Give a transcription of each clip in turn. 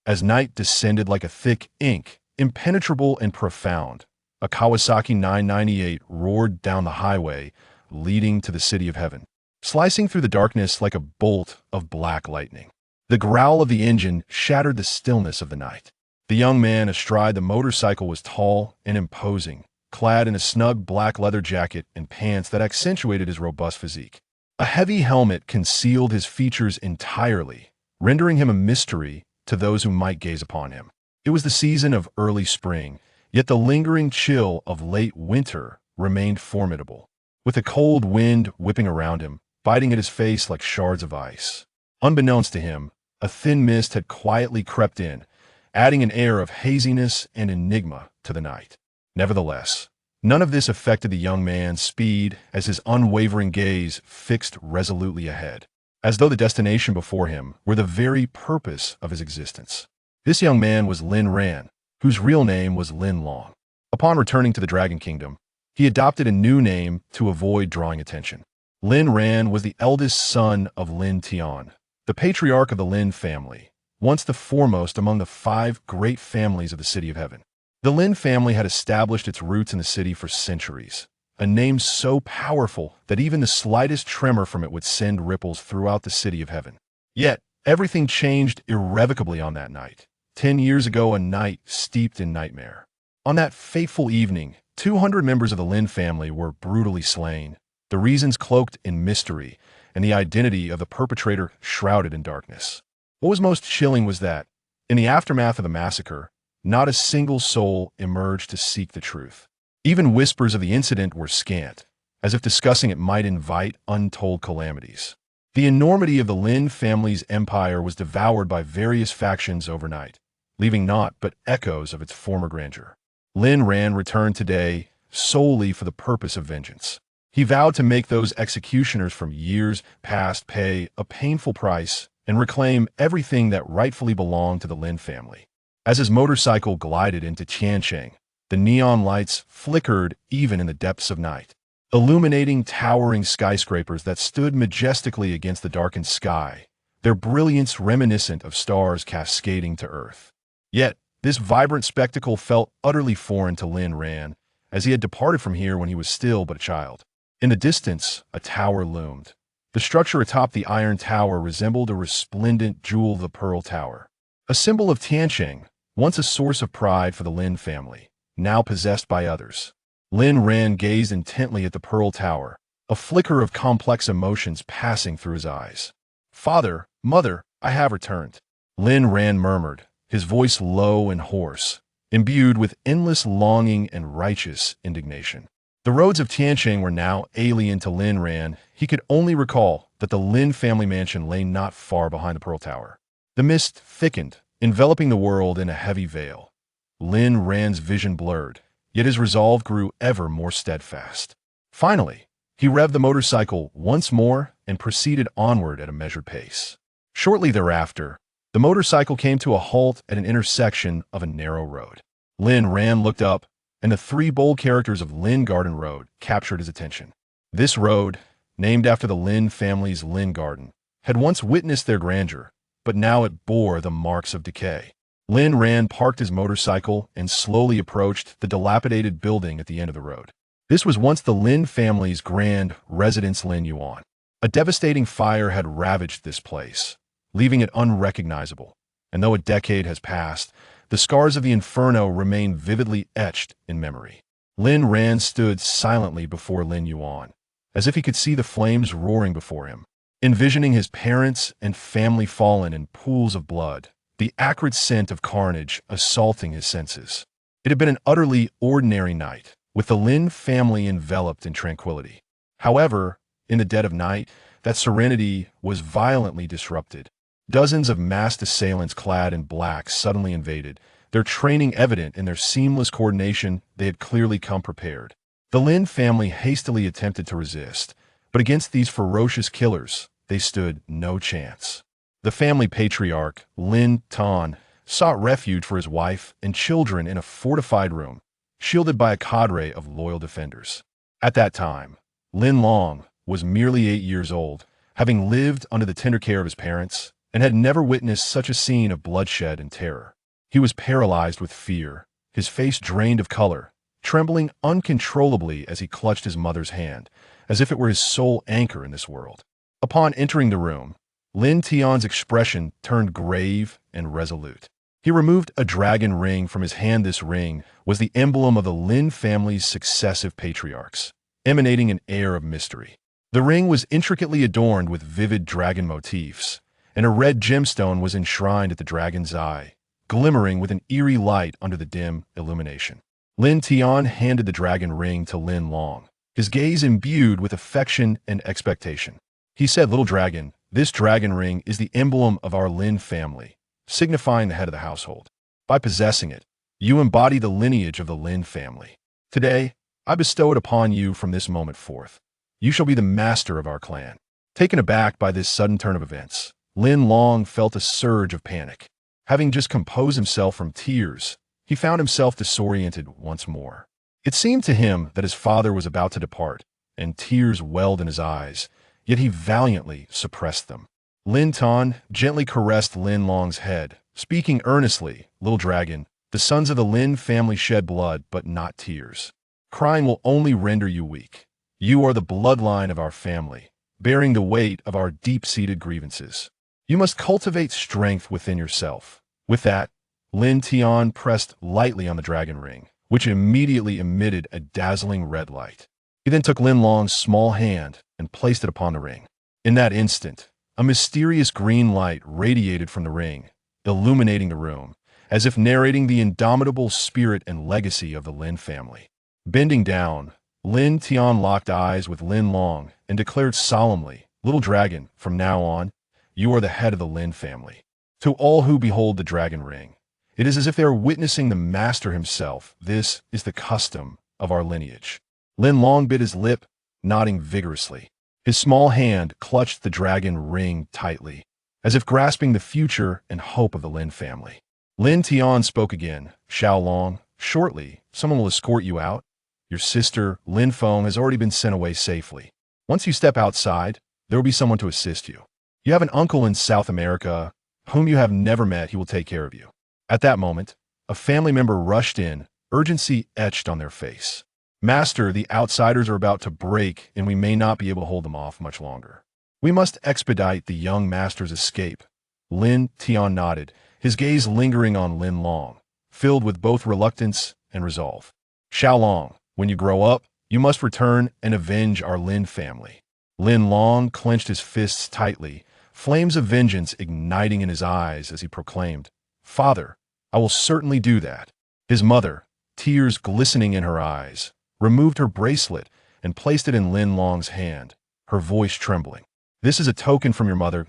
As night descended like a thick ink, impenetrable and profound, a Kawasaki 998 roared down the highway leading to the city of heaven, slicing through the darkness like a bolt of black lightning. The growl of the engine shattered the stillness of the night. The young man astride the motorcycle was tall and imposing, clad in a snug black leather jacket and pants that accentuated his robust physique. A heavy helmet concealed his features entirely, rendering him a mystery to those who might gaze upon him. It was the season of early spring, yet the lingering chill of late winter remained formidable, with a cold wind whipping around him, biting at his face like shards of ice. Unbeknownst to him, a thin mist had quietly crept in, adding an air of haziness and enigma to the night. Nevertheless, none of this affected the young man's speed as his unwavering gaze fixed resolutely ahead, as though the destination before him were the very purpose of his existence. This young man was Lin Ran, whose real name was Lin Long. Upon returning to the Dragon Kingdom, he adopted a new name to avoid drawing attention. Lin Ran was the eldest son of Lin Tian, the patriarch of the Lin family, once the foremost among the 5 great families of the City of Heaven. The Lin family had established its roots in the city for centuries, a name so powerful that even the slightest tremor from it would send ripples throughout the City of Heaven. Yet, everything changed irrevocably on that night. 10 years ago, a night steeped in nightmare. On that fateful evening, 200 members of the Lin family were brutally slain, the reasons cloaked in mystery, and the identity of the perpetrator shrouded in darkness. What was most chilling was that, in the aftermath of the massacre, not a single soul emerged to seek the truth. Even whispers of the incident were scant, as if discussing it might invite untold calamities. The enormity of the Lin family's empire was devoured by various factions overnight, leaving naught but echoes of its former grandeur. Lin Ran returned today solely for the purpose of vengeance. He vowed to make those executioners from years past pay a painful price and reclaim everything that rightfully belonged to the Lin family. As his motorcycle glided into Tiancheng, the neon lights flickered even in the depths of night, illuminating towering skyscrapers that stood majestically against the darkened sky, their brilliance reminiscent of stars cascading to earth. Yet, this vibrant spectacle felt utterly foreign to Lin Ran, as he had departed from here when he was still but a child. In the distance, a tower loomed. The structure atop the iron tower resembled a resplendent jewel, the Pearl Tower, a symbol of Tiancheng, once a source of pride for the Lin family, now possessed by others. Lin Ran gazed intently at the Pearl Tower, a flicker of complex emotions passing through his eyes. "Father, mother, I have returned," Lin Ran murmured, his voice low and hoarse, imbued with endless longing and righteous indignation. The roads of Tiancheng were now alien to Lin Ran. He could only recall that the Lin family mansion lay not far behind the Pearl Tower. The mist thickened, enveloping the world in a heavy veil. Lin Ran's vision blurred, yet his resolve grew ever more steadfast. Finally, he revved the motorcycle once more and proceeded onward at a measured pace. Shortly thereafter, the motorcycle came to a halt at an intersection of a narrow road. Lin Ran looked up, and the 3 bold characters of Lin Garden Road captured his attention. This road, named after the Lin family's Lin Garden, had once witnessed their grandeur, but now it bore the marks of decay. Lin Ran parked his motorcycle and slowly approached the dilapidated building at the end of the road. This was once the Lin family's grand residence, Lin Yuan. A devastating fire had ravaged this place, leaving it unrecognizable, and though a decade has passed, the scars of the inferno remain vividly etched in memory. Lin Ran stood silently before Lin Yuan, as if he could see the flames roaring before him, envisioning his parents and family fallen in pools of blood, the acrid scent of carnage assaulting his senses. It had been an utterly ordinary night, with the Lin family enveloped in tranquility. However, in the dead of night, that serenity was violently disrupted. Dozens of masked assailants clad in black suddenly invaded, their training evident in their seamless coordination. They had clearly come prepared. The Lin family hastily attempted to resist, but against these ferocious killers, they stood no chance. The family patriarch, Lin Tan, sought refuge for his wife and children in a fortified room, shielded by a cadre of loyal defenders. At that time, Lin Long was merely 8 years old, having lived under the tender care of his parents and had never witnessed such a scene of bloodshed and terror. He was paralyzed with fear, his face drained of color, trembling uncontrollably as he clutched his mother's hand, as if it were his sole anchor in this world. Upon entering the room, Lin Tian's expression turned grave and resolute. He removed a dragon ring from his hand. This ring was the emblem of the Lin family's successive patriarchs, emanating an air of mystery. The ring was intricately adorned with vivid dragon motifs, and a red gemstone was enshrined at the dragon's eye, glimmering with an eerie light under the dim illumination. Lin Tian handed the dragon ring to Lin Long, his gaze imbued with affection and expectation. He said, "Little dragon, this dragon ring is the emblem of our Lin family, signifying the head of the household. By possessing it, you embody the lineage of the Lin family. Today, I bestow it upon you from this moment forth. You shall be the master of our clan." Taken aback by this sudden turn of events, Lin Long felt a surge of panic. Having just composed himself from tears, he found himself disoriented once more. It seemed to him that his father was about to depart, and tears welled in his eyes, yet he valiantly suppressed them. Lin Tan gently caressed Lin Long's head, speaking earnestly, "Little dragon, the sons of the Lin family shed blood, but not tears. Crying will only render you weak. You are the bloodline of our family, bearing the weight of our deep-seated grievances. You must cultivate strength within yourself." With that, Lin Tian pressed lightly on the dragon ring, which immediately emitted a dazzling red light. He then took Lin Long's small hand and placed it upon the ring. In that instant, a mysterious green light radiated from the ring, illuminating the room, as if narrating the indomitable spirit and legacy of the Lin family. Bending down, Lin Tian locked eyes with Lin Long and declared solemnly, "Little dragon, from now on, you are the head of the Lin family. To all who behold the dragon ring, it is as if they are witnessing the master himself. This is the custom of our lineage." Lin Long bit his lip, nodding vigorously. His small hand clutched the dragon ring tightly, as if grasping the future and hope of the Lin family. Lin Tian spoke again, "Xiao Long, shortly, someone will escort you out. Your sister, Lin Feng, has already been sent away safely. Once you step outside, there will be someone to assist you. You have an uncle in South America whom you have never met. He will take care of you." At that moment, a family member rushed in, urgency etched on their face. "Master, the outsiders are about to break, and we may not be able to hold them off much longer. We must expedite the young master's escape." Lin Tian nodded, his gaze lingering on Lin Long, filled with both reluctance and resolve. "Xiao Long, when you grow up, you must return and avenge our Lin family." Lin Long clenched his fists tightly, flames of vengeance igniting in his eyes as he proclaimed, "Father, I will certainly do that." His mother, tears glistening in her eyes, removed her bracelet and placed it in Lin Long's hand, her voice trembling. "This is a token from your mother.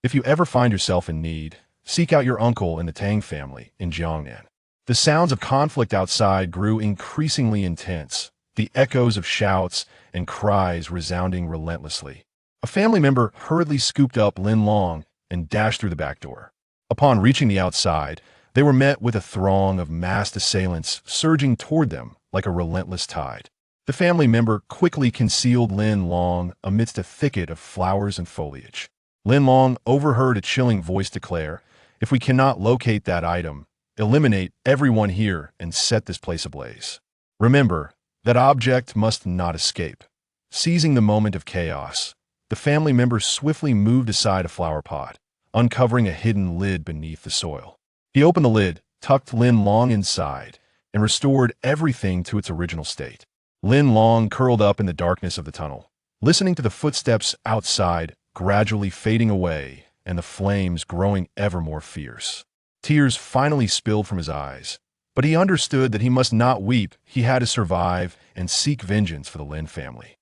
If you ever find yourself in need, seek out your uncle in the Tang family in Jiangnan." The sounds of conflict outside grew increasingly intense, the echoes of shouts and cries resounding relentlessly. A family member hurriedly scooped up Lin Long and dashed through the back door. Upon reaching the outside, they were met with a throng of masked assailants surging toward them like a relentless tide. The family member quickly concealed Lin Long amidst a thicket of flowers and foliage. Lin Long overheard a chilling voice declare, "If we cannot locate that item, eliminate everyone here and set this place ablaze. Remember, that object must not escape." Seizing the moment of chaos, the family member swiftly moved aside a flower pot, uncovering a hidden lid beneath the soil. He opened the lid, tucked Lin Long inside, and restored everything to its original state. Lin Long curled up in the darkness of the tunnel, listening to the footsteps outside gradually fading away and the flames growing ever more fierce. Tears finally spilled from his eyes, but he understood that he must not weep. He had to survive and seek vengeance for the Lin family.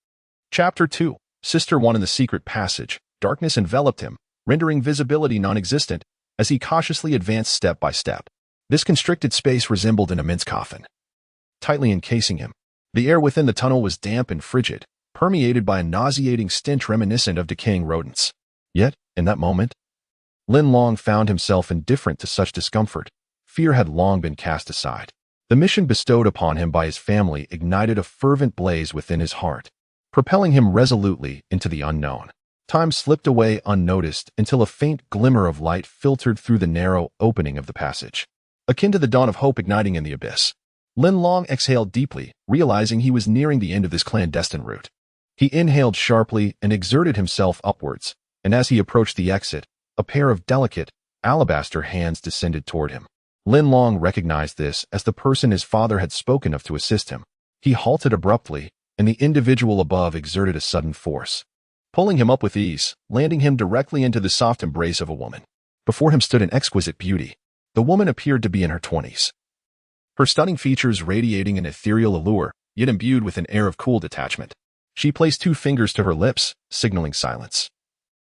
Chapter 2. Sister 1. In the secret passage, darkness enveloped him, rendering visibility non-existent as he cautiously advanced step by step. This constricted space resembled an immense coffin, tightly encasing him. The air within the tunnel was damp and frigid, permeated by a nauseating stench reminiscent of decaying rodents. Yet, in that moment, Lin Long found himself indifferent to such discomfort. Fear had long been cast aside. The mission bestowed upon him by his family ignited a fervent blaze within his heart, propelling him resolutely into the unknown. Time slipped away unnoticed until a faint glimmer of light filtered through the narrow opening of the passage, akin to the dawn of hope igniting in the abyss. Lin Long exhaled deeply, realizing he was nearing the end of this clandestine route. He inhaled sharply and exerted himself upwards, and as he approached the exit, a pair of delicate, alabaster hands descended toward him. Lin Long recognized this as the person his father had spoken of to assist him. He halted abruptly, and the individual above exerted a sudden force, pulling him up with ease, landing him directly into the soft embrace of a woman. Before him stood an exquisite beauty. The woman appeared to be in her 20s. Her stunning features radiating an ethereal allure, yet imbued with an air of cool detachment. She placed 2 fingers to her lips, signaling silence,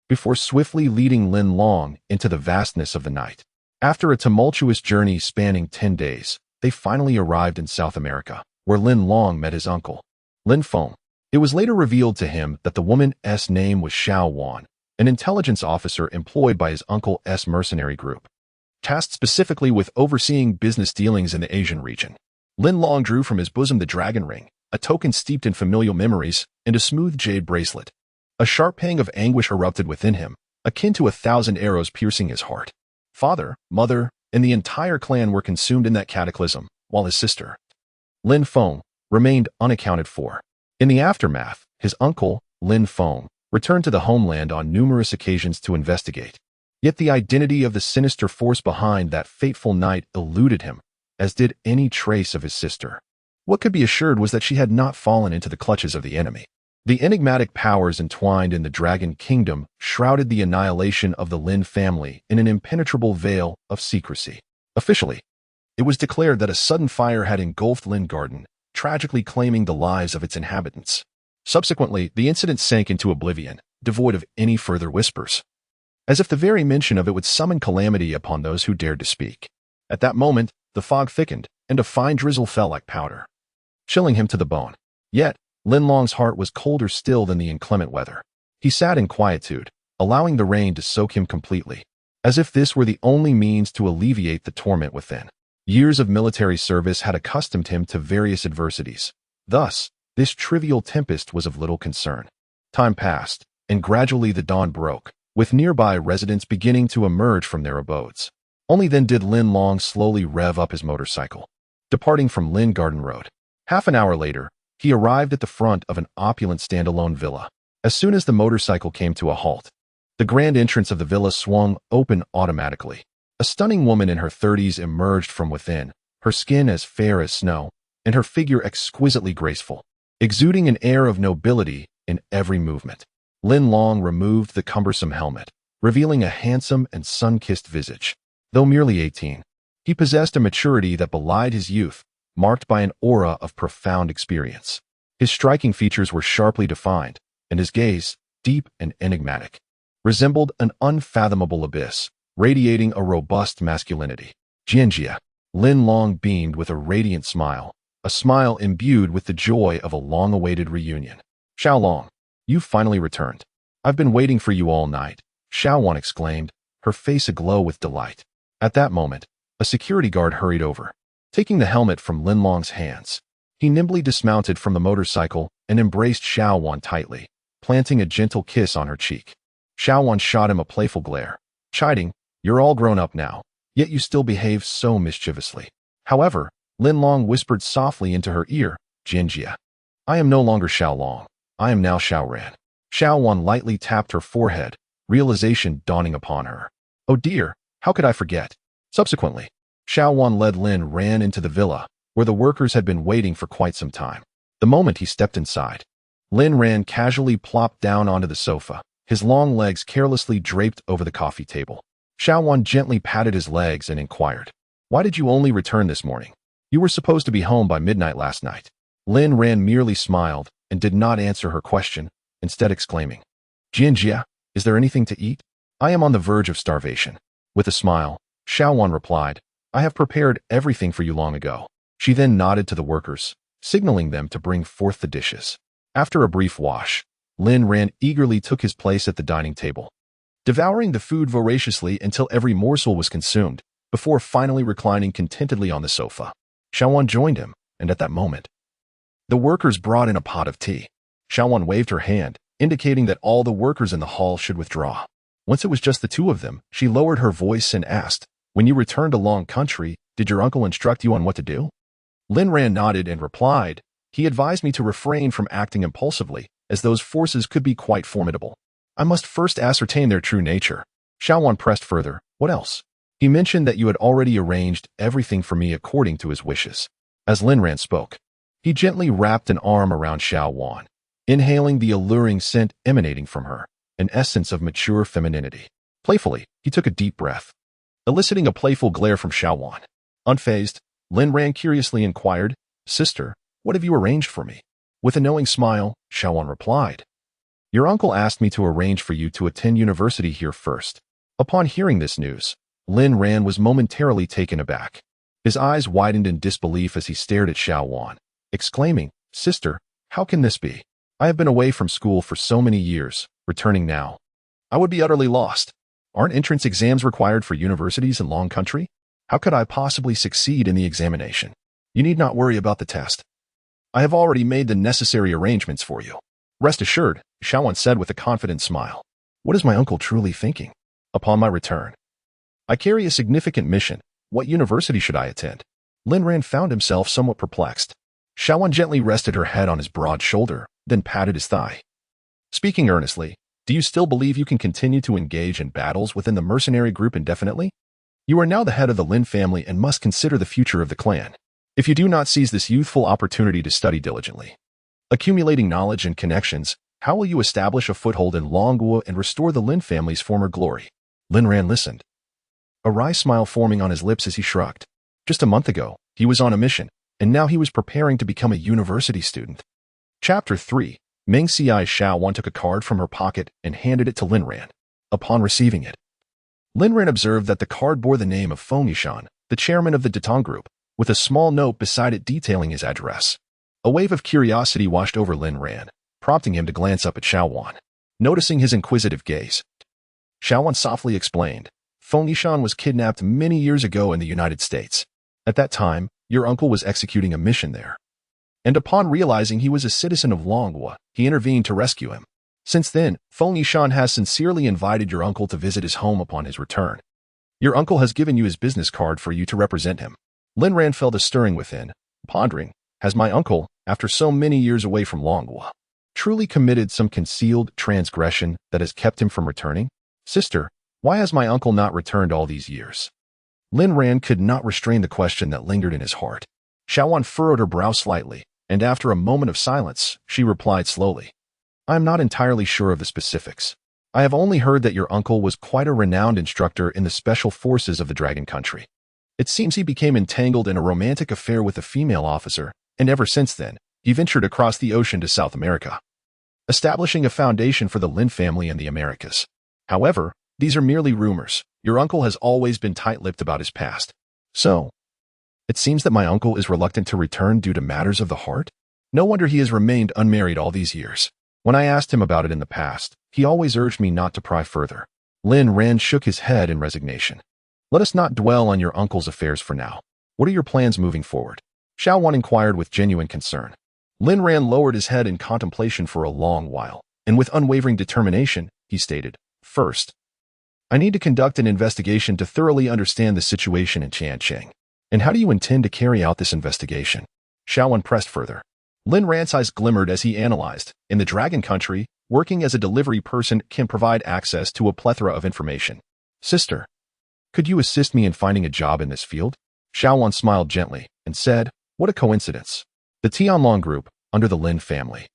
before swiftly leading Lin Long into the vastness of the night. After a tumultuous journey spanning 10 days, they finally arrived in South America, where Lin Long met his uncle, Lin Feng. It was later revealed to him that the woman's name was Xiao Wan, an intelligence officer employed by his uncle's mercenary group, tasked specifically with overseeing business dealings in the Asian region. Lin Long drew from his bosom the dragon ring, a token steeped in familial memories, and a smooth jade bracelet. A sharp pang of anguish erupted within him, akin to 1,000 arrows piercing his heart. Father, mother, and the entire clan were consumed in that cataclysm, while his sister, Lin Feng, remained unaccounted for. In the aftermath, his uncle, Lin Feng, returned to the homeland on numerous occasions to investigate. Yet the identity of the sinister force behind that fateful night eluded him, as did any trace of his sister. What could be assured was that she had not fallen into the clutches of the enemy. The enigmatic powers entwined in the Dragon Kingdom shrouded the annihilation of the Lin family in an impenetrable veil of secrecy. Officially, it was declared that a sudden fire had engulfed Lin Garden, tragically claiming the lives of its inhabitants. Subsequently, the incident sank into oblivion, devoid of any further whispers, as if the very mention of it would summon calamity upon those who dared to speak. At that moment, the fog thickened, and a fine drizzle fell like powder, chilling him to the bone. Yet, Lin Long's heart was colder still than the inclement weather. He sat in quietude, allowing the rain to soak him completely, as if this were the only means to alleviate the torment within. Years of military service had accustomed him to various adversities. Thus, this trivial tempest was of little concern. Time passed, and gradually the dawn broke, with nearby residents beginning to emerge from their abodes. Only then did Lin Long slowly rev up his motorcycle, departing from Lin Garden Road. Half an hour later, he arrived at the front of an opulent standalone villa. As soon as the motorcycle came to a halt, the grand entrance of the villa swung open automatically. A stunning woman in her 30s emerged from within, her skin as fair as snow, and her figure exquisitely graceful, exuding an air of nobility in every movement. Lin Long removed the cumbersome helmet, revealing a handsome and sun-kissed visage. Though merely 18, he possessed a maturity that belied his youth, marked by an aura of profound experience. His striking features were sharply defined, and his gaze, deep and enigmatic, resembled an unfathomable abyss, radiating a robust masculinity. Jianjia. Lin Long beamed with a radiant smile, a smile imbued with the joy of a long-awaited reunion. Xiao Long, you've finally returned. I've been waiting for you all night, Xiao Wan exclaimed, her face aglow with delight. At that moment, a security guard hurried over, taking the helmet from Lin Long's hands. He nimbly dismounted from the motorcycle and embraced Xiao Wan tightly, planting a gentle kiss on her cheek. Xiao Wan shot him a playful glare, chiding, "You're all grown up now, yet you still behave so mischievously." However, Lin Long whispered softly into her ear, "Jianjia, I am no longer Xiao Long. I am now Xiao Ran." Xiao Wan lightly tapped her forehead, realization dawning upon her. Oh dear, how could I forget? Subsequently, Xiao Wan led Lin Ran into the villa, where the workers had been waiting for quite some time. The moment he stepped inside, Lin Ran casually plopped down onto the sofa, his long legs carelessly draped over the coffee table. Xiao Wan gently patted his legs and inquired, "Why did you only return this morning? You were supposed to be home by midnight last night." Lin Ran merely smiled and did not answer her question, instead exclaiming, "Jianjia, is there anything to eat? I am on the verge of starvation." With a smile, Xiao Wan replied, "I have prepared everything for you long ago." She then nodded to the workers, signaling them to bring forth the dishes. After a brief wash, Lin Ran eagerly took his place at the dining table, devouring the food voraciously until every morsel was consumed, before finally reclining contentedly on the sofa. Xiao Wan joined him, and at that moment, the workers brought in a pot of tea. Xiao Wan waved her hand, indicating that all the workers in the hall should withdraw. Once it was just the two of them, she lowered her voice and asked, "When you returned to Long Country, did your uncle instruct you on what to do?" Lin Ran nodded and replied, "He advised me to refrain from acting impulsively, as those forces could be quite formidable. I must first ascertain their true nature." Xiaowan pressed further, "What else?" "He mentioned that you had already arranged everything for me according to his wishes." As Lin Ran spoke, he gently wrapped an arm around Xiaowan, inhaling the alluring scent emanating from her, an essence of mature femininity. Playfully, he took a deep breath, eliciting a playful glare from Xiaowan. Unfazed, Lin Ran curiously inquired, "Sister, what have you arranged for me?" With a knowing smile, Xiaowan replied, "Your uncle asked me to arrange for you to attend university here first." Upon hearing this news, Lin Ran was momentarily taken aback. His eyes widened in disbelief as he stared at Xiaowan, exclaiming, "Sister, how can this be? I have been away from school for so many years, returning now. I would be utterly lost. Aren't entrance exams required for universities in Long Country? How could I possibly succeed in the examination? You need not worry about the test. I have already made the necessary arrangements for you." "Rest assured," Xiaowan said with a confident smile. "What is my uncle truly thinking? Upon my return, I carry a significant mission. What university should I attend?" Lin Ran found himself somewhat perplexed. Xiaowan gently rested her head on his broad shoulder, then patted his thigh. Speaking earnestly, "Do you still believe you can continue to engage in battles within the mercenary group indefinitely? You are now the head of the Lin family and must consider the future of the clan. If you do not seize this youthful opportunity to study diligently, accumulating knowledge and connections, how will you establish a foothold in Longguo and restore the Lin family's former glory?" Lin Ran listened, a wry smile forming on his lips as he shrugged. Just a month ago, he was on a mission, and now he was preparing to become a university student. Chapter 3. Meng Xiai. Xiaowan took a card from her pocket and handed it to Lin Ran. Upon receiving it, Lin Ran observed that the card bore the name of Feng Yishan, the chairman of the Datong Group, with a small note beside it detailing his address. A wave of curiosity washed over Lin Ran, prompting him to glance up at Xiaowan. Noticing his inquisitive gaze, Xiaowan softly explained, "Feng Yishan was kidnapped many years ago in the United States. At that time, your uncle was executing a mission there. And upon realizing he was a citizen of Longguo, he intervened to rescue him. Since then, Feng Yishan has sincerely invited your uncle to visit his home upon his return. Your uncle has given you his business card for you to represent him." Lin Ran felt a stirring within, pondering, has my uncle, after so many years away from Longguo, truly committed some concealed transgression that has kept him from returning? "Sister, why has my uncle not returned all these years?" Lin Ran could not restrain the question that lingered in his heart. Xiaowan furrowed her brow slightly, and after a moment of silence, she replied slowly, "I am not entirely sure of the specifics. I have only heard that your uncle was quite a renowned instructor in the special forces of the Dragon Country. It seems he became entangled in a romantic affair with a female officer, and ever since then, he ventured across the ocean to South America, establishing a foundation for the Lin family in the Americas. However, these are merely rumors. Your uncle has always been tight-lipped about his past. So, it seems that my uncle is reluctant to return due to matters of the heart? No wonder he has remained unmarried all these years. When I asked him about it in the past, he always urged me not to pry further." Lin Ran shook his head in resignation. "Let us not dwell on your uncle's affairs for now. What are your plans moving forward?" Xiaowan inquired with genuine concern. Lin Ran lowered his head in contemplation for a long while, and with unwavering determination, he stated, "First, I need to conduct an investigation to thoroughly understand the situation in Changcheng. And how do you intend to carry out this investigation?" Xiaowan pressed further. Lin Ran's eyes glimmered as he analyzed. In the Dragon Country, working as a delivery person can provide access to a plethora of information. "Sister, could you assist me in finding a job in this field?" Xiaowan smiled gently and said, "What a coincidence. The Tianlong Group, under the Lin family,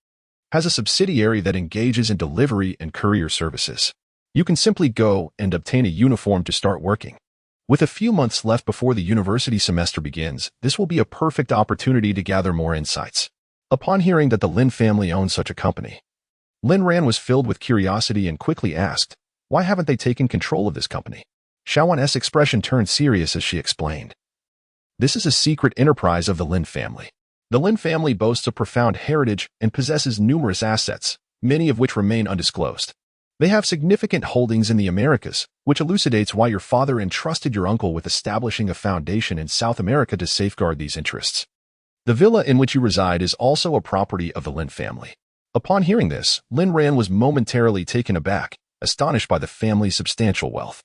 has a subsidiary that engages in delivery and courier services. You can simply go and obtain a uniform to start working. With a few months left before the university semester begins, this will be a perfect opportunity to gather more insights." Upon hearing that the Lin family owned such a company, Lin Ran was filled with curiosity and quickly asked, "Why haven't they taken control of this company?" Xiaowan's expression turned serious as she explained, "This is a secret enterprise of the Lin family. The Lin family boasts a profound heritage and possesses numerous assets, many of which remain undisclosed. They have significant holdings in the Americas, which elucidates why your father entrusted your uncle with establishing a foundation in South America to safeguard these interests. The villa in which you reside is also a property of the Lin family. Upon hearing this, Lin Ran was momentarily taken aback, astonished by the family's substantial wealth,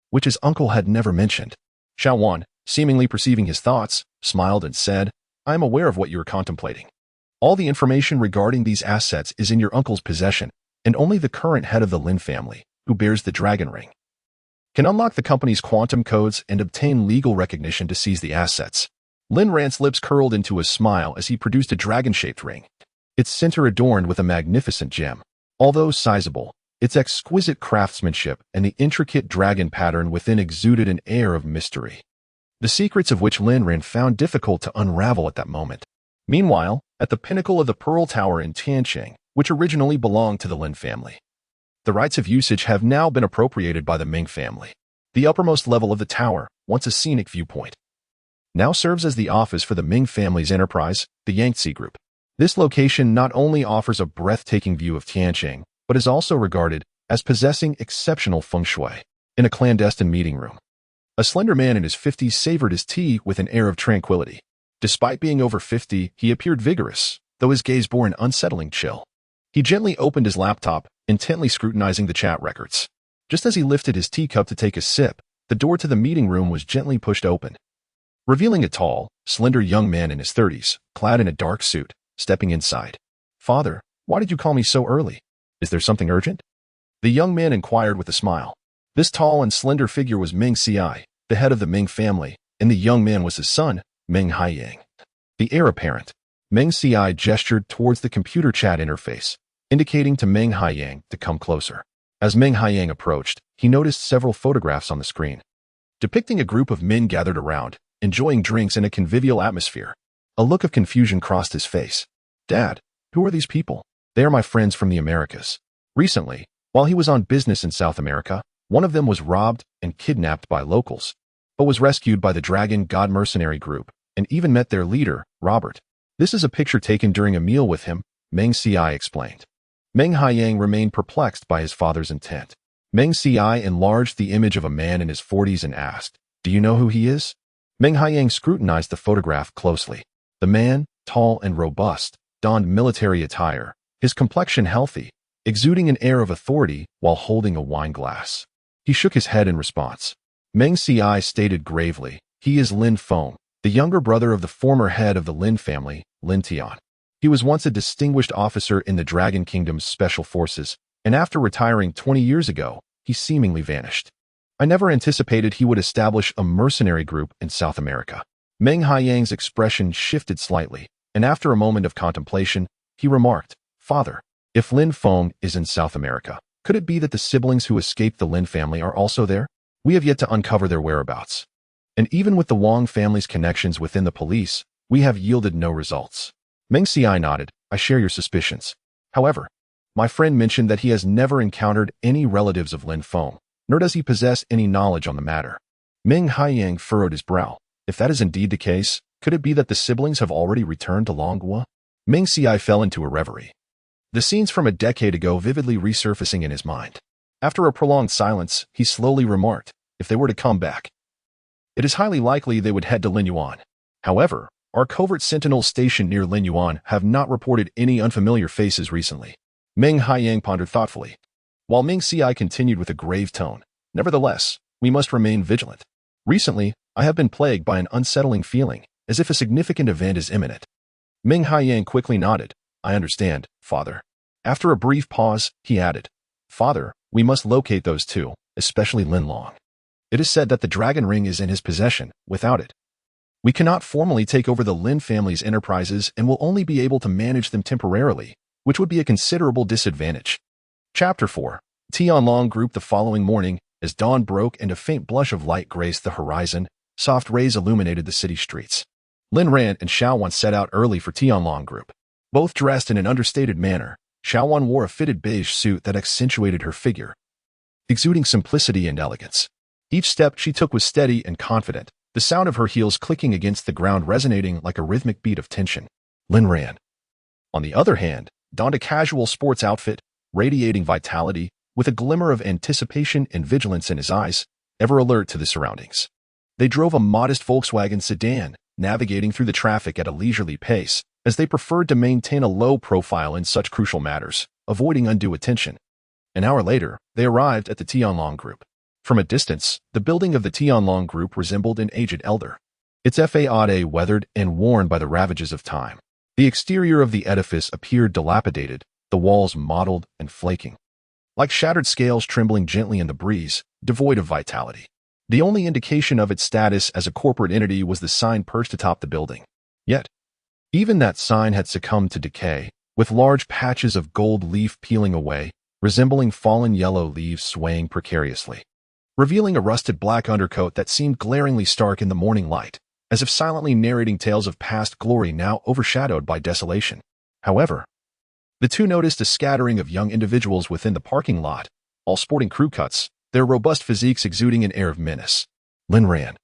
which his uncle had never mentioned. Xiao Wan, seemingly perceiving his thoughts, smiled and said, "I am aware of what you are contemplating. All the information regarding these assets is in your uncle's possession, and only the current head of the Lin family, who bears the Dragon Ring, can unlock the company's quantum codes and obtain legal recognition to seize the assets." Lin Ran's lips curled into a smile as he produced a dragon-shaped ring, its center adorned with a magnificent gem. Although sizable, its exquisite craftsmanship and the intricate dragon pattern within exuded an air of mystery, the secrets of which Lin Ran found difficult to unravel at that moment. Meanwhile, at the pinnacle of the Pearl Tower in Tianqing, which originally belonged to the Lin family, the rights of usage have now been appropriated by the Ming family. The uppermost level of the tower, once a scenic viewpoint, now serves as the office for the Ming family's enterprise, the Yangtze Group. This location not only offers a breathtaking view of Tianqing, but is also regarded as possessing exceptional feng shui. In a clandestine meeting room, a slender man in his 50s savored his tea with an air of tranquility. Despite being over 50, he appeared vigorous, though his gaze bore an unsettling chill. He gently opened his laptop, intently scrutinizing the chat records. Just as he lifted his teacup to take a sip, the door to the meeting room was gently pushed open, revealing a tall, slender young man in his 30s, clad in a dark suit, stepping inside. "Father, why did you call me so early? Is there something urgent?" The young man inquired with a smile. This tall and slender figure was Meng Xiai, the head of the Ming family, and the young man was his son, Meng Haiyang, the heir apparent. Meng Xiai gestured towards the computer chat interface, indicating to Meng Haiyang to come closer. As Meng Haiyang approached, he noticed several photographs on the screen, depicting a group of men gathered around, enjoying drinks in a convivial atmosphere. A look of confusion crossed his face. "Dad, who are these people?" "They are my friends from the Americas. Recently, while he was on business in South America, one of them was robbed and kidnapped by locals, but was rescued by the Dragon God Mercenary Group, and even met their leader, Robert. This is a picture taken during a meal with him," Meng Xiai explained. Meng Haiyang remained perplexed by his father's intent. Meng Xiai enlarged the image of a man in his 40s and asked, "Do you know who he is?" Meng Haiyang scrutinized the photograph closely. The man, tall and robust, donned military attire, his complexion healthy, exuding an air of authority while holding a wine glass. He shook his head in response. Meng Xiai stated gravely, "He is Lin Feng, the younger brother of the former head of the Lin family, Lin Tian. He was once a distinguished officer in the Dragon Kingdom's special forces, and after retiring 20 years ago, he seemingly vanished. I never anticipated he would establish a mercenary group in South America." Meng Haiyang's expression shifted slightly, and after a moment of contemplation, he remarked, "Father, if Lin Feng is in South America, could it be that the siblings who escaped the Lin family are also there? We have yet to uncover their whereabouts. And even with the Wang family's connections within the police, we have yielded no results." Meng Xiai nodded, "I share your suspicions. However, my friend mentioned that he has never encountered any relatives of Lin Feng, nor does he possess any knowledge on the matter." Meng Haiyang furrowed his brow. If that is indeed the case, could it be that the siblings have already returned to Longhua? Meng Xiai fell into a reverie, the scenes from a decade ago vividly resurfacing in his mind. After a prolonged silence, he slowly remarked, "If they were to come back, it is highly likely they would head to Linyuan. However, our covert sentinels stationed near Linyuan have not reported any unfamiliar faces recently." Meng Haiyang pondered thoughtfully, while Meng Xiai continued with a grave tone, "Nevertheless, we must remain vigilant. Recently, I have been plagued by an unsettling feeling, as if a significant event is imminent." Meng Haiyang quickly nodded. "I understand, Father." After a brief pause, he added, "Father, we must locate those two, especially Lin Long. It is said that the Dragon Ring is in his possession. Without it, we cannot formally take over the Lin family's enterprises and will only be able to manage them temporarily, which would be a considerable disadvantage." Chapter 4. Tianlong Group. The following morning, as dawn broke and a faint blush of light graced the horizon, soft rays illuminated the city streets. Lin Ran and Xiao Wan set out early for Tianlong Group. Both dressed in an understated manner, Xiao Wan wore a fitted beige suit that accentuated her figure, exuding simplicity and elegance. Each step she took was steady and confident, the sound of her heels clicking against the ground resonating like a rhythmic beat of tension. Lin Ran, on the other hand, donned a casual sports outfit, radiating vitality, with a glimmer of anticipation and vigilance in his eyes, ever alert to the surroundings. They drove a modest Volkswagen sedan, navigating through the traffic at a leisurely pace, as they preferred to maintain a low profile in such crucial matters, avoiding undue attention. An hour later, they arrived at the Tianlong Group. From a distance, the building of the Tianlong Group resembled an aged elder. Its facade weathered and worn by the ravages of time. The exterior of the edifice appeared dilapidated, the walls mottled and flaking, like shattered scales trembling gently in the breeze, devoid of vitality. The only indication of its status as a corporate entity was the sign perched atop the building. Yet, even that sign had succumbed to decay, with large patches of gold leaf peeling away, resembling fallen yellow leaves swaying precariously, revealing a rusted black undercoat that seemed glaringly stark in the morning light, as if silently narrating tales of past glory now overshadowed by desolation. However, the two noticed a scattering of young individuals within the parking lot, all sporting crew cuts, their robust physiques exuding an air of menace. Lin Ran,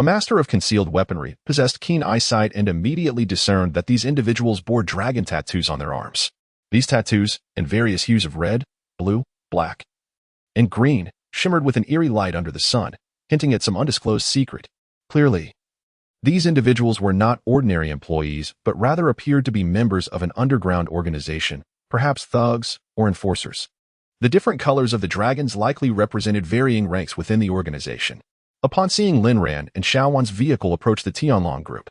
a master of concealed weaponry, possessed keen eyesight and immediately discerned that these individuals bore dragon tattoos on their arms. These tattoos, in various hues of red, blue, black, and green, shimmered with an eerie light under the sun, hinting at some undisclosed secret. Clearly, these individuals were not ordinary employees, but rather appeared to be members of an underground organization, perhaps thugs or enforcers. The different colors of the dragons likely represented varying ranks within the organization. Upon seeing Lin Ran and Xiaowan's vehicle approach the Tianlong Group,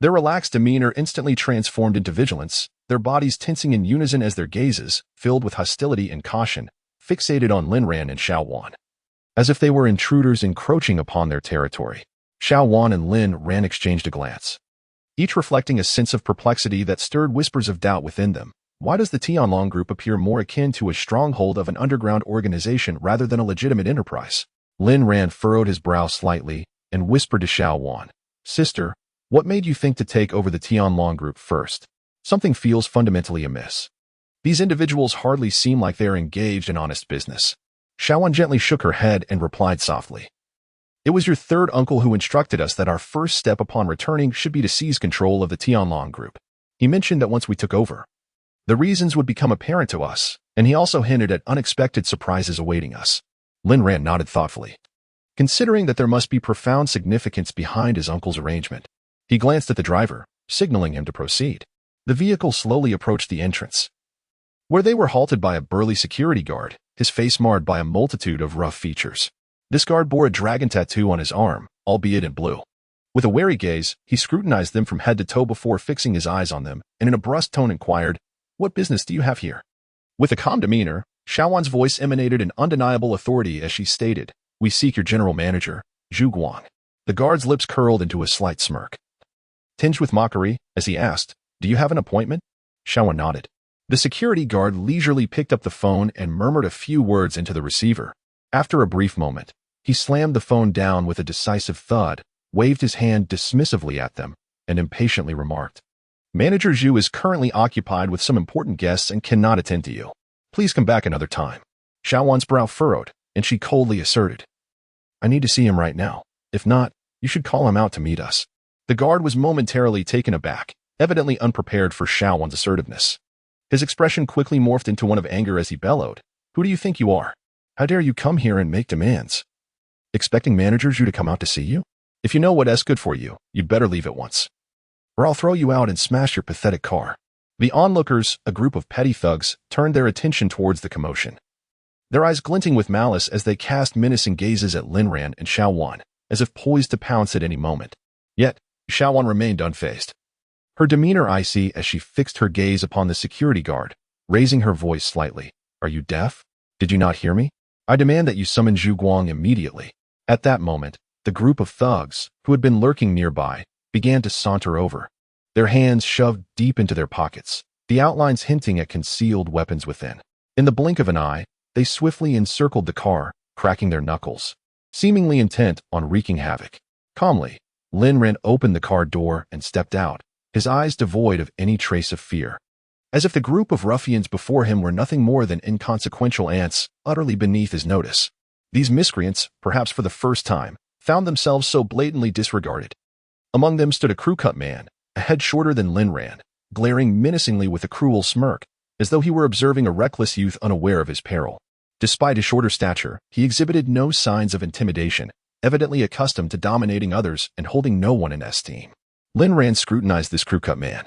their relaxed demeanor instantly transformed into vigilance, their bodies tensing in unison as their gazes, filled with hostility and caution, fixated on Lin Ran and Xiaowan, as if they were intruders encroaching upon their territory. Xiaowan and Lin Ran exchanged a glance, each reflecting a sense of perplexity that stirred whispers of doubt within them. Why does the Tianlong Group appear more akin to a stronghold of an underground organization rather than a legitimate enterprise? Lin Ran furrowed his brow slightly and whispered to Xiaowan, "Sister, what made you think to take over the Tianlong Group first? Something feels fundamentally amiss. These individuals hardly seem like they are engaged in honest business." Xiaowan gently shook her head and replied softly, "It was your third uncle who instructed us that our first step upon returning should be to seize control of the Tianlong Group. He mentioned that once we took over, the reasons would become apparent to us, and he also hinted at unexpected surprises awaiting us." Lin Ran nodded thoughtfully, considering that there must be profound significance behind his uncle's arrangement. He glanced at the driver, signaling him to proceed. The vehicle slowly approached the entrance, where they were halted by a burly security guard, his face marred by a multitude of rough features. This guard bore a dragon tattoo on his arm, albeit in blue. With a wary gaze, he scrutinized them from head to toe before fixing his eyes on them, and in a brusque tone inquired, "What business do you have here?" With a calm demeanor, Xiaowan's voice emanated an undeniable authority as she stated, "We seek your general manager, Zhu Guang." The guard's lips curled into a slight smirk, tinged with mockery, as he asked, "Do you have an appointment?" Xiaowan nodded. The security guard leisurely picked up the phone and murmured a few words into the receiver. After a brief moment, he slammed the phone down with a decisive thud, waved his hand dismissively at them, and impatiently remarked, "Manager Zhu is currently occupied with some important guests and cannot attend to you. Please come back another time." Xiaowan's brow furrowed, and she coldly asserted, "I need to see him right now. If not, you should call him out to meet us." The guard was momentarily taken aback, evidently unprepared for Xiaowan's assertiveness. His expression quickly morphed into one of anger as he bellowed, "Who do you think you are? How dare you come here and make demands? Expecting Manager Zhu to come out to see you? If you know what's good for you, you'd better leave at once, or I'll throw you out and smash your pathetic car." The onlookers, a group of petty thugs, turned their attention towards the commotion, their eyes glinting with malice as they cast menacing gazes at Lin Ran and Xiaowan, as if poised to pounce at any moment. Yet, Xiaowan remained unfazed, her demeanor icy as she fixed her gaze upon the security guard, raising her voice slightly. "Are you deaf? Did you not hear me? I demand that you summon Zhu Guang immediately." At that moment, the group of thugs, who had been lurking nearby, began to saunter over, their hands shoved deep into their pockets, the outlines hinting at concealed weapons within. In the blink of an eye, they swiftly encircled the car, cracking their knuckles, seemingly intent on wreaking havoc. Calmly, Lin Ran opened the car door and stepped out, his eyes devoid of any trace of fear, as if the group of ruffians before him were nothing more than inconsequential ants utterly beneath his notice. These miscreants, perhaps for the first time, found themselves so blatantly disregarded. Among them stood a crew-cut man, a head shorter than Lin Ran, glaring menacingly with a cruel smirk, as though he were observing a reckless youth unaware of his peril. Despite his shorter stature, he exhibited no signs of intimidation, evidently accustomed to dominating others and holding no one in esteem. Lin Ran scrutinized this crew-cut man,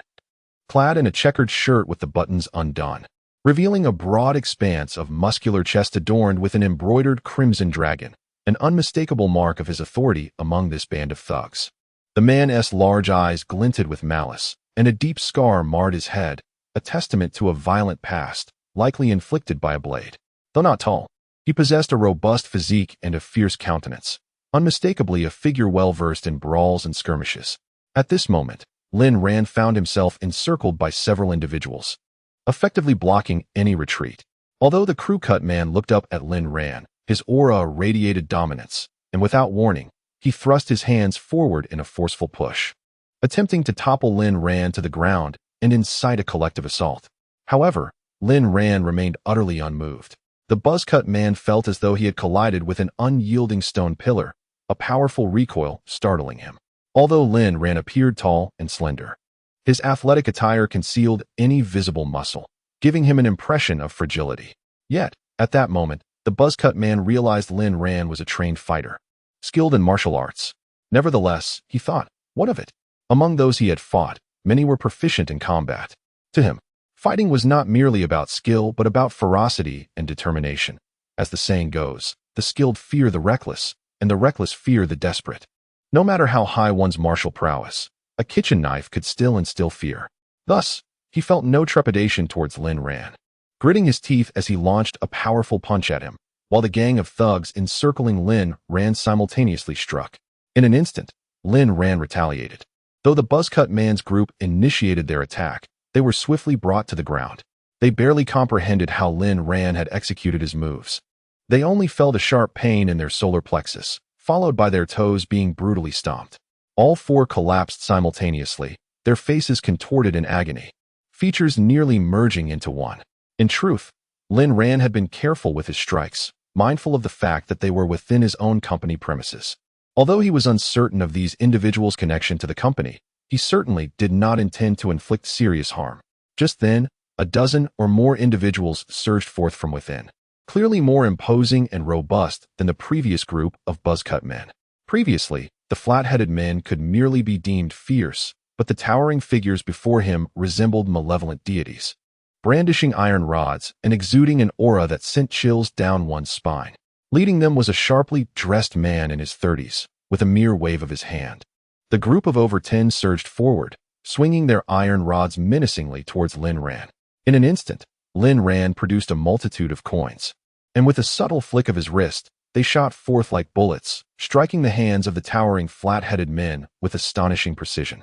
clad in a checkered shirt with the buttons undone, revealing a broad expanse of muscular chest adorned with an embroidered crimson dragon, an unmistakable mark of his authority among this band of thugs. The man's large eyes glinted with malice, and a deep scar marred his head, a testament to a violent past, likely inflicted by a blade. Though not tall, he possessed a robust physique and a fierce countenance, unmistakably a figure well-versed in brawls and skirmishes. At this moment, Lin Ran found himself encircled by several individuals, effectively blocking any retreat. Although the crew-cut man looked up at Lin Ran, his aura radiated dominance, and without warning, he thrust his hands forward in a forceful push, attempting to topple Lin Ran to the ground and incite a collective assault. However, Lin Ran remained utterly unmoved. The buzz-cut man felt as though he had collided with an unyielding stone pillar, a powerful recoil startling him. Although Lin Ran appeared tall and slender, his athletic attire concealed any visible muscle, giving him an impression of fragility. Yet, at that moment, the buzz-cut man realized Lin Ran was a trained fighter, skilled in martial arts. Nevertheless, he thought, what of it? Among those he had fought, many were proficient in combat. To him, fighting was not merely about skill but about ferocity and determination. As the saying goes, the skilled fear the reckless, and the reckless fear the desperate. No matter how high one's martial prowess, a kitchen knife could still instill fear. Thus, he felt no trepidation towards Lin Ran, gritting his teeth as he launched a powerful punch at him, while the gang of thugs encircling Lin Ran simultaneously struck. In an instant, Lin Ran retaliated. Though the buzz-cut man's group initiated their attack, they were swiftly brought to the ground. They barely comprehended how Lin Ran had executed his moves. They only felt a sharp pain in their solar plexus, followed by their toes being brutally stomped. All four collapsed simultaneously, their faces contorted in agony, features nearly merging into one. In truth, Lin Ran had been careful with his strikes, mindful of the fact that they were within his own company premises. Although he was uncertain of these individuals' connection to the company, he certainly did not intend to inflict serious harm. Just then, a dozen or more individuals surged forth from within, clearly more imposing and robust than the previous group of buzz-cut men. Previously, the flat-headed men could merely be deemed fierce, but the towering figures before him resembled malevolent deities, brandishing iron rods and exuding an aura that sent chills down one's spine. Leading them was a sharply dressed man in his 30s, with a mere wave of his hand. The group of over 10 surged forward, swinging their iron rods menacingly towards Lin Ran. In an instant, Lin Ran produced a multitude of coins, and with a subtle flick of his wrist, they shot forth like bullets, striking the hands of the towering flat-headed men with astonishing precision.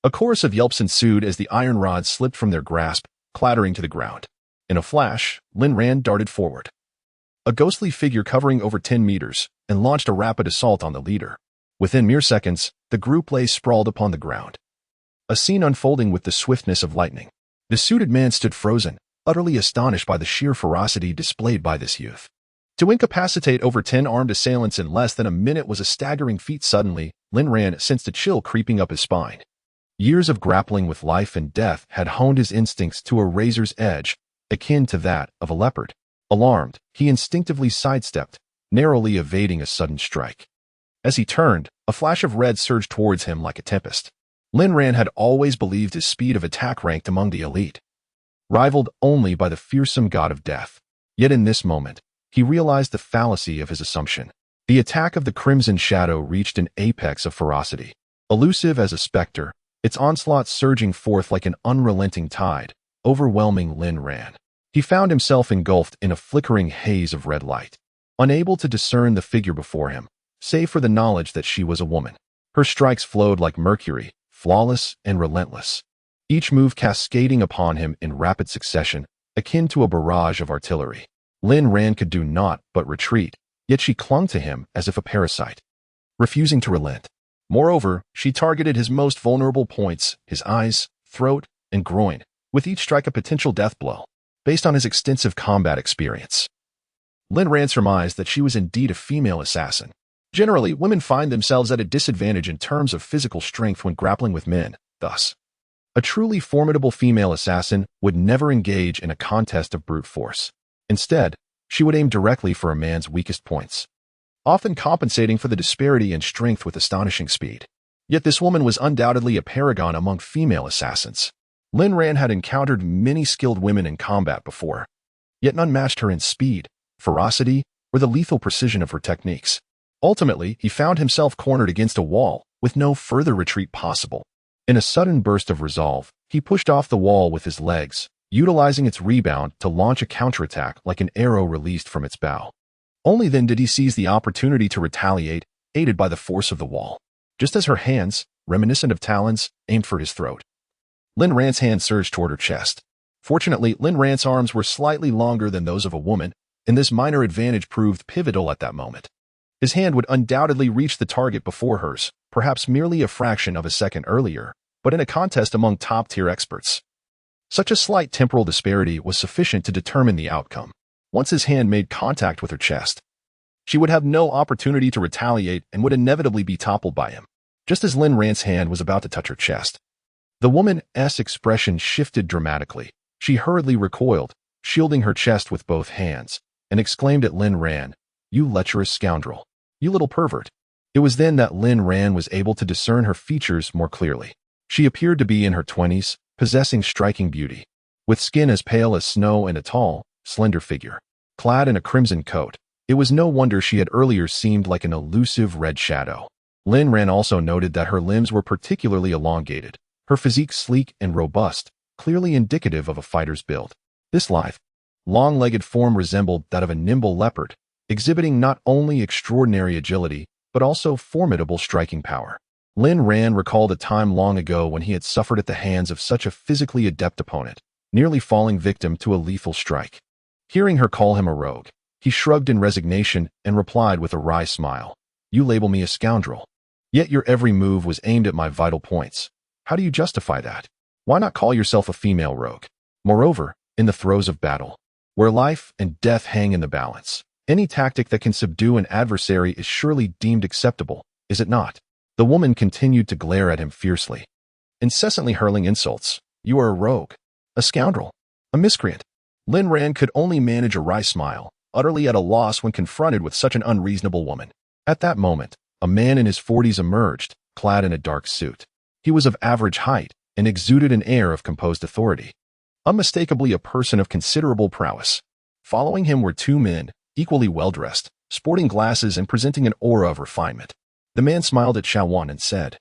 A chorus of yelps ensued as the iron rods slipped from their grasp, clattering to the ground. In a flash, Lin Ran darted forward, a ghostly figure covering over 10 meters, and launched a rapid assault on the leader. Within mere seconds, the group lay sprawled upon the ground, a scene unfolding with the swiftness of lightning. The suited man stood frozen, utterly astonished by the sheer ferocity displayed by this youth. To incapacitate over 10 armed assailants in less than a minute was a staggering feat. Suddenly, Lin Ran sensed a chill creeping up his spine. Years of grappling with life and death had honed his instincts to a razor's edge, akin to that of a leopard. Alarmed, he instinctively sidestepped, narrowly evading a sudden strike. As he turned, a flash of red surged towards him like a tempest. Lin Ran had always believed his speed of attack ranked among the elite, rivaled only by the fearsome god of death. Yet in this moment, he realized the fallacy of his assumption. The attack of the Crimson Shadow reached an apex of ferocity. Elusive as a specter, its onslaught surging forth like an unrelenting tide, overwhelming Lin Ran. He found himself engulfed in a flickering haze of red light, unable to discern the figure before him, save for the knowledge that she was a woman. Her strikes flowed like mercury, flawless and relentless, each move cascading upon him in rapid succession, akin to a barrage of artillery. Lin Ran could do naught but retreat, yet she clung to him as if a parasite, refusing to relent. Moreover, she targeted his most vulnerable points, his eyes, throat, and groin, with each strike a potential death blow. Based on his extensive combat experience, Lin Ran surmised that she was indeed a female assassin. Generally, women find themselves at a disadvantage in terms of physical strength when grappling with men. Thus, a truly formidable female assassin would never engage in a contest of brute force. Instead, she would aim directly for a man's weakest points, often compensating for the disparity in strength with astonishing speed. Yet this woman was undoubtedly a paragon among female assassins. Lin Ran had encountered many skilled women in combat before, yet none matched her in speed, ferocity, or the lethal precision of her techniques. Ultimately, he found himself cornered against a wall, with no further retreat possible. In a sudden burst of resolve, he pushed off the wall with his legs, utilizing its rebound to launch a counterattack like an arrow released from its bow. Only then did he seize the opportunity to retaliate, aided by the force of the wall. Just as her hands, reminiscent of talons, aimed for his throat, Lin Ran's hand surged toward her chest. Fortunately, Lin Ran's arms were slightly longer than those of a woman, and this minor advantage proved pivotal at that moment. His hand would undoubtedly reach the target before hers, perhaps merely a fraction of a second earlier, but in a contest among top-tier experts. Such a slight temporal disparity was sufficient to determine the outcome. Once his hand made contact with her chest, she would have no opportunity to retaliate and would inevitably be toppled by him. Just as Lin Ran's hand was about to touch her chest, the woman's expression shifted dramatically. She hurriedly recoiled, shielding her chest with both hands, and exclaimed at Lin Ran, "You lecherous scoundrel! You little pervert!" It was then that Lin Ran was able to discern her features more clearly. She appeared to be in her 20s, possessing striking beauty. With skin as pale as snow and a tall, slender figure, clad in a crimson coat, it was no wonder she had earlier seemed like an elusive red shadow. Lin Ran also noted that her limbs were particularly elongated, her physique sleek and robust, clearly indicative of a fighter's build. This lithe, long-legged form resembled that of a nimble leopard, exhibiting not only extraordinary agility, but also formidable striking power. Lin Ran recalled a time long ago when he had suffered at the hands of such a physically adept opponent, nearly falling victim to a lethal strike. Hearing her call him a rogue, he shrugged in resignation and replied with a wry smile, "You label me a scoundrel. Yet your every move was aimed at my vital points. How do you justify that? Why not call yourself a female rogue? Moreover, in the throes of battle, where life and death hang in the balance, any tactic that can subdue an adversary is surely deemed acceptable, is it not?" The woman continued to glare at him fiercely, incessantly hurling insults. "You are a rogue, a scoundrel, a miscreant." Lin Ran could only manage a wry smile, utterly at a loss when confronted with such an unreasonable woman. At that moment, a man in his 40s emerged, clad in a dark suit. He was of average height and exuded an air of composed authority, unmistakably a person of considerable prowess. Following him were two men, equally well-dressed, sporting glasses and presenting an aura of refinement. The man smiled at Xiaowan and said,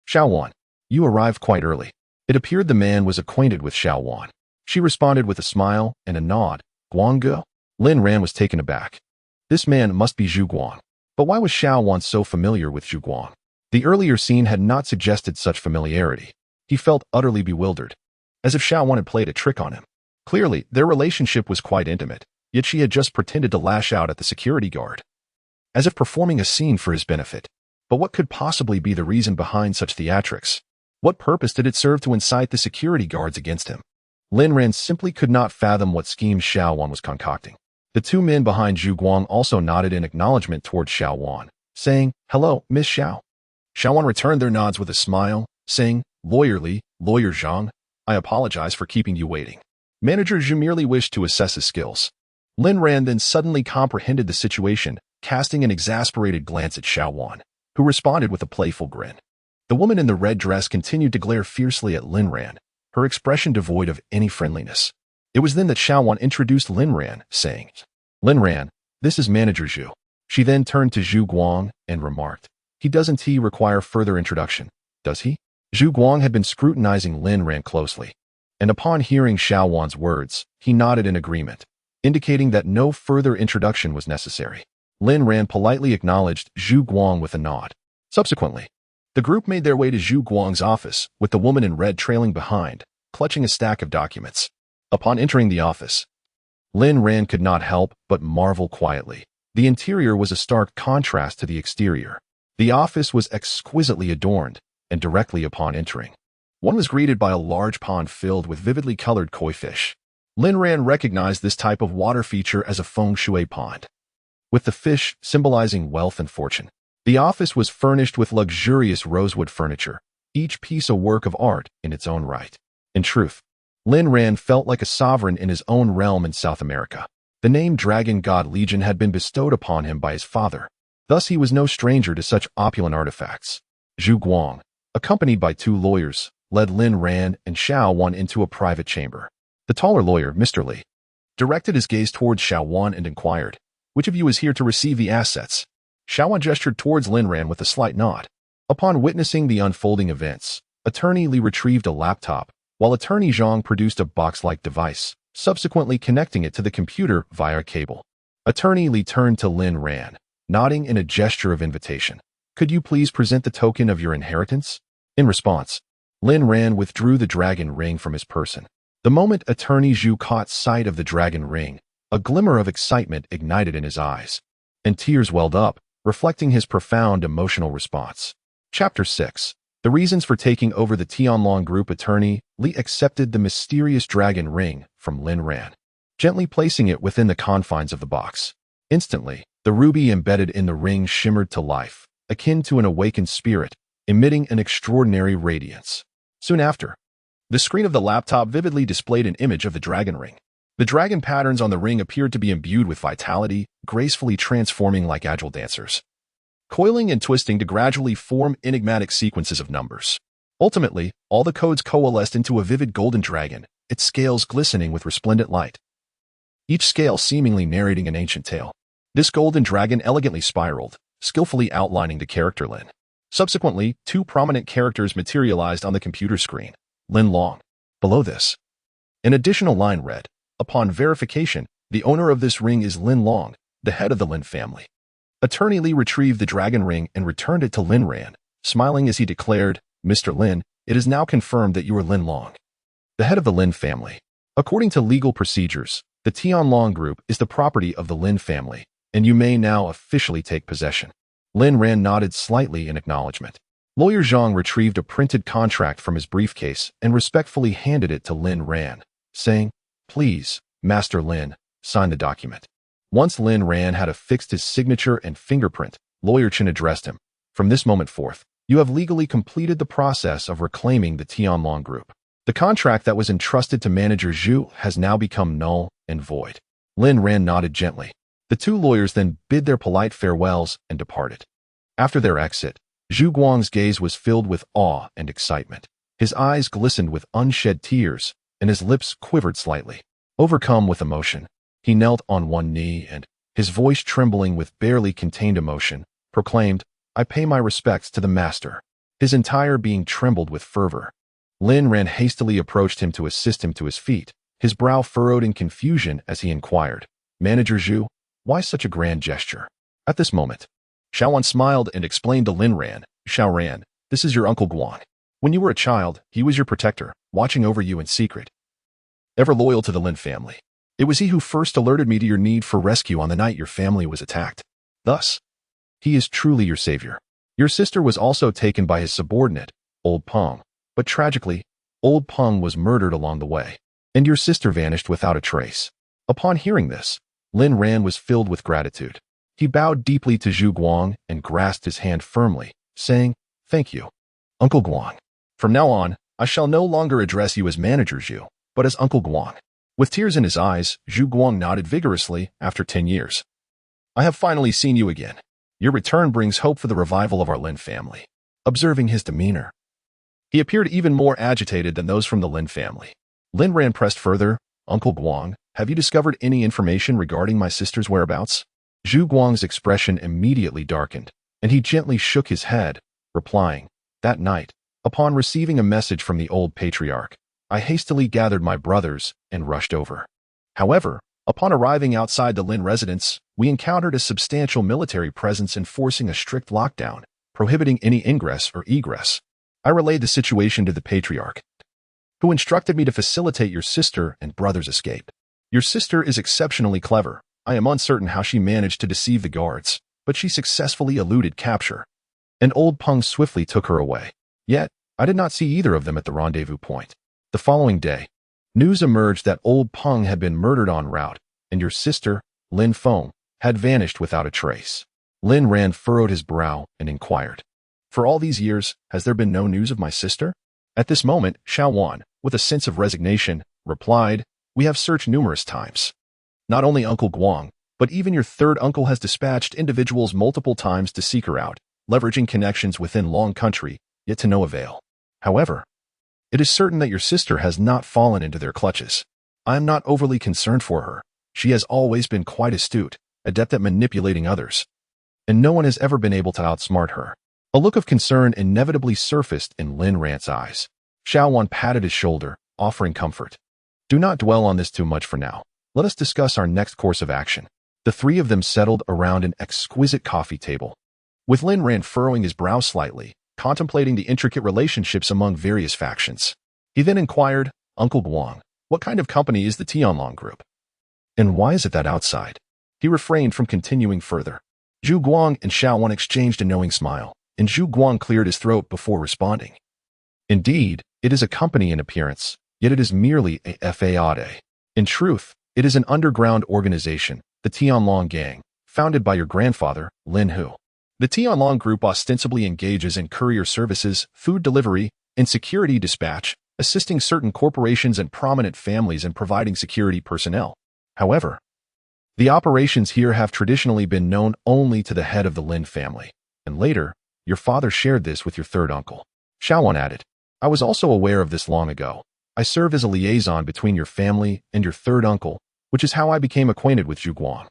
"Xiaowan, you arrived quite early." It appeared the man was acquainted with Xiaowan. She responded with a smile and a nod. "Guangge?" Lin Ran was taken aback. This man must be Zhu Guang. But why was Xiaowan so familiar with Zhu Guang? The earlier scene had not suggested such familiarity. He felt utterly bewildered, as if Xiaowan had played a trick on him. Clearly, their relationship was quite intimate, yet she had just pretended to lash out at the security guard, as if performing a scene for his benefit. But what could possibly be the reason behind such theatrics? What purpose did it serve to incite the security guards against him? Lin Ran simply could not fathom what scheme Xiaowan was concocting. The two men behind Zhu Guang also nodded in acknowledgement towards Xiaowan, saying, "Hello, Miss Xiao." Xiaowan returned their nods with a smile, saying, "Lawyerly, Lawyer Zhang, I apologize for keeping you waiting." Manager Zhu merely wished to assess his skills. Lin Ran then suddenly comprehended the situation, casting an exasperated glance at Xiaowan, who responded with a playful grin. The woman in the red dress continued to glare fiercely at Lin Ran, her expression devoid of any friendliness. It was then that Xiaowan introduced Lin Ran, saying, "Lin Ran, this is Manager Zhu." She then turned to Zhu Guang and remarked, Doesn't he require further introduction, does he?" Zhu Guang had been scrutinizing Lin Ran closely, and upon hearing Xiaowan's words, he nodded in agreement, indicating that no further introduction was necessary. Lin Ran politely acknowledged Zhu Guang with a nod. Subsequently, the group made their way to Zhu Guang's office, with the woman in red trailing behind, clutching a stack of documents. Upon entering the office, Lin Ran could not help but marvel quietly. The interior was a stark contrast to the exterior. The office was exquisitely adorned, and directly upon entering, one was greeted by a large pond filled with vividly colored koi fish. Lin Ran recognized this type of water feature as a feng shui pond, with the fish symbolizing wealth and fortune. The office was furnished with luxurious rosewood furniture, each piece a work of art in its own right. In truth, Lin Ran felt like a sovereign in his own realm in South America. The name Dragon God Legion had been bestowed upon him by his father. Thus he was no stranger to such opulent artifacts. Zhu Guang, accompanied by two lawyers, led Lin Ran and Xiao Wan into a private chamber. The taller lawyer, Mr. Li, directed his gaze towards Xiao Wan and inquired, "Which of you is here to receive the assets?" Xiao Wan gestured towards Lin Ran with a slight nod. Upon witnessing the unfolding events, Attorney Li retrieved a laptop, while Attorney Zhang produced a box-like device, subsequently connecting it to the computer via a cable. Attorney Li turned to Lin Ran, nodding in a gesture of invitation. "Could you please present the token of your inheritance?" In response, Lin Ran withdrew the dragon ring from his person. The moment Attorney Zhu caught sight of the dragon ring, a glimmer of excitement ignited in his eyes, and tears welled up, reflecting his profound emotional response. Chapter 6. The reasons for taking over the Tianlong Group. Attorney Li accepted the mysterious dragon ring from Lin Ran, gently placing it within the confines of the box. Instantly, the ruby embedded in the ring shimmered to life, akin to an awakened spirit, emitting an extraordinary radiance. Soon after, the screen of the laptop vividly displayed an image of the dragon ring. The dragon patterns on the ring appeared to be imbued with vitality, gracefully transforming like agile dancers, coiling and twisting to gradually form enigmatic sequences of numbers. Ultimately, all the codes coalesced into a vivid golden dragon, its scales glistening with resplendent light, each scale seemingly narrating an ancient tale. This golden dragon elegantly spiraled, skillfully outlining the character Lin. Subsequently, two prominent characters materialized on the computer screen: Lin Long. Below this, an additional line read, "Upon verification, the owner of this ring is Lin Long, the head of the Lin family." Attorney Li retrieved the dragon ring and returned it to Lin Ran, smiling as he declared, "Mr. Lin, it is now confirmed that you are Lin Long, the head of the Lin family. According to legal procedures, the Tianlong Group is the property of the Lin family, and you may now officially take possession." Lin Ran nodded slightly in acknowledgement. Lawyer Zhang retrieved a printed contract from his briefcase and respectfully handed it to Lin Ran, saying, "Please, Master Lin, sign the document." Once Lin Ran had affixed his signature and fingerprint, Lawyer Chen addressed him. "From this moment forth, you have legally completed the process of reclaiming the Tianlong Group. The contract that was entrusted to Manager Zhu has now become null and void." Lin Ran nodded gently. The two lawyers then bid their polite farewells and departed. After their exit, Zhu Guang's gaze was filled with awe and excitement. His eyes glistened with unshed tears, and his lips quivered slightly. Overcome with emotion, he knelt on one knee and, his voice trembling with barely contained emotion, proclaimed, "I pay my respects to the master." His entire being trembled with fervor. Lin Ran hastily approached him to assist him to his feet, his brow furrowed in confusion as he inquired, "Manager Zhu, why such a grand gesture?" At this moment, Xiao Wan smiled and explained to Lin Ran, "Xiao Ran, this is your Uncle Guang. When you were a child, he was your protector, watching over you in secret, ever loyal to the Lin family. It was he who first alerted me to your need for rescue on the night your family was attacked. Thus, he is truly your savior. Your sister was also taken by his subordinate, Old Peng, but tragically, Old Peng was murdered along the way, and your sister vanished without a trace." Upon hearing this, Lin Ran was filled with gratitude. He bowed deeply to Zhu Guang and grasped his hand firmly, saying, "Thank you, Uncle Guang. From now on, I shall no longer address you as Manager Zhu, but as Uncle Guang." With tears in his eyes, Zhu Guang nodded vigorously. "After 10 years, I have finally seen you again. Your return brings hope for the revival of our Lin family." Observing his demeanor, he appeared even more agitated than those from the Lin family. Lin Ran pressed further, "Uncle Guang, have you discovered any information regarding my sister's whereabouts?" Zhu Guang's expression immediately darkened, and he gently shook his head, replying, "That night, upon receiving a message from the old patriarch, I hastily gathered my brothers and rushed over. However, upon arriving outside the Lin residence, we encountered a substantial military presence enforcing a strict lockdown, prohibiting any ingress or egress. I relayed the situation to the patriarch, who instructed me to facilitate your sister and brother's escape. Your sister is exceptionally clever. I am uncertain how she managed to deceive the guards, but she successfully eluded capture, and Old Peng swiftly took her away. Yet, I did not see either of them at the rendezvous point. The following day, news emerged that Old Peng had been murdered en route, and your sister, Lin Feng, had vanished without a trace." Lin Ran furrowed his brow and inquired, "For all these years, has there been no news of my sister?" At this moment, Xiao Wan, with a sense of resignation, replied, "We have searched numerous times. Not only Uncle Guang, but even your third uncle has dispatched individuals multiple times to seek her out, leveraging connections within Long Country, yet to no avail. However, It is certain that your sister has not fallen into their clutches. I am not overly concerned for her. She has always been quite astute, adept at manipulating others, and no one has ever been able to outsmart her. A look of concern inevitably surfaced in Lin Ran's eyes. Xiaowan patted his shoulder, offering comfort. Do not dwell on this too much for now. Let us discuss our next course of action. The three of them settled around an exquisite coffee table, with Lin Ran furrowing his brow slightly, contemplating the intricate relationships among various factions. He then inquired, Uncle Guang, what kind of company is the Tianlong Group? And why is it that outside? He refrained from continuing further. Zhu Guang and Xiaowan exchanged a knowing smile, and Zhu Guang cleared his throat before responding. Indeed, it is a company in appearance, yet it is merely a FAOD. In truth, it is an underground organization, the Tianlong Gang, founded by your grandfather, Lin Hu. The Tianlong Group ostensibly engages in courier services, food delivery, and security dispatch, assisting certain corporations and prominent families in providing security personnel. However, the operations here have traditionally been known only to the head of the Lin family, and later, your father shared this with your third uncle. Xiaowan added, I was also aware of this long ago. I serve as a liaison between your family and your third uncle, which is how I became acquainted with Zhu Guang.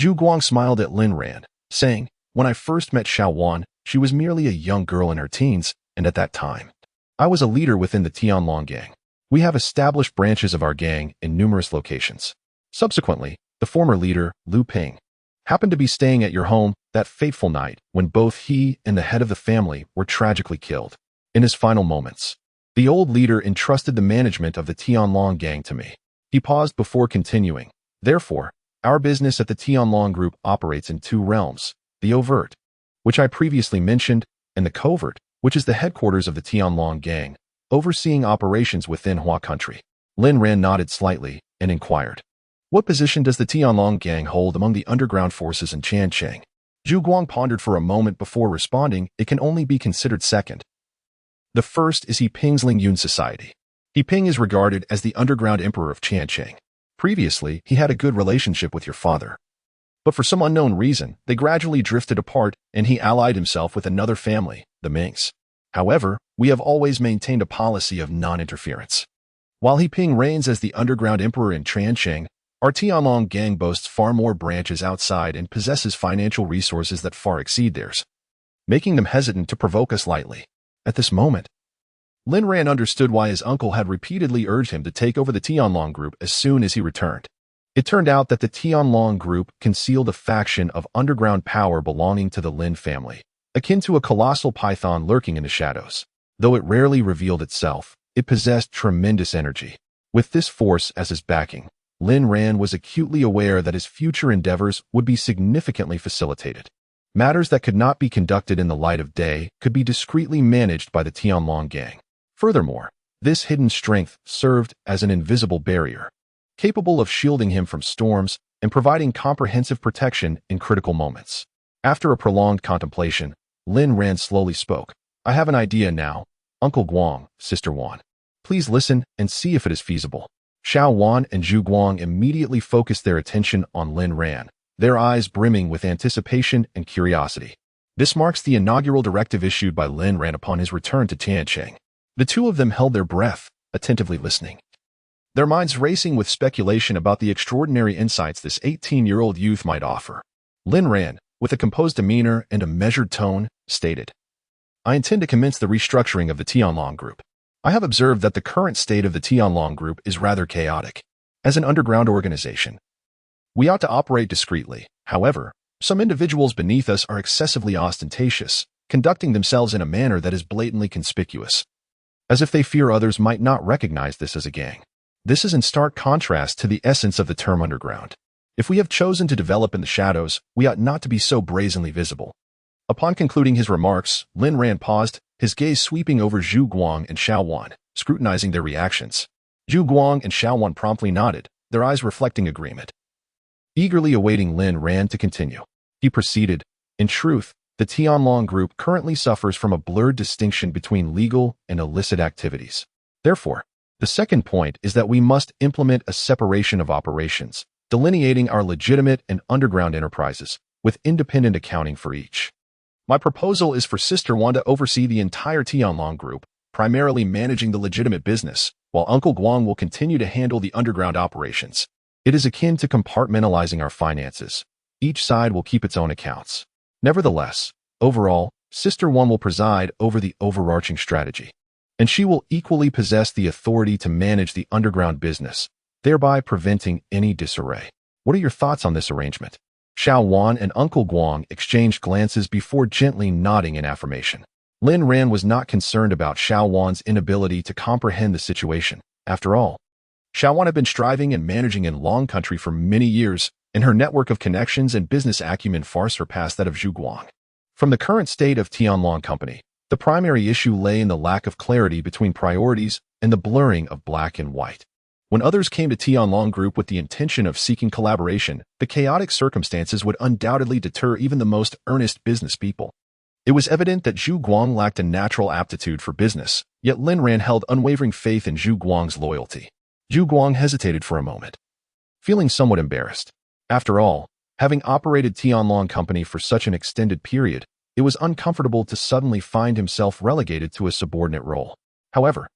Zhu Guang smiled at Lin Ran, saying, when I first met Xiaowan, she was merely a young girl in her teens, and at that time, I was a leader within the Tianlong Gang. We have established branches of our gang in numerous locations. Subsequently, the former leader, Lu Ping, happened to be staying at your home that fateful night when both he and the head of the family were tragically killed. In his final moments, the old leader entrusted the management of the Tianlong Gang to me. He paused before continuing. Therefore, our business at the Tianlong Group operates in two realms, the overt, which I previously mentioned, and the covert, which is the headquarters of the Tianlong Gang, overseeing operations within Hua Country. Lin Ran nodded slightly and inquired, what position does the Tianlong Gang hold among the underground forces in Changcheng? Zhu Guang pondered for a moment before responding, it can only be considered second. The first is He Ping's Lingyun Society. He Ping is regarded as the underground emperor of Changcheng. Previously, he had a good relationship with your father. But for some unknown reason, they gradually drifted apart and he allied himself with another family, the Mings. However, we have always maintained a policy of non-interference. While He Ping reigns as the underground emperor in Changcheng, our Tianlong Gang boasts far more branches outside and possesses financial resources that far exceed theirs, making them hesitant to provoke us lightly. At this moment, Lin Ran understood why his uncle had repeatedly urged him to take over the Tianlong Group as soon as he returned. It turned out that the Tianlong Group concealed a faction of underground power belonging to the Lin family, akin to a colossal python lurking in the shadows. Though it rarely revealed itself, it possessed tremendous energy. With this force as his backing, Lin Ran was acutely aware that his future endeavors would be significantly facilitated. Matters that could not be conducted in the light of day could be discreetly managed by the Tianlong Gang. Furthermore, this hidden strength served as an invisible barrier, capable of shielding him from storms and providing comprehensive protection in critical moments. After a prolonged contemplation, Lin Ran slowly spoke. I have an idea now, Uncle Guang, Sister Wan. Please listen and see if it is feasible. Xiao Wan and Zhu Guang immediately focused their attention on Lin Ran, their eyes brimming with anticipation and curiosity. This marks the inaugural directive issued by Lin Ran upon his return to Tiancheng. The two of them held their breath, attentively listening, their minds racing with speculation about the extraordinary insights this 18-year-old youth might offer. Lin Ran, with a composed demeanor and a measured tone, stated, I intend to commence the restructuring of the Tianlong Group. I have observed that the current state of the Tianlong Group is rather chaotic. As an underground organization, we ought to operate discreetly. However, some individuals beneath us are excessively ostentatious, conducting themselves in a manner that is blatantly conspicuous, as if they fear others might not recognize this as a gang. This is in stark contrast to the essence of the term underground. If we have chosen to develop in the shadows, we ought not to be so brazenly visible. Upon concluding his remarks, Lin Ran paused, his gaze sweeping over Zhu Guang and Xiao Wan, scrutinizing their reactions. Zhu Guang and Xiao Wan promptly nodded, their eyes reflecting agreement. Eagerly awaiting Lin Ran to continue, he proceeded, in truth, the Tianlong Group currently suffers from a blurred distinction between legal and illicit activities. Therefore, the second point is that we must implement a separation of operations, delineating our legitimate and underground enterprises, with independent accounting for each. My proposal is for Sister Wan to oversee the entire Tianlong Group, primarily managing the legitimate business, while Uncle Guang will continue to handle the underground operations. It is akin to compartmentalizing our finances. Each side will keep its own accounts. Nevertheless, overall, Sister One will preside over the overarching strategy, and she will equally possess the authority to manage the underground business, thereby preventing any disarray. What are your thoughts on this arrangement? Xiao Wan and Uncle Guang exchanged glances before gently nodding in affirmation. Lin Ran was not concerned about Xiao Wan's inability to comprehend the situation. After all, Xiao Wan had been striving and managing in Long Country for many years, and her network of connections and business acumen far surpassed that of Zhu Guang. From the current state of Tianlong Company, the primary issue lay in the lack of clarity between priorities and the blurring of black and white. When others came to Tianlong Group with the intention of seeking collaboration, the chaotic circumstances would undoubtedly deter even the most earnest business people. It was evident that Zhu Guang lacked a natural aptitude for business, yet Lin Ran held unwavering faith in Zhu Guang's loyalty. Zhu Guang hesitated for a moment, feeling somewhat embarrassed. After all, having operated Tianlong Company for such an extended period, it was uncomfortable to suddenly find himself relegated to a subordinate role. However,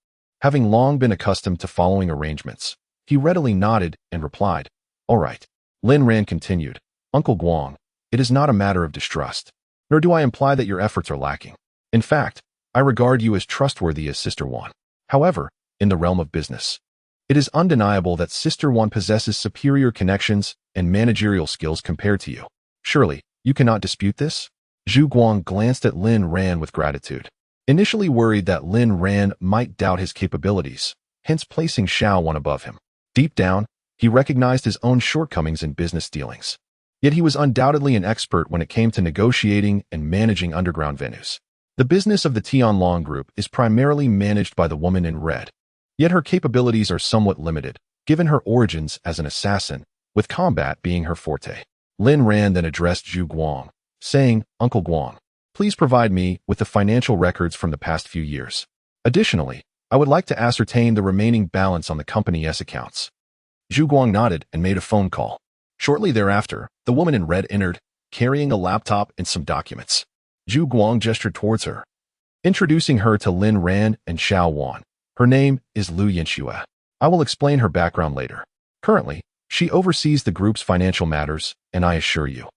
having long been accustomed to following arrangements, he readily nodded and replied, "All right." Lin Ran continued, "Uncle Guang, it is not a matter of distrust, nor do I imply that your efforts are lacking. In fact, I regard you as trustworthy as Sister Wan. However, in the realm of business, it is undeniable that Sister Wan possesses superior connections and managerial skills compared to you. Surely, you cannot dispute this?" Zhu Guang glanced at Lin Ran with gratitude, initially worried that Lin Ran might doubt his capabilities, hence placing Xiao Wan above him. Deep down, he recognized his own shortcomings in business dealings. Yet he was undoubtedly an expert when it came to negotiating and managing underground venues. The business of the Tianlong Group is primarily managed by the woman in red, yet her capabilities are somewhat limited, given her origins as an assassin, with combat being her forte. Lin Ran then addressed Zhu Guang, saying, "Uncle Guang, please provide me with the financial records from the past few years. Additionally, I would like to ascertain the remaining balance on the company's accounts." Zhu Guang nodded and made a phone call. Shortly thereafter, the woman in red entered, carrying a laptop and some documents. Zhu Guang gestured towards her, introducing her to Lin Ran and Xiao Wan. "Her name is Lu Yanxue. I will explain her background later. Currently, she oversees the group's financial matters, and I assure you,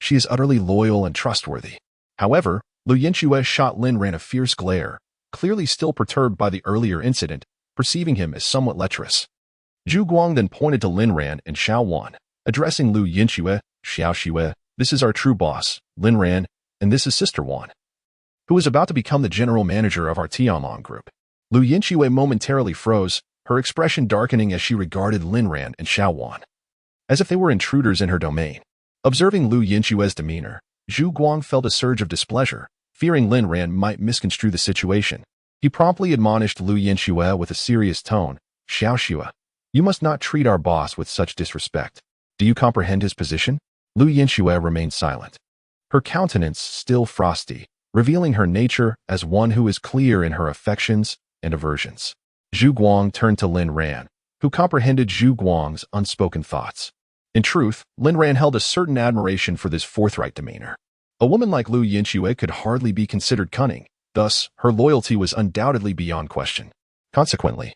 she is utterly loyal and trustworthy." However, Lu Yanxue shot Lin Ran a fierce glare, clearly still perturbed by the earlier incident, perceiving him as somewhat lecherous. Zhu Guang then pointed to Lin Ran and Xiao Wan, addressing Lu Yanxue, "Xiao Xue, this is our true boss, Lin Ran, and this is Sister Wan, who is about to become the general manager of our Tianlong Group." Lu Yanxue momentarily froze, her expression darkening as she regarded Lin Ran and Xiao Wan, as if they were intruders in her domain. Observing Lu Yanxue's demeanor, Zhu Guang felt a surge of displeasure, fearing Lin Ran might misconstrue the situation. He promptly admonished Lu Yanxue with a serious tone, "Xiao Xue, you must not treat our boss with such disrespect. Do you comprehend his position?" Lu Yanxue remained silent, her countenance still frosty, revealing her nature as one who is clear in her affections and aversions. Zhu Guang turned to Lin Ran, who comprehended Zhu Guang's unspoken thoughts. In truth, Lin Ran held a certain admiration for this forthright demeanor. A woman like Lu Yanxue could hardly be considered cunning, thus, her loyalty was undoubtedly beyond question. Consequently,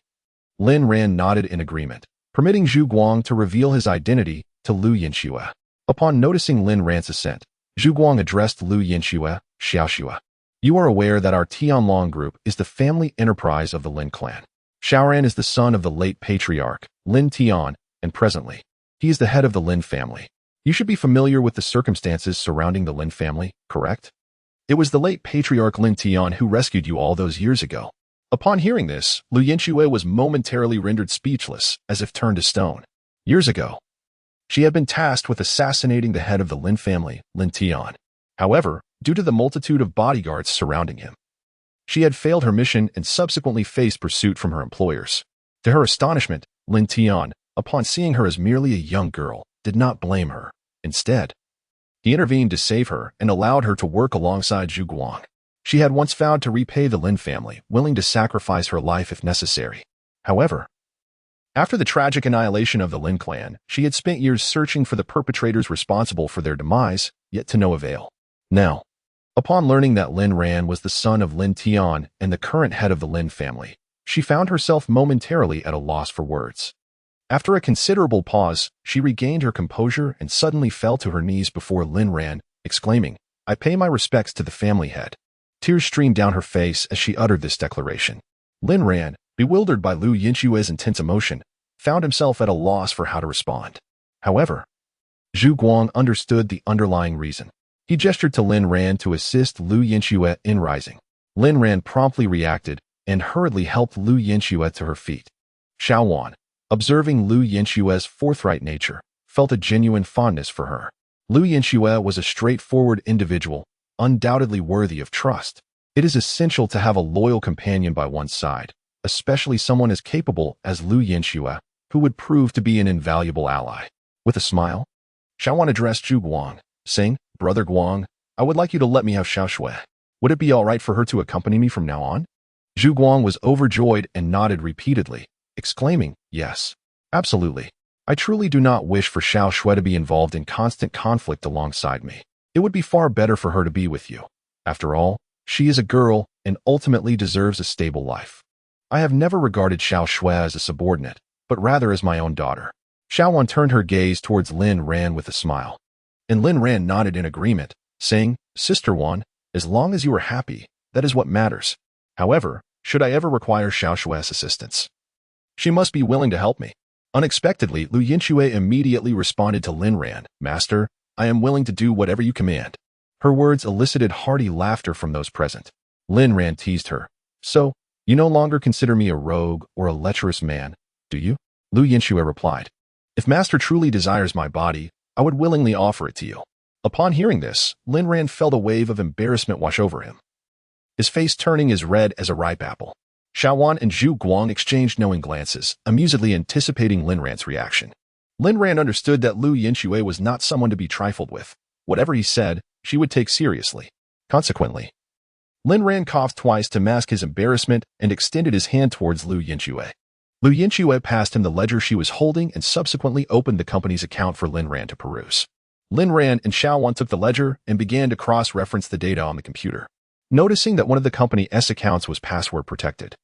Lin Ran nodded in agreement, permitting Zhu Guang to reveal his identity to Lu Yanxue. Upon noticing Lin Ran's assent, Zhu Guang addressed Lu Yanxue, "Xiao Xue, you are aware that our Tianlong Group is the family enterprise of the Lin clan. Xiaoran is the son of the late patriarch, Lin Tian, and presently, he is the head of the Lin family. You should be familiar with the circumstances surrounding the Lin family, correct? It was the late patriarch Lin Tian who rescued you all those years ago." Upon hearing this, Lu Yanxue was momentarily rendered speechless, as if turned to stone. Years ago, she had been tasked with assassinating the head of the Lin family, Lin Tian. However, due to the multitude of bodyguards surrounding him, she had failed her mission and subsequently faced pursuit from her employers. To her astonishment, Lin Tian, upon seeing her as merely a young girl, did not blame her. Instead, he intervened to save her and allowed her to work alongside Zhu Guang. She had once vowed to repay the Lin family, willing to sacrifice her life if necessary. However, after the tragic annihilation of the Lin clan, she had spent years searching for the perpetrators responsible for their demise, yet to no avail. Now, Upon learning that Lin Ran was the son of Lin Tian and the current head of the Lin family, she found herself momentarily at a loss for words. After a considerable pause, she regained her composure and suddenly fell to her knees before Lin Ran, exclaiming, "I pay my respects to the family head." Tears streamed down her face as she uttered this declaration. Lin Ran, bewildered by Lu Yinchue's intense emotion, found himself at a loss for how to respond. However, Zhu Guang understood the underlying reason. He gestured to Lin Ran to assist Lu Yinchue in rising. Lin Ran promptly reacted and hurriedly helped Lu Yinchue to her feet. Xiao Wan, observing Lu Yinchue's forthright nature, felt a genuine fondness for her. Lu Yinchue was a straightforward individual, undoubtedly worthy of trust. It is essential to have a loyal companion by one's side, especially someone as capable as Lu Yinchue, who would prove to be an invaluable ally. With a smile, Xiao Wan addressed Zhu Guang, saying, "Brother Guang, I would like you to let me have Xiao Shui. Would it be all right for her to accompany me from now on?" Zhu Guang was overjoyed and nodded repeatedly, exclaiming, "Yes, absolutely. I truly do not wish for Xiao Shui to be involved in constant conflict alongside me. It would be far better for her to be with you. After all, she is a girl and ultimately deserves a stable life. I have never regarded Xiao Shui as a subordinate, but rather as my own daughter." Xiao Wan turned her gaze towards Lin Ran with a smile. And Lin Ran nodded in agreement, saying, "Sister Wan, as long as you are happy, that is what matters. However, should I ever require Xiao Shui's assistance, she must be willing to help me." Unexpectedly, Lu Yinchue immediately responded to Lin Ran, "Master, I am willing to do whatever you command." Her words elicited hearty laughter from those present. Lin Ran teased her, "So, you no longer consider me a rogue or a lecherous man, do you?" Lu Yinchue replied, "If Master truly desires my body, I would willingly offer it to you." Upon hearing this, Lin Ran felt a wave of embarrassment wash over him, his face turning as red as a ripe apple. Xiao Wan and Zhu Guang exchanged knowing glances, amusedly anticipating Lin Ran's reaction. Lin Ran understood that Lu Yinchue was not someone to be trifled with. Whatever he said, she would take seriously. Consequently, Lin Ran coughed twice to mask his embarrassment and extended his hand towards Lu Yinchue. Lu Yinchue passed him the ledger she was holding and subsequently opened the company's account for Lin Ran to peruse. Lin Ran and Xiao Wan took the ledger and began to cross-reference the data on the computer. Noticing that one of the company's accounts was password protected,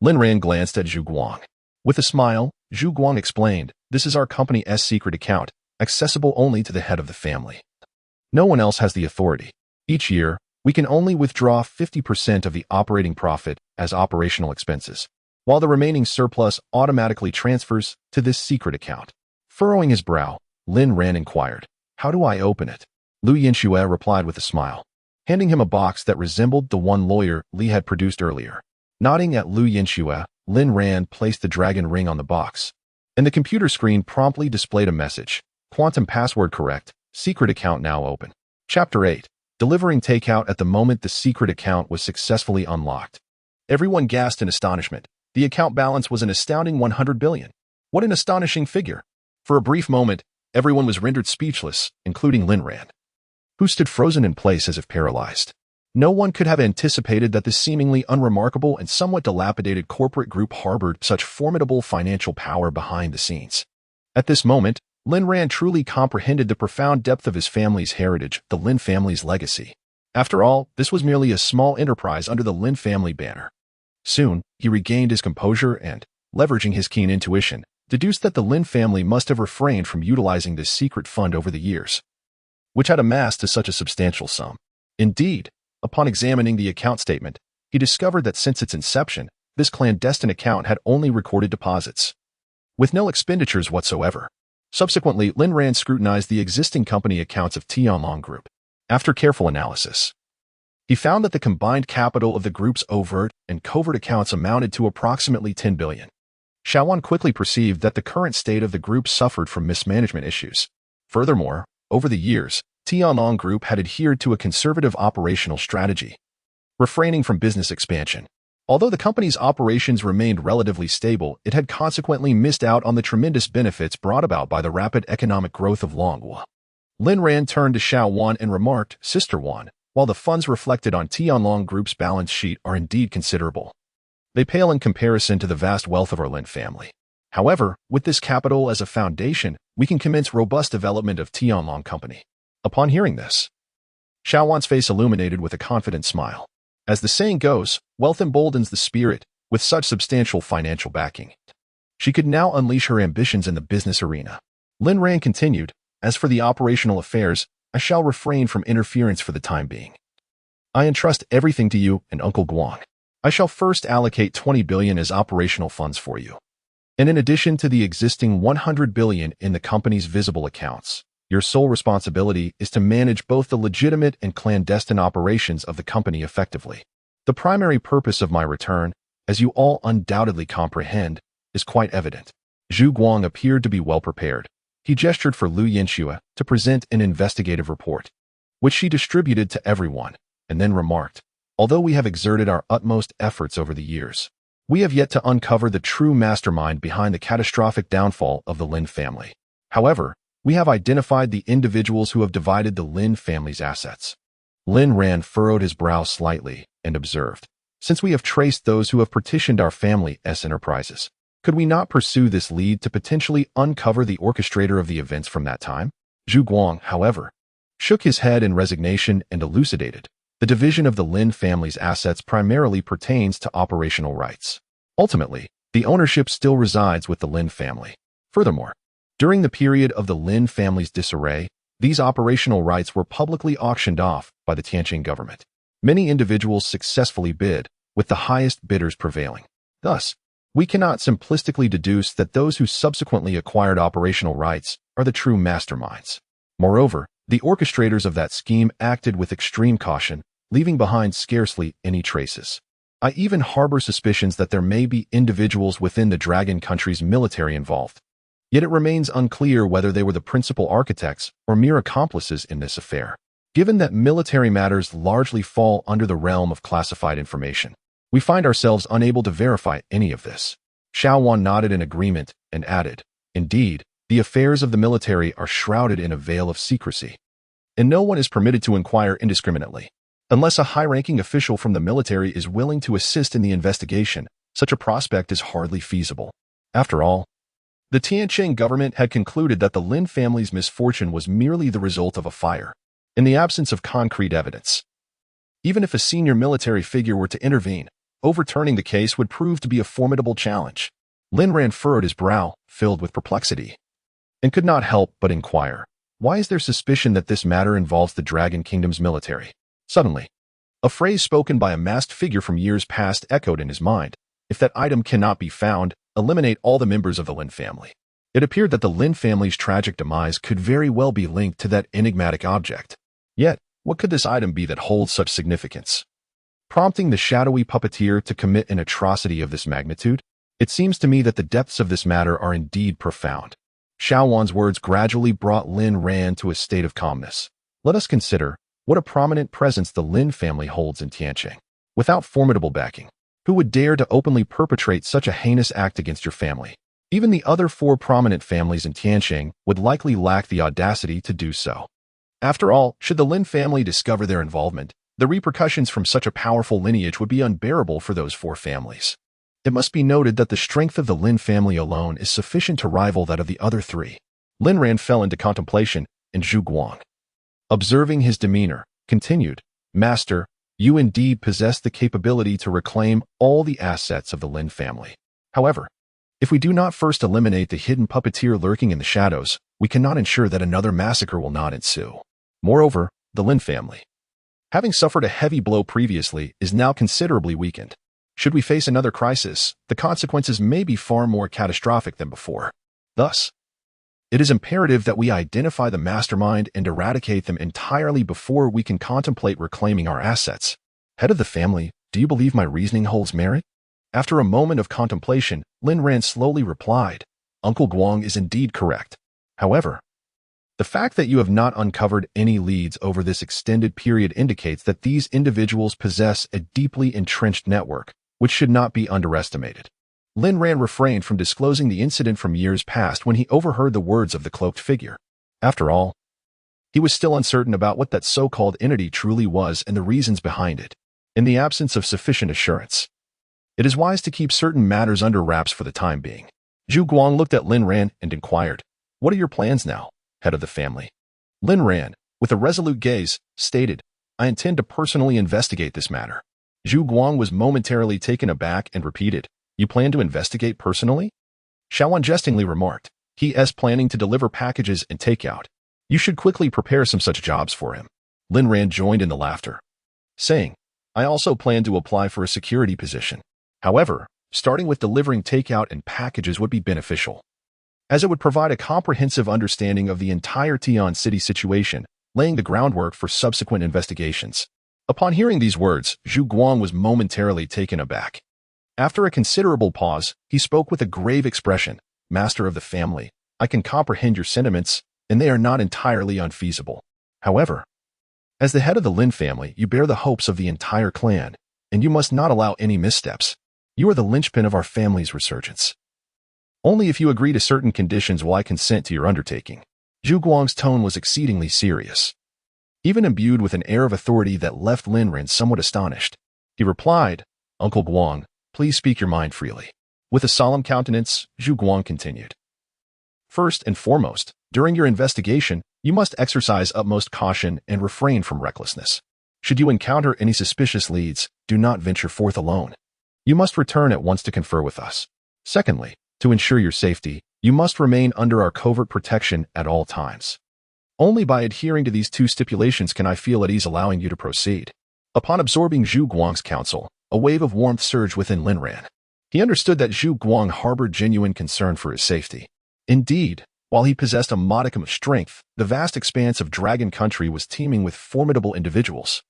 Lin Ran glanced at Zhu Guang. With a smile, Zhu Guang explained, "This is our company's secret account, accessible only to the head of the family. No one else has the authority. Each year, we can only withdraw 50% of the operating profit as operational expenses, while the remaining surplus automatically transfers to this secret account." Furrowing his brow, Lin Ran inquired, "How do I open it?" Lu Yinchue replied with a smile, handing him a box that resembled the one Lawyer Li had produced earlier. Nodding at Lu Yinchue, Lin Ran placed the dragon ring on the box, and the computer screen promptly displayed a message, "Quantum password correct, secret account now open." Chapter 8. Delivering takeout. At the moment the secret account was successfully unlocked, everyone gasped in astonishment. The account balance was an astounding 100 billion. What an astonishing figure! For a brief moment, everyone was rendered speechless, including Lin Ran, who stood frozen in place as if paralyzed. No one could have anticipated that this seemingly unremarkable and somewhat dilapidated corporate group harbored such formidable financial power behind the scenes. At this moment, Lin Ran truly comprehended the profound depth of his family's heritage, the Lin family's legacy. After all, this was merely a small enterprise under the Lin family banner. Soon, he regained his composure and, leveraging his keen intuition, deduced that the Lin family must have refrained from utilizing this secret fund over the years, which had amassed to such a substantial sum. Indeed, upon examining the account statement, he discovered that since its inception, this clandestine account had only recorded deposits, with no expenditures whatsoever. Subsequently, Lin Ran scrutinized the existing company accounts of Tianlong Group. After careful analysis, he found that the combined capital of the group's overt and covert accounts amounted to approximately 10 billion. Xiao Wan quickly perceived that the current state of the group suffered from mismanagement issues. Furthermore, over the years, Tianlong Group had adhered to a conservative operational strategy, refraining from business expansion. Although the company's operations remained relatively stable, it had consequently missed out on the tremendous benefits brought about by the rapid economic growth of Longhua. Lin Ran turned to Xiao Wan and remarked, "Sister Wan, while the funds reflected on Tianlong Group's balance sheet are indeed considerable, they pale in comparison to the vast wealth of our Lin family. However, with this capital as a foundation, we can commence robust development of Tianlong Company." Upon hearing this, Xiao Wan's face illuminated with a confident smile. As the saying goes, wealth emboldens the spirit. With such substantial financial backing, she could now unleash her ambitions in the business arena. Lin Ran continued, as for the operational affairs, I shall refrain from interference for the time being. I entrust everything to you and Uncle Guang. I shall first allocate 20 billion as operational funds for you. And in addition to the existing 100 billion in the company's visible accounts, your sole responsibility is to manage both the legitimate and clandestine operations of the company effectively. The primary purpose of my return, as you all undoubtedly comprehend, is quite evident. Zhu Guang appeared to be well prepared. He gestured for Lu Yinxue to present an investigative report, which she distributed to everyone, and then remarked, although we have exerted our utmost efforts over the years, we have yet to uncover the true mastermind behind the catastrophic downfall of the Lin family. However, we have identified the individuals who have divided the Lin family's assets. Lin Ran furrowed his brow slightly and observed, since we have traced those who have partitioned our family's enterprises, could we not pursue this lead to potentially uncover the orchestrator of the events from that time? Zhu Guang, however, shook his head in resignation and elucidated. The division of the Lin family's assets primarily pertains to operational rights. Ultimately, the ownership still resides with the Lin family. Furthermore, during the period of the Lin family's disarray, these operational rights were publicly auctioned off by the Tianqing government. Many individuals successfully bid, with the highest bidders prevailing. Thus, we cannot simplistically deduce that those who subsequently acquired operational rights are the true masterminds. Moreover, the orchestrators of that scheme acted with extreme caution, leaving behind scarcely any traces. I even harbor suspicions that there may be individuals within the Dragon country's military involved. Yet it remains unclear whether they were the principal architects or mere accomplices in this affair. Given that military matters largely fall under the realm of classified information, we find ourselves unable to verify any of this. Xiao Wan nodded in agreement and added, indeed, the affairs of the military are shrouded in a veil of secrecy, and no one is permitted to inquire indiscriminately. Unless a high-ranking official from the military is willing to assist in the investigation, such a prospect is hardly feasible. After all, the Tianqing government had concluded that the Lin family's misfortune was merely the result of a fire, in the absence of concrete evidence. Even if a senior military figure were to intervene, overturning the case would prove to be a formidable challenge. Lin Ran furrowed his brow, filled with perplexity, and could not help but inquire, why is there suspicion that this matter involves the Dragon Kingdom's military? Suddenly, a phrase spoken by a masked figure from years past echoed in his mind. If that item cannot be found, eliminate all the members of the Lin family. It appeared that the Lin family's tragic demise could very well be linked to that enigmatic object. Yet, what could this item be that holds such significance? Prompting the shadowy puppeteer to commit an atrocity of this magnitude? It seems to me that the depths of this matter are indeed profound. Xiao Wan's words gradually brought Lin Ran to a state of calmness. Let us consider what a prominent presence the Lin family holds in Tianqing. Without formidable backing, who would dare to openly perpetrate such a heinous act against your family? Even the other 4 prominent families in Tianqing would likely lack the audacity to do so. After all, should the Lin family discover their involvement, the repercussions from such a powerful lineage would be unbearable for those 4 families. It must be noted that the strength of the Lin family alone is sufficient to rival that of the other 3. Lin Ran fell into contemplation, and Zhu Guang, observing his demeanor, continued, Master, you indeed possess the capability to reclaim all the assets of the Lin family. However, if we do not first eliminate the hidden puppeteer lurking in the shadows, we cannot ensure that another massacre will not ensue. Moreover, the Lin family, having suffered a heavy blow previously, is now considerably weakened. Should we face another crisis, the consequences may be far more catastrophic than before. Thus, it is imperative that we identify the mastermind and eradicate them entirely before we can contemplate reclaiming our assets. Head of the family, do you believe my reasoning holds merit? After a moment of contemplation, Lin Ran slowly replied, Uncle Guang is indeed correct. However, the fact that you have not uncovered any leads over this extended period indicates that these individuals possess a deeply entrenched network, which should not be underestimated. Lin Ran refrained from disclosing the incident from years past when he overheard the words of the cloaked figure. After all, he was still uncertain about what that so-called entity truly was and the reasons behind it. In the absence of sufficient assurance, it is wise to keep certain matters under wraps for the time being. Zhu Guang looked at Lin Ran and inquired, What are your plans now, head of the family? Lin Ran, with a resolute gaze, stated, I intend to personally investigate this matter. Zhu Guang was momentarily taken aback and repeated, "You plan to investigate personally?" Xiaowan jestingly remarked, "He is planning to deliver packages and takeout. You should quickly prepare some such jobs for him." Lin Ran joined in the laughter, saying, "I also plan to apply for a security position. However, starting with delivering takeout and packages would be beneficial, as it would provide a comprehensive understanding of the entire Tian City situation, laying the groundwork for subsequent investigations." Upon hearing these words, Zhu Guang was momentarily taken aback. After a considerable pause, he spoke with a grave expression, "Master of the family, I can comprehend your sentiments, and they are not entirely unfeasible. However, as the head of the Lin family, you bear the hopes of the entire clan, and you must not allow any missteps. You are the linchpin of our family's resurgence. Only if you agree to certain conditions will I consent to your undertaking." Zhu Guang's tone was exceedingly serious, even imbued with an air of authority that left Lin Ran somewhat astonished. He replied, "Uncle Guang, please speak your mind freely." With a solemn countenance, Zhu Guang continued, "First and foremost, during your investigation, you must exercise utmost caution and refrain from recklessness. Should you encounter any suspicious leads, do not venture forth alone. You must return at once to confer with us. Secondly, to ensure your safety, you must remain under our covert protection at all times. Only by adhering to these two stipulations can I feel at ease allowing you to proceed." Upon absorbing Zhu Guang's counsel, a wave of warmth surged within Lin Ran. He understood that Zhu Guang harbored genuine concern for his safety. Indeed, while he possessed a modicum of strength, the vast expanse of Dragon Country was teeming with formidable individuals.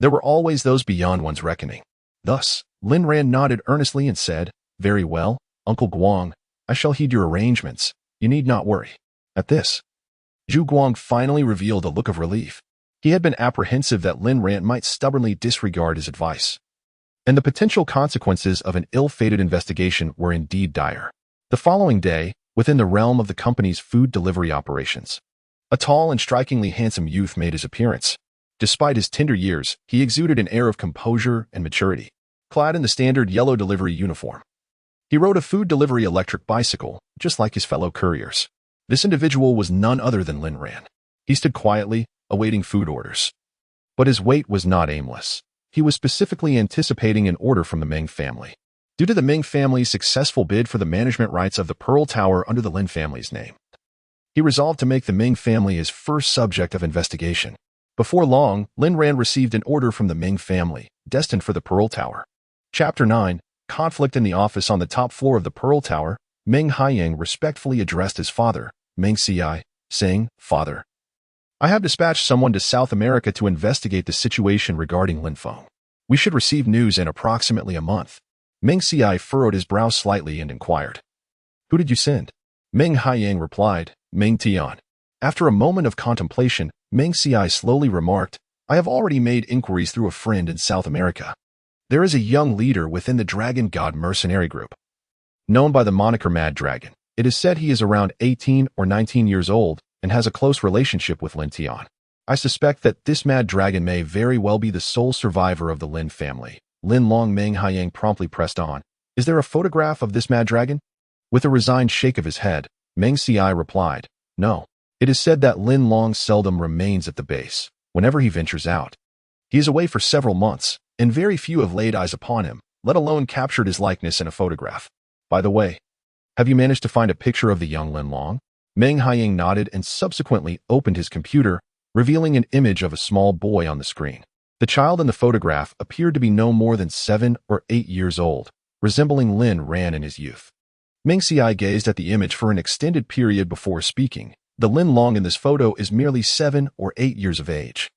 There were always those beyond one's reckoning. Thus, Lin Ran nodded earnestly and said, "Very well, Uncle Guang, I shall heed your arrangements. You need not worry." At this, Zhu Guang finally revealed a look of relief. He had been apprehensive that Lin Ran might stubbornly disregard his advice, and the potential consequences of an ill-fated investigation were indeed dire. The following day, within the realm of the company's food delivery operations, a tall and strikingly handsome youth made his appearance. Despite his tender years, he exuded an air of composure and maturity. Clad in the standard yellow delivery uniform, he rode a food delivery electric bicycle, just like his fellow couriers. This individual was none other than Lin Ran. He stood quietly, awaiting food orders. But his wait was not aimless. He was specifically anticipating an order from the Meng family. Due to the Meng family's successful bid for the management rights of the Pearl Tower under the Lin family's name, he resolved to make the Meng family his first subject of investigation. Before long, Lin Ran received an order from the Meng family, destined for the Pearl Tower. Chapter 9, Conflict in the Office. On the top floor of the Pearl Tower, Meng Haiyang respectfully addressed his father, Meng Xiai, saying, "Father, I have dispatched someone to South America to investigate the situation regarding Lin Feng. We should receive news in approximately a month." Meng Xiai furrowed his brow slightly and inquired, "Who did you send?" Meng Haiyang replied, "Meng Tian." After a moment of contemplation, Meng Xiai slowly remarked, "I have already made inquiries through a friend in South America. There is a young leader within the Dragon God mercenary group, known by the moniker Mad Dragon. It is said he is around 18 or 19 years old and has a close relationship with Lin Tian. I suspect that this Mad Dragon may very well be the sole survivor of the Lin family." Lin Long. Meng Haiyang promptly pressed on, "Is there a photograph of this Mad Dragon?" With a resigned shake of his head, Meng Xiai replied, "No. It is said that Lin Long seldom remains at the base. Whenever he ventures out, he is away for several months, and very few have laid eyes upon him, let alone captured his likeness in a photograph. By the way, have you managed to find a picture of the young Lin Long?" Meng Haiyang nodded and subsequently opened his computer, revealing an image of a small boy on the screen. The child in the photograph appeared to be no more than 7 or 8 years old, resembling Lin Ran in his youth. Meng Xiai gazed at the image for an extended period before speaking. The Lin Long in this photo is merely 7 or 8 years of age.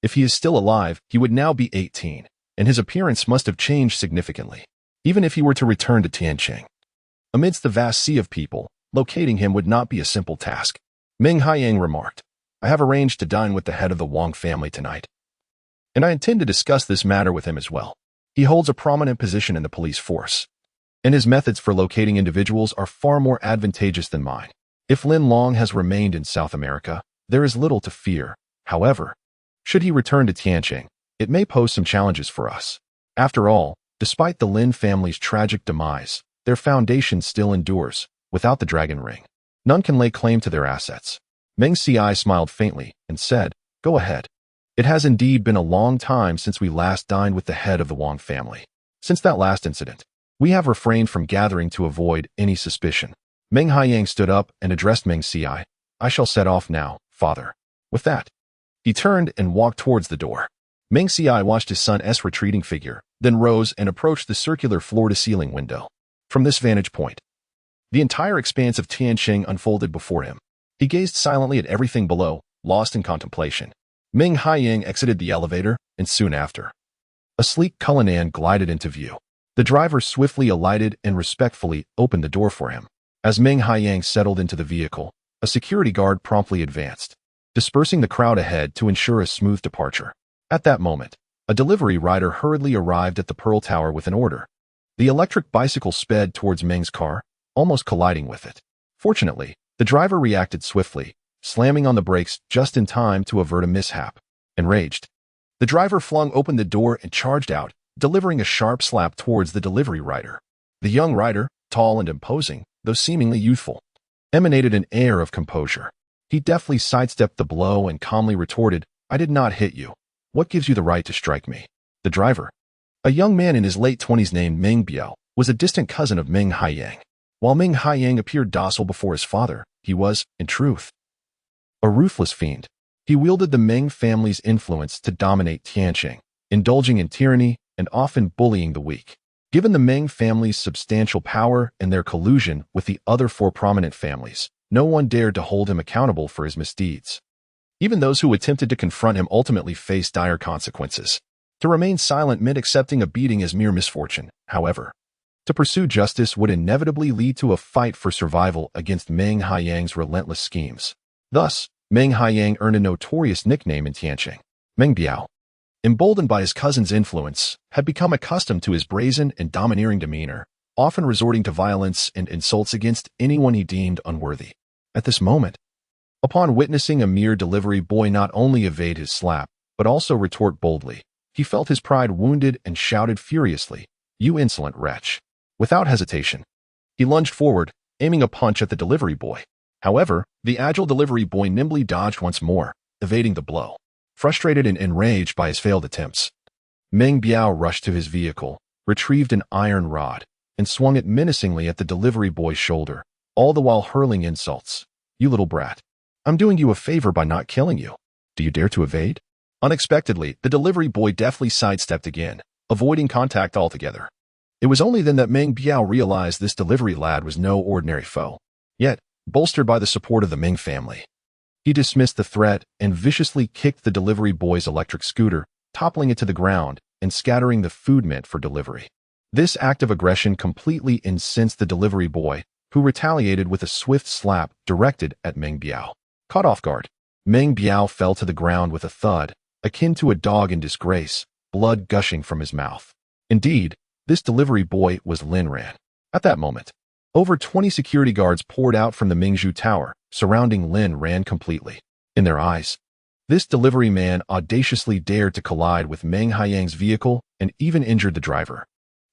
If he is still alive, he would now be 18, and his appearance must have changed significantly, even if he were to return to Tianqing. Amidst the vast sea of people, locating him would not be a simple task. Meng Haiyang remarked, "I have arranged to dine with the head of the Wang family tonight, and I intend to discuss this matter with him as well. He holds a prominent position in the police force, and his methods for locating individuals are far more advantageous than mine. If Lin Long has remained in South America, there is little to fear. However, should he return to Tianqing, it may pose some challenges for us. After all, despite the Lin family's tragic demise, their foundation still endures. Without the Dragon Ring, none can lay claim to their assets." Meng Xiai smiled faintly and said, "Go ahead. It has indeed been a long time since we last dined with the head of the Wang family. Since that last incident, we have refrained from gathering to avoid any suspicion. Meng Haiyang stood up and addressed Meng Xiai. I shall set off now, father. With that, he turned and walked towards the door. Meng Xiai watched his son's retreating figure, then rose and approached the circular floor-to-ceiling window. From this vantage point, the entire expanse of Tianqing unfolded before him. He gazed silently at everything below, lost in contemplation. Meng Haiyang exited the elevator, and soon after, a sleek Cullinan glided into view. The driver swiftly alighted and respectfully opened the door for him. As Meng Haiyang settled into the vehicle, a security guard promptly advanced, dispersing the crowd ahead to ensure a smooth departure. At that moment, a delivery rider hurriedly arrived at the Pearl Tower with an order. The electric bicycle sped towards Meng's car, almost colliding with it. Fortunately, the driver reacted swiftly, slamming on the brakes just in time to avert a mishap. Enraged, the driver flung open the door and charged out, delivering a sharp slap towards the delivery rider. The young rider, tall and imposing, though seemingly youthful, emanated an air of composure. He deftly sidestepped the blow and calmly retorted, I did not hit you. What gives you the right to strike me? The driver, a young man in his late 20s named Meng Biao, was a distant cousin of Meng Haiyang. While Meng Haiyang appeared docile before his father, he was, in truth, a ruthless fiend. He wielded the Meng family's influence to dominate Tianqing, indulging in tyranny and often bullying the weak. Given the Meng family's substantial power and their collusion with the other four prominent families, no one dared to hold him accountable for his misdeeds. Even those who attempted to confront him ultimately faced dire consequences. To remain silent meant accepting a beating as mere misfortune, however. To pursue justice would inevitably lead to a fight for survival against Meng Haiyang's relentless schemes. Thus, Meng Haiyang earned a notorious nickname in Tianqing. Meng Biao, emboldened by his cousin's influence, had become accustomed to his brazen and domineering demeanor, often resorting to violence and insults against anyone he deemed unworthy. At this moment, upon witnessing a mere delivery boy not only evade his slap, but also retort boldly, he felt his pride wounded and shouted furiously, You insolent wretch. Without hesitation, he lunged forward, aiming a punch at the delivery boy. However, the agile delivery boy nimbly dodged once more, evading the blow. Frustrated and enraged by his failed attempts, Meng Biao rushed to his vehicle, retrieved an iron rod, and swung it menacingly at the delivery boy's shoulder, all the while hurling insults. You little brat. I'm doing you a favor by not killing you. Do you dare to evade? Unexpectedly, the delivery boy deftly sidestepped again, avoiding contact altogether. It was only then that Meng Biao realized this delivery lad was no ordinary foe. Yet, bolstered by the support of the Meng family, he dismissed the threat and viciously kicked the delivery boy's electric scooter, toppling it to the ground and scattering the food meant for delivery. This act of aggression completely incensed the delivery boy, who retaliated with a swift slap directed at Meng Biao. Caught off guard, Meng Biao fell to the ground with a thud, akin to a dog in disgrace, blood gushing from his mouth. Indeed, this delivery boy was Lin Ran. At that moment, over 20 security guards poured out from the Mingzhu Tower, surrounding Lin Ran completely. In their eyes, this delivery man audaciously dared to collide with Meng Haiyang's vehicle and even injured the driver.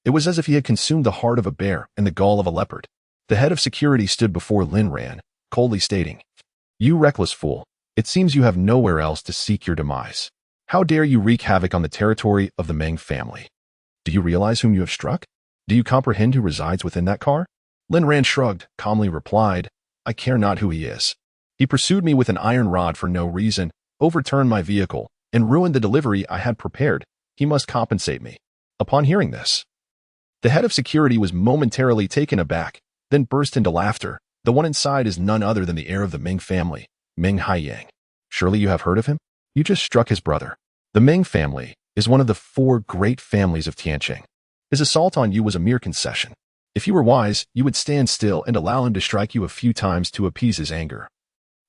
It was as if he had consumed the heart of a bear and the gall of a leopard. The head of security stood before Lin Ran, coldly stating, You reckless fool, it seems you have nowhere else to seek your demise. How dare you wreak havoc on the territory of the Meng family? Do you realize whom you have struck? Do you comprehend who resides within that car? Lin Ran shrugged, calmly replied, I care not who he is. He pursued me with an iron rod for no reason, overturned my vehicle, and ruined the delivery I had prepared. He must compensate me. Upon hearing this, the head of security was momentarily taken aback, then burst into laughter. The one inside is none other than the heir of the Meng family, Meng Haiyang. Surely you have heard of him? You just struck his brother. The Meng family is one of the four great families of Tianqing. His assault on you was a mere concession. If you were wise, you would stand still and allow him to strike you a few times to appease his anger,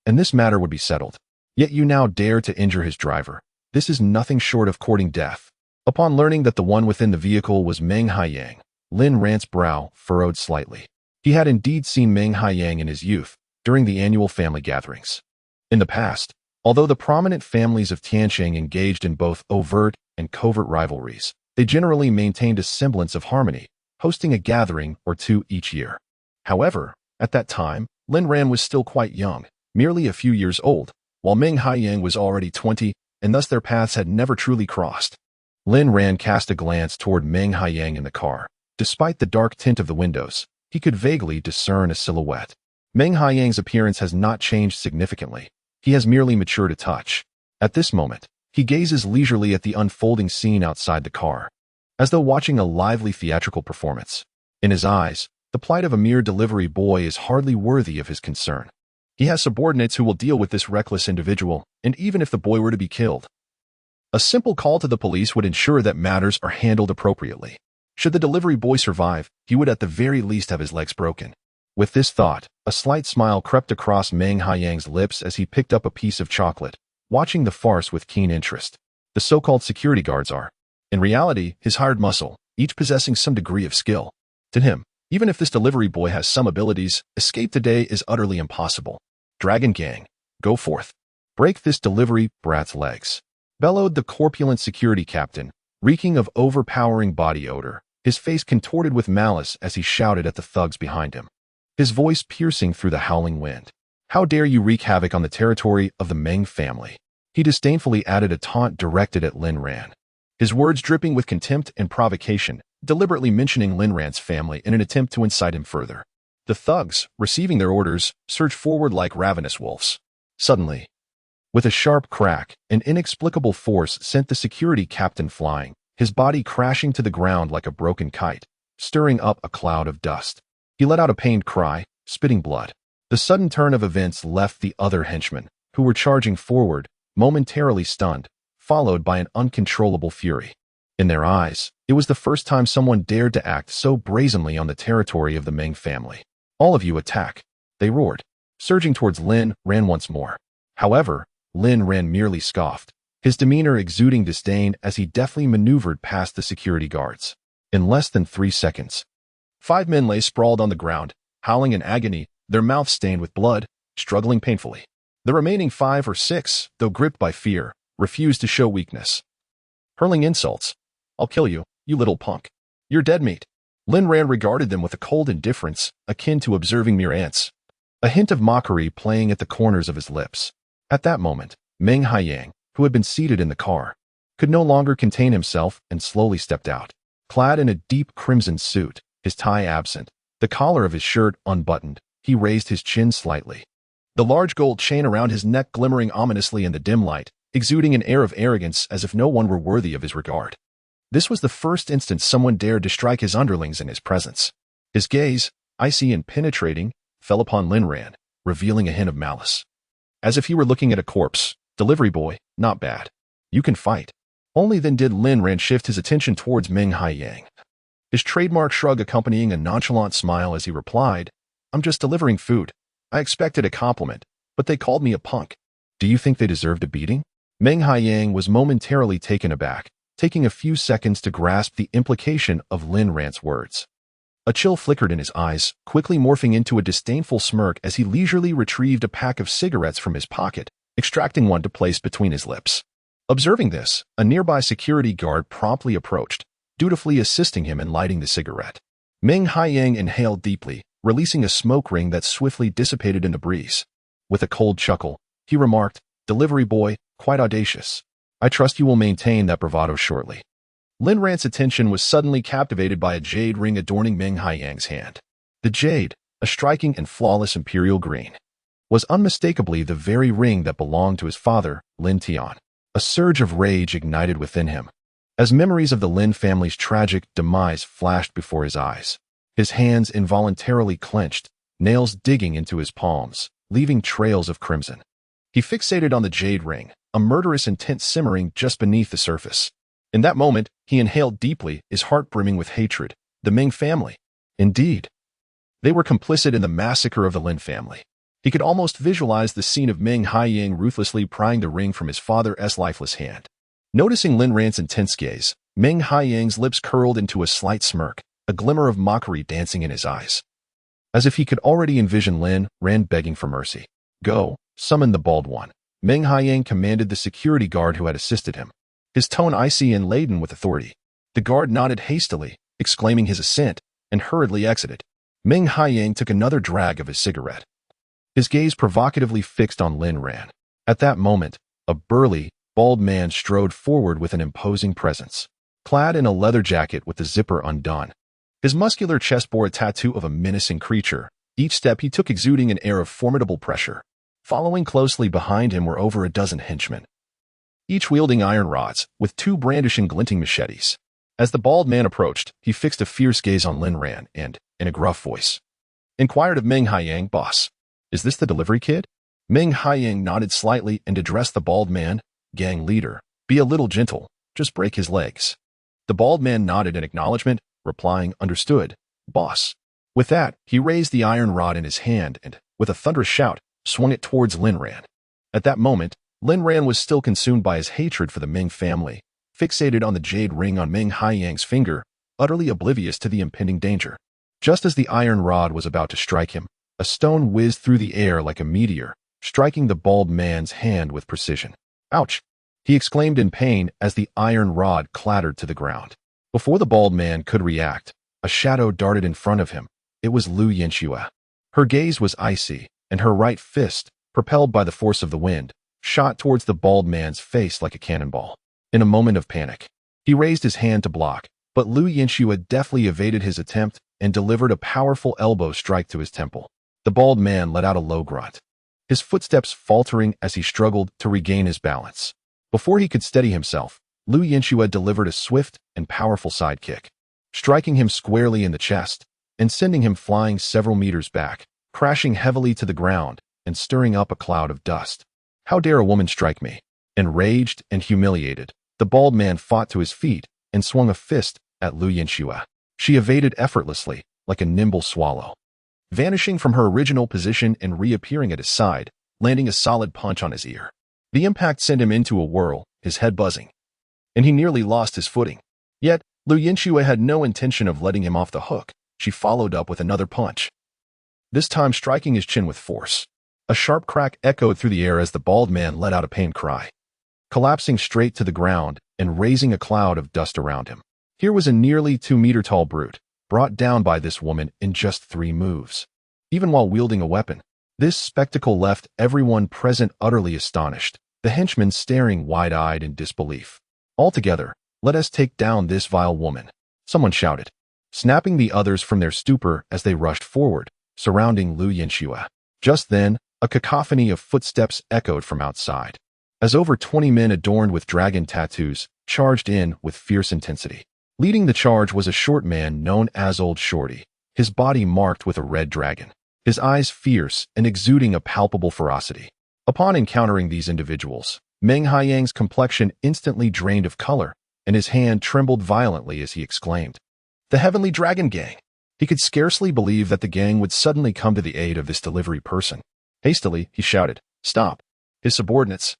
and this matter would be settled. Yet you now dare to injure his driver. This is nothing short of courting death. Upon learning that the one within the vehicle was Meng Haiyang, Lin Ran's brow furrowed slightly. He had indeed seen Meng Haiyang in his youth, during the annual family gatherings. In the past, although the prominent families of Tianqing engaged in both overt and covert rivalries, they generally maintained a semblance of harmony, hosting a gathering or two each year. However, at that time, Lin Ran was still quite young, merely a few years old, while Meng Haiyang was already 20 and thus their paths had never truly crossed. Lin Ran cast a glance toward Meng Haiyang in the car. Despite the dark tint of the windows, he could vaguely discern a silhouette. Meng Haiyang's appearance has not changed significantly. He has merely matured a touch. At this moment, he gazes leisurely at the unfolding scene outside the car, as though watching a lively theatrical performance. In his eyes, the plight of a mere delivery boy is hardly worthy of his concern. He has subordinates who will deal with this reckless individual, and even if the boy were to be killed, a simple call to the police would ensure that matters are handled appropriately. Should the delivery boy survive, he would at the very least have his legs broken. With this thought, a slight smile crept across Meng Haiyang's lips as he picked up a piece of chocolate, watching the farce with keen interest. The so-called security guards are, in reality, his hired muscle, each possessing some degree of skill. To him, even if this delivery boy has some abilities, escape today is utterly impossible. Dragon Gang, go forth. Break this delivery brat's legs, bellowed the corpulent security captain, reeking of overpowering body odor, his face contorted with malice as he shouted at the thugs behind him, his voice piercing through the howling wind. How dare you wreak havoc on the territory of the Meng family? He disdainfully added a taunt directed at Lin Ran, his words dripping with contempt and provocation, deliberately mentioning Lin Ran's family in an attempt to incite him further. The thugs, receiving their orders, surged forward like ravenous wolves. Suddenly, with a sharp crack, an inexplicable force sent the security captain flying, his body crashing to the ground like a broken kite, stirring up a cloud of dust. He let out a pained cry, spitting blood. The sudden turn of events left the other henchmen, who were charging forward, momentarily stunned, followed by an uncontrollable fury. In their eyes, it was the first time someone dared to act so brazenly on the territory of the Meng family. All of you attack, they roared, surging towards Lin Ran once more. However, Lin Ran merely scoffed, his demeanor exuding disdain as he deftly maneuvered past the security guards. In less than 3 seconds, 5 men lay sprawled on the ground, howling in agony, their mouths stained with blood, struggling painfully. The remaining 5 or 6, though gripped by fear, refused to show weakness, hurling insults. I'll kill you, you little punk. You're dead meat. Lin Ran regarded them with a cold indifference, akin to observing mere ants, a hint of mockery playing at the corners of his lips. At that moment, Meng Haiyang, who had been seated in the car, could no longer contain himself and slowly stepped out. Clad in a deep crimson suit, his tie absent, the collar of his shirt unbuttoned, he raised his chin slightly, the large gold chain around his neck glimmering ominously in the dim light, exuding an air of arrogance as if no one were worthy of his regard. This was the first instance someone dared to strike his underlings in his presence. His gaze, icy and penetrating, fell upon Lin Ran, revealing a hint of malice. As if he were looking at a corpse. Delivery boy, not bad. You can fight. Only then did Lin Ran shift his attention towards Meng Haiyang, his trademark shrug accompanying a nonchalant smile as he replied, I'm just delivering food. I expected a compliment, but they called me a punk. Do you think they deserved a beating? Meng Haiyang was momentarily taken aback, taking a few seconds to grasp the implication of Lin Ran's words. A chill flickered in his eyes, quickly morphing into a disdainful smirk as he leisurely retrieved a pack of cigarettes from his pocket, extracting one to place between his lips. Observing this, a nearby security guard promptly approached, dutifully assisting him in lighting the cigarette. Meng Haiyang inhaled deeply, releasing a smoke ring that swiftly dissipated in the breeze. With a cold chuckle, he remarked, Delivery boy, quite audacious. I trust you will maintain that bravado shortly. Lin Ran's attention was suddenly captivated by a jade ring adorning Meng Haiyang's hand. The jade, a striking and flawless imperial green, was unmistakably the very ring that belonged to his father, Lin Tian. A surge of rage ignited within him, as memories of the Lin family's tragic demise flashed before his eyes. His hands involuntarily clenched, nails digging into his palms, leaving trails of crimson. He fixated on the jade ring, a murderous intent simmering just beneath the surface. In that moment, he inhaled deeply, his heart brimming with hatred. The Meng family. Indeed, they were complicit in the massacre of the Lin family. He could almost visualize the scene of Meng Haiyang ruthlessly prying the ring from his father's lifeless hand. Noticing Lin Ran's intense gaze, Meng Haiyang's lips curled into a slight smirk, a glimmer of mockery dancing in his eyes. As if he could already envision Lin Ran begging for mercy. Go, summon the Bald One. Meng Haiyang commanded the security guard who had assisted him, his tone icy and laden with authority. The guard nodded hastily, exclaiming his assent, and hurriedly exited. Meng Haiyang took another drag of his cigarette, his gaze provocatively fixed on Lin Ran. At that moment, a burly, bald man strode forward with an imposing presence, clad in a leather jacket with the zipper undone. His muscular chest bore a tattoo of a menacing creature, each step he took exuding an air of formidable pressure. Following closely behind him were over a dozen henchmen, each wielding iron rods, with two brandishing glinting machetes. As the bald man approached, he fixed a fierce gaze on Lin Ran and, in a gruff voice, inquired of Meng Haiyang, "Boss, is this the delivery kid?" Meng Haiyang nodded slightly and addressed the bald man, "Gang leader, be a little gentle, just break his legs." The bald man nodded in acknowledgement, replying, "Understood, boss." With that, he raised the iron rod in his hand and, with a thunderous shout, swung it towards Lin Ran. At that moment, Lin Ran was still consumed by his hatred for the Meng family, fixated on the jade ring on Meng Haiyang's finger, utterly oblivious to the impending danger. Just as the iron rod was about to strike him, a stone whizzed through the air like a meteor, striking the bald man's hand with precision. "Ouch!" he exclaimed in pain as the iron rod clattered to the ground. Before the bald man could react, a shadow darted in front of him. It was Lu Yanxue. Her gaze was icy, and her right fist, propelled by the force of the wind, shot towards the bald man's face like a cannonball. In a moment of panic, he raised his hand to block, but Lu Yanxue deftly evaded his attempt and delivered a powerful elbow strike to his temple. The bald man let out a low grunt, his footsteps faltering as he struggled to regain his balance. Before he could steady himself, Lu Yanxue delivered a swift and powerful sidekick, striking him squarely in the chest and sending him flying several meters back, crashing heavily to the ground and stirring up a cloud of dust. "How dare a woman strike me?" Enraged and humiliated, the bald man fought to his feet and swung a fist at Lu Yanxue. She evaded effortlessly, like a nimble swallow, vanishing from her original position and reappearing at his side, landing a solid punch on his ear. The impact sent him into a whirl, his head buzzing, and he nearly lost his footing. Yet, Lu Yanxue had no intention of letting him off the hook. She followed up with another punch, this time striking his chin with force. A sharp crack echoed through the air as the bald man let out a pained cry, collapsing straight to the ground and raising a cloud of dust around him. Here was a nearly 2-meter-tall brute, brought down by this woman in just 3 moves. Even while wielding a weapon, this spectacle left everyone present utterly astonished, the henchmen staring wide-eyed in disbelief. "Altogether, let us take down this vile woman," someone shouted, snapping the others from their stupor as they rushed forward, surrounding Lu Yanxue. Just then, a cacophony of footsteps echoed from outside, as over 20 men adorned with dragon tattoos charged in with fierce intensity. Leading the charge was a short man known as Old Shorty, his body marked with a red dragon, his eyes fierce and exuding a palpable ferocity. Upon encountering these individuals, Meng Haiyang's complexion instantly drained of color, and his hand trembled violently as he exclaimed, "The Heavenly Dragon Gang!" He could scarcely believe that the gang would suddenly come to the aid of this delivery person. Hastily, he shouted, "Stop!" His subordinates,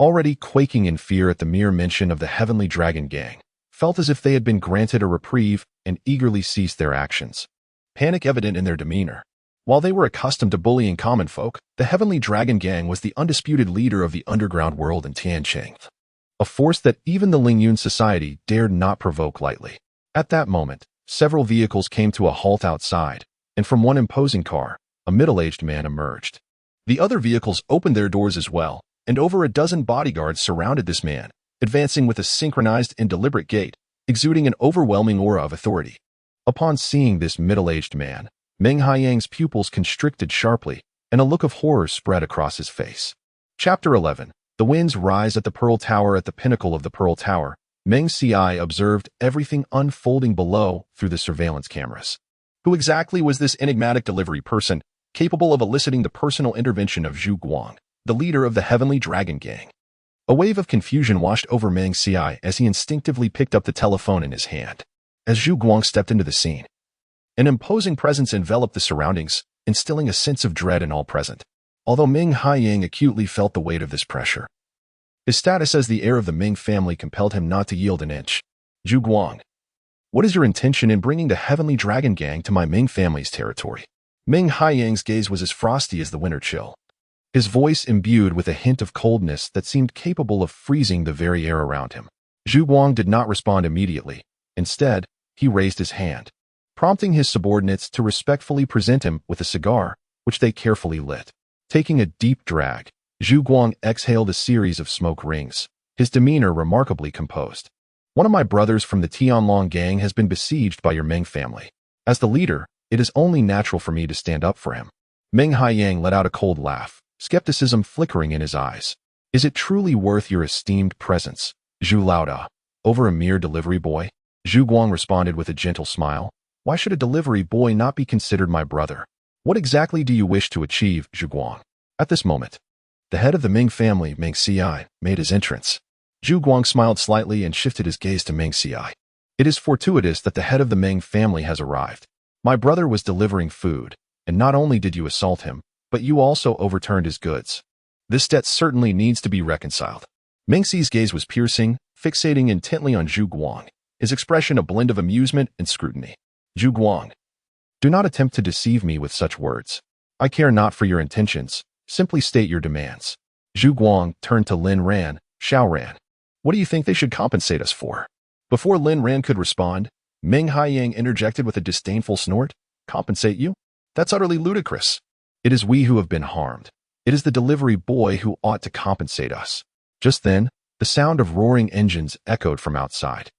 already quaking in fear at the mere mention of the Heavenly Dragon Gang, felt as if they had been granted a reprieve and eagerly ceased their actions, panic evident in their demeanor. While they were accustomed to bullying common folk, the Heavenly Dragon Gang was the undisputed leader of the underground world in Tianqing, a force that even the Lingyun society dared not provoke lightly. At that moment, several vehicles came to a halt outside, and from one imposing car, a middle-aged man emerged. The other vehicles opened their doors as well, and over a dozen bodyguards surrounded this man, advancing with a synchronized and deliberate gait, exuding an overwhelming aura of authority. Upon seeing this middle-aged man, Meng Haiyang's pupils constricted sharply, and a look of horror spread across his face. Chapter 11. The winds rise at the Pearl Tower. At the pinnacle of the Pearl Tower, Meng Ci observed everything unfolding below through the surveillance cameras. Who exactly was this enigmatic delivery person, capable of eliciting the personal intervention of Zhu Guang, the leader of the Heavenly Dragon Gang? A wave of confusion washed over Meng Ci as he instinctively picked up the telephone in his hand. As Zhu Guang stepped into the scene, an imposing presence enveloped the surroundings, instilling a sense of dread in all present. Although Meng Haiyang acutely felt the weight of this pressure, his status as the heir of the Meng family compelled him not to yield an inch. "Zhu Guang, what is your intention in bringing the Heavenly Dragon Gang to my Meng family's territory?" Meng Haiyang's gaze was as frosty as the winter chill, his voice imbued with a hint of coldness that seemed capable of freezing the very air around him. Zhu Guang did not respond immediately. Instead, he raised his hand, prompting his subordinates to respectfully present him with a cigar, which they carefully lit. Taking a deep drag, Zhu Guang exhaled a series of smoke rings, his demeanor remarkably composed. One of my brothers from the Tianlong gang has been besieged by your Meng family. As the leader, it is only natural for me to stand up for him. Meng Haiyang let out a cold laugh, skepticism flickering in his eyes. Is it truly worth your esteemed presence, Zhu Laoda, over a mere delivery boy? Zhu Guang responded with a gentle smile. Why should a delivery boy not be considered my brother? What exactly do you wish to achieve, Zhu Guang? At this moment, the head of the Meng family, Meng Xiai, made his entrance. Zhu Guang smiled slightly and shifted his gaze to Meng Xiai. It is fortuitous that the head of the Meng family has arrived. My brother was delivering food, and not only did you assault him, but you also overturned his goods. This debt certainly needs to be reconciled. Meng Xi's gaze was piercing, fixating intently on Zhu Guang, his expression a blend of amusement and scrutiny. Zhu Guang, do not attempt to deceive me with such words. I care not for your intentions, simply state your demands. Zhu Guang turned to Lin Ran, Xiao Ran. What do you think they should compensate us for? Before Lin Ran could respond, Meng Haiyang interjected with a disdainful snort. Compensate you? That's utterly ludicrous. It is we who have been harmed. It is the delivery boy who ought to compensate us. Just then, the sound of roaring engines echoed from outside.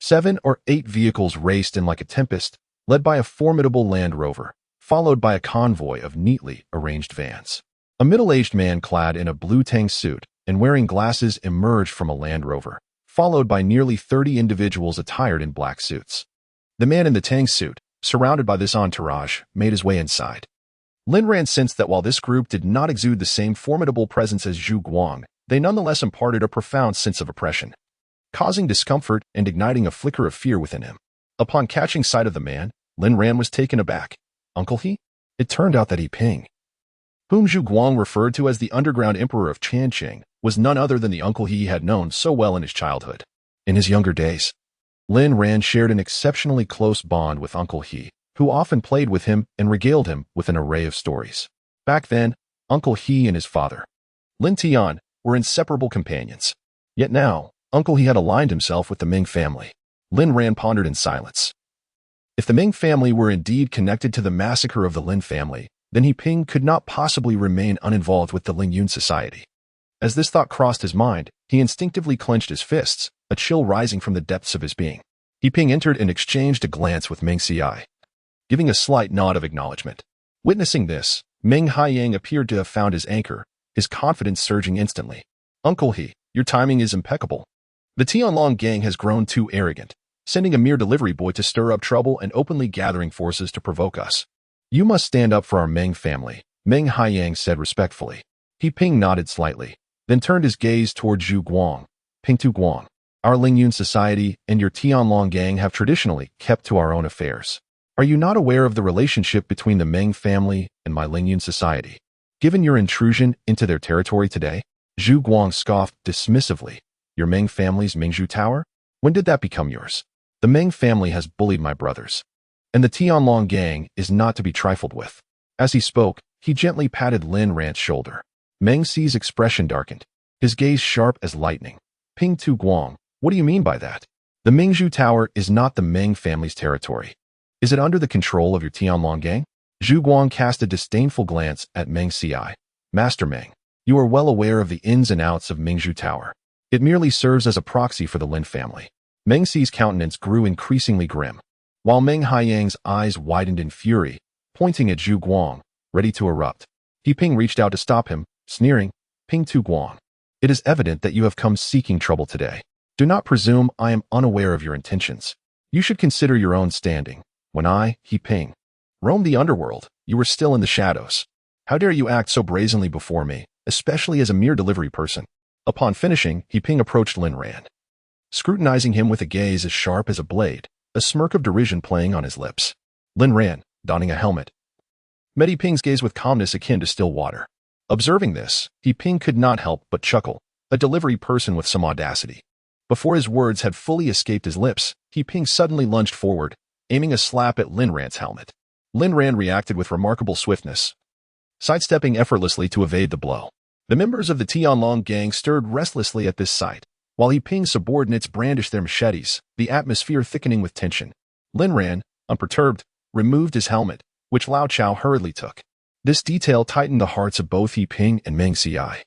7 or 8 vehicles raced in like a tempest, led by a formidable Land Rover, followed by a convoy of neatly arranged vans. A middle-aged man clad in a blue tang suit and wearing glasses emerged from a Land Rover, followed by nearly 30 individuals attired in black suits. The man in the tang suit, surrounded by this entourage, made his way inside. Lin Ran sensed that while this group did not exude the same formidable presence as Zhu Guang, they nonetheless imparted a profound sense of oppression, causing discomfort and igniting a flicker of fear within him. Upon catching sight of the man, Lin Ran was taken aback. Uncle He? It turned out that He Ping, whom Zhu Guang referred to as the underground emperor of Changqing, was none other than the uncle he had known so well in his childhood. In his younger days, Lin Ran shared an exceptionally close bond with Uncle He, who often played with him and regaled him with an array of stories. Back then, Uncle He and his father, Lin Tian, were inseparable companions. Yet now, Uncle He had aligned himself with the Ming family. Lin Ran pondered in silence. If the Ming family were indeed connected to the massacre of the Lin family, then He Ping could not possibly remain uninvolved with the Lingyun society. As this thought crossed his mind, he instinctively clenched his fists, a chill rising from the depths of his being. He Ping entered and exchanged a glance with Meng Xiai, giving a slight nod of acknowledgement. Witnessing this, Meng Haiyang appeared to have found his anchor, his confidence surging instantly. Uncle He, your timing is impeccable. The Tianlong gang has grown too arrogant, sending a mere delivery boy to stir up trouble and openly gathering forces to provoke us. You must stand up for our Meng family, Meng Haiyang said respectfully. He Ping nodded slightly, then turned his gaze toward Zhu Guang. Ping Tu Guang, our Lingyun society and your Tianlong gang have traditionally kept to our own affairs. Are you not aware of the relationship between the Meng family and my Lingyun society? Given your intrusion into their territory today, Zhu Guang scoffed dismissively. Your Meng family's Mingzhu Tower? When did that become yours? The Meng family has bullied my brothers, and the Tianlong gang is not to be trifled with. As he spoke, he gently patted Lin Ran's shoulder. Meng Xi's expression darkened, his gaze sharp as lightning. Ping Tu Guang, what do you mean by that? The Mingzhu Tower is not the Meng family's territory. Is it under the control of your Tianlong gang? Zhu Guang cast a disdainful glance at Meng Xiai. Master Meng, you are well aware of the ins and outs of Mingzhu Tower. It merely serves as a proxy for the Lin family. Meng Xi's countenance grew increasingly grim, while Meng Haiyang's eyes widened in fury, pointing at Zhu Guang, ready to erupt. He Ping reached out to stop him, sneering, Ping Tu Guang, it is evident that you have come seeking trouble today. Do not presume I am unaware of your intentions. You should consider your own standing. When I, He Ping, roamed the underworld, you were still in the shadows. How dare you act so brazenly before me, especially as a mere delivery person? Upon finishing, He Ping approached Lin Ran, scrutinizing him with a gaze as sharp as a blade, a smirk of derision playing on his lips. Lin Ran, donning a helmet, met He Ping's gaze with calmness akin to still water. Observing this, He Ping could not help but chuckle, a delivery person with some audacity. Before his words had fully escaped his lips, He Ping suddenly lunged forward, aiming a slap at Lin Ran's helmet. Lin Ran reacted with remarkable swiftness, sidestepping effortlessly to evade the blow. The members of the Tianlong gang stirred restlessly at this sight, while He Ping's subordinates brandished their machetes, the atmosphere thickening with tension. Lin Ran, unperturbed, removed his helmet, which Lao Chao hurriedly took. This detail tightened the hearts of both He Ping and Meng Xiai.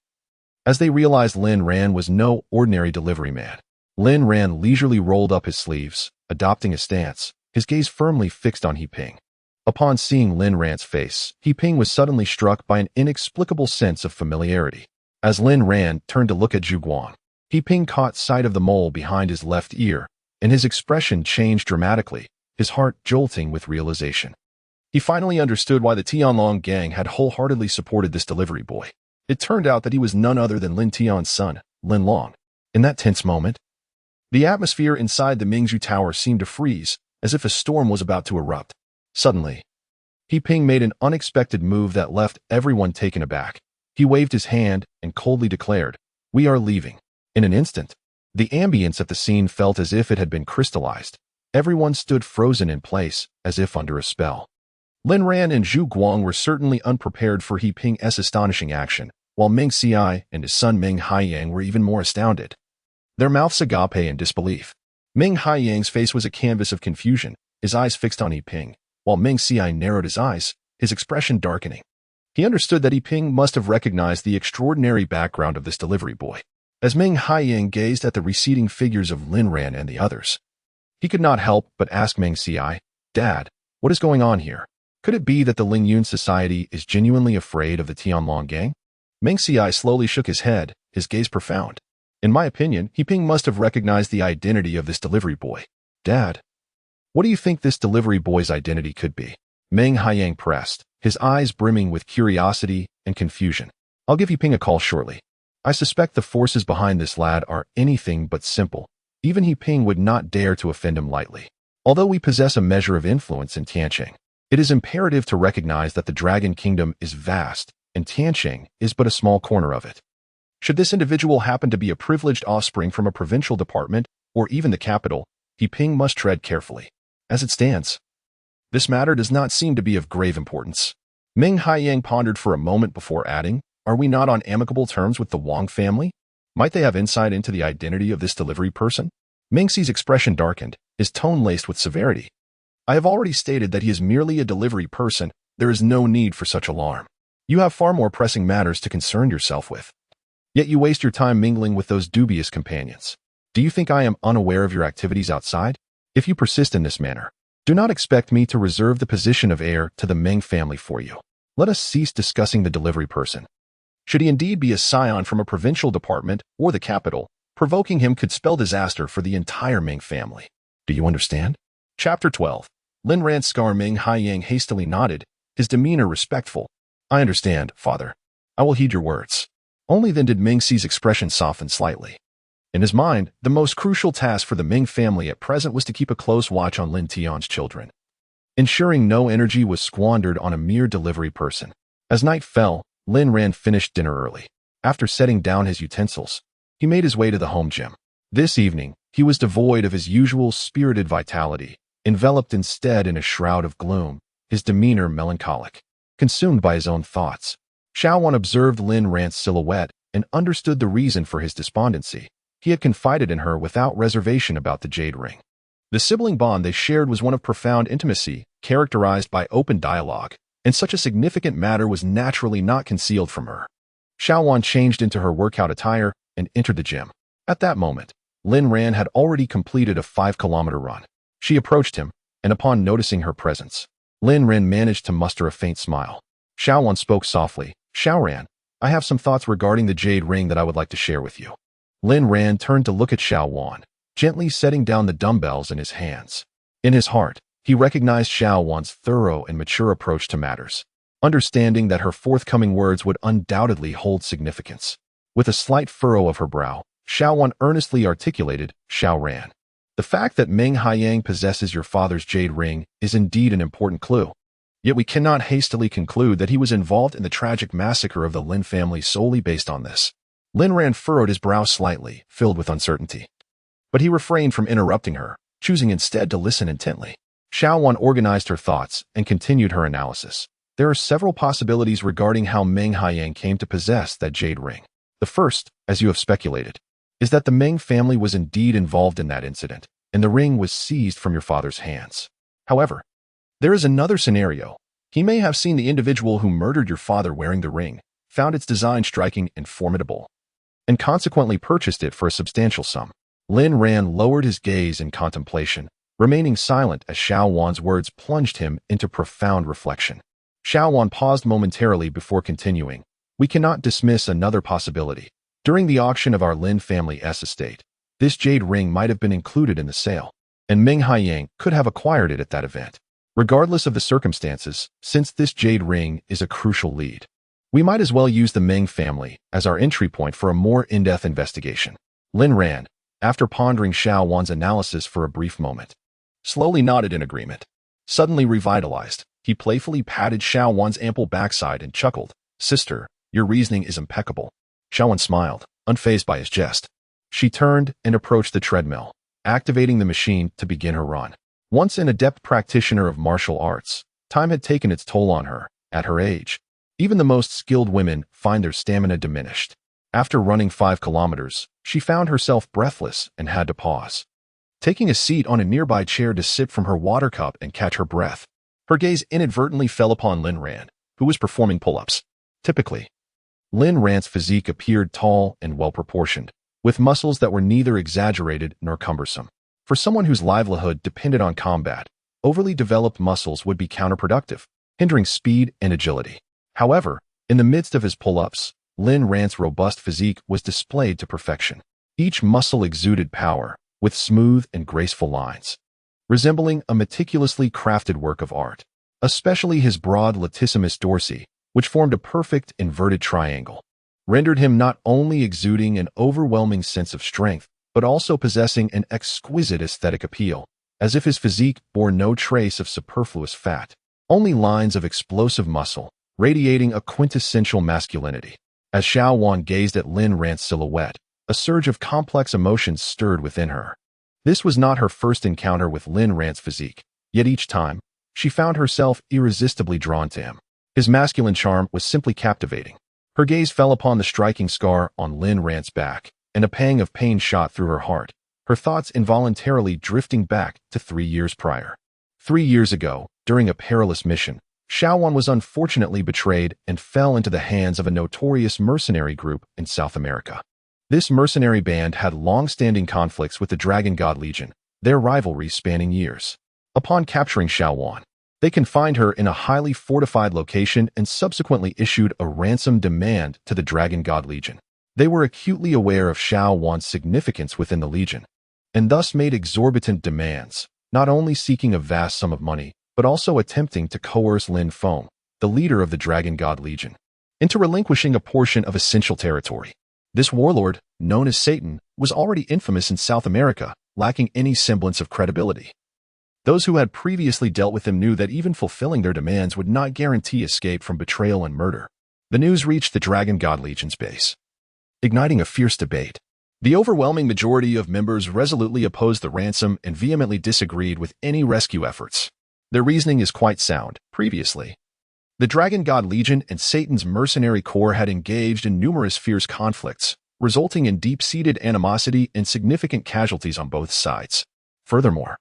As they realized Lin Ran was no ordinary delivery man, Lin Ran leisurely rolled up his sleeves, adopting a stance, his gaze firmly fixed on He Ping. Upon seeing Lin Ran's face, He Ping was suddenly struck by an inexplicable sense of familiarity. As Lin Ran turned to look at Zhu Guang, He Ping caught sight of the mole behind his left ear, and his expression changed dramatically, his heart jolting with realization. He finally understood why the Tianlong gang had wholeheartedly supported this delivery boy. It turned out that he was none other than Lin Tian's son, Lin Long. In that tense moment, the atmosphere inside the Mingzhu Tower seemed to freeze, as if a storm was about to erupt. Suddenly, He Ping made an unexpected move that left everyone taken aback. He waved his hand and coldly declared, "We are leaving." In an instant, the ambience at the scene felt as if it had been crystallized. Everyone stood frozen in place, as if under a spell. Lin Ran and Zhu Guang were certainly unprepared for He Ping's astonishing action, while Meng Xiai and his son Meng Haiyang were even more astounded. Their mouths agape in disbelief. Meng Haiyang's face was a canvas of confusion, his eyes fixed on He Ping, while Meng Xiai narrowed his eyes, his expression darkening. He understood that He Ping must have recognized the extraordinary background of this delivery boy. As Meng Haiyang gazed at the receding figures of Lin Ran and the others, he could not help but ask Meng Xiai, "Dad, what is going on here? Could it be that the Lingyun Society is genuinely afraid of the Tianlong gang?" Meng Xiai slowly shook his head, his gaze profound. "In my opinion, He Ping must have recognized the identity of this delivery boy. Dad, what do you think this delivery boy's identity could be?" Meng Haiyang pressed, his eyes brimming with curiosity and confusion. "I'll give He Ping a call shortly. I suspect the forces behind this lad are anything but simple. Even He Ping would not dare to offend him lightly. Although we possess a measure of influence in Tianqing, it is imperative to recognize that the Dragon Kingdom is vast, and Tianqing is but a small corner of it. Should this individual happen to be a privileged offspring from a provincial department, or even the capital, He Ping must tread carefully. As it stands, this matter does not seem to be of grave importance." Meng Haiyang pondered for a moment before adding, "Are we not on amicable terms with the Wang family? Might they have insight into the identity of this delivery person?" Meng Xi's expression darkened, his tone laced with severity. "I have already stated that he is merely a delivery person. There is no need for such alarm. You have far more pressing matters to concern yourself with. Yet you waste your time mingling with those dubious companions. Do you think I am unaware of your activities outside? If you persist in this manner, do not expect me to reserve the position of heir to the Meng family for you. Let us cease discussing the delivery person. Should he indeed be a scion from a provincial department or the capital, provoking him could spell disaster for the entire Meng family. Do you understand?" Chapter 12. Lin Ran Scar Meng Haiyang hastily nodded, his demeanor respectful. "I understand, father. I will heed your words." Only then did Meng Xi's expression soften slightly. In his mind, the most crucial task for the Meng family at present was to keep a close watch on Lin Tian's children, ensuring no energy was squandered on a mere delivery person. As night fell, Lin Ran finished dinner early. After setting down his utensils, he made his way to the home gym. This evening, he was devoid of his usual spirited vitality, enveloped instead in a shroud of gloom, his demeanor melancholic. Consumed by his own thoughts, Xiaowan observed Lin Ran's silhouette and understood the reason for his despondency. He had confided in her without reservation about the jade ring. The sibling bond they shared was one of profound intimacy, characterized by open dialogue, and such a significant matter was naturally not concealed from her. Xiaowan changed into her workout attire and entered the gym. At that moment, Lin Ran had already completed a 5-kilometer run. She approached him, and upon noticing her presence, Lin Ran managed to muster a faint smile. Xiaowan spoke softly, "Xiaoran, I have some thoughts regarding the jade ring that I would like to share with you." Lin Ran turned to look at Xiaowan, gently setting down the dumbbells in his hands. In his heart, he recognized Xiaowan's thorough and mature approach to matters, understanding that her forthcoming words would undoubtedly hold significance. With a slight furrow of her brow, Xiaowan earnestly articulated, "Xiaoran, the fact that Meng Haiyang possesses your father's jade ring is indeed an important clue. Yet we cannot hastily conclude that he was involved in the tragic massacre of the Lin family solely based on this." Lin Ran furrowed his brow slightly, filled with uncertainty. But he refrained from interrupting her, choosing instead to listen intently. Xiaowan organized her thoughts and continued her analysis. There are several possibilities regarding how Meng Haiyang came to possess that jade ring. The first, as you have speculated, is that the Meng family was indeed involved in that incident, and the ring was seized from your father's hands. However, there is another scenario. He may have seen the individual who murdered your father wearing the ring, found its design striking and formidable, and consequently purchased it for a substantial sum. Lin Ran lowered his gaze in contemplation, remaining silent as Xiao Wan's words plunged him into profound reflection. Xiao Wan paused momentarily before continuing. We cannot dismiss another possibility. During the auction of our Lin family's estate, this jade ring might have been included in the sale, and Ming Haiyang could have acquired it at that event. Regardless of the circumstances, since this jade ring is a crucial lead, we might as well use the Ming family as our entry point for a more in-depth investigation. Lin Ran, after pondering Xiao Wan's analysis for a brief moment, slowly nodded in agreement. Suddenly revitalized, he playfully patted Xiao Wan's ample backside and chuckled. Sister, your reasoning is impeccable. Xiao Wan smiled, unfazed by his jest. She turned and approached the treadmill, activating the machine to begin her run. Once an adept practitioner of martial arts, time had taken its toll on her. At her age, even the most skilled women find their stamina diminished. After running 5 kilometers, she found herself breathless and had to pause, taking a seat on a nearby chair to sip from her water cup and catch her breath. Her gaze inadvertently fell upon Lin Ran, who was performing pull-ups. Typically, Lin Ran's physique appeared tall and well-proportioned, with muscles that were neither exaggerated nor cumbersome. For someone whose livelihood depended on combat, overly developed muscles would be counterproductive, hindering speed and agility. However, in the midst of his pull-ups, Lin Ran's robust physique was displayed to perfection. Each muscle exuded power, with smooth and graceful lines, resembling a meticulously crafted work of art. Especially his broad latissimus dorsi, which formed a perfect inverted triangle, rendered him not only exuding an overwhelming sense of strength, but also possessing an exquisite aesthetic appeal, as if his physique bore no trace of superfluous fat, only lines of explosive muscle, radiating a quintessential masculinity. As Xiao Wan gazed at Lin Ran's silhouette, a surge of complex emotions stirred within her. This was not her first encounter with Lin Ran's physique, yet each time, she found herself irresistibly drawn to him. His masculine charm was simply captivating. Her gaze fell upon the striking scar on Lin Ran's back, and a pang of pain shot through her heart, her thoughts involuntarily drifting back to 3 years prior. 3 years ago, during a perilous mission, Xiao Wan was unfortunately betrayed and fell into the hands of a notorious mercenary group in South America. This mercenary band had long-standing conflicts with the Dragon God Legion, their rivalry spanning years. Upon capturing Xiao Wan, they confined her in a highly fortified location and subsequently issued a ransom demand to the Dragon God Legion. They were acutely aware of Xiao Wan's significance within the Legion, and thus made exorbitant demands, not only seeking a vast sum of money, but also attempting to coerce Lin Feng, the leader of the Dragon God Legion, into relinquishing a portion of essential territory. This warlord, known as Satan, was already infamous in South America, lacking any semblance of credibility. Those who had previously dealt with him knew that even fulfilling their demands would not guarantee escape from betrayal and murder. The news reached the Dragon God Legion's base, igniting a fierce debate. The overwhelming majority of members resolutely opposed the ransom and vehemently disagreed with any rescue efforts. Their reasoning is quite sound. Previously, the Dragon God Legion and Satan's mercenary corps had engaged in numerous fierce conflicts, resulting in deep-seated animosity and significant casualties on both sides. Furthermore,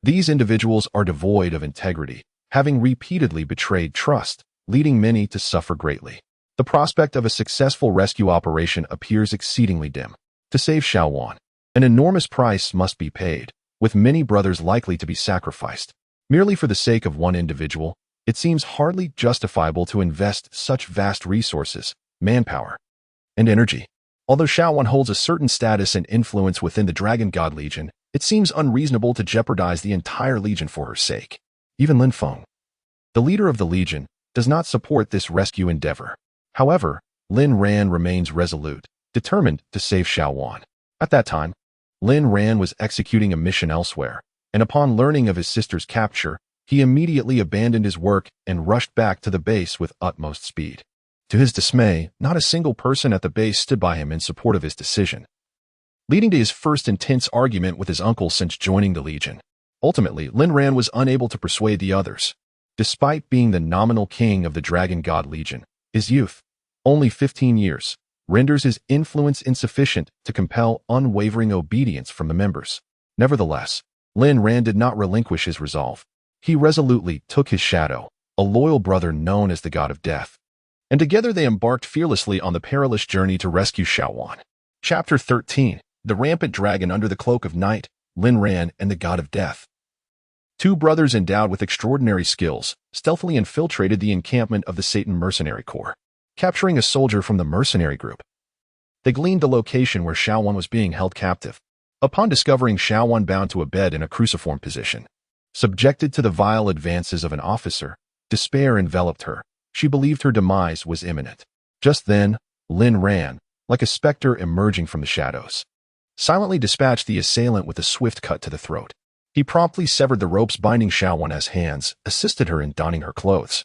these individuals are devoid of integrity, having repeatedly betrayed trust, leading many to suffer greatly. The prospect of a successful rescue operation appears exceedingly dim. To save Xiao Wan, an enormous price must be paid, with many brothers likely to be sacrificed. Merely for the sake of one individual, it seems hardly justifiable to invest such vast resources, manpower, and energy. Although Xiao Wan holds a certain status and influence within the Dragon God Legion, it seems unreasonable to jeopardize the entire Legion for her sake. Even Lin Feng, the leader of the Legion, does not support this rescue endeavor. However, Lin Ran remains resolute, determined to save Xiao Wan. At that time, Lin Ran was executing a mission elsewhere, and upon learning of his sister's capture, he immediately abandoned his work and rushed back to the base with utmost speed. To his dismay, not a single person at the base stood by him in support of his decision, leading to his first intense argument with his uncle since joining the Legion. Ultimately, Lin Ran was unable to persuade the others. Despite being the nominal king of the Dragon God Legion, his youth, only 15 years, renders his influence insufficient to compel unwavering obedience from the members. Nevertheless, Lin Ran did not relinquish his resolve. He resolutely took his shadow, a loyal brother known as the God of Death, and together they embarked fearlessly on the perilous journey to rescue Xiao Wan. Chapter 13. The Rampant Dragon Under the Cloak of Night, Lin Ran and the God of Death. Two brothers endowed with extraordinary skills stealthily infiltrated the encampment of the Satan Mercenary Corps, capturing a soldier from the mercenary group. They gleaned the location where Xiaowan was being held captive. Upon discovering Xiaowan bound to a bed in a cruciform position, subjected to the vile advances of an officer, despair enveloped her. She believed her demise was imminent. Just then, Lin Ran, like a specter emerging from the shadows, silently dispatched the assailant with a swift cut to the throat. He promptly severed the ropes binding Xiaowan's hands, assisted her in donning her clothes,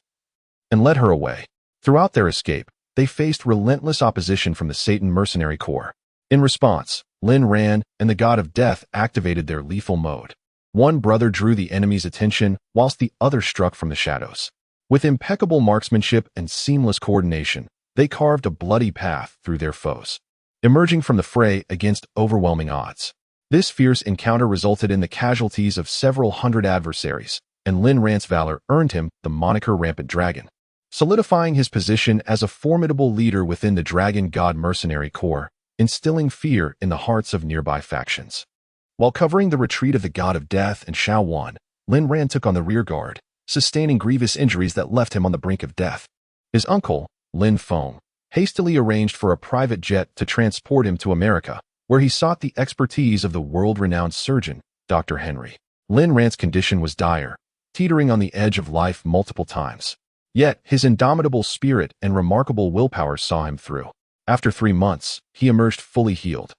and led her away. Throughout their escape, they faced relentless opposition from the Satan Mercenary Corps. In response, Lin Ran and the God of Death activated their lethal mode. One brother drew the enemy's attention, whilst the other struck from the shadows. With impeccable marksmanship and seamless coordination, they carved a bloody path through their foes, emerging from the fray against overwhelming odds. This fierce encounter resulted in the casualties of several hundred adversaries, and Lin Ran's valor earned him the moniker Rampant Dragon, solidifying his position as a formidable leader within the Dragon God Mercenary Corps, instilling fear in the hearts of nearby factions. While covering the retreat of the God of Death and Xiaowan, Lin Ran took on the rear guard, sustaining grievous injuries that left him on the brink of death. His uncle, Lin Feng, hastily arranged for a private jet to transport him to America, where he sought the expertise of the world-renowned surgeon, Dr. Henry. Lin Ran's condition was dire, teetering on the edge of life multiple times. Yet, his indomitable spirit and remarkable willpower saw him through. After 3 months, he emerged fully healed,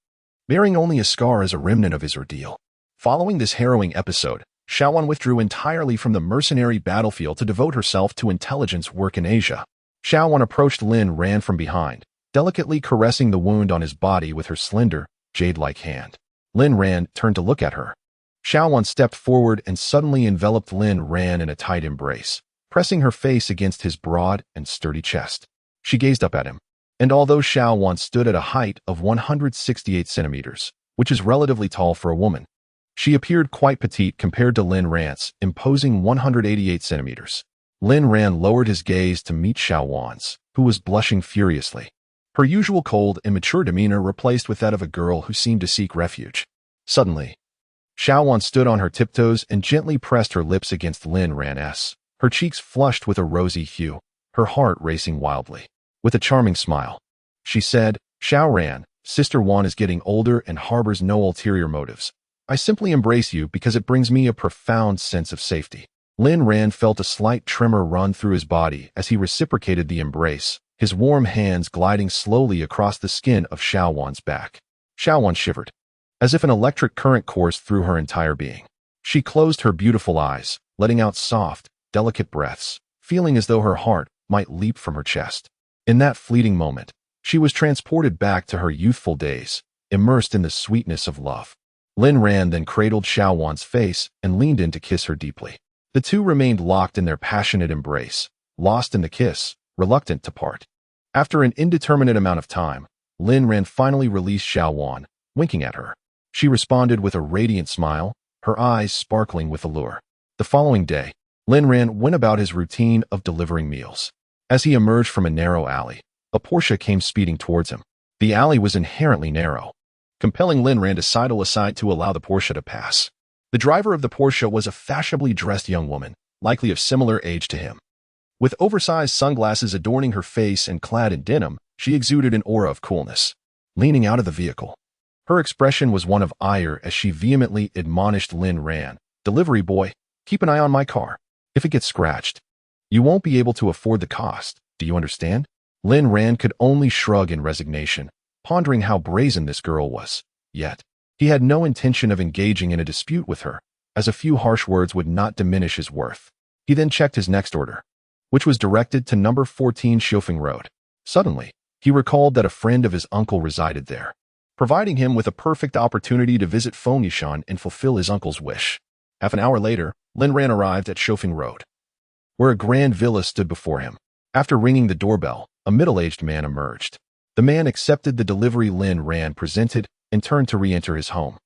bearing only a scar as a remnant of his ordeal. Following this harrowing episode, Xiaowan withdrew entirely from the mercenary battlefield to devote herself to intelligence work in Asia. Xiaowan approached Lin Ran from behind, delicately caressing the wound on his body with her slender, jade-like hand. Lin Ran turned to look at her. Xiaowan stepped forward and suddenly enveloped Lin Ran in a tight embrace, pressing her face against his broad and sturdy chest. She gazed up at him, and although Xiaowan stood at a height of 168 centimeters, which is relatively tall for a woman, she appeared quite petite compared to Lin Ran's imposing 188 centimeters. Lin Ran lowered his gaze to meet Xiaowan's, who was blushing furiously, her usual cold, immature demeanor replaced with that of a girl who seemed to seek refuge. Suddenly, Xiaowan stood on her tiptoes and gently pressed her lips against Lin Ran's, her cheeks flushed with a rosy hue, her heart racing wildly. With a charming smile, she said, "Xiao Ran, Sister Wan is getting older and harbors no ulterior motives. I simply embrace you because it brings me a profound sense of safety." Lin Ran felt a slight tremor run through his body as he reciprocated the embrace, his warm hands gliding slowly across the skin of Xiaowan's back. Xiaowan shivered, as if an electric current coursed through her entire being. She closed her beautiful eyes, letting out soft, delicate breaths, feeling as though her heart might leap from her chest. In that fleeting moment, she was transported back to her youthful days, immersed in the sweetness of love. Lin Ran then cradled Xiaowan's face and leaned in to kiss her deeply. The two remained locked in their passionate embrace, lost in the kiss, reluctant to part. After an indeterminate amount of time, Lin Ran finally released Xiaowan, winking at her. She responded with a radiant smile, her eyes sparkling with allure. The following day, Lin Ran went about his routine of delivering meals. As he emerged from a narrow alley, a Porsche came speeding towards him. The alley was inherently narrow, compelling Lin Ran to sidle aside to allow the Porsche to pass. The driver of the Porsche was a fashionably dressed young woman, likely of similar age to him. With oversized sunglasses adorning her face and clad in denim, she exuded an aura of coolness. Leaning out of the vehicle, her expression was one of ire as she vehemently admonished Lin Ran, "Delivery boy, keep an eye on my car. If it gets scratched, you won't be able to afford the cost. Do you understand?" Lin Ran could only shrug in resignation, pondering how brazen this girl was. Yet, he had no intention of engaging in a dispute with her, as a few harsh words would not diminish his worth. He then checked his next order, which was directed to number 14 Xiufeng Road. Suddenly, he recalled that a friend of his uncle resided there, providing him with a perfect opportunity to visit Feng Yishan and fulfill his uncle's wish. Half an hour later, Lin Ran arrived at Xiufeng Road, where a grand villa stood before him. After ringing the doorbell, a middle-aged man emerged. The man accepted the delivery Lin Ran presented and turned to re-enter his home.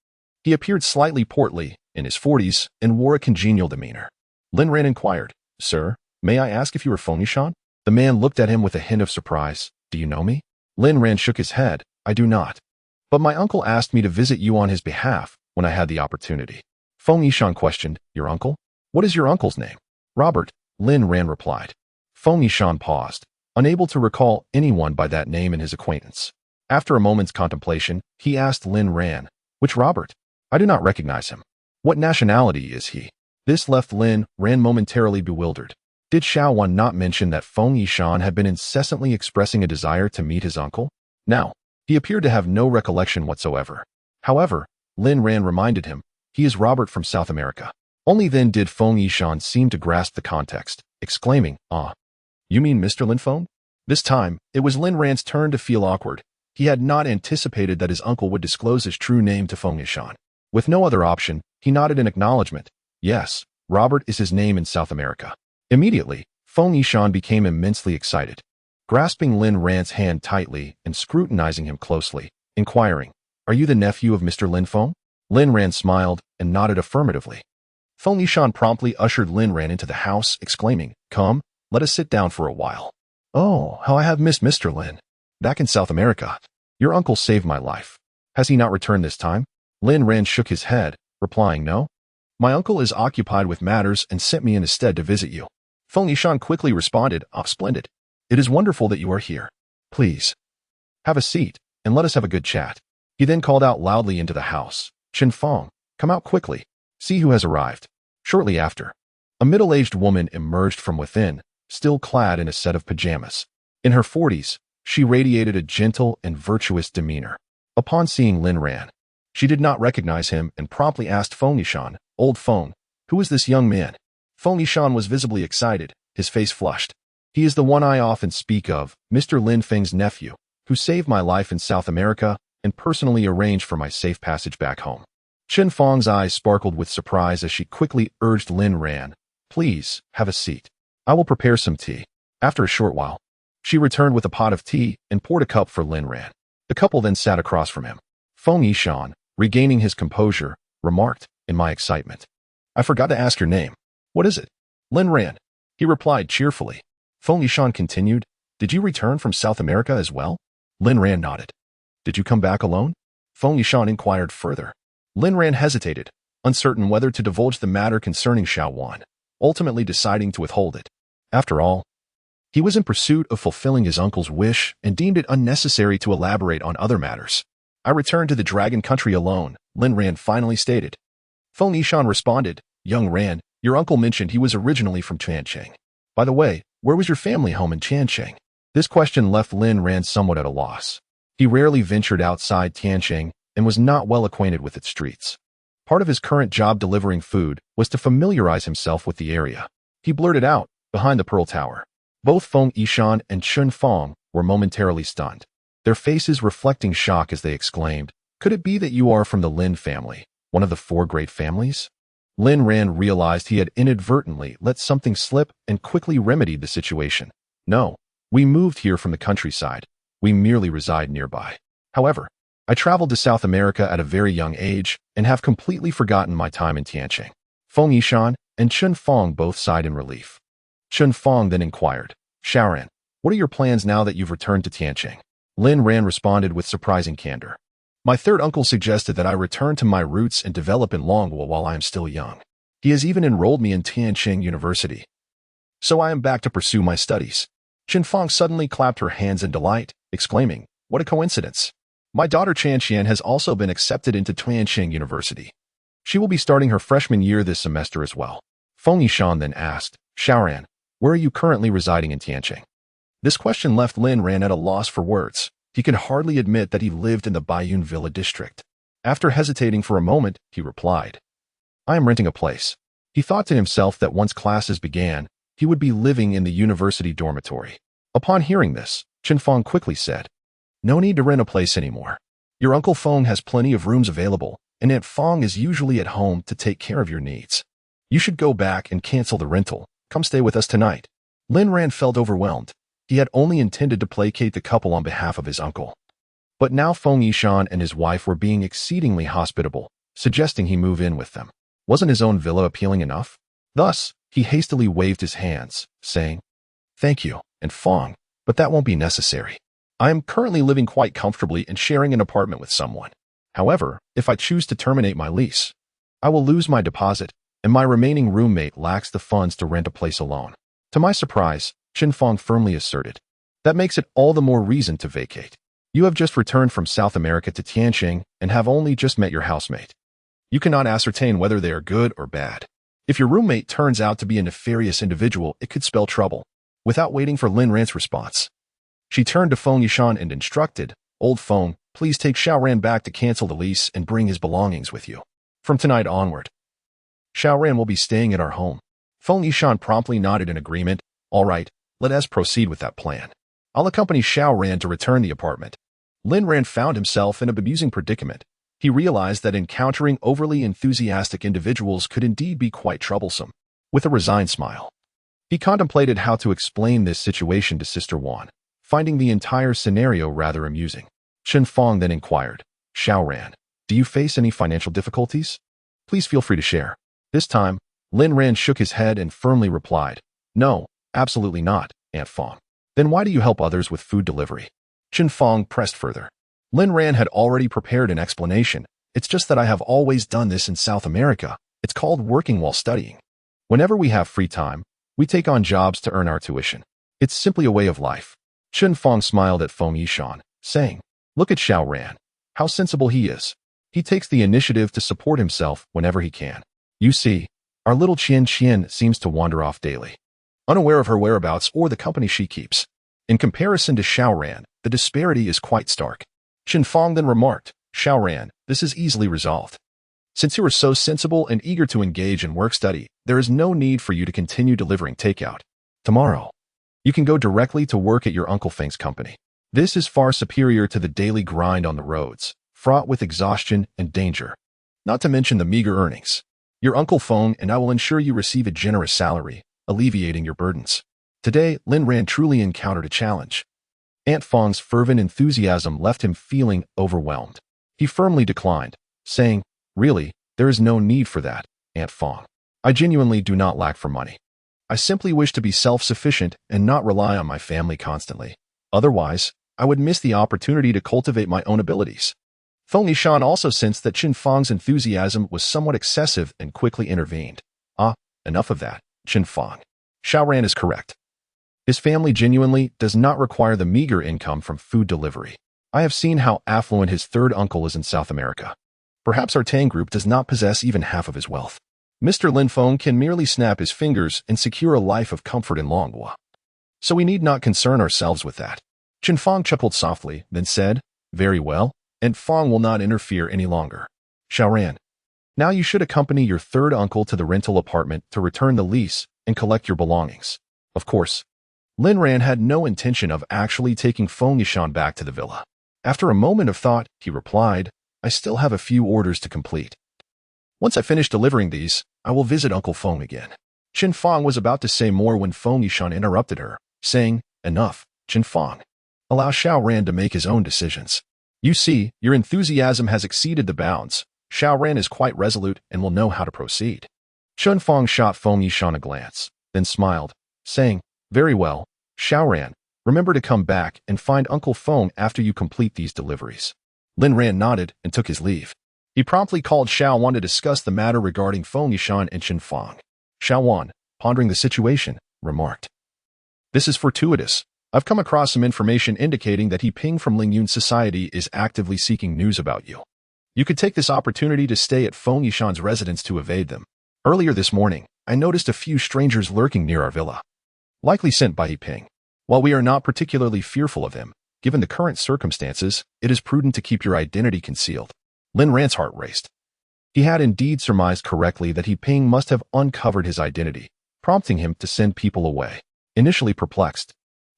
He appeared slightly portly, in his 40s, and wore a congenial demeanor. Lin Ran inquired, "Sir, may I ask if you are Feng Yishan?" The man looked at him with a hint of surprise. "Do you know me?" Lin Ran shook his head. "I do not. But my uncle asked me to visit you on his behalf when I had the opportunity. Feng Yishan questioned, your uncle? What is your uncle's name? Robert, Lin Ran replied. Feng Yishan paused, unable to recall anyone by that name in his acquaintance. After a moment's contemplation, he asked Lin Ran, which Robert? I do not recognize him. What nationality is he? This left Lin Ran momentarily bewildered. Did Xiao Wan not mention that Feng Yishan had been incessantly expressing a desire to meet his uncle? Now, he appeared to have no recollection whatsoever. However, Lin Ran reminded him, he is Robert from South America. Only then did Feng Yishan seem to grasp the context, exclaiming, ah, you mean Mr. Lin Feng? This time, it was Lin Ran's turn to feel awkward. He had not anticipated that his uncle would disclose his true name to Feng Yishan. With no other option, he nodded in acknowledgement. Yes, Robert is his name in South America. Immediately, Feng Yishan became immensely excited, grasping Lin Ran's hand tightly and scrutinizing him closely, inquiring, are you the nephew of Mr. Lin Feng? Lin Ran smiled and nodded affirmatively. Feng Yishan promptly ushered Lin Ran into the house, exclaiming, come, let us sit down for a while. Oh, how I have missed Mr. Lin. Back in South America. Your uncle saved my life. Has he not returned this time? Lin Ran shook his head, replying, no. My uncle is occupied with matters and sent me in his stead to visit you. Feng Yishan quickly responded, oh, splendid. It is wonderful that you are here. Please, have a seat, and let us have a good chat. He then called out loudly into the house, Chen Feng, come out quickly. See who has arrived. Shortly after, a middle-aged woman emerged from within, still clad in a set of pajamas. In her 40s, she radiated a gentle and virtuous demeanor. Upon seeing Lin Ran, she did not recognize him and promptly asked Feng Yishan, old Feng, who is this young man? Feng Yishan was visibly excited, his face flushed. He is the one I often speak of, Mr. Lin Feng's nephew, who saved my life in South America and personally arranged for my safe passage back home. Chen Feng's eyes sparkled with surprise as she quickly urged Lin Ran, please, have a seat. I will prepare some tea. After a short while, she returned with a pot of tea and poured a cup for Lin Ran. The couple then sat across from him. Feng Yishan, regaining his composure, remarked, in my excitement, I forgot to ask your name. What is it? Lin Ran. He replied cheerfully. Feng Yishan continued, did you return from South America as well? Lin Ran nodded. Did you come back alone? Feng Yishan inquired further. Lin Ran hesitated, uncertain whether to divulge the matter concerning Xiao Wan, ultimately deciding to withhold it. After all, he was in pursuit of fulfilling his uncle's wish and deemed it unnecessary to elaborate on other matters. I returned to the Dragon Country alone, Lin Ran finally stated. Feng Yishan responded, young Ran, your uncle mentioned he was originally from Tiancheng. By the way, where was your family home in Tiancheng? This question left Lin Ran somewhat at a loss. He rarely ventured outside Tiancheng and was not well acquainted with its streets. Part of his current job delivering food was to familiarize himself with the area. He blurted out, behind the Pearl Tower. Both Feng Yishan and Chen Feng were momentarily stunned, their faces reflecting shock as they exclaimed, could it be that you are from the Lin family, one of the 4 great families? Lin Ran realized he had inadvertently let something slip and quickly remedied the situation. No, we moved here from the countryside. We merely reside nearby. However, I traveled to South America at a very young age and have completely forgotten my time in Tiancheng. Feng Yishan and Chen Feng both sighed in relief. Chen Feng then inquired, Xiaoran, what are your plans now that you've returned to Tiancheng? Lin Ran responded with surprising candor. My third uncle suggested that I return to my roots and develop in Longwu while I am still young. He has even enrolled me in Tiancheng University. So I am back to pursue my studies. Chen Feng suddenly clapped her hands in delight, exclaiming, what a coincidence. My daughter Chanxian has also been accepted into Tiancheng University. She will be starting her freshman year this semester as well. Feng Yishan then asked, Xiaoran, where are you currently residing in Tiancheng? This question left Lin Ran at a loss for words. He could hardly admit that he lived in the Baiyun Villa district. After hesitating for a moment, he replied, I am renting a place. He thought to himself that once classes began, he would be living in the university dormitory. Upon hearing this, Chen Feng quickly said, no need to rent a place anymore. Your Uncle Feng has plenty of rooms available, and Aunt Feng is usually at home to take care of your needs. You should go back and cancel the rental. Come stay with us tonight. Lin Ran felt overwhelmed. He had only intended to placate the couple on behalf of his uncle. But now Feng Yishan and his wife were being exceedingly hospitable, suggesting he move in with them. Wasn't his own villa appealing enough? Thus, he hastily waved his hands, saying, thank you, and Feng, but that won't be necessary. I am currently living quite comfortably and sharing an apartment with someone. However, if I choose to terminate my lease, I will lose my deposit, and my remaining roommate lacks the funds to rent a place alone. To my surprise, Chen Fong firmly asserted. That makes it all the more reason to vacate. You have just returned from South America to Tianjin and have only just met your housemate. You cannot ascertain whether they are good or bad. If your roommate turns out to be a nefarious individual, it could spell trouble. Without waiting for Lin Ran's response, she turned to Feng Yishan and instructed, Old Feng, please take Xiao Ran back to cancel the lease and bring his belongings with you. From tonight onward, Xiao Ran will be staying at our home. Feng Yishan promptly nodded in agreement. All right, let us proceed with that plan. I'll accompany Xiao Ran to return the apartment. Lin Ran found himself in a bemusing predicament. He realized that encountering overly enthusiastic individuals could indeed be quite troublesome. With a resigned smile, he contemplated how to explain this situation to Sister Wan, finding the entire scenario rather amusing. Chen Fong then inquired, Xiao Ran, do you face any financial difficulties? Please feel free to share. This time, Lin Ran shook his head and firmly replied, No, absolutely not, Aunt Fong. Then why do you help others with food delivery? Chen Fong pressed further. Lin Ran had already prepared an explanation. It's just that I have always done this in South America. It's called working while studying. Whenever we have free time, we take on jobs to earn our tuition. It's simply a way of life. Chen Fong smiled at Feng Yishan, saying, Look at Xiao Ran. How sensible he is. He takes the initiative to support himself whenever he can. You see, our little Qian Qian seems to wander off daily, unaware of her whereabouts or the company she keeps. In comparison to Xiao Ran, the disparity is quite stark. Chen Fong then remarked, Xiao Ran, this is easily resolved. Since you are so sensible and eager to engage in work-study, there is no need for you to continue delivering takeout. Tomorrow, you can go directly to work at your Uncle Feng's company. This is far superior to the daily grind on the roads, fraught with exhaustion and danger, not to mention the meager earnings. Your Uncle Feng and I will ensure you receive a generous salary, alleviating your burdens. Today, Lin Ran truly encountered a challenge. Aunt Feng's fervent enthusiasm left him feeling overwhelmed. He firmly declined, saying, Really, there is no need for that, Aunt Feng. I genuinely do not lack for money. I simply wish to be self-sufficient and not rely on my family constantly. Otherwise, I would miss the opportunity to cultivate my own abilities. Feng Yishan also sensed that Chen Feng's enthusiasm was somewhat excessive and quickly intervened. Enough of that, Chen Feng. Xiao Ran is correct. His family genuinely does not require the meager income from food delivery. I have seen how affluent his third uncle is in South America. Perhaps our Tang group does not possess even half of his wealth. Mr. Lin Feng can merely snap his fingers and secure a life of comfort in Longhua. So we need not concern ourselves with that. Chen Feng chuckled softly, then said, Very well, and Feng will not interfere any longer. Xiao Ran, now you should accompany your third uncle to the rental apartment to return the lease and collect your belongings. Of course, Lin Ran had no intention of actually taking Feng Yishan back to the villa. After a moment of thought, he replied, I still have a few orders to complete. Once I finish delivering these, I will visit Uncle Feng again. Chen Feng was about to say more when Feng Yishan interrupted her, saying, Enough, Chen Feng. Allow Xiao Ran to make his own decisions. You see, your enthusiasm has exceeded the bounds. Xiao Ran is quite resolute and will know how to proceed. Chen Feng shot Feng Yishan a glance, then smiled, saying, Very well, Xiao Ran, remember to come back and find Uncle Feng after you complete these deliveries. Lin Ran nodded and took his leave. He promptly called Xiao Wan to discuss the matter regarding Feng Yishan and Chen Feng. Xiao Wan, pondering the situation, remarked, This is fortuitous. I've come across some information indicating that He Ping from Lingyun Society is actively seeking news about you. You could take this opportunity to stay at Feng Yishan's residence to evade them. Earlier this morning, I noticed a few strangers lurking near our villa, likely sent by He Ping. While we are not particularly fearful of him, given the current circumstances, it is prudent to keep your identity concealed. Lin Ran's heart raced. He had indeed surmised correctly that He Ping must have uncovered his identity, prompting him to send people away. Initially perplexed,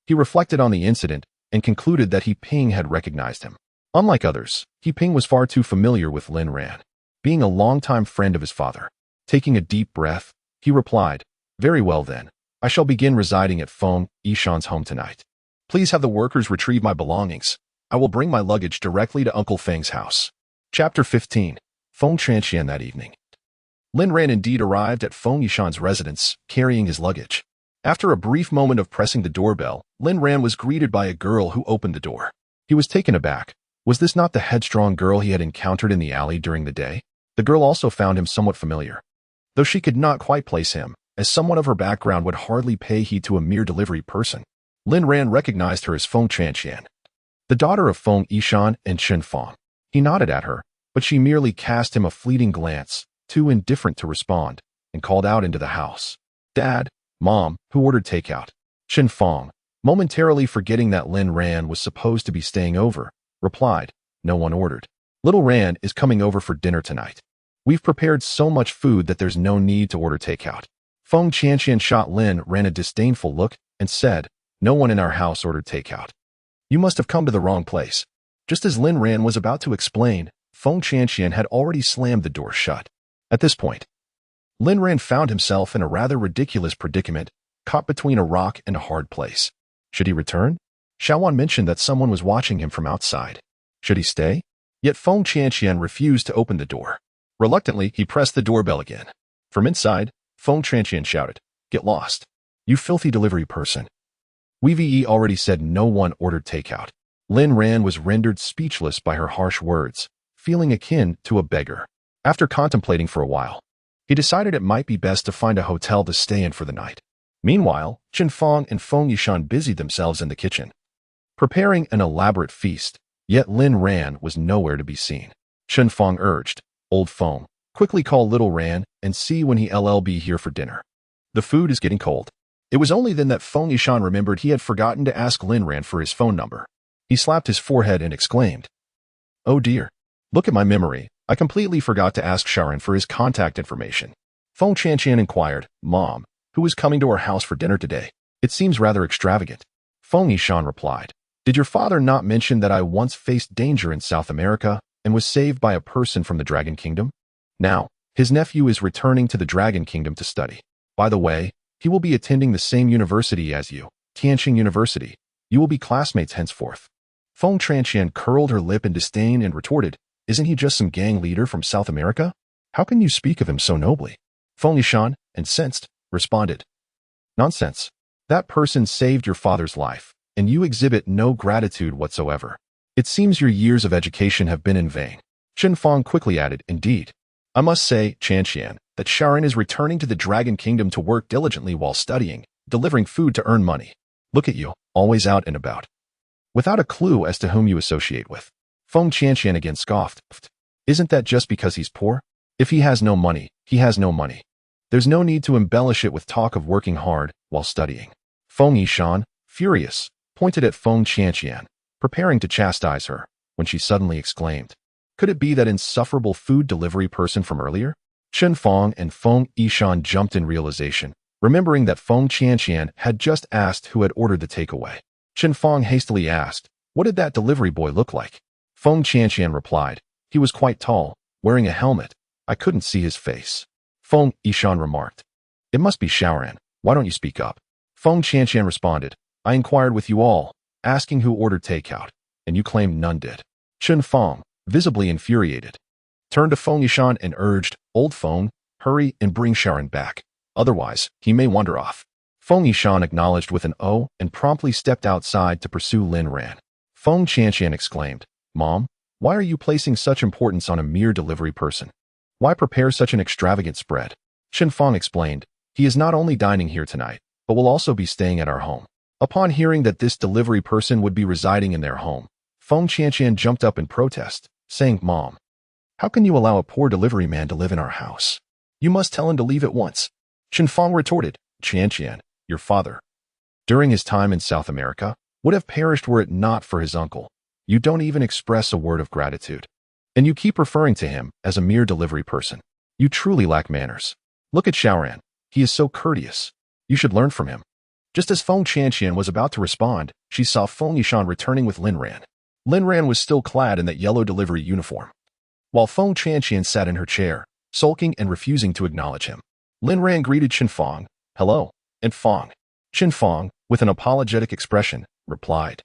he reflected on the incident and concluded that He Ping had recognized him. Unlike others, He Ping was far too familiar with Lin Ran, being a longtime friend of his father. Taking a deep breath, he replied, Very well then, I shall begin residing at Feng Yishan's home tonight. Please have the workers retrieve my belongings. I will bring my luggage directly to Uncle Feng's house. Chapter 15. Feng Tianqian that evening. Lin Ran indeed arrived at Feng Yishan's residence, carrying his luggage. After a brief moment of pressing the doorbell, Lin Ran was greeted by a girl who opened the door. He was taken aback. Was this not the headstrong girl he had encountered in the alley during the day? The girl also found him somewhat familiar, though she could not quite place him, as someone of her background would hardly pay heed to a mere delivery person. Lin Ran recognized her as Feng Chanqian, the daughter of Feng Yishan and Chen Fang. He nodded at her, but she merely cast him a fleeting glance, too indifferent to respond, and called out into the house. Dad, Mom, who ordered takeout? Chen Fang, momentarily forgetting that Lin Ran was supposed to be staying over, replied, no one ordered. Little Ran is coming over for dinner tonight. We've prepared so much food that there's no need to order takeout. Feng Chanqian shot Lin Ran a disdainful look and said, no one in our house ordered takeout. You must have come to the wrong place. Just as Lin Ran was about to explain, Feng Chanqian had already slammed the door shut. At this point, Lin Ran found himself in a rather ridiculous predicament, caught between a rock and a hard place. Should he return? Xiaowan mentioned that someone was watching him from outside. Should he stay? Yet Feng Chanqian refused to open the door. Reluctantly, he pressed the doorbell again. From inside, Feng Chanqian shouted, get lost. You filthy delivery person. We've already said no one ordered takeout. Lin Ran was rendered speechless by her harsh words, feeling akin to a beggar. After contemplating for a while, he decided it might be best to find a hotel to stay in for the night. Meanwhile, Chen Fang and Feng Yishan busied themselves in the kitchen, preparing an elaborate feast, yet Lin Ran was nowhere to be seen. Chen Fang urged, Old Feng, quickly call Little Ran and see when he'll be here for dinner. The food is getting cold. It was only then that Feng Yishan remembered he had forgotten to ask Lin Ran for his phone number. He slapped his forehead and exclaimed, oh dear. Look at my memory. I completely forgot to ask Sharon for his contact information. Feng Chanqian inquired, Mom, who is coming to our house for dinner today? It seems rather extravagant. Feng Yishan replied, did your father not mention that I once faced danger in South America and was saved by a person from the Dragon Kingdom? Now, his nephew is returning to the Dragon Kingdom to study. By the way, he will be attending the same university as you, Tianqing University. You will be classmates henceforth. Feng Chanqian curled her lip in disdain and retorted, isn't he just some gang leader from South America? How can you speak of him so nobly? Feng Yishan, incensed, responded, nonsense. That person saved your father's life, and you exhibit no gratitude whatsoever. It seems your years of education have been in vain. Chen Fang quickly added, indeed. I must say, Chanqian, that Sharon is returning to the Dragon Kingdom to work diligently while studying, delivering food to earn money. Look at you, always out and about, without a clue as to whom you associate with. Feng Chanqian again scoffed. Isn't that just because he's poor? If he has no money, he has no money. There's no need to embellish it with talk of working hard while studying. Feng Yishan, furious, pointed at Feng Chanqian, preparing to chastise her, when she suddenly exclaimed, could it be that insufferable food delivery person from earlier? Chen Fang and Feng Yishan jumped in realization, remembering that Feng Chanqian had just asked who had ordered the takeaway. Chen Fang hastily asked, what did that delivery boy look like? Feng Chanqian replied, he was quite tall, wearing a helmet. I couldn't see his face. Feng Yishan remarked, it must be Shaoran. Why don't you speak up? Feng Chanqian responded, I inquired with you all, asking who ordered takeout, and you claimed none did. Chen Fang, visibly infuriated, turned to Feng Yishan and urged, Old Feng, hurry and bring Shaoran back. Otherwise, he may wander off. Feng Yishan acknowledged with an O and promptly stepped outside to pursue Lin Ran. Feng Chanqian exclaimed, Mom, why are you placing such importance on a mere delivery person? Why prepare such an extravagant spread? Chen Fang explained, he is not only dining here tonight, but will also be staying at our home. Upon hearing that this delivery person would be residing in their home, Feng Chanqian jumped up in protest, saying, Mom, how can you allow a poor delivery man to live in our house? You must tell him to leave at once. Chen Fang retorted, Chanqian, your father, during his time in South America, would have perished were it not for his uncle. You don't even express a word of gratitude. And you keep referring to him as a mere delivery person. You truly lack manners. Look at Shaoran. He is so courteous. You should learn from him. Just as Feng Chanqian was about to respond, she saw Feng Yishan returning with Lin Ran. Lin Ran was still clad in that yellow delivery uniform, while Feng Chanqian sat in her chair, sulking and refusing to acknowledge him. Lin Ran greeted Chen Fang, hello, and Fang. Chen Fang, with an apologetic expression, replied,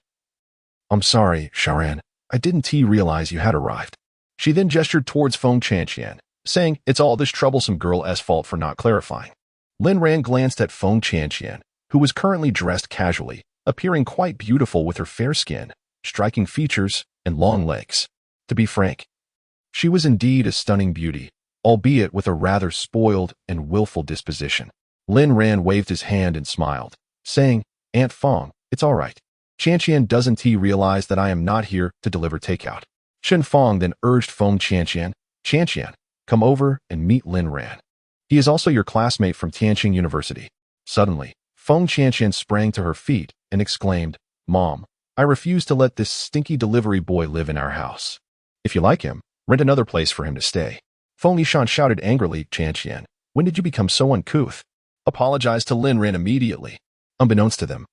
I'm sorry, Shaoran. I didn't realize you had arrived. She then gestured towards Feng Chanqian, saying, it's all this troublesome girl's fault for not clarifying. Lin Ran glanced at Feng Chanqian, who was currently dressed casually, appearing quite beautiful with her fair skin, striking features, and long legs. To be frank, she was indeed a stunning beauty, albeit with a rather spoiled and willful disposition. Lin Ran waved his hand and smiled, saying, "Aunt Fong, it's all right. Qianqian, doesn't he realize that I am not here to deliver takeout?" Chen Fong then urged Feng Qianqian, "Qianqian, come over and meet Lin Ran. He is also your classmate from Tianqing University." Suddenly, Feng Qianqian sprang to her feet and exclaimed, "Mom, I refuse to let this stinky delivery boy live in our house. If you like him, rent another place for him to stay." Feng Yishan shouted angrily, "Qianqian, when did you become so uncouth? Apologize to Lin Ran immediately." Unbeknownst to them,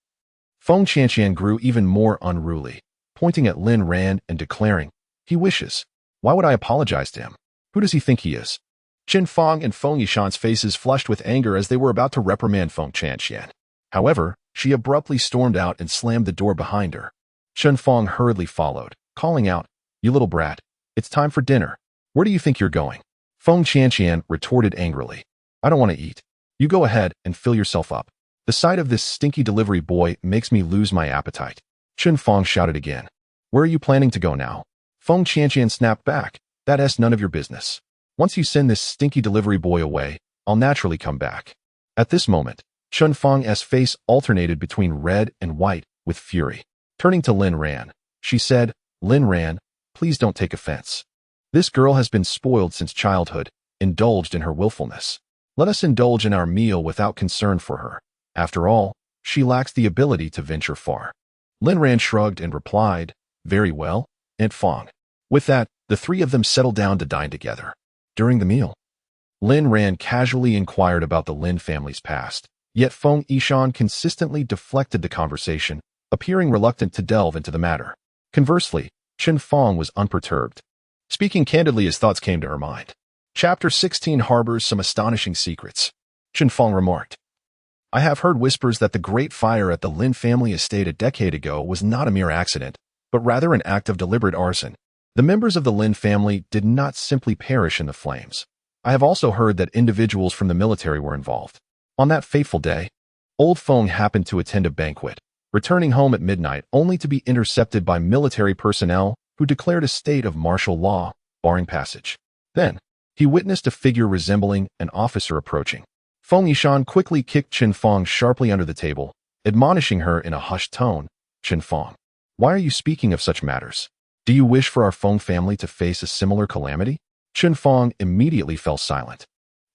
Feng Qianqian grew even more unruly, pointing at Lin Ran and declaring, "He wishes. Why would I apologize to him? Who does he think he is?" Chen Fong and Feng Yishan's faces flushed with anger as they were about to reprimand Feng Qianqian. However, she abruptly stormed out and slammed the door behind her. Chen Fong hurriedly followed, calling out, "You little brat, it's time for dinner. Where do you think you're going?" Feng Qianqian retorted angrily, "I don't want to eat. You go ahead and fill yourself up. The sight of this stinky delivery boy makes me lose my appetite." Chen Fong shouted again, "Where are you planning to go now?" Feng Qianqian snapped back, "That's none of your business. Once you send this stinky delivery boy away, I'll naturally come back." At this moment, Chen Fong's face alternated between red and white with fury. Turning to Lin Ran, she said, "Lin Ran, please don't take offense. This girl has been spoiled since childhood, indulged in her willfulness. Let us indulge in our meal without concern for her. After all, she lacks the ability to venture far." Lin Ran shrugged and replied, "Very well, Aunt Fong." With that, the three of them settled down to dine together. During the meal, Lin Ran casually inquired about the Lin family's past, yet Feng Yishan consistently deflected the conversation, appearing reluctant to delve into the matter. Conversely, Chen Fong was unperturbed. Speaking candidly, his thoughts came to her mind. Chapter 16 harbors some astonishing secrets. Chen Fong remarked, "I have heard whispers that the great fire at the Lin family estate a decade ago was not a mere accident, but rather an act of deliberate arson. The members of the Lin family did not simply perish in the flames. I have also heard that individuals from the military were involved. On that fateful day, old Feng happened to attend a banquet, returning home at midnight only to be intercepted by military personnel who declared a state of martial law, barring passage. Then, he witnessed a figure resembling an officer approaching. Feng Yishan quickly kicked Chen Fong sharply under the table, admonishing her in a hushed tone, "Chen Fong, why are you speaking of such matters? Do you wish for our Feng family to face a similar calamity?" Chen Fong immediately fell silent,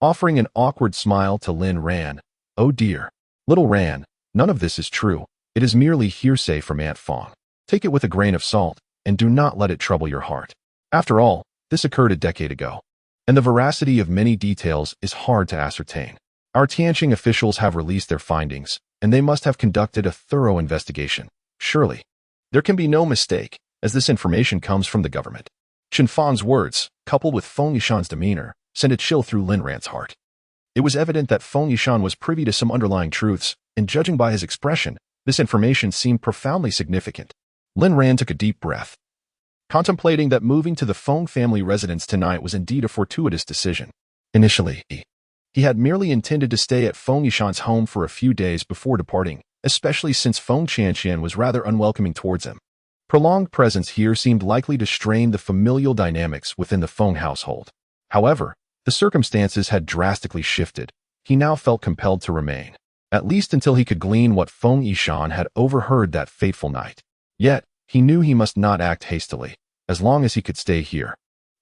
offering an awkward smile to Lin Ran. "Oh dear, little Ran, none of this is true. It is merely hearsay from Aunt Fong. Take it with a grain of salt, and do not let it trouble your heart. After all, this occurred a decade ago, and the veracity of many details is hard to ascertain. Our Tianqing officials have released their findings, and they must have conducted a thorough investigation. Surely, there can be no mistake, as this information comes from the government." Chen Fong's words, coupled with Feng Yishan's demeanor, sent a chill through Lin Ran's heart. It was evident that Feng Yishan was privy to some underlying truths, and judging by his expression, this information seemed profoundly significant. Lin Ran took a deep breath, contemplating that moving to the Feng family residence tonight was indeed a fortuitous decision. Initially, he had merely intended to stay at Feng Yishan's home for a few days before departing, especially since Feng Qianqian was rather unwelcoming towards him. Prolonged presence here seemed likely to strain the familial dynamics within the Feng household. However, the circumstances had drastically shifted. He now felt compelled to remain, at least until he could glean what Feng Yishan had overheard that fateful night. Yet, he knew he must not act hastily. As long as he could stay here,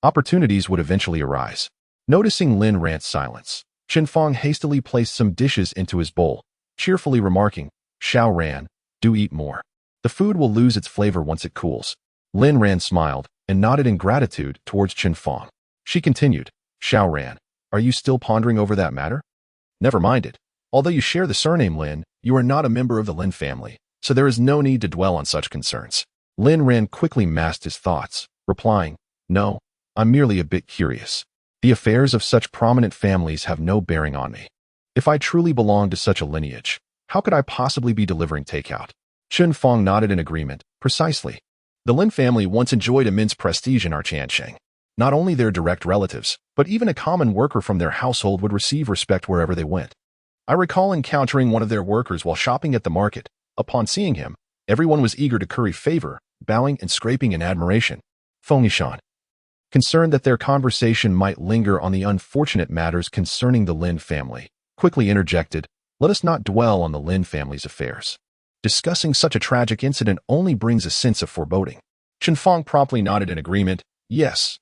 opportunities would eventually arise. Noticing Lin Ran's silence, Chen Fong hastily placed some dishes into his bowl, cheerfully remarking, "Xiao Ran, do eat more. The food will lose its flavor once it cools." Lin Ran smiled and nodded in gratitude towards Chen Fong. She continued, "Xiao Ran, are you still pondering over that matter? Never mind it. Although you share the surname Lin, you are not a member of the Lin family, so there is no need to dwell on such concerns." Lin Ran quickly masked his thoughts, replying, "No, I'm merely a bit curious. The affairs of such prominent families have no bearing on me. If I truly belonged to such a lineage, how could I possibly be delivering takeout?" Chen Fong nodded in agreement. "Precisely. The Lin family once enjoyed immense prestige in our Tianqing. Not only their direct relatives, but even a common worker from their household would receive respect wherever they went. I recall encountering one of their workers while shopping at the market. Upon seeing him, everyone was eager to curry favor, bowing and scraping in admiration. Feng Yishan, concerned that their conversation might linger on the unfortunate matters concerning the Lin family, quickly interjected, "Let us not dwell on the Lin family's affairs. Discussing such a tragic incident only brings a sense of foreboding." Chen Feng promptly nodded in agreement. Yes,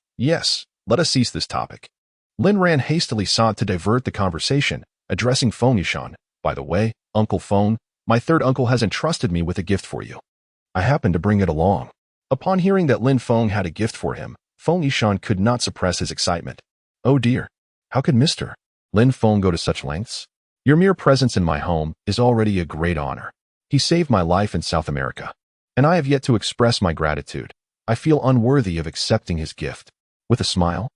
let us cease this topic." Lin Ran hastily sought to divert the conversation, addressing Feng Yishan. "By the way, Uncle Feng, my third uncle has entrusted me with a gift for you. I happened to bring it along." Upon hearing that Lin Feng had a gift for him, Feng Yishan could not suppress his excitement. "Oh dear, how could Mr. Lin Feng go to such lengths? Your mere presence in my home is already a great honor. He saved my life in South America, and I have yet to express my gratitude. I feel unworthy of accepting his gift." With a smile,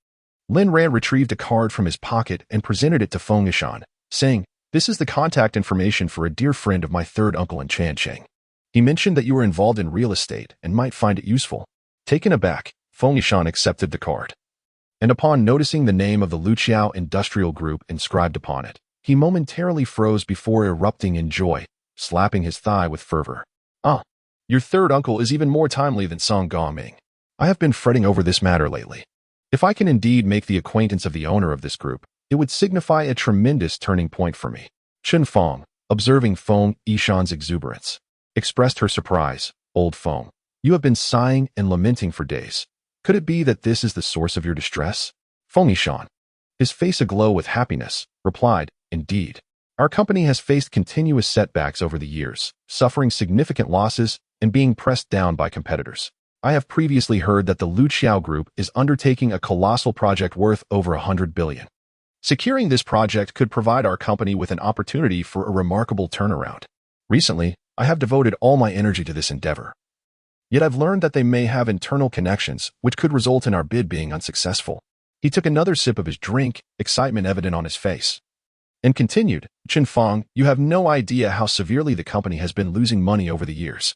Lin Ran retrieved a card from his pocket and presented it to Feng Yishan, saying, "This is the contact information for a dear friend of my third uncle in Changcheng. He mentioned that you were involved in real estate and might find it useful." Taken aback, Feng Yishan accepted the card. And upon noticing the name of the Luqiao Industrial Group inscribed upon it, he momentarily froze before erupting in joy, slapping his thigh with fervor. "Ah, your third uncle is even more timely than Song Gongming. I have been fretting over this matter lately. If I can indeed make the acquaintance of the owner of this group, it would signify a tremendous turning point for me." Chen Feng, observing Feng Yishan's exuberance, expressed her surprise. "Old Feng, you have been sighing and lamenting for days. Could it be that this is the source of your distress?" Feng Yishan, his face aglow with happiness, replied, "Indeed. Our company has faced continuous setbacks over the years, suffering significant losses and being pressed down by competitors. I have previously heard that the Luqiao Group is undertaking a colossal project worth over 100 billion. Securing this project could provide our company with an opportunity for a remarkable turnaround. Recently, I have devoted all my energy to this endeavor. Yet I've learned that they may have internal connections which could result in our bid being unsuccessful." He took another sip of his drink, excitement evident on his face, and continued, "Chen Feng, you have no idea how severely the company has been losing money over the years.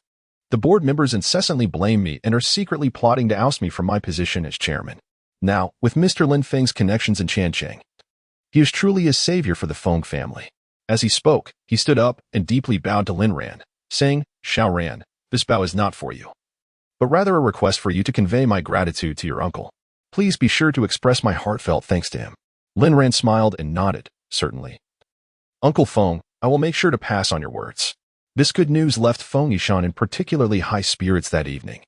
The board members incessantly blame me and are secretly plotting to oust me from my position as chairman. Now, with Mr. Lin Feng's connections in Changcheng, he is truly a savior for the Feng family." As he spoke, he stood up and deeply bowed to Lin Ran, saying, "Xiao Ran, this bow is not for you, but rather a request for you to convey my gratitude to your uncle. Please be sure to express my heartfelt thanks to him." Lin Ran smiled and nodded, "Certainly. Uncle Feng, I will make sure to pass on your words." This good news left Feng Yishan in particularly high spirits that evening.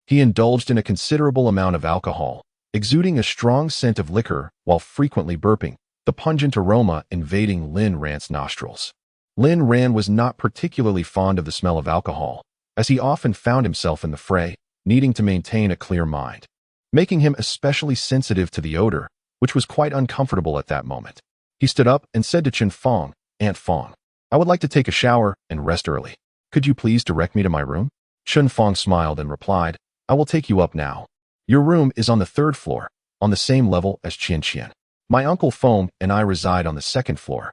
He indulged in a considerable amount of alcohol, exuding a strong scent of liquor while frequently burping, the pungent aroma invading Lin Ran's nostrils. Lin Ran was not particularly fond of the smell of alcohol, as he often found himself in the fray, needing to maintain a clear mind, making him especially sensitive to the odor, which was quite uncomfortable at that moment. He stood up and said to Chen Feng, "Aunt Feng, I would like to take a shower and rest early. Could you please direct me to my room?" Chen Feng smiled and replied, "I will take you up now. Your room is on the 3rd floor, on the same level as Qianqian. My uncle Feng and I reside on the 2nd floor,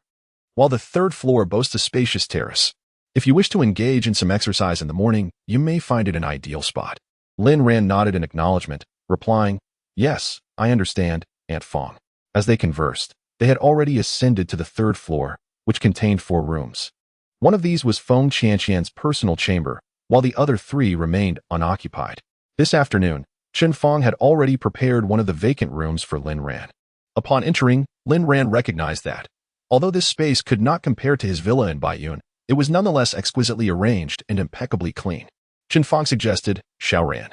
while the 3rd floor boasts a spacious terrace. If you wish to engage in some exercise in the morning, you may find it an ideal spot." Lin Ran nodded in acknowledgement, replying, "Yes, I understand, Aunt Feng." As they conversed, they had already ascended to the 3rd floor, which contained 4 rooms. One of these was Feng Qianqian's personal chamber, while the other 3 remained unoccupied. This afternoon, Chen Feng had already prepared one of the vacant rooms for Lin Ran. Upon entering, Lin Ran recognized that, although this space could not compare to his villa in Baiyun, it was nonetheless exquisitely arranged and impeccably clean. Chen Feng suggested, "Xiao Ran,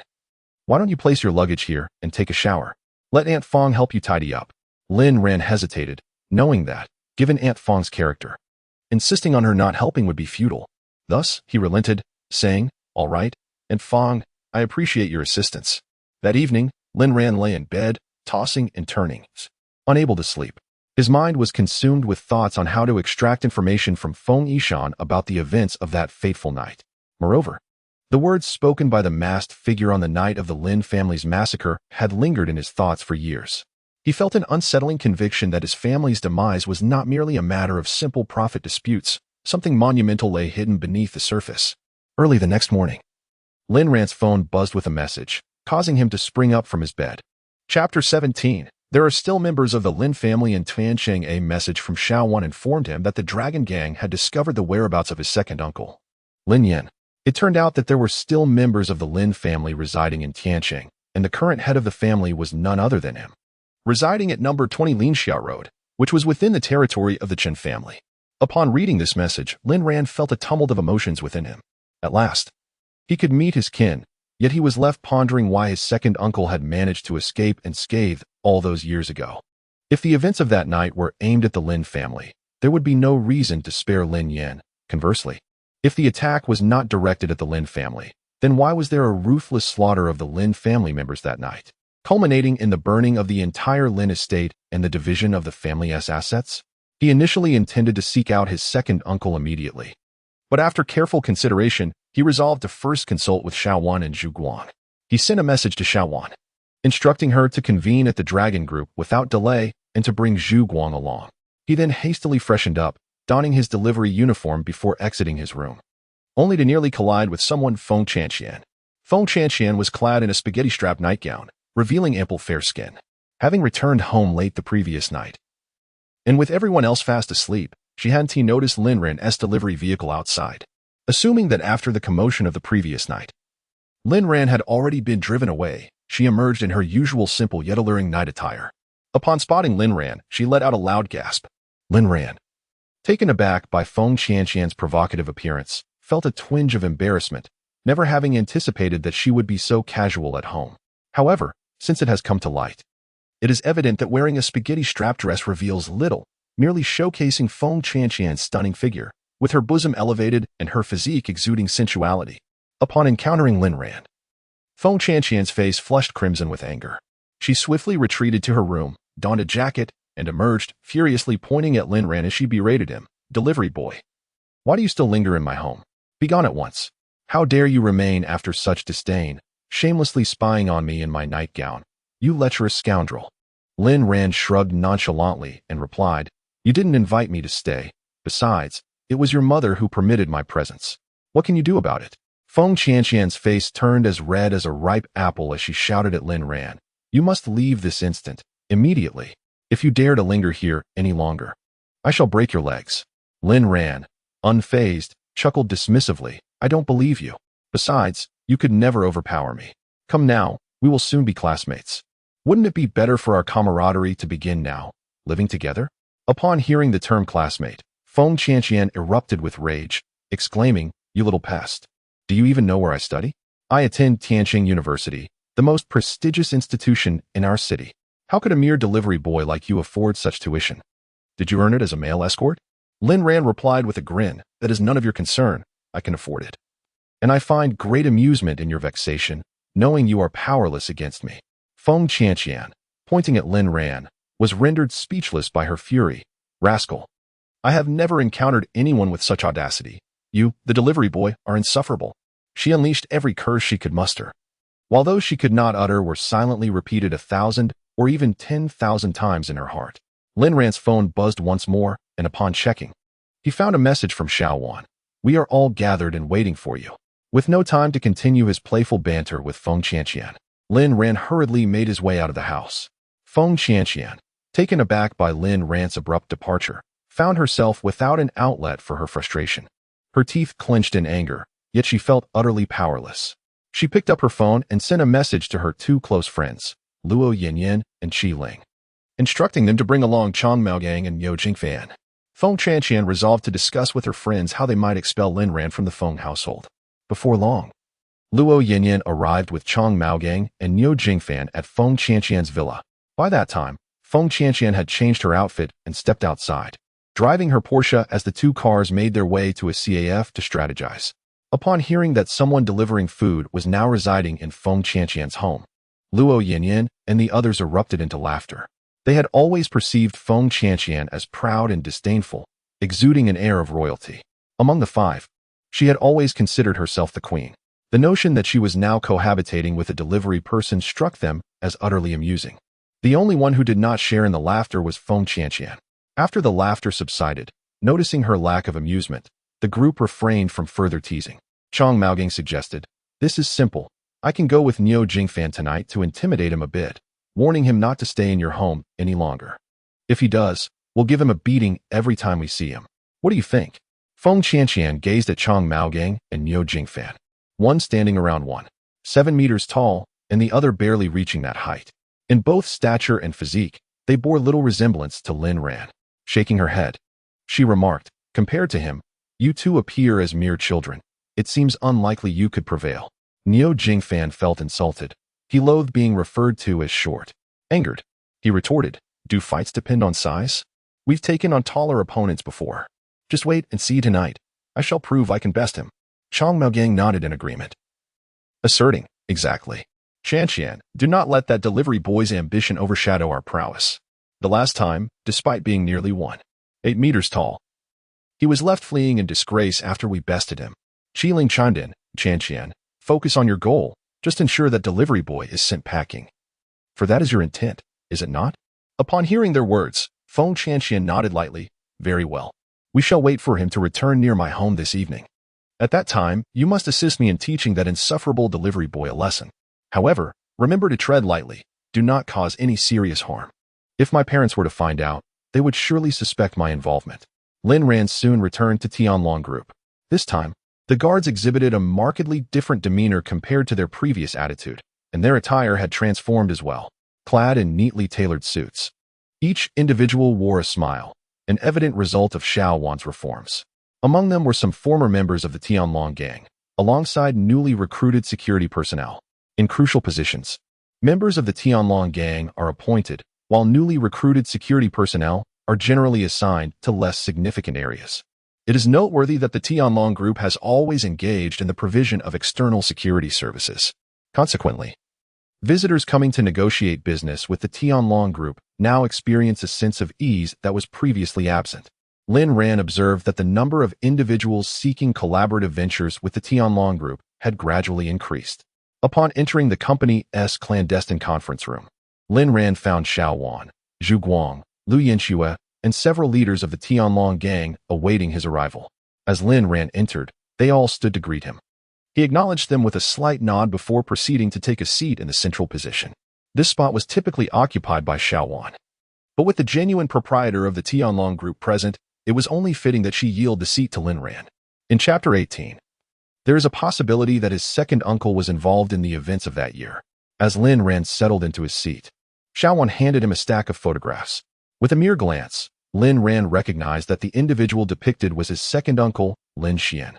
why don't you place your luggage here and take a shower? Let Aunt Feng help you tidy up." Lin Ran hesitated, knowing that, given Aunt Feng's character, insisting on her not helping would be futile. Thus, he relented, saying, "All right, Aunt Feng, I appreciate your assistance." That evening, Lin Ran lay in bed, tossing and turning, unable to sleep. His mind was consumed with thoughts on how to extract information from Feng Yishan about the events of that fateful night. Moreover, the words spoken by the masked figure on the night of the Lin family's massacre had lingered in his thoughts for years. He felt an unsettling conviction that his family's demise was not merely a matter of simple profit disputes. Something monumental lay hidden beneath the surface. Early the next morning, Lin Ran's phone buzzed with a message, causing him to spring up from his bed. Chapter 17. There are still members of the Lin family in Tiancheng. A message from Xiao Wan informed him that the Dragon Gang had discovered the whereabouts of his second uncle, Lin Yan. It turned out that there were still members of the Lin family residing in Tiancheng, and the current head of the family was none other than him, residing at number 20 Linxiao Road, which was within the territory of the Chen family. Upon reading this message, Lin Ran felt a tumult of emotions within him. At last, he could meet his kin, yet he was left pondering why his second uncle had managed to escape unscathed all those years ago. If the events of that night were aimed at the Lin family, there would be no reason to spare Lin Yan. Conversely, if the attack was not directed at the Lin family, then why was there a ruthless slaughter of the Lin family members that night, culminating in the burning of the entire Lin estate and the division of the family's assets? He initially intended to seek out his second uncle immediately, but after careful consideration, he resolved to first consult with Xiao Wan and Zhu Guang. He sent a message to Xiao Wan, instructing her to convene at the Dragon Group without delay and to bring Zhu Guang along. He then hastily freshened up, donning his delivery uniform before exiting his room, only to nearly collide with someone. Feng Chanxian. Feng Chanxian was clad in a spaghetti-strap nightgown, revealing ample fair skin. Having returned home late the previous night, and with everyone else fast asleep, she hadn't noticed Lin Ran's delivery vehicle outside. Assuming that after the commotion of the previous night, Lin Ran had already been driven away, she emerged in her usual simple yet alluring night attire. Upon spotting Lin Ran, she let out a loud gasp. Lin Ran, taken aback by Feng Chanxian's provocative appearance, felt a twinge of embarrassment, never having anticipated that she would be so casual at home. However, since it has come to light, it is evident that wearing a spaghetti-strap dress reveals little, merely showcasing Feng Chanxian's stunning figure, with her bosom elevated and her physique exuding sensuality. Upon encountering Lin Ran, Feng Chanxian's face flushed crimson with anger. She swiftly retreated to her room, donned a jacket, and emerged, furiously pointing at Lin Ran as she berated him. Delivery boy, why do you still linger in my home? Begone at once. How dare you remain after such disdain, shamelessly spying on me in my nightgown, you lecherous scoundrel. Lin Ran shrugged nonchalantly and replied, you didn't invite me to stay. Besides, it was your mother who permitted my presence. What can you do about it? Feng Chanxian's face turned as red as a ripe apple as she shouted at Lin Ran, you must leave this instant, immediately. If you dare to linger here any longer, I shall break your legs. Lin Ran, unfazed, chuckled dismissively, I don't believe you. Besides, you could never overpower me. Come now, we will soon be classmates. Wouldn't it be better for our camaraderie to begin now, living together? Upon hearing the term classmate, Feng Chanxian erupted with rage, exclaiming, you little pest. Do you even know where I study? I attend Tianjin University, the most prestigious institution in our city. How could a mere delivery boy like you afford such tuition? Did you earn it as a male escort? Lin Ran replied with a grin, that is none of your concern, I can afford it. And I find great amusement in your vexation, knowing you are powerless against me. Feng Chanxian, pointing at Lin Ran, was rendered speechless by her fury. Rascal, I have never encountered anyone with such audacity. You, the delivery boy, are insufferable. She unleashed every curse she could muster, while those she could not utter were silently repeated 1,000 or even 10,000 times in her heart. Lin Ran's phone buzzed once more, and upon checking, he found a message from Xiao Wan. We are all gathered and waiting for you. With no time to continue his playful banter with Feng Chanxian, Lin Ran hurriedly made his way out of the house. Feng Chanxian, taken aback by Lin Ran's abrupt departure, found herself without an outlet for her frustration. Her teeth clenched in anger, yet she felt utterly powerless. She picked up her phone and sent a message to her two close friends, Luo Yanyan and Qi Ling, instructing them to bring along Chang Maogang and Niu Jingfan. Feng Chanxian resolved to discuss with her friends how they might expel Lin Ran from the Feng household. Before long, Luo Yanyan arrived with Chang Maogang and Niu Jingfan at Feng Chanxian's villa. By that time, Feng Chanxian had changed her outfit and stepped outside, driving her Porsche as the two cars made their way to a CAF to strategize. Upon hearing that someone delivering food was now residing in Feng Chanxian's home, Luo Yanyan and the others erupted into laughter. They had always perceived Feng Chanxian as proud and disdainful, exuding an air of royalty. Among the five, she had always considered herself the queen. The notion that she was now cohabitating with a delivery person struck them as utterly amusing. The only one who did not share in the laughter was Feng Chanxian. After the laughter subsided, noticing her lack of amusement, the group refrained from further teasing. Chang Maogang suggested, this is simple. I can go with Niu Jingfan tonight to intimidate him a bit. warning him not to stay in your home any longer. If he does, we'll give him a beating every time we see him. What do you think? Feng Qianqian gazed at Chang Maogang and Niu Jingfan, one standing around 7 meters tall and the other barely reaching that height. In both stature and physique, they bore little resemblance to Lin Ran. Shaking her head, she remarked, compared to him, you two appear as mere children. It seems unlikely you could prevail. Niu Jingfan felt insulted. He loathed being referred to as short. Angered, he retorted, do fights depend on size? We've taken on taller opponents before. Just wait and see tonight. I shall prove I can best him. Chang Maogang nodded in agreement, asserting, exactly. Qianqian, do not let that delivery boy's ambition overshadow our prowess. The last time, despite being nearly 8 meters tall, he was left fleeing in disgrace after we bested him. Qiling chimed in, Qianqian, focus on your goal. Just ensure that delivery boy is sent packing. For that is your intent, is it not? Upon hearing their words, Feng Qianqian nodded lightly, very well. We shall wait for him to return near my home this evening. At that time, you must assist me in teaching that insufferable delivery boy a lesson. However, remember to tread lightly. Do not cause any serious harm. If my parents were to find out, they would surely suspect my involvement. Lin Ran soon returned to Tianlong Group. This time, the guards exhibited a markedly different demeanor compared to their previous attitude, and their attire had transformed as well, clad in neatly tailored suits. Each individual wore a smile, an evident result of Xiao Wan's reforms. Among them were some former members of the Tianlong gang, alongside newly recruited security personnel. In crucial positions, members of the Tianlong gang are appointed, while newly recruited security personnel are generally assigned to less significant areas. It is noteworthy that the Tianlong Group has always engaged in the provision of external security services. Consequently, visitors coming to negotiate business with the Tianlong Group now experience a sense of ease that was previously absent. Lin Ran observed that the number of individuals seeking collaborative ventures with the Tianlong Group had gradually increased. Upon entering the company's clandestine conference room, Lin Ran found Xiao Wan, Zhu Guang, Lu Yanxue, and several leaders of the Tianlong gang awaiting his arrival. As Lin Ran entered, they all stood to greet him. He acknowledged them with a slight nod before proceeding to take a seat in the central position. This spot was typically occupied by Xiao Wan. But with the genuine proprietor of the Tianlong Group present, it was only fitting that she yield the seat to Lin Ran. In Chapter 18, there is a possibility that his second uncle was involved in the events of that year. As Lin Ran settled into his seat, Xiao Wan handed him a stack of photographs. With a mere glance, Lin Ran recognized that the individual depicted was his second uncle, Lin Xian.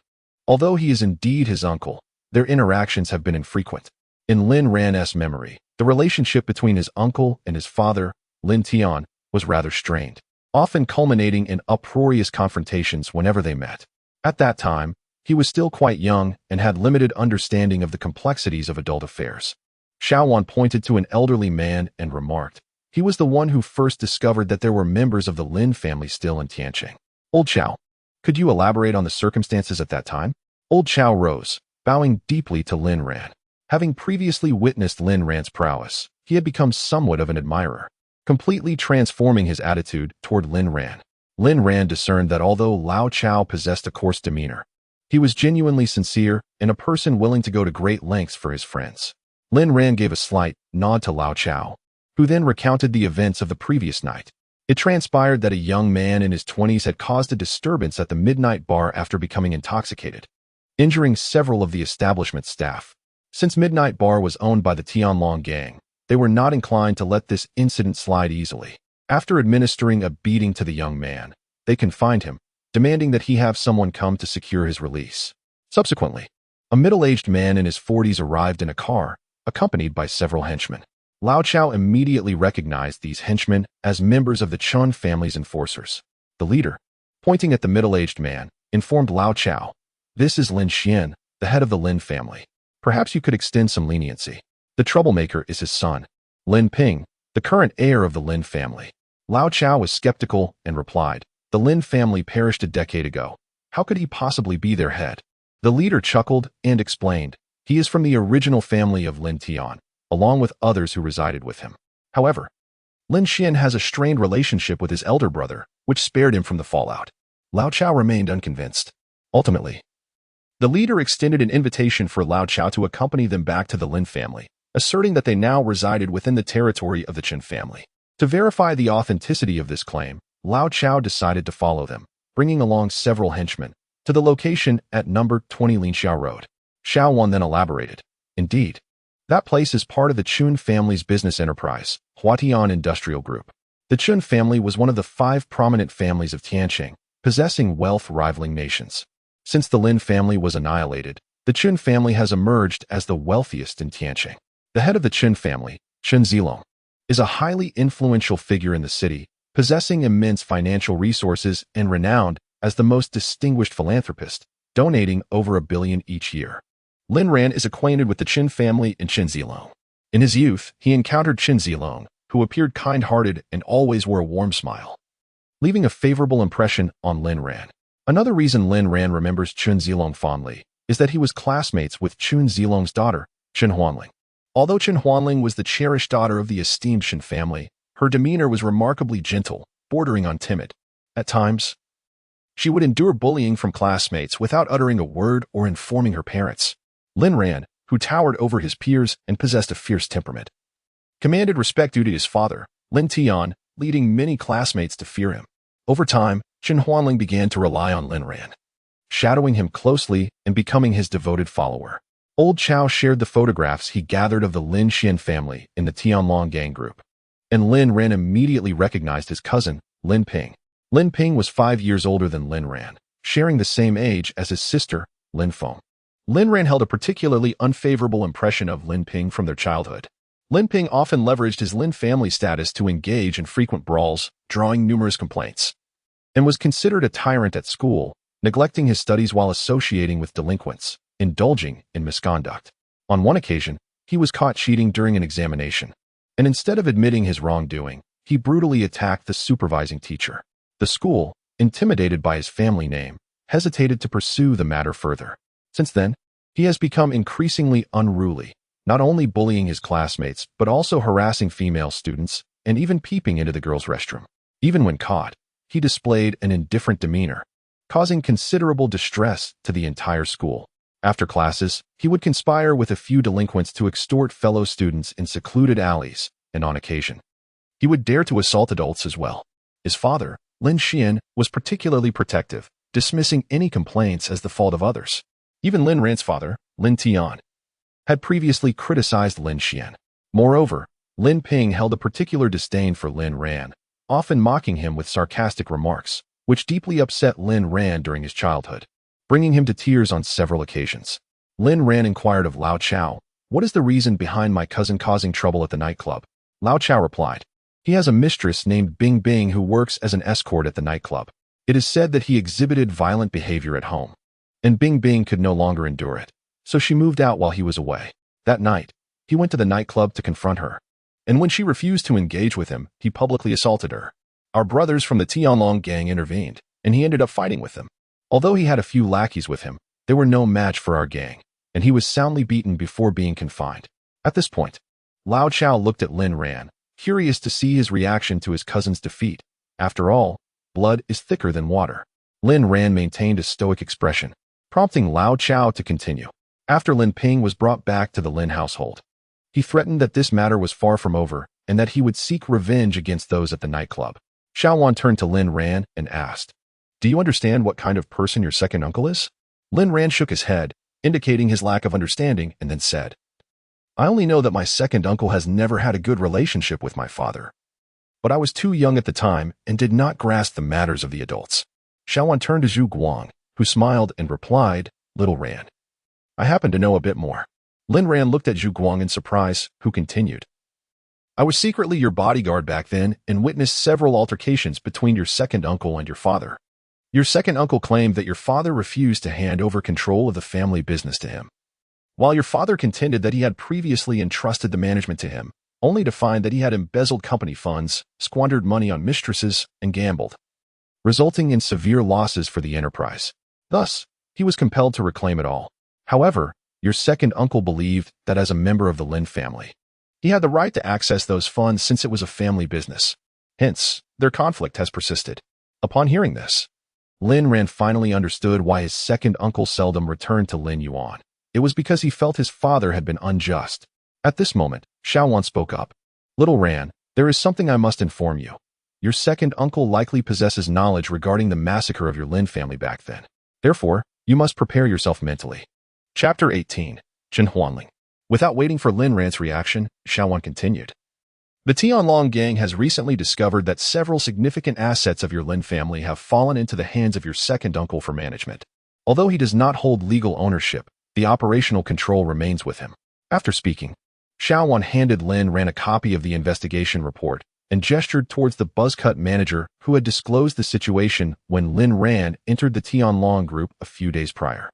Although he is indeed his uncle, their interactions have been infrequent. In Lin Ran's memory, the relationship between his uncle and his father, Lin Tian, was rather strained, often culminating in uproarious confrontations whenever they met. At that time, he was still quite young and had limited understanding of the complexities of adult affairs. Xiao Wan pointed to an elderly man and remarked, he was the one who first discovered that there were members of the Lin family still in Tianqing. Old Xiao, could you elaborate on the circumstances at that time? Old Xiao rose, bowing deeply to Lin Ran. Having previously witnessed Lin Ran's prowess, he had become somewhat of an admirer, completely transforming his attitude toward Lin Ran. Lin Ran discerned that although Lao Chao possessed a coarse demeanor, he was genuinely sincere and a person willing to go to great lengths for his friends. Lin Ran gave a slight nod to Lao Chao, who then recounted the events of the previous night. It transpired that a young man in his 20s had caused a disturbance at the midnight bar after becoming intoxicated, injuring several of the establishment's staff. Since Midnight Bar was owned by the Tianlong gang, they were not inclined to let this incident slide easily. After administering a beating to the young man, they confined him, demanding that he have someone come to secure his release. Subsequently, a middle-aged man in his 40s arrived in a car, accompanied by several henchmen. Lao Chao immediately recognized these henchmen as members of the Chun family's enforcers. The leader, pointing at the middle-aged man, informed Lao Chao, "This is Lin Xian, the head of the Lin family. Perhaps you could extend some leniency. The troublemaker is his son, Lin Ping, the current heir of the Lin family." Lao Chao was skeptical and replied, "The Lin family perished a decade ago. How could he possibly be their head?" The leader chuckled and explained, "He is from the original family of Lin Tian, along with others who resided with him. However, Lin Xian has a strained relationship with his elder brother, which spared him from the fallout." Lao Chao remained unconvinced. Ultimately, the leader extended an invitation for Lao Chao to accompany them back to the Lin family, asserting that they now resided within the territory of the Qin family. To verify the authenticity of this claim, Lao Chao decided to follow them, bringing along several henchmen, to the location at number 20 Linxiao Road. Xiao Wan then elaborated. Indeed, that place is part of the Chun family's business enterprise, Huatian Industrial Group. The Chun family was one of the 5 prominent families of Tianqing, possessing wealth rivaling nations. Since the Lin family was annihilated, the Chun family has emerged as the wealthiest in Tianqing. The head of the Chun family, Chen Zilong, is a highly influential figure in the city, possessing immense financial resources and renowned as the most distinguished philanthropist, donating over $1 billion each year. Lin Ran is acquainted with the Qin family and Chen Zilong. In his youth, he encountered Chen Zilong, who appeared kind-hearted and always wore a warm smile, leaving a favorable impression on Lin Ran. Another reason Lin Ran remembers Chen Zilong fondly is that he was classmates with Chen Zilong's daughter, Chen Huanling. Although Chen Huanling was the cherished daughter of the esteemed Qin family, her demeanor was remarkably gentle, bordering on timid. At times, she would endure bullying from classmates without uttering a word or informing her parents. Lin Ran, who towered over his peers and possessed a fierce temperament, commanded respect due to his father, Lin Tian, leading many classmates to fear him. Over time, Chen Huanling began to rely on Lin Ran, shadowing him closely and becoming his devoted follower. Old Chao shared the photographs he gathered of the Lin Xian family in the Tianlong gang group, and Lin Ran immediately recognized his cousin, Lin Ping. Lin Ping was 5 years older than Lin Ran, sharing the same age as his sister, Lin Feng. Lin Ran held a particularly unfavorable impression of Lin Ping from their childhood. Lin Ping often leveraged his Lin family status to engage in frequent brawls, drawing numerous complaints, and was considered a tyrant at school, neglecting his studies while associating with delinquents, indulging in misconduct. On one occasion, he was caught cheating during an examination, and instead of admitting his wrongdoing, he brutally attacked the supervising teacher. The school, intimidated by his family name, hesitated to pursue the matter further. Since then, he has become increasingly unruly, not only bullying his classmates but also harassing female students and even peeping into the girls' restroom. Even when caught, he displayed an indifferent demeanor, causing considerable distress to the entire school. After classes, he would conspire with a few delinquents to extort fellow students in secluded alleys, and on occasion, he would dare to assault adults as well. His father, Lin Xian, was particularly protective, dismissing any complaints as the fault of others. Even Lin Ran's father, Lin Tian, had previously criticized Lin Xian. Moreover, Lin Ping held a particular disdain for Lin Ran, often mocking him with sarcastic remarks, which deeply upset Lin Ran during his childhood, bringing him to tears on several occasions. Lin Ran inquired of Lao Chao, "What is the reason behind my cousin causing trouble at the nightclub?" Lao Chao replied, "He has a mistress named Bing Bing who works as an escort at the nightclub. It is said that he exhibited violent behavior at home, and Bing Bing could no longer endure it, so she moved out while he was away. That night, he went to the nightclub to confront her, and when she refused to engage with him, he publicly assaulted her. Our brothers from the Tianlong gang intervened, and he ended up fighting with them. Although he had a few lackeys with him, they were no match for our gang, and he was soundly beaten before being confined." At this point, Lao Chao looked at Lin Ran, curious to see his reaction to his cousin's defeat. After all, blood is thicker than water. Lin Ran maintained a stoic expression, prompting Lao Chao to continue. After Lin Ping was brought back to the Lin household, he threatened that this matter was far from over and that he would seek revenge against those at the nightclub. Xiao Wan turned to Lin Ran and asked, "Do you understand what kind of person your second uncle is?" Lin Ran shook his head, indicating his lack of understanding, and then said, "I only know that my second uncle has never had a good relationship with my father. But I was too young at the time and did not grasp the matters of the adults." Xiao Wan turned to Zhu Guang, who smiled and replied, "Little Ran, I happen to know a bit more." Lin Ran looked at Zhu Guang in surprise, who continued, "I was secretly your bodyguard back then and witnessed several altercations between your second uncle and your father. Your second uncle claimed that your father refused to hand over control of the family business to him, while your father contended that he had previously entrusted the management to him, only to find that he had embezzled company funds, squandered money on mistresses, and gambled, resulting in severe losses for the enterprise. Thus, he was compelled to reclaim it all. However, your second uncle believed that as a member of the Lin family, he had the right to access those funds since it was a family business. Hence, their conflict has persisted." Upon hearing this, Lin Ran finally understood why his second uncle seldom returned to Lin Yuan. It was because he felt his father had been unjust, At this moment, Xiaowan spoke up. Little Ran, there is something I must inform you. Your second uncle likely possesses knowledge regarding the massacre of your Lin family back then. Therefore, you must prepare yourself mentally. Chapter 18. Chen Huanling. Without waiting for Lin Ran's reaction, Xiaowan continued. The Tianlong gang has recently discovered that several significant assets of your Lin family have fallen into the hands of your second uncle for management. Although he does not hold legal ownership, the operational control remains with him. After speaking, Xiaowan handed Lin Ran a copy of the investigation report and gestured towards the buzzcut manager who had disclosed the situation when Lin Ran entered the Tianlong group a few days prior.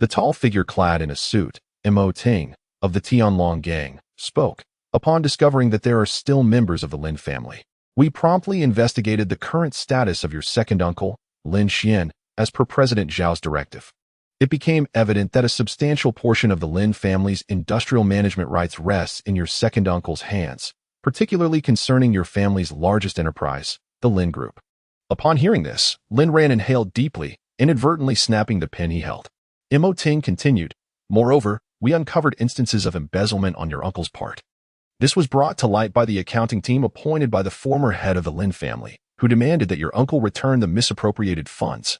The tall figure clad in a suit, Mo Ting, of the Tianlong gang, spoke. Upon discovering that there are still members of the Lin family, we promptly investigated the current status of your second uncle, Lin Xian, as per President Zhao's directive. It became evident that a substantial portion of the Lin family's industrial management rights rests in your second uncle's hands, particularly concerning your family's largest enterprise, the Lin Group. Upon hearing this, Lin Ran inhaled deeply, inadvertently snapping the pen he held. Mo Ting continued, Moreover, we uncovered instances of embezzlement on your uncle's part. This was brought to light by the accounting team appointed by the former head of the Lin family, who demanded that your uncle return the misappropriated funds,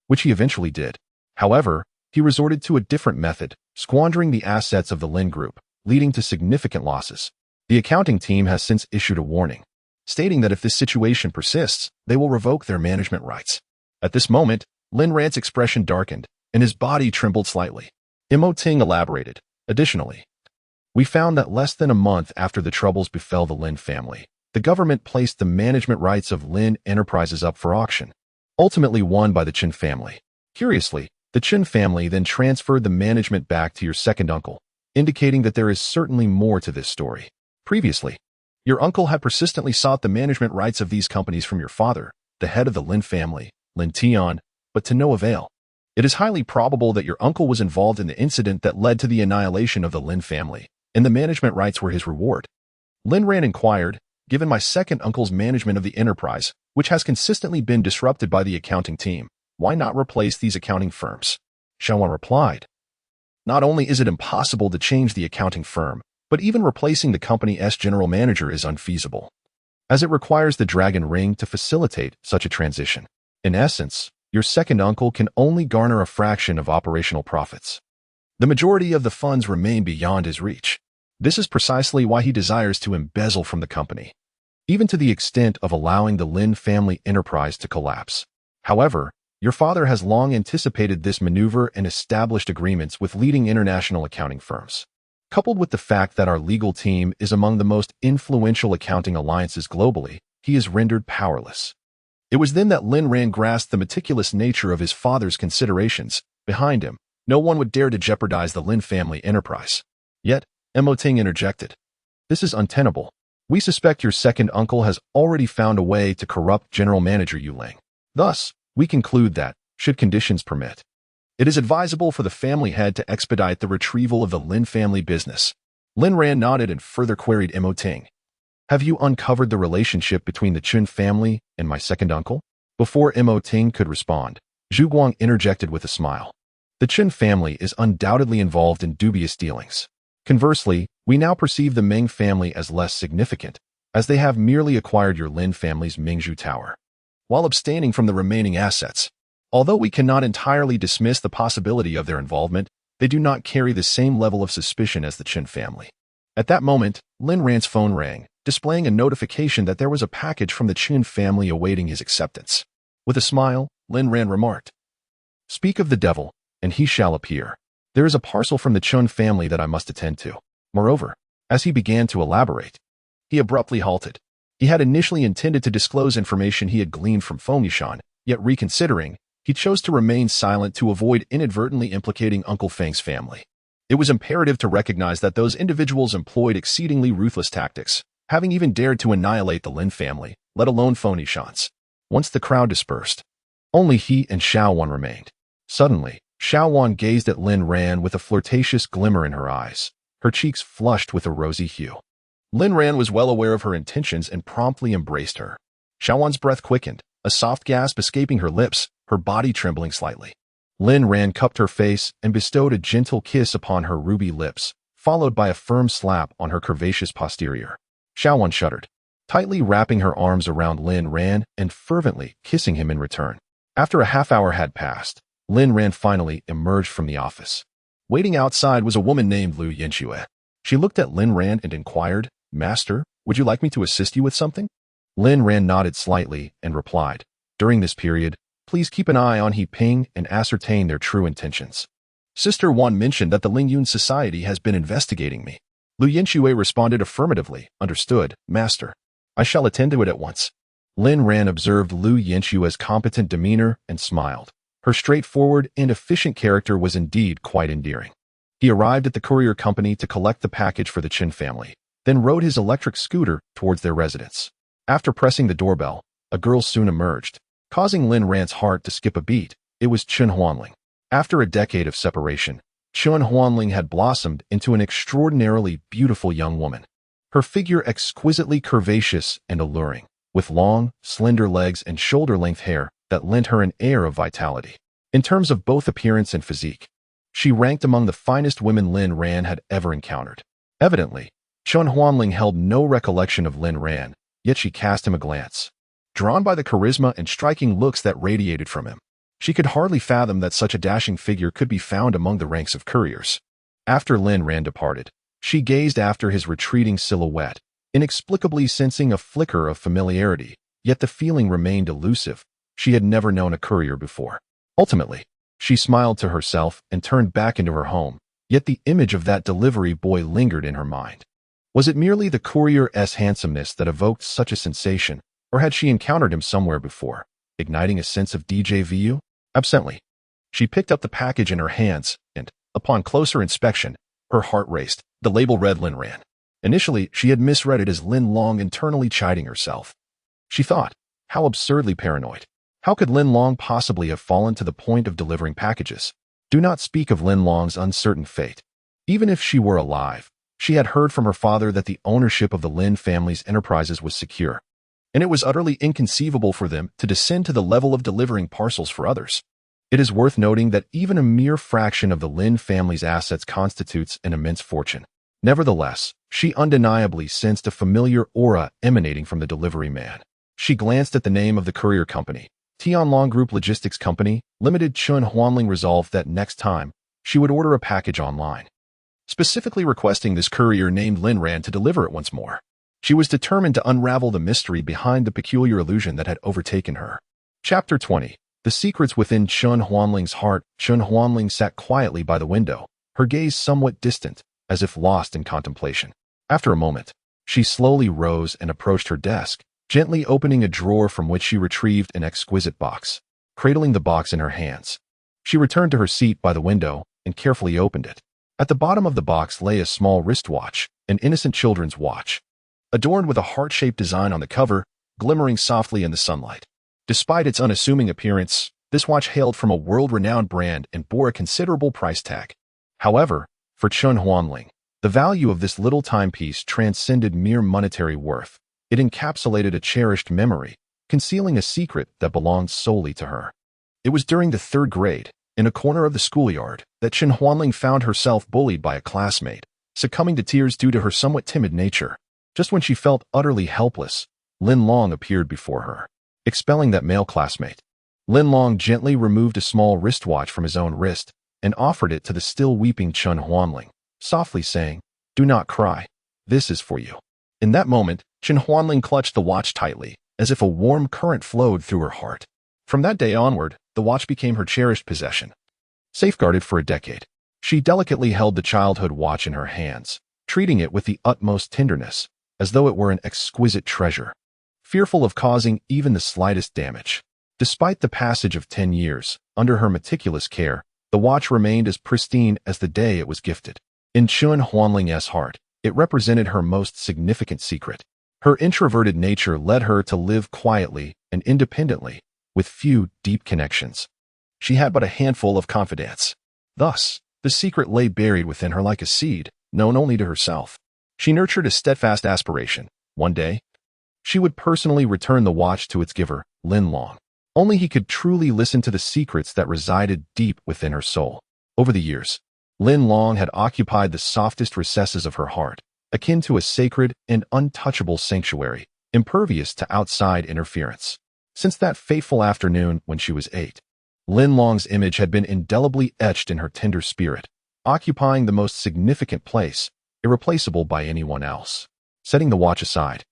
which he eventually did. However, he resorted to a different method, squandering the assets of the Lin Group, leading to significant losses. The accounting team has since issued a warning, stating that if this situation persists, they will revoke their management rights. At this moment, Lin Ran's expression darkened, and his body trembled slightly. Mo Ting elaborated. Additionally, we found that less than a month after the troubles befell the Lin family, the government placed the management rights of Lin Enterprises up for auction, ultimately won by the Chen family. Curiously, the Chen family then transferred the management back to your second uncle, indicating that there is certainly more to this story. Previously, your uncle had persistently sought the management rights of these companies from your father, the head of the Lin family, Lin Tian, but to no avail. It is highly probable that your uncle was involved in the incident that led to the annihilation of the Lin family, and the management rights were his reward. Lin Ran inquired, given my second uncle's management of the enterprise, which has consistently been disrupted by the accounting team, why not replace these accounting firms? Xiaowan replied. Not only is it impossible to change the accounting firm, but even replacing the company's general manager is unfeasible, as it requires the dragon ring to facilitate such a transition. In essence, your second uncle can only garner a fraction of operational profits. The majority of the funds remain beyond his reach. This is precisely why he desires to embezzle from the company, even to the extent of allowing the Lin family enterprise to collapse. However, your father has long anticipated this maneuver and established agreements with leading international accounting firms. Coupled with the fact that our legal team is among the most influential accounting alliances globally, he is rendered powerless. It was then that Lin Ran grasped the meticulous nature of his father's considerations. Behind him, no one would dare to jeopardize the Lin family enterprise. Yet, Mo Ting interjected. This is untenable. We suspect your second uncle has already found a way to corrupt General Manager Yu Lang. Thus, we conclude that, should conditions permit, it is advisable for the family head to expedite the retrieval of the Lin family business. Lin Ran nodded and further queried Mo Ting. Have you uncovered the relationship between the Chen family and my second uncle? Before Mo Ting could respond, Zhu Guang interjected with a smile. The Chen family is undoubtedly involved in dubious dealings. Conversely, we now perceive the Meng family as less significant, as they have merely acquired your Lin family's Mingzhu Tower, while abstaining from the remaining assets. Although we cannot entirely dismiss the possibility of their involvement, they do not carry the same level of suspicion as the Chen family. At that moment, Lin Ran's phone rang, displaying a notification that there was a package from the Chen family awaiting his acceptance. With a smile, Lin Ran remarked, Speak of the devil, and he shall appear. There is a parcel from the Chen family that I must attend to. Moreover, as he began to elaborate, he abruptly halted. He had initially intended to disclose information he had gleaned from Feng Yishan, yet reconsidering, he chose to remain silent to avoid inadvertently implicating Uncle Feng's family. It was imperative to recognize that those individuals employed exceedingly ruthless tactics, having even dared to annihilate the Lin family, let alone Feng Yishan's. Once the crowd dispersed, only he and Xiaowan remained. Suddenly, Xiaowan gazed at Lin Ran with a flirtatious glimmer in her eyes, her cheeks flushed with a rosy hue. Lin Ran was well aware of her intentions and promptly embraced her. Xiaowan's breath quickened, a soft gasp escaping her lips, her body trembling slightly. Lin Ran cupped her face and bestowed a gentle kiss upon her ruby lips, followed by a firm slap on her curvaceous posterior. Xiaowan shuddered, tightly wrapping her arms around Lin Ran and fervently kissing him in return. After a half-hour had passed, Lin Ran finally emerged from the office. Waiting outside was a woman named Lu Yanxue. She looked at Lin Ran and inquired, "Master, would you like me to assist you with something?" Lin Ran nodded slightly and replied, "During this period, please keep an eye on He Ping and ascertain their true intentions. Sister Wan mentioned that the Lingyun Society has been investigating me." Lu Yanxue responded affirmatively, "Understood, Master. I shall attend to it at once." Lin Ran observed Lu Yanxue's competent demeanor and smiled. Her straightforward and efficient character was indeed quite endearing. He arrived at the courier company to collect the package for the Chen family, then rode his electric scooter towards their residence. After pressing the doorbell, a girl soon emerged, causing Lin Ran's heart to skip a beat. It was Chen Huanling. After a decade of separation, Chen Huanling had blossomed into an extraordinarily beautiful young woman. Her figure exquisitely curvaceous and alluring, with long, slender legs and shoulder-length hair that lent her an air of vitality. In terms of both appearance and physique, she ranked among the finest women Lin Ran had ever encountered. Evidently, Chen Huanling held no recollection of Lin Ran, yet she cast him a glance. Drawn by the charisma and striking looks that radiated from him, she could hardly fathom that such a dashing figure could be found among the ranks of couriers. After Lin Ran departed, she gazed after his retreating silhouette, inexplicably sensing a flicker of familiarity, yet the feeling remained elusive. She had never known a courier before. Ultimately, she smiled to herself and turned back into her home, yet the image of that delivery boy lingered in her mind. Was it merely the courier's handsomeness that evoked such a sensation, or had she encountered him somewhere before, igniting a sense of déjà vu? Absently, she picked up the package in her hands, and, upon closer inspection, her heart raced. The label read Lin Ran. Initially, she had misread it as Lin Long, internally chiding herself. She thought, how absurdly paranoid. How could Lin Long possibly have fallen to the point of delivering packages? Do not speak of Lin Long's uncertain fate. Even if she were alive, she had heard from her father that the ownership of the Lin family's enterprises was secure, and it was utterly inconceivable for them to descend to the level of delivering parcels for others. It is worth noting that even a mere fraction of the Lin family's assets constitutes an immense fortune. Nevertheless, she undeniably sensed a familiar aura emanating from the delivery man. She glanced at the name of the courier company, Tianlong Group Logistics Company, Limited. Chen Huanling resolved that next time, she would order a package online, specifically requesting this courier named Lin Ran to deliver it once more. She was determined to unravel the mystery behind the peculiar illusion that had overtaken her. Chapter 20. The Secrets Within Chen Huanling's Heart. Chen Huanling sat quietly by the window, her gaze somewhat distant, as if lost in contemplation. After a moment, she slowly rose and approached her desk, gently opening a drawer from which she retrieved an exquisite box. Cradling the box in her hands, she returned to her seat by the window and carefully opened it. At the bottom of the box lay a small wristwatch, an innocent children's watch, adorned with a heart-shaped design on the cover, glimmering softly in the sunlight. Despite its unassuming appearance, this watch hailed from a world-renowned brand and bore a considerable price tag. However, for Chen Huanling, the value of this little timepiece transcended mere monetary worth. It encapsulated a cherished memory, concealing a secret that belonged solely to her. It was during the 3rd grade, in a corner of the schoolyard, that Chen Huanling found herself bullied by a classmate, succumbing to tears due to her somewhat timid nature. Just when she felt utterly helpless, Lin Long appeared before her, expelling that male classmate. Lin Long gently removed a small wristwatch from his own wrist and offered it to the still weeping Chen Huanling, softly saying, "Do not cry. This is for you." In that moment, Chen Huanling clutched the watch tightly, as if a warm current flowed through her heart. From that day onward, the watch became her cherished possession. Safeguarded for a decade, she delicately held the childhood watch in her hands, treating it with the utmost tenderness, as though it were an exquisite treasure, fearful of causing even the slightest damage. Despite the passage of 10 years, under her meticulous care, the watch remained as pristine as the day it was gifted. In Chen Huanling's heart, it represented her most significant secret. Her introverted nature led her to live quietly and independently, with few deep connections. She had but a handful of confidants. Thus, the secret lay buried within her like a seed, known only to herself. She nurtured a steadfast aspiration. One day, she would personally return the watch to its giver, Lin Long. Only he could truly listen to the secrets that resided deep within her soul. Over the years, Lin Long had occupied the softest recesses of her heart, akin to a sacred and untouchable sanctuary, impervious to outside interference. Since that fateful afternoon when she was 8, Lin Long's image had been indelibly etched in her tender spirit, occupying the most significant place, irreplaceable by anyone else. Setting the watch aside,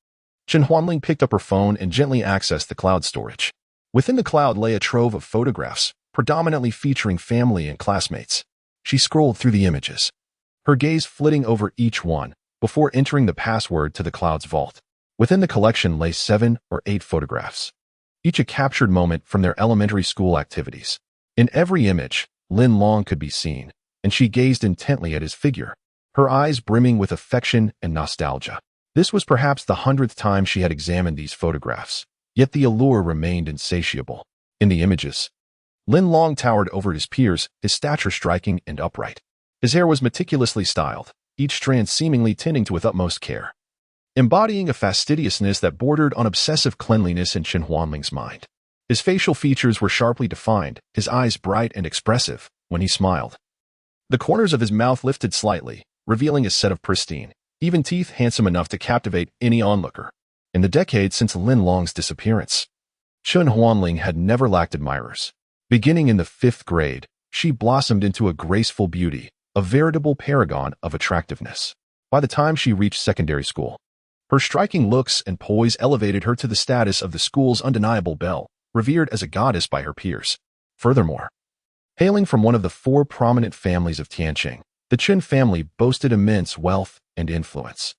Chen Huanling picked up her phone and gently accessed the cloud storage. Within the cloud lay a trove of photographs, predominantly featuring family and classmates. She scrolled through the images, her gaze flitting over each one, before entering the password to the cloud's vault. Within the collection lay 7 or 8 photographs, each a captured moment from their elementary school activities. In every image, Lin Long could be seen, and she gazed intently at his figure, her eyes brimming with affection and nostalgia. This was perhaps the 100th time she had examined these photographs, yet the allure remained insatiable. In the images, Lin Long towered over his peers, his stature striking and upright. His hair was meticulously styled, each strand seemingly tending to with utmost care, embodying a fastidiousness that bordered on obsessive cleanliness in Chen Huanling's mind. His facial features were sharply defined, his eyes bright and expressive when he smiled. The corners of his mouth lifted slightly, revealing a set of pristine, even teeth handsome enough to captivate any onlooker. In the decades since Lin Long's disappearance, Chen Huanling had never lacked admirers. Beginning in the 5th grade, she blossomed into a graceful beauty, a veritable paragon of attractiveness. By the time she reached secondary school, her striking looks and poise elevated her to the status of the school's undeniable belle, revered as a goddess by her peers. Furthermore, hailing from one of the 4 prominent families of Tianqing, the Chen family boasted immense wealth and influence.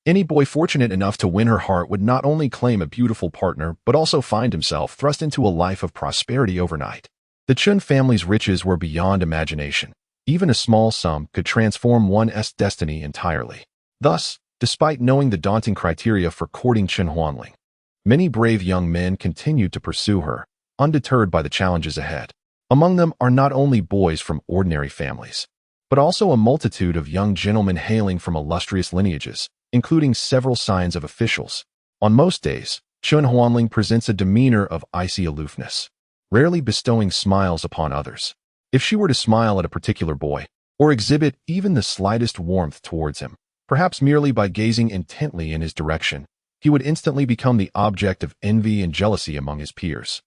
Any boy fortunate enough to win her heart would not only claim a beautiful partner, but also find himself thrust into a life of prosperity overnight. The Chen family's riches were beyond imagination. Even a small sum could transform one's destiny entirely. Thus, despite knowing the daunting criteria for courting Chen Huanling, many brave young men continued to pursue her, undeterred by the challenges ahead. Among them are not only boys from ordinary families, but also a multitude of young gentlemen hailing from illustrious lineages, including several signs of officials. On most days, Chen Huanling presents a demeanor of icy aloofness, rarely bestowing smiles upon others. If she were to smile at a particular boy, or exhibit even the slightest warmth towards him, perhaps merely by gazing intently in his direction, he would instantly become the object of envy and jealousy among his peers.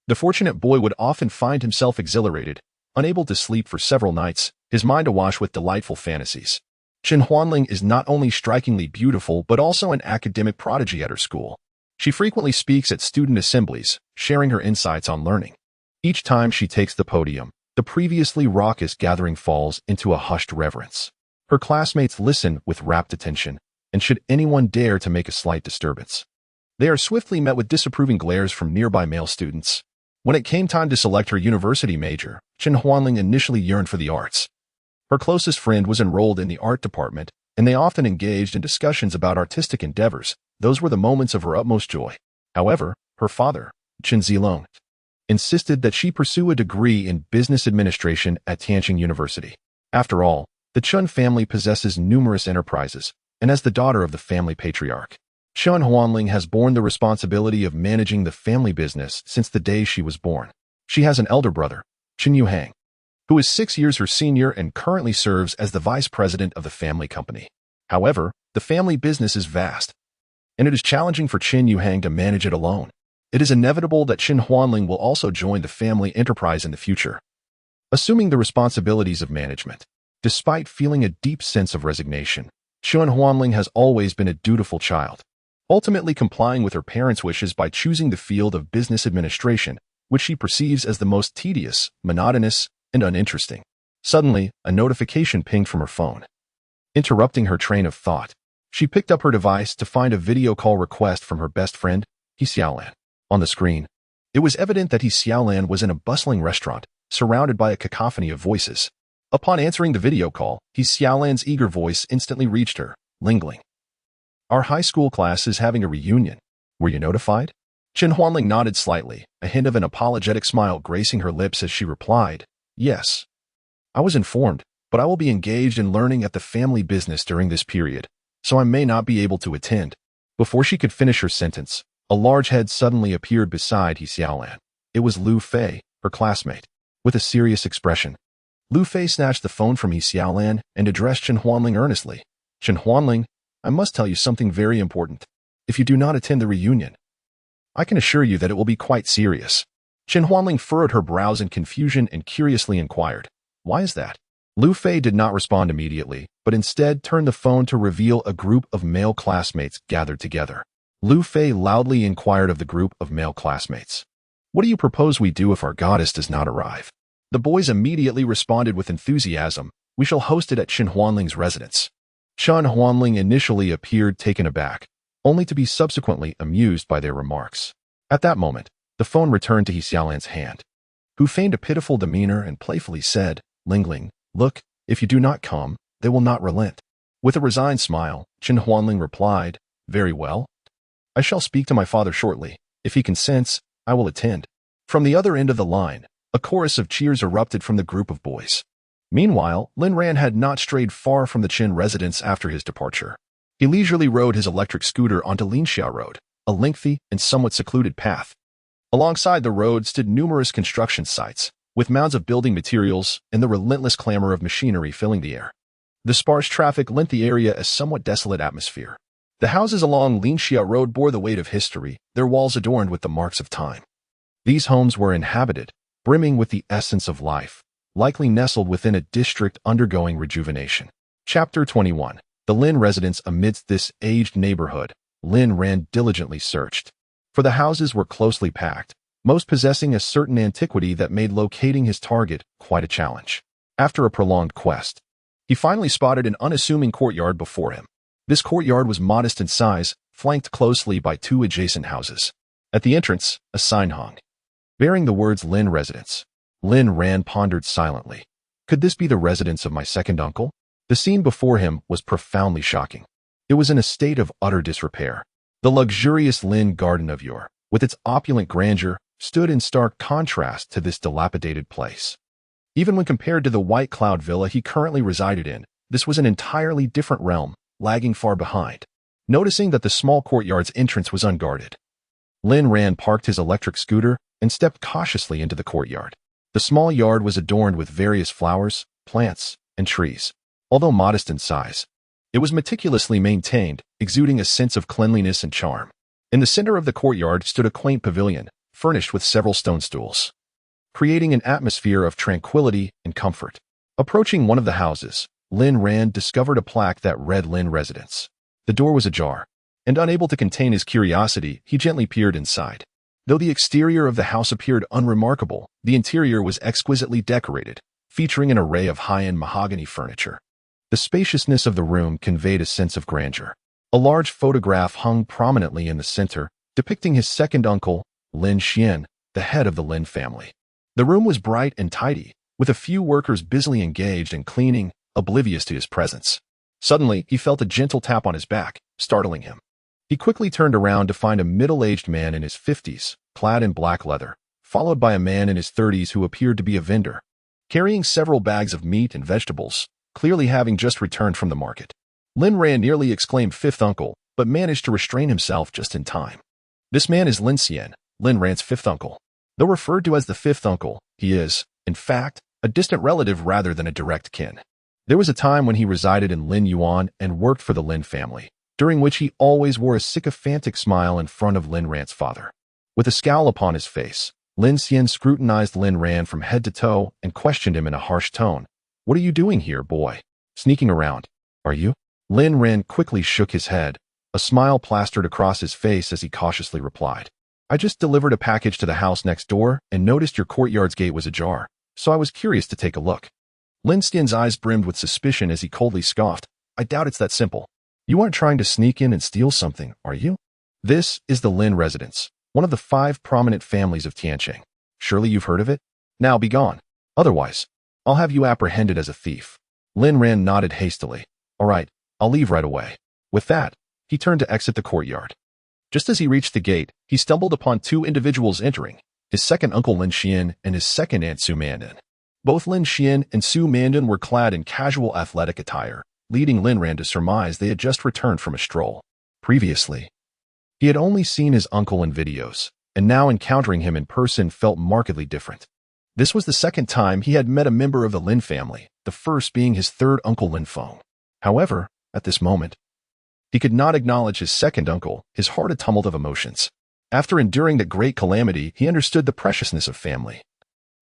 The fortunate boy would often find himself exhilarated, unable to sleep for several nights, his mind awash with delightful fantasies. Chen Huanling is not only strikingly beautiful but also an academic prodigy at her school. She frequently speaks at student assemblies, sharing her insights on learning. Each time she takes the podium, the previously raucous gathering falls into a hushed reverence. Her classmates listen with rapt attention, and should anyone dare to make a slight disturbance, they are swiftly met with disapproving glares from nearby male students. When it came time to select her university major, Chen Huanling initially yearned for the arts. Her closest friend was enrolled in the art department, and they often engaged in discussions about artistic endeavors. Those were the moments of her utmost joy. However, her father, Chen Zilong, insisted that she pursue a degree in business administration at Tianqing University. After all, the Chen family possesses numerous enterprises, and as the daughter of the family patriarch, Chen Huanling has borne the responsibility of managing the family business since the day she was born. She has an elder brother, Chen Yuhang, who is 6 years her senior and currently serves as the vice president of the family company. However, the family business is vast, and it is challenging for Chen Yuhang to manage it alone. It is inevitable that Chen Huanling will also join the family enterprise in the future, assuming the responsibilities of management. Despite feeling a deep sense of resignation, Chen Huanling has always been a dutiful child, ultimately complying with her parents' wishes by choosing the field of business administration, which she perceives as the most tedious, monotonous, and uninteresting. Suddenly, a notification pinged from her phone, interrupting her train of thought. She picked up her device to find a video call request from her best friend, He Xiaolan. On the screen, it was evident that He Xiaolan was in a bustling restaurant, surrounded by a cacophony of voices. Upon answering the video call, He Xiaolan's eager voice instantly reached her, lingling. Our high school class is having a reunion. Were you notified? Chen Huanling nodded slightly, a hint of an apologetic smile gracing her lips as she replied, Yes. I was informed, but I will be engaged in learning at the family business during this period, so I may not be able to attend. Before she could finish her sentence, a large head suddenly appeared beside He Xiaolan. It was Lu Fei, her classmate. With a serious expression, Lu Fei snatched the phone from He Xiaolan and addressed Chen Huanling earnestly. Chen Huanling, I must tell you something very important. If you do not attend the reunion, I can assure you that it will be quite serious. Chen Huanling furrowed her brows in confusion and curiously inquired, why is that? Lu Fei did not respond immediately, but instead turned the phone to reveal a group of male classmates gathered together. Lu Fei loudly inquired of the group of male classmates, what do you propose we do if our goddess does not arrive? The boys immediately responded with enthusiasm, we shall host it at Chen Huanling's residence. Chen Huanling initially appeared taken aback, only to be subsequently amused by their remarks. At that moment, the phone returned to He Xiaolan's hand, who feigned a pitiful demeanor and playfully said, Lingling, look, if you do not come, they will not relent. With a resigned smile, Chen Huanling replied, very well. I shall speak to my father shortly. If he consents, I will attend. From the other end of the line, a chorus of cheers erupted from the group of boys. Meanwhile, Lin Ran had not strayed far from the Chen residence after his departure. He leisurely rode his electric scooter onto Linxia Road, a lengthy and somewhat secluded path. Alongside the road stood numerous construction sites, with mounds of building materials and the relentless clamor of machinery filling the air. The sparse traffic lent the area a somewhat desolate atmosphere. The houses along Linxia Road bore the weight of history, their walls adorned with the marks of time. These homes were inhabited, brimming with the essence of life, likely nestled within a district undergoing rejuvenation. Chapter 21. The Lin residence. Amidst this aged neighborhood, Lin Ran diligently searched. For the houses were closely packed, most possessing a certain antiquity that made locating his target quite a challenge. After a prolonged quest, he finally spotted an unassuming courtyard before him. This courtyard was modest in size, flanked closely by two adjacent houses. At the entrance, a sign hung, bearing the words Lin Residence. Lin Ran pondered silently. Could this be the residence of my second uncle? The scene before him was profoundly shocking. It was in a state of utter disrepair. The luxurious Lin Garden of Yore, with its opulent grandeur, stood in stark contrast to this dilapidated place. Even when compared to the White Cloud Villa he currently resided in, this was an entirely different realm, lagging far behind. Noticing that the small courtyard's entrance was unguarded, Lin Ran parked his electric scooter and stepped cautiously into the courtyard. The small yard was adorned with various flowers, plants, and trees. Although modest in size, it was meticulously maintained, exuding a sense of cleanliness and charm. In the center of the courtyard stood a quaint pavilion, furnished with several stone stools, creating an atmosphere of tranquility and comfort. Approaching one of the houses, Lin Ran discovered a plaque that read Lin Residence. The door was ajar, and unable to contain his curiosity, he gently peered inside. Though the exterior of the house appeared unremarkable, the interior was exquisitely decorated, featuring an array of high-end mahogany furniture. The spaciousness of the room conveyed a sense of grandeur. A large photograph hung prominently in the center, depicting his second uncle, Lin Xian, the head of the Lin family. The room was bright and tidy, with a few workers busily engaged in cleaning, oblivious to his presence. Suddenly, he felt a gentle tap on his back, startling him. He quickly turned around to find a middle-aged man in his 50s, clad in black leather, followed by a man in his 30s who appeared to be a vendor, carrying several bags of meat and vegetables, clearly having just returned from the market. Lin Ran nearly exclaimed fifth uncle, but managed to restrain himself just in time. This man is Lin Xian, Lin Ran's fifth uncle. Though referred to as the fifth uncle, he is, in fact, a distant relative rather than a direct kin. There was a time when he resided in Lin Yuan and worked for the Lin family, during which he always wore a sycophantic smile in front of Lin Ran's father. With a scowl upon his face, Lin Xian scrutinized Lin Ran from head to toe and questioned him in a harsh tone. What are you doing here, boy? Sneaking around, are you? Lin Ran quickly shook his head. A smile plastered across his face as he cautiously replied. I just delivered a package to the house next door and noticed your courtyard's gate was ajar, so I was curious to take a look. Lin Xian's eyes brimmed with suspicion as he coldly scoffed. I doubt it's that simple. You aren't trying to sneak in and steal something, are you? This is the Lin residence, one of the 5 prominent families of Tianqing. Surely you've heard of it? Now be gone. Otherwise, I'll have you apprehended as a thief. Lin Ran nodded hastily. All right, I'll leave right away. With that, he turned to exit the courtyard. Just as he reached the gate, he stumbled upon 2 individuals entering, his second uncle Lin Xian and his second aunt Su Mandan. Both Lin Xian and Su Mandan were clad in casual athletic attire, leading Lin Ran to surmise they had just returned from a stroll. Previously, he had only seen his uncle in videos, and now encountering him in person felt markedly different. This was the second time he had met a member of the Lin family, the first being his third uncle Lin Feng. However, at this moment, he could not acknowledge his second uncle, his heart a tumult of emotions. After enduring the great calamity, he understood the preciousness of family.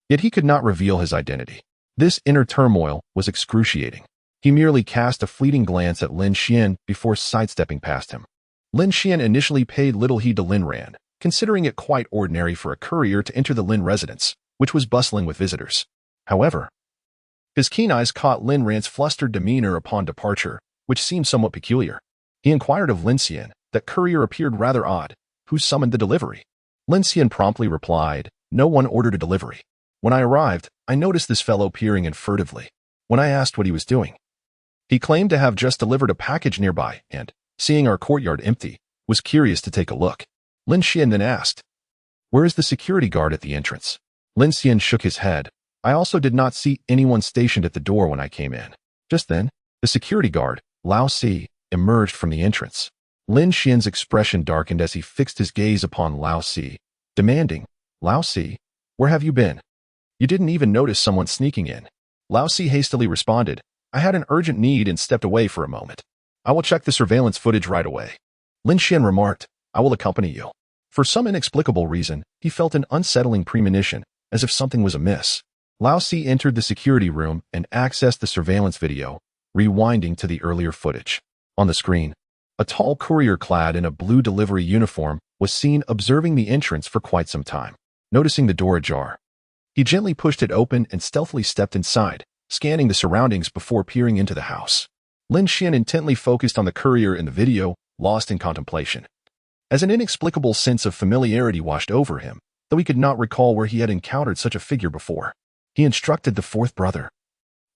Yet he could not reveal his identity. This inner turmoil was excruciating. He merely cast a fleeting glance at Lin Xian before sidestepping past him. Lin Xian initially paid little heed to Lin Ran, considering it quite ordinary for a courier to enter the Lin residence, which was bustling with visitors. However, his keen eyes caught Lin Ran's flustered demeanor upon departure, which seemed somewhat peculiar. He inquired of Lin Xian. That courier appeared rather odd. Who summoned the delivery? Lin Xian promptly replied, no one ordered a delivery. When I arrived, I noticed this fellow peering in furtively. When I asked what he was doing, he claimed to have just delivered a package nearby and, seeing our courtyard empty, was curious to take a look. Lin Xian then asked, where is the security guard at the entrance? Lin Xian shook his head. I also did not see anyone stationed at the door when I came in. Just then, the security guard, Lao Si, emerged from the entrance. Lin Xian's expression darkened as he fixed his gaze upon Lao Si, demanding, Lao Si, where have you been? You didn't even notice someone sneaking in. Lao Si hastily responded, I had an urgent need and stepped away for a moment. I will check the surveillance footage right away. Lin Xian remarked, I will accompany you. For some inexplicable reason, he felt an unsettling premonition, as if something was amiss. Lao Si entered the security room and accessed the surveillance video, rewinding to the earlier footage. On the screen, a tall courier clad in a blue delivery uniform was seen observing the entrance for quite some time. Noticing the door ajar, he gently pushed it open and stealthily stepped inside, scanning the surroundings before peering into the house. Lin Xian intently focused on the courier in the video, lost in contemplation. As an inexplicable sense of familiarity washed over him, though he could not recall where he had encountered such a figure before, he instructed the fourth brother,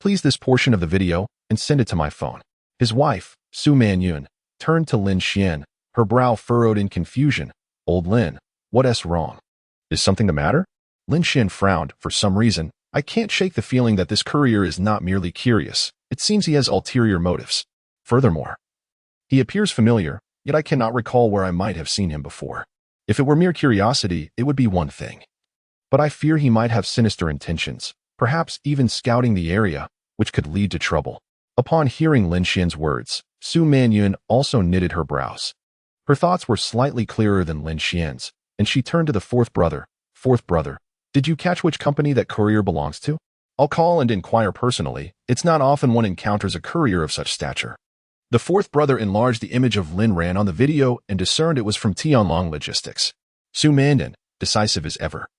please this portion of the video and send it to my phone. His wife, Su Manyun, turned to Lin Xian, her brow furrowed in confusion. Old Lin, what's wrong? Is something the matter? Lin Xian frowned. For some reason, I can't shake the feeling that this courier is not merely curious. It seems he has ulterior motives. Furthermore, he appears familiar, yet I cannot recall where I might have seen him before. If it were mere curiosity, it would be one thing. But I fear he might have sinister intentions, perhaps even scouting the area, which could lead to trouble. Upon hearing Lin Xian's words, Su Manyun also knitted her brows. Her thoughts were slightly clearer than Lin Xian's, and she turned to the fourth brother. Fourth brother, did you catch which company that courier belongs to? I'll call and inquire personally. It's not often one encounters a courier of such stature. The fourth brother enlarged the image of Lin Ran on the video and discerned it was from Tianlong Logistics. Su Manyun, decisive as ever,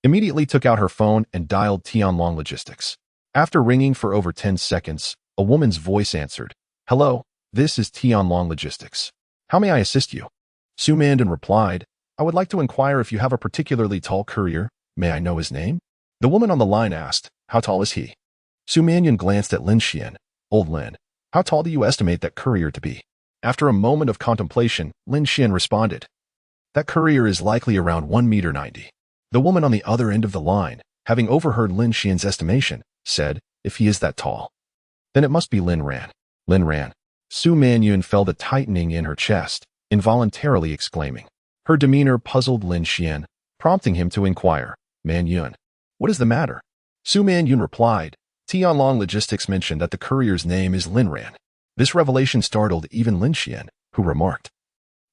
immediately took out her phone and dialed Tianlong Logistics. After ringing for over 10 seconds, a woman's voice answered, hello, this is Tianlong Logistics. How may I assist you? Su Manyun replied, I would like to inquire if you have a particularly tall courier. May I know his name? The woman on the line asked, how tall is he? Su Manyun glanced at Lin Xian. Old Lin, how tall do you estimate that courier to be? After a moment of contemplation, Lin Xian responded, that courier is likely around 1.90 meters. The woman on the other end of the line, having overheard Lin Xian's estimation, said, if he is that tall, then it must be Lin Ran. Lin Ran. Su Manyun felt a tightening in her chest, involuntarily exclaiming. Her demeanor puzzled Lin Xian, prompting him to inquire, Manyun, what is the matter? Su Manyun replied, Tianlong Logistics mentioned that the courier's name is Lin Ran. This revelation startled even Lin Xian, who remarked,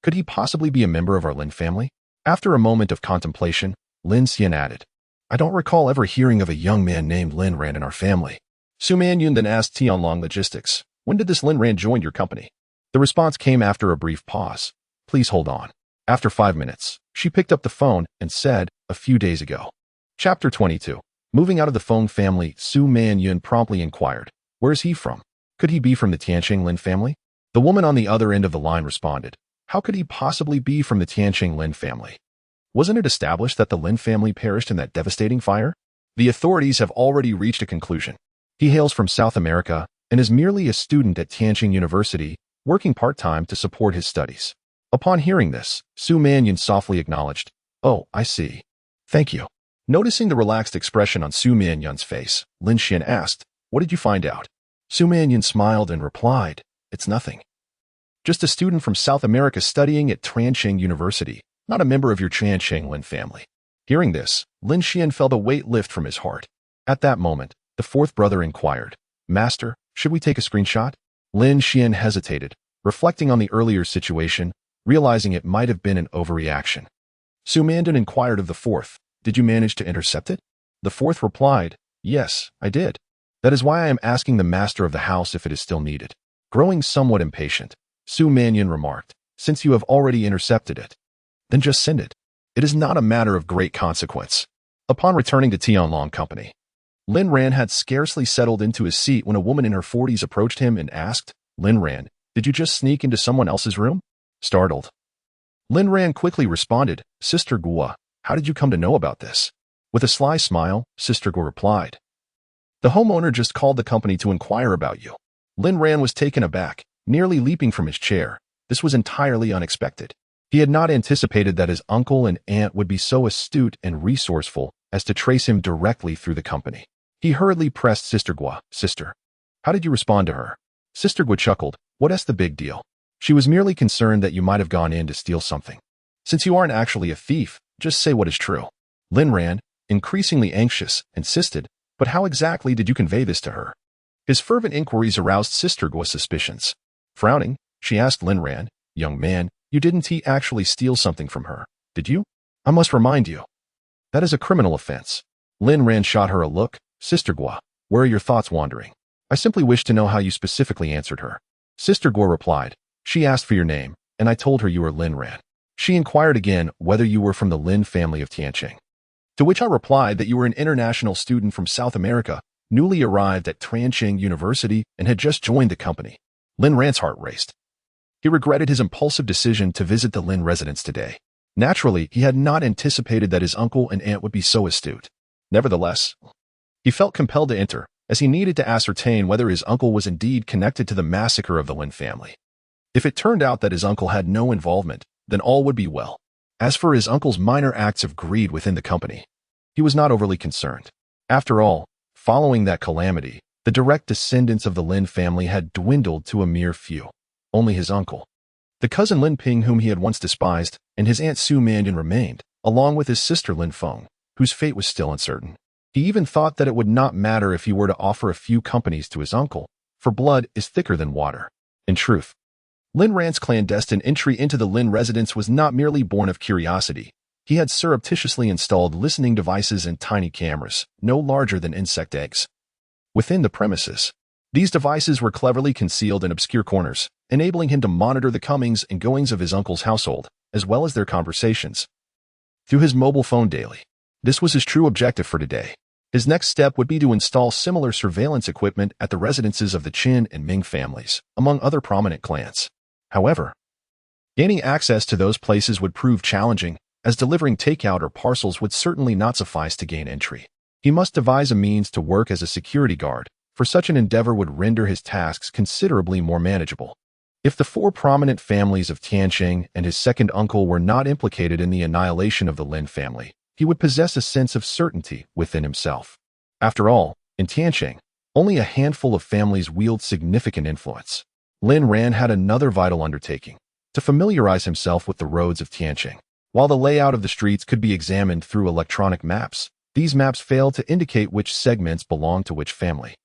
could he possibly be a member of our Lin family? After a moment of contemplation, Lin Xian added, I don't recall ever hearing of a young man named Lin Ran in our family. Su Manyun then asked Tianlong Logistics, when did this Lin Ran join your company? The response came after a brief pause. Please hold on. After 5 minutes, she picked up the phone and said, a few days ago. Chapter 22. Moving out of the Feng family, Su Manyun promptly inquired, where is he from? Could he be from the Tianqing Lin family? The woman on the other end of the line responded, how could he possibly be from the Tianqing Lin family? Wasn't it established that the Lin family perished in that devastating fire? The authorities have already reached a conclusion. He hails from South America and is merely a student at Tianqing University, working part-time to support his studies. Upon hearing this, Su Manyun softly acknowledged, oh, I see. Thank you. Noticing the relaxed expression on Su Manyun's face, Lin Xian asked, what did you find out? Su Manyun smiled and replied, it's nothing. Just a student from South America studying at Tianqing University, not a member of your Tianqing Lin family. Hearing this, Lin Xian felt a weight lift from his heart. At that moment, the fourth brother inquired, "Master, should we take a screenshot?" Lin Xian hesitated, reflecting on the earlier situation, realizing it might have been an overreaction. Su Mandan inquired of the fourth, "Did you manage to intercept it?" The fourth replied, "Yes, I did. That is why I am asking the master of the house if it is still needed." Growing somewhat impatient, Su Manyan remarked, "Since you have already intercepted it, then just send it. It is not a matter of great consequence." Upon returning to Tianlong Company, Lin Ran had scarcely settled into his seat when a woman in her 40s approached him and asked, "Lin Ran, did you just sneak into someone else's room?" Startled, Lin Ran quickly responded, "Sister Guo, how did you come to know about this?" With a sly smile, Sister Guo replied, "The homeowner just called the company to inquire about you." Lin Ran was taken aback, nearly leaping from his chair. This was entirely unexpected. He had not anticipated that his uncle and aunt would be so astute and resourceful as to trace him directly through the company. He hurriedly pressed Sister Guo, "Sister, how did you respond to her?" Sister Guo chuckled, "What's the big deal? She was merely concerned that you might have gone in to steal something. Since you aren't actually a thief, just say what is true." Lin Ran, increasingly anxious, insisted, "But how exactly did you convey this to her?" His fervent inquiries aroused Sister Guo's suspicions. Frowning, she asked Lin Ran, "Young man, you didn't actually steal something from her, did you?" "I must remind you. That is a criminal offense." Lin Ran shot her a look. "Sister Guo, where are your thoughts wandering? I simply wish to know how you specifically answered her." Sister Guo replied, "She asked for your name, and I told her you were Lin Ran. She inquired again whether you were from the Lin family of Tianqing. To which I replied that you were an international student from South America, newly arrived at Tianqing University and had just joined the company." Lin Ran's heart raced. He regretted his impulsive decision to visit the Lin residence today. Naturally, he had not anticipated that his uncle and aunt would be so astute. Nevertheless, he felt compelled to enter, as he needed to ascertain whether his uncle was indeed connected to the massacre of the Lin family. If it turned out that his uncle had no involvement, then all would be well. As for his uncle's minor acts of greed within the company, he was not overly concerned. After all, following that calamity, the direct descendants of the Lin family had dwindled to a mere few. Only his uncle, the cousin Lin Ping whom he had once despised, and his aunt Su Mandan remained, along with his sister Lin Feng, whose fate was still uncertain. He even thought that it would not matter if he were to offer a few companies to his uncle, for blood is thicker than water. In truth, Lin Ran's clandestine entry into the Lin residence was not merely born of curiosity. He had surreptitiously installed listening devices and tiny cameras, no larger than insect eggs, within the premises. These devices were cleverly concealed in obscure corners, enabling him to monitor the comings and goings of his uncle's household, as well as their conversations, through his mobile phone daily. This was his true objective for today. His next step would be to install similar surveillance equipment at the residences of the Qin and Ming families, among other prominent clans. However, gaining access to those places would prove challenging, as delivering takeout or parcels would certainly not suffice to gain entry. He must devise a means to work as a security guard, for such an endeavor would render his tasks considerably more manageable. If the four prominent families of Tianqing and his second uncle were not implicated in the annihilation of the Lin family, he would possess a sense of certainty within himself. After all, in Tianqing, only a handful of families wield significant influence. Lin Ran had another vital undertaking, to familiarize himself with the roads of Tianqing. While the layout of the streets could be examined through electronic maps, these maps failed to indicate which segments belonged to which family.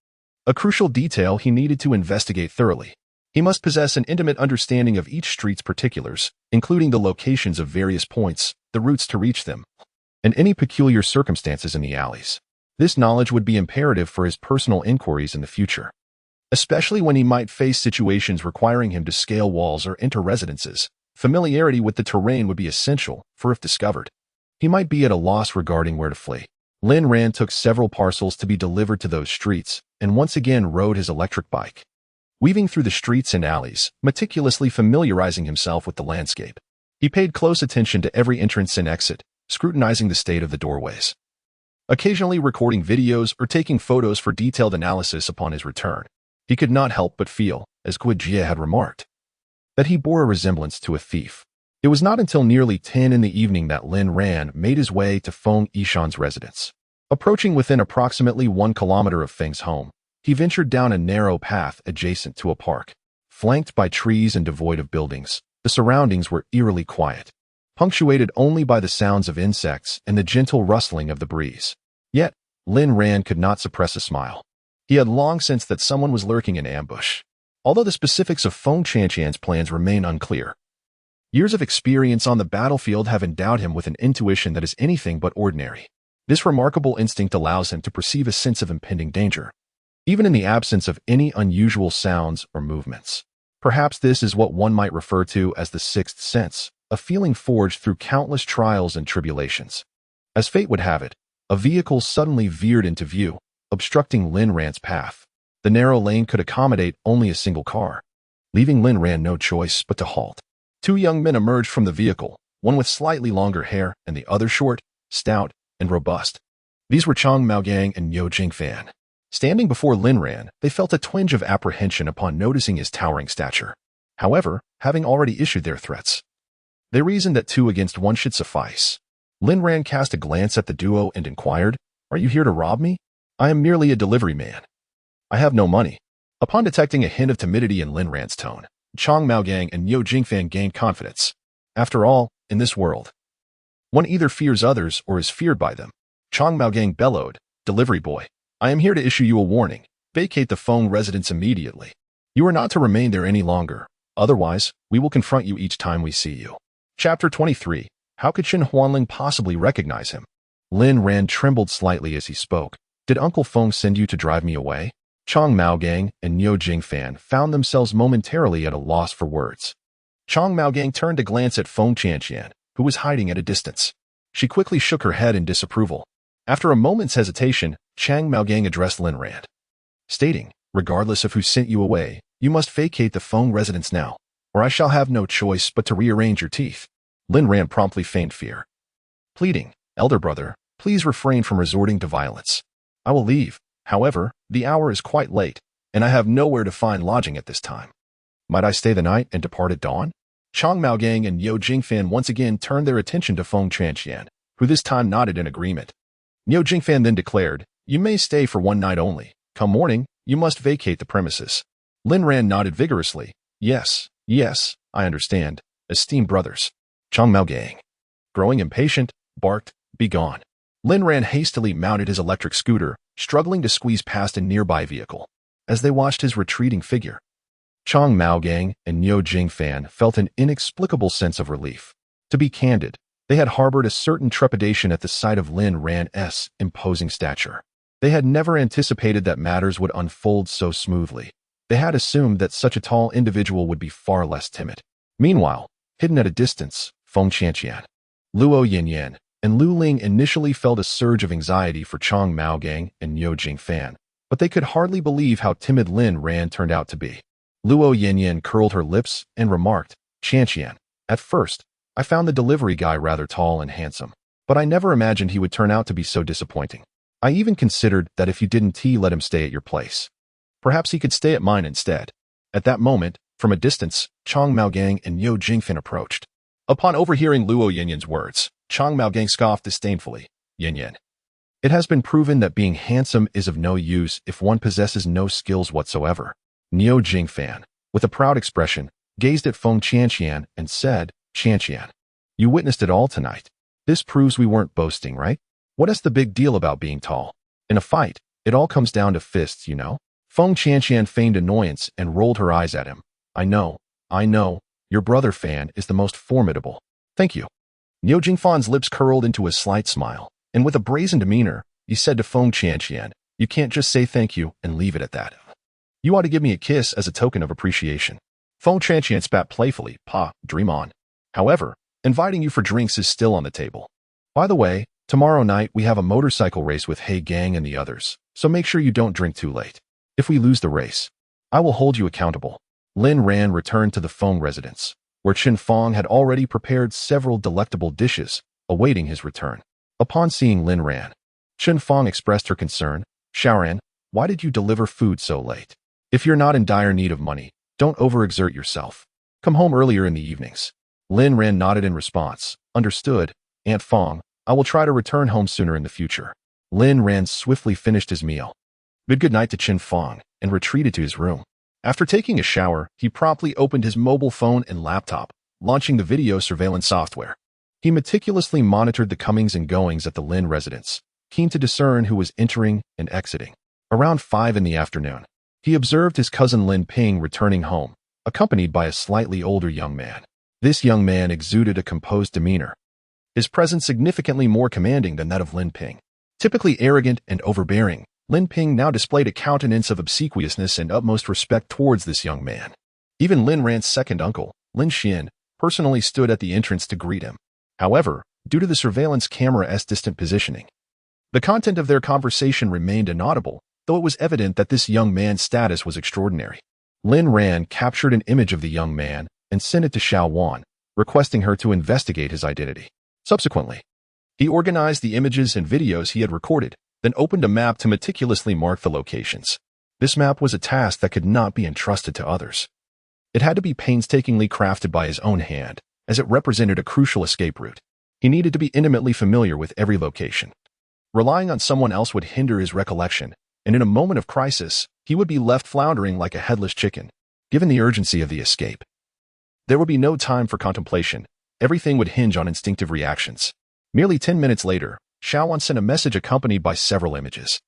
A crucial detail he needed to investigate thoroughly. He must possess an intimate understanding of each street's particulars, including the locations of various points, the routes to reach them, and any peculiar circumstances in the alleys. This knowledge would be imperative for his personal inquiries in the future, especially when he might face situations requiring him to scale walls or enter residences. Familiarity with the terrain would be essential, for if discovered, he might be at a loss regarding where to flee. Lin Ran took several parcels to be delivered to those streets, and once again rode his electric bike, weaving through the streets and alleys, meticulously familiarizing himself with the landscape. He paid close attention to every entrance and exit, scrutinizing the state of the doorways, occasionally recording videos or taking photos for detailed analysis upon his return. He could not help but feel, as Guo Jie had remarked, that he bore a resemblance to a thief. It was not until nearly 10 in the evening that Lin Ran made his way to Feng Yishan's residence. Approaching within approximately 1 kilometer of Feng's home, he ventured down a narrow path adjacent to a park. Flanked by trees and devoid of buildings, the surroundings were eerily quiet. punctuated only by the sounds of insects and the gentle rustling of the breeze. Yet, Lin Ran could not suppress a smile. He had long sensed that someone was lurking in ambush, although the specifics of Feng Qianqian's plans remain unclear. Years of experience on the battlefield have endowed him with an intuition that is anything but ordinary. This remarkable instinct allows him to perceive a sense of impending danger, even in the absence of any unusual sounds or movements. Perhaps this is what one might refer to as the sixth sense, a feeling forged through countless trials and tribulations. As fate would have it, a vehicle suddenly veered into view, obstructing Lin Ran's path. The narrow lane could accommodate only a single car, leaving Lin Ran no choice but to halt. Two young men emerged from the vehicle, one with slightly longer hair and the other short, stout, and robust. These were Chang Maogang and Niu Jingfan. Standing before Lin Ran, they felt a twinge of apprehension upon noticing his towering stature. However, having already issued their threats, they reasoned that 2 against 1 should suffice. Lin Ran cast a glance at the duo and inquired, "Are you here to rob me? I am merely a delivery man. I have no money." Upon detecting a hint of timidity in Lin Ran's tone, Chang Maogang and Niu Jingfan gained confidence. After all, in this world, one either fears others or is feared by them. Chang Maogang bellowed, "Delivery boy, I am here to issue you a warning. Vacate the Feng residence immediately. You are not to remain there any longer. Otherwise, we will confront you each time we see you." Chapter 23. How could Chen Huanling possibly recognize him? Lin Ran trembled slightly as he spoke. "Did Uncle Feng send you to drive me away?" Chang Maogang and Niu Jingfan found themselves momentarily at a loss for words. Chang Maogang turned to glance at Feng Qianqian, who was hiding at a distance. She quickly shook her head in disapproval. After a moment's hesitation, Chang Maogang addressed Lin Ran, stating, "Regardless of who sent you away, you must vacate the Feng residence now, or I shall have no choice but to rearrange your teeth." Lin Ran promptly feigned fear, pleading, "Elder brother, please refrain from resorting to violence. I will leave. However, the hour is quite late, and I have nowhere to find lodging at this time. Might I stay the night and depart at dawn?" Chang Maogang and Niu Jingfan once again turned their attention to Feng Qianqian, who this time nodded in agreement. Niu Jingfan then declared, "You may stay for 1 night only. Come morning, you must vacate the premises." Lin Ran nodded vigorously. Yes, I understand, esteemed brothers." Chang Maogang, growing impatient, barked, "Begone." Lin Ran hastily mounted his electric scooter, struggling to squeeze past a nearby vehicle. As they watched his retreating figure, Chang Maogang and Niu Jingfan felt an inexplicable sense of relief. To be candid, they had harbored a certain trepidation at the sight of Lin Ran's imposing stature. They had never anticipated that matters would unfold so smoothly. They had assumed that such a tall individual would be far less timid. Meanwhile, hidden at a distance, Feng Qianqian, Luo Yinyan, and Lu Ling initially felt a surge of anxiety for Chang Maogang and Niu Jingfan, but they could hardly believe how timid Lin Ran turned out to be. Luo Yinyan curled her lips and remarked, "Qianqian, at first, I found the delivery guy rather tall and handsome, but I never imagined he would turn out to be so disappointing. I even considered that if you didn't let him stay at your place, perhaps he could stay at mine instead." At that moment, from a distance, Chang Maogang and Niu Jingfan approached. Upon overhearing Luo Yinyan's words, Chang Maogang scoffed disdainfully. "Yinyan, it has been proven that being handsome is of no use if one possesses no skills whatsoever." Niu Jingfan, with a proud expression, gazed at Feng Qianqian and said, "Qianqian, you witnessed it all tonight. This proves we weren't boasting, right? What is the big deal about being tall? In a fight, it all comes down to fists, you know." Feng Qianqian feigned annoyance and rolled her eyes at him. I know. Your brother Fan is the most formidable. Thank you." Niu Jingfan's lips curled into a slight smile, and with a brazen demeanor, he said to Feng Qianqian, "You can't just say thank you and leave it at that. You ought to give me a kiss as a token of appreciation." Feng Qianqian spat playfully, "Pa, dream on. However, inviting you for drinks is still on the table. By the way, tomorrow night we have a motorcycle race with He Gang and the others, so make sure you don't drink too late. If we lose the race, I will hold you accountable." Lin Ran returned to the Feng residence, where Chen Fong had already prepared several delectable dishes, awaiting his return. Upon seeing Lin Ran, Chen Fong expressed her concern. "Xiaoran, why did you deliver food so late? If you're not in dire need of money, don't overexert yourself. Come home earlier in the evenings." Lin Ran nodded in response. "Understood, Aunt Fong. I will try to return home sooner in the future." Lin Ran swiftly finished his meal, bid good night to Chen Fong, and retreated to his room. After taking a shower, he promptly opened his mobile phone and laptop, launching the video surveillance software. He meticulously monitored the comings and goings at the Lin residence, keen to discern who was entering and exiting. Around 5 in the afternoon, he observed his cousin Lin Ping returning home, accompanied by a slightly older young man. This young man exuded a composed demeanor, his presence significantly more commanding than that of Lin Ping. Typically arrogant and overbearing, Lin Ping now displayed a countenance of obsequiousness and utmost respect towards this young man. Even Lin Ran's second uncle, Lin Xian, personally stood at the entrance to greet him. However, due to the surveillance camera's distant positioning, the content of their conversation remained inaudible, though it was evident that this young man's status was extraordinary. Lin Ran captured an image of the young man and sent it to Xiao Wan, requesting her to investigate his identity. Subsequently, he organized the images and videos he had recorded, then opened a map to meticulously mark the locations. This map was a task that could not be entrusted to others. It had to be painstakingly crafted by his own hand, as it represented a crucial escape route. He needed to be intimately familiar with every location. Relying on someone else would hinder his recollection, and in a moment of crisis, he would be left floundering like a headless chicken. Given the urgency of the escape, there would be no time for contemplation. Everything would hinge on instinctive reactions. Merely 10 minutes later, Xiao Wan sent a message accompanied by several images.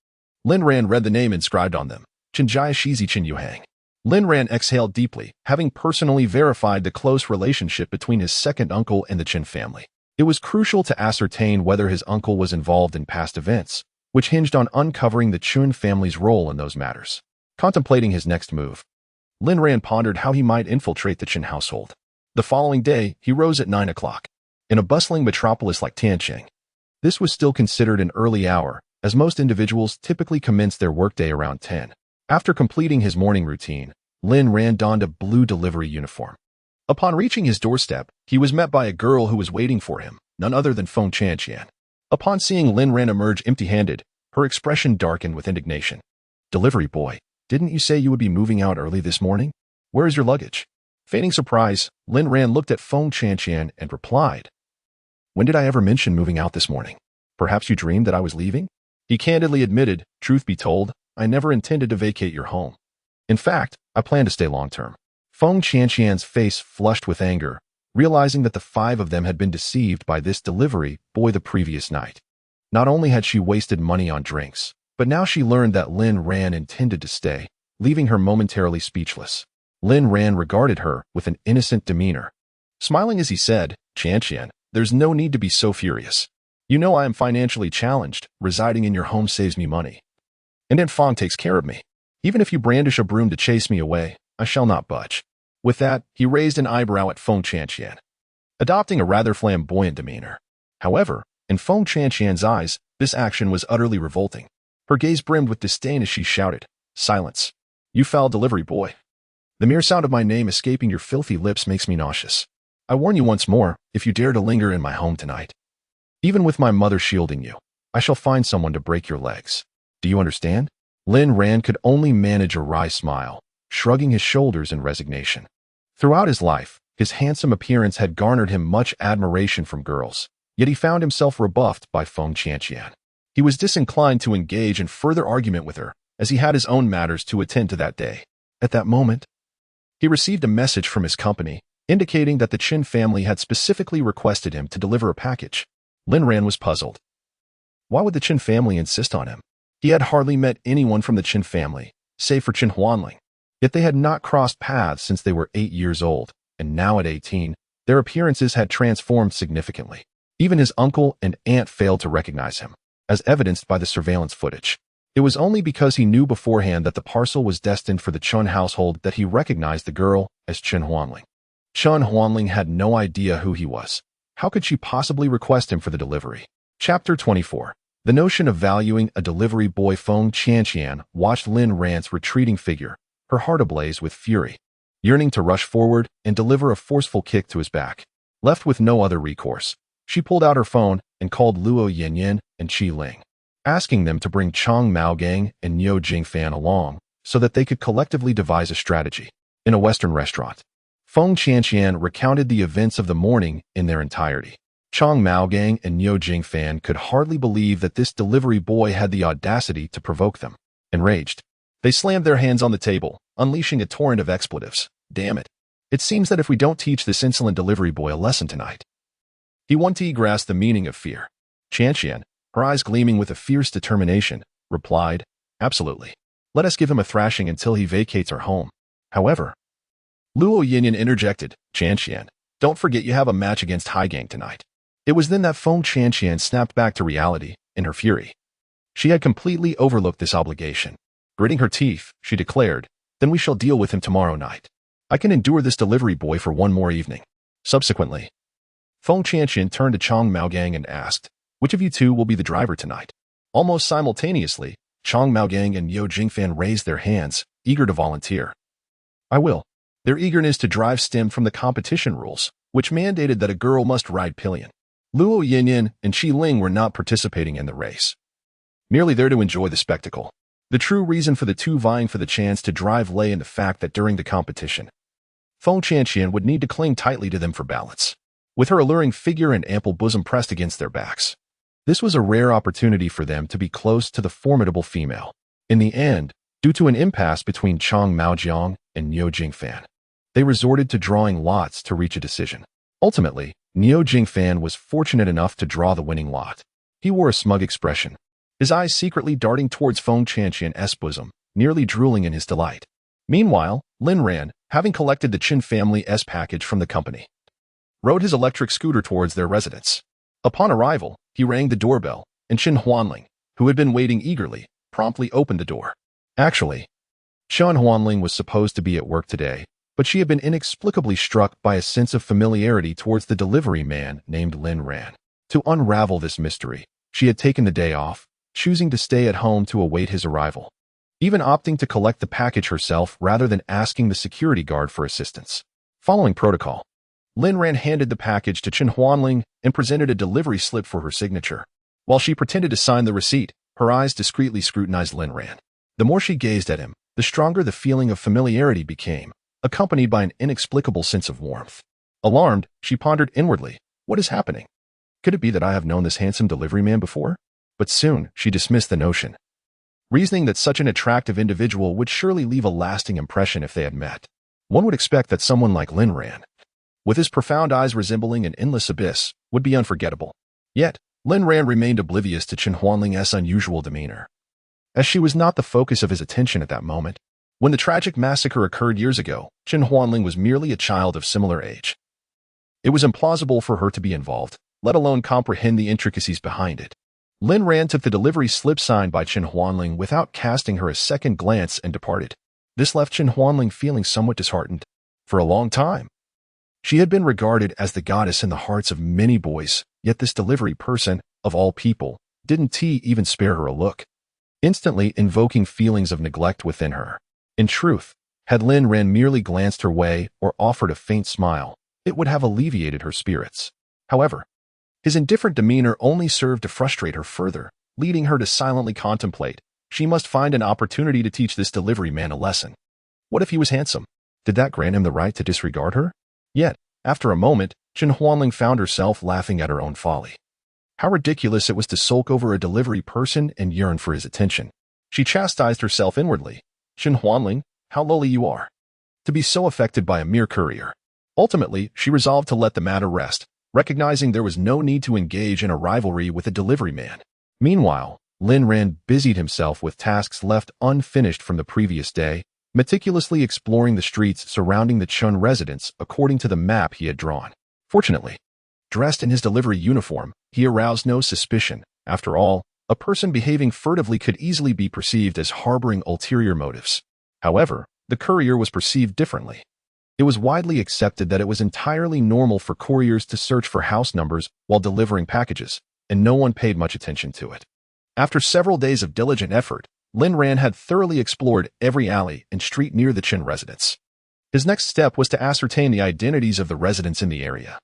Lin Ran read the name inscribed on them, Chenjia Shizi Chen Yuhang. Lin Ran exhaled deeply, having personally verified the close relationship between his second uncle and the Chen family. It was crucial to ascertain whether his uncle was involved in past events, which hinged on uncovering the Chen family's role in those matters. Contemplating his next move, Lin Ran pondered how he might infiltrate the Chen household. The following day, he rose at 9 o'clock. In a bustling metropolis like Tianqing, this was still considered an early hour, as most individuals typically commence their workday around 10. After completing his morning routine, Lin Ran donned a blue delivery uniform. Upon reaching his doorstep, he was met by a girl who was waiting for him, none other than Feng Chanqian. Upon seeing Lin Ran emerge empty-handed, her expression darkened with indignation. "Delivery boy, didn't you say you would be moving out early this morning? Where is your luggage?" Feigning surprise, Lin Ran looked at Feng Chanqian and replied, "When did I ever mention moving out this morning? Perhaps you dreamed that I was leaving?" He candidly admitted, "Truth be told, I never intended to vacate your home. In fact, I plan to stay long-term." Feng Chanqian's face flushed with anger, realizing that the 5 of them had been deceived by this delivery boy the previous night. Not only had she wasted money on drinks, but now she learned that Lin Ran intended to stay, leaving her momentarily speechless. Lin Ran regarded her with an innocent demeanor. Smiling as he said, "Chanqian, there's no need to be so furious. You know I am financially challenged, residing in your home saves me money. And Aunt Fong takes care of me. Even if you brandish a broom to chase me away, I shall not budge." With that, he raised an eyebrow at Feng Chanqian, adopting a rather flamboyant demeanor. However, in Feng Chanqian's eyes, this action was utterly revolting. Her gaze brimmed with disdain as she shouted, "Silence! You foul delivery boy! The mere sound of my name escaping your filthy lips makes me nauseous. I warn you once more, if you dare to linger in my home tonight, even with my mother shielding you, I shall find someone to break your legs. Do you understand?" Lin Ran could only manage a wry smile, shrugging his shoulders in resignation. Throughout his life, his handsome appearance had garnered him much admiration from girls, yet he found himself rebuffed by Feng Chanqian. He was disinclined to engage in further argument with her, as he had his own matters to attend to that day. At that moment, he received a message from his company, indicating that the Chen family had specifically requested him to deliver a package. Lin Ran was puzzled. Why would the Chen family insist on him? He had hardly met anyone from the Chen family, save for Chen Huanling. Yet they had not crossed paths since they were 8 years old, and now at 18, their appearances had transformed significantly. Even his uncle and aunt failed to recognize him, as evidenced by the surveillance footage. It was only because he knew beforehand that the parcel was destined for the Chen household that he recognized the girl as Chen Huanling. Chen Huanling had no idea who he was. How could she possibly request him for the delivery? Chapter 24. The notion of valuing a delivery boy. Feng Chanqian watched Lin Ran's retreating figure, her heart ablaze with fury, yearning to rush forward and deliver a forceful kick to his back. Left with no other recourse, she pulled out her phone and called Luo Yanyan and Qi Ling, asking them to bring Chang Maogang and Niu Jingfan along so that they could collectively devise a strategy. In a Western restaurant, Feng Chanqian recounted the events of the morning in their entirety. Chang Maogang and Niu Jingfan could hardly believe that this delivery boy had the audacity to provoke them. Enraged, they slammed their hands on the table, unleashing a torrent of expletives. "Damn it. It seems that if we don't teach this insolent delivery boy a lesson tonight, He one-t grasped the meaning of fear. Qianqian, her eyes gleaming with a fierce determination, replied, "Absolutely. Let us give him a thrashing until he vacates our home." However, Luo Yinyan interjected, "Qianqian, don't forget you have a match against Haigang tonight." It was then that Feng Qianqian snapped back to reality in her fury. She had completely overlooked this obligation. Gritting her teeth, she declared, "Then we shall deal with him tomorrow night. I can endure this delivery boy for one more evening." Subsequently, Feng Qianqian turned to Chang Maogang and asked, "Which of you two will be the driver tonight?" Almost simultaneously, Chang Maogang and Yao Jingfan raised their hands, eager to volunteer. "I will." Their eagerness to drive stemmed from the competition rules, which mandated that a girl must ride pillion. Luo Yinyan and Qi Ling were not participating in the race, merely there to enjoy the spectacle. The true reason for the two vying for the chance to drive lay in the fact that during the competition, Feng Qianqian would need to cling tightly to them for balance, with her alluring figure and ample bosom pressed against their backs. This was a rare opportunity for them to be close to the formidable female. In the end, due to an impasse between Chang Maojiang and Niu Jingfan, they resorted to drawing lots to reach a decision. Ultimately, Niu Jingfan was fortunate enough to draw the winning lot. He wore a smug expression, his eyes secretly darting towards Feng Qianqian's bosom, nearly drooling in his delight. Meanwhile, Lin Ran, having collected the Qin family's package from the company, rode his electric scooter towards their residence. Upon arrival, he rang the doorbell, and Qin Huanling, who had been waiting eagerly, promptly opened the door. Actually, Qin Huanling was supposed to be at work today, but she had been inexplicably struck by a sense of familiarity towards the delivery man named Lin Ran. To unravel this mystery, she had taken the day off, choosing to stay at home to await his arrival, even opting to collect the package herself rather than asking the security guard for assistance. Following protocol, Lin Ran handed the package to Qin Huanling and presented a delivery slip for her signature. While she pretended to sign the receipt, her eyes discreetly scrutinized Lin Ran. The more she gazed at him, the stronger the feeling of familiarity became, accompanied by an inexplicable sense of warmth. Alarmed, she pondered inwardly, "What is happening? Could it be that I have known this handsome delivery man before?" But soon, she dismissed the notion, reasoning that such an attractive individual would surely leave a lasting impression if they had met. One would expect that someone like Lin Ran, with his profound eyes resembling an endless abyss, would be unforgettable. Yet, Lin Ran remained oblivious to Qin Huanling's unusual demeanor, as she was not the focus of his attention at that moment. When the tragic massacre occurred years ago, Qin Huanling was merely a child of similar age. It was implausible for her to be involved, let alone comprehend the intricacies behind it. Lin Ran took the delivery slip signed by Qin Huanling without casting her a second glance and departed. This left Qin Huanling feeling somewhat disheartened. For a long time, she had been regarded as the goddess in the hearts of many boys, yet this delivery person, of all people, didn't even spare her a look, instantly invoking feelings of neglect within her. In truth, had Lin Ran merely glanced her way or offered a faint smile, it would have alleviated her spirits. However, his indifferent demeanor only served to frustrate her further, leading her to silently contemplate. She must find an opportunity to teach this delivery man a lesson. What if he was handsome? Did that grant him the right to disregard her? Yet, after a moment, Qin Huanling found herself laughing at her own folly. How ridiculous it was to sulk over a delivery person and yearn for his attention. She chastised herself inwardly. Qin Huanling, how lowly you are, to be so affected by a mere courier. Ultimately, she resolved to let the matter rest, recognizing there was no need to engage in a rivalry with a delivery man. Meanwhile, Lin Ran busied himself with tasks left unfinished from the previous day, meticulously exploring the streets surrounding the Chun residence according to the map he had drawn. Fortunately, dressed in his delivery uniform, he aroused no suspicion. After all, a person behaving furtively could easily be perceived as harboring ulterior motives. However, the courier was perceived differently. It was widely accepted that it was entirely normal for couriers to search for house numbers while delivering packages, and no one paid much attention to it. After several days of diligent effort, Lin Ran had thoroughly explored every alley and street near the Qin residence. His next step was to ascertain the identities of the residents in the area.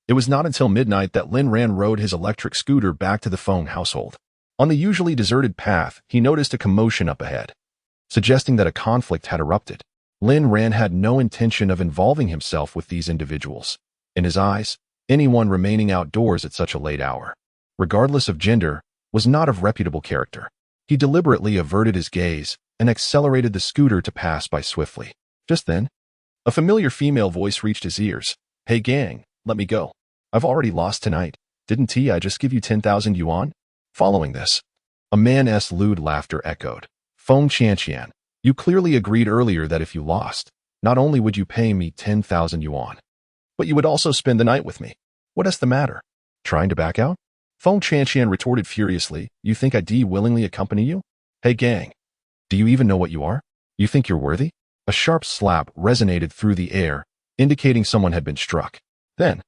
It was not until midnight that Lin Ran rode his electric scooter back to the Feng household. On the usually deserted path, he noticed a commotion up ahead, suggesting that a conflict had erupted. Lin Ran had no intention of involving himself with these individuals. In his eyes, anyone remaining outdoors at such a late hour, regardless of gender, was not of reputable character. He deliberately averted his gaze and accelerated the scooter to pass by swiftly. Just then, a familiar female voice reached his ears. "Hey gang, let me go. I've already lost tonight. Didn't I just give you 10,000 yuan? Following this, a man's lewd laughter echoed. Feng Qianqian, you clearly agreed earlier that if you lost, not only would you pay me 10,000 yuan, but you would also spend the night with me. What is the matter? Trying to back out? Feng Qianqian retorted furiously, you think I'd willingly accompany you? Hey gang, do you even know what you are? You think you're worthy? A sharp slap resonated through the air, indicating someone had been struck. Then,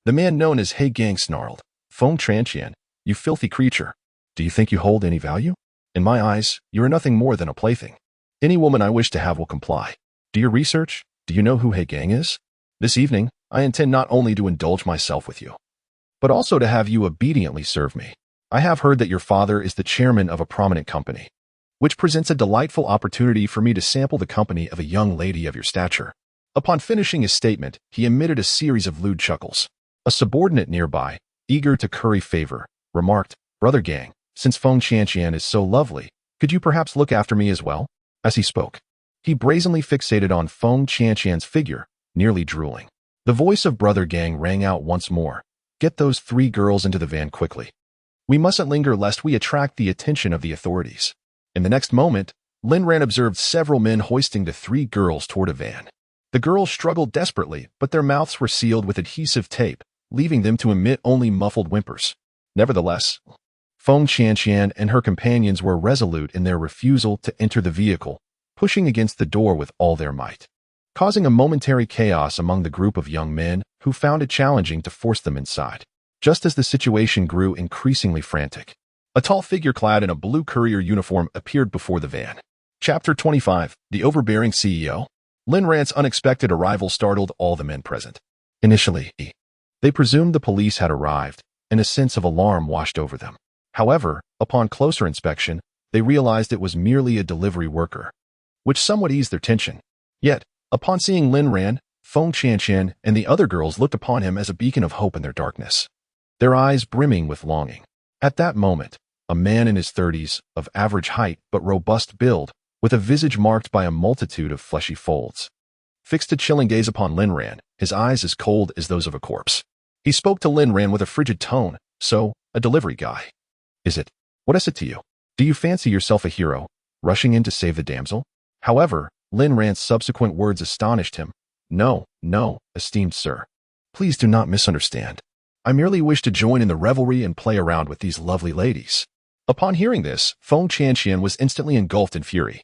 the man known as Hey Gang snarled, Feng Qianqian, you filthy creature. Do you think you hold any value? In my eyes, you are nothing more than a plaything. Any woman I wish to have will comply. Do your research? Do you know who Hey Gang is? This evening, I intend not only to indulge myself with you, but also to have you obediently serve me. I have heard that your father is the chairman of a prominent company, which presents a delightful opportunity for me to sample the company of a young lady of your stature. Upon finishing his statement, he emitted a series of lewd chuckles. A subordinate nearby, eager to curry favor, remarked, Brother Gang, since Feng Qianqian is so lovely, could you perhaps look after me as well? As he spoke, he brazenly fixated on Feng Qianqian's figure, nearly drooling. The voice of Brother Gang rang out once more. Get those 3 girls into the van quickly. We mustn't linger lest we attract the attention of the authorities. In the next moment, Lin Ran observed several men hoisting the 3 girls toward a van. The girls struggled desperately, but their mouths were sealed with adhesive tape, leaving them to emit only muffled whimpers. Nevertheless, Feng Qianqian and her companions were resolute in their refusal to enter the vehicle, pushing against the door with all their might, causing a momentary chaos among the group of young men who found it challenging to force them inside. Just as the situation grew increasingly frantic, a tall figure clad in a blue courier uniform appeared before the van. Chapter 25, The Overbearing CEO. Lin Ran's unexpected arrival startled all the men present. Initially, they presumed the police had arrived, and a sense of alarm washed over them. However, upon closer inspection, they realized it was merely a delivery worker, which somewhat eased their tension. Yet, upon seeing Lin Ran, Feng Qianqian and the other girls looked upon him as a beacon of hope in their darkness, their eyes brimming with longing. At that moment, a man in his 30s, of average height but robust build, with a visage marked by a multitude of fleshy folds, fixed a chilling gaze upon Lin Ran, his eyes as cold as those of a corpse. He spoke to Lin Ran with a frigid tone. So, a delivery guy. Is it? What is it to you? Do you fancy yourself a hero, rushing in to save the damsel? However, Lin Ran's subsequent words astonished him. No, esteemed sir. Please do not misunderstand. I merely wish to join in the revelry and play around with these lovely ladies. Upon hearing this, Feng Qianqian was instantly engulfed in fury.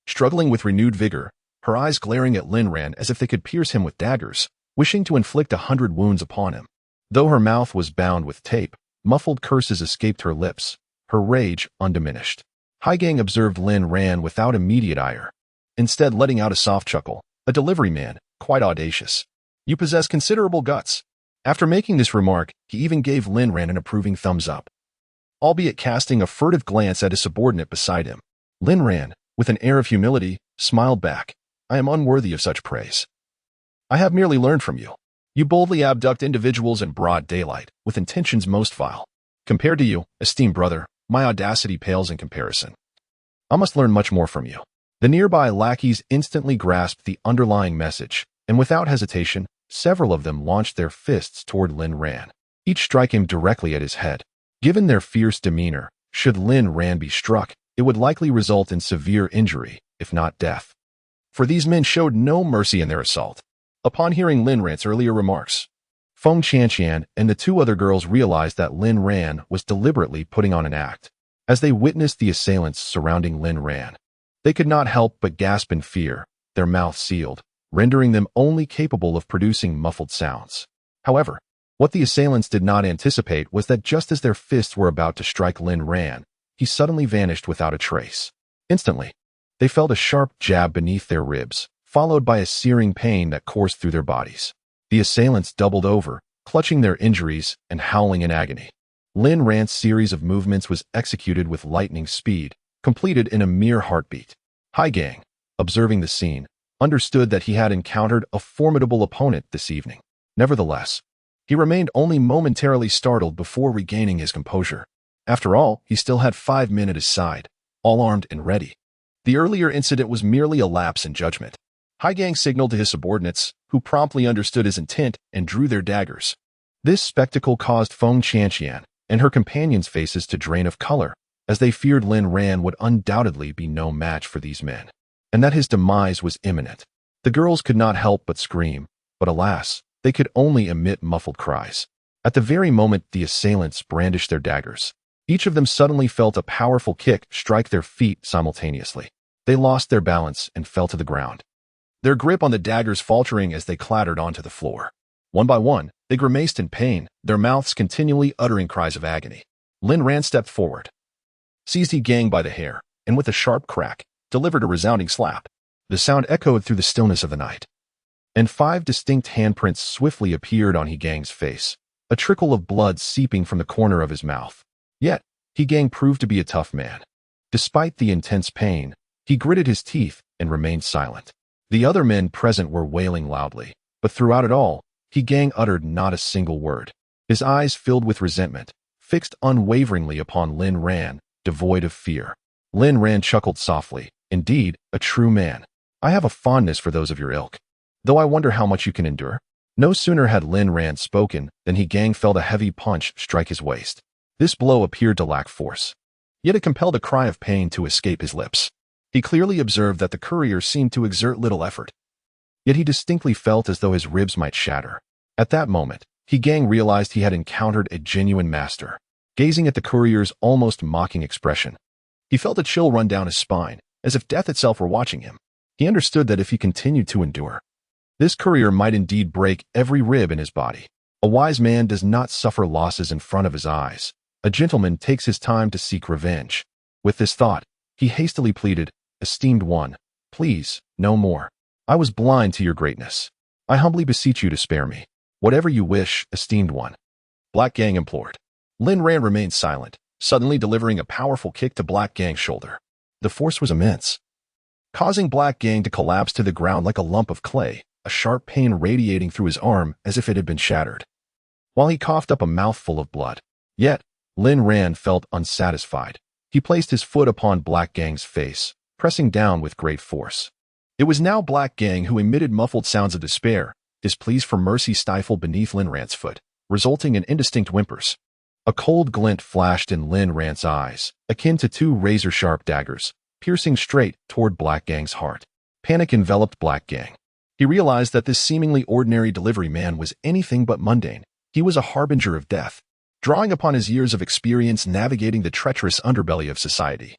Struggling with renewed vigor, her eyes glaring at Lin Ran as if they could pierce him with daggers, wishing to inflict 100 wounds upon him. Though her mouth was bound with tape, muffled curses escaped her lips, her rage undiminished. Hai Gang observed Lin Ran without immediate ire, instead letting out a soft chuckle. A delivery man, quite audacious. You possess considerable guts. After making this remark, he even gave Lin Ran an approving thumbs up, albeit casting a furtive glance at his subordinate beside him. Lin Ran, with an air of humility, smiled back. I am unworthy of such praise. I have merely learned from you. You boldly abduct individuals in broad daylight, with intentions most vile. Compared to you, esteemed brother, my audacity pales in comparison. I must learn much more from you. The nearby lackeys instantly grasped the underlying message, and without hesitation, several of them launched their fists toward Lin Ran, each striking directly at his head. Given their fierce demeanor, should Lin Ran be struck, it would likely result in severe injury, if not death. For these men showed no mercy in their assault. Upon hearing Lin Ran's earlier remarks, Feng Qianqian and the 2 other girls realized that Lin Ran was deliberately putting on an act. As they witnessed the assailants surrounding Lin Ran, they could not help but gasp in fear, their mouths sealed, rendering them only capable of producing muffled sounds. However, what the assailants did not anticipate was that just as their fists were about to strike Lin Ran, he suddenly vanished without a trace. Instantly, they felt a sharp jab beneath their ribs, followed by a searing pain that coursed through their bodies. The assailants doubled over, clutching their injuries and howling in agony. Lin Ran's series of movements was executed with lightning speed, completed in a mere heartbeat. Hai Gang, observing the scene, understood that he had encountered a formidable opponent this evening. Nevertheless, he remained only momentarily startled before regaining his composure. After all, he still had 5 men at his side, all armed and ready. The earlier incident was merely a lapse in judgment. Hai Gang signaled to his subordinates, who promptly understood his intent and drew their daggers. This spectacle caused Feng Chanqian and her companions' faces to drain of color, as they feared Lin Ran would undoubtedly be no match for these men, and that his demise was imminent. The girls could not help but scream, but alas, they could only emit muffled cries. At the very moment the assailants brandished their daggers, each of them suddenly felt a powerful kick strike their feet simultaneously. They lost their balance and fell to the ground, their grip on the daggers faltering as they clattered onto the floor. One by one, they grimaced in pain, their mouths continually uttering cries of agony. Lin Ran stepped forward, seized He Gang by the hair, and with a sharp crack, delivered a resounding slap. The sound echoed through the stillness of the night, and 5 distinct handprints swiftly appeared on He Gang's face, a trickle of blood seeping from the corner of his mouth. Yet, He Gang proved to be a tough man. Despite the intense pain, he gritted his teeth and remained silent. The other men present were wailing loudly, but throughout it all, He Gang uttered not a single word. His eyes filled with resentment, fixed unwaveringly upon Lin Ran, devoid of fear. Lin Ran chuckled softly. Indeed, a true man. I have a fondness for those of your ilk, though I wonder how much you can endure. No sooner had Lin Ran spoken than He Gang felt a heavy punch strike his waist. This blow appeared to lack force, yet it compelled a cry of pain to escape his lips. He clearly observed that the courier seemed to exert little effort, yet he distinctly felt as though his ribs might shatter. At that moment, He Gang realized he had encountered a genuine master. Gazing at the courier's almost mocking expression, he felt a chill run down his spine, as if death itself were watching him. He understood that if he continued to endure, this courier might indeed break every rib in his body. A wise man does not suffer losses in front of his eyes. A gentleman takes his time to seek revenge. With this thought, he hastily pleaded, "Esteemed one, please, no more. I was blind to your greatness. I humbly beseech you to spare me. Whatever you wish, esteemed one," Black Gang implored. Lin Ran remained silent, suddenly delivering a powerful kick to Black Gang's shoulder. The force was immense, causing Black Gang to collapse to the ground like a lump of clay, a sharp pain radiating through his arm as if it had been shattered, while he coughed up a mouthful of blood. Yet, Lin Ran felt unsatisfied. He placed his foot upon Black Gang's face, pressing down with great force. It was now Black Gang who emitted muffled sounds of despair, his pleas for mercy stifled beneath Lin Ran's foot, resulting in indistinct whimpers. A cold glint flashed in Lin Ran's eyes, akin to 2 razor-sharp daggers, piercing straight toward Black Gang's heart. Panic enveloped Black Gang. He realized that this seemingly ordinary delivery man was anything but mundane. He was a harbinger of death, drawing upon his years of experience navigating the treacherous underbelly of society.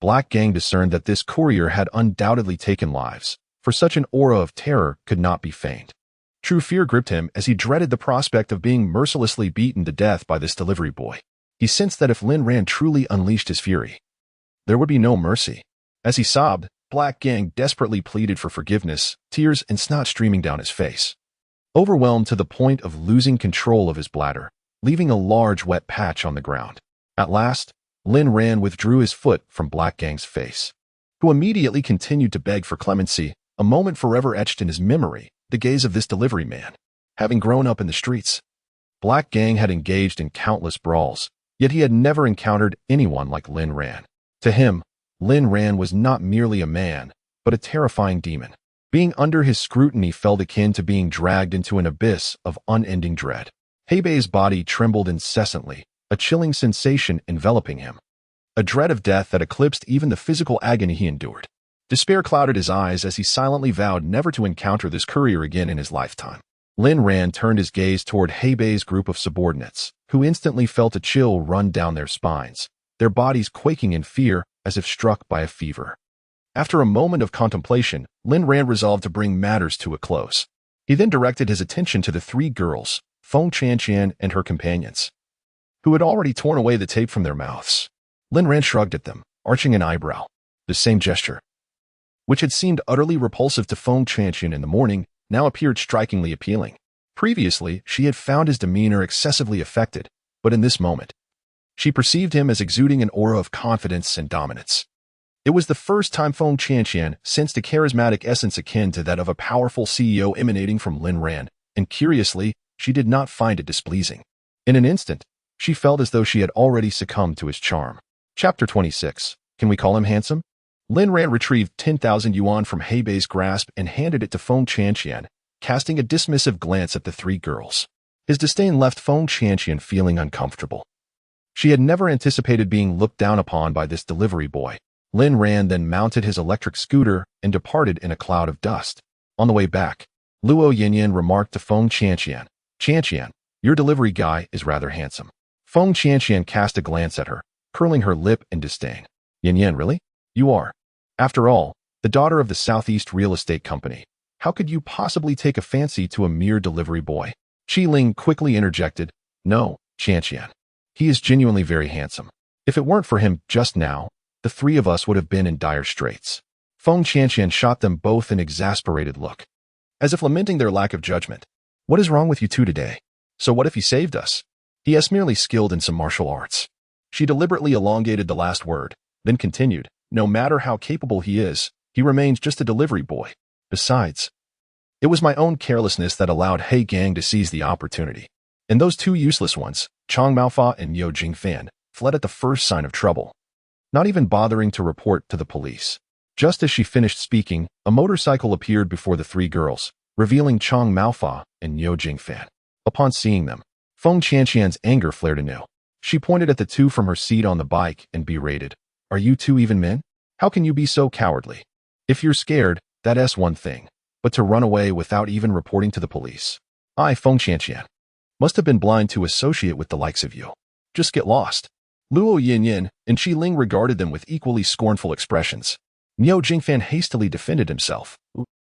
Black Gang discerned that this courier had undoubtedly taken lives, for such an aura of terror could not be feigned. True fear gripped him as he dreaded the prospect of being mercilessly beaten to death by this delivery boy. He sensed that if Lin Ran truly unleashed his fury, there would be no mercy. As he sobbed, Black Gang desperately pleaded for forgiveness, tears and snot streaming down his face. Overwhelmed to the point of losing control of his bladder, leaving a large wet patch on the ground. At last, Lin Ran withdrew his foot from Black Gang's face, who immediately continued to beg for clemency, a moment forever etched in his memory, the gaze of this delivery man. Having grown up in the streets, Black Gang had engaged in countless brawls, yet he had never encountered anyone like Lin Ran. To him, Lin Ran was not merely a man, but a terrifying demon. Being under his scrutiny felt akin to being dragged into an abyss of unending dread. Heibei's body trembled incessantly, a chilling sensation enveloping him, a dread of death that eclipsed even the physical agony he endured. Despair clouded his eyes as he silently vowed never to encounter this courier again in his lifetime. Lin Ran turned his gaze toward Heibei's group of subordinates, who instantly felt a chill run down their spines, their bodies quaking in fear as if struck by a fever. After a moment of contemplation, Lin Ran resolved to bring matters to a close. He then directed his attention to the 3 girls, Feng Chanqian and her companions, who had already torn away the tape from their mouths. Lin Ran shrugged at them, arching an eyebrow. The same gesture, which had seemed utterly repulsive to Feng Chanqian in the morning, now appeared strikingly appealing. Previously, she had found his demeanor excessively affected, but in this moment, she perceived him as exuding an aura of confidence and dominance. It was the first time Feng Chanqian sensed a charismatic essence akin to that of a powerful CEO emanating from Lin Ran, and curiously, she did not find it displeasing. In an instant, she felt as though she had already succumbed to his charm. Chapter 26. Can we call him handsome? Lin Ran retrieved 10,000 yuan from Heibei's grasp and handed it to Feng Chanqian, casting a dismissive glance at the 3 girls. His disdain left Feng Qianqian feeling uncomfortable. She had never anticipated being looked down upon by this delivery boy. Lin Ran then mounted his electric scooter and departed in a cloud of dust. On the way back, Luo Yinyan remarked to Feng Qianqian, "Qianqian, your delivery guy is rather handsome." Feng Qianqian cast a glance at her, curling her lip in disdain. "Yinyan, really? You are. After all, the daughter of the Southeast Real Estate Company. How could you possibly take a fancy to a mere delivery boy?" Qi Ling quickly interjected, "No, Qianqian. He is genuinely very handsome. If it weren't for him just now, the three of us would have been in dire straits." Feng Qianqian shot them both an exasperated look, as if lamenting their lack of judgment. "What is wrong with you two today? So what if he saved us? He is merely skilled in some martial arts." She deliberately elongated the last word, then continued, "No matter how capable he is, he remains just a delivery boy. Besides, it was my own carelessness that allowed He Gang to seize the opportunity. And those two useless ones, Chang Maofa and Yo Jingfan, fled at the first sign of trouble, not even bothering to report to the police." Just as she finished speaking, a motorcycle appeared before the three girls, revealing Chang Maofa and Yo Jingfan. Upon seeing them, Feng Qianqian's anger flared anew. She pointed at the two from her seat on the bike and berated, "Are you two even men? How can you be so cowardly? If you're scared, that's one thing, but to run away without even reporting to the police. I, Feng Qianqian, must have been blind to associate with the likes of you. Just get lost." Luo Yinyan and Qi Ling regarded them with equally scornful expressions. Niu Jingfan hastily defended himself,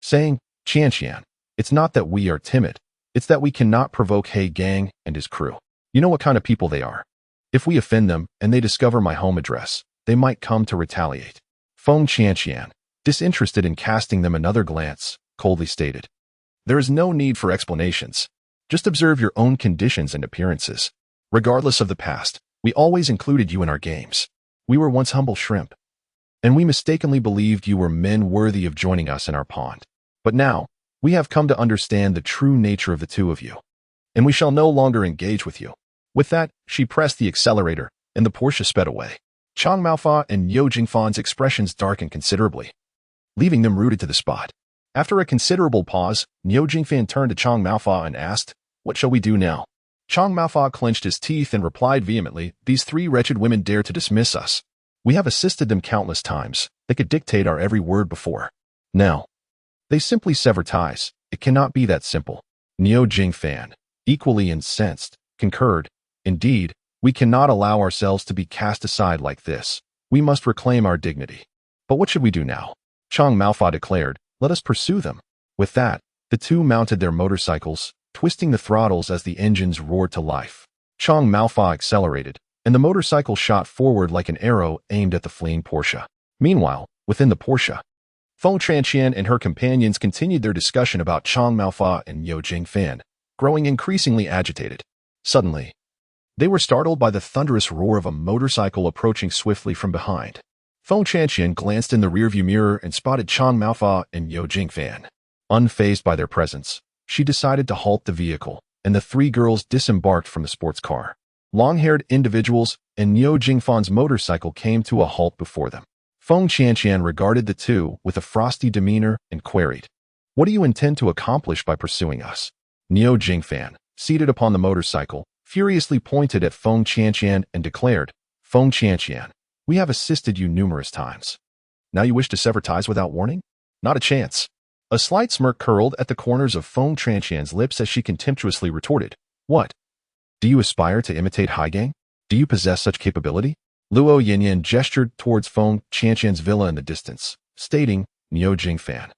saying, "Qianqian, it's not that we are timid, it's that we cannot provoke He Gang and his crew. You know what kind of people they are. If we offend them and they discover my home address, they might come to retaliate." Feng Qianqian, disinterested in casting them another glance, coldly stated, "There is no need for explanations. Just observe your own conditions and appearances. Regardless of the past, we always included you in our games. We were once humble shrimp, and we mistakenly believed you were men worthy of joining us in our pond. But now, we have come to understand the true nature of the two of you, and we shall no longer engage with you." With that, she pressed the accelerator, and the Porsche sped away. Chang Maofa and Yo Jingfan's expressions darkened considerably, leaving them rooted to the spot. After a considerable pause, Niu Jingfan turned to Chang Maofa and asked, "What shall we do now?" Chang Maofa clenched his teeth and replied vehemently, "These three wretched women dare to dismiss us. We have assisted them countless times. They could dictate our every word before. Now, they simply sever ties. It cannot be that simple." Niu Jingfan, equally incensed, concurred, "Indeed, we cannot allow ourselves to be cast aside like this. We must reclaim our dignity." "But what should we do now?" Chang Maofa declared, "Let us pursue them." With that, the two mounted their motorcycles, twisting the throttles as the engines roared to life. Chang Maofa accelerated, and the motorcycle shot forward like an arrow aimed at the fleeing Porsche. Meanwhile, within the Porsche, Feng Qianqian and her companions continued their discussion about Chang Maofa and Yo Jingfan, growing increasingly agitated. Suddenly, they were startled by the thunderous roar of a motorcycle approaching swiftly from behind. Feng Qianqian glanced in the rearview mirror and spotted Chang Maofa and Yo Jingfan. Unfazed by their presence, she decided to halt the vehicle, and the three girls disembarked from the sports car. Long-haired individuals and Niu Jingfan's motorcycle came to a halt before them. Feng Qianqian regarded the two with a frosty demeanor and queried, "What do you intend to accomplish by pursuing us?" Niu Jingfan, seated upon the motorcycle, furiously pointed at Feng Qianqian and declared, "Feng Qianqian, we have assisted you numerous times. Now you wish to sever ties without warning? Not a chance." A slight smirk curled at the corners of Feng Qianqian's lips as she contemptuously retorted, "What? Do you aspire to imitate He Gang? Do you possess such capability?" Luo Yinyan gestured towards Feng Qianqian's villa in the distance, stating, "Niu Jingfan,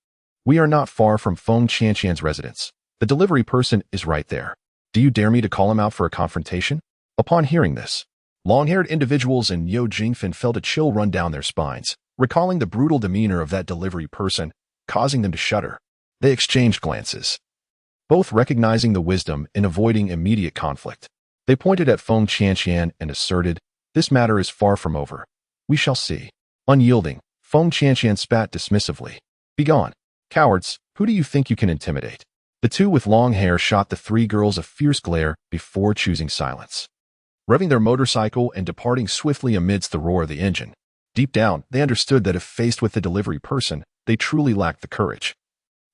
we are not far from Feng Qianqian's residence. The delivery person is right there. Do you dare me to call him out for a confrontation?" Upon hearing this, long-haired individuals and Niu Jingfan felt a chill run down their spines, recalling the brutal demeanor of that delivery person, causing them to shudder. They exchanged glances, both recognizing the wisdom in avoiding immediate conflict. They pointed at Feng Qianqian and asserted, "This matter is far from over. We shall see." Unyielding, Feng Qianqian spat dismissively, "Begone, cowards, who do you think you can intimidate?" The two with long hair shot the three girls a fierce glare before choosing silence, revving their motorcycle and departing swiftly amidst the roar of the engine. Deep down, they understood that if faced with the delivery person, they truly lacked the courage.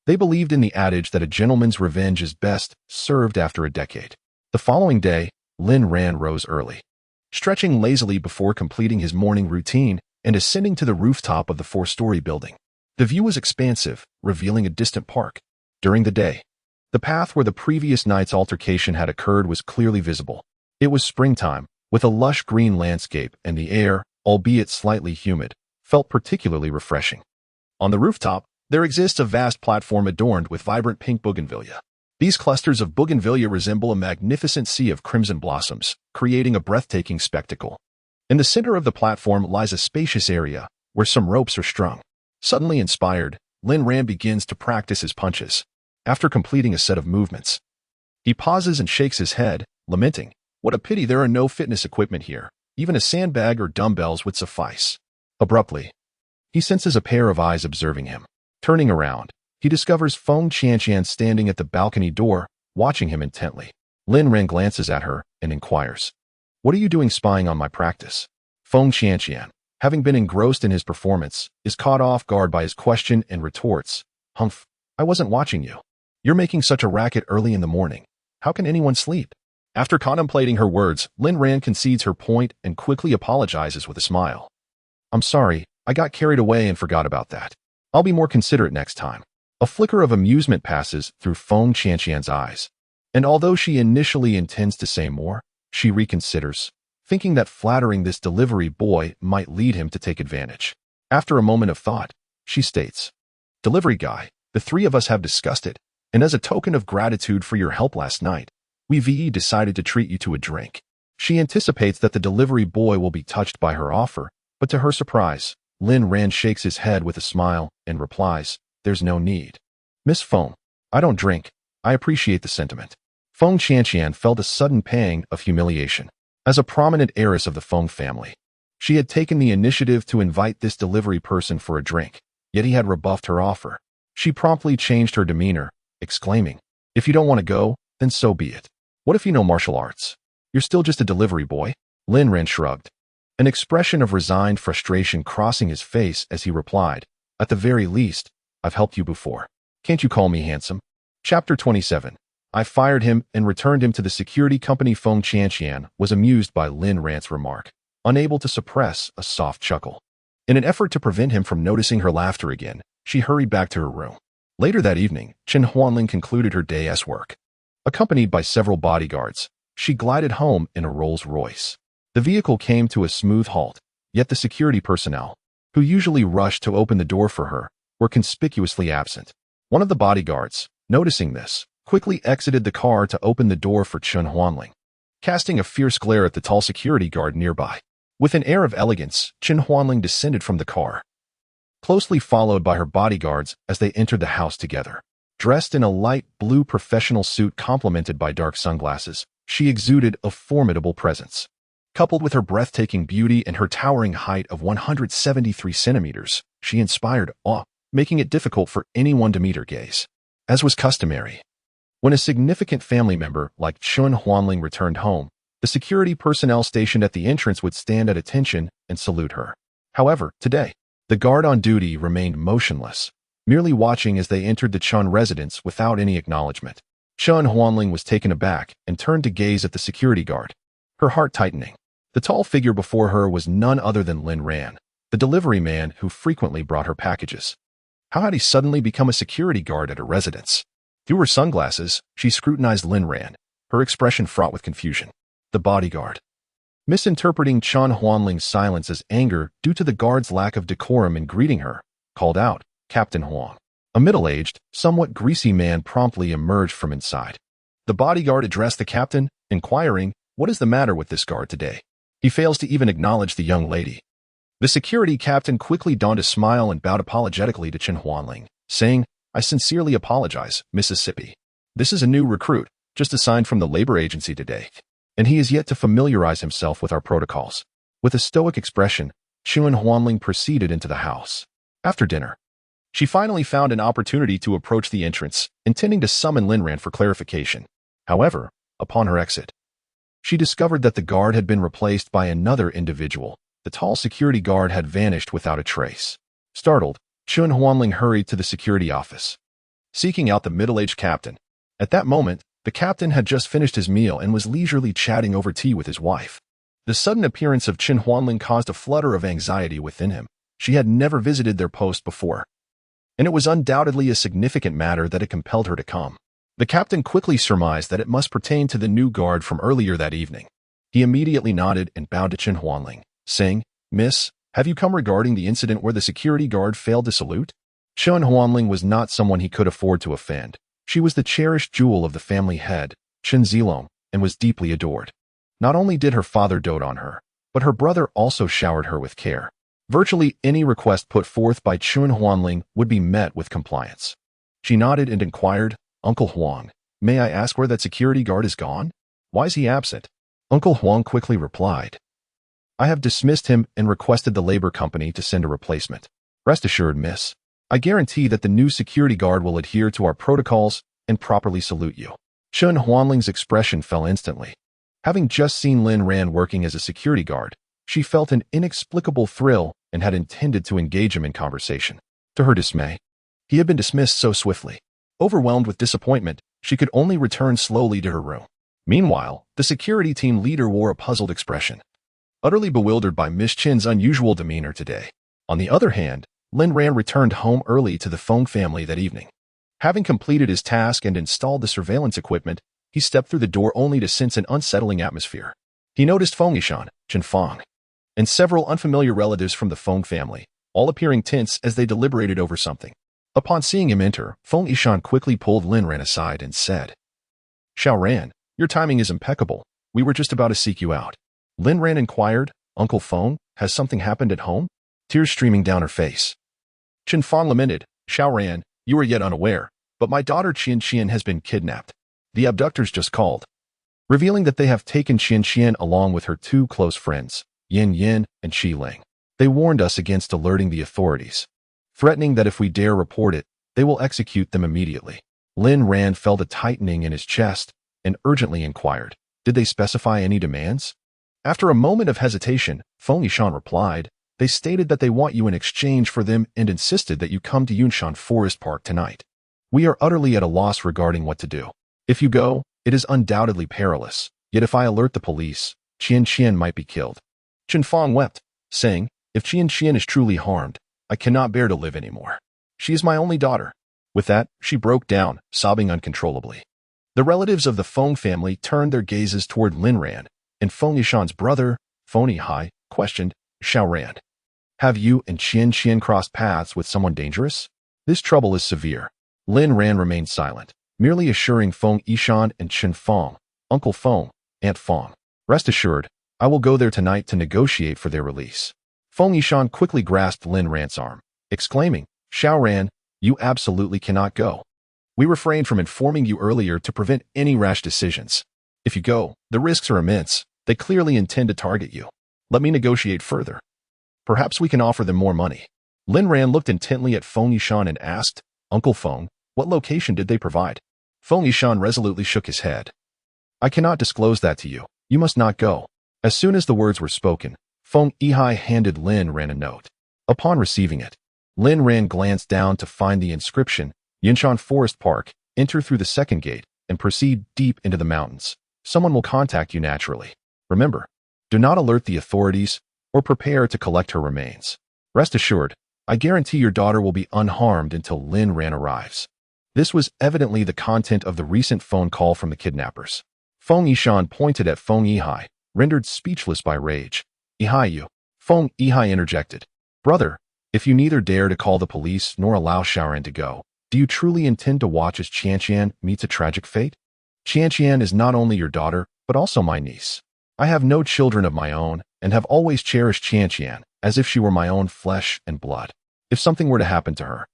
They believed in the adage that a gentleman's revenge is best served after a decade. The following day, Lin Ran rose early, stretching lazily before completing his morning routine and ascending to the rooftop of the 4-story building. The view was expansive, revealing a distant park. During the day, the path where the previous night's altercation had occurred was clearly visible. It was springtime, with a lush green landscape, and the air, albeit slightly humid, felt particularly refreshing. On the rooftop, there exists a vast platform adorned with vibrant pink bougainvillea. These clusters of bougainvillea resemble a magnificent sea of crimson blossoms, creating a breathtaking spectacle. In the center of the platform lies a spacious area, where some ropes are strung. Suddenly inspired, Lin Ran begins to practice his punches. After completing a set of movements, he pauses and shakes his head, lamenting, "What a pity there are no fitness equipment here. Even a sandbag or dumbbells would suffice." Abruptly, he senses a pair of eyes observing him. Turning around, he discovers Feng Qianqian standing at the balcony door, watching him intently. Lin Ran glances at her and inquires, "What are you doing spying on my practice?" Feng Qianqian, having been engrossed in his performance, is caught off guard by his question and retorts, "Humph, I wasn't watching you. You're making such a racket early in the morning. How can anyone sleep?" After contemplating her words, Lin Ran concedes her point and quickly apologizes with a smile. "I'm sorry, I got carried away and forgot about that. I'll be more considerate next time." A flicker of amusement passes through Feng Qianqian's eyes, and although she initially intends to say more, she reconsiders, thinking that flattering this delivery boy might lead him to take advantage. After a moment of thought, she states, "Delivery guy, the three of us have discussed it, and as a token of gratitude for your help last night, we decided to treat you to a drink." She anticipates that the delivery boy will be touched by her offer, but to her surprise, Lin Ran shakes his head with a smile and replies, "There's no need. Miss Feng, I don't drink. I appreciate the sentiment." Feng Qianqian felt a sudden pang of humiliation. As a prominent heiress of the Feng family, she had taken the initiative to invite this delivery person for a drink, yet he had rebuffed her offer. She promptly changed her demeanor, exclaiming, "If you don't want to go, then so be it. What if you know martial arts? You're still just a delivery boy?" Lin Ran shrugged, an expression of resigned frustration crossing his face as he replied, "At the very least, I've helped you before. Can't you call me handsome?" Chapter 27. I fired him and returned him to the security company. Feng Qianqian was amused by Lin Ran's remark, unable to suppress a soft chuckle. In an effort to prevent him from noticing her laughter again, she hurried back to her room. Later that evening, Chen Huanling concluded her day's work. Accompanied by several bodyguards, she glided home in a Rolls-Royce. The vehicle came to a smooth halt, yet the security personnel, who usually rushed to open the door for her, were conspicuously absent. One of the bodyguards, noticing this, quickly exited the car to open the door for Chen Huanling, casting a fierce glare at the tall security guard nearby. With an air of elegance, Chen Huanling descended from the car, closely followed by her bodyguards as they entered the house together. Dressed in a light blue professional suit complemented by dark sunglasses, she exuded a formidable presence. Coupled with her breathtaking beauty and her towering height of 173 centimeters, she inspired awe, making it difficult for anyone to meet her gaze. As was customary, when a significant family member like Chen Huanling returned home, the security personnel stationed at the entrance would stand at attention and salute her. However, today, the guard on duty remained motionless, merely watching as they entered the Chen residence without any acknowledgement. Chen Huanling was taken aback and turned to gaze at the security guard, her heart tightening. The tall figure before her was none other than Lin Ran, the delivery man who frequently brought her packages. How had he suddenly become a security guard at her residence? Through her sunglasses, she scrutinized Lin Ran, her expression fraught with confusion. The bodyguard, misinterpreting Chen Huanling's silence as anger due to the guard's lack of decorum in greeting her, called out, "Captain Huang." A middle-aged, somewhat greasy man promptly emerged from inside. The bodyguard addressed the captain, inquiring, "What is the matter with this guard today? He fails to even acknowledge the young lady." The security captain quickly donned a smile and bowed apologetically to Chen Huanling, saying, "I sincerely apologize, Mississippi. This is a new recruit, just assigned from the labor agency today, and he is yet to familiarize himself with our protocols." With a stoic expression, Chen Huanling proceeded into the house. After dinner, she finally found an opportunity to approach the entrance, intending to summon Lin Ran for clarification. However, upon her exit, she discovered that the guard had been replaced by another individual. The tall security guard had vanished without a trace. Startled, Chen Huanling hurried to the security office, seeking out the middle-aged captain. At that moment, The captain had just finished his meal and was leisurely chatting over tea with his wife. The sudden appearance of Qin Huanling caused a flutter of anxiety within him. She had never visited their post before, and it was undoubtedly a significant matter that it compelled her to come. The captain quickly surmised that it must pertain to the new guard from earlier that evening. He immediately nodded and bowed to Qin Huanling, saying, "Miss, have you come regarding the incident where the security guard failed to salute?" Qin Huanling was not someone he could afford to offend. She was the cherished jewel of the family head, Qin Zilong, and was deeply adored. Not only did her father dote on her, but her brother also showered her with care. Virtually any request put forth by Qin Huanling would be met with compliance. She nodded and inquired, "Uncle Huang, may I ask where that security guard is gone? Why is he absent?" Uncle Huang quickly replied, "I have dismissed him and requested the labor company to send a replacement. Rest assured, miss, I guarantee that the new security guard will adhere to our protocols and properly salute you." Qin Huanling's expression fell instantly. Having just seen Lin Ran working as a security guard, she felt an inexplicable thrill and had intended to engage him in conversation. To her dismay, he had been dismissed so swiftly. Overwhelmed with disappointment, she could only return slowly to her room. Meanwhile, the security team leader wore a puzzled expression, utterly bewildered by Miss Qin's unusual demeanor today. On the other hand, Lin Ran returned home early to the Feng family that evening. Having completed his task and installed the surveillance equipment, he stepped through the door only to sense an unsettling atmosphere. He noticed Feng Yishan, Qin Feng, and several unfamiliar relatives from the Feng family, all appearing tense as they deliberated over something. Upon seeing him enter, Feng Yishan quickly pulled Lin Ran aside and said, "Xiao Ran, your timing is impeccable. We were just about to seek you out." Lin Ran inquired, "Uncle Feng, has something happened at home?" Tears streaming down her face. Qin Feng lamented, "Xiao Ran, you are yet unaware, but my daughter Qian Qian has been kidnapped. The abductors just called, revealing that they have taken Qian Qian along with her two close friends, Yin Yin and Qi Ling. They warned us against alerting the authorities, threatening that if we dare report it, they will execute them immediately." Lin Ran felt a tightening in his chest and urgently inquired, "Did they specify any demands?" After a moment of hesitation, Feng Yishan replied, "They stated that they want you in exchange for them and insisted that you come to Yunshan Forest Park tonight. We are utterly at a loss regarding what to do. If you go, it is undoubtedly perilous, yet if I alert the police, Qian Qian might be killed." Qin Feng wept, saying, "If Qian Qian is truly harmed, I cannot bear to live anymore. She is my only daughter." With that, she broke down, sobbing uncontrollably. The relatives of the Feng family turned their gazes toward Lin Ran, and Feng Yishan's brother, Feng Yihai, questioned, "Xiao Ran, have you and Qian Qian crossed paths with someone dangerous? This trouble is severe." Lin Ran remained silent, merely assuring Feng Yishan and Qin Feng, "Uncle Feng, Aunt Feng, rest assured, I will go there tonight to negotiate for their release." Feng Yishan quickly grasped Lin Ran's arm, exclaiming, "Xiao Ran, you absolutely cannot go. We refrained from informing you earlier to prevent any rash decisions. If you go, the risks are immense. They clearly intend to target you. Let me negotiate further. Perhaps we can offer them more money." Lin Ran looked intently at Feng Yishan and asked, "Uncle Feng, what location did they provide?" Feng Yishan resolutely shook his head. "I cannot disclose that to you. You must not go." As soon as the words were spoken, Feng Yihai handed Lin Ran a note. Upon receiving it, Lin Ran glanced down to find the inscription, "Yunshan Forest Park, enter through the second gate and proceed deep into the mountains. Someone will contact you naturally. Remember, do not alert the authorities or prepare to collect her remains. Rest assured, I guarantee your daughter will be unharmed until Lin Ran arrives." This was evidently the content of the recent phone call from the kidnappers. Feng Yishan pointed at Feng Yihai, rendered speechless by rage. "Yihai you." Feng Yihai interjected, "Brother, if you neither dare to call the police nor allow Xiaoran to go, do you truly intend to watch as Qian Qian meets a tragic fate? Qian Qian is not only your daughter, but also my niece. I have no children of my own and have always cherished Qian Qian as if she were my own flesh and blood. If something were to happen to her,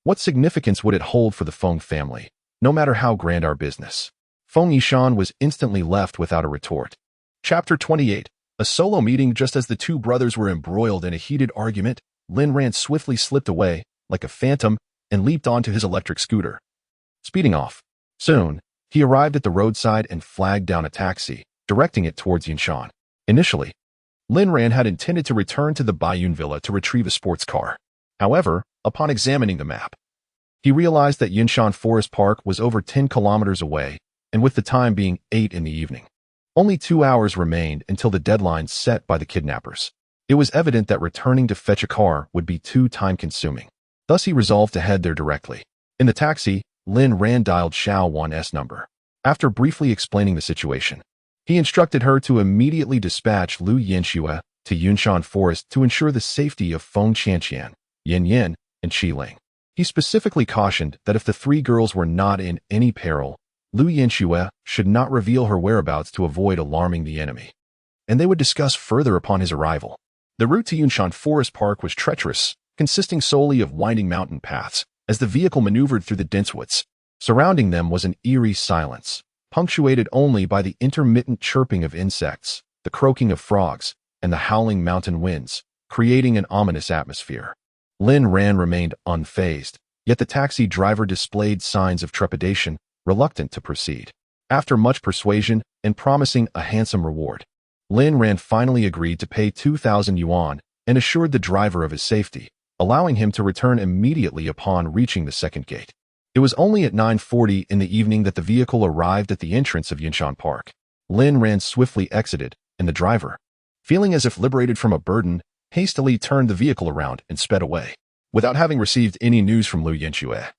what significance would it hold for the Feng family, no matter how grand our business?" Feng Yishan was instantly left without a retort. Chapter 28. A solo meeting. Just as the two brothers were embroiled in a heated argument, Lin Ran swiftly slipped away, like a phantom, and leaped onto his electric scooter, speeding off. Soon, he arrived at the roadside and flagged down a taxi, directing it towards Yunshan. Initially, Lin Ran had intended to return to the Baiyun Villa to retrieve a sports car. However, upon examining the map, he realized that Yunshan Forest Park was over 10 kilometers away and with the time being 8 in the evening. Only 2 hours remained until the deadline set by the kidnappers. It was evident that returning to fetch a car would be too time-consuming. Thus he resolved to head there directly. In the taxi, Lin Ran dialed Xiao Wan's number. After briefly explaining the situation, he instructed her to immediately dispatch Lu Yanxue to Yunshan Forest to ensure the safety of Feng Qianqian, Yin Yin, and Qi Ling. He specifically cautioned that if the three girls were not in any peril, Lu Yanxue should not reveal her whereabouts to avoid alarming the enemy, and they would discuss further upon his arrival. The route to Yunshan Forest Park was treacherous, consisting solely of winding mountain paths, as the vehicle maneuvered through the dense woods. Surrounding them was an eerie silence, punctuated only by the intermittent chirping of insects, the croaking of frogs, and the howling mountain winds, creating an ominous atmosphere. Lin Ran remained unfazed, yet the taxi driver displayed signs of trepidation, reluctant to proceed. After much persuasion and promising a handsome reward, Lin Ran finally agreed to pay 2,000 yuan and assured the driver of his safety, allowing him to return immediately upon reaching the second gate. It was only at 9:40 in the evening that the vehicle arrived at the entrance of Yunshan Park. Lin Ran swiftly exited, and the driver, feeling as if liberated from a burden, hastily turned the vehicle around and sped away. Without having received any news from Lu Yanxue,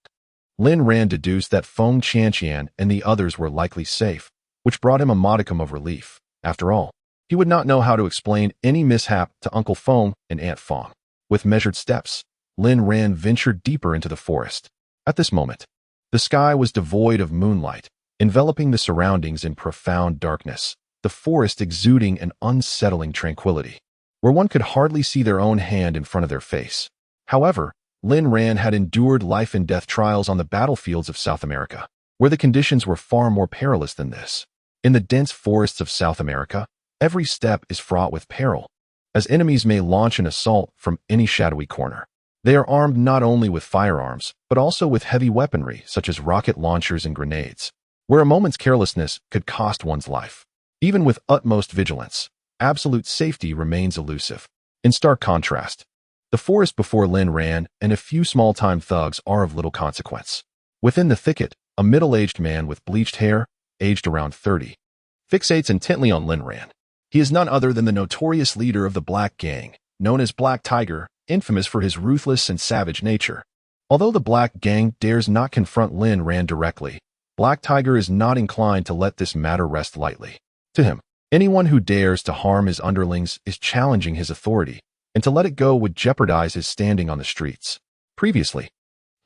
Lin Ran deduced that Feng Qianqian and the others were likely safe, which brought him a modicum of relief. After all, he would not know how to explain any mishap to Uncle Feng and Aunt Feng. With measured steps, Lin Ran ventured deeper into the forest. At this moment, the sky was devoid of moonlight, enveloping the surroundings in profound darkness, the forest exuding an unsettling tranquility, where one could hardly see their own hand in front of their face. However, Lin Ran had endured life and death trials on the battlefields of South America, where the conditions were far more perilous than this. In the dense forests of South America, every step is fraught with peril, as enemies may launch an assault from any shadowy corner. They are armed not only with firearms, but also with heavy weaponry such as rocket launchers and grenades, where a moment's carelessness could cost one's life. Even with utmost vigilance, absolute safety remains elusive. In stark contrast, the forest before Lin Ran and a few small-time thugs are of little consequence. Within the thicket, a middle-aged man with bleached hair, aged around 30, fixates intently on Lin Ran. He is none other than the notorious leader of the Black Gang, known as Black Tiger, infamous for his ruthless and savage nature. Although the Black Gang dares not confront Lin Ran directly, Black Tiger is not inclined to let this matter rest lightly. To him, anyone who dares to harm his underlings is challenging his authority, and to let it go would jeopardize his standing on the streets. Previously,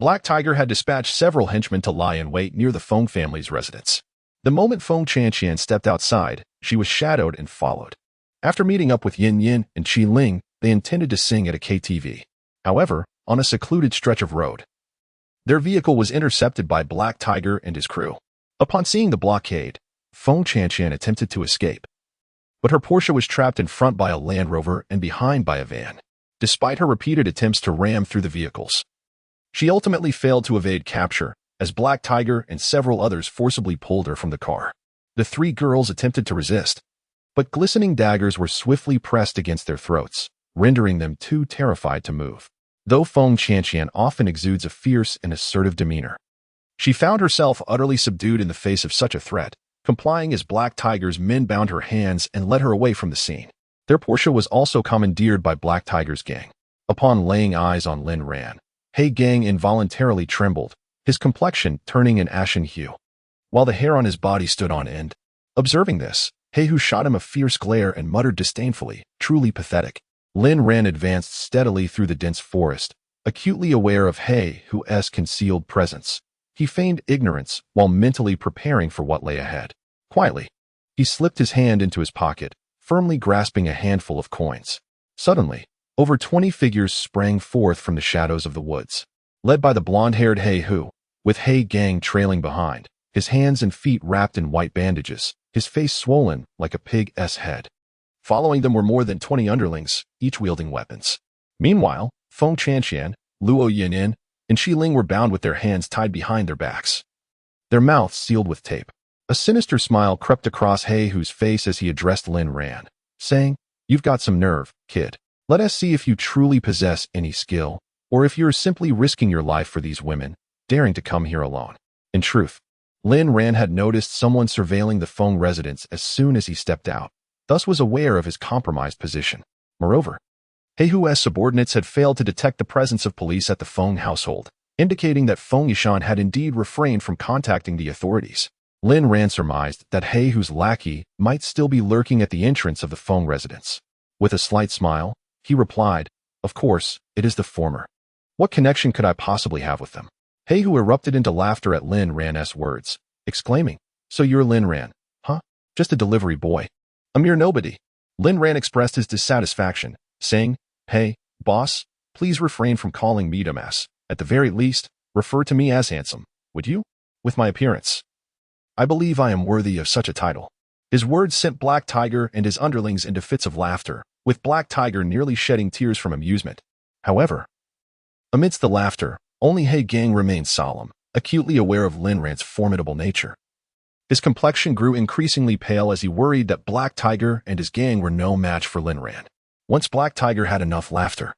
Black Tiger had dispatched several henchmen to lie in wait near the Feng family's residence. The moment Feng Qianqian stepped outside, she was shadowed and followed. After meeting up with Yin Yin and Qi Ling, they intended to sing at a KTV. However, on a secluded stretch of road, their vehicle was intercepted by Black Tiger and his crew. Upon seeing the blockade, Feng Qianqian attempted to escape, but her Porsche was trapped in front by a Land Rover and behind by a van. Despite her repeated attempts to ram through the vehicles, she ultimately failed to evade capture, as Black Tiger and several others forcibly pulled her from the car. The three girls attempted to resist, but glistening daggers were swiftly pressed against their throats, rendering them too terrified to move. Though Feng Qianqian often exudes a fierce and assertive demeanor, she found herself utterly subdued in the face of such a threat, complying as Black Tiger's men bound her hands and led her away from the scene. Their Porsche was also commandeered by Black Tiger's gang. Upon laying eyes on Lin Ran, He Gang involuntarily trembled, his complexion turning an ashen hue, while the hair on his body stood on end. Observing this, He Hu shot him a fierce glare and muttered disdainfully, "Truly pathetic." Lin Ran advanced steadily through the dense forest, acutely aware of He Hu's concealed presence. He feigned ignorance while mentally preparing for what lay ahead. Quietly, he slipped his hand into his pocket, firmly grasping a handful of coins. Suddenly, over 20 figures sprang forth from the shadows of the woods, led by the blonde-haired He Hu, with He Gang trailing behind, his hands and feet wrapped in white bandages, his face swollen like a pig's head. Following them were more than 20 underlings, each wielding weapons. Meanwhile, Feng Qianqian, Luo Yinyin, and Qi Ling were bound with their hands tied behind their backs, their mouths sealed with tape. A sinister smile crept across He Hu's face as he addressed Lin Ran, saying, "You've got some nerve, kid. Let us see if you truly possess any skill, or if you're simply risking your life for these women, daring to come here alone." In truth, Lin Ran had noticed someone surveilling the Feng residence as soon as he stepped out, thus was aware of his compromised position. Moreover, He Hu's subordinates had failed to detect the presence of police at the Feng household, indicating that Feng Yishan had indeed refrained from contacting the authorities. Lin Ran surmised that He Hu's lackey might still be lurking at the entrance of the Feng residence. With a slight smile, he replied, "Of course, it is the former. What connection could I possibly have with them?" He Hu erupted into laughter at Lin Ran's words, exclaiming, "So you're Lin Ran, huh? Just a delivery boy. A mere nobody." Lin Ran expressed his dissatisfaction, saying, "Hey, boss, please refrain from calling me dumbass. At the very least, refer to me as handsome, would you? With my appearance. I believe I am worthy of such a title." His words sent Black Tiger and his underlings into fits of laughter, with Black Tiger nearly shedding tears from amusement. However, amidst the laughter, only He Gang remained solemn, acutely aware of Lin Ran's formidable nature. His complexion grew increasingly pale as he worried that Black Tiger and his gang were no match for Lin Ran. Once Black Tiger had enough laughter,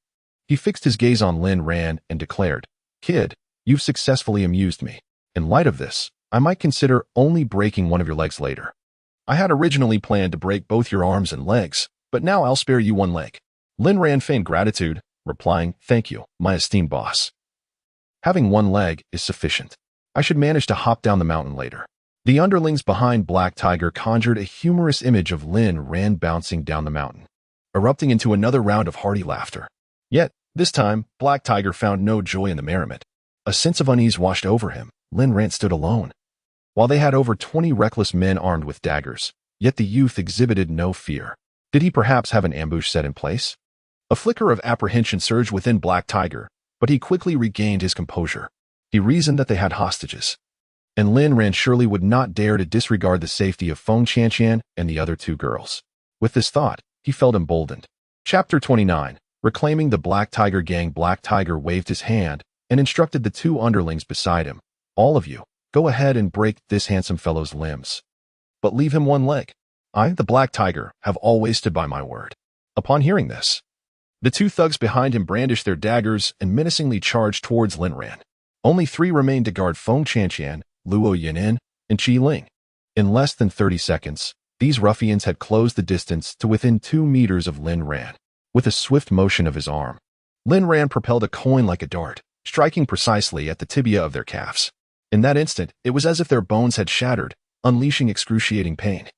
he fixed his gaze on Lin Ran and declared, "Kid, you've successfully amused me. In light of this, I might consider only breaking one of your legs later. I had originally planned to break both your arms and legs, but now I'll spare you one leg." Lin Ran feigned gratitude, replying, "Thank you, my esteemed boss. Having one leg is sufficient. I should manage to hop down the mountain later." The underlings behind Black Tiger conjured a humorous image of Lin Ran bouncing down the mountain, erupting into another round of hearty laughter. Yet, this time, Black Tiger found no joy in the merriment. A sense of unease washed over him. Lin Ran stood alone. While they had over 20 reckless men armed with daggers, yet the youth exhibited no fear. Did he perhaps have an ambush set in place? A flicker of apprehension surged within Black Tiger, but he quickly regained his composure. He reasoned that they had hostages, and Lin Ran surely would not dare to disregard the safety of Feng Qianqian and the other two girls. With this thought, he felt emboldened. Chapter 29. Reclaiming the Black Tiger Gang. Black Tiger waved his hand and instructed the two underlings beside him, "All of you, go ahead and break this handsome fellow's limbs. But leave him one leg. I, the Black Tiger, have always stood by my word." Upon hearing this, the two thugs behind him brandished their daggers and menacingly charged towards Lin Ran. Only 3 remained to guard Feng Qianqian, Luo Yinan, and Qi Ling. In less than 30 seconds, these ruffians had closed the distance to within 2 meters of Lin Ran. With a swift motion of his arm, Lin Ran propelled a coin like a dart, striking precisely at the tibia of their calves. In that instant, it was as if their bones had shattered, unleashing excruciating pain,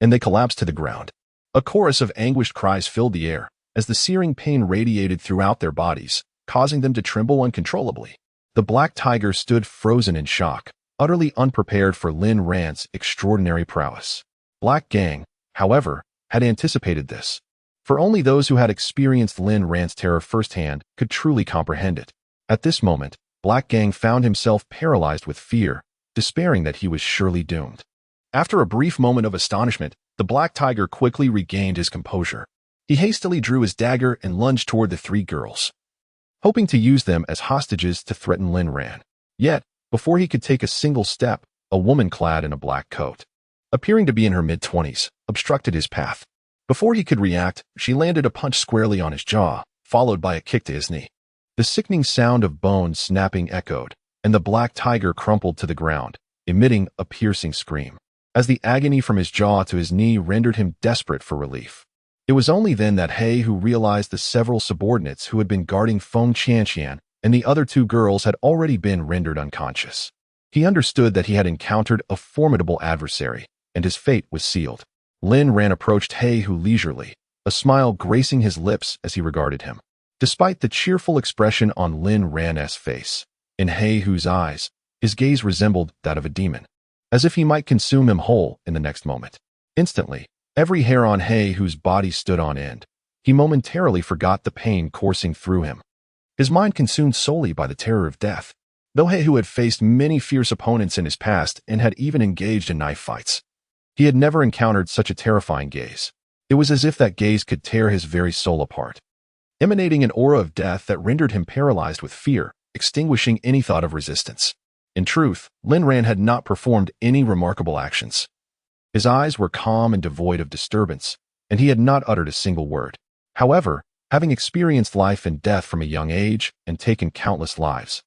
and they collapsed to the ground. A chorus of anguished cries filled the air as the searing pain radiated throughout their bodies, causing them to tremble uncontrollably. The Black Tiger stood frozen in shock, utterly unprepared for Lin Ran's extraordinary prowess. Black Gang, however, had anticipated this, for only those who had experienced Lin Ran's terror firsthand could truly comprehend it. At this moment, Black Gang found himself paralyzed with fear, despairing that he was surely doomed. After a brief moment of astonishment, the Black Tiger quickly regained his composure. He hastily drew his dagger and lunged toward the 3 girls, hoping to use them as hostages to threaten Lin Ran. Yet, before he could take a single step, a woman clad in a black coat, appearing to be in her mid-20s, obstructed his path. Before he could react, she landed a punch squarely on his jaw, followed by a kick to his knee. The sickening sound of bones snapping echoed, and the Black Tiger crumpled to the ground, emitting a piercing scream, as the agony from his jaw to his knee rendered him desperate for relief. It was only then that He Hu realized the several subordinates who had been guarding Feng Qianqian and the other 2 girls had already been rendered unconscious. He understood that he had encountered a formidable adversary, and his fate was sealed. Lin Ran approached He Hu leisurely, a smile gracing his lips as he regarded him. Despite the cheerful expression on Lin Ran's face, in He Hu's eyes, his gaze resembled that of a demon, as if he might consume him whole in the next moment. Instantly, every hair on He Hu's body stood on end. He momentarily forgot the pain coursing through him, his mind consumed solely by the terror of death. Though He Hu had faced many fierce opponents in his past and had even engaged in knife fights, he had never encountered such a terrifying gaze. It was as if that gaze could tear his very soul apart, emanating an aura of death that rendered him paralyzed with fear, extinguishing any thought of resistance. In truth, Lin Ran had not performed any remarkable actions. His eyes were calm and devoid of disturbance, and he had not uttered a single word. However, having experienced life and death from a young age and taken countless lives,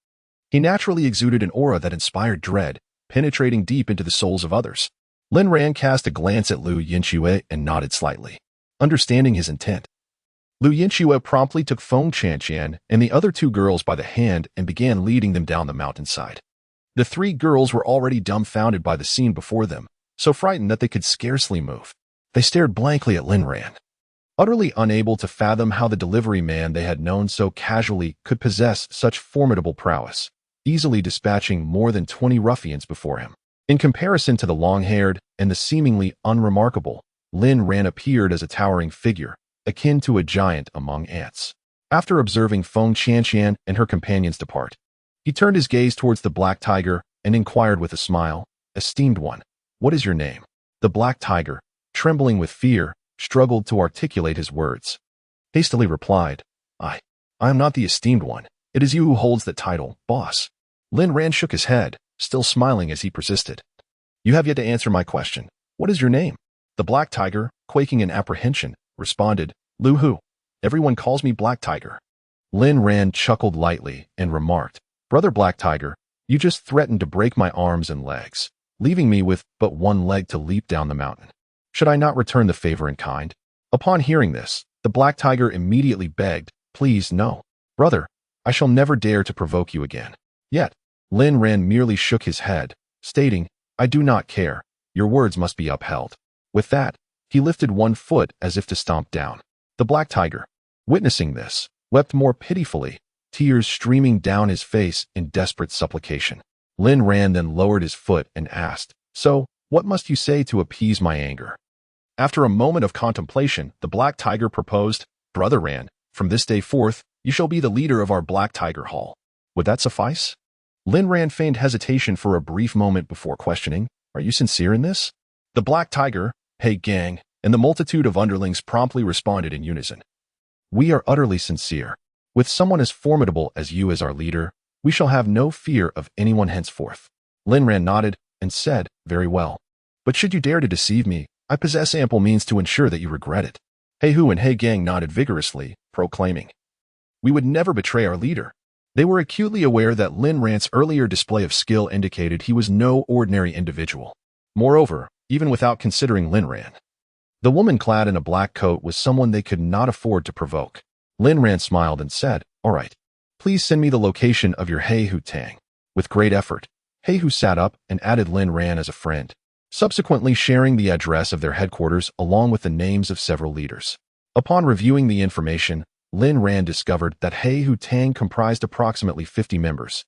he naturally exuded an aura that inspired dread, penetrating deep into the souls of others. Lin Ran cast a glance at Liu Yinxue and nodded slightly, understanding his intent. Liu Yinxue promptly took Feng Qianqian and the other two girls by the hand and began leading them down the mountainside. The three girls were already dumbfounded by the scene before them, so frightened that they could scarcely move. They stared blankly at Lin Ran, utterly unable to fathom how the delivery man they had known so casually could possess such formidable prowess, easily dispatching more than 20 ruffians before him. In comparison to the long-haired and the seemingly unremarkable, Lin Ran appeared as a towering figure, akin to a giant among ants. After observing Feng Qianqian and her companions depart, he turned his gaze towards the Black Tiger and inquired with a smile, "Esteemed one, what is your name?" The Black Tiger, trembling with fear, struggled to articulate his words. Hastily replied, I am not the esteemed one. It is you who holds the title, boss." Lin Ran shook his head, still smiling as he persisted. "You have yet to answer my question. What is your name?" The Black Tiger, quaking in apprehension, responded, "Lu Hu. Everyone calls me Black Tiger." Lin Ran chuckled lightly and remarked, "Brother Black Tiger, you just threatened to break my arms and legs, leaving me with but one leg to leap down the mountain. Should I not return the favor in kind?" Upon hearing this, the Black Tiger immediately begged, "Please, no. Brother, I shall never dare to provoke you again." Yet, Lin Ran merely shook his head, stating, "I do not care. Your words must be upheld." With that, he lifted one foot as if to stomp down. The Black Tiger, witnessing this, wept more pitifully, tears streaming down his face in desperate supplication. Lin Ran then lowered his foot and asked, "So, what must you say to appease my anger?" After a moment of contemplation, the Black Tiger proposed, "Brother Ran, from this day forth, you shall be the leader of our Black Tiger Hall. Would that suffice?" Lin Ran feigned hesitation for a brief moment before questioning, "Are you sincere in this?" The Black Tiger, "Hey gang," and the multitude of underlings promptly responded in unison. "We are utterly sincere. With someone as formidable as you as our leader, we shall have no fear of anyone henceforth." Lin Ran nodded and said, "Very well. But should you dare to deceive me, I possess ample means to ensure that you regret it." Hey Hu and Hey Gang nodded vigorously, proclaiming, "We would never betray our leader." They were acutely aware that Lin Ran's earlier display of skill indicated he was no ordinary individual. Moreover, even without considering Lin Ran, the woman clad in a black coat was someone they could not afford to provoke. Lin Ran smiled and said, "All right. Please send me the location of your Hey Hu Tang." With great effort, Hey Hu sat up and added Lin Ran as a friend, subsequently sharing the address of their headquarters along with the names of several leaders. Upon reviewing the information, Lin Ran discovered that Hey Hu Tang comprised approximately 50 members,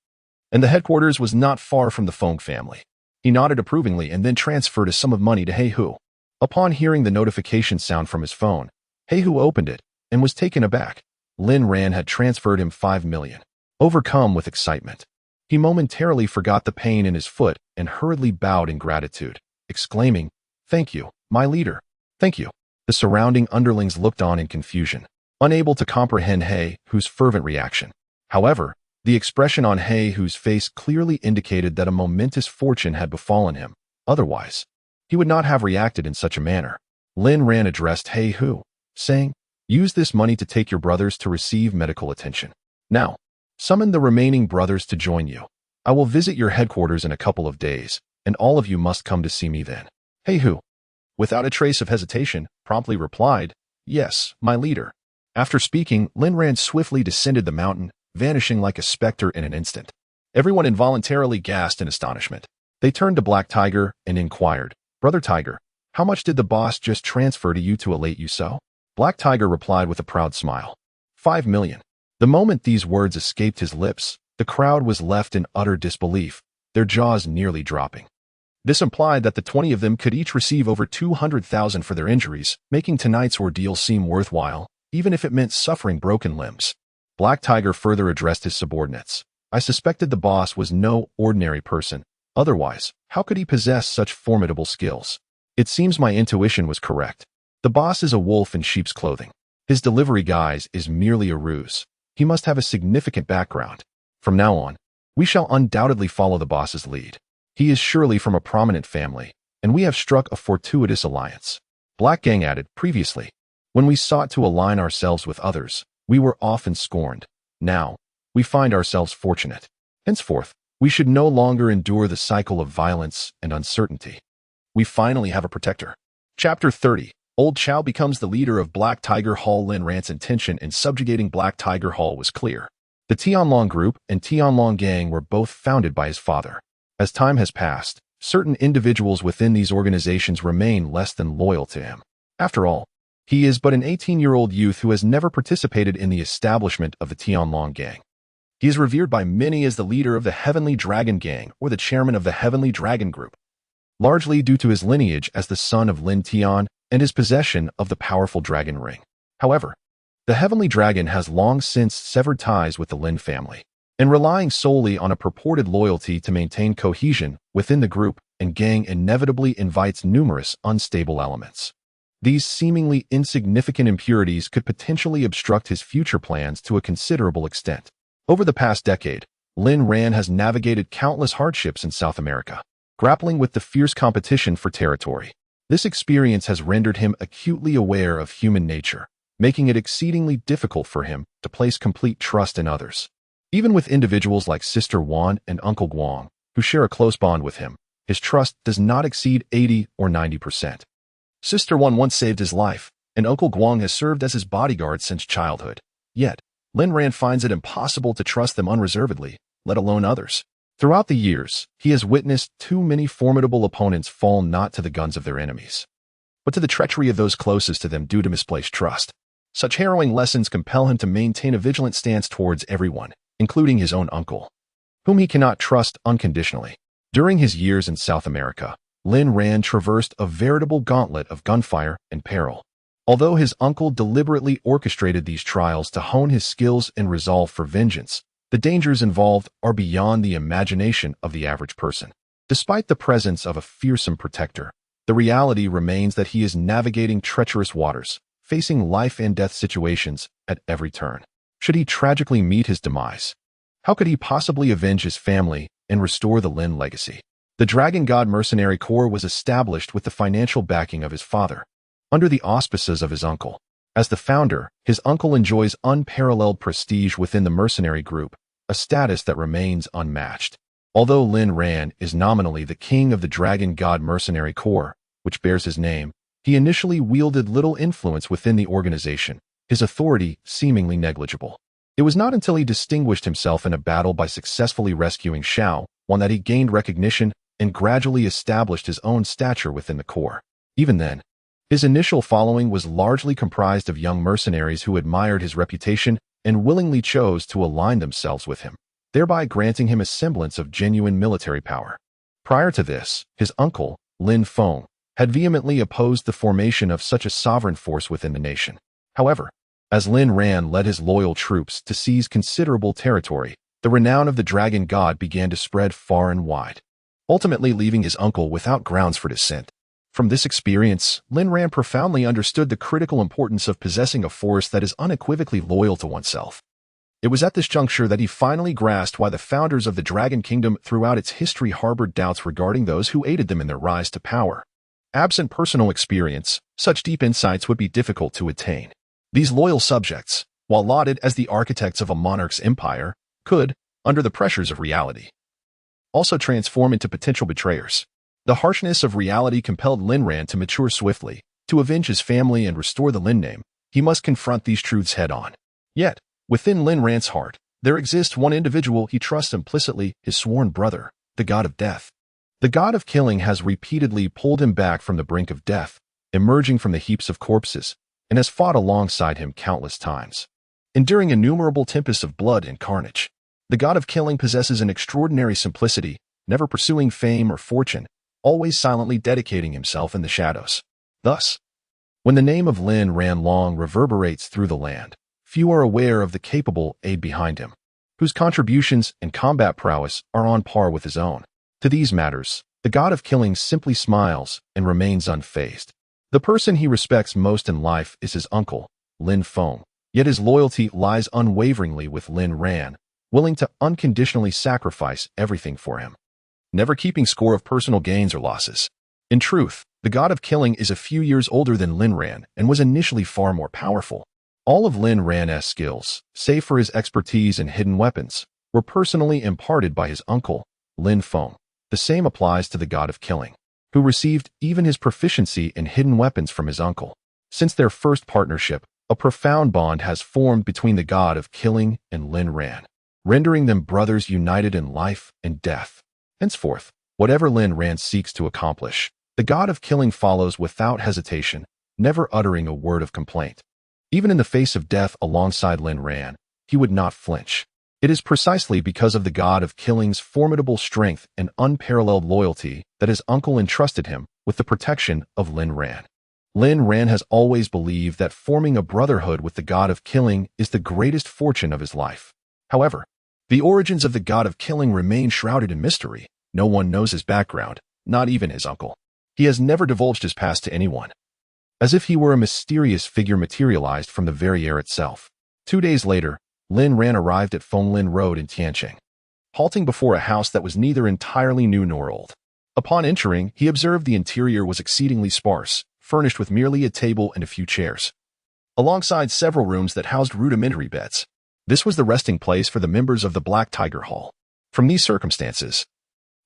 and the headquarters was not far from the Feng family. He nodded approvingly and then transferred a sum of money to Hey Hu. Upon hearing the notification sound from his phone, Hey Hu opened it and was taken aback. Lin Ran had transferred him 5 million. Overcome with excitement, he momentarily forgot the pain in his foot and hurriedly bowed in gratitude, exclaiming, "Thank you, my leader. Thank you." The surrounding underlings looked on in confusion, unable to comprehend Hey Hu's fervent reaction. However, the expression on Hey Hu's face clearly indicated that a momentous fortune had befallen him. Otherwise, he would not have reacted in such a manner. Lin Ran addressed Hey Hu, saying, "Use this money to take your brothers to receive medical attention. Now, summon the remaining brothers to join you. I will visit your headquarters in a couple of days, and all of you must come to see me then." Hey Hu, without a trace of hesitation, promptly replied, "Yes, my leader." After speaking, Lin Ran swiftly descended the mountain, vanishing like a specter in an instant. Everyone involuntarily gasped in astonishment. They turned to Black Tiger and inquired, "Brother Tiger, how much did the boss just transfer to you to elate you so?" Black Tiger replied with a proud smile, 5 million. The moment these words escaped his lips, the crowd was left in utter disbelief, their jaws nearly dropping. This implied that the 20 of them could each receive over 200,000 for their injuries, making tonight's ordeal seem worthwhile, even if it meant suffering broken limbs. Black Tiger further addressed his subordinates. "I suspected the boss was no ordinary person. Otherwise, how could he possess such formidable skills? It seems my intuition was correct. The boss is a wolf in sheep's clothing. His delivery guise is merely a ruse. He must have a significant background. From now on, we shall undoubtedly follow the boss's lead. He is surely from a prominent family, and we have struck a fortuitous alliance." Black Gang added, "Previously, when we sought to align ourselves with others, we were often scorned. Now, we find ourselves fortunate. Henceforth, We should no longer endure the cycle of violence and uncertainty. We finally have a protector. Chapter 30. Old Chow becomes the leader of Black Tiger Hall. Lin Rant's intention in subjugating Black Tiger Hall was clear. The Tianlong Group and Tianlong Gang were both founded by his father. As time has passed, certain individuals within these organizations remain less than loyal to him. After all, he is but an 18-year-old youth who has never participated in the establishment of the Tianlong Gang. He is revered by many as the leader of the Heavenly Dragon Gang or the chairman of the Heavenly Dragon Group, largely due to his lineage as the son of Lin Tian and his possession of the powerful dragon ring. However, the Heavenly Dragon has long since severed ties with the Lin family, and relying solely on a purported loyalty to maintain cohesion within the group and gang inevitably invites numerous unstable elements. These seemingly insignificant impurities could potentially obstruct his future plans to a considerable extent. Over the past decade, Lin Ran has navigated countless hardships in South America, grappling with the fierce competition for territory. This experience has rendered him acutely aware of human nature, making it exceedingly difficult for him to place complete trust in others. Even with individuals like Sister Wan and Uncle Guang, who share a close bond with him, his trust does not exceed 80 or 90%. Sister Wan once saved his life, and Uncle Guang has served as his bodyguard since childhood. Yet, Lin Ran finds it impossible to trust them unreservedly, let alone others. Throughout the years, he has witnessed too many formidable opponents fall not to the guns of their enemies, but to the treachery of those closest to them due to misplaced trust. Such harrowing lessons compel him to maintain a vigilant stance towards everyone, including his own uncle, whom he cannot trust unconditionally. During his years in South America, Lin Ran traversed a veritable gauntlet of gunfire and peril. Although his uncle deliberately orchestrated these trials to hone his skills and resolve for vengeance, the dangers involved are beyond the imagination of the average person. Despite the presence of a fearsome protector, the reality remains that he is navigating treacherous waters, facing life and death situations at every turn. Should he tragically meet his demise, how could he possibly avenge his family and restore the Lin legacy? The Dragon God Mercenary Corps was established with the financial backing of his father, under the auspices of his uncle. As the founder, his uncle enjoys unparalleled prestige within the mercenary group, a status that remains unmatched. Although Lin Ran is nominally the king of the Dragon God Mercenary Corps, which bears his name, he initially wielded little influence within the organization, his authority seemingly negligible. It was not until he distinguished himself in a battle by successfully rescuing Xiao Wan that he gained recognition and gradually established his own stature within the Corps. Even then, his initial following was largely comprised of young mercenaries who admired his reputation and willingly chose to align themselves with him, thereby granting him a semblance of genuine military power. Prior to this, his uncle, Lin Feng, had vehemently opposed the formation of such a sovereign force within the nation. However, as Lin Ran led his loyal troops to seize considerable territory, the renown of the Dragon God began to spread far and wide, ultimately leaving his uncle without grounds for dissent. From this experience, Lin Ran profoundly understood the critical importance of possessing a force that is unequivocally loyal to oneself. It was at this juncture that he finally grasped why the founders of the Dragon Kingdom throughout its history harbored doubts regarding those who aided them in their rise to power. Absent personal experience, such deep insights would be difficult to attain. These loyal subjects, while lauded as the architects of a monarch's empire, could, under the pressures of reality, also transform into potential betrayers. The harshness of reality compelled Lin Ran to mature swiftly. To avenge his family and restore the Lin name, he must confront these truths head-on. Yet, within Lin Ran's heart, there exists one individual he trusts implicitly, his sworn brother, the God of Death. The God of Killing has repeatedly pulled him back from the brink of death, emerging from the heaps of corpses, and has fought alongside him countless times, enduring innumerable tempests of blood and carnage. The God of Killing possesses an extraordinary simplicity, never pursuing fame or fortune, always silently dedicating himself in the shadows. Thus, when the name of Lin Ran Long reverberates through the land, few are aware of the capable aide behind him, whose contributions and combat prowess are on par with his own. To these matters, the God of Killing simply smiles and remains unfazed. The person he respects most in life is his uncle, Lin Feng, yet his loyalty lies unwaveringly with Lin Ran, willing to unconditionally sacrifice everything for him, never keeping score of personal gains or losses. In truth, the God of Killing is a few years older than Lin Ran and was initially far more powerful. All of Lin Ran's skills, save for his expertise in hidden weapons, were personally imparted by his uncle, Lin Feng. The same applies to the god of killing, who received even his proficiency in hidden weapons from his uncle. Since their first partnership, a profound bond has formed between the god of killing and Lin Ran, rendering them brothers united in life and death. Henceforth, whatever Lin Ran seeks to accomplish, the god of killing follows without hesitation, never uttering a word of complaint. Even in the face of death alongside Lin Ran, he would not flinch. It is precisely because of the god of killing's formidable strength and unparalleled loyalty that his uncle entrusted him with the protection of Lin Ran. Lin Ran has always believed that forming a brotherhood with the god of killing is the greatest fortune of his life. However, the origins of the god of killing remain shrouded in mystery. No one knows his background, not even his uncle. He has never divulged his past to anyone, as if he were a mysterious figure materialized from the very air itself. 2 days later, Lin Ran arrived at Fenglin Road in Tianqing, halting before a house that was neither entirely new nor old. Upon entering, he observed the interior was exceedingly sparse, furnished with merely a table and a few chairs, alongside several rooms that housed rudimentary beds. This was the resting place for the members of the Black Tiger Hall. From these circumstances,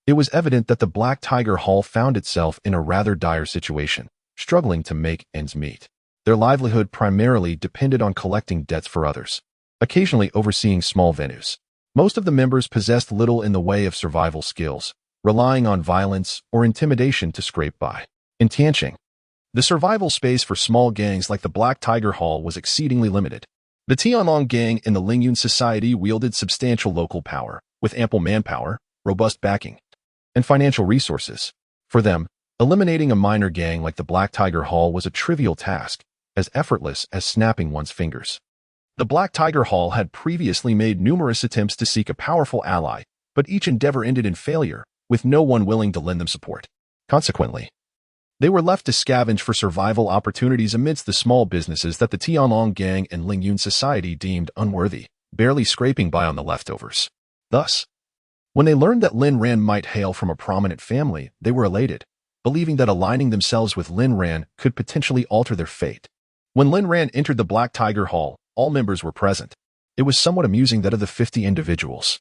it was evident that the Black Tiger Hall found itself in a rather dire situation, struggling to make ends meet. Their livelihood primarily depended on collecting debts for others, occasionally overseeing small venues. Most of the members possessed little in the way of survival skills, relying on violence or intimidation to scrape by. In Tianqing, the survival space for small gangs like the Black Tiger Hall was exceedingly limited. The Tianlong gang and the Lingyun Society wielded substantial local power, with ample manpower, robust backing, and financial resources. For them, eliminating a minor gang like the Black Tiger Hall was a trivial task, as effortless as snapping one's fingers. The Black Tiger Hall had previously made numerous attempts to seek a powerful ally, but each endeavor ended in failure, with no one willing to lend them support. Consequently, they were left to scavenge for survival opportunities amidst the small businesses that the Tianlong gang and Lingyun Society deemed unworthy, barely scraping by on the leftovers. Thus, when they learned that Lin Ran might hail from a prominent family, they were elated, believing that aligning themselves with Lin Ran could potentially alter their fate. When Lin Ran entered the Black Tiger Hall, all members were present. It was somewhat amusing that of the 50 individuals,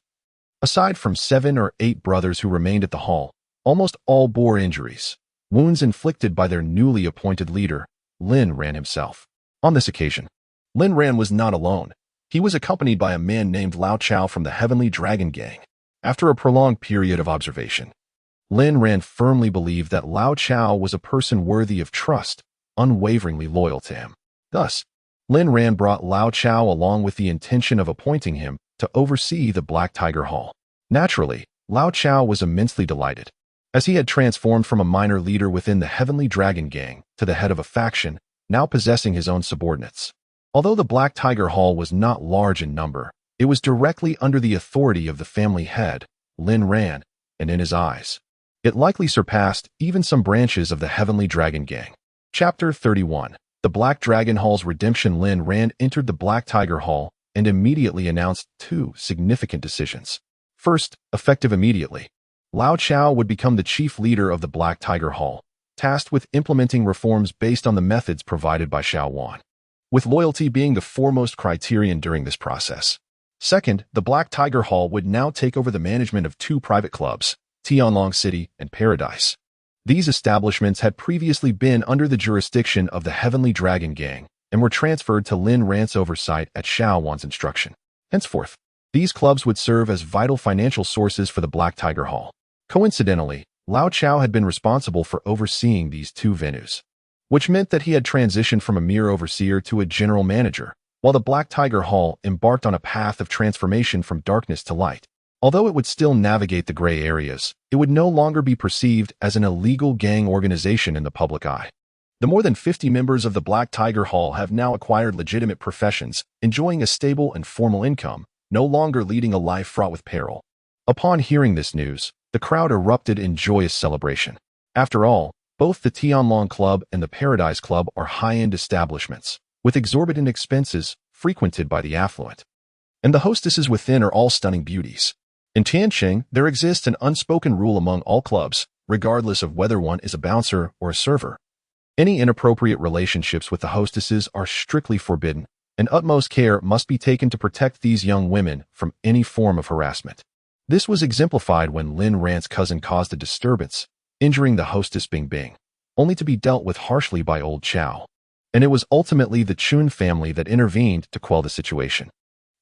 aside from 7 or 8 brothers who remained at the hall, almost all bore injuries, wounds inflicted by their newly appointed leader, Lin Ran himself. On this occasion, Lin Ran was not alone. He was accompanied by a man named Lao Chao from the Heavenly Dragon Gang. After a prolonged period of observation, Lin Ran firmly believed that Lao Chao was a person worthy of trust, unwaveringly loyal to him. Thus, Lin Ran brought Lao Chao along with the intention of appointing him to oversee the Black Tiger Hall. Naturally, Lao Chao was immensely delighted, as he had transformed from a minor leader within the Heavenly Dragon Gang to the head of a faction, now possessing his own subordinates. Although the Black Tiger Hall was not large in number, it was directly under the authority of the family head, Lin Ran, and in his eyes, it likely surpassed even some branches of the Heavenly Dragon Gang. Chapter 31. The Black Dragon Hall's redemption. Lin Ran entered the Black Tiger Hall and immediately announced 2 significant decisions. First, effective immediately, Lao Chao would become the chief leader of the Black Tiger Hall, tasked with implementing reforms based on the methods provided by Xiao Wan, with loyalty being the foremost criterion during this process. Second, the Black Tiger Hall would now take over the management of 2 private clubs, Tianlong City and Paradise. These establishments had previously been under the jurisdiction of the Heavenly Dragon Gang and were transferred to Lin Ran's oversight at Xiao Wan's instruction. Henceforth, these clubs would serve as vital financial sources for the Black Tiger Hall. Coincidentally, Lao Chao had been responsible for overseeing these 2 venues, which meant that he had transitioned from a mere overseer to a general manager, while the Black Tiger Hall embarked on a path of transformation from darkness to light. Although it would still navigate the gray areas, it would no longer be perceived as an illegal gang organization in the public eye. The more than 50 members of the Black Tiger Hall have now acquired legitimate professions, enjoying a stable and formal income, no longer leading a life fraught with peril. Upon hearing this news, the crowd erupted in joyous celebration. After all, both the Tianlong Club and the Paradise Club are high-end establishments, with exorbitant expenses frequented by the affluent. And the hostesses within are all stunning beauties. In Tianqing, there exists an unspoken rule among all clubs, regardless of whether one is a bouncer or a server. Any inappropriate relationships with the hostesses are strictly forbidden, and utmost care must be taken to protect these young women from any form of harassment. This was exemplified when Lin Ran's cousin caused a disturbance, injuring the hostess Bing Bing, only to be dealt with harshly by old Chow. And it was ultimately the Chun family that intervened to quell the situation.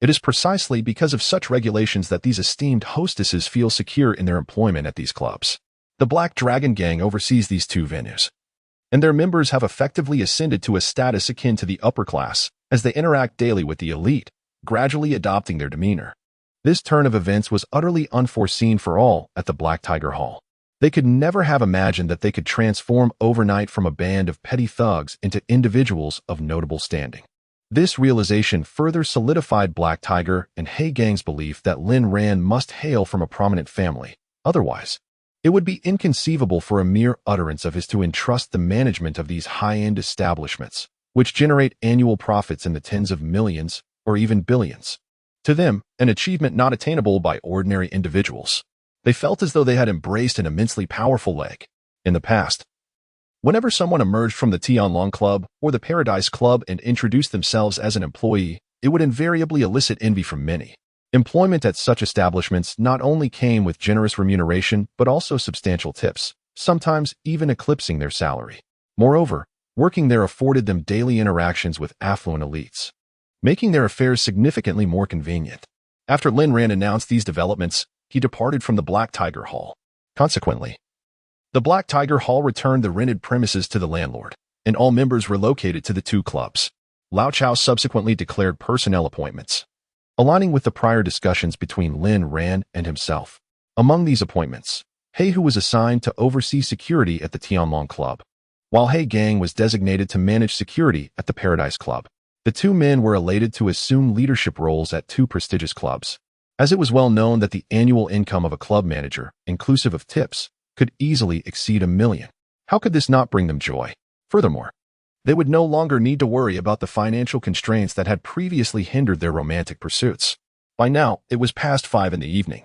It is precisely because of such regulations that these esteemed hostesses feel secure in their employment at these clubs. The Black Dragon Gang oversees these two venues, and their members have effectively ascended to a status akin to the upper class as they interact daily with the elite, gradually adopting their demeanor. This turn of events was utterly unforeseen for all at the Black Tiger Hall. They could never have imagined that they could transform overnight from a band of petty thugs into individuals of notable standing. This realization further solidified Black Tiger and Hae Gang's belief that Lin Ran must hail from a prominent family. Otherwise, it would be inconceivable for a mere utterance of his to entrust the management of these high-end establishments, which generate annual profits in the tens of millions or even billions. To them, an achievement not attainable by ordinary individuals. They felt as though they had embraced an immensely powerful leg. In the past, whenever someone emerged from the Tianlong Club or the Paradise Club and introduced themselves as an employee, it would invariably elicit envy from many. Employment at such establishments not only came with generous remuneration but also substantial tips, sometimes even eclipsing their salary. Moreover, working there afforded them daily interactions with affluent elites, making their affairs significantly more convenient. After Lin Ran announced these developments, he departed from the Black Tiger Hall. Consequently, the Black Tiger Hall returned the rented premises to the landlord, and all members relocated to the two clubs. Lao Chao subsequently declared personnel appointments, aligning with the prior discussions between Lin Ran and himself. Among these appointments, Hae Hu was assigned to oversee security at the Tianlong Club, while Hae Gang was designated to manage security at the Paradise Club. The two men were elated to assume leadership roles at two prestigious clubs, as it was well known that the annual income of a club manager, inclusive of tips, could easily exceed $1 million. How could this not bring them joy? Furthermore, they would no longer need to worry about the financial constraints that had previously hindered their romantic pursuits. By now, it was past 5 in the evening,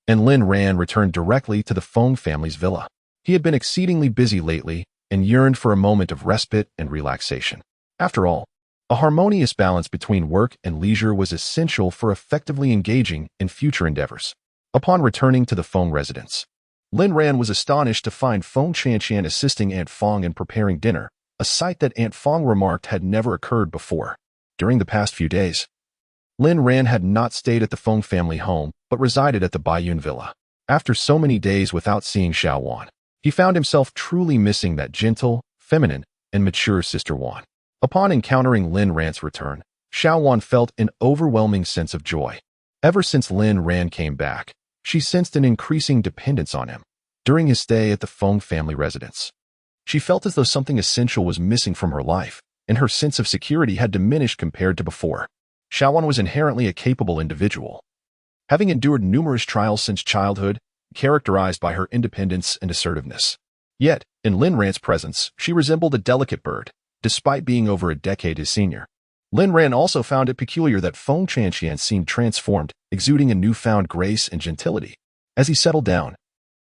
and Lin Ran returned directly to the Feng family's villa. He had been exceedingly busy lately and yearned for a moment of respite and relaxation. After all, a harmonious balance between work and leisure was essential for effectively engaging in future endeavors. Upon returning to the Feng residence, Lin Ran was astonished to find Feng Chanqian assisting Aunt Feng in preparing dinner, a sight that Aunt Feng remarked had never occurred before. During the past few days, Lin Ran had not stayed at the Feng family home, but resided at the Baiyun villa. After so many days without seeing Xiao Wan, he found himself truly missing that gentle, feminine, and mature Sister Wan. Upon encountering Lin Ran's return, Xiao Wan felt an overwhelming sense of joy. Ever since Lin Ran came back, she sensed an increasing dependence on him. During his stay at the Feng family residence, she felt as though something essential was missing from her life, and her sense of security had diminished compared to before. Xiao Wan was inherently a capable individual, having endured numerous trials since childhood, characterized by her independence and assertiveness. Yet, in Lin Ran's presence, she resembled a delicate bird, despite being over a decade his senior. Lin Ran also found it peculiar that Feng Chanqian seemed transformed, exuding a newfound grace and gentility. As he settled down,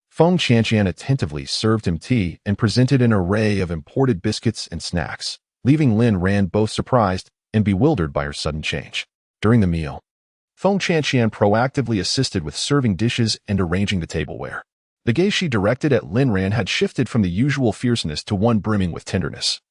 Feng Chanqian attentively served him tea and presented an array of imported biscuits and snacks, leaving Lin Ran both surprised and bewildered by her sudden change. During the meal, Feng Chanqian proactively assisted with serving dishes and arranging the tableware. The gaze she directed at Lin Ran had shifted from the usual fierceness to one brimming with tenderness,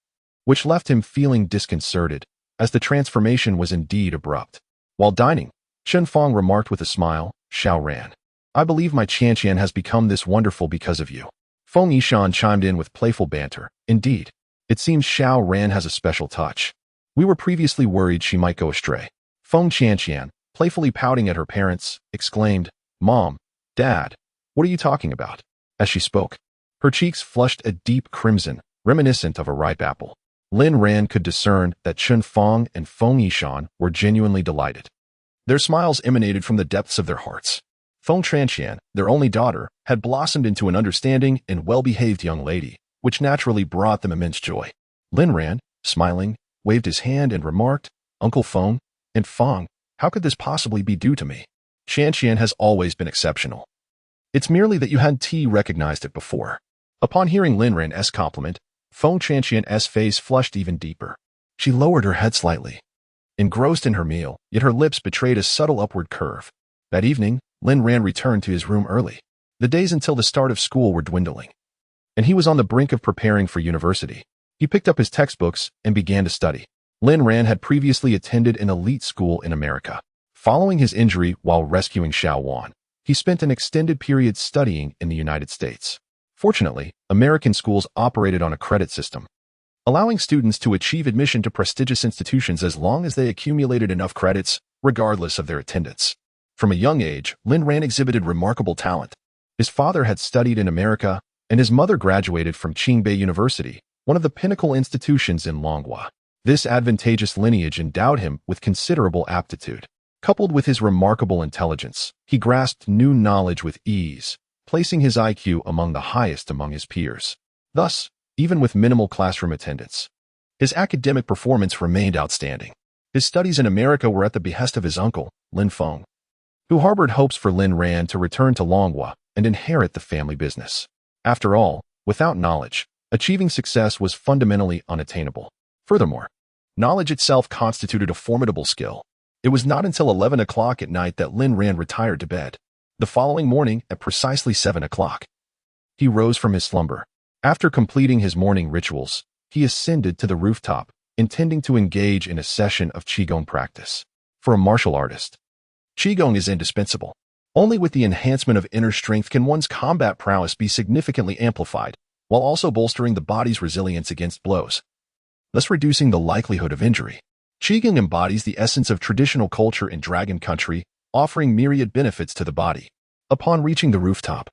which left him feeling disconcerted, as the transformation was indeed abrupt. While dining, Chen Fong remarked with a smile, "Xiao Ran, I believe my Chanqian has become this wonderful because of you." Feng Yishan chimed in with playful banter. "Indeed, it seems Xiao Ran has a special touch. We were previously worried she might go astray." Feng Chanqian, playfully pouting at her parents, exclaimed, "Mom, Dad, what are you talking about?" As she spoke, her cheeks flushed a deep crimson, reminiscent of a ripe apple. Lin Ran could discern that Chen Fong and Feng Yishan were genuinely delighted. Their smiles emanated from the depths of their hearts. Feng Chanqian, their only daughter, had blossomed into an understanding and well-behaved young lady, which naturally brought them immense joy. Lin Ran, smiling, waved his hand and remarked, "Uncle Feng, and Feng, how could this possibly be due to me? Chanqian has always been exceptional. It's merely that you hadn't recognized it before." Upon hearing Lin Ran's compliment, Feng Chanqian's face flushed even deeper. She lowered her head slightly, engrossed in her meal, yet her lips betrayed a subtle upward curve. That evening, Lin Ran returned to his room early. The days until the start of school were dwindling, and he was on the brink of preparing for university. He picked up his textbooks and began to study. Lin Ran had previously attended an elite school in America. Following his injury while rescuing Xiao Wan, he spent an extended period studying in the United States. Fortunately, American schools operated on a credit system, allowing students to achieve admission to prestigious institutions as long as they accumulated enough credits, regardless of their attendance. From a young age, Lin Ran exhibited remarkable talent. His father had studied in America, and his mother graduated from Qingbei University, one of the pinnacle institutions in Longhua. This advantageous lineage endowed him with considerable aptitude. Coupled with his remarkable intelligence, he grasped new knowledge with ease, placing his IQ among the highest among his peers. Thus, even with minimal classroom attendance, his academic performance remained outstanding. His studies in America were at the behest of his uncle, Lin Feng, who harbored hopes for Lin Ran to return to Longhua and inherit the family business. After all, without knowledge, achieving success was fundamentally unattainable. Furthermore, knowledge itself constituted a formidable skill. It was not until 11 o'clock at night that Lin Ran retired to bed. The following morning, at precisely 7 o'clock, he rose from his slumber. After completing his morning rituals, he ascended to the rooftop, intending to engage in a session of Qigong practice. For a martial artist, Qigong is indispensable. Only with the enhancement of inner strength can one's combat prowess be significantly amplified, while also bolstering the body's resilience against blows, thus reducing the likelihood of injury. Qigong embodies the essence of traditional culture in Dragon Country, offering myriad benefits to the body. Upon reaching the rooftop,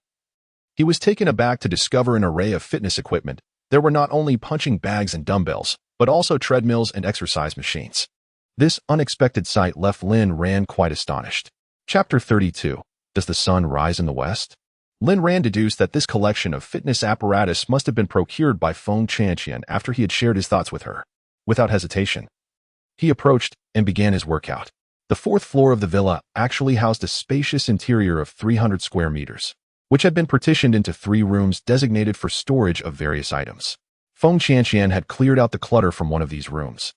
he was taken aback to discover an array of fitness equipment. There were not only punching bags and dumbbells, but also treadmills and exercise machines. This unexpected sight left Lin Ran quite astonished. Chapter 32. Does the sun rise in the west? Lin Ran deduced that this collection of fitness apparatus must have been procured by Feng Chanqian after he had shared his thoughts with her. Without hesitation, he approached and began his workout. The fourth floor of the villa actually housed a spacious interior of 300 square meters, which had been partitioned into 3 rooms designated for storage of various items. Feng Chanqian had cleared out the clutter from one of these rooms,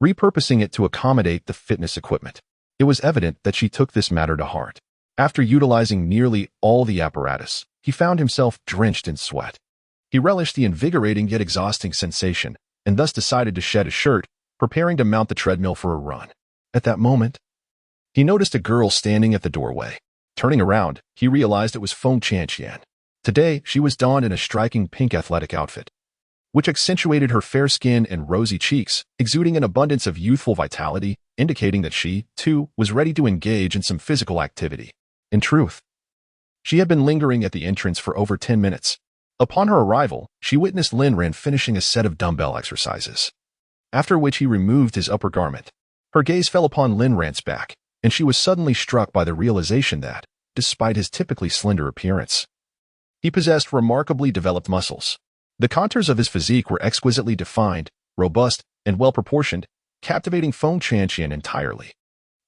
repurposing it to accommodate the fitness equipment. It was evident that she took this matter to heart. After utilizing nearly all the apparatus, he found himself drenched in sweat. He relished the invigorating yet exhausting sensation, and thus decided to shed his shirt, preparing to mount the treadmill for a run. At that moment, he noticed a girl standing at the doorway. Turning around, he realized it was Feng Chanqian. Today, she was donned in a striking pink athletic outfit, which accentuated her fair skin and rosy cheeks, exuding an abundance of youthful vitality, indicating that she, too, was ready to engage in some physical activity. In truth, she had been lingering at the entrance for over 10 minutes. Upon her arrival, she witnessed Lin Ran finishing a set of dumbbell exercises, after which he removed his upper garment. Her gaze fell upon Lin Ran's back, and she was suddenly struck by the realization that, despite his typically slender appearance, he possessed remarkably developed muscles. The contours of his physique were exquisitely defined, robust, and well-proportioned, captivating Feng Chanqian entirely.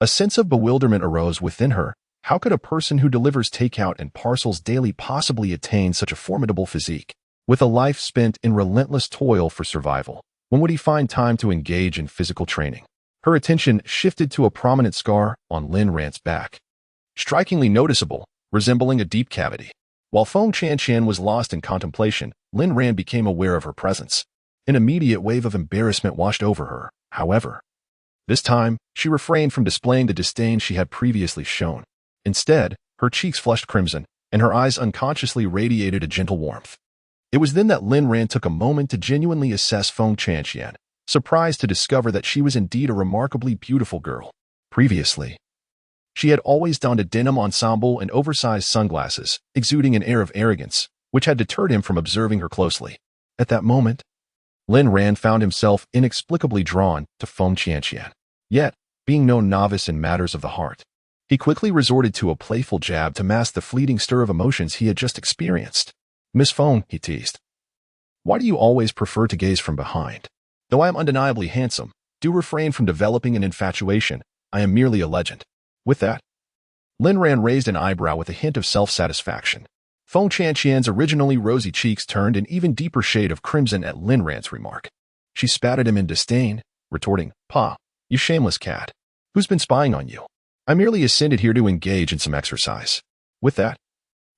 A sense of bewilderment arose within her. How could a person who delivers takeout and parcels daily possibly attain such a formidable physique? With a life spent in relentless toil for survival, when would he find time to engage in physical training? Her attention shifted to a prominent scar on Lin Ran's back, strikingly noticeable, resembling a deep cavity. While Feng Chanqian was lost in contemplation, Lin Ran became aware of her presence. An immediate wave of embarrassment washed over her, however. This time, she refrained from displaying the disdain she had previously shown. Instead, her cheeks flushed crimson, and her eyes unconsciously radiated a gentle warmth. It was then that Lin Ran took a moment to genuinely assess Feng Chanqian, surprised to discover that she was indeed a remarkably beautiful girl. Previously, she had always donned a denim ensemble and oversized sunglasses, exuding an air of arrogance, which had deterred him from observing her closely. At that moment, Lin Ran found himself inexplicably drawn to Feng Chanqian. Yet, being no novice in matters of the heart, he quickly resorted to a playful jab to mask the fleeting stir of emotions he had just experienced. "Miss Feng," he teased, "why do you always prefer to gaze from behind? Though I am undeniably handsome, do refrain from developing an infatuation. I am merely a legend." With that, Lin Ran raised an eyebrow with a hint of self-satisfaction. Feng Chanqian's originally rosy cheeks turned an even deeper shade of crimson at Lin Ran's remark. She spat at him in disdain, retorting, "Pa, you shameless cat. Who's been spying on you?" I merely ascended here to engage in some exercise. With that,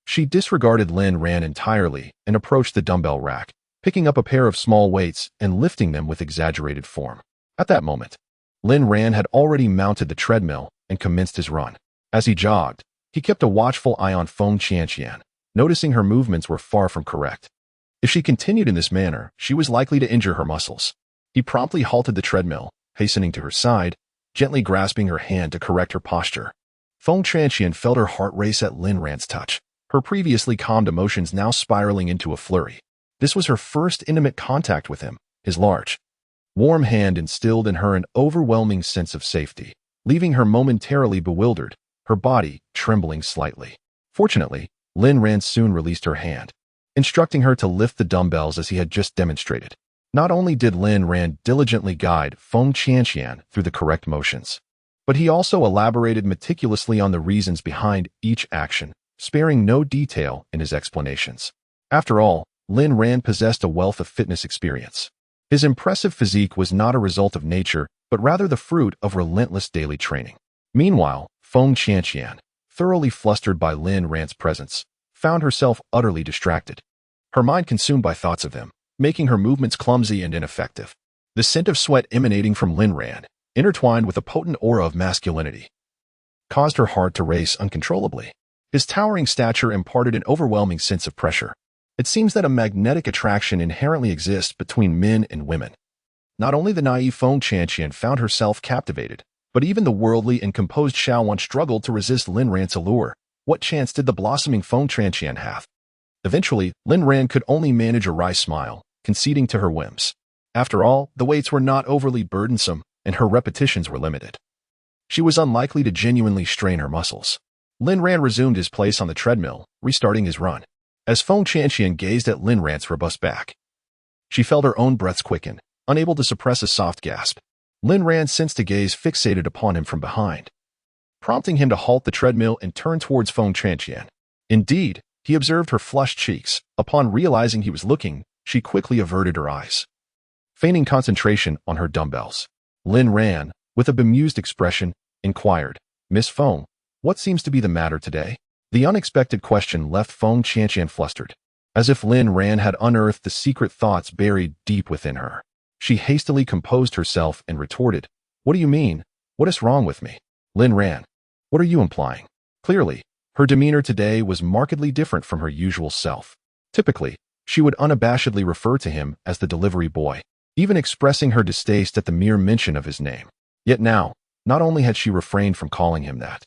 she disregarded Lin Ran entirely and approached the dumbbell rack, picking up a pair of small weights and lifting them with exaggerated form. At that moment, Lin Ran had already mounted the treadmill and commenced his run. As he jogged, he kept a watchful eye on Feng Qianqian, noticing her movements were far from correct. If she continued in this manner, she was likely to injure her muscles. He promptly halted the treadmill, hastening to her side, gently grasping her hand to correct her posture. Feng Qianqian felt her heart race at Lin Ran's touch, her previously calmed emotions now spiraling into a flurry. This was her first intimate contact with him. His large, warm hand instilled in her an overwhelming sense of safety, leaving her momentarily bewildered, her body trembling slightly. Fortunately, Lin Ran soon released her hand, instructing her to lift the dumbbells as he had just demonstrated. Not only did Lin Ran diligently guide Feng Qianqian through the correct motions, but he also elaborated meticulously on the reasons behind each action, sparing no detail in his explanations. After all, Lin Ran possessed a wealth of fitness experience. His impressive physique was not a result of nature, but rather the fruit of relentless daily training. Meanwhile, Feng Qianqian, thoroughly flustered by Lin Ran's presence, found herself utterly distracted, her mind consumed by thoughts of him, making her movements clumsy and ineffective. The scent of sweat emanating from Lin Ran, intertwined with a potent aura of masculinity, caused her heart to race uncontrollably. His towering stature imparted an overwhelming sense of pressure. It seems that a magnetic attraction inherently exists between men and women. Not only the naive Feng Qianqian found herself captivated, but even the worldly and composed Xiaowan struggled to resist Lin Ran's allure. What chance did the blossoming Feng Qianqian have? Eventually, Lin Ran could only manage a wry smile, conceding to her whims. After all, the weights were not overly burdensome, and her repetitions were limited. She was unlikely to genuinely strain her muscles. Lin Ran resumed his place on the treadmill, restarting his run. As Feng Qianqian gazed at Lin Ran's robust back, she felt her own breaths quicken, unable to suppress a soft gasp. Lin Ran sensed a gaze fixated upon him from behind, prompting him to halt the treadmill and turn towards Feng Qianqian. Indeed, he observed her flushed cheeks. Upon realizing he was looking, she quickly averted her eyes, feigning concentration on her dumbbells. Lin Ran, with a bemused expression, inquired, "Miss Feng, what seems to be the matter today?" The unexpected question left Feng Qianqian flustered, as if Lin Ran had unearthed the secret thoughts buried deep within her. She hastily composed herself and retorted, "What do you mean? What is wrong with me?" "Lin Ran, what are you implying?" Clearly, her demeanor today was markedly different from her usual self. Typically, she would unabashedly refer to him as the delivery boy, even expressing her distaste at the mere mention of his name. Yet now, not only had she refrained from calling him that,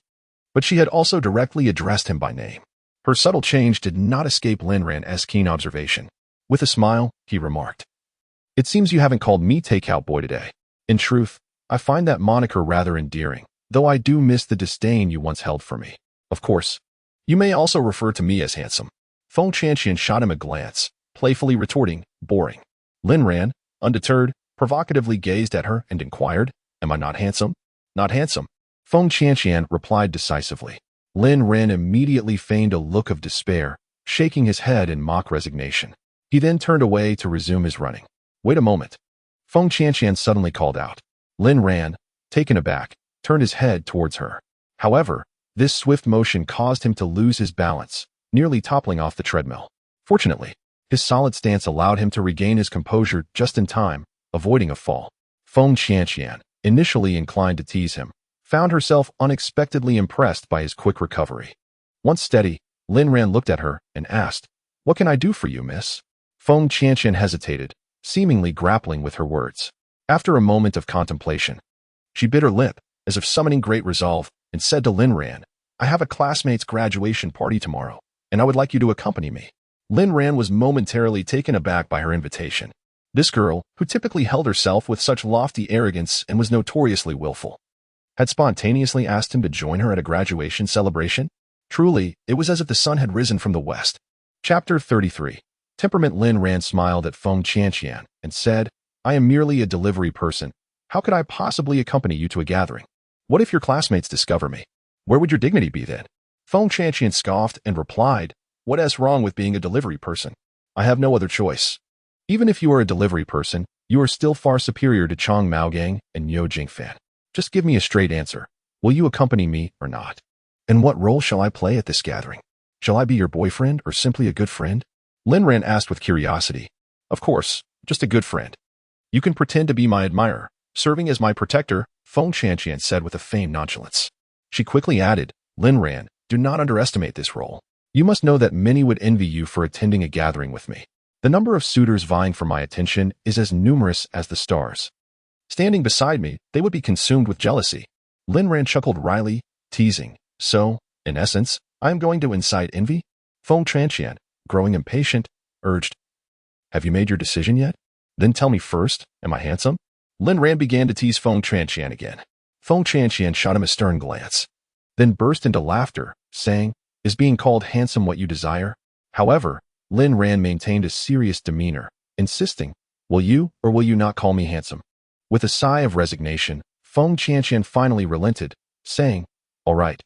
but she had also directly addressed him by name. Her subtle change did not escape Lin Ran's keen observation. With a smile, he remarked, "It seems you haven't called me Takeout Boy today. In truth, I find that moniker rather endearing, though I do miss the disdain you once held for me. Of course, you may also refer to me as handsome." Feng Qianqian shot him a glance, playfully retorting, "Boring." Lin Ran, undeterred, provocatively gazed at her and inquired, "Am I not handsome?" "Not handsome," Feng Qianqian replied decisively. Lin Ran immediately feigned a look of despair, shaking his head in mock resignation. He then turned away to resume his running. "Wait a moment," Feng Qianqian suddenly called out. Lin Ran, taken aback, turned his head towards her. However, this swift motion caused him to lose his balance, nearly toppling off the treadmill. Fortunately, his solid stance allowed him to regain his composure just in time, avoiding a fall. Feng Qianqian, initially inclined to tease him, found herself unexpectedly impressed by his quick recovery. Once steady, Lin Ran looked at her and asked, "What can I do for you, miss?" Feng Qianqian hesitated, seemingly grappling with her words. After a moment of contemplation, she bit her lip, as if summoning great resolve, and said to Lin Ran, "I have a classmate's graduation party tomorrow, and I would like you to accompany me." Lin Ran was momentarily taken aback by her invitation. This girl, who typically held herself with such lofty arrogance and was notoriously willful, had spontaneously asked him to join her at a graduation celebration? Truly, it was as if the sun had risen from the west. Chapter 33. Temperament. Lin Ran smiled at Feng Qianqian and said, "I am merely a delivery person. How could I possibly accompany you to a gathering? What if your classmates discover me? Where would your dignity be then?" Feng Qianqian scoffed and replied, "What's wrong with being a delivery person? I have no other choice. Even if you are a delivery person, you are still far superior to Chong Maogang and Niu Jingfan. Just give me a straight answer. Will you accompany me or not? And what role shall I play at this gathering? Shall I be your boyfriend or simply a good friend? Lin Ran asked with curiosity. Of course, just a good friend. You can pretend to be my admirer, serving as my protector, Feng Qianqian said with a feigned nonchalance. She quickly added, Lin Ran, do not underestimate this role. You must know that many would envy you for attending a gathering with me. The number of suitors vying for my attention is as numerous as the stars. Standing beside me, they would be consumed with jealousy. Lin Ran chuckled wryly, teasing. So, in essence, I am going to incite envy? Feng Qianqian, growing impatient, urged. Have you made your decision yet? Then tell me first, am I handsome? Lin Ran began to tease Feng Qianqian again. Feng Qianqian shot him a stern glance, then burst into laughter, saying, Is being called handsome what you desire? However, Lin Ran maintained a serious demeanor, insisting, Will you or will you not call me handsome? With a sigh of resignation, Feng Qianqian finally relented, saying, All right,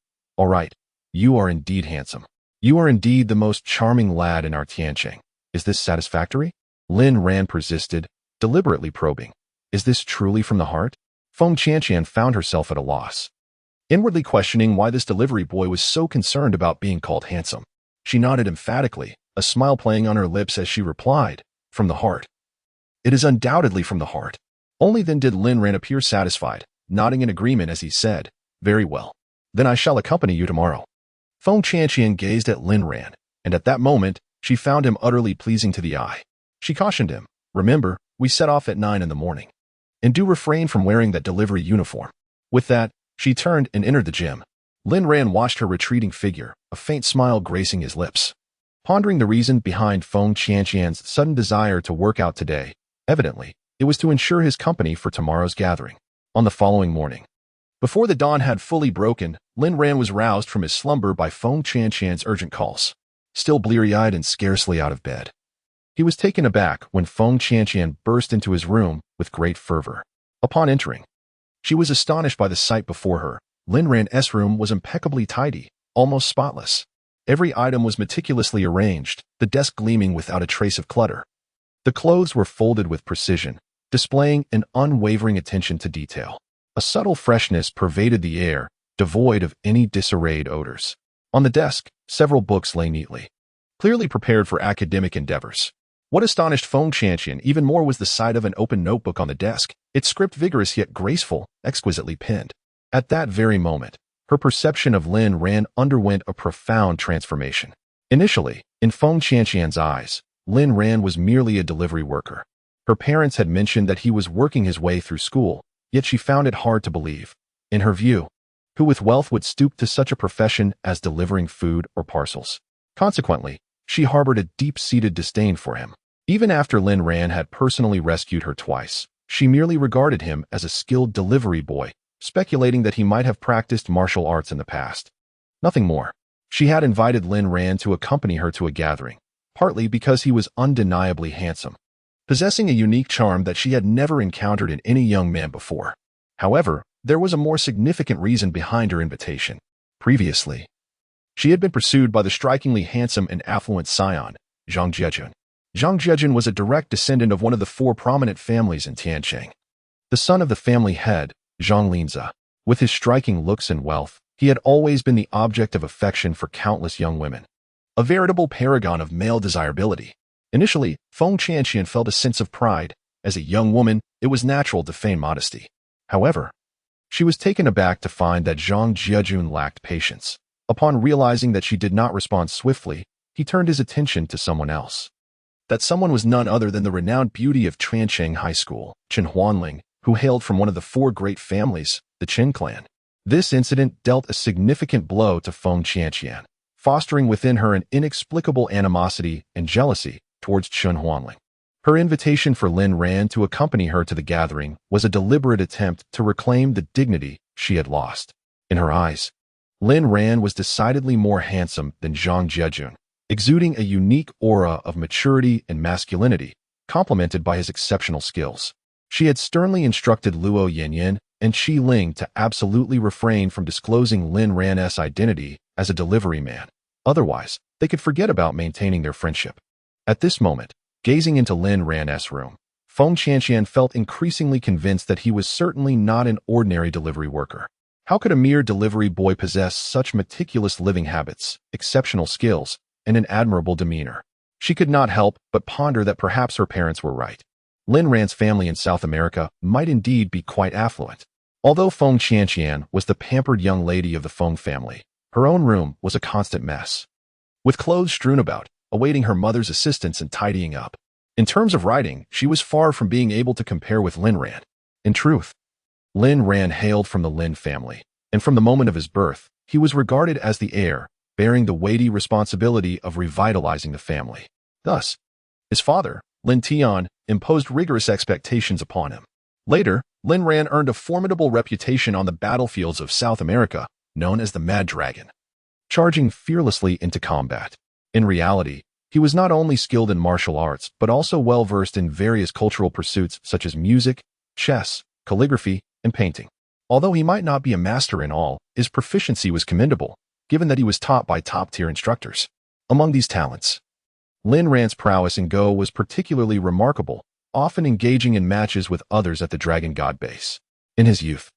you are indeed handsome. You are indeed the most charming lad in our Tianqing. Is this satisfactory? Lin Ran persisted, deliberately probing. Is this truly from the heart? Feng Qianqian found herself at a loss, inwardly questioning why this delivery boy was so concerned about being called handsome. She nodded emphatically, a smile playing on her lips as she replied, From the heart. It is undoubtedly from the heart. Only then did Lin Ran appear satisfied, nodding in agreement as he said, Very well. Then I shall accompany you tomorrow. Feng Qianqian gazed at Lin Ran, and at that moment, she found him utterly pleasing to the eye. She cautioned him, Remember, we set off at 9 in the morning. And do refrain from wearing that delivery uniform. With that, she turned and entered the gym. Lin Ran watched her retreating figure, a faint smile gracing his lips. Pondering the reason behind Feng Qianqian's sudden desire to work out today, evidently, it was to ensure his company for tomorrow's gathering. On the following morning, before the dawn had fully broken, Lin Ran was roused from his slumber by Feng Qianqian's urgent calls. Still bleary-eyed and scarcely out of bed, he was taken aback when Feng Qianqian burst into his room with great fervor. Upon entering, she was astonished by the sight before her. Lin Ran's room was impeccably tidy, almost spotless. Every item was meticulously arranged, the desk gleaming without a trace of clutter. The clothes were folded with precision, displaying an unwavering attention to detail. A subtle freshness pervaded the air, devoid of any disarrayed odors. On the desk, several books lay neatly, clearly prepared for academic endeavors. What astonished Feng Qianqian even more was the sight of an open notebook on the desk, its script vigorous yet graceful, exquisitely penned. At that very moment, her perception of Lin Ran underwent a profound transformation. Initially, in Feng Qianqian's eyes, Lin Ran was merely a delivery worker. Her parents had mentioned that he was working his way through school, yet she found it hard to believe. In her view, who with wealth would stoop to such a profession as delivering food or parcels? Consequently, she harbored a deep-seated disdain for him. Even after Lin Ran had personally rescued her twice, she merely regarded him as a skilled delivery boy, speculating that he might have practiced martial arts in the past. Nothing more. She had invited Lin Ran to accompany her to a gathering, partly because he was undeniably handsome, possessing a unique charm that she had never encountered in any young man before. However, there was a more significant reason behind her invitation. Previously, she had been pursued by the strikingly handsome and affluent scion, Zhang Jiejun. Zhang Jiejun was a direct descendant of one of the 4 prominent families in Tianqing. The son of the family head, Zhang Linze. With his striking looks and wealth, he had always been the object of affection for countless young women. A veritable paragon of male desirability. Initially, Feng Qianqian felt a sense of pride. As a young woman, it was natural to feign modesty. However, she was taken aback to find that Zhang Jiejun lacked patience. Upon realizing that she did not respond swiftly, he turned his attention to someone else. That someone was none other than the renowned beauty of Tianqing High School, Chen Huanling, who hailed from one of the 4 great families, the Qin clan. This incident dealt a significant blow to Feng Qianqian, fostering within her an inexplicable animosity and jealousy towards Chen Huanling. Her invitation for Lin Ran to accompany her to the gathering was a deliberate attempt to reclaim the dignity she had lost. In her eyes, Lin Ran was decidedly more handsome than Zhang Jiejun, exuding a unique aura of maturity and masculinity, complemented by his exceptional skills. She had sternly instructed Luo Yanyan and Qi Ling to absolutely refrain from disclosing Lin Ran's identity as a delivery man. Otherwise, they could forget about maintaining their friendship. At this moment, gazing into Lin Ran's room, Feng Qianqian felt increasingly convinced that he was certainly not an ordinary delivery worker. How could a mere delivery boy possess such meticulous living habits, exceptional skills, and an admirable demeanor? She could not help but ponder that perhaps her parents were right. Lin Ran's family in South America might indeed be quite affluent. Although Feng Qianqian was the pampered young lady of the Feng family, her own room was a constant mess, with clothes strewn about, awaiting her mother's assistance in tidying up. In terms of writing, she was far from being able to compare with Lin Ran. In truth, Lin Ran hailed from the Lin family, and from the moment of his birth, he was regarded as the heir, bearing the weighty responsibility of revitalizing the family. Thus, his father, Lin Tian, imposed rigorous expectations upon him. Later, Lin Ran earned a formidable reputation on the battlefields of South America, known as the Mad Dragon, charging fearlessly into combat. In reality, he was not only skilled in martial arts, but also well-versed in various cultural pursuits such as music, chess, calligraphy, and painting. Although he might not be a master in all, his proficiency was commendable, given that he was taught by top-tier instructors. Among these talents, Lin Ran's prowess in Go was particularly remarkable, often engaging in matches with others at the Dragon God base. In his youth,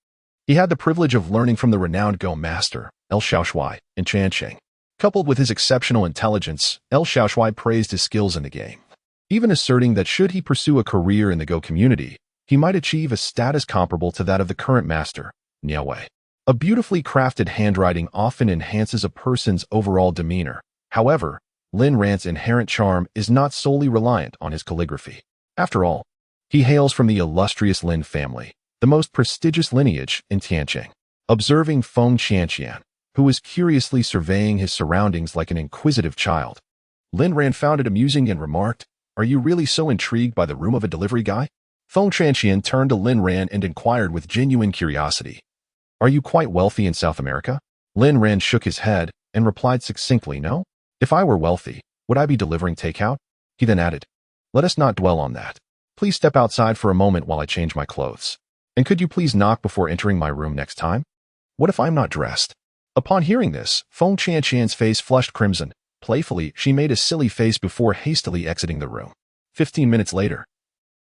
he had the privilege of learning from the renowned Go master, El Xiaoshui, in Changcheng. Coupled with his exceptional intelligence, El Xiaoshui praised his skills in the game, even asserting that should he pursue a career in the Go community, he might achieve a status comparable to that of the current master, Niao Wei. A beautifully crafted handwriting often enhances a person's overall demeanor. However, Lin Ran's inherent charm is not solely reliant on his calligraphy. After all, he hails from the illustrious Lin family, the most prestigious lineage in Tianjin. Observing Feng Qianqian, who was curiously surveying his surroundings like an inquisitive child, Lin Ran found it amusing and remarked, "Are you really so intrigued by the room of a delivery guy?" Feng Qianqian turned to Lin Ran and inquired with genuine curiosity, "Are you quite wealthy in South America?" Lin Ran shook his head and replied succinctly, "No. If I were wealthy, would I be delivering takeout?" He then added, "Let us not dwell on that. Please step outside for a moment while I change my clothes. And could you please knock before entering my room next time? What if I'm not dressed?" Upon hearing this, Feng Qianqian's face flushed crimson. Playfully, she made a silly face before hastily exiting the room. 15 minutes later,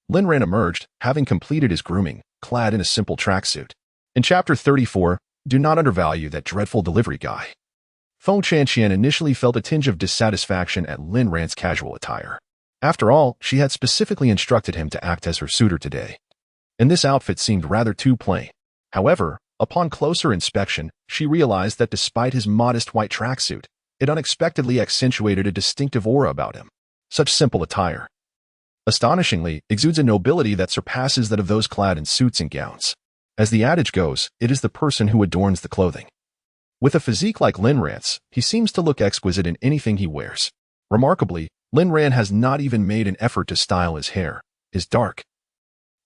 Lin Ran emerged, having completed his grooming, clad in a simple tracksuit. In Chapter 34, do not undervalue that dreadful delivery guy. Feng Qianqian initially felt a tinge of dissatisfaction at Lin Ran's casual attire. After all, she had specifically instructed him to act as her suitor today, and this outfit seemed rather too plain. However, upon closer inspection, she realized that despite his modest white tracksuit, it unexpectedly accentuated a distinctive aura about him. Such simple attire, astonishingly, exudes a nobility that surpasses that of those clad in suits and gowns. As the adage goes, it is the person who adorns the clothing. With a physique like Lin Ran's, he seems to look exquisite in anything he wears. Remarkably, Lin Ran has not even made an effort to style his hair. His dark,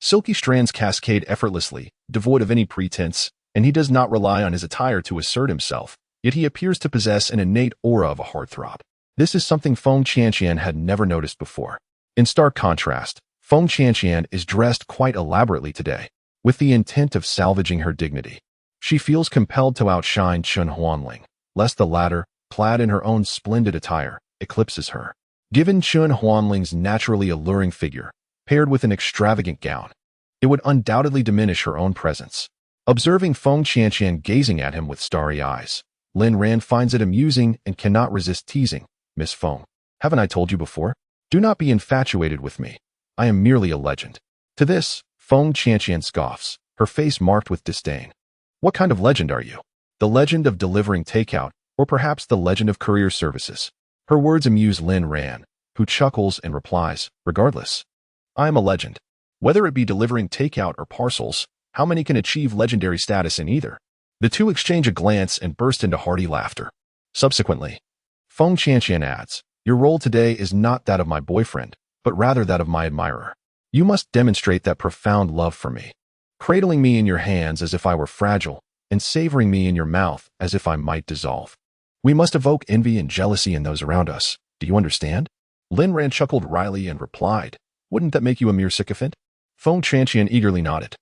silky strands cascade effortlessly, devoid of any pretense, and he does not rely on his attire to assert himself, yet he appears to possess an innate aura of a heartthrob. This is something Feng Qianqian had never noticed before. In stark contrast, Feng Qianqian is dressed quite elaborately today, with the intent of salvaging her dignity. She feels compelled to outshine Chen Huanling, lest the latter, clad in her own splendid attire, eclipses her. Given Chen Huanling's naturally alluring figure, paired with an extravagant gown, it would undoubtedly diminish her own presence. Observing Feng Qianqian gazing at him with starry eyes, Lin Ran finds it amusing and cannot resist teasing, "Miss Feng, haven't I told you before? Do not be infatuated with me. I am merely a legend." To this, Feng Qianqian scoffs, her face marked with disdain. "What kind of legend are you? The legend of delivering takeout, or perhaps the legend of courier services?" Her words amuse Lin Ran, who chuckles and replies, "Regardless, I am a legend. Whether it be delivering takeout or parcels, how many can achieve legendary status in either?" The two exchange a glance and burst into hearty laughter. Subsequently, Feng Qianqian adds, "Your role today is not that of my boyfriend, but rather that of my admirer. You must demonstrate that profound love for me, cradling me in your hands as if I were fragile, and savoring me in your mouth as if I might dissolve. We must evoke envy and jealousy in those around us. Do you understand?" Lin Ran chuckled wryly and replied, "Wouldn't that make you a mere sycophant?" Feng Qianqian eagerly nodded,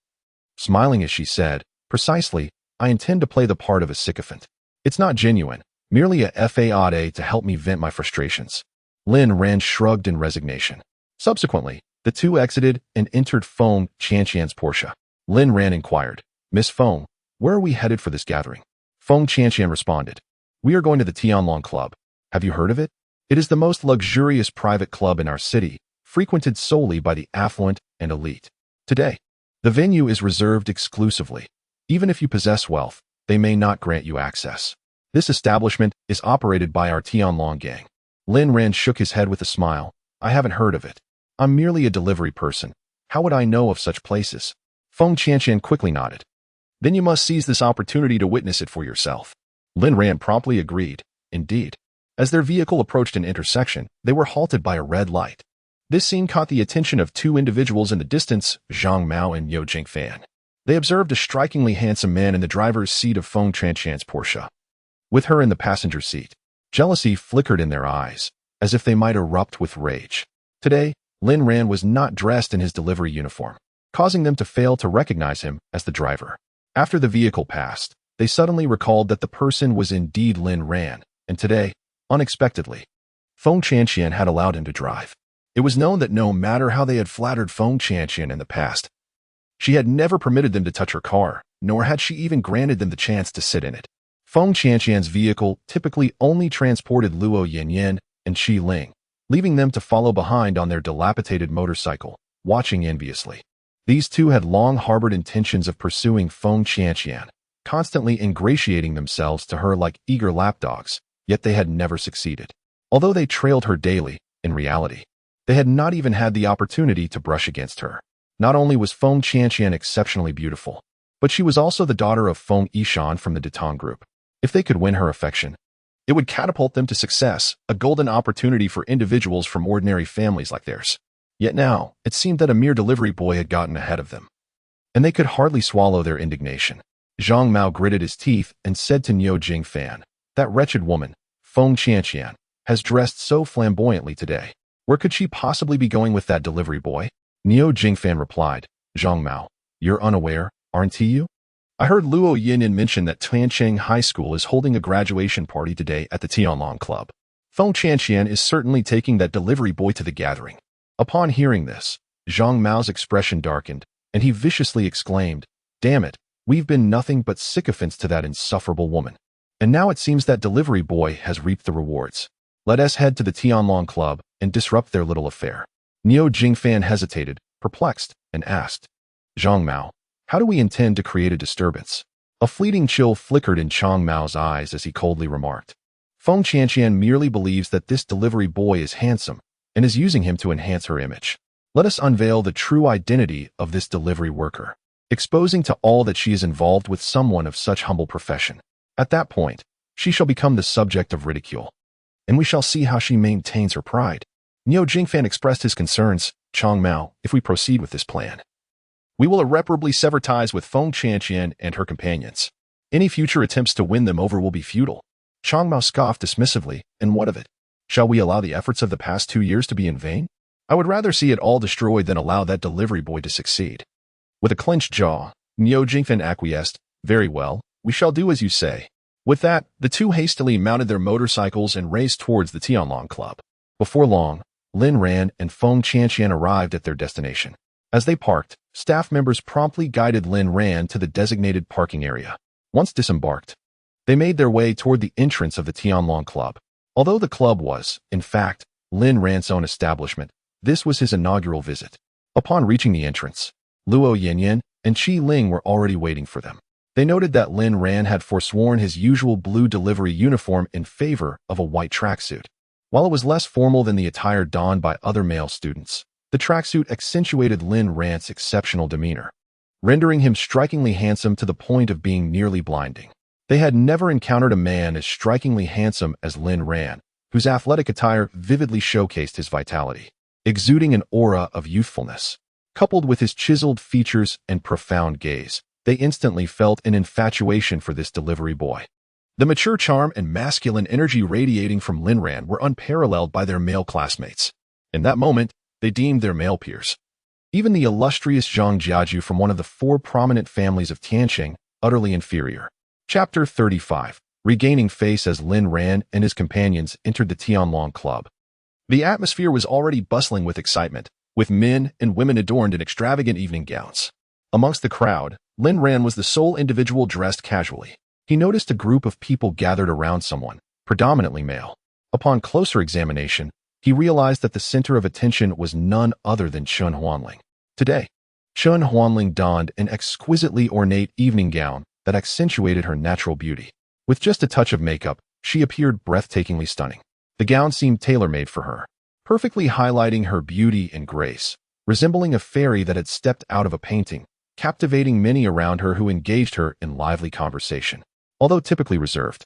smiling as she said, "Precisely, I intend to play the part of a sycophant. It's not genuine, merely a fade to help me vent my frustrations." Lin Ran shrugged in resignation. Subsequently, the two exited and entered Feng Qianqian's Porsche. Lin Ran inquired, "Miss Feng, Where are we headed for this gathering? Feng Qianqian responded. We are going to the Tianlong Club. Have you heard of it? It is the most luxurious private club in our city, frequented solely by the affluent and elite. Today, the venue is reserved exclusively. Even if you possess wealth, they may not grant you access. This establishment is operated by our Tianlong gang. Lin Ran shook his head with a smile. I haven't heard of it. I'm merely a delivery person. How would I know of such places? Feng Qianqian quickly nodded. Then you must seize this opportunity to witness it for yourself. Lin Ran promptly agreed. Indeed. As their vehicle approached an intersection, they were halted by a red light. This scene caught the attention of two individuals in the distance, Zhang Mao and Niu Jingfan. They observed a strikingly handsome man in the driver's seat of Feng Qianqian's Porsche. With her in the passenger seat, jealousy flickered in their eyes, as if they might erupt with rage. Today, Lin Ran was not dressed in his delivery uniform, causing them to fail to recognize him as the driver. After the vehicle passed, they suddenly recalled that the person was indeed Lin Ran, and today, unexpectedly, Feng Qianqian had allowed him to drive. It was known that no matter how they had flattered Feng Qianqian in the past, she had never permitted them to touch her car, nor had she even granted them the chance to sit in it. Feng Qianqian's vehicle typically only transported Luo Yanyan and Qi Ling, leaving them to follow behind on their dilapidated motorcycle, watching enviously. These two had long harbored intentions of pursuing Feng Qianqian, constantly ingratiating themselves to her like eager lapdogs, yet they had never succeeded. Although they trailed her daily, in reality, they had not even had the opportunity to brush against her. Not only was Feng Qianqian exceptionally beautiful, but she was also the daughter of Feng Yishan from the Detong group. If they could win her affection, it would catapult them to success, a golden opportunity for individuals from ordinary families like theirs. Yet now, it seemed that a mere delivery boy had gotten ahead of them, and they could hardly swallow their indignation. Zhang Mao gritted his teeth and said to Niu Jingfan, that wretched woman, Feng Qianqian, has dressed so flamboyantly today. Where could she possibly be going with that delivery boy? Niu Jingfan replied, Zhang Mao, you're unaware, aren't you? I heard Luo Yanyan mention that Tiancheng High School is holding a graduation party today at the Tianlong Club. Feng Qianqian is certainly taking that delivery boy to the gathering. Upon hearing this, Zhang Mao's expression darkened, and he viciously exclaimed, damn it, we've been nothing but sycophants to that insufferable woman. And now it seems that delivery boy has reaped the rewards. Let us head to the Tianlong Club and disrupt their little affair. Niu Jingfan hesitated, perplexed, and asked, Zhang Mao, how do we intend to create a disturbance? A fleeting chill flickered in Zhang Mao's eyes as he coldly remarked, Feng Qianqian merely believes that this delivery boy is handsome and is using him to enhance her image. Let us unveil the true identity of this delivery worker, exposing to all that she is involved with someone of such humble profession. At that point, she shall become the subject of ridicule, and we shall see how she maintains her pride. Niu Jingfan expressed his concerns, Zhang Mao, if we proceed with this plan, we will irreparably sever ties with Feng Qianqian and her companions. Any future attempts to win them over will be futile. Zhang Mao scoffed dismissively, and what of it? Shall we allow the efforts of the past 2 years to be in vain? I would rather see it all destroyed than allow that delivery boy to succeed. With a clenched jaw, Niu Jingfan acquiesced, very well, we shall do as you say. With that, the two hastily mounted their motorcycles and raced towards the Tianlong Club. Before long, Lin Ran and Feng Qianqian arrived at their destination. As they parked, staff members promptly guided Lin Ran to the designated parking area. Once disembarked, they made their way toward the entrance of the Tianlong Club. Although the club was, in fact, Lin Ran's own establishment, this was his inaugural visit. Upon reaching the entrance, Luo Yanyan and Qi Ling were already waiting for them. They noted that Lin Ran had forsworn his usual blue delivery uniform in favor of a white tracksuit. While it was less formal than the attire donned by other male students, the tracksuit accentuated Lin Ran's exceptional demeanor, rendering him strikingly handsome to the point of being nearly blinding. They had never encountered a man as strikingly handsome as Lin Ran, whose athletic attire vividly showcased his vitality, exuding an aura of youthfulness. Coupled with his chiseled features and profound gaze, they instantly felt an infatuation for this delivery boy. The mature charm and masculine energy radiating from Lin Ran were unparalleled by their male classmates. In that moment, they deemed their male peers. Even the illustrious Zhang Jiaju from one of the 4 prominent families of Tiancheng, utterly inferior. Chapter 35. Regaining face as Lin Ran and his companions entered the Tianlong Club. The atmosphere was already bustling with excitement, with men and women adorned in extravagant evening gowns. Amongst the crowd, Lin Ran was the sole individual dressed casually. He noticed a group of people gathered around someone, predominantly male. Upon closer examination, he realized that the center of attention was none other than Chen Huanling. Today, Chen Huanling donned an exquisitely ornate evening gown that accentuated her natural beauty. With just a touch of makeup, she appeared breathtakingly stunning. The gown seemed tailor-made for her, perfectly highlighting her beauty and grace, resembling a fairy that had stepped out of a painting, captivating many around her who engaged her in lively conversation. Although typically reserved,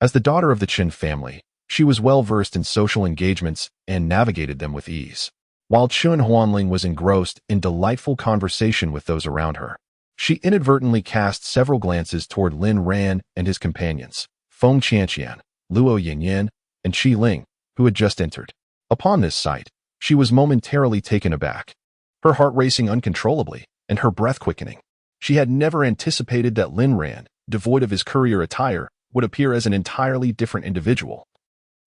as the daughter of the Chen family, she was well-versed in social engagements and navigated them with ease. While Chen Huanling was engrossed in delightful conversation with those around her, she inadvertently cast several glances toward Lin Ran and his companions, Feng Qianqian, Luo Yinyan, and Qi Ling, who had just entered. Upon this sight, she was momentarily taken aback, her heart racing uncontrollably and her breath quickening. She had never anticipated that Lin Ran, devoid of his courier attire, would appear as an entirely different individual,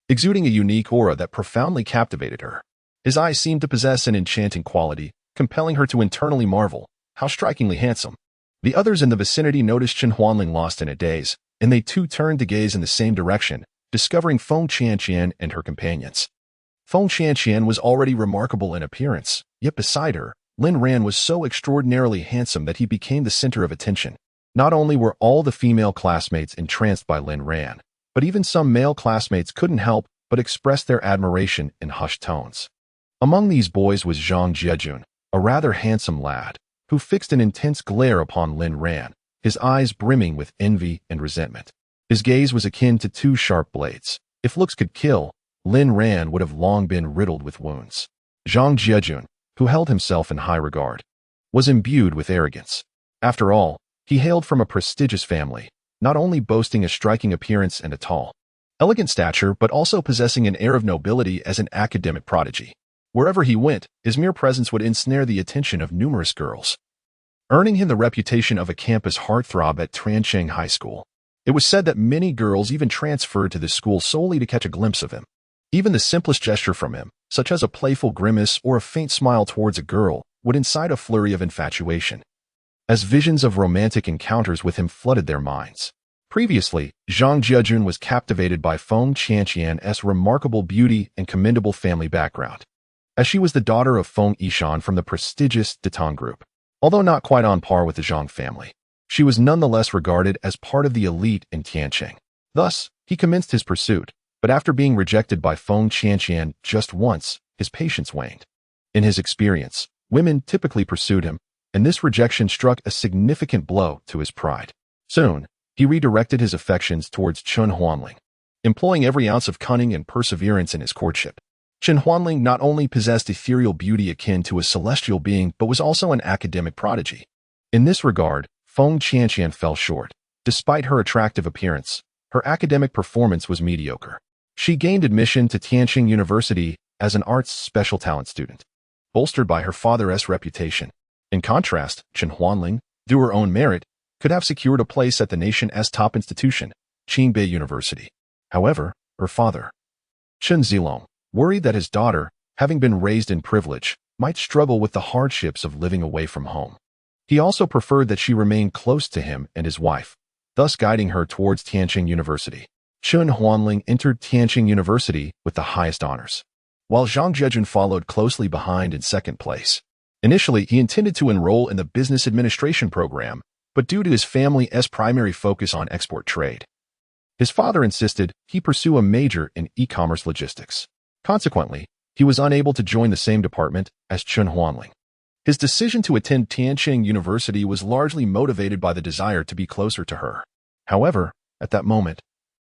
exuding a unique aura that profoundly captivated her. His eyes seemed to possess an enchanting quality, compelling her to internally marvel, how strikingly handsome. The others in the vicinity noticed Chen Huanling lost in a daze, and they too turned to gaze in the same direction, discovering Feng Qianqian and her companions. Feng Qianqian was already remarkable in appearance, yet beside her, Lin Ran was so extraordinarily handsome that he became the center of attention. Not only were all the female classmates entranced by Lin Ran, but even some male classmates couldn't help but express their admiration in hushed tones. Among these boys was Zhang Jiejun, a rather handsome lad, who fixed an intense glare upon Lin Ran, his eyes brimming with envy and resentment. His gaze was akin to two sharp blades. If looks could kill, Lin Ran would have long been riddled with wounds. Zhang Jiejun, who held himself in high regard, was imbued with arrogance. After all, he hailed from a prestigious family, not only boasting a striking appearance and a tall, elegant stature, but also possessing an air of nobility as an academic prodigy. Wherever he went, his mere presence would ensnare the attention of numerous girls, earning him the reputation of a campus heartthrob at Trancheng High School. It was said that many girls even transferred to this school solely to catch a glimpse of him. Even the simplest gesture from him, such as a playful grimace or a faint smile towards a girl, would incite a flurry of infatuation, as visions of romantic encounters with him flooded their minds. Previously, Zhang Jiejun was captivated by Feng Qianqian's remarkable beauty and commendable family background, as she was the daughter of Feng Yishan from the prestigious Detang Group. Although not quite on par with the Zhang family, she was nonetheless regarded as part of the elite in Tianqing. Thus, he commenced his pursuit, but after being rejected by Feng Qianqian just once, his patience waned. In his experience, women typically pursued him, and this rejection struck a significant blow to his pride. Soon, he redirected his affections towards Chen Huanling, employing every ounce of cunning and perseverance in his courtship. Chen Huanling not only possessed ethereal beauty akin to a celestial being, but was also an academic prodigy. In this regard, Feng Qianqian fell short. Despite her attractive appearance, her academic performance was mediocre. She gained admission to Tianqing University as an arts special talent student, bolstered by her father's reputation. In contrast, Chen Huanling, through her own merit, could have secured a place at the nation's top institution, Qingbei University. However, her father, Chen Zilong, worried that his daughter, having been raised in privilege, might struggle with the hardships of living away from home. He also preferred that she remain close to him and his wife, thus guiding her towards Tianqing University. Chen Huanling entered Tianqing University with the highest honors, while Zhang Jiejun followed closely behind in second place. Initially, he intended to enroll in the business administration program, but due to his family's primary focus on export trade, his father insisted he pursue a major in e-commerce logistics. Consequently, he was unable to join the same department as Chen Huanling. His decision to attend Tianqing University was largely motivated by the desire to be closer to her. However, at that moment,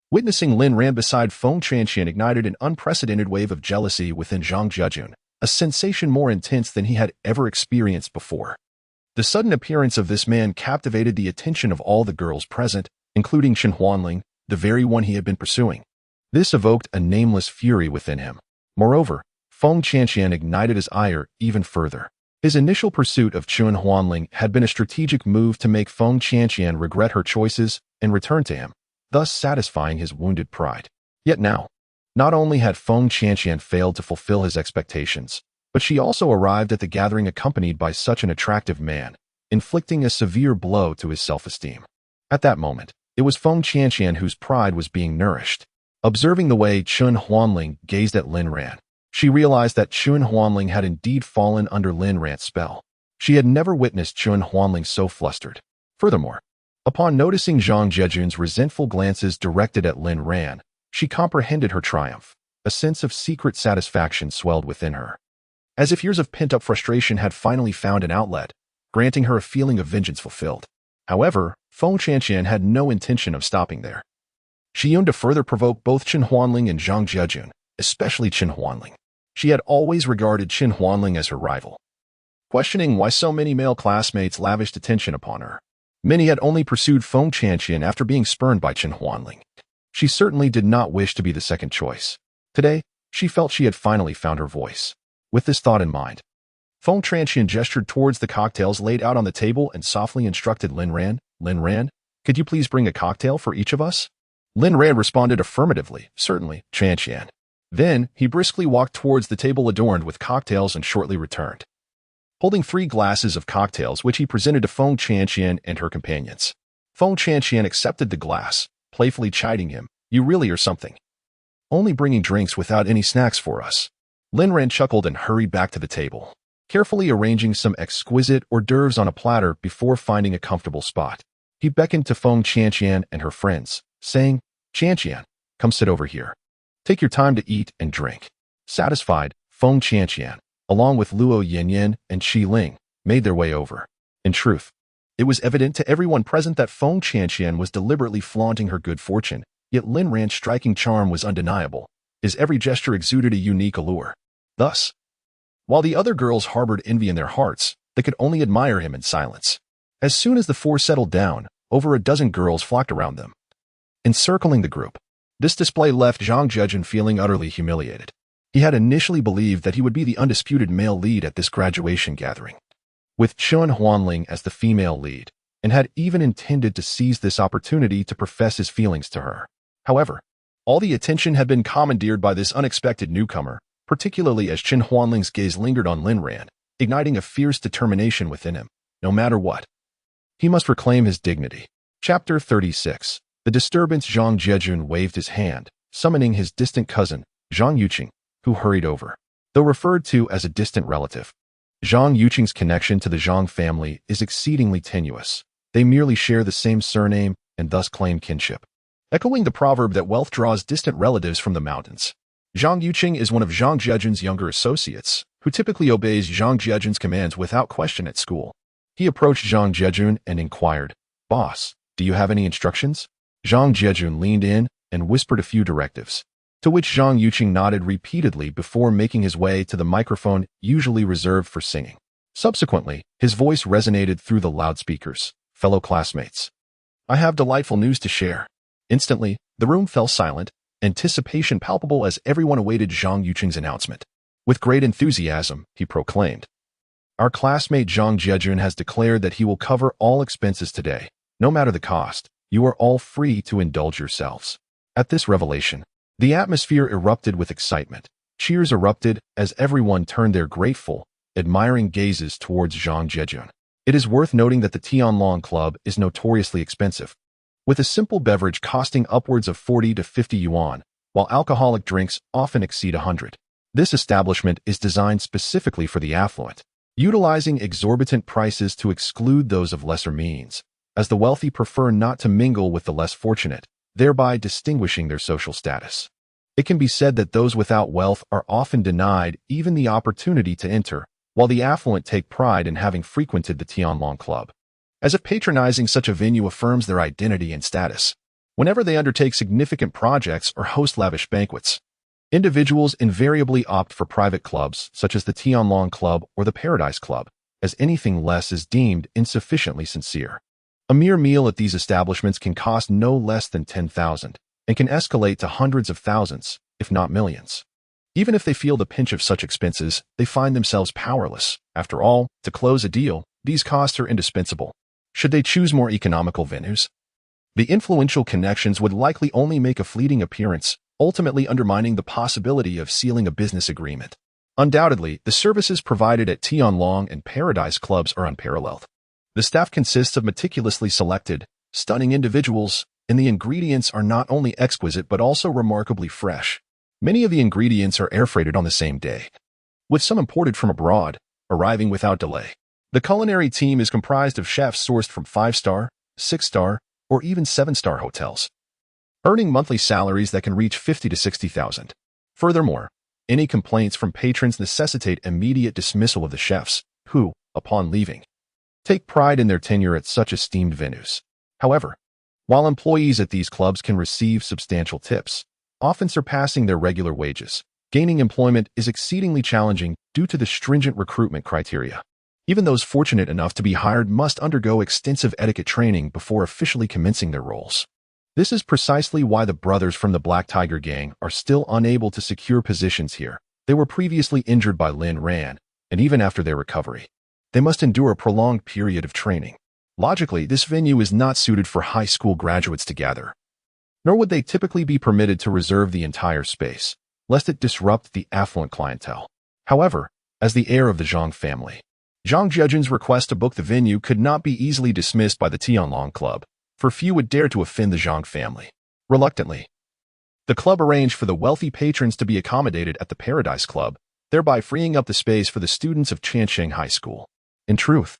witnessing Lin Ran beside Feng Qianqian ignited an unprecedented wave of jealousy within Zhang Jiejun, a sensation more intense than he had ever experienced before. The sudden appearance of this man captivated the attention of all the girls present, including Chen Huanling, the very one he had been pursuing. This evoked a nameless fury within him. Moreover, Feng Qianqian ignited his ire even further. His initial pursuit of Chen Huanling had been a strategic move to make Feng Qianqian regret her choices and return to him, thus satisfying his wounded pride. Yet now, not only had Feng Qianqian failed to fulfill his expectations, but she also arrived at the gathering accompanied by such an attractive man, inflicting a severe blow to his self-esteem. At that moment, it was Feng Qianqian whose pride was being nourished. Observing the way Chun Huanling gazed at Lin Ran, she realized that Chun Huanling had indeed fallen under Lin Ran's spell. She had never witnessed Chun Huanling so flustered. Furthermore, upon noticing Zhang Jejun's resentful glances directed at Lin Ran, she comprehended her triumph. A sense of secret satisfaction swelled within her, as if years of pent-up frustration had finally found an outlet, granting her a feeling of vengeance fulfilled. However, Feng Qianqian had no intention of stopping there. She yearned to further provoke both Chun Huanling and Zhang Jejun, especially Chun Huanling. She had always regarded Chun Huanling as her rival, questioning why so many male classmates lavished attention upon her. Many had only pursued Feng Qianqian after being spurned by Chun Huanling. She certainly did not wish to be the second choice. Today, she felt she had finally found her voice. With this thought in mind, Feng Qianqian gestured towards the cocktails laid out on the table and softly instructed Lin Ran, "Lin Ran, could you please bring a cocktail for each of us?" Lin Ran responded affirmatively, "Certainly, Qianqian." Then, he briskly walked towards the table adorned with cocktails and shortly returned, holding 3 glasses of cocktails which he presented to Feng Qianqian and her companions. Feng Qianqian accepted the glass, playfully chiding him, "You really are something. Only bringing drinks without any snacks for us." Lin Ran chuckled and hurried back to the table, carefully arranging some exquisite hors d'oeuvres on a platter before finding a comfortable spot. He beckoned to Feng Qianqian and her friends, saying, "Qianqian, come sit over here. Take your time to eat and drink." Satisfied, Feng Qianqian, along with Luo Yanyan and Qi Ling, made their way over. In truth, it was evident to everyone present that Feng Qianqian was deliberately flaunting her good fortune, yet Lin Ran's striking charm was undeniable. His every gesture exuded a unique allure. Thus, while the other girls harbored envy in their hearts, they could only admire him in silence. As soon as the 4 settled down, over a dozen girls flocked around them, encircling the group. This display left Zhang Jejun feeling utterly humiliated. He had initially believed that he would be the undisputed male lead at this graduation gathering, with Chun Huanling as the female lead, and had even intended to seize this opportunity to profess his feelings to her. However, all the attention had been commandeered by this unexpected newcomer, particularly as Chun Huanling's gaze lingered on Lin Ran, igniting a fierce determination within him. No matter what, he must reclaim his dignity. Chapter 36. The disturbance. Zhang Jejun waved his hand, summoning his distant cousin, Zhang Yuqing, who hurried over. Though referred to as a distant relative, Zhang Yuqing's connection to the Zhang family is exceedingly tenuous. They merely share the same surname and thus claim kinship. Echoing the proverb that wealth draws distant relatives from the mountains, Zhang Yuqing is one of Zhang Jejun's younger associates, who typically obeys Zhang Jejun's commands without question at school. He approached Zhang Jejun and inquired, "Boss, do you have any instructions?" Zhang Jejun leaned in and whispered a few directives, to which Zhang Yuqing nodded repeatedly before making his way to the microphone usually reserved for singing. Subsequently, his voice resonated through the loudspeakers. "Fellow classmates, I have delightful news to share." Instantly, the room fell silent, anticipation palpable as everyone awaited Zhang Yuqing's announcement. With great enthusiasm, he proclaimed, "Our classmate Zhang Jejun has declared that he will cover all expenses today. No matter the cost, you are all free to indulge yourselves." At this revelation, the atmosphere erupted with excitement. Cheers erupted as everyone turned their grateful, admiring gazes towards Zhang Jejun. It is worth noting that the Tianlong Club is notoriously expensive, with a simple beverage costing upwards of 40 to 50 yuan, while alcoholic drinks often exceed 100. This establishment is designed specifically for the affluent, utilizing exorbitant prices to exclude those of lesser means, as the wealthy prefer not to mingle with the less fortunate, thereby distinguishing their social status. It can be said that those without wealth are often denied even the opportunity to enter, while the affluent take pride in having frequented the Tianlong Club, as if patronizing such a venue affirms their identity and status. Whenever they undertake significant projects or host lavish banquets, individuals invariably opt for private clubs such as the Tianlong Club or the Paradise Club, as anything less is deemed insufficiently sincere. A mere meal at these establishments can cost no less than 10,000 and can escalate to hundreds of thousands, if not millions. Even if they feel the pinch of such expenses, they find themselves powerless. After all, to close a deal, these costs are indispensable. Should they choose more economical venues, the influential connections would likely only make a fleeting appearance, ultimately undermining the possibility of sealing a business agreement. Undoubtedly, the services provided at Tianlong and Paradise Clubs are unparalleled. The staff consists of meticulously selected, stunning individuals, and the ingredients are not only exquisite but also remarkably fresh. Many of the ingredients are air-freighted on the same day, with some imported from abroad, arriving without delay. The culinary team is comprised of chefs sourced from 5-star, 6-star, or even 7-star hotels, earning monthly salaries that can reach $50,000 to $60,000. Furthermore, any complaints from patrons necessitate immediate dismissal of the chefs, who, upon leaving, take pride in their tenure at such esteemed venues. However, while employees at these clubs can receive substantial tips, often surpassing their regular wages, gaining employment is exceedingly challenging due to the stringent recruitment criteria. Even those fortunate enough to be hired must undergo extensive etiquette training before officially commencing their roles. This is precisely why the brothers from the Black Tiger Gang are still unable to secure positions here. They were previously injured by Lin Ran, and even after their recovery, they must endure a prolonged period of training. Logically, this venue is not suited for high school graduates to gather, nor would they typically be permitted to reserve the entire space, lest it disrupt the affluent clientele. However, as the heir of the Zhang family, Zhang Jiejun's request to book the venue could not be easily dismissed by the Tianlong Club, for few would dare to offend the Zhang family. Reluctantly, the club arranged for the wealthy patrons to be accommodated at the Paradise Club, thereby freeing up the space for the students of Tiansheng High School. In truth,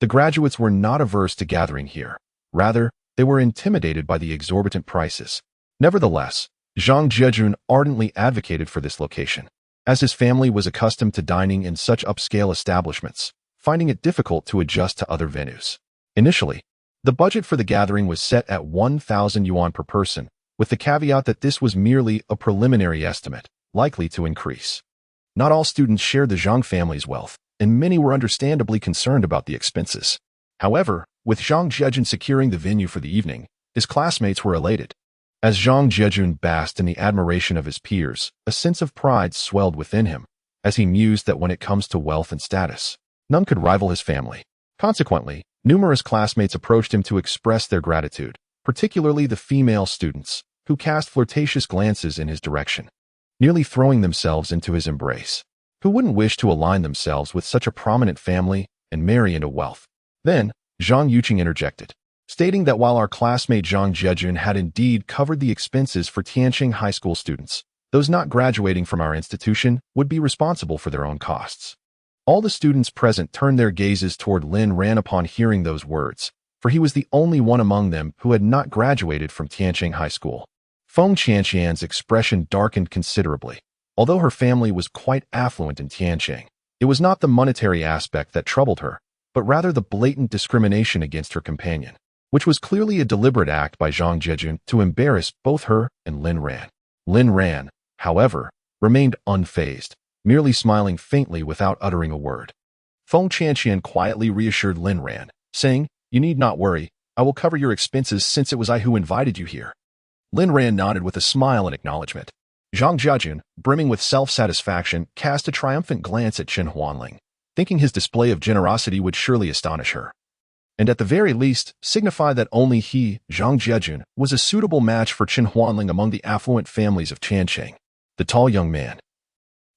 the graduates were not averse to gathering here. Rather, they were intimidated by the exorbitant prices. Nevertheless, Zhang Jiejun ardently advocated for this location, as his family was accustomed to dining in such upscale establishments, finding it difficult to adjust to other venues. Initially, the budget for the gathering was set at 1,000 yuan per person, with the caveat that this was merely a preliminary estimate, likely to increase. Not all students shared the Zhang family's wealth, and many were understandably concerned about the expenses. However, with Zhang Jiejun securing the venue for the evening, his classmates were elated. As Zhang Jiejun basked in the admiration of his peers, a sense of pride swelled within him, as he mused that when it comes to wealth and status, none could rival his family. Consequently, numerous classmates approached him to express their gratitude, particularly the female students, who cast flirtatious glances in his direction, nearly throwing themselves into his embrace. Who wouldn't wish to align themselves with such a prominent family and marry into wealth? Then, Zhang Yuqing interjected, stating that while our classmate Zhang Jiejun had indeed covered the expenses for Tiansheng High School students, those not graduating from our institution would be responsible for their own costs. All the students present turned their gazes toward Lin Ran upon hearing those words, for he was the only one among them who had not graduated from Tiansheng High School. Feng Qianqian's expression darkened considerably. Although her family was quite affluent in Tiansheng, it was not the monetary aspect that troubled her, but rather the blatant discrimination against her companion, which was clearly a deliberate act by Zhang Jiejun to embarrass both her and Lin Ran. Lin Ran, however, remained unfazed, merely smiling faintly without uttering a word. Feng Qianqian quietly reassured Lin Ran, saying, "You need not worry, I will cover your expenses since it was I who invited you here." Lin Ran nodded with a smile in acknowledgement. Zhang Jiejun, brimming with self-satisfaction, cast a triumphant glance at Chen Huanling, thinking his display of generosity would surely astonish her, and at the very least signify that only he, Zhang Jiejun, was a suitable match for Chen Huanling among the affluent families of Tiansheng. The tall young man,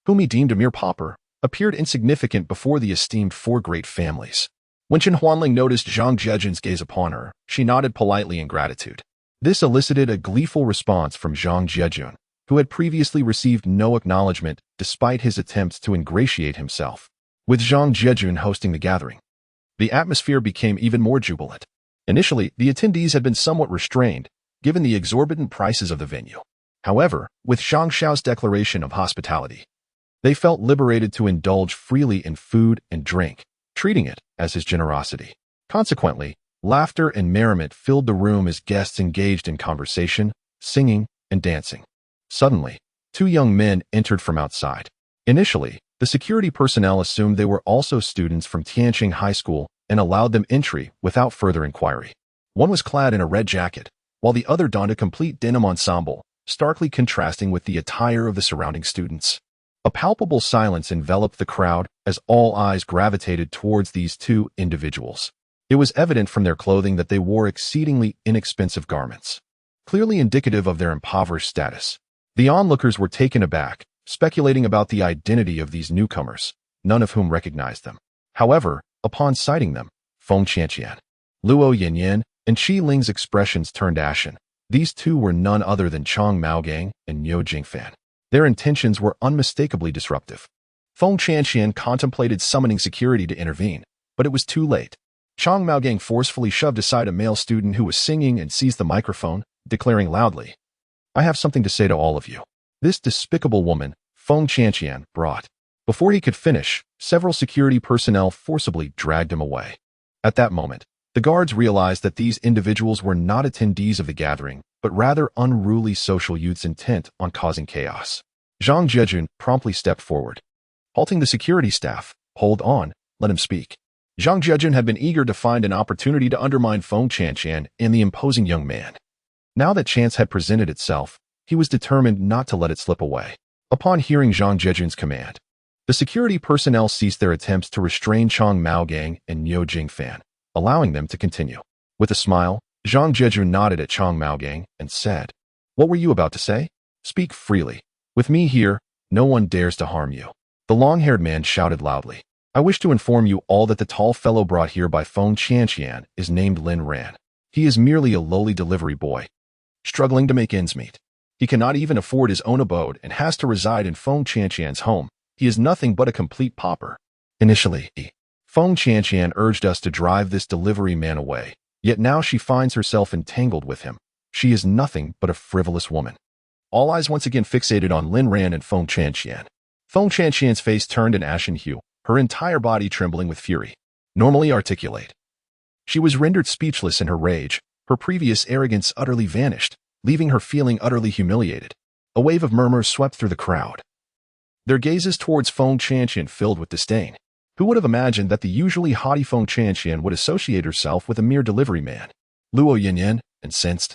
whom he deemed a mere pauper, appeared insignificant before the esteemed four great families. When Chen Huanling noticed Zhang Jiejun's gaze upon her, she nodded politely in gratitude. This elicited a gleeful response from Zhang Jiejun, who had previously received no acknowledgement despite his attempts to ingratiate himself. With Zhang Jiejun hosting the gathering, the atmosphere became even more jubilant. Initially, the attendees had been somewhat restrained, given the exorbitant prices of the venue. However, with Zhang Xiao's declaration of hospitality, they felt liberated to indulge freely in food and drink, treating it as his generosity. Consequently, laughter and merriment filled the room as guests engaged in conversation, singing, and dancing. Suddenly, two young men entered from outside. Initially, the security personnel assumed they were also students from Tiansheng High School and allowed them entry without further inquiry. One was clad in a red jacket, while the other donned a complete denim ensemble, starkly contrasting with the attire of the surrounding students. A palpable silence enveloped the crowd as all eyes gravitated towards these two individuals. It was evident from their clothing that they wore exceedingly inexpensive garments, clearly indicative of their impoverished status. The onlookers were taken aback, speculating about the identity of these newcomers, none of whom recognized them. However, upon sighting them, Feng Qianqian. Luo Yanyan and Qi Ling's expressions turned ashen. These two were none other than Chang Maogang and Niu Jingfan. Their intentions were unmistakably disruptive. Feng Qianqian contemplated summoning security to intervene, but it was too late. Chang Maogang forcefully shoved aside a male student who was singing and seized the microphone, declaring loudly, "I have something to say to all of you." This despicable woman, Feng Qianqian, brought. Before he could finish, several security personnel forcibly dragged him away. At that moment, the guards realized that these individuals were not attendees of the gathering, but rather unruly social youths intent on causing chaos. Zhang Jejun promptly stepped forward. Halting the security staff, "Hold on, let him speak." Zhang Jejun had been eager to find an opportunity to undermine Feng Qianqian and the imposing young man. Now that chance had presented itself, he was determined not to let it slip away. Upon hearing Zhang Jejun's command, the security personnel ceased their attempts to restrain Chang Maogang and Niu Jingfan, allowing them to continue. With a smile, Zhang Jejun nodded at Chang Maogang and said, "What were you about to say? Speak freely. With me here, no one dares to harm you." The long-haired man shouted loudly, "I wish to inform you all that the tall fellow brought here by Feng Qianqian is named Lin Ran. He is merely a lowly delivery boy, struggling to make ends meet. He cannot even afford his own abode and has to reside in Feng Qianqian's home. He is nothing but a complete pauper." Initially, Feng Qianqian urged us to drive this delivery man away, yet now she finds herself entangled with him. She is nothing but a frivolous woman. All eyes once again fixated on Lin Ran and Feng Qianqian. Feng Qianqian's face turned an ashen hue, her entire body trembling with fury. Normally articulate, she was rendered speechless in her rage. Her previous arrogance utterly vanished, leaving her feeling utterly humiliated. A wave of murmurs swept through the crowd, their gazes towards Feng Qianqian filled with disdain. Who would have imagined that the usually haughty Feng Qianqian would associate herself with a mere delivery man? Luo Yanyan, incensed,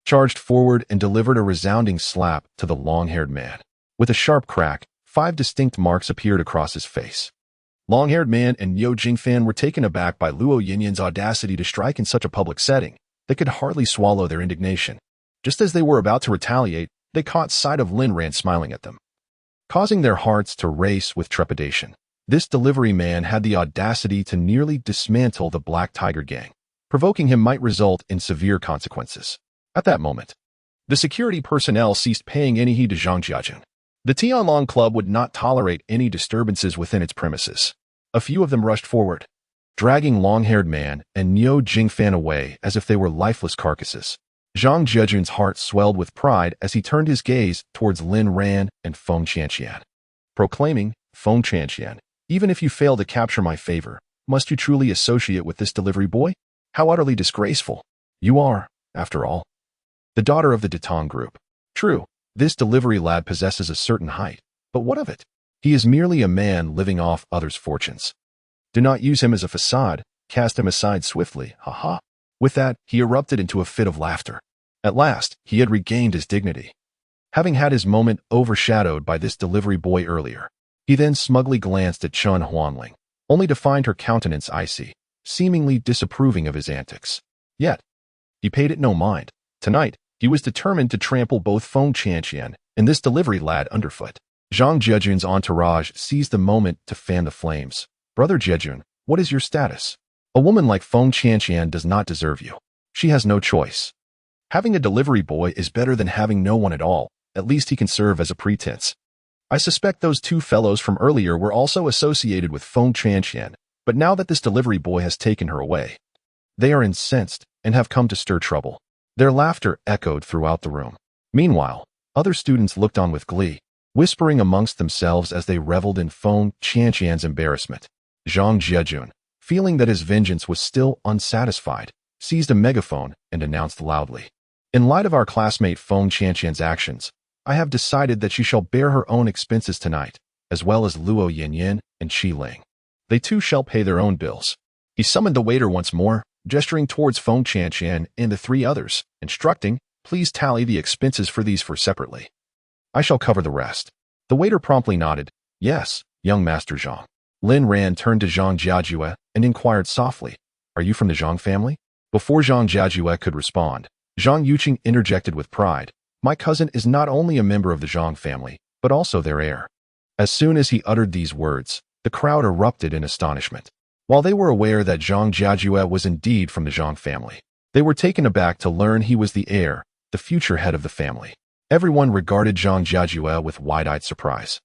charged forward and delivered a resounding slap to the long-haired man. With a sharp crack, 5 distinct marks appeared across his face. Long-haired man and Niu Jingfan were taken aback by Luo Yanyan's audacity to strike in such a public setting. They could hardly swallow their indignation. Just as they were about to retaliate, they caught sight of Lin Ran smiling at them, causing their hearts to race with trepidation. This delivery man had the audacity to nearly dismantle the Black Tiger gang. Provoking him might result in severe consequences. At that moment, the security personnel ceased paying any heed to Zhang Jejun. The Tianlong Club would not tolerate any disturbances within its premises. A few of them rushed forward, dragging long-haired man and Niu Jingfan away as if they were lifeless carcasses. Zhang Jejun's heart swelled with pride as he turned his gaze towards Lin Ran and Feng Qianqian, proclaiming, "Feng Qianqian, even if you fail to capture my favor, must you truly associate with this delivery boy? How utterly disgraceful. You are, after all, the daughter of the Datong group. True, this delivery lad possesses a certain height, but what of it? He is merely a man living off others' fortunes. Do not use him as a facade, cast him aside swiftly, ha." With that, he erupted into a fit of laughter. At last, he had regained his dignity. Having had his moment overshadowed by this delivery boy earlier, he then smugly glanced at Chen Huanling, only to find her countenance icy, seemingly disapproving of his antics. Yet, he paid it no mind. Tonight, he was determined to trample both Feng Qianqian and this delivery lad underfoot. Zhang Jejun's entourage seized the moment to fan the flames. "Brother Jejun, what is your status? A woman like Feng Qianqian does not deserve you. She has no choice. Having a delivery boy is better than having no one at all. At least he can serve as a pretense. I suspect those 2 fellows from earlier were also associated with Feng Qianqian, but now that this delivery boy has taken her away, they are incensed and have come to stir trouble." Their laughter echoed throughout the room. Meanwhile, other students looked on with glee, whispering amongst themselves as they reveled in Feng Qianqian's embarrassment. Zhang Jejun, feeling that his vengeance was still unsatisfied, seized a megaphone and announced loudly, "In light of our classmate Feng Qianqian's actions, I have decided that she shall bear her own expenses tonight, as well as Luo Yanyan and Qi Ling. They too shall pay their own bills." He summoned the waiter once more, gesturing towards Feng Qianqian and the 3 others, instructing, "Please tally the expenses for these 4 separately. I shall cover the rest." The waiter promptly nodded, "Yes, young Master Zhang." Lin Ran turned to Zhang Jiajue and inquired softly, "Are you from the Zhang family?" Before Zhang Jiajue could respond, Zhang Yuqing interjected with pride, "My cousin is not only a member of the Zhang family, but also their heir." As soon as he uttered these words, the crowd erupted in astonishment. While they were aware that Zhang Jiajue was indeed from the Zhang family, they were taken aback to learn he was the heir, the future head of the family. Everyone regarded Zhang Jiajue with wide-eyed surprise,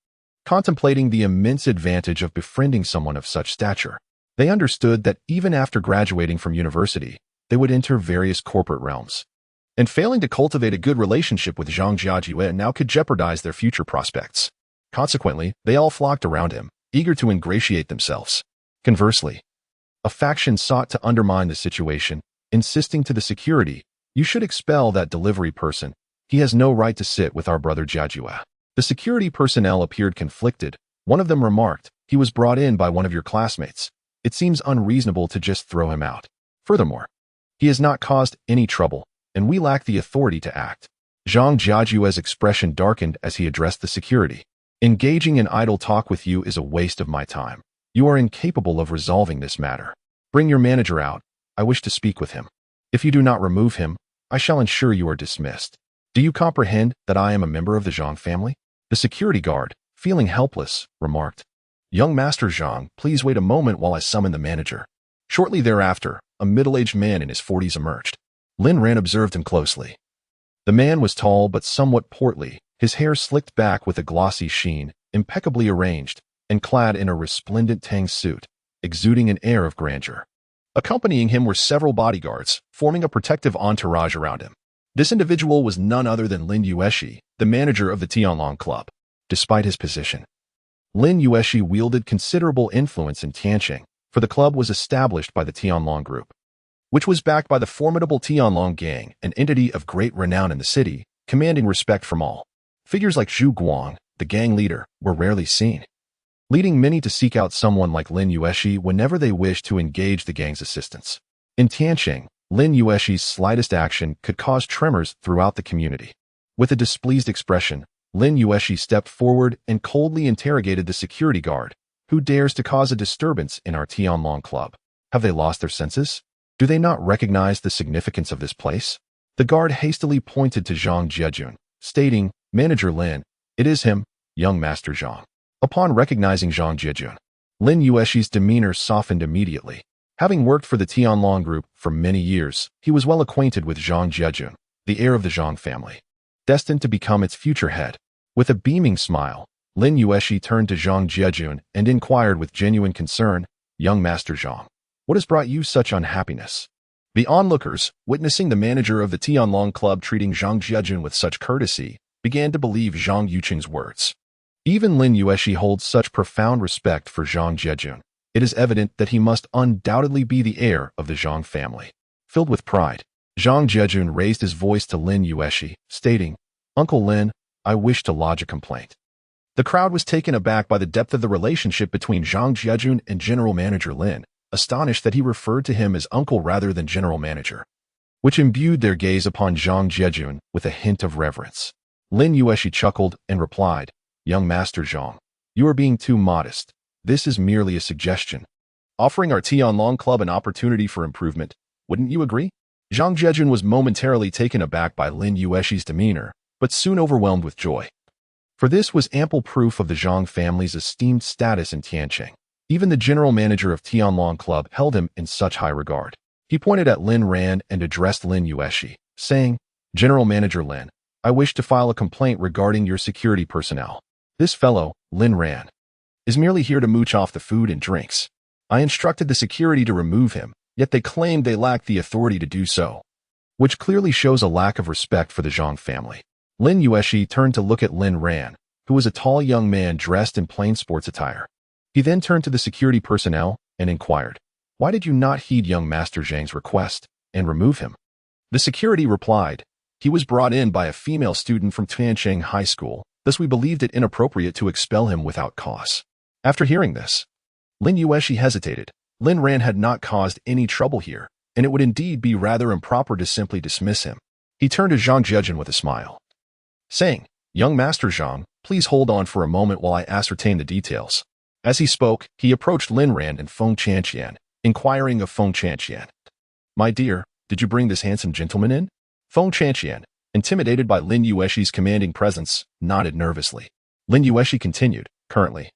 contemplating the immense advantage of befriending someone of such stature. They understood that even after graduating from university, they would enter various corporate realms, and failing to cultivate a good relationship with Zhang Jiajue now could jeopardize their future prospects. Consequently, they all flocked around him, eager to ingratiate themselves. Conversely, a faction sought to undermine the situation, insisting to the security, "You should expel that delivery person. He has no right to sit with our brother Jiajue." The security personnel appeared conflicted. One of them remarked, "He was brought in by one of your classmates. It seems unreasonable to just throw him out. Furthermore, he has not caused any trouble, and we lack the authority to act." Zhang Jiajue's expression darkened as he addressed the security. "Engaging in idle talk with you is a waste of my time. You are incapable of resolving this matter. Bring your manager out. I wish to speak with him. If you do not remove him, I shall ensure you are dismissed. Do you comprehend that I am a member of the Zhang family?" The security guard, feeling helpless, remarked, "Young Master Zhang, please wait a moment while I summon the manager." Shortly thereafter, a middle-aged man in his 40s emerged. Lin Ran observed him closely. The man was tall but somewhat portly, his hair slicked back with a glossy sheen, impeccably arranged, and clad in a resplendent Tang suit, exuding an air of grandeur. Accompanying him were several bodyguards, forming a protective entourage around him. This individual was none other than Lin Yueshi, the manager of the Tianlong Club. Despite his position, Lin Yueshi wielded considerable influence in Tianqing, for the club was established by the Tianlong Group, which was backed by the formidable Tianlong Gang, an entity of great renown in the city, commanding respect from all. Figures like Zhu Guang, the gang leader, were rarely seen, leading many to seek out someone like Lin Yueshi whenever they wished to engage the gang's assistance. In Tianqing, Lin Yueshi's slightest action could cause tremors throughout the community. With a displeased expression, Lin Yueshi stepped forward and coldly interrogated the security guard. "Who dares to cause a disturbance in our Tianlong Club? Have they lost their senses? Do they not recognize the significance of this place?" The guard hastily pointed to Zhang Jiajun, stating, "Manager Lin, it is him, young Master Zhang." Upon recognizing Zhang Jiajun, Lin Yueshi's demeanor softened immediately. Having worked for the Tianlong Group for many years, he was well acquainted with Zhang Jiajun, the heir of the Zhang family, destined to become its future head. With a beaming smile, Lin Yueshi turned to Zhang Jiajun and inquired with genuine concern, "Young Master Zhang, what has brought you such unhappiness?" The onlookers, witnessing the manager of the Tianlong Club treating Zhang Jiajun with such courtesy, began to believe Zhang Yuqing's words. Even Lin Yueshi holds such profound respect for Zhang Jiajun. It is evident that he must undoubtedly be the heir of the Zhang family. Filled with pride, Zhang Jiajun raised his voice to Lin Yueshi, stating, "Uncle Lin, I wish to lodge a complaint." The crowd was taken aback by the depth of the relationship between Zhang Jiajun and General Manager Lin, astonished that he referred to him as uncle rather than general manager, which imbued their gaze upon Zhang Jiajun with a hint of reverence. Lin Yueshi chuckled and replied, "Young Master Zhang, you are being too modest. This is merely a suggestion, offering our Tianlong Club an opportunity for improvement. Wouldn't you agree?" Zhang Jiajun was momentarily taken aback by Lin Yueshi's demeanor, but soon overwhelmed with joy. For this was ample proof of the Zhang family's esteemed status in Tianqing. Even the general manager of Tianlong Club held him in such high regard. He pointed at Lin Ran and addressed Lin Yueshi, saying, "General Manager Lin, I wish to file a complaint regarding your security personnel. This fellow, Lin Ran, is merely here to mooch off the food and drinks. I instructed the security to remove him, yet they claimed they lacked the authority to do so, which clearly shows a lack of respect for the Zhang family." Lin Yueshi turned to look at Lin Ran, who was a tall young man dressed in plain sports attire. He then turned to the security personnel and inquired, "Why did you not heed young Master Zhang's request and remove him?" The security replied, "He was brought in by a female student from Tianqing High School, thus we believed it inappropriate to expel him without cause." After hearing this, Lin Yueshi hesitated. Lin Ran had not caused any trouble here, and it would indeed be rather improper to simply dismiss him. He turned to Zhang Jiajun with a smile, saying, "Young Master Zhang, please hold on for a moment while I ascertain the details." As he spoke, he approached Lin Ran and Feng Chanqian, inquiring of Feng Chanqian, "My dear, did you bring this handsome gentleman in?" Feng Chanqian, intimidated by Lin Yueshi's commanding presence, nodded nervously. Lin Yueshi continued, "Currently,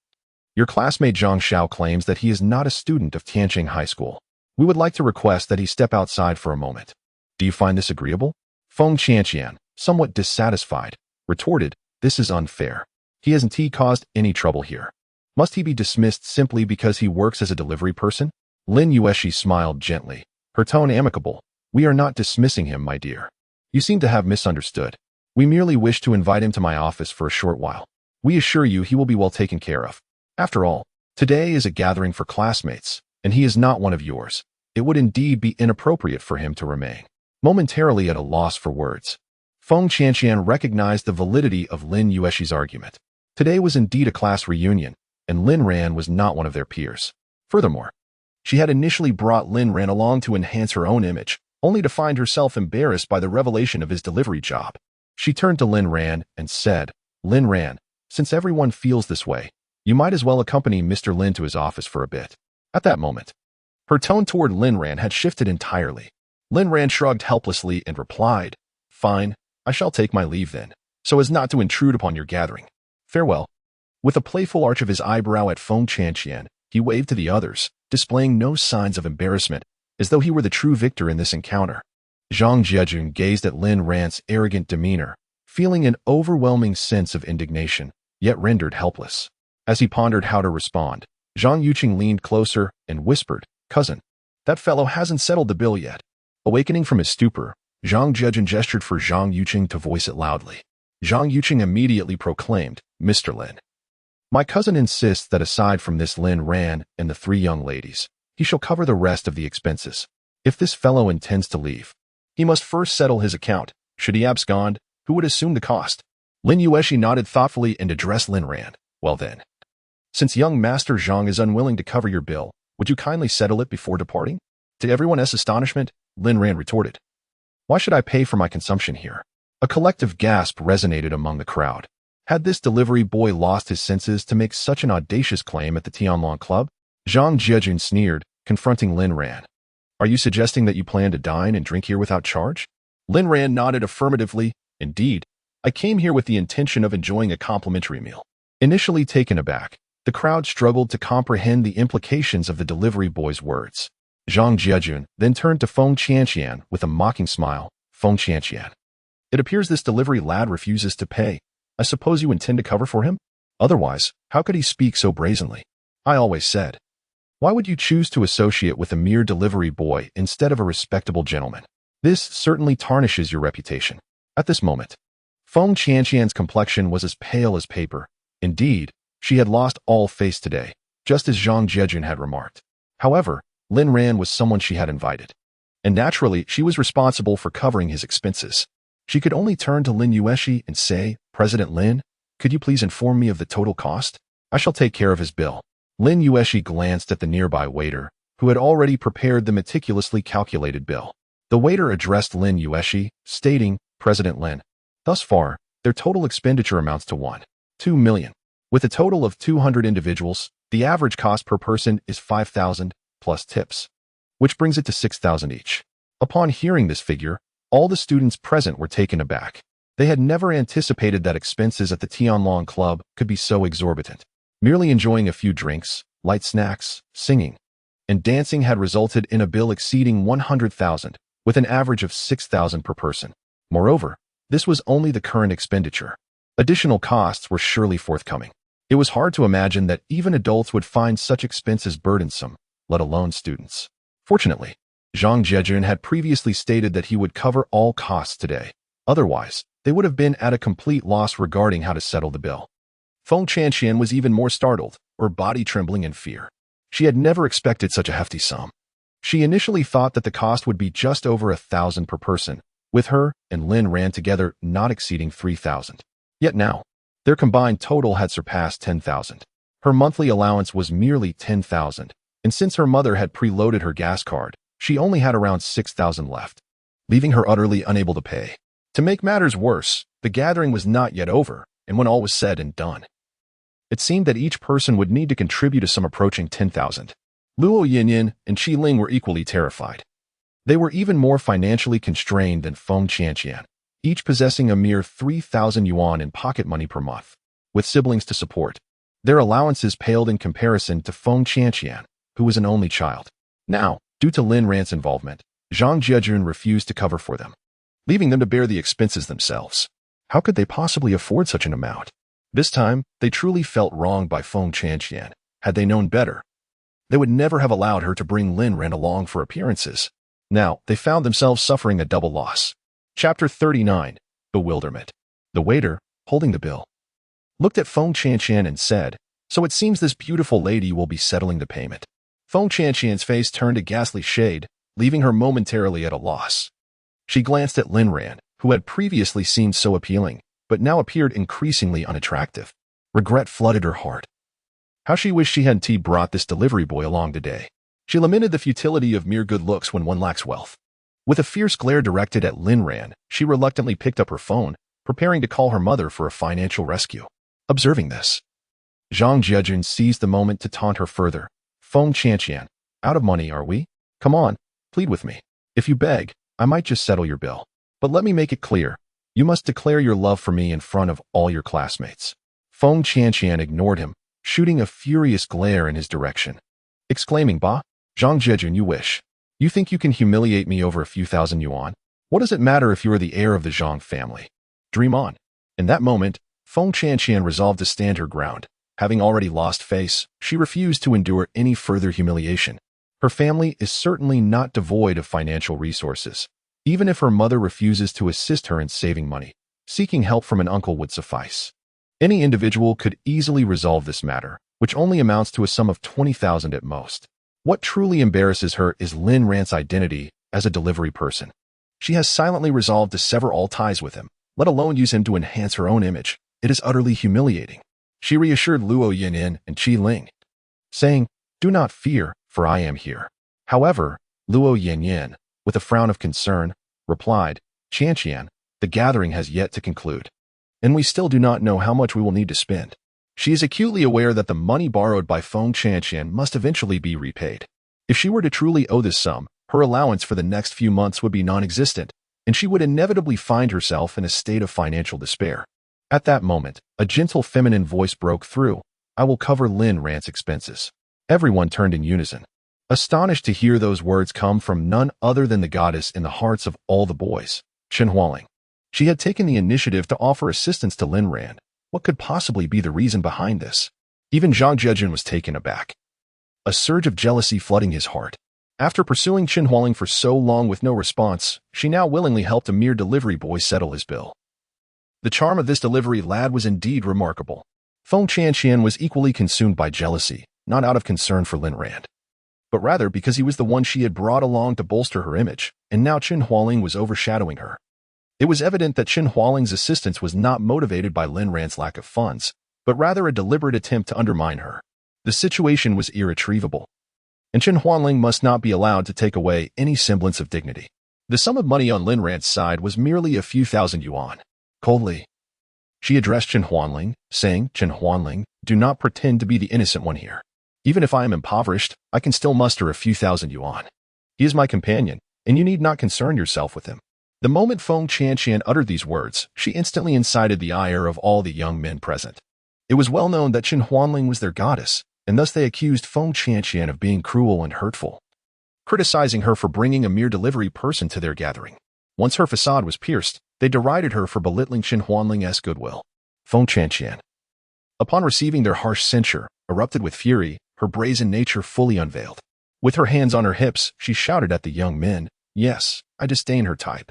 Your classmate Zhang Xiao claims that he is not a student of Tianqing High School. We would like to request that he step outside for a moment. Do you find this agreeable? Feng Qianqian, somewhat dissatisfied, retorted, this is unfair. He hasn't caused any trouble here. Must he be dismissed simply because he works as a delivery person? Lin Yueshi smiled gently, her tone amicable. We are not dismissing him, my dear. You seem to have misunderstood. We merely wish to invite him to my office for a short while. We assure you he will be well taken care of. After all, today is a gathering for classmates, and he is not one of yours. It would indeed be inappropriate for him to remain. Momentarily at a loss for words, Feng Qianqian recognized the validity of Lin Yueshi's argument. Today was indeed a class reunion, and Lin Ran was not one of their peers. Furthermore, she had initially brought Lin Ran along to enhance her own image, only to find herself embarrassed by the revelation of his delivery job. She turned to Lin Ran and said, Lin Ran, since everyone feels this way, you might as well accompany Mr. Lin to his office for a bit. At that moment, her tone toward Lin Ran had shifted entirely. Lin Ran shrugged helplessly and replied, Fine, I shall take my leave then, so as not to intrude upon your gathering. Farewell. With a playful arch of his eyebrow at Feng Qianqian, he waved to the others, displaying no signs of embarrassment, as though he were the true victor in this encounter. Zhang Jiejun gazed at Lin Ran's arrogant demeanor, feeling an overwhelming sense of indignation, yet rendered helpless. As he pondered how to respond, Zhang Yuqing leaned closer and whispered, Cousin, that fellow hasn't settled the bill yet. Awakening from his stupor, Zhang Jiejun gestured for Zhang Yuqing to voice it loudly. Zhang Yuqing immediately proclaimed, Mr. Lin. My cousin insists that aside from this Lin Ran and the 3 young ladies, he shall cover the rest of the expenses. If this fellow intends to leave, he must first settle his account. Should he abscond, who would assume the cost? Lin Yueshi nodded thoughtfully and addressed Lin Ran. Well then, since young Master Zhang is unwilling to cover your bill, would you kindly settle it before departing? To everyone's astonishment, Lin Ran retorted, Why should I pay for my consumption here? A collective gasp resonated among the crowd. Had this delivery boy lost his senses to make such an audacious claim at the Tianlong Club? Zhang Jiejun sneered, confronting Lin Ran. Are you suggesting that you plan to dine and drink here without charge? Lin Ran nodded affirmatively. Indeed, I came here with the intention of enjoying a complimentary meal. Initially taken aback, the crowd struggled to comprehend the implications of the delivery boy's words. Zhang Jiejun then turned to Feng Qianqian with a mocking smile. Feng Qianqian. It appears this delivery lad refuses to pay. I suppose you intend to cover for him? Otherwise, how could he speak so brazenly? I always said, why would you choose to associate with a mere delivery boy instead of a respectable gentleman? This certainly tarnishes your reputation. At this moment, Feng Qianqian's complexion was as pale as paper. Indeed, she had lost all face today, just as Zhang Jiejun had remarked. However, Lin Ran was someone she had invited, and naturally she was responsible for covering his expenses. She could only turn to Lin Yueshi and say, President Lin, could you please inform me of the total cost? I shall take care of his bill. Lin Yueshi glanced at the nearby waiter, who had already prepared the meticulously calculated bill. The waiter addressed Lin Yueshi, stating, President Lin, thus far, their total expenditure amounts to 1.2 million. With a total of 200 individuals, the average cost per person is 5,000 plus tips, which brings it to 6,000 each. Upon hearing this figure, all the students present were taken aback. They had never anticipated that expenses at the Tianlong Club could be so exorbitant. Merely enjoying a few drinks, light snacks, singing, and dancing had resulted in a bill exceeding 100,000, with an average of 6,000 per person. Moreover, this was only the current expenditure. Additional costs were surely forthcoming. It was hard to imagine that even adults would find such expenses burdensome, let alone students. Fortunately, Zhang Jiejun had previously stated that he would cover all costs today. Otherwise, they would have been at a complete loss regarding how to settle the bill. Feng Qianqian was even more startled, her body trembling in fear. She had never expected such a hefty sum. She initially thought that the cost would be just over 1,000 per person, with her and Lin Ran together not exceeding 3,000. Yet now, their combined total had surpassed 10,000. Her monthly allowance was merely 10,000, and since her mother had preloaded her gas card, she only had around 6,000 left, leaving her utterly unable to pay. To make matters worse, the gathering was not yet over, and when all was said and done, it seemed that each person would need to contribute a sum approaching 10,000. Luo Yinyin and Qi Ling were equally terrified. They were even more financially constrained than Feng Qianqian, each possessing a mere 3,000 yuan in pocket money per month. With siblings to support, Their allowances paled in comparison to Feng Qianqian, who was an only child. Now, due to Lin Ran's involvement, Zhang Jiejun refused to cover for them, leaving them to bear the expenses themselves. How could they possibly afford such an amount? This time, they truly felt wronged by Feng Qianqian. Had they known better, they would never have allowed her to bring Lin Ran along for appearances. Now, they found themselves suffering a double loss. Chapter 39. Bewilderment. The waiter, holding the bill, looked at Feng Qianqian and said, "So it seems this beautiful lady will be settling the payment." Feng Qianqian's face turned a ghastly shade, leaving her momentarily at a loss. She glanced at Lin Ran, who had previously seemed so appealing, but now appeared increasingly unattractive. Regret flooded her heart. How she wished she hadn't brought this delivery boy along today. She lamented the futility of mere good looks when one lacks wealth. With a fierce glare directed at Lin Ran, she reluctantly picked up her phone, preparing to call her mother for a financial rescue. Observing this, Zhang Jiejun seized the moment to taunt her further. "Feng Qianqian, out of money, are we? Come on, plead with me. If you beg, I might just settle your bill. But let me make it clear, you must declare your love for me in front of all your classmates." Feng Qianqian ignored him, shooting a furious glare in his direction, exclaiming, "Bah, Zhang Jiejun, you wish. You think you can humiliate me over a few thousand yuan? What does it matter if you are the heir of the Zhang family? Dream on." In that moment, Feng Qianqian resolved to stand her ground. Having already lost face, she refused to endure any further humiliation. Her family is certainly not devoid of financial resources. Even if her mother refuses to assist her in saving money, seeking help from an uncle would suffice. Any individual could easily resolve this matter, which only amounts to a sum of 20,000 at most. What truly embarrasses her is Lin Ran's identity as a delivery person. She has silently resolved to sever all ties with him, let alone use him to enhance her own image. It is utterly humiliating. She reassured Luo Yinyin and Qi Ling, saying, "Do not fear, for I am here." However, Luo Yinyin, with a frown of concern, replied, "Qianqian, the gathering has yet to conclude, and we still do not know how much we will need to spend." She is acutely aware that the money borrowed by Feng Qianqian must eventually be repaid. If she were to truly owe this sum, her allowance for the next few months would be non-existent, and she would inevitably find herself in a state of financial despair. At that moment, a gentle feminine voice broke through, "I will cover Lin Ran's expenses." Everyone turned in unison, astonished to hear those words come from none other than the goddess in the hearts of all the boys, Chen Hualing. She had taken the initiative to offer assistance to Lin Ran. What could possibly be the reason behind this? Even Zhang Jiejun was taken aback, a surge of jealousy flooding his heart. After pursuing Chen Hualing for so long with no response, she now willingly helped a mere delivery boy settle his bill. The charm of this delivery lad was indeed remarkable. Feng Qianqian was equally consumed by jealousy, not out of concern for Lin Ran, but rather because he was the one she had brought along to bolster her image, and now Chen Hualing was overshadowing her. It was evident that Chen Hualing's assistance was not motivated by Lin Ran's lack of funds, but rather a deliberate attempt to undermine her. The situation was irretrievable, and Chen Hualing must not be allowed to take away any semblance of dignity. The sum of money on Lin Ran's side was merely a few thousand yuan. Coldly, she addressed Chen Hualing, saying, "Chen Hualing, do not pretend to be the innocent one here. Even if I am impoverished, I can still muster a few thousand yuan. He is my companion, and you need not concern yourself with him." The moment Feng Qianqian uttered these words, she instantly incited the ire of all the young men present. It was well known that Chen Hualing was their goddess, and thus they accused Feng Qianqian of being cruel and hurtful, criticizing her for bringing a mere delivery person to their gathering. Once her facade was pierced, they derided her for belittling Chen Huanling's goodwill. Feng Qianqian, upon receiving their harsh censure, erupted with fury, her brazen nature fully unveiled. With her hands on her hips, she shouted at the young men, "Yes, I disdain her type.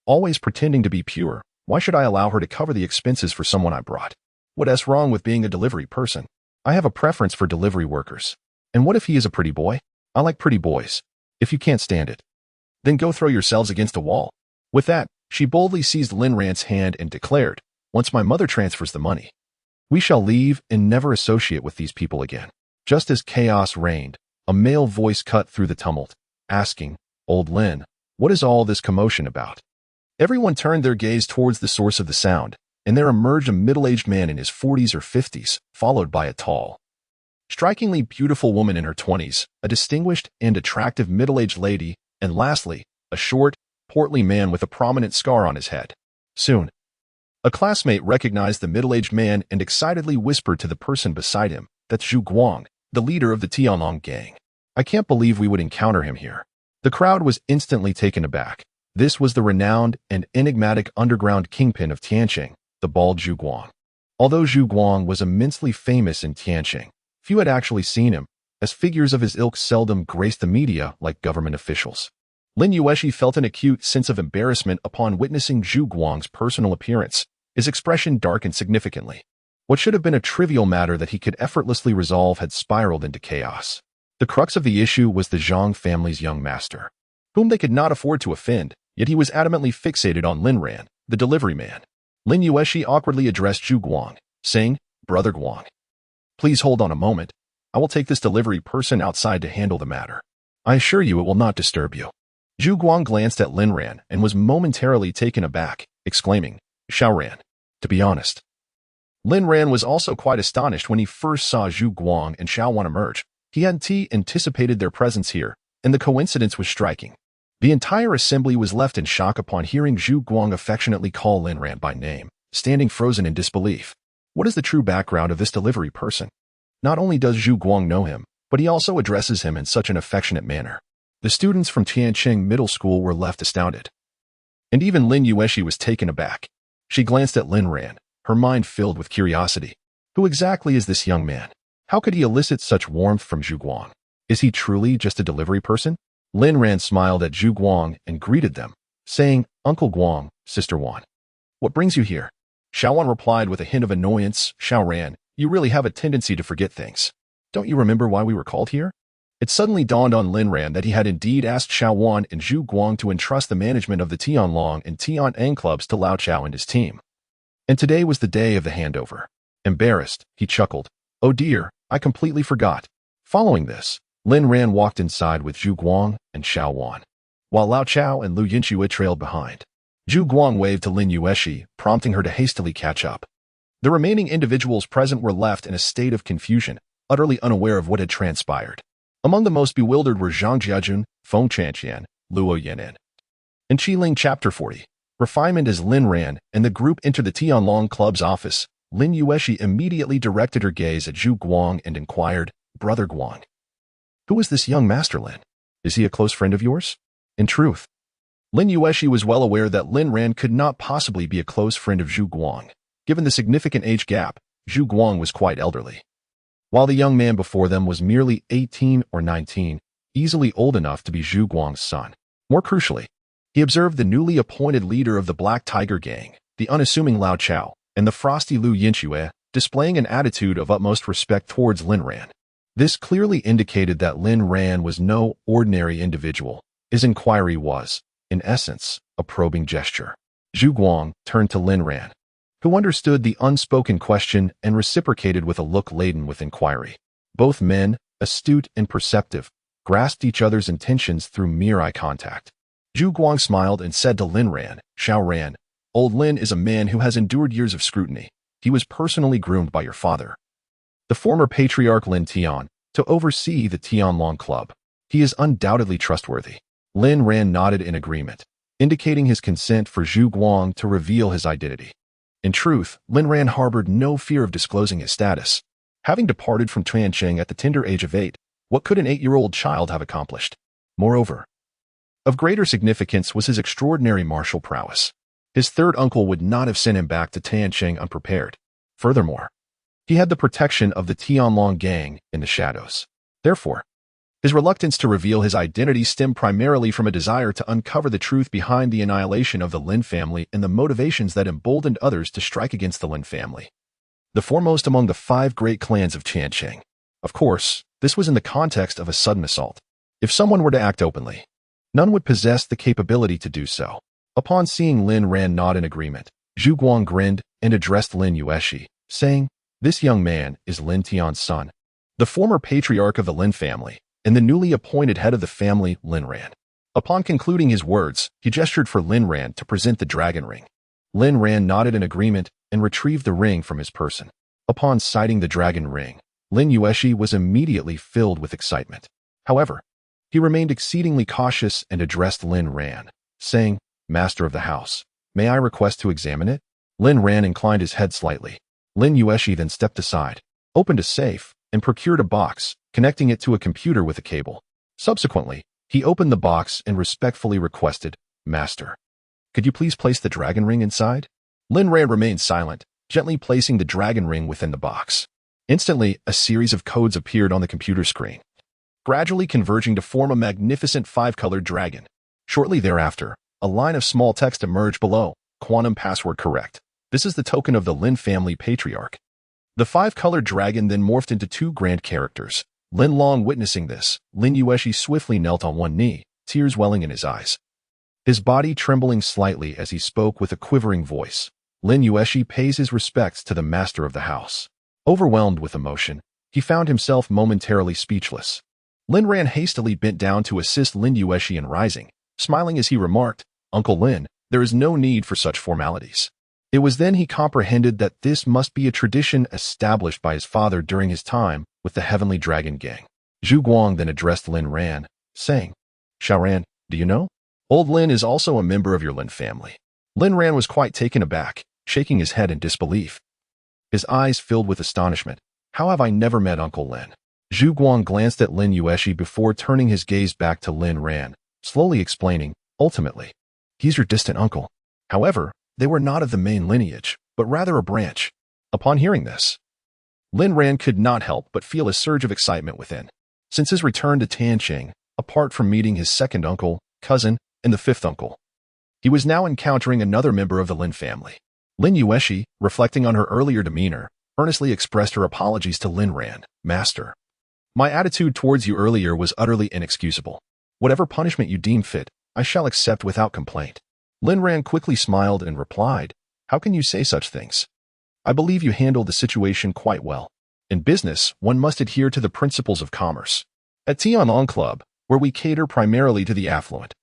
Always pretending to be pure, why should I allow her to cover the expenses for someone I brought? What's wrong with being a delivery person? I have a preference for delivery workers. And what if he is a pretty boy? I like pretty boys. If you can't stand it, then go throw yourselves against a wall." With that, she boldly seized Lin Ran's hand and declared, "Once my mother transfers the money, we shall leave and never associate with these people again." Just as chaos reigned, a male voice cut through the tumult, asking, "Old Lin, what is all this commotion about?" Everyone turned their gaze towards the source of the sound, and there emerged a middle-aged man in his 40s or 50s, followed by a tall, strikingly beautiful woman in her 20s, a distinguished and attractive middle-aged lady, and lastly, a short, portly man with a prominent scar on his head. Soon, A classmate recognized the middle-aged man and excitedly whispered to the person beside him, "That's Zhu Guang, the leader of the Tianlong gang. I can't believe we would encounter him here." The crowd was instantly taken aback. This was the renowned and enigmatic underground kingpin of Tianqing, the bald Zhu Guang. Although Zhu Guang was immensely famous in Tianqing, few had actually seen him, as figures of his ilk seldom graced the media like government officials. Lin Yueshi felt an acute sense of embarrassment upon witnessing Zhu Guang's personal appearance. His expression darkened significantly. What should have been a trivial matter that he could effortlessly resolve had spiraled into chaos. The crux of the issue was the Zhang family's young master, whom they could not afford to offend, yet he was adamantly fixated on Lin Ran, the delivery man. Lin Yueshi awkwardly addressed Zhu Guang, saying, "Brother Guang, please hold on a moment. I will take this delivery person outside to handle the matter. I assure you it will not disturb you." Zhu Guang glanced at Lin Ran and was momentarily taken aback, exclaiming, "Xiao Ran." To be honest, Lin Ran was also quite astonished when he first saw Zhu Guang and Xiao Wan emerge. He hadn't anticipated their presence here, and the coincidence was striking. The entire assembly was left in shock upon hearing Zhu Guang affectionately call Lin Ran by name, standing frozen in disbelief. What is the true background of this delivery person? Not only does Zhu Guang know him, but he also addresses him in such an affectionate manner. The students from Tianqing Middle School were left astounded. And even Lin Yueshi was taken aback. She glanced at Lin Ran, her mind filled with curiosity. Who exactly is this young man? How could he elicit such warmth from Zhu Guang? Is he truly just a delivery person? Lin Ran smiled at Zhu Guang and greeted them, saying, "Uncle Guang, Sister Wan. What brings you here?" Xiao Wan replied with a hint of annoyance, "Xiao Ran, you really have a tendency to forget things. Don't you remember why we were called here?" It suddenly dawned on Lin Ran that he had indeed asked Xiao Wan and Zhu Guang to entrust the management of the Tianlong and Tian'an clubs to Lao Chao and his team. And today was the day of the handover. Embarrassed, he chuckled, "Oh dear, I completely forgot." Following this, Lin Ran walked inside with Zhu Guang and Xiao Wan, while Lao Chao and Lu Yinxue trailed behind. Zhu Guang waved to Lin Yueshi, prompting her to hastily catch up. The remaining individuals present were left in a state of confusion, utterly unaware of what had transpired. Among the most bewildered were Zhang Jiajun, Feng Chanqian, Luo Yan'an. In Qiling Chapter 40, refinement as Lin Ran and the group entered the Tianlong Club's office, Lin Yueshi immediately directed her gaze at Zhu Guang and inquired, "Brother Guang, who is this young Master Lin? Is he a close friend of yours?" In truth, Lin Yueshi was well aware that Lin Ran could not possibly be a close friend of Zhu Guang. Given the significant age gap, Zhu Guang was quite elderly, while the young man before them was merely 18 or 19, easily old enough to be Zhu Guang's son. More crucially, he observed the newly appointed leader of the Black Tiger Gang, the unassuming Lao Chao, and the frosty Lu Yinxue, displaying an attitude of utmost respect towards Lin Ran. This clearly indicated that Lin Ran was no ordinary individual. His inquiry was, in essence, a probing gesture. Zhu Guang turned to Lin Ran, who understood the unspoken question and reciprocated with a look laden with inquiry. Both men, astute and perceptive, grasped each other's intentions through mere eye contact. Zhu Guang smiled and said to Lin Ran, "Xiao Ran, old Lin is a man who has endured years of scrutiny. He was personally groomed by your father, the former patriarch Lin Tian, to oversee the Tianlong Club. He is undoubtedly trustworthy." Lin Ran nodded in agreement, indicating his consent for Zhu Guang to reveal his identity. In truth, Lin Ran harbored no fear of disclosing his status. Having departed from Tianqing at the tender age of 8, what could an 8-year-old child have accomplished? Moreover, of greater significance was his extraordinary martial prowess. His third uncle would not have sent him back to Tianqing unprepared. Furthermore, he had the protection of the Tianlong gang in the shadows. Therefore, his reluctance to reveal his identity stemmed primarily from a desire to uncover the truth behind the annihilation of the Lin family and the motivations that emboldened others to strike against the Lin family, the foremost among the 5 great clans of Tianqing. Of course, this was in the context of a sudden assault. If someone were to act openly, none would possess the capability to do so. Upon seeing Lin Ran nod in agreement, Zhu Guang grinned and addressed Lin Yueshi, saying, "This young man is Lin Tian's son, the former patriarch of the Lin family, and the newly appointed head of the family, Lin Ran." Upon concluding his words, he gestured for Lin Ran to present the dragon ring. Lin Ran nodded in agreement and retrieved the ring from his person. Upon sighting the dragon ring, Lin Yueshi was immediately filled with excitement. However, he remained exceedingly cautious and addressed Lin Ran, saying, "Master of the house, may I request to examine it?" Lin Ran inclined his head slightly. Lin Yueshi then stepped aside, opened a safe, and procured a box, connecting it to a computer with a cable. Subsequently, he opened the box and respectfully requested, "Master, could you please place the dragon ring inside?" Lin Ran remained silent, gently placing the dragon ring within the box. Instantly, a series of codes appeared on the computer screen, gradually converging to form a magnificent five-colored dragon. Shortly thereafter, a line of small text emerged below, "Quantum password correct. This is the token of the Lin family patriarch." The five-colored dragon then morphed into two grand characters. Lin Long witnessing this, Lin Yueshi swiftly knelt on one knee, tears welling in his eyes. His body trembling slightly as he spoke with a quivering voice. Lin Yueshi pays his respects to the master of the house. Overwhelmed with emotion, he found himself momentarily speechless. Lin Ran hastily bent down to assist Lin Yueshi in rising, smiling as he remarked, "Uncle Lin, there is no need for such formalities." It was then he comprehended that this must be a tradition established by his father during his time with the Heavenly Dragon Gang. Zhu Guang then addressed Lin Ran, saying, "Xiao Ran, do you know? Old Lin is also a member of your Lin family." Lin Ran was quite taken aback, shaking his head in disbelief. His eyes filled with astonishment. "How have I never met Uncle Lin?" Zhu Guang glanced at Lin Yueshi before turning his gaze back to Lin Ran, slowly explaining, "Ultimately, he's your distant uncle. However, they were not of the main lineage, but rather a branch." Upon hearing this, Lin Ran could not help but feel a surge of excitement within. Since his return to Tianqing, apart from meeting his second uncle, cousin, and the fifth uncle, he was now encountering another member of the Lin family. Lin Yueshi, reflecting on her earlier demeanor, earnestly expressed her apologies to Lin Ran. "Master, my attitude towards you earlier was utterly inexcusable. Whatever punishment you deem fit, I shall accept without complaint." Lin Ran quickly smiled and replied, "How can you say such things? I believe you handled the situation quite well. In business, one must adhere to the principles of commerce. At Tianlong Club, where we cater primarily to the affluent,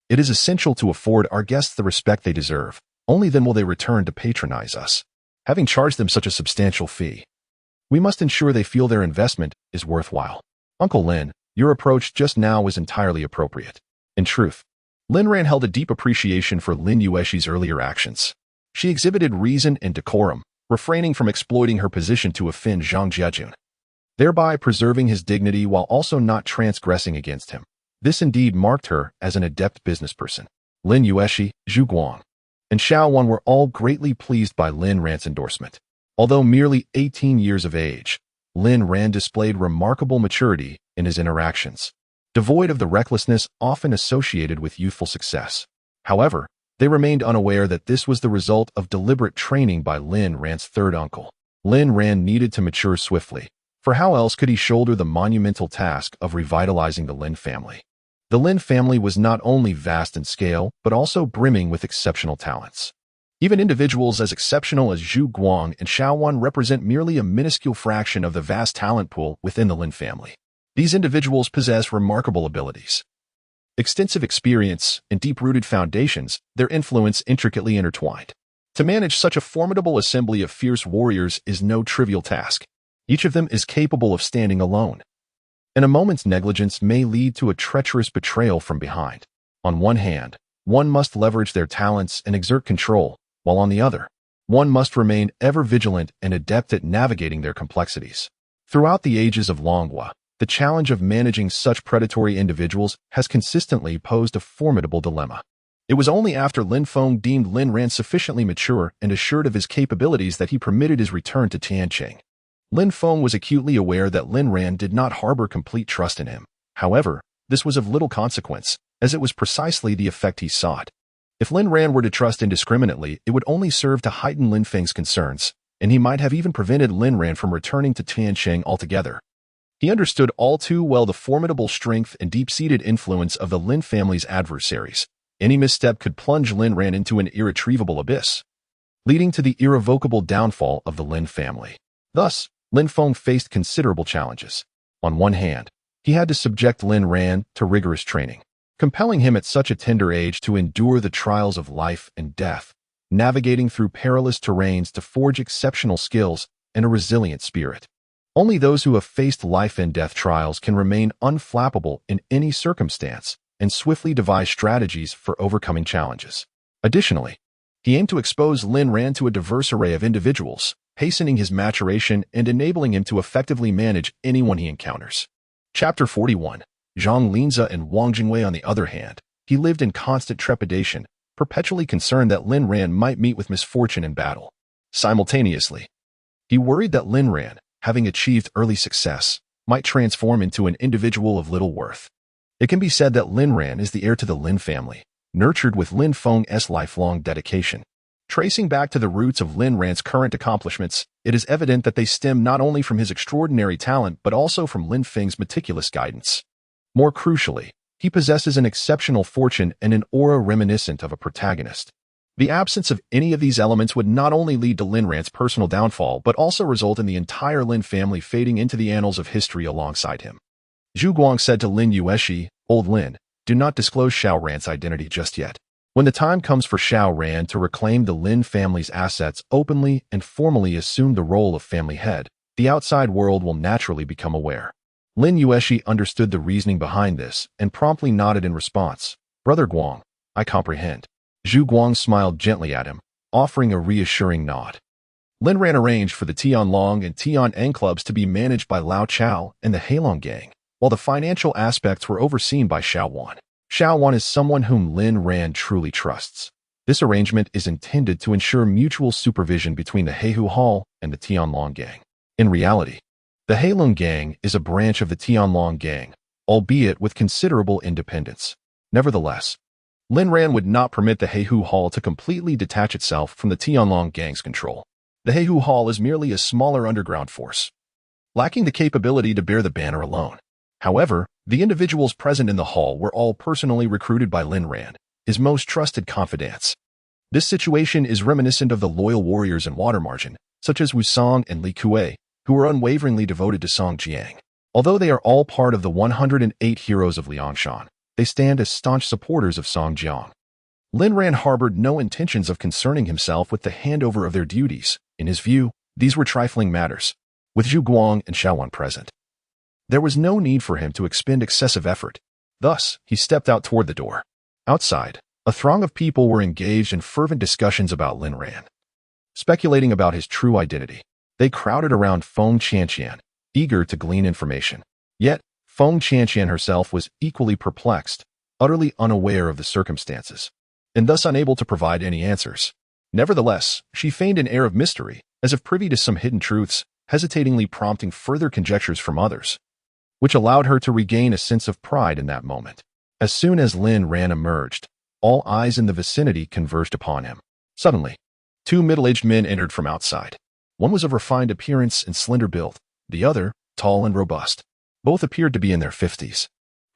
it is essential to afford our guests the respect they deserve. Only then will they return to patronize us. Having charged them such a substantial fee, we must ensure they feel their investment is worthwhile. Uncle Lin, your approach just now was entirely appropriate." In truth, Lin Ran held a deep appreciation for Lin Yueshi's earlier actions. She exhibited reason and decorum, refraining from exploiting her position to offend Zhang Jiajun, thereby preserving his dignity while also not transgressing against him. This indeed marked her as an adept businessperson. Lin Yueshi, Zhu Guang, and Xiao Wan were all greatly pleased by Lin Ran's endorsement. Although merely 18 years of age, Lin Ran displayed remarkable maturity in his interactions, devoid of the recklessness often associated with youthful success. However, they remained unaware that this was the result of deliberate training by Lin Ran's third uncle. Lin Ran needed to mature swiftly, for how else could he shoulder the monumental task of revitalizing the Lin family? The Lin family was not only vast in scale, but also brimming with exceptional talents. Even individuals as exceptional as Zhu Guang and Xiao Wan represent merely a minuscule fraction of the vast talent pool within the Lin family. These individuals possess remarkable abilities, extensive experience, and deep-rooted foundations, their influence intricately intertwined. To manage such a formidable assembly of fierce warriors is no trivial task. Each of them is capable of standing alone, and a moment's negligence may lead to a treacherous betrayal from behind. On one hand, one must leverage their talents and exert control, while on the other, one must remain ever vigilant and adept at navigating their complexities. Throughout the ages of Longhua, the challenge of managing such predatory individuals has consistently posed a formidable dilemma. It was only after Lin Feng deemed Lin Ran sufficiently mature and assured of his capabilities that he permitted his return to Tianqing. Lin Feng was acutely aware that Lin Ran did not harbor complete trust in him. However, this was of little consequence, as it was precisely the effect he sought. If Lin Ran were to trust indiscriminately, it would only serve to heighten Lin Feng's concerns, and he might have even prevented Lin Ran from returning to Tianqing altogether. He understood all too well the formidable strength and deep-seated influence of the Lin family's adversaries. Any misstep could plunge Lin Ran into an irretrievable abyss, leading to the irrevocable downfall of the Lin family. Thus, Lin Feng faced considerable challenges. On one hand, he had to subject Lin Ran to rigorous training, compelling him at such a tender age to endure the trials of life and death, navigating through perilous terrains to forge exceptional skills and a resilient spirit. Only those who have faced life and death trials can remain unflappable in any circumstance and swiftly devise strategies for overcoming challenges. Additionally, He aimed to expose Lin Ran to a diverse array of individuals, hastening his maturation and enabling him to effectively manage anyone he encounters. Chapter 41. Zhang Linze and Wang Jingwei, on the other hand, he lived in constant trepidation, perpetually concerned that Lin Ran might meet with misfortune in battle. Simultaneously, he worried that Lin Ran, having achieved early success, might transform into an individual of little worth. It can be said that Lin Ran is the heir to the Lin family, nurtured with Lin Feng's lifelong dedication. Tracing back to the roots of Lin Ran's current accomplishments, it is evident that they stem not only from his extraordinary talent but also from Lin Feng's meticulous guidance. More crucially, he possesses an exceptional fortune and an aura reminiscent of a protagonist. The absence of any of these elements would not only lead to Lin Ran's personal downfall but also result in the entire Lin family fading into the annals of history alongside him. Zhu Guang said to Lin Yueshi, "Old Lin, do not disclose Xiao Ran's identity just yet. When the time comes for Xiao Ran to reclaim the Lin family's assets openly and formally assume the role of family head, the outside world will naturally become aware." Lin Yueshi understood the reasoning behind this and promptly nodded in response. "Brother Guang, I comprehend." Zhu Guang smiled gently at him, offering a reassuring nod. Lin Ran arranged for the Tianlong and Tian'an clubs to be managed by Lao Chao and the Heilong gang, while the financial aspects were overseen by Xiao Wan. Xiao Wan is someone whom Lin Ran truly trusts. This arrangement is intended to ensure mutual supervision between the Heihu Hall and the Tianlong gang. In reality, the Heilong gang is a branch of the Tianlong gang, albeit with considerable independence. Nevertheless, Lin Ran would not permit the Heihu Hall to completely detach itself from the Tianlong gang's control. The Heihu Hall is merely a smaller underground force, lacking the capability to bear the banner alone. However, the individuals present in the hall were all personally recruited by Lin Ran, his most trusted confidants. This situation is reminiscent of the loyal warriors in Water Margin, such as Wu Song and Li Kuei, who are unwaveringly devoted to Song Jiang. Although they are all part of the 108 heroes of Liangshan, they stand as staunch supporters of Song Jiang. Lin Ran harbored no intentions of concerning himself with the handover of their duties. In his view, these were trifling matters. With Zhu Guang and Xiao Wan present, there was no need for him to expend excessive effort. Thus, he stepped out toward the door. Outside, a throng of people were engaged in fervent discussions about Lin Ran, speculating about his true identity. They crowded around Feng Qianqian, eager to glean information. Yet, Feng Qianqian herself was equally perplexed, utterly unaware of the circumstances, and thus unable to provide any answers. Nevertheless, she feigned an air of mystery, as if privy to some hidden truths, hesitatingly prompting further conjectures from others, which allowed her to regain a sense of pride in that moment. As soon as Lin Ran emerged, all eyes in the vicinity converged upon him. Suddenly, two middle-aged men entered from outside. One was of refined appearance and slender build, the other, tall and robust. Both appeared to be in their 50s.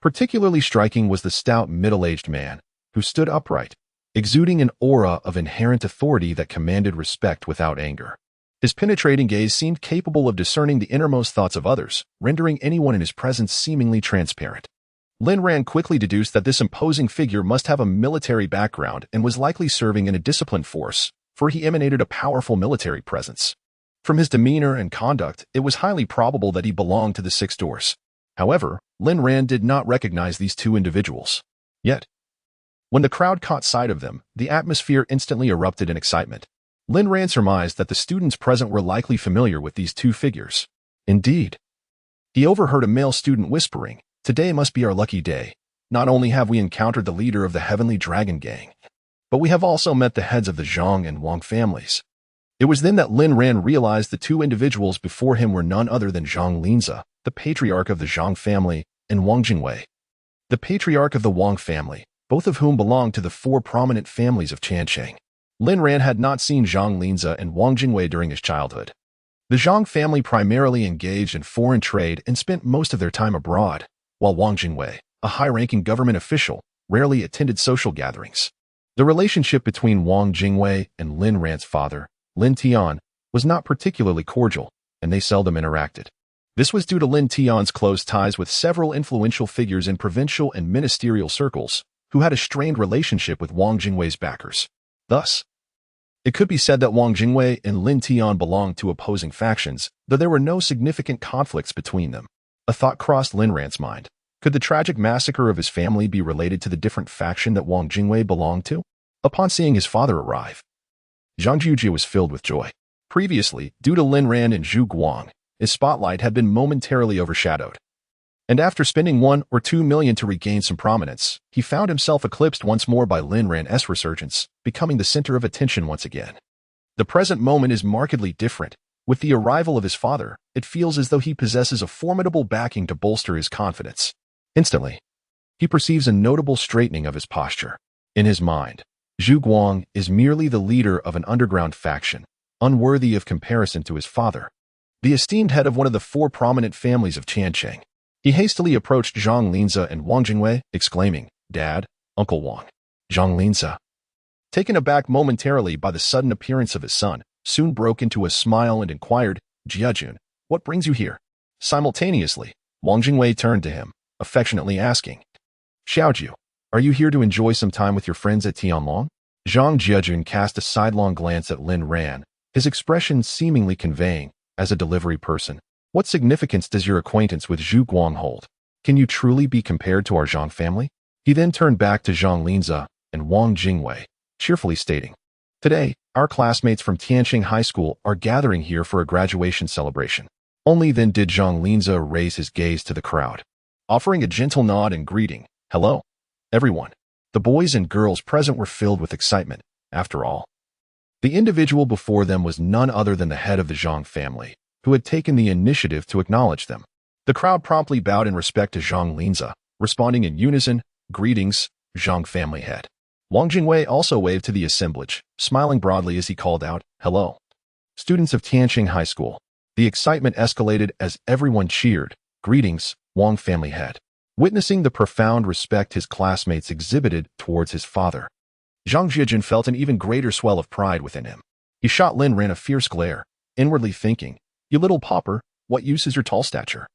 Particularly striking was the stout middle-aged man, who stood upright, exuding an aura of inherent authority that commanded respect without anger. His penetrating gaze seemed capable of discerning the innermost thoughts of others, rendering anyone in his presence seemingly transparent. Lin Ran quickly deduced that this imposing figure must have a military background and was likely serving in a disciplined force, for he emanated a powerful military presence. From his demeanor and conduct, it was highly probable that he belonged to the Six Doors. However, Lin Ran did not recognize these two individuals. Yet, when the crowd caught sight of them, the atmosphere instantly erupted in excitement. Lin Ran surmised that the students present were likely familiar with these two figures. Indeed, he overheard a male student whispering, "Today must be our lucky day. Not only have we encountered the leader of the Heavenly Dragon Gang, but we have also met the heads of the Zhang and Wang families." It was then that Lin Ran realized the two individuals before him were none other than Zhang Linze, the patriarch of the Zhang family, and Wang Jingwei, the patriarch of the Wang family, both of whom belonged to the four prominent families of Changcheng. Lin Ran had not seen Zhang Linze and Wang Jingwei during his childhood. The Zhang family primarily engaged in foreign trade and spent most of their time abroad, while Wang Jingwei, a high-ranking government official, rarely attended social gatherings. The relationship between Wang Jingwei and Lin Ran's father, Lin Tian, was not particularly cordial, and they seldom interacted. This was due to Lin Tian's close ties with several influential figures in provincial and ministerial circles, who had a strained relationship with Wang Jingwei's backers. Thus, it could be said that Wang Jingwei and Lin Tian belonged to opposing factions, though there were no significant conflicts between them. A thought crossed Lin Ran's mind. Could the tragic massacre of his family be related to the different faction that Wang Jingwei belonged to? Upon seeing his father arrive, Zhang Jiujie was filled with joy. Previously, due to Lin Ran and Zhu Guang, his spotlight had been momentarily overshadowed. And after spending 1 or 2 million to regain some prominence, he found himself eclipsed once more by Lin Ran's resurgence, becoming the center of attention once again. The present moment is markedly different. With the arrival of his father, it feels as though he possesses a formidable backing to bolster his confidence. Instantly, he perceives a notable straightening of his posture. In his mind, Zhu Guang is merely the leader of an underground faction, unworthy of comparison to his father, the esteemed head of one of the 4 prominent families of Tiancheng. He hastily approached Zhang Linze and Wang Jingwei, exclaiming, "Dad, Uncle Wang." Zhang Linze, taken aback momentarily by the sudden appearance of his son, soon broke into a smile and inquired, "Jiajun, what brings you here?" Simultaneously, Wang Jingwei turned to him, affectionately asking, "Xiaoju, are you here to enjoy some time with your friends at Tianlong?" Zhang Jiajun cast a sidelong glance at Lin Ran, his expression seemingly conveying, as a delivery person, "What significance does your acquaintance with Zhu Guang hold? Can you truly be compared to our Zhang family?" He then turned back to Zhang Linze and Wang Jingwei, cheerfully stating, "Today, our classmates from Tianqing High School are gathering here for a graduation celebration." Only then did Zhang Linze raise his gaze to the crowd, offering a gentle nod and greeting, "Hello, everyone." The boys and girls present were filled with excitement. After all, the individual before them was none other than the head of the Zhang family, who had taken the initiative to acknowledge them. The crowd promptly bowed in respect to Zhang Linze, responding in unison, "Greetings, Zhang family head." Wang Jingwei also waved to the assemblage, smiling broadly as he called out, "Hello, students of Tianqing High School." The excitement escalated as everyone cheered, "Greetings, Wang family head." Witnessing the profound respect his classmates exhibited towards his father, Zhang Jiajun felt an even greater swell of pride within him. He shot Lin Ran a fierce glare, inwardly thinking, "You little pauper, what use is your tall stature?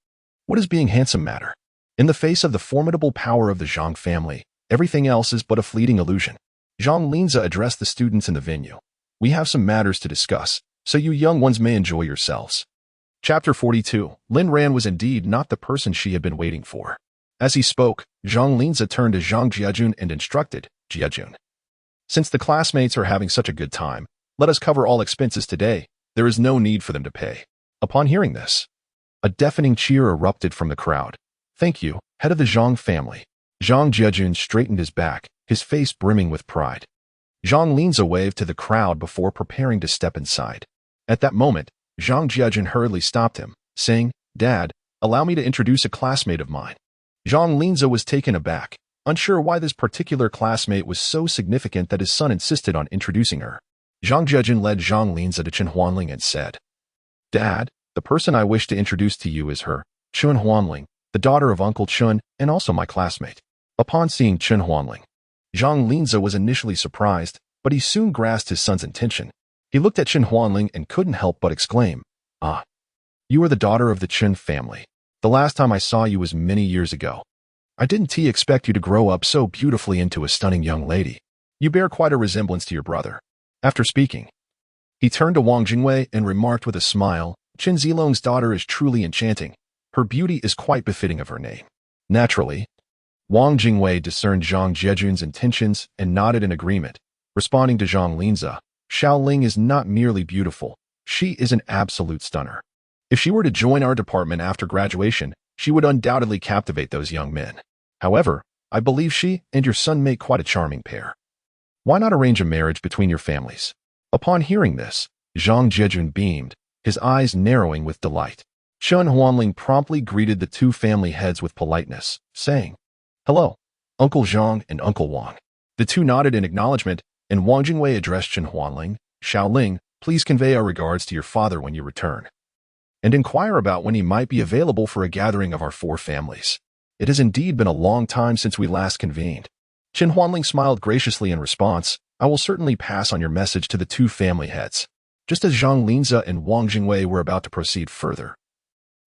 What does being handsome matter? In the face of the formidable power of the Zhang family, everything else is but a fleeting illusion." Zhang Linze addressed the students in the venue. "We have some matters to discuss, so you young ones may enjoy yourselves." Chapter 42. Lin Ran was indeed not the person she had been waiting for. As he spoke, Zhang Linze turned to Zhang Jiajun and instructed, "Jiajun, since the classmates are having such a good time, let us cover all expenses today. There is no need for them to pay." Upon hearing this, a deafening cheer erupted from the crowd. "Thank you, head of the Zhang family." Zhang Jiajun straightened his back, his face brimming with pride. Zhang Linze waved to the crowd before preparing to step inside. At that moment, Zhang Jiajun hurriedly stopped him, saying, "Dad, allow me to introduce a classmate of mine." Zhang Linze was taken aback, unsure why this particular classmate was so significant that his son insisted on introducing her. Zhang Jiajun led Zhang Linze to Chen Huanling and said, "Dad, the person I wish to introduce to you is her, Chen Huanling, the daughter of Uncle Chen and also my classmate." Upon seeing Chen Huanling, Zhang Linze was initially surprised, but he soon grasped his son's intention. He looked at Chen Huanling and couldn't help but exclaim, "Ah, you are the daughter of the Chen family. The last time I saw you was many years ago. I didn't expect you to grow up so beautifully into a stunning young lady. You bear quite a resemblance to your brother." After speaking, he turned to Wang Jingwei and remarked with a smile, "Chen Zilong's daughter is truly enchanting. Her beauty is quite befitting of her name." Naturally, Wang Jingwei discerned Zhang Jiajun's intentions and nodded in agreement, responding to Zhang Linze, "Xiao Ling is not merely beautiful, she is an absolute stunner. If she were to join our department after graduation, she would undoubtedly captivate those young men. However, I believe she and your son make quite a charming pair. Why not arrange a marriage between your families?" Upon hearing this, Zhang Jiajun beamed, his eyes narrowing with delight. Chen Huanling promptly greeted the 2 family heads with politeness, saying, "Hello, Uncle Zhang and Uncle Wang." The 2 nodded in acknowledgement, and Wang Jingwei addressed Chen Huanling, "Xiao Ling, please convey our regards to your father when you return, and inquire about when he might be available for a gathering of our 4 families. It has indeed been a long time since we last convened." Chen Huanling smiled graciously in response, "I will certainly pass on your message to the 2 family heads." Just as Zhang Linze and Wang Jingwei were about to proceed further,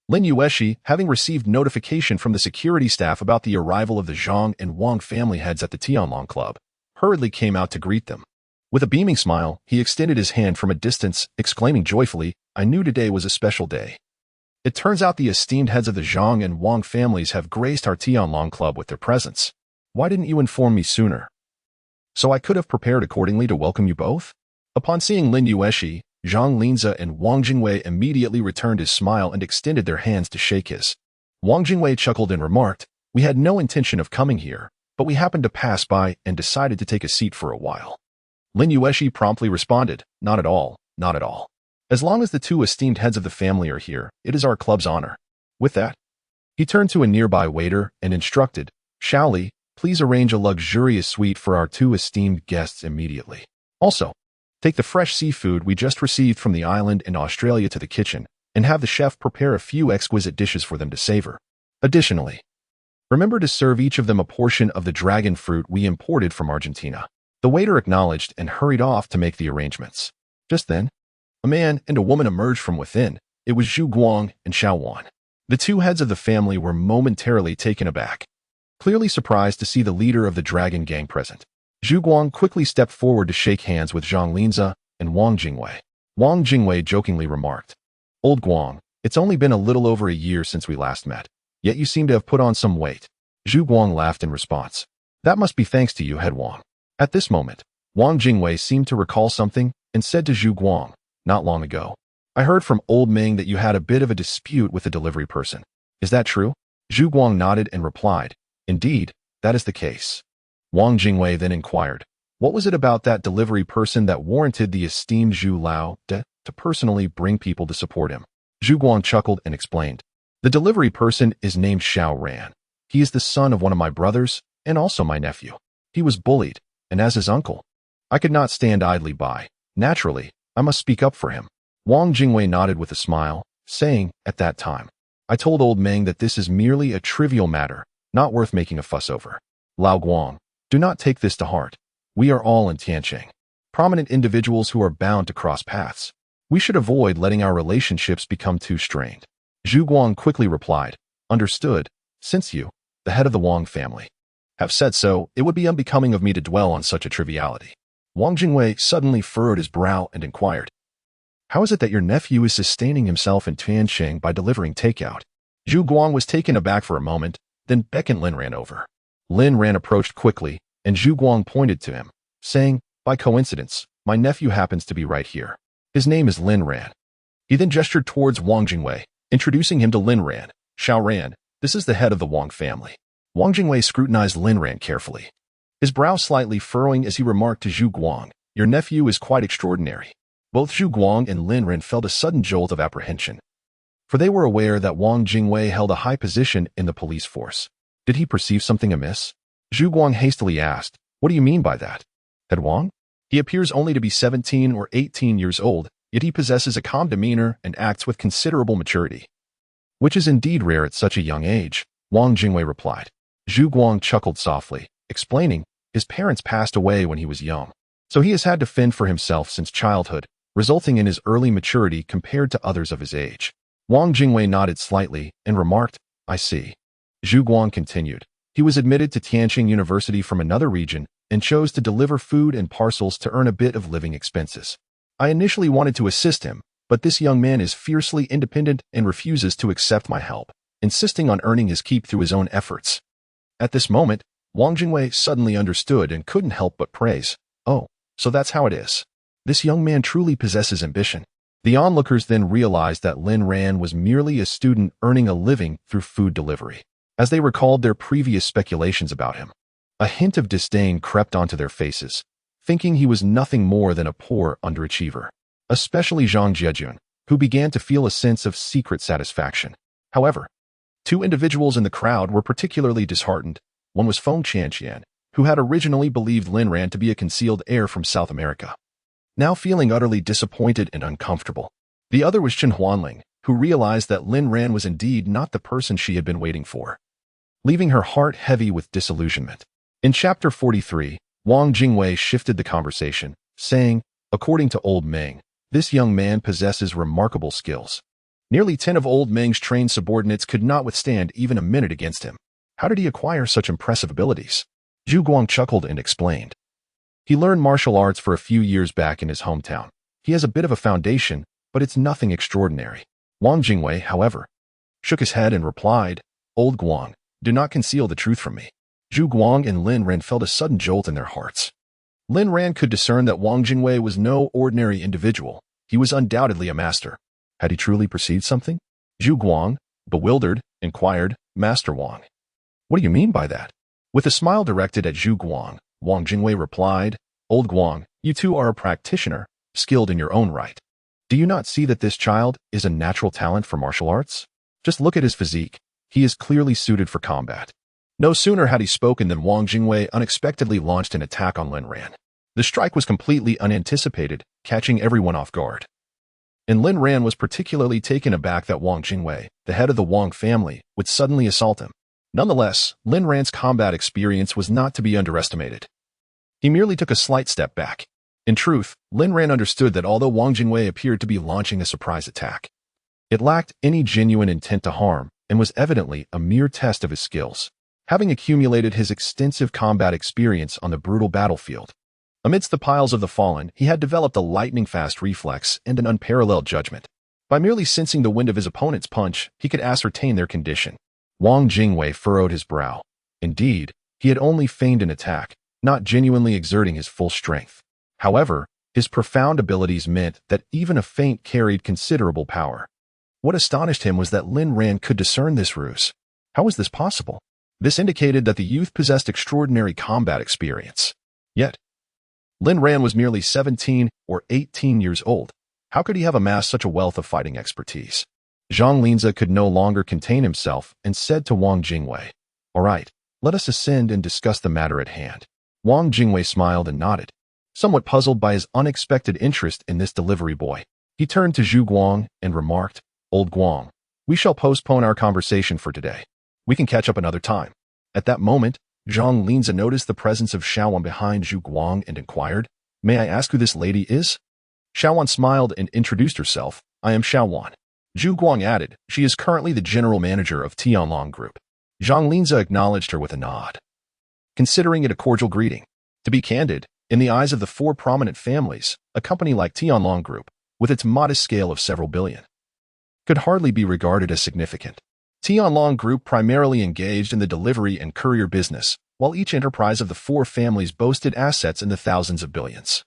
Lin Yueshi, having received notification from the security staff about the arrival of the Zhang and Wang family heads at the Tianlong Club, hurriedly came out to greet them. With a beaming smile, he extended his hand from a distance, exclaiming joyfully, "I knew today was a special day. It turns out the esteemed heads of the Zhang and Wang families have graced our Tianlong Club with their presence. Why didn't you inform me sooner? So I could have prepared accordingly to welcome you both?" Upon seeing Lin Yueshi, Zhang Linze and Wang Jingwei immediately returned his smile and extended their hands to shake his. Wang Jingwei chuckled and remarked, "We had no intention of coming here, but we happened to pass by and decided to take a seat for a while." Lin Yueshi promptly responded, "Not at all, not at all. As long as the two esteemed heads of the family are here, it is our club's honor." With that, he turned to a nearby waiter and instructed, "Shaoli, please arrange a luxurious suite for our two esteemed guests immediately. Also, take the fresh seafood we just received from the island in Australia to the kitchen and have the chef prepare a few exquisite dishes for them to savor. Additionally, remember to serve each of them a portion of the dragon fruit we imported from Argentina." The waiter acknowledged and hurried off to make the arrangements. Just then, a man and a woman emerged from within. It was Zhu Guang and Xiao Wan. The two heads of the family were momentarily taken aback, clearly surprised to see the leader of the dragon gang present. Zhu Guang quickly stepped forward to shake hands with Zhang Linze and Wang Jingwei. Wang Jingwei jokingly remarked, "Old Guang, it's only been a little over a year since we last met, yet you seem to have put on some weight." Zhu Guang laughed in response. "That must be thanks to you, Head Wang." At this moment, Wang Jingwei seemed to recall something and said to Zhu Guang, "Not long ago, I heard from Old Ming that you had a bit of a dispute with the delivery person. Is that true?" Zhu Guang nodded and replied, "Indeed, that is the case." Wang Jingwei then inquired, "What was it about that delivery person that warranted the esteemed Zhu Lao to personally bring people to support him?" Zhu Guang chuckled and explained, "The delivery person is named Xiao Ran. He is the son of one of my brothers and also my nephew. He was bullied, and as his uncle, I could not stand idly by. Naturally, I must speak up for him." Wang Jingwei nodded with a smile, saying, "At that time, I told Old Meng that this is merely a trivial matter, not worth making a fuss over. Lao Guang, do not take this to heart. We are all in Tianqing, prominent individuals who are bound to cross paths. We should avoid letting our relationships become too strained." Zhu Guang quickly replied, "Understood, since you, the head of the Wang family, have said so, it would be unbecoming of me to dwell on such a triviality." Wang Jingwei suddenly furrowed his brow and inquired, "How is it that your nephew is sustaining himself in Tianqing by delivering takeout?" Zhu Guang was taken aback for a moment, then beckoned Lin Ran over. Lin Ran approached quickly, and Zhu Guang pointed to him, saying, "By coincidence, my nephew happens to be right here. His name is Lin Ran." He then gestured towards Wang Jingwei, introducing him to Lin Ran. "Xiao Ran, this is the head of the Wang family." Wang Jingwei scrutinized Lin Ran carefully, his brow slightly furrowing as he remarked to Zhu Guang, "Your nephew is quite extraordinary." Both Zhu Guang and Lin Ran felt a sudden jolt of apprehension, for they were aware that Wang Jingwei held a high position in the police force. Did he perceive something amiss? Zhu Guang hastily asked, "What do you mean by that?" Head Wang? He appears only to be 17 or 18 years old, yet he possesses a calm demeanor and acts with considerable maturity, which is indeed rare at such a young age, Wang Jingwei replied. Zhu Guang chuckled softly, explaining, "His parents passed away when he was young, so he has had to fend for himself since childhood, resulting in his early maturity compared to others of his age." Wang Jingwei nodded slightly and remarked, "I see." Zhu Guang continued, "He was admitted to Tianqing University from another region and chose to deliver food and parcels to earn a bit of living expenses. I initially wanted to assist him, but this young man is fiercely independent and refuses to accept my help, insisting on earning his keep through his own efforts." At this moment, Wang Jingwei suddenly understood and couldn't help but praise, "Oh, so that's how it is. This young man truly possesses ambition." The onlookers then realized that Lin Ran was merely a student earning a living through food delivery, as they recalled their previous speculations about him. A hint of disdain crept onto their faces, thinking he was nothing more than a poor underachiever, especially Zhang Jiejun, who began to feel a sense of secret satisfaction. However, two individuals in the crowd were particularly disheartened. One was Feng Qianqian, who had originally believed Lin Ran to be a concealed heir from South America, now feeling utterly disappointed and uncomfortable. The other was Chen Huanling, who realized that Lin Ran was indeed not the person she had been waiting for, leaving her heart heavy with disillusionment. In Chapter 43, Wang Jingwei shifted the conversation, saying, "According to Old Meng, this young man possesses remarkable skills. Nearly 10 of Old Meng's trained subordinates could not withstand even a minute against him. How did he acquire such impressive abilities?" Zhu Guang chuckled and explained, "He learned martial arts for a few years back in his hometown. He has a bit of a foundation, but it's nothing extraordinary." Wang Jingwei, however, shook his head and replied, "Old Guang, do not conceal the truth from me." Zhu Guang and Lin Ran felt a sudden jolt in their hearts. Lin Ran could discern that Wang Jingwei was no ordinary individual. He was undoubtedly a master. Had he truly perceived something? Zhu Guang, bewildered, inquired, Master Wang. What do you mean by that? With a smile directed at Zhu Guang, Wang Jingwei replied, Old Guang, you two are a practitioner, skilled in your own right. Do you not see that this child is a natural talent for martial arts? Just look at his physique. He is clearly suited for combat. No sooner had he spoken than Wang Jingwei unexpectedly launched an attack on Lin Ran. The strike was completely unanticipated, catching everyone off guard. And Lin Ran was particularly taken aback that Wang Jingwei, the head of the Wang family, would suddenly assault him. Nonetheless, Lin Ran's combat experience was not to be underestimated. He merely took a slight step back. In truth, Lin Ran understood that although Wang Jingwei appeared to be launching a surprise attack, it lacked any genuine intent to harm and was evidently a mere test of his skills, having accumulated his extensive combat experience on the brutal battlefield. Amidst the piles of the fallen, he had developed a lightning-fast reflex and an unparalleled judgment. By merely sensing the wind of his opponent's punch, he could ascertain their condition. Wang Jingwei furrowed his brow. Indeed, he had only feigned an attack, not genuinely exerting his full strength. However, his profound abilities meant that even a feint carried considerable power. What astonished him was that Lin Ran could discern this ruse. How was this possible? This indicated that the youth possessed extraordinary combat experience. Yet, Lin Ran was merely 17 or 18 years old. How could he have amassed such a wealth of fighting expertise? Zhang Linze could no longer contain himself and said to Wang Jingwei, All right, let us ascend and discuss the matter at hand. Wang Jingwei smiled and nodded. Somewhat puzzled by his unexpected interest in this delivery boy, he turned to Zhu Guang and remarked, Old Guang, we shall postpone our conversation for today. We can catch up another time. At that moment, Zhang Linze noticed the presence of Xiaowan behind Zhu Guang and inquired, May I ask who this lady is? Xiaowan smiled and introduced herself, I am Xiaowan. Zhu Guang added, She is currently the general manager of Tianlong Group. Zhang Linze acknowledged her with a nod, considering it a cordial greeting. To be candid, in the eyes of the four prominent families, a company like Tianlong Group, with its modest scale of several billion, could hardly be regarded as significant. Tianlong Group primarily engaged in the delivery and courier business, while each enterprise of the four families boasted assets in the thousands of billions,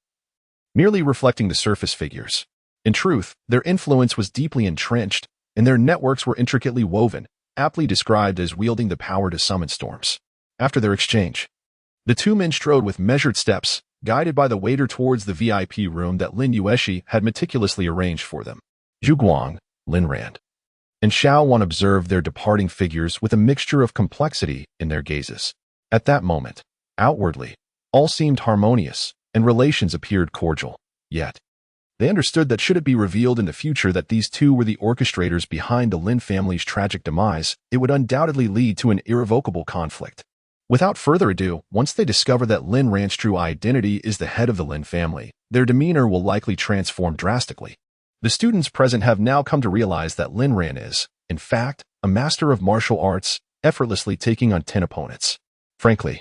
merely reflecting the surface figures. In truth, their influence was deeply entrenched, and their networks were intricately woven, aptly described as wielding the power to summon storms. After their exchange, the two men strode with measured steps, guided by the waiter towards the VIP room that Lin Yueshi had meticulously arranged for them. Zhu Guang, Lin Ran, and Xiaowan observed their departing figures with a mixture of complexity in their gazes. At that moment, outwardly, all seemed harmonious, and relations appeared cordial. Yet, they understood that should it be revealed in the future that these two were the orchestrators behind the Lin family's tragic demise, it would undoubtedly lead to an irrevocable conflict. Without further ado, once they discover that Lin Ran's true identity is the head of the Lin family, their demeanor will likely transform drastically. The students present have now come to realize that Lin Ran is, in fact, a master of martial arts, effortlessly taking on 10 opponents. Frankly,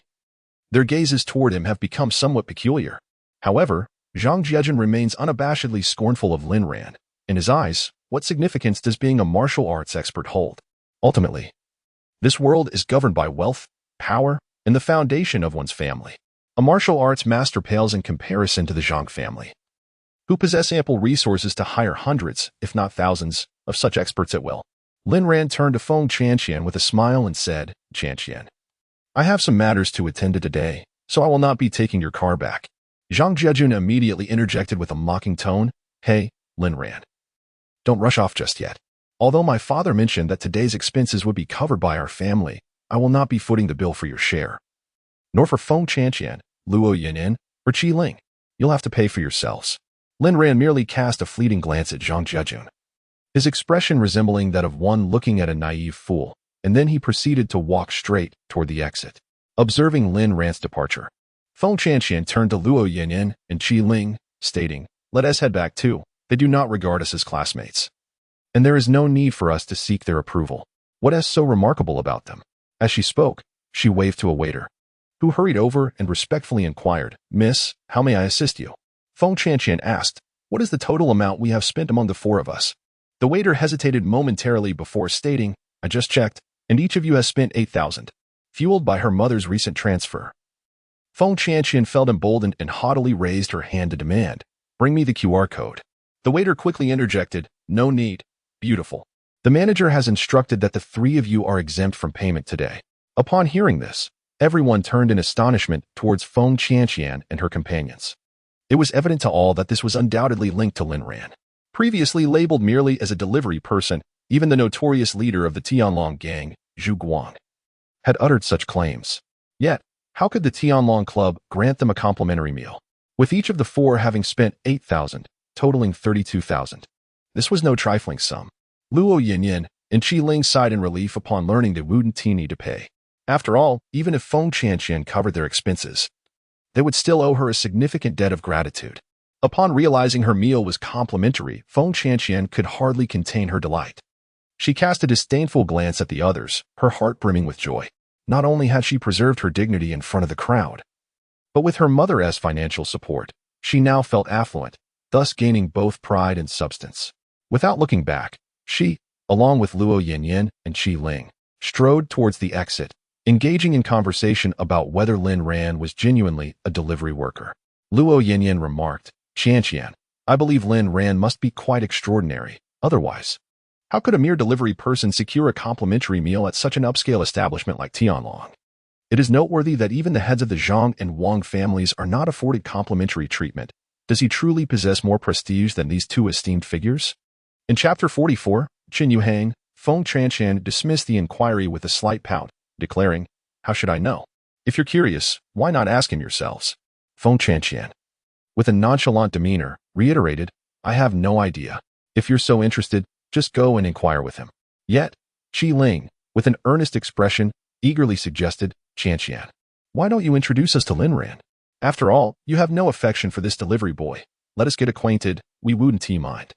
their gazes toward him have become somewhat peculiar. However, Zhang Jiejun remains unabashedly scornful of Lin Ran. In his eyes, what significance does being a martial arts expert hold? Ultimately, this world is governed by wealth, power, and the foundation of one's family. A martial arts master pales in comparison to the Zhang family, who possess ample resources to hire hundreds, if not thousands, of such experts at will. Lin Ran turned to Feng Chanqian with a smile and said, Chanqian, I have some matters to attend to today, so I will not be taking your car back. Zhang Jiejun immediately interjected with a mocking tone, Hey, Lin Ran, don't rush off just yet. Although my father mentioned that today's expenses would be covered by our family, I will not be footing the bill for your share. Nor for Feng Chanqian, Luo Yan'an, or Qi Ling. You'll have to pay for yourselves. Lin Ran merely cast a fleeting glance at Zhang Jiejun, his expression resembling that of one looking at a naive fool, and then he proceeded to walk straight toward the exit. Observing Lin Ran's departure, Feng Chanqian turned to Luo Yan'an and Qi Ling, stating, Let us head back too. They do not regard us as classmates, and there is no need for us to seek their approval. What is so remarkable about them? As she spoke, she waved to a waiter, who hurried over and respectfully inquired, Miss, how may I assist you? Feng Chanqian asked, What is the total amount we have spent among the four of us? The waiter hesitated momentarily before stating, I just checked, and each of you has spent 8,000, fueled by her mother's recent transfer. Feng Chanqian felt emboldened and haughtily raised her hand to demand, "Bring me the QR code." The waiter quickly interjected, "No need. Beautiful. The manager has instructed that the three of you are exempt from payment today." Upon hearing this, everyone turned in astonishment towards Feng Chanqian and her companions. It was evident to all that this was undoubtedly linked to Lin Ran. Previously labeled merely as a delivery person, even the notorious leader of the Tianlong gang, Zhu Guang, had uttered such claims. Yet, how could the Tianlong Club grant them a complimentary meal, with each of the four having spent 8,000, totaling 32,000? This was no trifling sum. Luo Yinyin and Qi Ling sighed in relief upon learning they wouldn't need to pay. After all, even if Feng Chanqian covered their expenses, they would still owe her a significant debt of gratitude. Upon realizing her meal was complimentary, Feng Chanqian could hardly contain her delight. She cast a disdainful glance at the others, her heart brimming with joy. Not only had she preserved her dignity in front of the crowd, but with her mother as financial support, she now felt affluent, thus gaining both pride and substance. Without looking back, she, along with Luo Yinyin and Qi Ling, strode towards the exit, engaging in conversation about whether Lin Ran was genuinely a delivery worker. Luo Yinyin remarked, "Chanqian, I believe Lin Ran must be quite extraordinary. Otherwise, how could a mere delivery person secure a complimentary meal at such an upscale establishment like Tianlong?" It is noteworthy that even the heads of the Zhang and Wang families are not afforded complimentary treatment. Does he truly possess more prestige than these two esteemed figures? In Chapter 44, Qin Yuhang, Feng Chanqian dismissed the inquiry with a slight pout, declaring, "How should I know? If you're curious, why not ask him yourselves?" Feng Chanqian, with a nonchalant demeanor, reiterated, "I have no idea. If you're so interested, just go and inquire with him." Yet, Qi Ling, with an earnest expression, eagerly suggested, "Chanqian, why don't you introduce us to Lin Ran? After all, you have no affection for this delivery boy. Let us get acquainted, we wouldn't mind."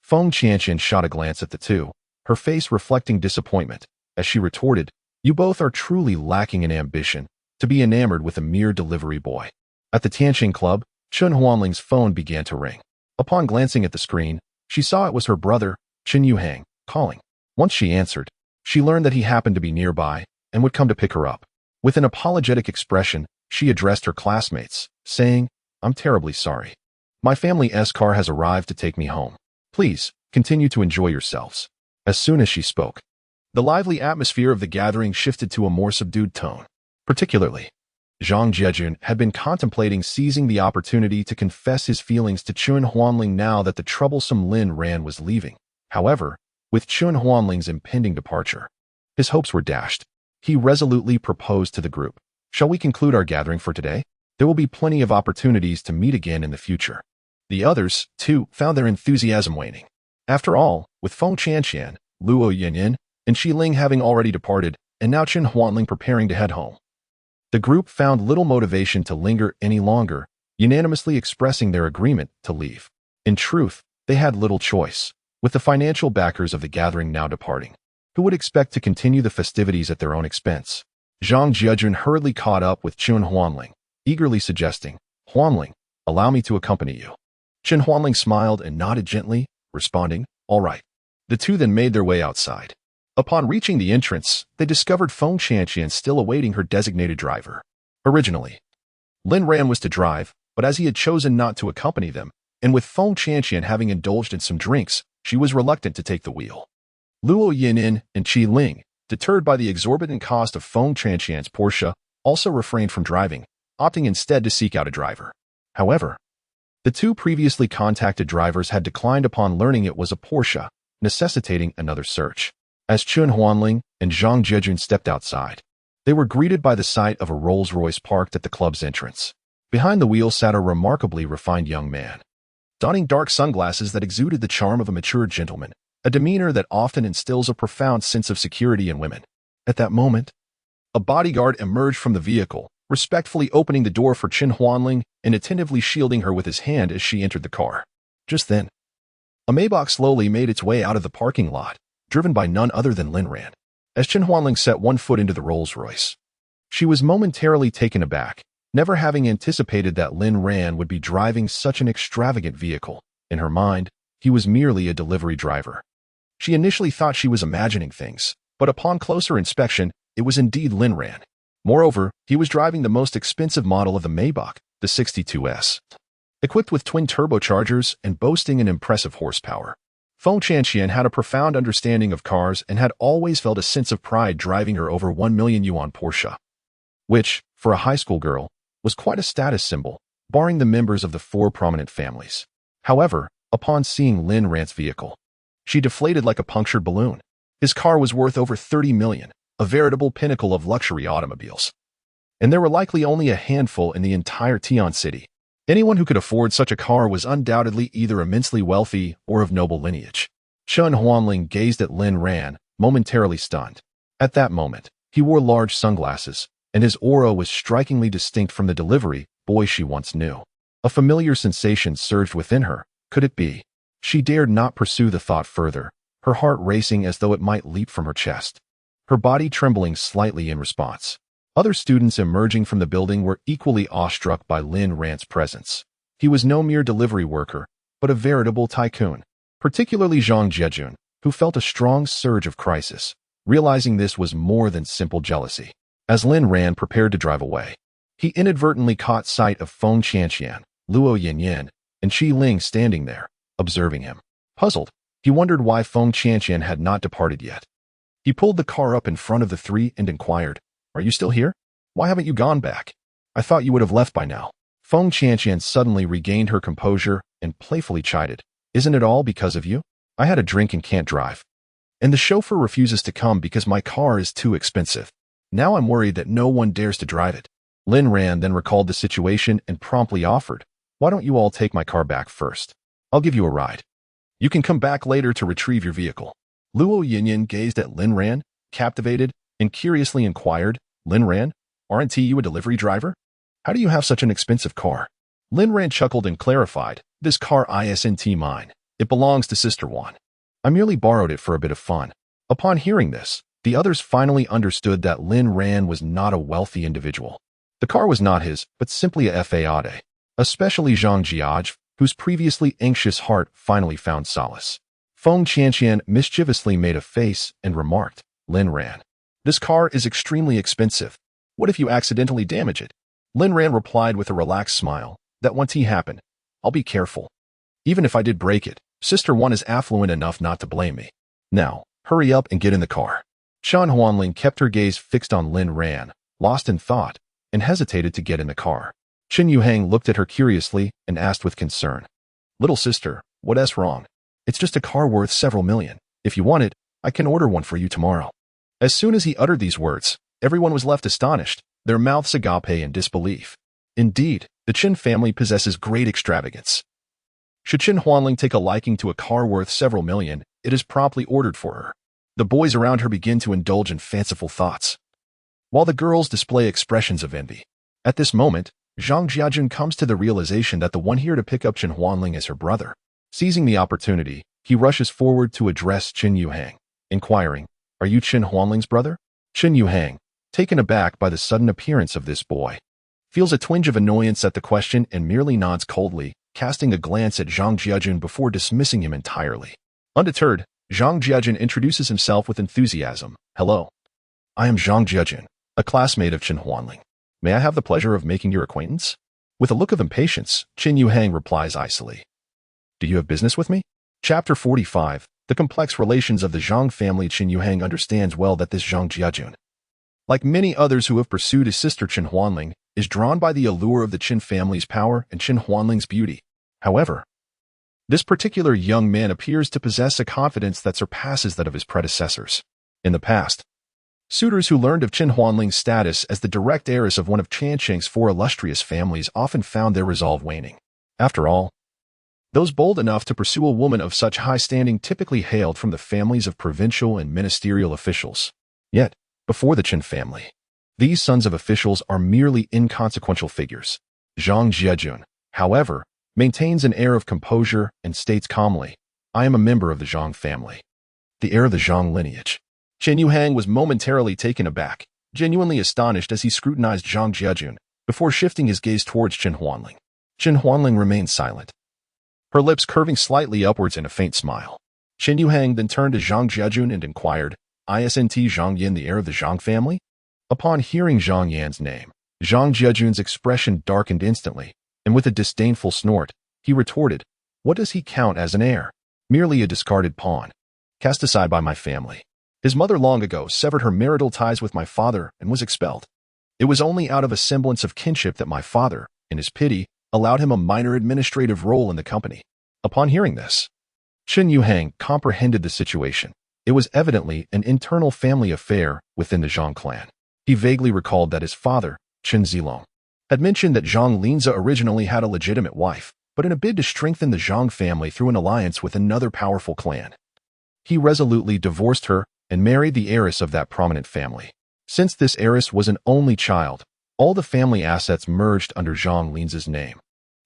Feng Chanqian shot a glance at the two, her face reflecting disappointment, as she retorted, "You both are truly lacking in ambition to be enamored with a mere delivery boy." At the Tianqing Club, Chun Huanling's phone began to ring. Upon glancing at the screen, she saw it was her brother, Qin Yuhang, calling. Once she answered, she learned that he happened to be nearby and would come to pick her up. With an apologetic expression, she addressed her classmates, saying, "I'm terribly sorry. My family's car has arrived to take me home. Please, continue to enjoy yourselves." As soon as she spoke, the lively atmosphere of the gathering shifted to a more subdued tone. Particularly, Zhang Jiejun had been contemplating seizing the opportunity to confess his feelings to Chun Huanling now that the troublesome Lin Ran was leaving. However, with Chun Huanling's impending departure, his hopes were dashed. He resolutely proposed to the group, "Shall we conclude our gathering for today? There will be plenty of opportunities to meet again in the future." The others, too, found their enthusiasm waning. After all, with Feng Chanqian, Luo Yinyin, and Qi Ling having already departed, and now Chun Huanling preparing to head home, the group found little motivation to linger any longer, unanimously expressing their agreement to leave. In truth, they had little choice, with the financial backers of the gathering now departing. Who would expect to continue the festivities at their own expense? Zhang Jiejun hurriedly caught up with Chun Huanling, eagerly suggesting, "Huanling, allow me to accompany you." Chun Huanling smiled and nodded gently, responding, "All right." The two then made their way outside. Upon reaching the entrance, they discovered Feng Chanqian still awaiting her designated driver. Originally, Lin Ran was to drive, but as he had chosen not to accompany them, and with Feng Chanqian having indulged in some drinks, she was reluctant to take the wheel. Luo Yinyin and Qi Ling, deterred by the exorbitant cost of Feng Chanqian's Porsche, also refrained from driving, opting instead to seek out a driver. However, the two previously contacted drivers had declined upon learning it was a Porsche, necessitating another search. As Chun Huanling and Zhang Jiejun stepped outside, they were greeted by the sight of a Rolls-Royce parked at the club's entrance. Behind the wheel sat a remarkably refined young man, donning dark sunglasses that exuded the charm of a mature gentleman, a demeanor that often instills a profound sense of security in women. At that moment, a bodyguard emerged from the vehicle, respectfully opening the door for Chun Huanling and attentively shielding her with his hand as she entered the car. Just then, a Maybach slowly made its way out of the parking lot, driven by none other than Lin Ran. As Chun Huanling set one foot into the Rolls-Royce, she was momentarily taken aback, never having anticipated that Lin Ran would be driving such an extravagant vehicle. In her mind, he was merely a delivery driver. She initially thought she was imagining things, but upon closer inspection, it was indeed Lin Ran. Moreover, he was driving the most expensive model of the Maybach, the 62S. Equipped with twin turbochargers and boasting an impressive horsepower, Feng Chanxian had a profound understanding of cars and had always felt a sense of pride driving her over 1 million yuan Porsche, which, for a high school girl, was quite a status symbol, barring the members of the 4 prominent families. However, upon seeing Lin Ran's vehicle, she deflated like a punctured balloon. His car was worth over 30 million, a veritable pinnacle of luxury automobiles. And there were likely only a handful in the entire Tian city. Anyone who could afford such a car was undoubtedly either immensely wealthy or of noble lineage. Chen Huanling gazed at Lin Ran, momentarily stunned. At that moment, he wore large sunglasses, and his aura was strikingly distinct from the delivery boy she once knew. A familiar sensation surged within her. Could it be? She dared not pursue the thought further, her heart racing as though it might leap from her chest, her body trembling slightly in response. Other students emerging from the building were equally awestruck by Lin Ran's presence. He was no mere delivery worker, but a veritable tycoon, particularly Zhang Jiejun, who felt a strong surge of crisis, realizing this was more than simple jealousy. As Lin Ran prepared to drive away, he inadvertently caught sight of Feng Chanxian, Luo Yinyin, and Qi Ling standing there, observing him. Puzzled, he wondered why Feng Chanxian had not departed yet. He pulled the car up in front of the 3 and inquired, "Are you still here? Why haven't you gone back? I thought you would have left by now." Feng Chanxian suddenly regained her composure and playfully chided, "Isn't it all because of you? I had a drink and can't drive. And the chauffeur refuses to come because my car is too expensive. Now I'm worried that no one dares to drive it." Lin Ran then recalled the situation and promptly offered, "Why don't you all take my car back first? I'll give you a ride. You can come back later to retrieve your vehicle." Luo Yinyin gazed at Lin Ran, captivated, and curiously inquired, "Lin Ran, aren't you a delivery driver? How do you have such an expensive car?" Lin Ran chuckled and clarified, "This car isn't mine. It belongs to Sister Wan. I merely borrowed it for a bit of fun." Upon hearing this, the others finally understood that Lin Ran was not a wealthy individual. The car was not his, but simply a fade, especially Zhang Jiaj, whose previously anxious heart finally found solace. Feng Chanxian mischievously made a face and remarked, "Lin Ran, this car is extremely expensive. What if you accidentally damage it?" Lin Ran replied with a relaxed smile, "That won't happen. I'll be careful. Even if I did break it, Sister Wan is affluent enough not to blame me. Now, hurry up and get in the car." Chen Huanling kept her gaze fixed on Lin Ran, lost in thought, and hesitated to get in the car. Qin Yuhang looked at her curiously and asked with concern, "Little sister, what's wrong? It's just a car worth several million. If you want it, I can order one for you tomorrow." As soon as he uttered these words, everyone was left astonished, their mouths agape in disbelief. Indeed, the Qin family possesses great extravagance. Should Qin Huanling take a liking to a car worth several million, it is promptly ordered for her. The boys around her begin to indulge in fanciful thoughts, while the girls display expressions of envy. At this moment, Zhang Jiajun comes to the realization that the one here to pick up Qin Huanling is her brother. Seizing the opportunity, he rushes forward to address Qin Yuhang, inquiring, "Are you Qin Huanling's brother?" Qin Yuhang, taken aback by the sudden appearance of this boy, feels a twinge of annoyance at the question and merely nods coldly, casting a glance at Zhang Jiajun before dismissing him entirely. Undeterred, Zhang Jiajun introduces himself with enthusiasm. "Hello. I am Zhang Jiajun, a classmate of Qin Huanling. May I have the pleasure of making your acquaintance?" With a look of impatience, Qin Yuhang replies icily, "Do you have business with me?" Chapter 45, The complex relations of the Zhang family. Qin Yuhang understands well that this Zhang Jiajun, like many others who have pursued his sister Qin Huanling, is drawn by the allure of the Qin family's power and Qin Huanling's beauty. However, this particular young man appears to possess a confidence that surpasses that of his predecessors. In the past, suitors who learned of Qin Huanling's status as the direct heiress of one of Chansheng's 4 illustrious families often found their resolve waning. After all, those bold enough to pursue a woman of such high standing typically hailed from the families of provincial and ministerial officials. Yet, before the Qin family, these sons of officials are merely inconsequential figures. Zhang Jiajun, however, maintains an air of composure and states calmly, "I am a member of the Zhang family, the heir of the Zhang lineage." Qin Yuhang was momentarily taken aback, genuinely astonished as he scrutinized Zhang Jiajun, before shifting his gaze towards Qin Huanling. Qin Huanling remained silent, her lips curving slightly upwards in a faint smile. Qin Yuhang then turned to Zhang Jiajun and inquired, "Isn't Zhang Yin the heir of the Zhang family?" Upon hearing Zhang Yan's name, Zhang Jiejun's expression darkened instantly, and with a disdainful snort, he retorted, "What does he count as an heir? Merely a discarded pawn, cast aside by my family. His mother long ago severed her marital ties with my father and was expelled. It was only out of a semblance of kinship that my father, in his pity, allowed him a minor administrative role in the company." Upon hearing this, Chen Yuhang comprehended the situation. It was evidently an internal family affair within the Zhang clan. He vaguely recalled that his father, Chen Zilong, had mentioned that Zhang Linze originally had a legitimate wife, but in a bid to strengthen the Zhang family through an alliance with another powerful clan, he resolutely divorced her and married the heiress of that prominent family. Since this heiress was an only child, all the family assets merged under Zhang Linze's name,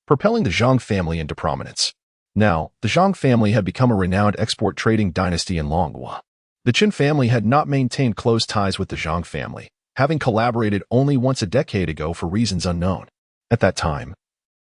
propelling the Zhang family into prominence. Now, the Zhang family had become a renowned export trading dynasty in Longhua. The Qin family had not maintained close ties with the Zhang family, having collaborated only once a decade ago for reasons unknown. At that time,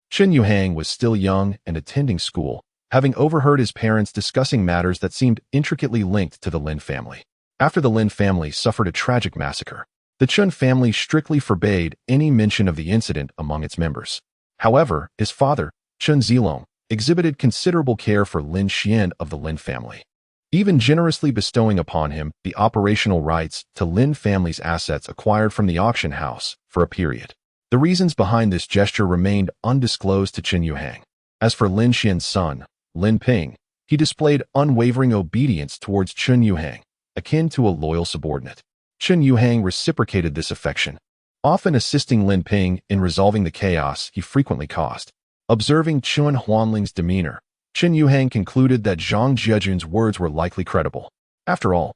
Chen Yuhang was still young and attending school, having overheard his parents discussing matters that seemed intricately linked to the Lin family. After the Lin family suffered a tragic massacre, the Chen family strictly forbade any mention of the incident among its members. However, his father, Chen Zilong, exhibited considerable care for Lin Xian of the Lin family, even generously bestowing upon him the operational rights to Lin family's assets acquired from the auction house for a period. The reasons behind this gesture remained undisclosed to Chen Yuhang. As for Lin Xian's son, Lin Ping, he displayed unwavering obedience towards Chen Yuhang, akin to a loyal subordinate. Chen Yuhang reciprocated this affection, often assisting Lin Ping in resolving the chaos he frequently caused. Observing Chen Huanling's demeanor, Chen Yuhang concluded that Zhang Jiejun's words were likely credible. After all,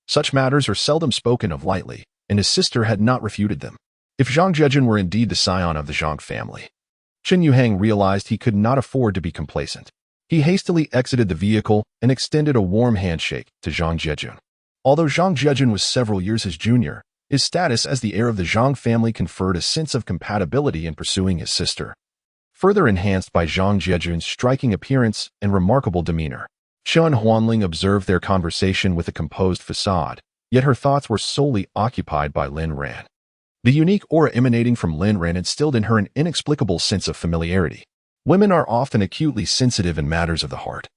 such matters are seldom spoken of lightly, and his sister had not refuted them. If Zhang Jiejun were indeed the scion of the Zhang family, Chen Yuhang realized he could not afford to be complacent. He hastily exited the vehicle and extended a warm handshake to Zhang Jiejun. Although Zhang Jiejun was several years his junior, his status as the heir of the Zhang family conferred a sense of compatibility in pursuing his sister, further enhanced by Zhang Jiejun's striking appearance and remarkable demeanor. Chen Huanling observed their conversation with a composed facade, yet her thoughts were solely occupied by Lin Ran. The unique aura emanating from Lin Ran instilled in her an inexplicable sense of familiarity. Women are often acutely sensitive in matters of the heart,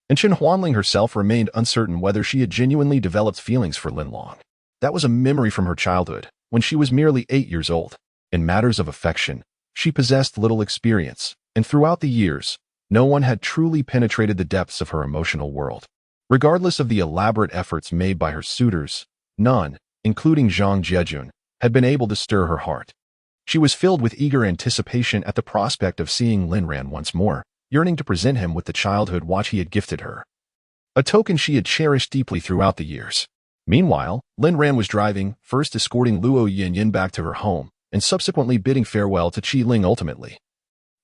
and Chen Huanling herself remained uncertain whether she had genuinely developed feelings for Lin Long. That was a memory from her childhood, when she was merely 8 years old. In matters of affection, she possessed little experience, and throughout the years, no one had truly penetrated the depths of her emotional world. Regardless of the elaborate efforts made by her suitors, none, including Zhang Jiejun, had been able to stir her heart. She was filled with eager anticipation at the prospect of seeing Lin Ran once more, yearning to present him with the childhood watch he had gifted her, a token she had cherished deeply throughout the years. Meanwhile, Lin Ran was driving, first escorting Luo Yinyin back to her home, and subsequently bidding farewell to Qi Ling ultimately.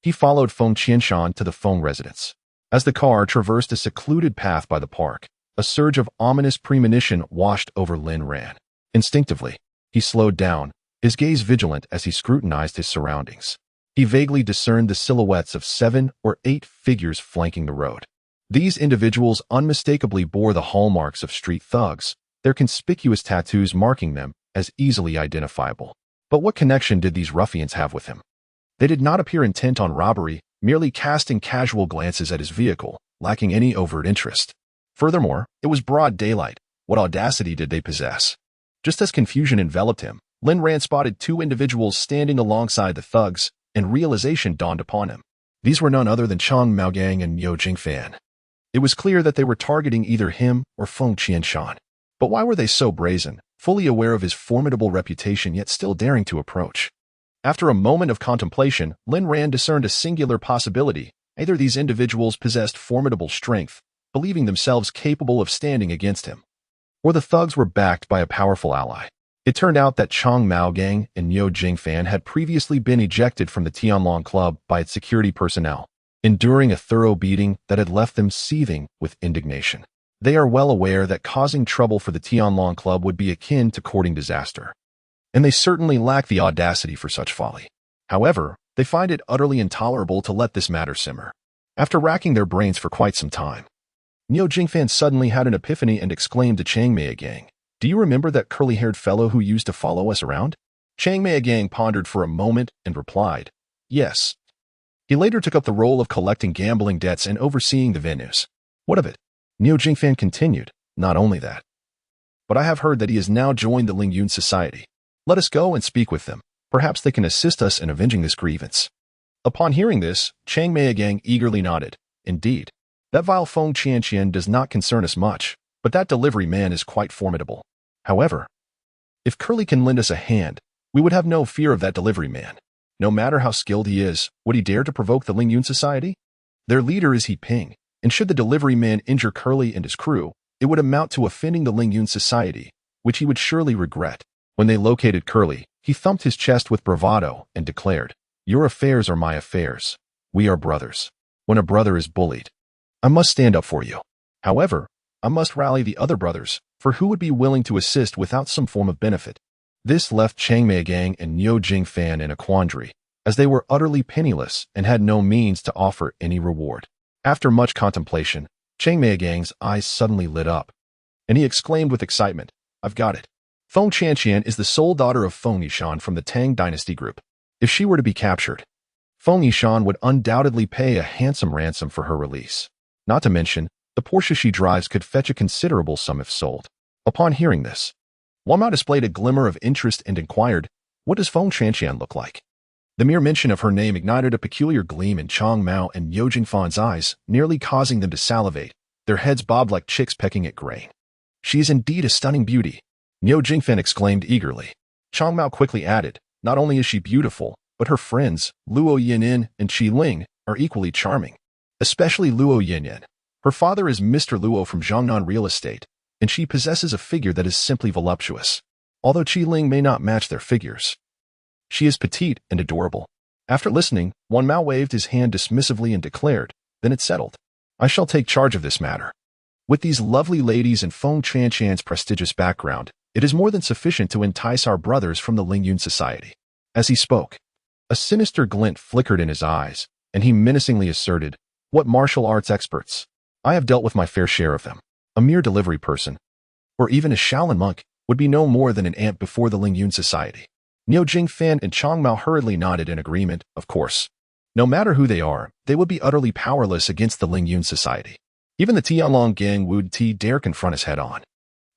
He followed Feng Qianshan to the Feng residence. As the car traversed a secluded path by the park, a surge of ominous premonition washed over Lin Ran. Instinctively, he slowed down, his gaze vigilant as he scrutinized his surroundings. He vaguely discerned the silhouettes of 7 or 8 figures flanking the road. These individuals unmistakably bore the hallmarks of street thugs, their conspicuous tattoos marking them as easily identifiable. But what connection did these ruffians have with him? They did not appear intent on robbery, merely casting casual glances at his vehicle, lacking any overt interest. Furthermore, it was broad daylight. What audacity did they possess? Just as confusion enveloped him, Lin Ran spotted 2 individuals standing alongside the thugs, and realization dawned upon him. These were none other than Chang Maogang and Niu Jingfan. It was clear that they were targeting either him or Feng Qianshan. But why were they so brazen, fully aware of his formidable reputation yet still daring to approach? After a moment of contemplation, Lin Ran discerned a singular possibility. Either these individuals possessed formidable strength, believing themselves capable of standing against him, or the thugs were backed by a powerful ally. It turned out that Chang Maogang and Niu Jingfan had previously been ejected from the Tianlong Club by its security personnel, enduring a thorough beating that had left them seething with indignation. They are well aware that causing trouble for the Tianlong Club would be akin to courting disaster, and they certainly lack the audacity for such folly. However, they find it utterly intolerable to let this matter simmer. After racking their brains for quite some time, Niu Jingfan suddenly had an epiphany and exclaimed to Chang Maogang, Do you remember that curly-haired fellow who used to follow us around? Chang Meigang pondered for a moment and replied, yes. He later took up the role of collecting gambling debts and overseeing the venues. What of it? Niu Jingfan continued, not only that, but I have heard that he has now joined the Lingyun Society. Let us go and speak with them. Perhaps they can assist us in avenging this grievance. Upon hearing this, Chang Meigang eagerly nodded. Indeed, that vile Feng Qianqian does not concern us much, but that delivery man is quite formidable. However, if Curly can lend us a hand, we would have no fear of that delivery man. No matter how skilled he is, would he dare to provoke the Lingyun Society? Their leader is He Ping, and should the delivery man injure Curly and his crew, it would amount to offending the Lingyun Society, which he would surely regret. When they located Curly, he thumped his chest with bravado and declared, your affairs are my affairs. We are brothers. When a brother is bullied, I must stand up for you. However, I must rally the other brothers, for who would be willing to assist without some form of benefit? This left Chang Meigang and Niu Jingfan in a quandary, as they were utterly penniless and had no means to offer any reward. After much contemplation, Chang Meigang's eyes suddenly lit up, and he exclaimed with excitement, I've got it. Feng Qianqian is the sole daughter of Feng Yishan from the Tang dynasty group. If she were to be captured, Feng Yishan would undoubtedly pay a handsome ransom for her release. Not to mention, the Porsche she drives could fetch a considerable sum if sold. Upon hearing this, Wang Mao displayed a glimmer of interest and inquired, what does Feng Qianqian look like? The mere mention of her name ignited a peculiar gleam in Chang Mao and Niu Jingfan's eyes, nearly causing them to salivate. Their heads bobbed like chicks pecking at grain. She is indeed a stunning beauty, Niu Jingfan exclaimed eagerly. Chang Mao quickly added, not only is she beautiful, but her friends, Luo Yanyan and Qi Ling, are equally charming. Especially Luo Yanyan. Her father is Mr. Luo from Jiangnan Real Estate, and she possesses a figure that is simply voluptuous. Although Qi Ling may not match their figures, she is petite and adorable. After listening, Wang Mao waved his hand dismissively and declared, then it's settled. I shall take charge of this matter. With these lovely ladies and Feng Qianqian's prestigious background, it is more than sufficient to entice our brothers from the Lingyun Society. As he spoke, a sinister glint flickered in his eyes, and he menacingly asserted, what martial arts experts? I have dealt with my fair share of them. A mere delivery person, or even a Shaolin monk, would be no more than an ant before the Lingyun Society. Niu Jingfan and Chang Mao hurriedly nodded in agreement, of course. No matter who they are, they would be utterly powerless against the Lingyun Society. Even the Tianlong gang would dare confront us head-on.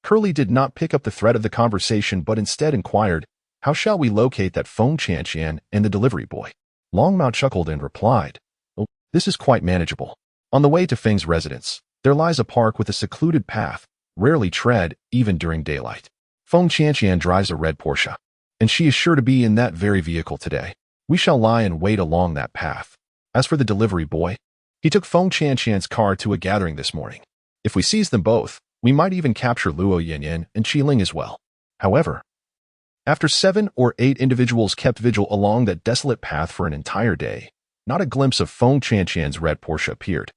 Curly did not pick up the thread of the conversation but instead inquired, how shall we locate that Feng Qianqian and the delivery boy? Long Mao chuckled and replied, oh, this is quite manageable. On the way to Feng's residence, there lies a park with a secluded path, rarely tread even during daylight. Feng Qianqian drives a red Porsche, and she is sure to be in that very vehicle today. We shall lie in wait along that path. As for the delivery boy, he took Feng Qianqian's car to a gathering this morning. If we seize them both, we might even capture Luo Yanyan and Qi Ling as well. However, after 7 or 8 individuals kept vigil along that desolate path for an entire day, not a glimpse of Feng Qianqian's red Porsche appeared,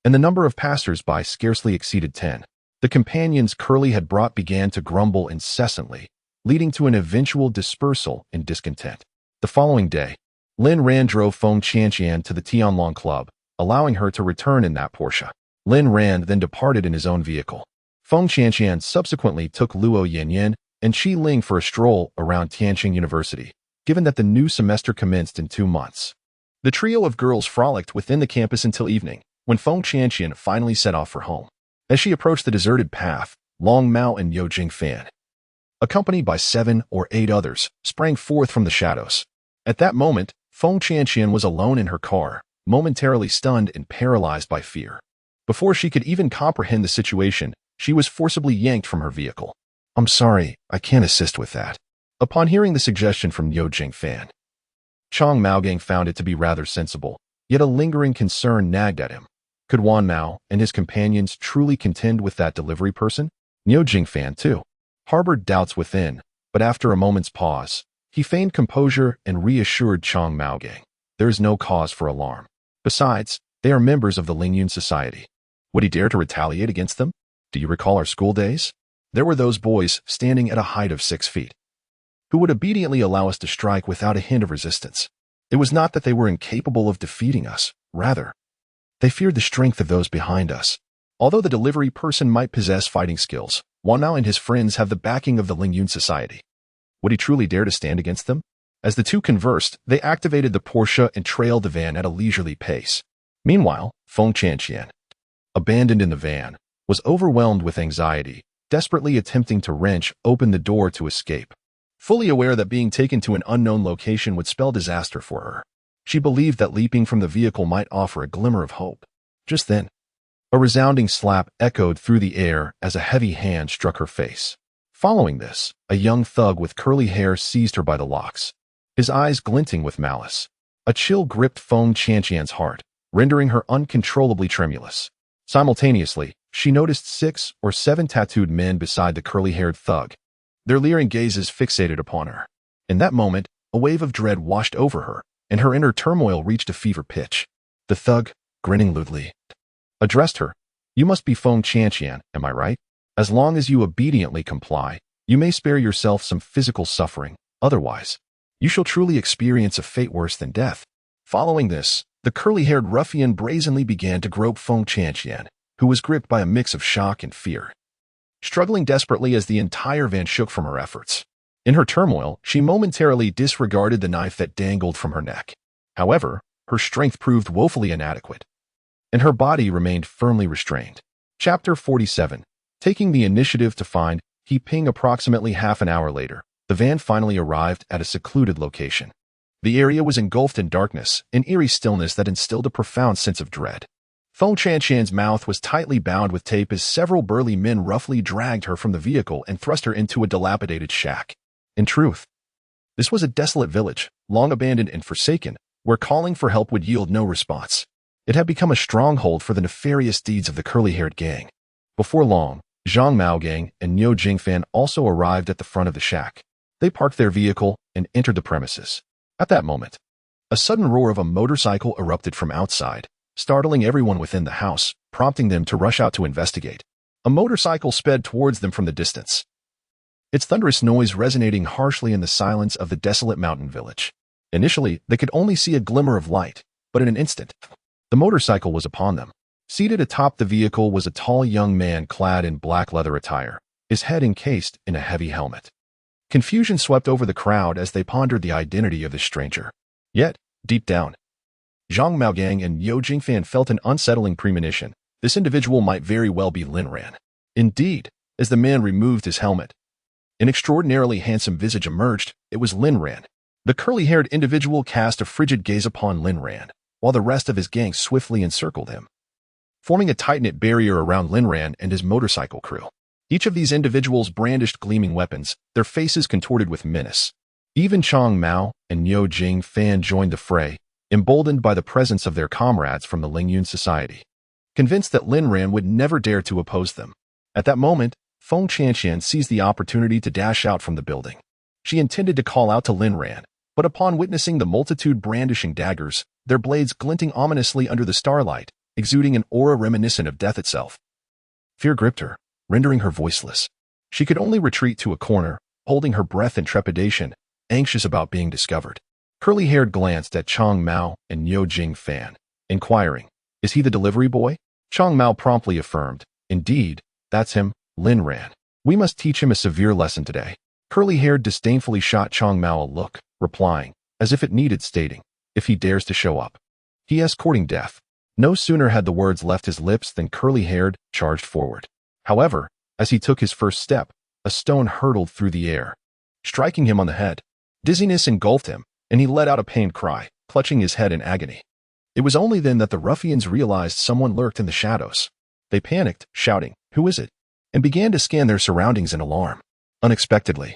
and the number of passers-by scarcely exceeded 10. The companions Curly had brought began to grumble incessantly, leading to an eventual dispersal in discontent. The following day, Lin Ran drove Feng Qianqian to the Tianlong Club, allowing her to return in that Porsche. Lin Ran then departed in his own vehicle. Feng Qianqian subsequently took Luo Yanyan and Qi Ling for a stroll around Tianqing University, given that the new semester commenced in 2 months. The trio of girls frolicked within the campus until evening, when Feng Qianqian finally set off for home. As she approached the deserted path, Long Mao and Niu Jingfan, accompanied by 7 or 8 others, sprang forth from the shadows. At that moment, Feng Qianqian was alone in her car, momentarily stunned and paralyzed by fear. Before she could even comprehend the situation, she was forcibly yanked from her vehicle. I'm sorry, I can't assist with that. Upon hearing the suggestion from Niu Jingfan, Chang Maogang found it to be rather sensible, yet a lingering concern nagged at him. Could Wan Mao and his companions truly contend with that delivery person? Niu Jingfan, too, harbored doubts within, but after a moment's pause, he feigned composure and reassured Chang Maogang. There is no cause for alarm. Besides, they are members of the Lingyun Society. Would he dare to retaliate against them? Do you recall our school days? There were those boys standing at a height of 6 feet, who would obediently allow us to strike without a hint of resistance. It was not that they were incapable of defeating us. Rather, they feared the strength of those behind us. Although the delivery person might possess fighting skills, Wan Mao and his friends have the backing of the Lingyun Society. Would he truly dare to stand against them? As the two conversed, they activated the Porsche and trailed the van at a leisurely pace. Meanwhile, Feng Chanqian, abandoned in the van, was overwhelmed with anxiety, desperately attempting to wrench open the door to escape. Fully aware that being taken to an unknown location would spell disaster for her, she believed that leaping from the vehicle might offer a glimmer of hope. Just then, a resounding slap echoed through the air as a heavy hand struck her face. Following this, a young thug with curly hair seized her by the locks, his eyes glinting with malice. A chill gripped Feng Chanqian's heart, rendering her uncontrollably tremulous. Simultaneously, she noticed 6 or 7 tattooed men beside the curly-haired thug, their leering gazes fixated upon her. In that moment, a wave of dread washed over her, and her inner turmoil reached a fever pitch. The thug, grinning lewdly, addressed her. "You must be Feng Chanqian, am I right? As long as you obediently comply, you may spare yourself some physical suffering. Otherwise, you shall truly experience a fate worse than death." Following this, the curly-haired ruffian brazenly began to grope Feng Chanqian, who was gripped by a mix of shock and fear, struggling desperately as the entire van shook from her efforts. In her turmoil, she momentarily disregarded the knife that dangled from her neck. However, her strength proved woefully inadequate, and her body remained firmly restrained. Chapter 47. Taking the initiative to find He Ping. Approximately half an hour later, the van finally arrived at a secluded location. The area was engulfed in darkness, an eerie stillness that instilled a profound sense of dread. Feng Chanqian's mouth was tightly bound with tape as several burly men roughly dragged her from the vehicle and thrust her into a dilapidated shack. In truth, this was a desolate village, long abandoned and forsaken, where calling for help would yield no response. It had become a stronghold for the nefarious deeds of the curly-haired gang. Before long, Zhang Maogang and Niu Jingfan also arrived at the front of the shack. They parked their vehicle and entered the premises. At that moment, a sudden roar of a motorcycle erupted from outside, startling everyone within the house, prompting them to rush out to investigate. A motorcycle sped towards them from the distance, its thunderous noise resonating harshly in the silence of the desolate mountain village. Initially, they could only see a glimmer of light, but in an instant, the motorcycle was upon them. Seated atop the vehicle was a tall young man clad in black leather attire, his head encased in a heavy helmet. Confusion swept over the crowd as they pondered the identity of the stranger. Yet, deep down, Zhang Maogang and Niu Jingfan felt an unsettling premonition. This individual might very well be Lin Ran. Indeed, as the man removed his helmet, an extraordinarily handsome visage emerged. It was Lin Ran. The curly-haired individual cast a frigid gaze upon Lin Ran, while the rest of his gang swiftly encircled him, forming a tight-knit barrier around Lin Ran and his motorcycle crew. Each of these individuals brandished gleaming weapons, their faces contorted with menace. Even Chang Mao and Niu Jingfan joined the fray, emboldened by the presence of their comrades from the Lingyun Society, convinced that Lin Ran would never dare to oppose them. At that moment, Feng Chanqian seized the opportunity to dash out from the building. She intended to call out to Lin Ran, but upon witnessing the multitude brandishing daggers, their blades glinting ominously under the starlight, exuding an aura reminiscent of death itself, fear gripped her, rendering her voiceless. She could only retreat to a corner, holding her breath in trepidation, anxious about being discovered. Curly-haired glanced at Chang Mao and Niu Jingfan, inquiring, "Is he the delivery boy?" Chang Mao promptly affirmed, "Indeed, that's him, Lin Ran. We must teach him a severe lesson today." Curly-haired disdainfully shot Chang Mao a look, replying, as if it needed stating, "If he dares to show up, he is courting death." No sooner had the words left his lips than Curly-haired charged forward. However, as he took his first step, a stone hurtled through the air, striking him on the head. Dizziness engulfed him, and he let out a pained cry, clutching his head in agony. It was only then that the ruffians realized someone lurked in the shadows. They panicked, shouting, "Who is it?" and began to scan their surroundings in alarm. Unexpectedly,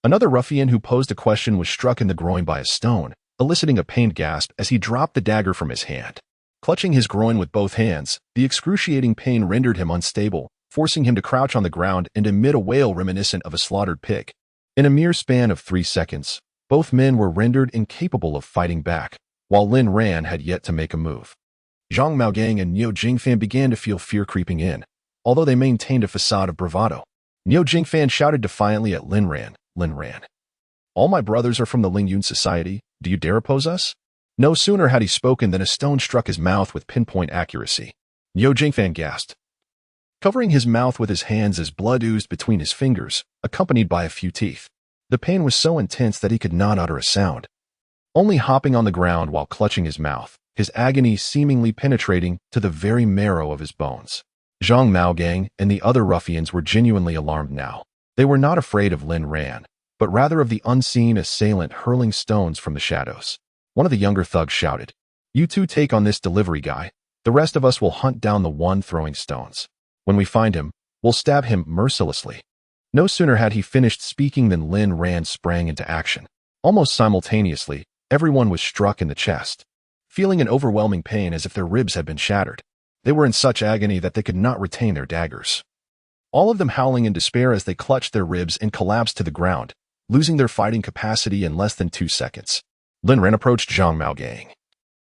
another ruffian who posed a question was struck in the groin by a stone, eliciting a pained gasp as he dropped the dagger from his hand. Clutching his groin with both hands, the excruciating pain rendered him unstable, forcing him to crouch on the ground and emit a wail reminiscent of a slaughtered pig. In a mere span of 3 seconds, both men were rendered incapable of fighting back, while Lin Ran had yet to make a move. Zhang Maogang and Niu Jingfan began to feel fear creeping in, although they maintained a facade of bravado. Niu Jingfan shouted defiantly at Lin Ran, "Lin Ran, all my brothers are from the Lingyun Society. Do you dare oppose us?" No sooner had he spoken than a stone struck his mouth with pinpoint accuracy. Niu Jingfan gasped, covering his mouth with his hands as blood oozed between his fingers, accompanied by a few teeth. The pain was so intense that he could not utter a sound, only hopping on the ground while clutching his mouth, his agony seemingly penetrating to the very marrow of his bones. Zhang Maogang and the other ruffians were genuinely alarmed now. They were not afraid of Lin Ran, but rather of the unseen assailant hurling stones from the shadows. One of the younger thugs shouted, "You two take on this delivery guy. The rest of us will hunt down the one throwing stones. When we find him, we'll stab him mercilessly." No sooner had he finished speaking than Lin Ran sprang into action. Almost simultaneously, everyone was struck in the chest, feeling an overwhelming pain as if their ribs had been shattered. They were in such agony that they could not retain their daggers. All of them howling in despair as they clutched their ribs and collapsed to the ground, losing their fighting capacity in less than 2 seconds. Lin Ran approached Zhang Maogang,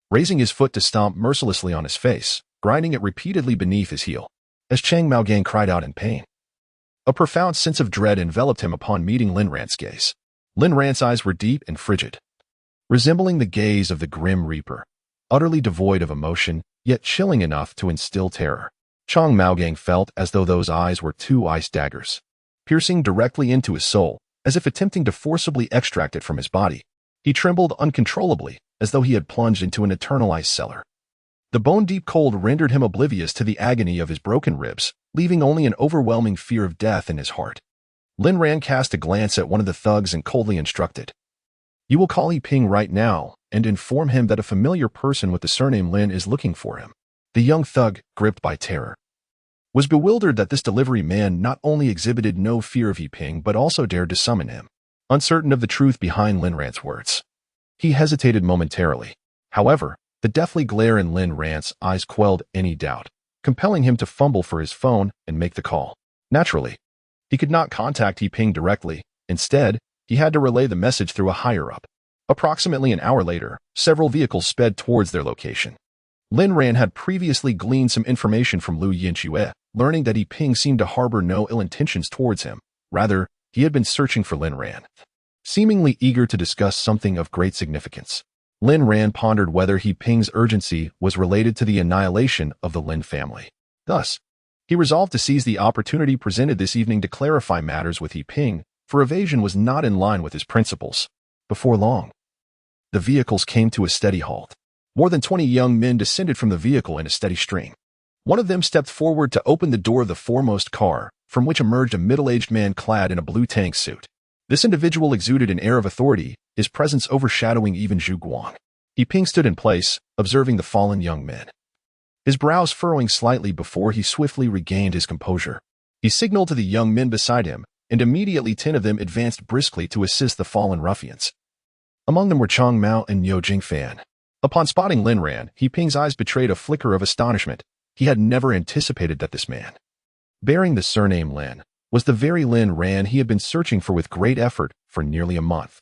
raising his foot to stomp mercilessly on his face, grinding it repeatedly beneath his heel, as Chang Maogang cried out in pain. A profound sense of dread enveloped him upon meeting Lin Ran's gaze. Lin Ran's eyes were deep and frigid, resembling the gaze of the Grim Reaper, utterly devoid of emotion, yet chilling enough to instill terror. Chang Maogang felt as though those eyes were 2 ice daggers, piercing directly into his soul, as if attempting to forcibly extract it from his body. He trembled uncontrollably, as though he had plunged into an eternal ice cellar. The bone-deep cold rendered him oblivious to the agony of his broken ribs, leaving only an overwhelming fear of death in his heart. Lin Ran cast a glance at one of the thugs and coldly instructed, "You will call Yiping right now and inform him that a familiar person with the surname Lin is looking for him." The young thug, gripped by terror, was bewildered that this delivery man not only exhibited no fear of Yiping but also dared to summon him. Uncertain of the truth behind Lin Ran's words, he hesitated momentarily. However, the deathly glare in Lin Ran's eyes quelled any doubt, compelling him to fumble for his phone and make the call. Naturally, he could not contact Yiping directly. Instead, he had to relay the message through a higher-up. Approximately an hour later, several vehicles sped towards their location. Lin Ran had previously gleaned some information from Lu Yinchue, learning that Yiping seemed to harbor no ill intentions towards him. Rather, he had been searching for Lin Ran, seemingly eager to discuss something of great significance. Lin Ran pondered whether Yiping's urgency was related to the annihilation of the Lin family. Thus, he resolved to seize the opportunity presented this evening to clarify matters with Yiping, for evasion was not in line with his principles. Before long, the vehicles came to a steady halt. More than 20 young men descended from the vehicle in a steady stream. One of them stepped forward to open the door of the foremost car, from which emerged a middle-aged man clad in a blue tank suit. This individual exuded an air of authority, his presence overshadowing even Zhu Guang. Yiping stood in place, observing the fallen young men, his brows furrowing slightly before he swiftly regained his composure. He signaled to the young men beside him, and immediately 10 of them advanced briskly to assist the fallen ruffians. Among them were Chang Mao and Yo Jingfan. Upon spotting Lin Ran, Yiping's eyes betrayed a flicker of astonishment. He had never anticipated that this man, bearing the surname Lin, was the very Lin Ran he had been searching for with great effort for nearly a month,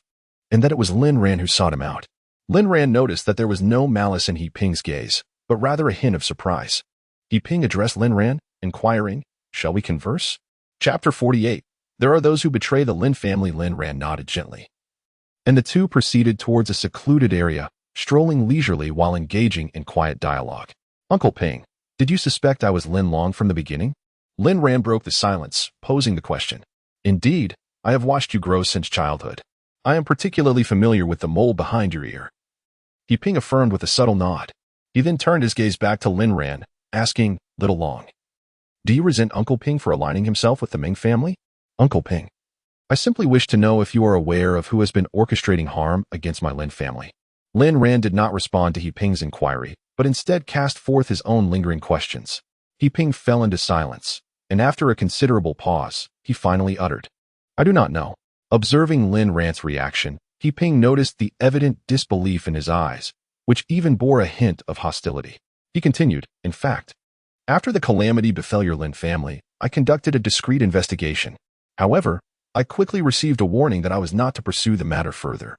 and that it was Lin Ran who sought him out. Lin Ran noticed that there was no malice in Yiping's gaze, but rather a hint of surprise. Yiping addressed Lin Ran, inquiring, "Shall we converse?" Chapter 48. There are those who betray the Lin family. Lin Ran nodded gently, and the two proceeded towards a secluded area, strolling leisurely while engaging in quiet dialogue. "Uncle Ping, did you suspect I was Lin Long from the beginning?" Lin Ran broke the silence, posing the question. "Indeed, I have watched you grow since childhood. I am particularly familiar with the mole behind your ear." Yiping affirmed with a subtle nod. He then turned his gaze back to Lin Ran, asking, "Little Long, do you resent Uncle Ping for aligning himself with the Ming family?" "Uncle Ping, I simply wish to know if you are aware of who has been orchestrating harm against my Lin family." Lin Ran did not respond to Yiping's inquiry, but instead cast forth his own lingering questions. Yiping fell into silence, and after a considerable pause, he finally uttered, "I do not know." Observing Lin Ran's reaction, Yiping noticed the evident disbelief in his eyes, which even bore a hint of hostility. He continued, "In fact, after the calamity befell your Lin family, I conducted a discreet investigation. However, I quickly received a warning that I was not to pursue the matter further,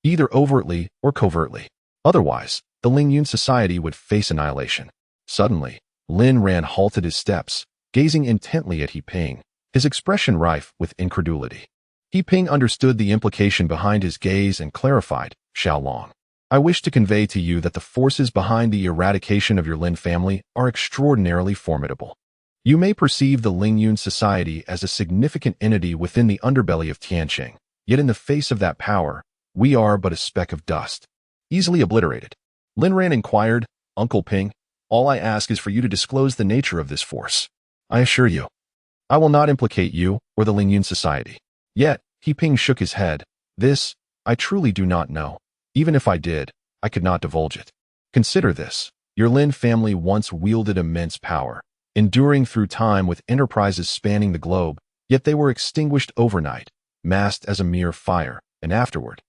either overtly or covertly. Otherwise, the Lingyun society would face annihilation." Suddenly, Lin Ran halted his steps, gazing intently at Yiping, his expression rife with incredulity. Yiping understood the implication behind his gaze and clarified, "Xiao Long, I wish to convey to you that the forces behind the eradication of your Lin family are extraordinarily formidable. You may perceive the Lingyun Society as a significant entity within the underbelly of Tianqing, yet in the face of that power, we are but a speck of dust, easily obliterated. Lin Ran inquired, Uncle Ping, all I ask is for you to disclose the nature of this force. I assure you, I will not implicate you or the Lingyun Society. Yet, He Ping shook his head. This, I truly do not know. Even if I did, I could not divulge it. Consider this. Your Lin family once wielded immense power, enduring through time with enterprises spanning the globe, yet they were extinguished overnight, masked as a mere fire, and afterward,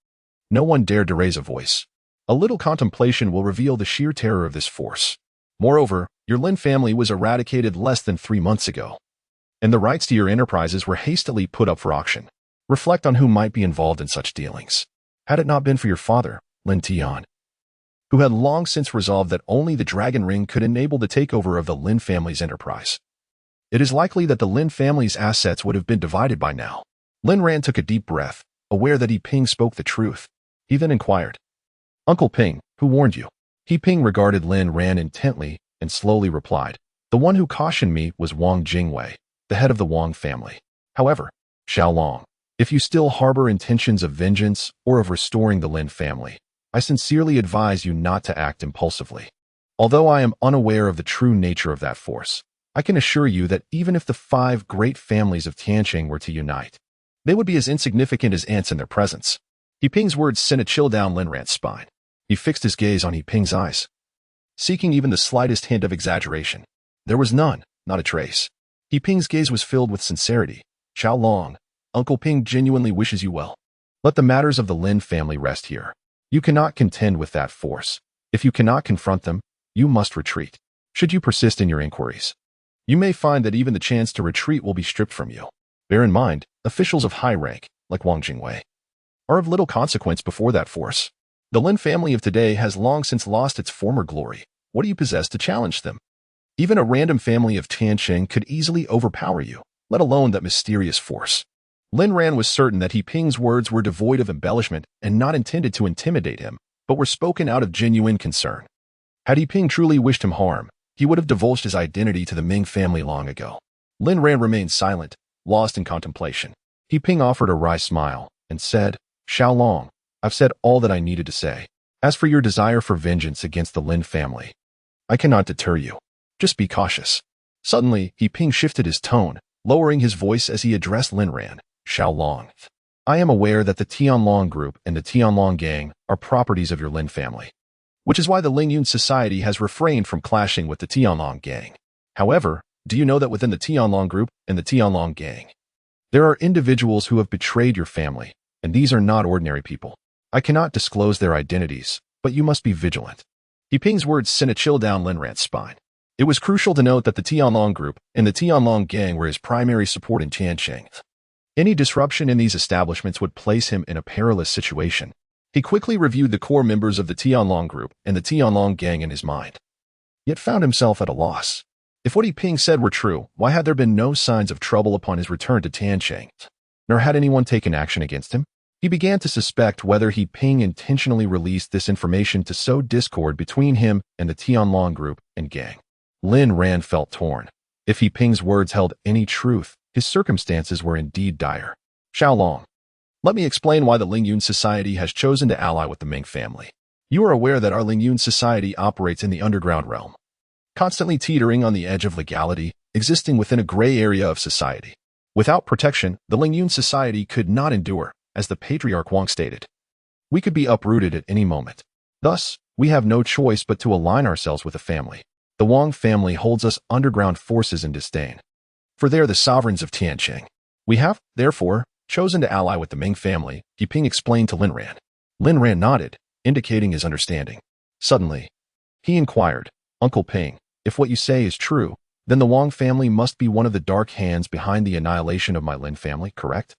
no one dared to raise a voice. A little contemplation will reveal the sheer terror of this force. Moreover, your Lin family was eradicated less than 3 months ago, and the rights to your enterprises were hastily put up for auction. Reflect on who might be involved in such dealings. Had it not been for your father, Lin Tian, who had long since resolved that only the Dragon Ring could enable the takeover of the Lin family's enterprise, it is likely that the Lin family's assets would have been divided by now. Lin Ran took a deep breath, aware that He Ping spoke the truth. He then inquired, Uncle Ping, who warned you? He Ping regarded Lin Ran intently and slowly replied, the one who cautioned me was Wang Jingwei, the head of the Wang family. However, Xiaolong, if you still harbor intentions of vengeance or of restoring the Lin family, I sincerely advise you not to act impulsively. Although I am unaware of the true nature of that force, I can assure you that even if the 5 great families of Tianqing were to unite, they would be as insignificant as ants in their presence. He Ping's words sent a chill down Lin Ran's spine. He fixed his gaze on He Ping's eyes, seeking even the slightest hint of exaggeration. There was none, not a trace. He Ping's gaze was filled with sincerity. Xiaolong, Uncle Ping genuinely wishes you well. Let the matters of the Lin family rest here. You cannot contend with that force. If you cannot confront them, you must retreat. Should you persist in your inquiries, you may find that even the chance to retreat will be stripped from you. Bear in mind, officials of high rank, like Wang Jingwei, are of little consequence before that force. The Lin family of today has long since lost its former glory. What do you possess to challenge them? Even a random family of Tianqing could easily overpower you, let alone that mysterious force. Lin Ran was certain that He Ping's words were devoid of embellishment and not intended to intimidate him, but were spoken out of genuine concern. Had He Ping truly wished him harm, he would have divulged his identity to the Ming family long ago. Lin Ran remained silent, lost in contemplation. He Ping offered a wry smile and said, Xiaolong, I've said all that I needed to say. As for your desire for vengeance against the Lin family, I cannot deter you. Just be cautious. Suddenly, He Ping shifted his tone, lowering his voice as he addressed Lin Ran. Xiaolong, I am aware that the Tianlong Group and the Tianlong Gang are properties of your Lin family, which is why the Lingyun Society has refrained from clashing with the Tianlong Gang. However, do you know that within the Tianlong Group and the Tianlong Gang, there are individuals who have betrayed your family, and these are not ordinary people. I cannot disclose their identities, but you must be vigilant. He Ping's words sent a chill down Lin Ran's spine. It was crucial to note that the Tianlong Group and the Tianlong Gang were his primary support in Tianqing. Any disruption in these establishments would place him in a perilous situation. He quickly reviewed the core members of the Tianlong Group and the Tianlong Gang in his mind, yet found himself at a loss. If what He Ping said were true, why had there been no signs of trouble upon his return to Tianqing? Nor had anyone taken action against him? He began to suspect whether He Ping intentionally released this information to sow discord between him and the Tianlong Group and Gang. Lin Ran felt torn. If He Ping's words held any truth, his circumstances were indeed dire. Xiaolong, let me explain why the Lingyun Society has chosen to ally with the Ming family. You are aware that our Lingyun Society operates in the underground realm, constantly teetering on the edge of legality, existing within a gray area of society. Without protection, the Lingyun Society could not endure, as the Patriarch Wang stated. We could be uprooted at any moment. Thus, we have no choice but to align ourselves with the family. The Wang family holds us underground forces in disdain, for they are the sovereigns of Tianqing. We have, therefore, chosen to ally with the Ming family, He Ping explained to Lin Ran. Lin Ran nodded, indicating his understanding. Suddenly, he inquired, Uncle Ping, if what you say is true, then the Wang family must be one of the dark hands behind the annihilation of my Lin family, correct?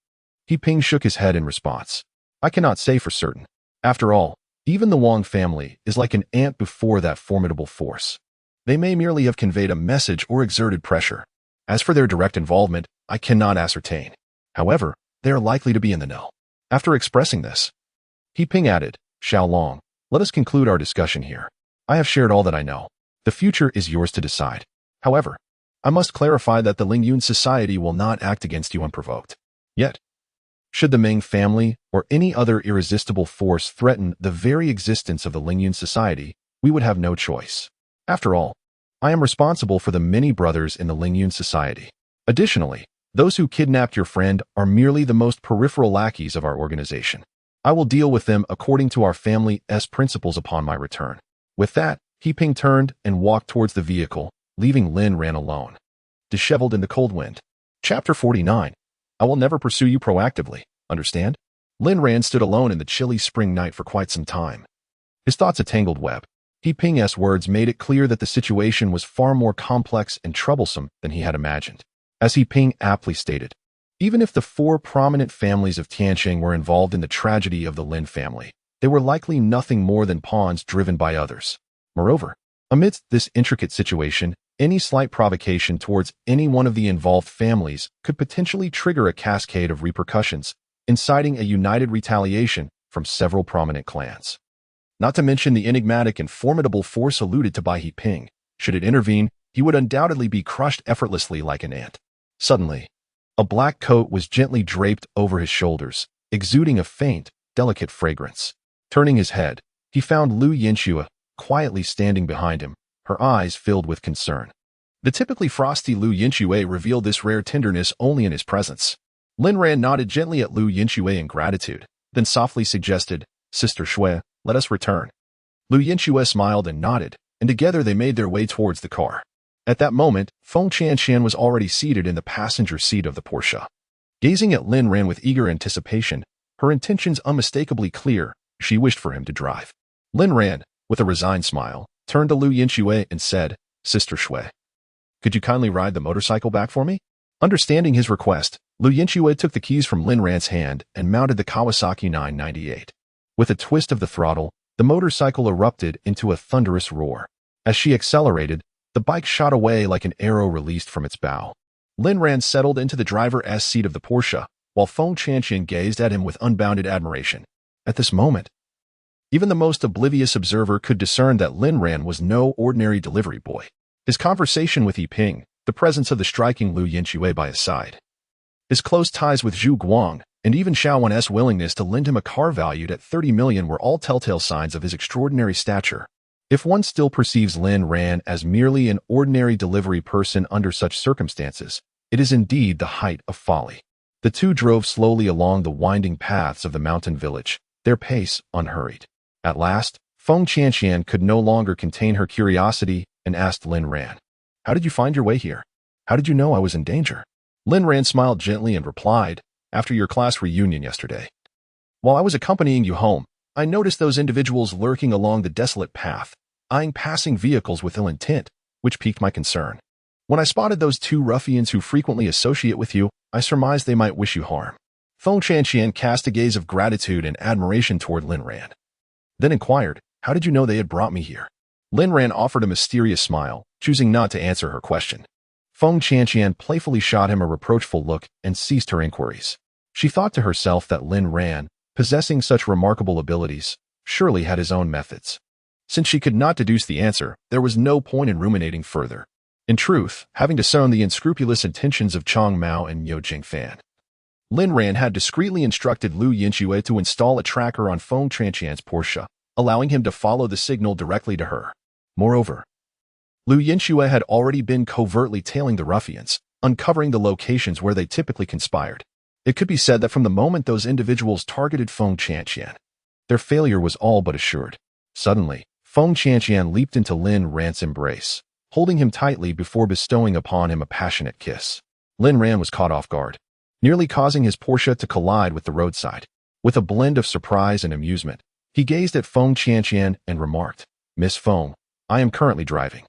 He Ping shook his head in response. I cannot say for certain. After all, even the Wang family is like an ant before that formidable force. They may merely have conveyed a message or exerted pressure. As for their direct involvement, I cannot ascertain. However, they are likely to be in the know. After expressing this, He Ping added, Xiaolong, let us conclude our discussion here. I have shared all that I know. The future is yours to decide. However, I must clarify that the Lingyun Society will not act against you unprovoked. Yet, should the Ming family or any other irresistible force threaten the very existence of the Lingyun Society, we would have no choice. After all, I am responsible for the many brothers in the Lingyun Society. Additionally, those who kidnapped your friend are merely the most peripheral lackeys of our organization. I will deal with them according to our family's principles upon my return. With that, He Ping turned and walked towards the vehicle, leaving Lin Ran alone, disheveled in the cold wind. Chapter 49. I will never pursue you proactively, understand? Lin Ran stood alone in the chilly spring night for quite some time. His thoughts a tangled web. He Ping's words made it clear that the situation was far more complex and troublesome than he had imagined. As He Ping aptly stated, even if the four prominent families of Tianqing were involved in the tragedy of the Lin family, they were likely nothing more than pawns driven by others. Moreover, amidst this intricate situation, any slight provocation towards any one of the involved families could potentially trigger a cascade of repercussions, inciting a united retaliation from several prominent clans. Not to mention the enigmatic and formidable force alluded to by He Ping. Should it intervene, he would undoubtedly be crushed effortlessly like an ant. Suddenly, a black coat was gently draped over his shoulders, exuding a faint, delicate fragrance. Turning his head, he found Lu Yinxue quietly standing behind him, her eyes filled with concern. The typically frosty Lu Yinxue revealed this rare tenderness only in his presence. Lin Ran nodded gently at Lu Yinxue in gratitude, then softly suggested, "Sister Shui, let us return." Lu Yinxue smiled and nodded, and together they made their way towards the car. At that moment, Feng Qianqian was already seated in the passenger seat of the Porsche. Gazing at Lin Ran with eager anticipation, her intentions unmistakably clear, she wished for him to drive. Lin Ran, with a resigned smile, turned to Lu Yinxue and said, "Sister Shui, could you kindly ride the motorcycle back for me?" Understanding his request, Lu Yinxue took the keys from Lin Ran's hand and mounted the Kawasaki 998. With a twist of the throttle, the motorcycle erupted into a thunderous roar. As she accelerated, the bike shot away like an arrow released from its bow. Lin Ran settled into the driver's seat of the Porsche, while Feng Qianqian gazed at him with unbounded admiration. At this moment, even the most oblivious observer could discern that Lin Ran was no ordinary delivery boy. His conversation with He Ping, the presence of the striking Lu Yinxue by his side, his close ties with Zhu Guang, and even Xiao Wen's willingness to lend him a car valued at 30 million were all telltale signs of his extraordinary stature. If one still perceives Lin Ran as merely an ordinary delivery person under such circumstances, it is indeed the height of folly. The two drove slowly along the winding paths of the mountain village, their pace unhurried. At last, Feng Qianqian could no longer contain her curiosity and asked Lin Ran, "How did you find your way here? How did you know I was in danger?" Lin Ran smiled gently and replied, "After your class reunion yesterday, while I was accompanying you home, I noticed those individuals lurking along the desolate path, eyeing passing vehicles with ill intent, which piqued my concern. When I spotted those two ruffians who frequently associate with you, I surmised they might wish you harm." Feng Qianqian cast a gaze of gratitude and admiration toward Lin Ran, then inquired, "How did you know they had brought me here?" Lin Ran offered a mysterious smile, choosing not to answer her question. Feng Qianqian playfully shot him a reproachful look and ceased her inquiries. She thought to herself that Lin Ran, possessing such remarkable abilities, surely had his own methods. Since she could not deduce the answer, there was no point in ruminating further. In truth, having discerned the unscrupulous intentions of Chang Mao and Yo Jingfan, Lin Ran had discreetly instructed Lu Yinxue to install a tracker on Feng Qianqian's Porsche, allowing him to follow the signal directly to her. Moreover, Lu Yinxue had already been covertly tailing the ruffians, uncovering the locations where they typically conspired. It could be said that from the moment those individuals targeted Feng Qianqian, their failure was all but assured. Suddenly, Feng Qianqian leaped into Lin Ran's embrace, holding him tightly before bestowing upon him a passionate kiss. Lin Ran was caught off guard, nearly causing his Porsche to collide with the roadside. With a blend of surprise and amusement, he gazed at Feng Qianqian and remarked, "Miss Feng, I am currently driving.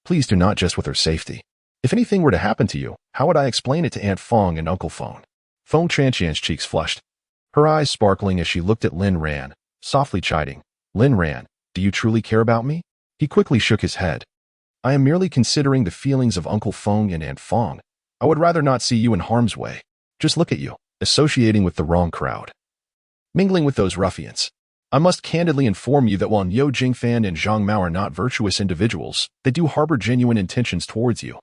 Please do not jest with her safety. If anything were to happen to you, how would I explain it to Aunt Feng and Uncle Feng?" Feng Qianqian's cheeks flushed, her eyes sparkling as she looked at Lin Ran, softly chiding, "Lin Ran, do you truly care about me?" He quickly shook his head. "I am merely considering the feelings of Uncle Feng and Aunt Feng. I would rather not see you in harm's way. Just look at you, associating with the wrong crowd, mingling with those ruffians. I must candidly inform you that while Yo Jingfan and Zhang Mao are not virtuous individuals, they do harbor genuine intentions towards you."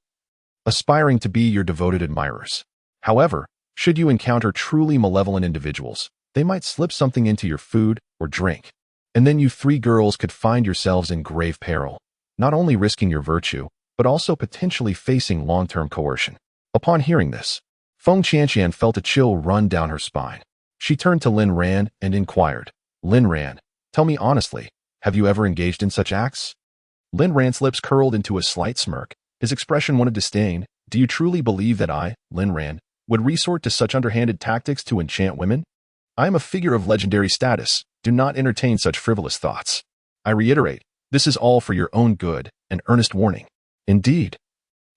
aspiring to be your devoted admirers. However, should you encounter truly malevolent individuals, they might slip something into your food or drink, and then you three girls could find yourselves in grave peril, not only risking your virtue, but also potentially facing long-term coercion. Upon hearing this, Feng Qianqian felt a chill run down her spine. She turned to Lin Ran and inquired, "Lin Ran, tell me honestly, have you ever engaged in such acts?" Lin Ran's lips curled into a slight smirk, his expression one of disdain. "Do you truly believe that I, Lin Ran, would resort to such underhanded tactics to enchant women? I am a figure of legendary status. Do not entertain such frivolous thoughts. I reiterate, this is all for your own good, an earnest warning." Indeed,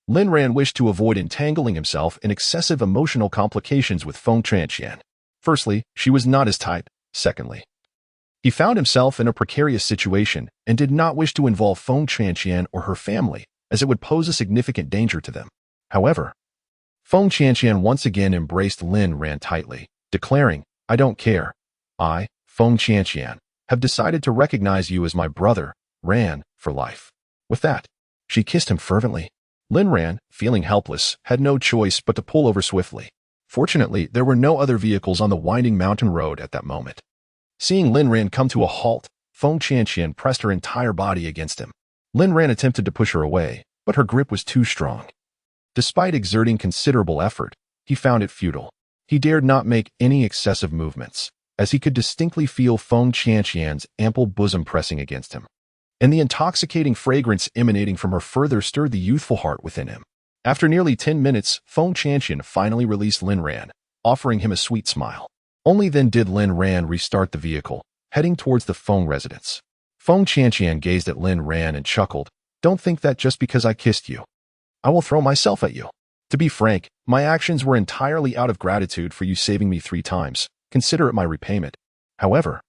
Lin Ran wished to avoid entangling himself in excessive emotional complications with Feng Qianqian. Firstly, she was not his type. Secondly, he found himself in a precarious situation and did not wish to involve Feng Qianqian or her family, as it would pose a significant danger to them. However, Feng Qianqian once again embraced Lin Ran tightly, declaring, "I don't care. I, Feng Qianqian, have decided to recognize you as my brother, Ran, for life." With that, she kissed him fervently. Lin Ran, feeling helpless, had no choice but to pull over swiftly. Fortunately, there were no other vehicles on the winding mountain road at that moment. Seeing Lin Ran come to a halt, Feng Qianqian pressed her entire body against him. Lin Ran attempted to push her away, but her grip was too strong. Despite exerting considerable effort, he found it futile. He dared not make any excessive movements, as he could distinctly feel Feng Qianqian's ample bosom pressing against him, and the intoxicating fragrance emanating from her further stirred the youthful heart within him. After nearly 10 minutes, Feng Qianqian finally released Lin Ran, offering him a sweet smile. Only then did Lin Ran restart the vehicle, heading towards the Feng residence. Feng Qianqian gazed at Lin Ran and chuckled, "Don't think that just because I kissed you, I will throw myself at you. To be frank, my actions were entirely out of gratitude for you saving me 3 times. Consider it my repayment. However,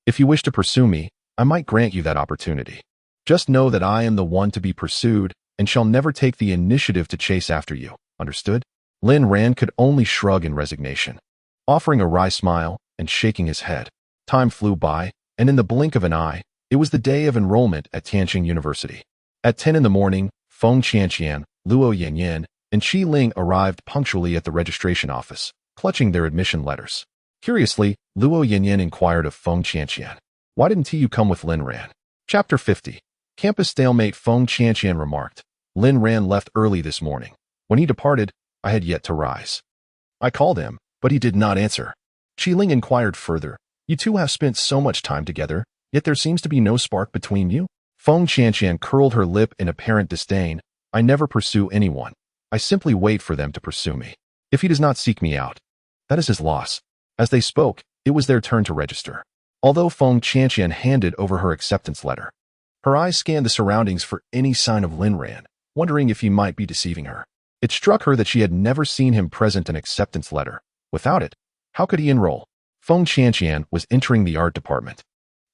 if you wish to pursue me, I might grant you that opportunity. Just know that I am the one to be pursued and shall never take the initiative to chase after you. Understood?" Lin Ran could only shrug in resignation, offering a wry smile and shaking his head. Time flew by, and in the blink of an eye, it was the day of enrollment at Tianqing University. At 10 in the morning, Feng Qianqian, Luo Yanyan, and Qi Ling arrived punctually at the registration office, clutching their admission letters. Curiously, Luo Yanyan inquired of Feng Qianqian, "Why didn't you come with Lin Ran?" Chapter 50. Campus stalemate. Feng Qianqian remarked, "Lin Ran left early this morning. When he departed, I had yet to rise. I called him, but he did not answer." Qi Ling inquired further, "You two have spent so much time together, yet there seems to be no spark between you?" Feng Qianqian curled her lip in apparent disdain. "I never pursue anyone. I simply wait for them to pursue me. If he does not seek me out, that is his loss." As they spoke, it was their turn to register. Although Feng Qianqian handed over her acceptance letter, her eyes scanned the surroundings for any sign of Lin Ran, wondering if he might be deceiving her. It struck her that she had never seen him present an acceptance letter. Without it, how could he enroll? Feng Qianqian was entering the art department.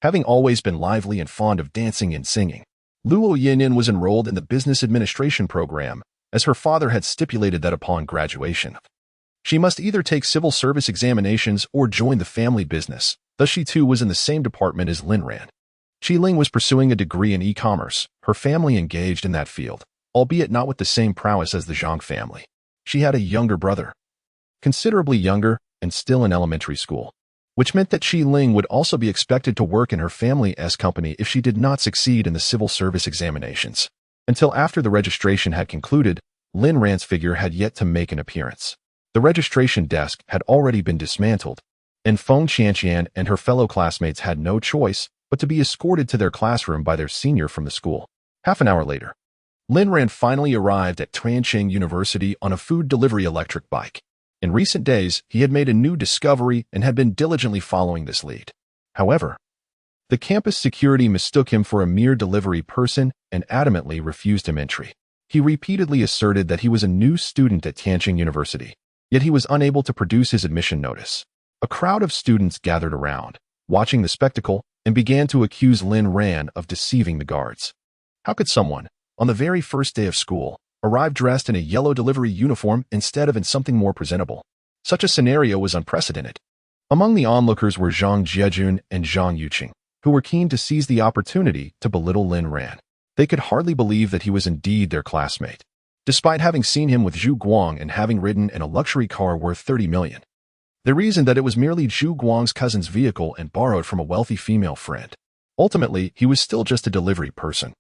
Having always been lively and fond of dancing and singing, Luo Yanyan was enrolled in the business administration program, as her father had stipulated that upon graduation, she must either take civil service examinations or join the family business. Thus she too was in the same department as Lin Ran. Qi Ling was pursuing a degree in e-commerce, her family engaged in that field, albeit not with the same prowess as the Zhang family. She had a younger brother, considerably younger and still in elementary school, which meant that Qi Ling would also be expected to work in her family's company if she did not succeed in the civil service examinations. Until after the registration had concluded, Lin Ran's figure had yet to make an appearance. The registration desk had already been dismantled, and Feng Qianqian and her fellow classmates had no choice but to be escorted to their classroom by their senior from the school. Half an hour later, Lin Ran finally arrived at Tianqing University on a food delivery electric bike. In recent days, he had made a new discovery and had been diligently following this lead. However, the campus security mistook him for a mere delivery person and adamantly refused him entry. He repeatedly asserted that he was a new student at Tianqing University, yet he was unable to produce his admission notice. A crowd of students gathered around, watching the spectacle, and began to accuse Lin Ran of deceiving the guards. How could someone, on the very first day of school, arrive dressed in a yellow delivery uniform instead of in something more presentable? Such a scenario was unprecedented. Among the onlookers were Zhang Jiejun and Zhang Yuqing, who were keen to seize the opportunity to belittle Lin Ran. They could hardly believe that he was indeed their classmate. despite having seen him with Zhu Guang and having ridden in a luxury car worth 30 million. They reasoned that it was merely Zhu Guang's cousin's vehicle and borrowed from a wealthy female friend. Ultimately, he was still just a delivery person.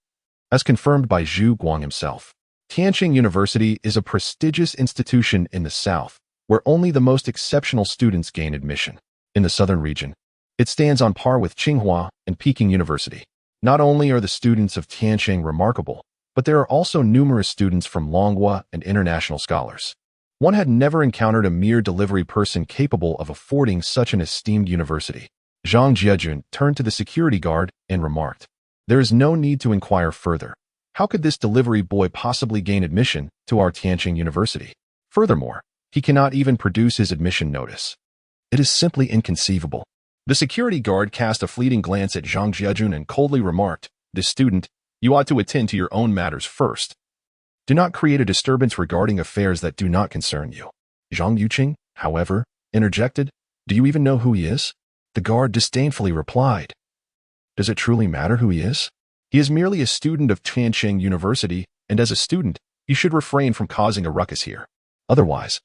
As confirmed by Zhu Guang himself, Tianqing University is a prestigious institution in the south, where only the most exceptional students gain admission. In the southern region, it stands on par with Tsinghua and Peking University. Not only are the students of Tianqing remarkable, but there are also numerous students from Longhua and international scholars. One had never encountered a mere delivery person capable of affording such an esteemed university. Zhang Jiejun turned to the security guard and remarked, "There is no need to inquire further. How could this delivery boy possibly gain admission to our Tianqing University? Furthermore, he cannot even produce his admission notice. It is simply inconceivable." The security guard cast a fleeting glance at Zhang Jiejun and coldly remarked, "This student, you ought to attend to your own matters first. Do not create a disturbance regarding affairs that do not concern you." Zhang Yuqing, however, interjected, "Do you even know who he is?" The guard disdainfully replied, "Does it truly matter who he is? He is merely a student of Tianqing University, and as a student, you should refrain from causing a ruckus here. Otherwise,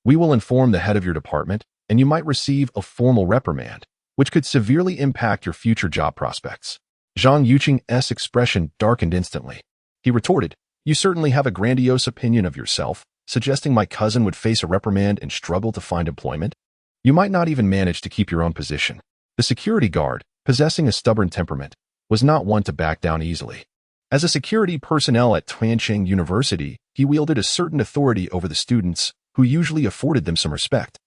we will inform the head of your department, and you might receive a formal reprimand, which could severely impact your future job prospects." Zhang Yuqing's expression darkened instantly. He retorted, "You certainly have a grandiose opinion of yourself, suggesting my cousin would face a reprimand and struggle to find employment. You might not even manage to keep your own position." The security guard, possessing a stubborn temperament, was not one to back down easily. As a security personnel at Tianqing University, he wielded a certain authority over the students, who usually afforded them some respect.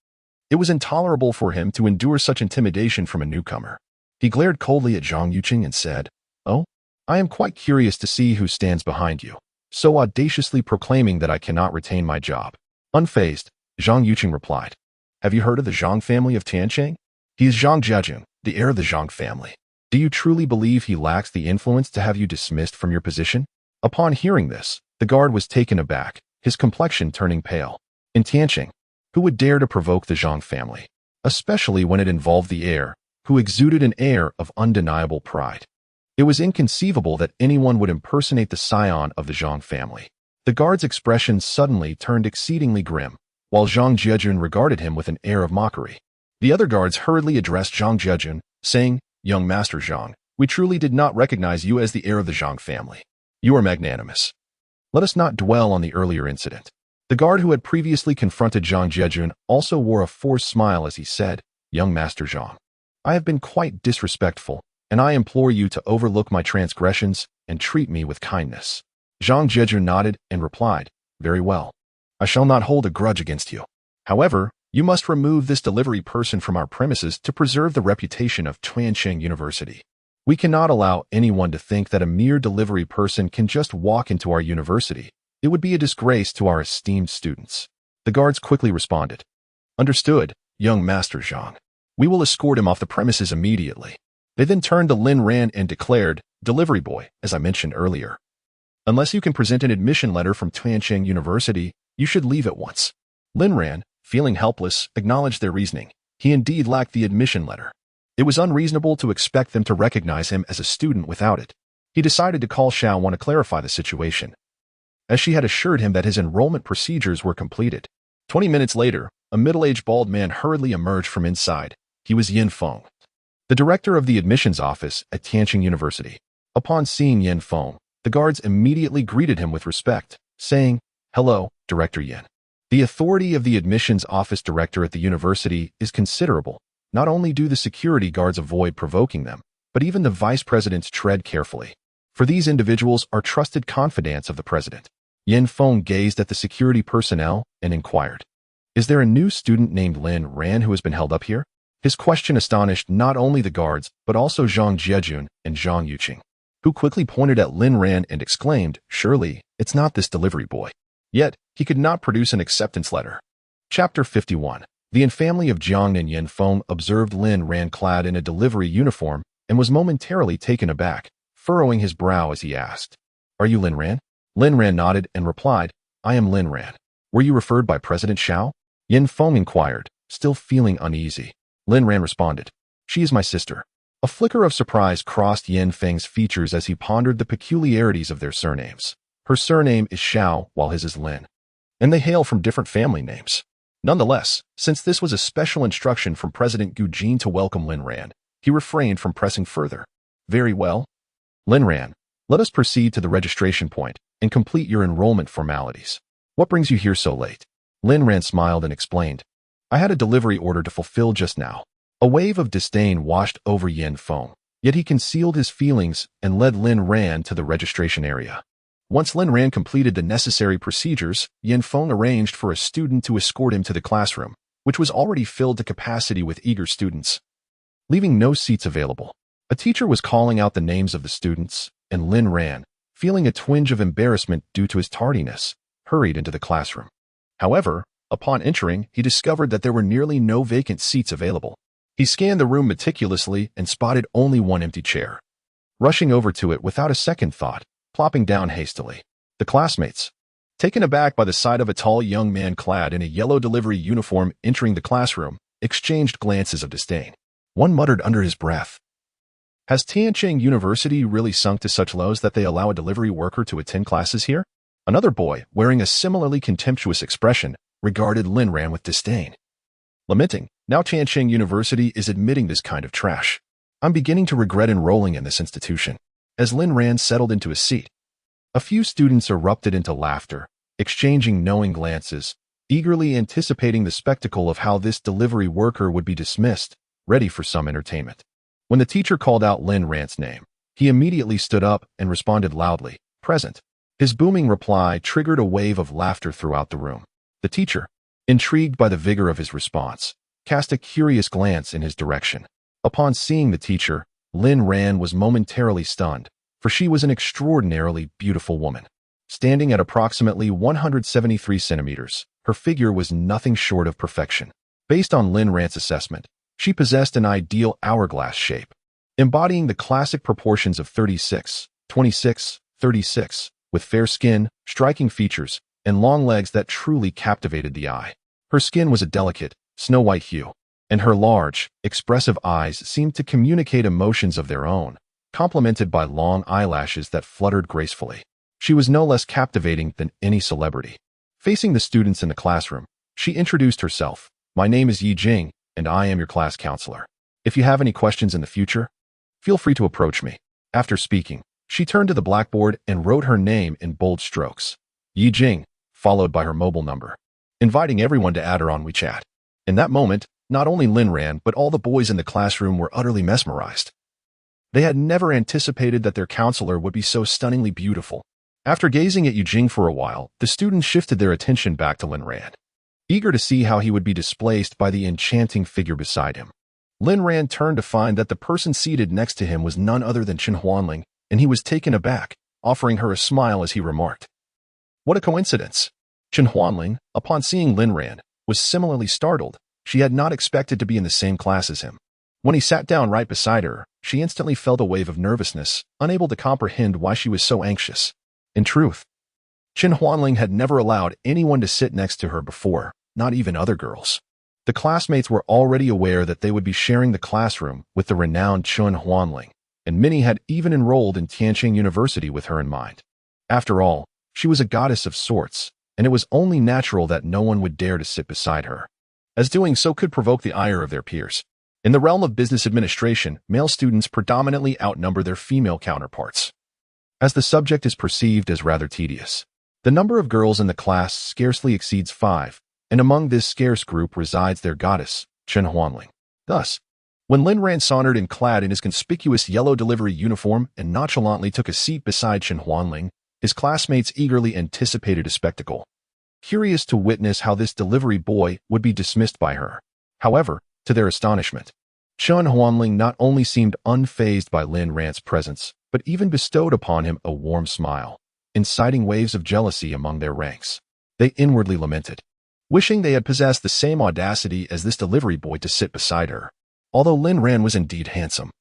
It was intolerable for him to endure such intimidation from a newcomer. He glared coldly at Zhang Yuqing and said, "Oh, I am quite curious to see who stands behind you, so audaciously proclaiming that I cannot retain my job." Unfazed, Zhang Yuqing replied, "Have you heard of the Zhang family of Tianqing? He is Zhang Jiejun, the heir of the Zhang family. Do you truly believe he lacks the influence to have you dismissed from your position?" Upon hearing this, the guard was taken aback, his complexion turning pale. In Tianqing, who would dare to provoke the Zhang family, especially when it involved the heir, who exuded an air of undeniable pride? It was inconceivable that anyone would impersonate the scion of the Zhang family. The guard's expression suddenly turned exceedingly grim, while Zhang Jiejun regarded him with an air of mockery. The other guards hurriedly addressed Zhang Jiejun, saying, "Young Master Zhang, we truly did not recognize you as the heir of the Zhang family. You are magnanimous. Let us not dwell on the earlier incident." The guard who had previously confronted Zhang Jiejun also wore a forced smile as he said, "Young Master Zhang, I have been quite disrespectful, and I implore you to overlook my transgressions and treat me with kindness." Zhang Jiejun nodded and replied, "Very well. I shall not hold a grudge against you. However, you must remove this delivery person from our premises to preserve the reputation of Tianqing University. We cannot allow anyone to think that a mere delivery person can just walk into our university. It would be a disgrace to our esteemed students." The guards quickly responded, "Understood, young Master Zhang. We will escort him off the premises immediately." They then turned to Lin Ran and declared, "Delivery boy, as I mentioned earlier, unless you can present an admission letter from Tianqing University, you should leave at once." Lin Ran, feeling helpless, acknowledged their reasoning. He indeed lacked the admission letter. It was unreasonable to expect them to recognize him as a student without it. He decided to call Xiao Wan to clarify the situation, as she had assured him that his enrollment procedures were completed. 20 minutes later, a middle-aged bald man hurriedly emerged from inside. He was Yin Feng, the director of the admissions office at Tianqing University. Upon seeing Yin Feng, the guards immediately greeted him with respect, saying, "Hello, Director Yin." The authority of the admissions office director at the university is considerable. Not only do the security guards avoid provoking them, but even the vice presidents tread carefully, for these individuals are trusted confidants of the president. Yin Feng gazed at the security personnel and inquired, "Is there a new student named Lin Ran who has been held up here?" His question astonished not only the guards, but also Zhang Jiejun and Zhang Yuqing, who quickly pointed at Lin Ran and exclaimed, "Surely, it's not this delivery boy." Yet, he could not produce an acceptance letter. Chapter 51. The family of Jiang and Yin Feng observed Lin Ran clad in a delivery uniform and was momentarily taken aback, furrowing his brow as he asked, "Are you Lin Ran?" Lin Ran nodded and replied, "I am Lin Ran. Were you referred by President Xiao?" Yin Feng inquired, still feeling uneasy. Lin Ran responded, "She is my sister." A flicker of surprise crossed Yin Feng's features as he pondered the peculiarities of their surnames. Her surname is Xiao, while his is Lin, and they hail from different family names. Nonetheless, since this was a special instruction from President Gu Jin to welcome Lin Ran, he refrained from pressing further. Very well. Lin Ran, let us proceed to the registration point and complete your enrollment formalities. What brings you here so late? Lin Ran smiled and explained. I had a delivery order to fulfill just now. A wave of disdain washed over Yin Feng, yet he concealed his feelings and led Lin Ran to the registration area. Once Lin Ran completed the necessary procedures, Yin Feng arranged for a student to escort him to the classroom, which was already filled to capacity with eager students. Leaving no seats available, a teacher was calling out the names of the students, and Lin Ran, feeling a twinge of embarrassment due to his tardiness, hurried into the classroom. However, upon entering, he discovered that there were nearly no vacant seats available. He scanned the room meticulously and spotted only one empty chair. Rushing over to it without a second thought, plopping down hastily. The classmates, taken aback by the sight of a tall young man clad in a yellow delivery uniform entering the classroom, exchanged glances of disdain. One muttered under his breath, "Has Tiancheng University really sunk to such lows that they allow a delivery worker to attend classes here?" Another boy, wearing a similarly contemptuous expression, regarded Lin Ran with disdain. Lamenting, now Tiancheng University is admitting this kind of trash. I'm beginning to regret enrolling in this institution. As Lin Ran settled into his seat, a few students erupted into laughter, exchanging knowing glances, eagerly anticipating the spectacle of how this delivery worker would be dismissed, ready for some entertainment. When the teacher called out Lin Ran's name, he immediately stood up and responded loudly, "Present." His booming reply triggered a wave of laughter throughout the room. The teacher, intrigued by the vigor of his response, cast a curious glance in his direction. Upon seeing the teacher, Lin Ran was momentarily stunned, for she was an extraordinarily beautiful woman. Standing at approximately 173 centimeters, her figure was nothing short of perfection. Based on Lin Ran's assessment, she possessed an ideal hourglass shape, embodying the classic proportions of 36, 26, 36, with fair skin, striking features, and long legs that truly captivated the eye. Her skin was a delicate, snow-white hue, and her large, expressive eyes seemed to communicate emotions of their own, complemented by long eyelashes that fluttered gracefully. She was no less captivating than any celebrity. Facing the students in the classroom, she introduced herself. "My name is Yi Jing, and I am your class counselor. If you have any questions in the future, feel free to approach me." After speaking, she turned to the blackboard and wrote her name in bold strokes. Yi Jing, followed by her mobile number, inviting everyone to add her on WeChat. In that moment, not only Lin Ran but all the boys in the classroom were utterly mesmerized. They had never anticipated that their counselor would be so stunningly beautiful. After gazing at Yi Jing for a while, the students shifted their attention back to Lin Ran, eager to see how he would be displaced by the enchanting figure beside him. Lin Ran turned to find that the person seated next to him was none other than Chen Huanling, and he was taken aback, offering her a smile as he remarked, "What a coincidence." Chen Huanling, upon seeing Lin Ran, was similarly startled. She had not expected to be in the same class as him. When he sat down right beside her, she instantly felt a wave of nervousness, unable to comprehend why she was so anxious. In truth, Chen Huanling had never allowed anyone to sit next to her before, not even other girls. The classmates were already aware that they would be sharing the classroom with the renowned Chen Huanling, and many had even enrolled in Tiancheng University with her in mind. After all, she was a goddess of sorts, and it was only natural that no one would dare to sit beside her, as doing so could provoke the ire of their peers. In the realm of business administration, male students predominantly outnumber their female counterparts, as the subject is perceived as rather tedious. The number of girls in the class scarcely exceeds 5, and among this scarce group resides their goddess, Chen Huanling. Thus, when Lin Ran sauntered in clad in his conspicuous yellow delivery uniform and nonchalantly took a seat beside Chen Huanling, his classmates eagerly anticipated a spectacle, curious to witness how this delivery boy would be dismissed by her. However, to their astonishment, Chen Huanling not only seemed unfazed by Lin Ran's presence, but even bestowed upon him a warm smile, inciting waves of jealousy among their ranks. They inwardly lamented, wishing they had possessed the same audacity as this delivery boy to sit beside her. Although Lin Ran was indeed handsome,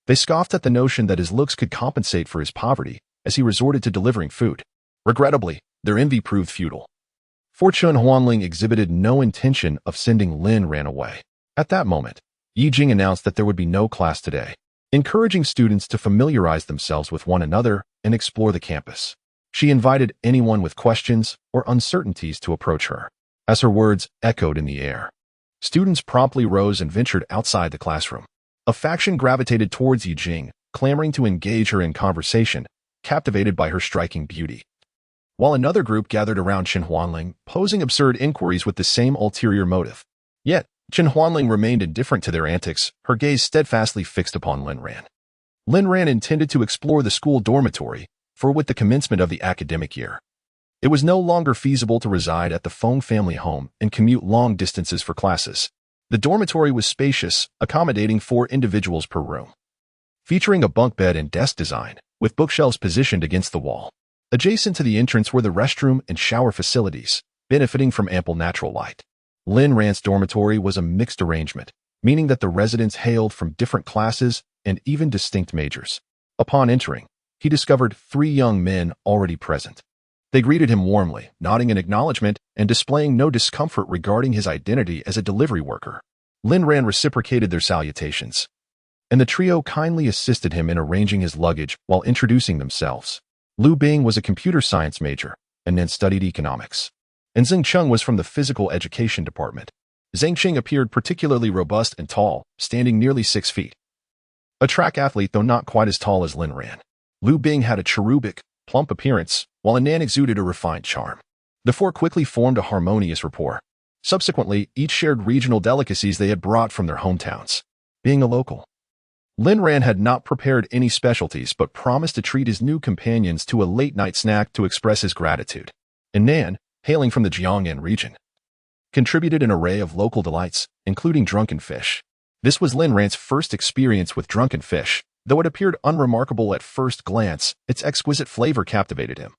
they scoffed at the notion that his looks could compensate for his poverty as he resorted to delivering food. Regrettably, their envy proved futile, for Chen Huanling exhibited no intention of sending Lin Ran away. At that moment, Yi Jing announced that there would be no class today, encouraging students to familiarize themselves with one another and explore the campus. She invited anyone with questions or uncertainties to approach her. As her words echoed in the air, students promptly rose and ventured outside the classroom. A faction gravitated towards Yijing, clamoring to engage her in conversation, captivated by her striking beauty. While another group gathered around Chen Huanling, posing absurd inquiries with the same ulterior motive. Yet, Chen Huanling remained indifferent to their antics, her gaze steadfastly fixed upon Lin Ran. Lin Ran intended to explore the school dormitory, for with the commencement of the academic year, it was no longer feasible to reside at the Feng family home and commute long distances for classes. The dormitory was spacious, accommodating 4 individuals per room, featuring a bunk bed and desk design, with bookshelves positioned against the wall. Adjacent to the entrance were the restroom and shower facilities, benefiting from ample natural light. Lin Ran's dormitory was a mixed arrangement, meaning that the residents hailed from different classes and even distinct majors. Upon entering, he discovered 3 young men already present. They greeted him warmly, nodding in acknowledgement and displaying no discomfort regarding his identity as a delivery worker. Lin Ran reciprocated their salutations, and the trio kindly assisted him in arranging his luggage while introducing themselves. Lu Bing was a computer science major and then studied economics, and Zheng Cheng was from the physical education department. Zhang Qing appeared particularly robust and tall, standing nearly 6 feet. A track athlete, though not quite as tall as Lin Ran. Lu Bing had a cherubic, plump appearance, while Anan exuded a refined charm. The 4 quickly formed a harmonious rapport. Subsequently, each shared regional delicacies they had brought from their hometowns. Being a local, Lin Ran had not prepared any specialties but promised to treat his new companions to a late-night snack to express his gratitude. Anan, hailing from the Jiangnan region, contributed an array of local delights, including drunken fish. This was Lin Ran's first experience with drunken fish. Though it appeared unremarkable at first glance, its exquisite flavor captivated him,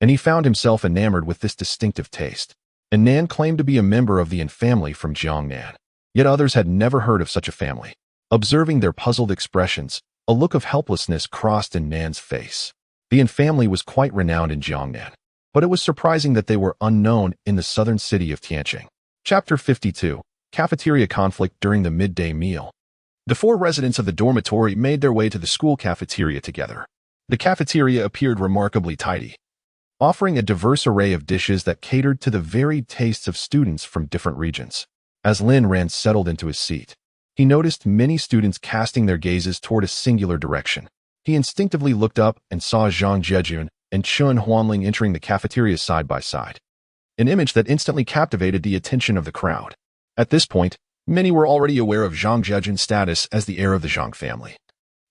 and he found himself enamored with this distinctive taste. Anan claimed to be a member of the Yin family from Jiangnan, yet others had never heard of such a family. Observing their puzzled expressions, a look of helplessness crossed Nan's face. The Yin family was quite renowned in Jiangnan, but it was surprising that they were unknown in the southern city of Tianqing. Chapter 52. Cafeteria Conflict During the Midday Meal. The 4 residents of the dormitory made their way to the school cafeteria together. The cafeteria appeared remarkably tidy, offering a diverse array of dishes that catered to the varied tastes of students from different regions. As Lin Ran settled into his seat, he noticed many students casting their gazes toward a singular direction. He instinctively looked up and saw Zhang Jiejun and Chen Huanling entering the cafeteria side by side, an image that instantly captivated the attention of the crowd. At this point, many were already aware of Zhang Jiejun's status as the heir of the Zhang family,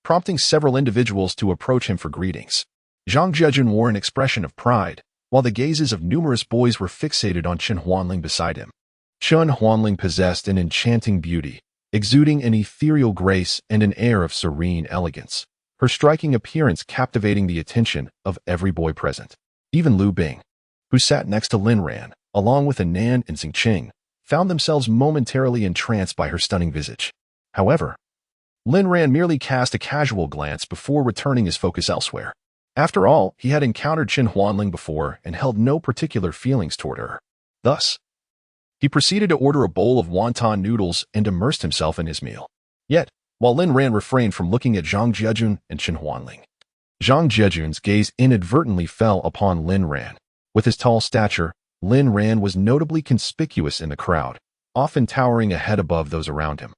prompting several individuals to approach him for greetings. Zhang Jiejun wore an expression of pride, while the gazes of numerous boys were fixated on Chen Huanling beside him. Chen Huanling possessed an enchanting beauty, exuding an ethereal grace and an air of serene elegance, her striking appearance captivating the attention of every boy present. Even Lu Bing, who sat next to Lin Ran, along with Anan and Xing Qing, found themselves momentarily entranced by her stunning visage. However, Lin Ran merely cast a casual glance before returning his focus elsewhere. After all, he had encountered Chen Huanling before and held no particular feelings toward her. Thus, he proceeded to order a bowl of wonton noodles and immersed himself in his meal. Yet, while Lin Ran refrained from looking at Zhang Jiejun and Chen Huanling, Zhang Jiejun's gaze inadvertently fell upon Lin Ran. With his tall stature, Lin Ran was notably conspicuous in the crowd, often towering a head above those around him.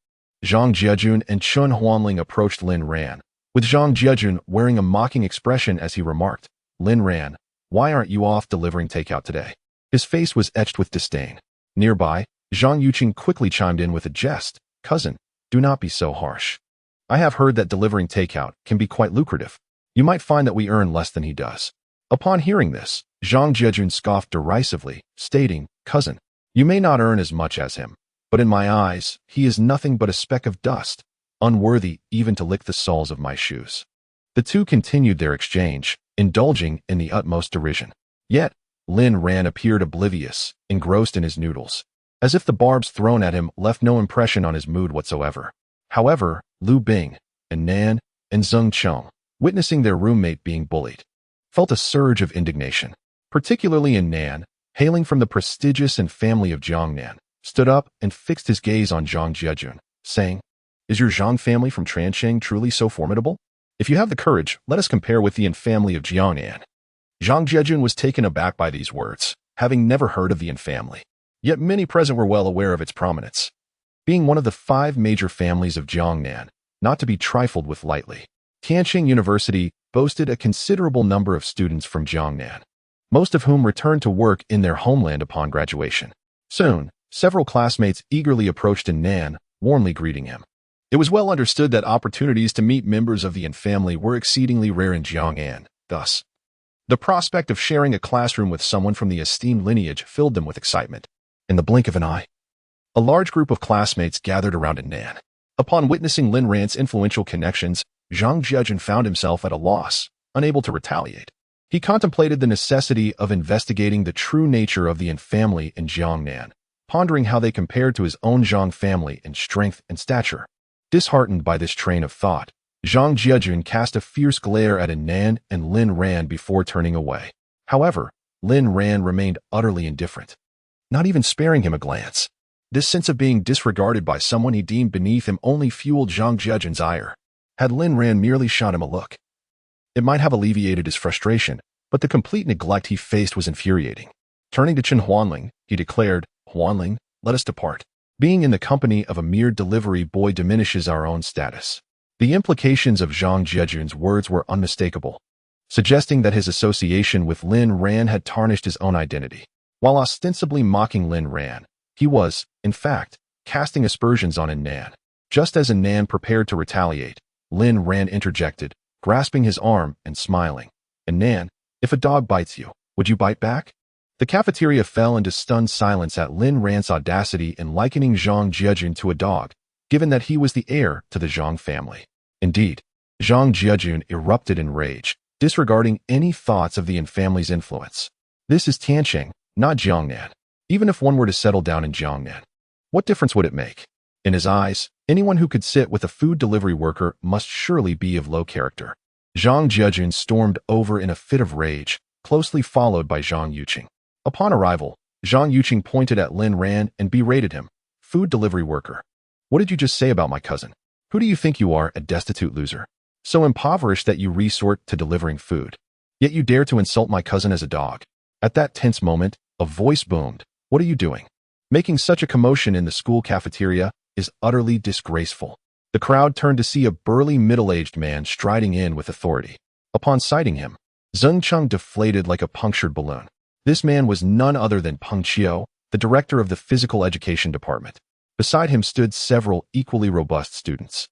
Zhang Jiejun and Chen Huanling approached Lin Ran, with Zhang Jiejun wearing a mocking expression as he remarked, "Lin Ran, why aren't you off delivering takeout today?" His face was etched with disdain. Nearby, Zhang Yuqing quickly chimed in with a jest, "Cousin, do not be so harsh. I have heard that delivering takeout can be quite lucrative. You might find that we earn less than he does." Upon hearing this, Zhang Jiejun scoffed derisively, stating, "Cousin, you may not earn as much as him, but in my eyes, he is nothing but a speck of dust, unworthy even to lick the soles of my shoes." The two continued their exchange, indulging in the utmost derision. Yet, Lin Ran appeared oblivious, engrossed in his noodles, as if the barbs thrown at him left no impression on his mood whatsoever. However, Lu Bing, Anan, and Zheng Cheng, witnessing their roommate being bullied, felt a surge of indignation. Particularly Anan, hailing from the prestigious and family of Jiangnan, stood up and fixed his gaze on Zhang Jiejun, saying, "Is your Zhang family from Tianqing truly so formidable? If you have the courage, let us compare with the Yin family of Jiangnan." Zhang Jiejun was taken aback by these words, having never heard of the Yin family. Yet many present were well aware of its prominence. Being one of the 5 major families of Jiangnan, not to be trifled with lightly, Tianqing University boasted a considerable number of students from Jiangnan, most of whom returned to work in their homeland upon graduation. Soon, several classmates eagerly approached Nan, warmly greeting him. It was well understood that opportunities to meet members of the Yin family were exceedingly rare in Jiangnan. Thus, the prospect of sharing a classroom with someone from the esteemed lineage filled them with excitement. In the blink of an eye, a large group of classmates gathered around Nan. Upon witnessing Lin Ran's influential connections, Zhang Jiejun found himself at a loss, unable to retaliate. He contemplated the necessity of investigating the true nature of the Yin family in Jiangnan, pondering how they compared to his own Zhang family in strength and stature. Disheartened by this train of thought, Zhang Jiejun cast a fierce glare at Nan and Lin Ran before turning away. However, Lin Ran remained utterly indifferent, not even sparing him a glance. This sense of being disregarded by someone he deemed beneath him only fueled Zhang Jiejun's ire. Had Lin Ran merely shot him a look, it might have alleviated his frustration, but the complete neglect he faced was infuriating. Turning to Chen Huanling, he declared, "Huanling, let us depart. Being in the company of a mere delivery boy diminishes our own status." The implications of Zhang Jiejun's words were unmistakable, suggesting that his association with Lin Ran had tarnished his own identity. While ostensibly mocking Lin Ran, he was, in fact, casting aspersions on Nan. Just as Nan prepared to retaliate, Lin Ran interjected, grasping his arm and smiling. "Nan, if a dog bites you, would you bite back?" The cafeteria fell into stunned silence at Lin Ran's audacity in likening Zhang Jiejun to a dog, given that he was the heir to the Zhang family. Indeed, Zhang Jiejun erupted in rage, disregarding any thoughts of the Yin family's influence. This is Tianqing, not Jiangnan. Even if one were to settle down in Jiangnan, what difference would it make? In his eyes, anyone who could sit with a food delivery worker must surely be of low character. Zhang Jiejun stormed over in a fit of rage, closely followed by Zhang Yuqing. Upon arrival, Zhang Yuqing pointed at Lin Ran and berated him. "Food delivery worker. What did you just say about my cousin? Who do you think you are, a destitute loser? So impoverished that you resort to delivering food. Yet you dare to insult my cousin as a dog." At that tense moment, a voice boomed. "What are you doing? Making such a commotion in the school cafeteria is utterly disgraceful." The crowd turned to see a burly middle-aged man striding in with authority. Upon sighting him, Zheng Cheng deflated like a punctured balloon. This man was none other than Peng Qiu, the director of the physical education department. Beside him stood several equally robust students,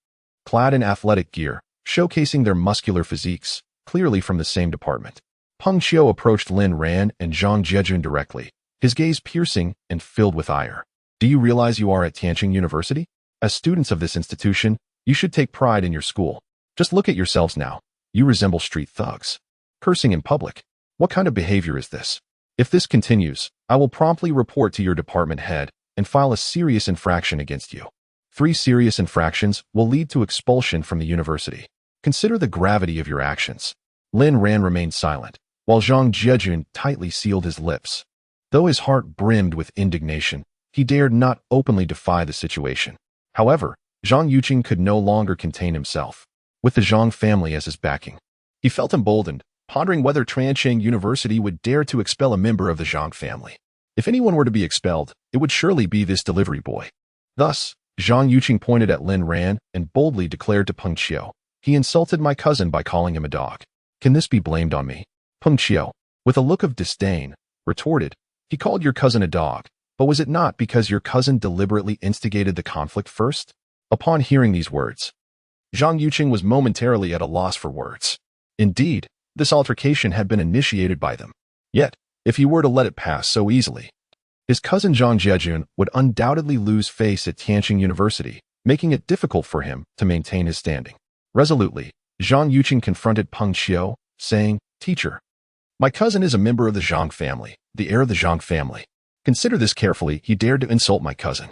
clad in athletic gear, showcasing their muscular physiques, clearly from the same department. Peng Qiu approached Lin Ran and Zhang Jiejun directly, his gaze piercing and filled with ire. "Do you realize you are at Tianqing University? As students of this institution, you should take pride in your school. Just look at yourselves now. You resemble street thugs. Cursing in public. What kind of behavior is this? If this continues, I will promptly report to your department head and file a serious infraction against you. 3 serious infractions will lead to expulsion from the university. Consider the gravity of your actions." Lin Ran remained silent, while Zhang Jiejun tightly sealed his lips. Though his heart brimmed with indignation, he dared not openly defy the situation. However, Zhang Yuqing could no longer contain himself. With the Zhang family as his backing, he felt emboldened, pondering whether Tianqing University would dare to expel a member of the Zhang family. If anyone were to be expelled, it would surely be this delivery boy. Thus, Zhang Yuqing pointed at Lin Ran and boldly declared to Peng Qiu, "He insulted my cousin by calling him a dog. Can this be blamed on me?" Peng Qiu, with a look of disdain, retorted, "He called your cousin a dog, but was it not because your cousin deliberately instigated the conflict first?" Upon hearing these words, Zhang Yuqing was momentarily at a loss for words. Indeed, this altercation had been initiated by them. Yet, if he were to let it pass so easily, his cousin Zhang Jiejun would undoubtedly lose face at Tianqing University, making it difficult for him to maintain his standing. Resolutely, Zhang Yuqing confronted Peng Qiu, saying, "Teacher, my cousin is a member of the Zhang family, the heir of the Zhang family. Consider this carefully. He dared to insult my cousin.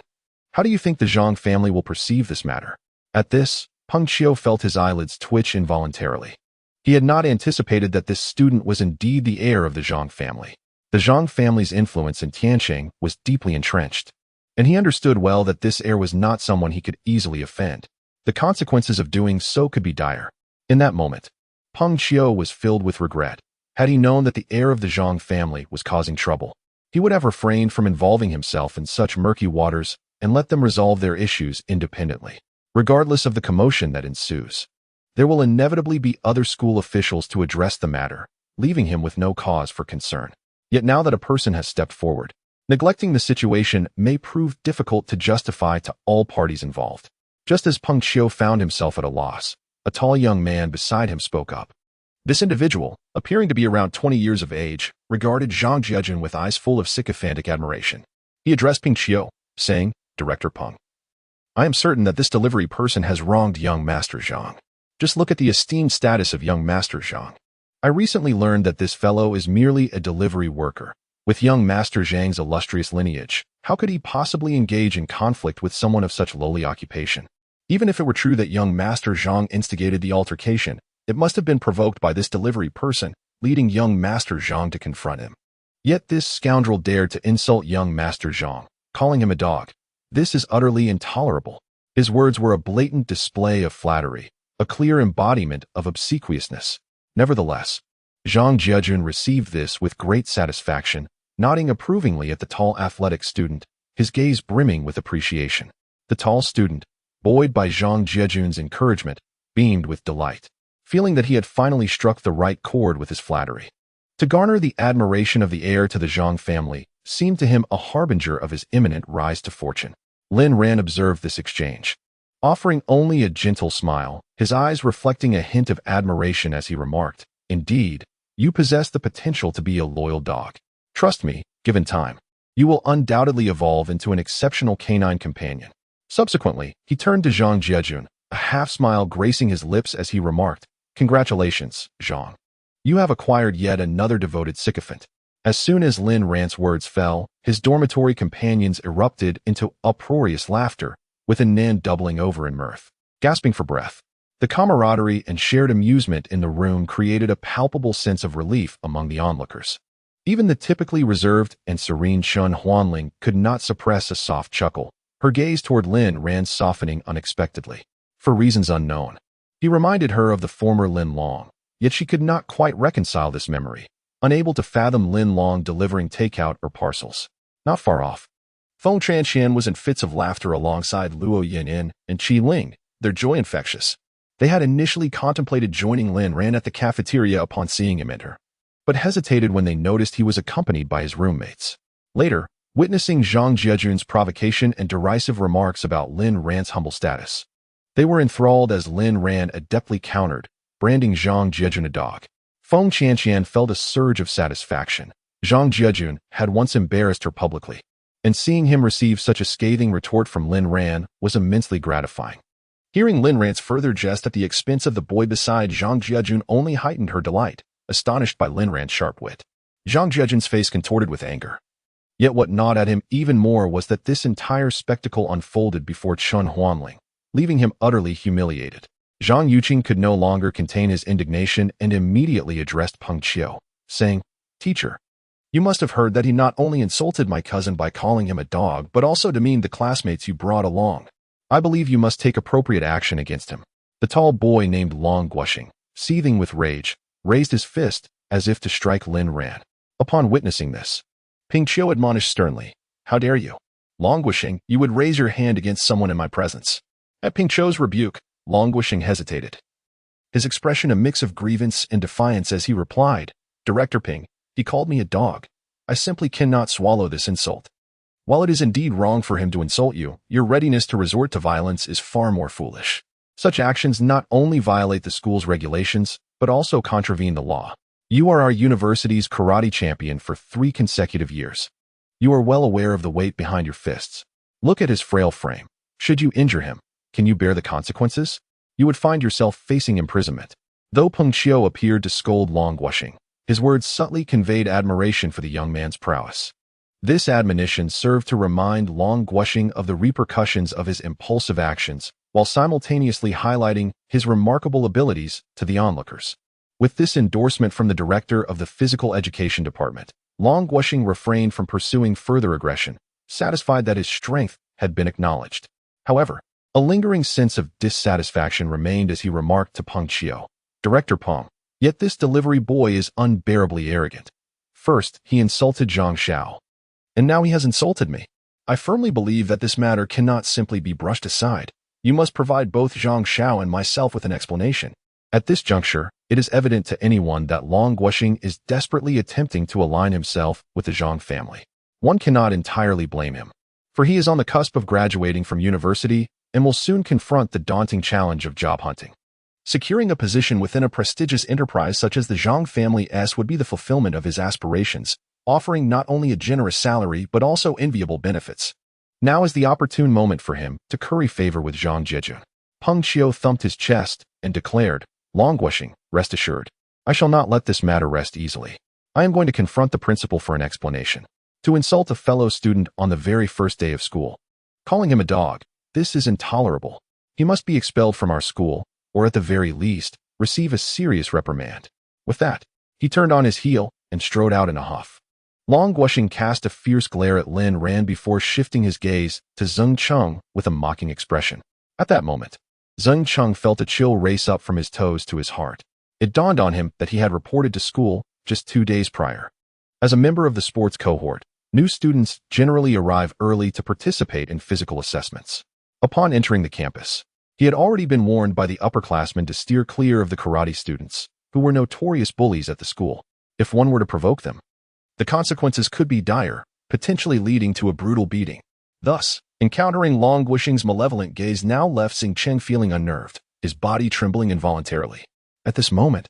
How do you think the Zhang family will perceive this matter?" At this, Peng Qiu felt his eyelids twitch involuntarily. He had not anticipated that this student was indeed the heir of the Zhang family. The Zhang family's influence in Tianqing was deeply entrenched, and he understood well that this heir was not someone he could easily offend. The consequences of doing so could be dire. In that moment, Peng Qiu was filled with regret. Had he known that the heir of the Zhang family was causing trouble, he would have refrained from involving himself in such murky waters and let them resolve their issues independently. Regardless of the commotion that ensues, there will inevitably be other school officials to address the matter, leaving him with no cause for concern. Yet now that a person has stepped forward, neglecting the situation may prove difficult to justify to all parties involved. Just as Peng Qiu found himself at a loss, a tall young man beside him spoke up. This individual, appearing to be around 20 years of age, regarded Zhang Jiajun with eyes full of sycophantic admiration. He addressed Peng Qiu, saying, "Director Peng, I am certain that this delivery person has wronged young Master Zhang. Just look at the esteemed status of young Master Zhang. I recently learned that this fellow is merely a delivery worker. With young Master Zhang's illustrious lineage, how could he possibly engage in conflict with someone of such lowly occupation? Even if it were true that young Master Zhang instigated the altercation, it must have been provoked by this delivery person, leading young Master Zhang to confront him. Yet this scoundrel dared to insult young Master Zhang, calling him a dog. This is utterly intolerable." His words were a blatant display of flattery, a clear embodiment of obsequiousness. Nevertheless, Zhang Jiajun received this with great satisfaction, nodding approvingly at the tall athletic student, his gaze brimming with appreciation. The tall student, buoyed by Zhang Jiajun's encouragement, beamed with delight, feeling that he had finally struck the right chord with his flattery. To garner the admiration of the heir to the Zhang family seemed to him a harbinger of his imminent rise to fortune. Lin Ran observed this exchange, offering only a gentle smile, his eyes reflecting a hint of admiration as he remarked, "Indeed, you possess the potential to be a loyal dog. Trust me, given time, you will undoubtedly evolve into an exceptional canine companion." Subsequently, he turned to Zhang Jiajun, a half-smile gracing his lips as he remarked, "Congratulations, Zhang. You have acquired yet another devoted sycophant." As soon as Lin Ran's words fell, his dormitory companions erupted into uproarious laughter, with Nan doubling over in mirth. Gasping for breath, the camaraderie and shared amusement in the room created a palpable sense of relief among the onlookers. Even the typically reserved and serene Shun Huanling could not suppress a soft chuckle, her gaze toward Lin Ran softening unexpectedly. For reasons unknown, he reminded her of the former Lin Long, yet she could not quite reconcile this memory, unable to fathom Lin Long delivering takeout or parcels. Not far off, Feng Chanxian was in fits of laughter alongside Luo Yinyin and Qi Ling, their joy infectious. They had initially contemplated joining Lin Ran at the cafeteria upon seeing him enter, but hesitated when they noticed he was accompanied by his roommates. Later, witnessing Zhang Jiajun's provocation and derisive remarks about Lin Ran's humble status, they were enthralled as Lin Ran adeptly countered, branding Zhang Jiajun a dog. Feng Chanxian felt a surge of satisfaction. Zhang Jiajun had once embarrassed her publicly, and seeing him receive such a scathing retort from Lin Ran was immensely gratifying. Hearing Lin Ran's further jest at the expense of the boy beside Zhang Jiajun only heightened her delight, astonished by Lin Ran's sharp wit. Zhang Jiajun's face contorted with anger. Yet what gnawed at him even more was that this entire spectacle unfolded before Chun Huanling, leaving him utterly humiliated. Zhang Yuqing could no longer contain his indignation and immediately addressed Peng Qiu, saying, "Teacher, you must have heard that he not only insulted my cousin by calling him a dog, but also demeaned the classmates you brought along. I believe you must take appropriate action against him." The tall boy named Long Guoxing, seething with rage, raised his fist as if to strike Lin Ran. Upon witnessing this, Peng Qiu admonished sternly, "How dare you? Long Guoxing, you would raise your hand against someone in my presence." At Peng Qiu's rebuke, Long Guoxing hesitated, his expression a mix of grievance and defiance as he replied, "Director Peng, he called me a dog. I simply cannot swallow this insult. While it is indeed wrong for him to insult you, your readiness to resort to violence is far more foolish. Such actions not only violate the school's regulations, but also contravene the law. You are our university's karate champion for 3 consecutive years. You are well aware of the weight behind your fists. Look at his frail frame. Should you injure him, can you bear the consequences? You would find yourself facing imprisonment." Though Peng Qiu appeared to scold Long Guoxing, his words subtly conveyed admiration for the young man's prowess. This admonition served to remind Long Guoxing of the repercussions of his impulsive actions, while simultaneously highlighting his remarkable abilities to the onlookers. With this endorsement from the director of the Physical Education Department, Long Guoxing refrained from pursuing further aggression, satisfied that his strength had been acknowledged. However, a lingering sense of dissatisfaction remained as he remarked to Peng Qiu, "Director Peng, Yet this delivery boy is unbearably arrogant. First, he insulted Zhang Xiao. And now he has insulted me. I firmly believe that this matter cannot simply be brushed aside. You must provide both Zhang Xiao and myself with an explanation. At this juncture, it is evident to anyone that Long Guoxing is desperately attempting to align himself with the Zhang family. One cannot entirely blame him, for he is on the cusp of graduating from university and will soon confront the daunting challenge of job hunting. Securing a position within a prestigious enterprise such as the Zhang family would be the fulfillment of his aspirations, offering not only a generous salary but also enviable benefits. Now is the opportune moment for him to curry favor with Zhang Jejun. Peng Qiu thumped his chest and declared, Long Guoxing, rest assured, I shall not let this matter rest easily. I am going to confront the principal for an explanation. To insult a fellow student on the very first day of school, calling him a dog, this is intolerable. He must be expelled from our school, or at the very least, receive a serious reprimand. With that, he turned on his heel and strode out in a huff. Long Guoxing cast a fierce glare at Lin Ran before shifting his gaze to Zeng Cheng with a mocking expression. At that moment, Zeng Cheng felt a chill race up from his toes to his heart. It dawned on him that he had reported to school just 2 days prior. As a member of the sports cohort, new students generally arrive early to participate in physical assessments. Upon entering the campus, he had already been warned by the upperclassmen to steer clear of the karate students, who were notorious bullies at the school. If one were to provoke them, the consequences could be dire, potentially leading to a brutal beating. Thus, encountering Long Guoxing's malevolent gaze now left Xing Cheng feeling unnerved, his body trembling involuntarily. At this moment,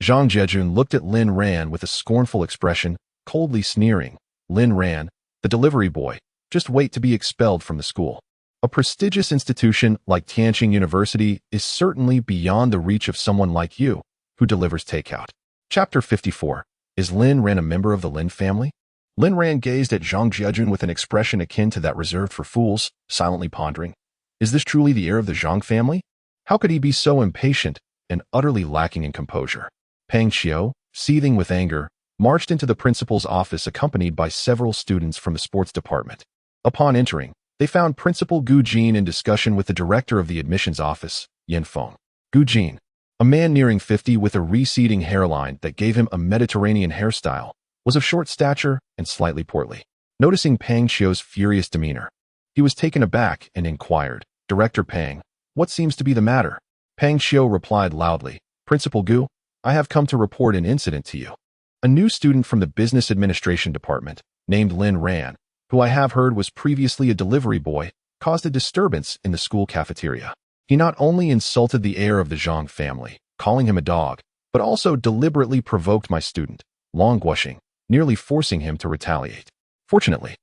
Zhang Jejun looked at Lin Ran with a scornful expression, coldly sneering. Lin Ran, the delivery boy, just wait to be expelled from the school. A prestigious institution like Tianqing University is certainly beyond the reach of someone like you, who delivers takeout. Chapter 54. Is Lin Ran a member of the Lin family? Lin Ran gazed at Zhang Jejun with an expression akin to that reserved for fools, silently pondering. Is this truly the heir of the Zhang family? How could he be so impatient and utterly lacking in composure? Peng Qiu, seething with anger, marched into the principal's office accompanied by several students from the sports department. Upon entering, they found Principal Gu Jin in discussion with the director of the admissions office, Yin Feng. Gu Jin, a man nearing 50 with a receding hairline that gave him a Mediterranean hairstyle, was of short stature and slightly portly. Noticing Peng Qiu's furious demeanor, he was taken aback and inquired, Director Peng, what seems to be the matter? Peng Qiu replied loudly, Principal Gu, I have come to report an incident to you. A new student from the business administration department, named Lin Ran, who I have heard was previously a delivery boy, caused a disturbance in the school cafeteria. He not only insulted the heir of the Zhang family, calling him a dog, but also deliberately provoked my student, Long Guoxing, nearly forcing him to retaliate. Fortunately,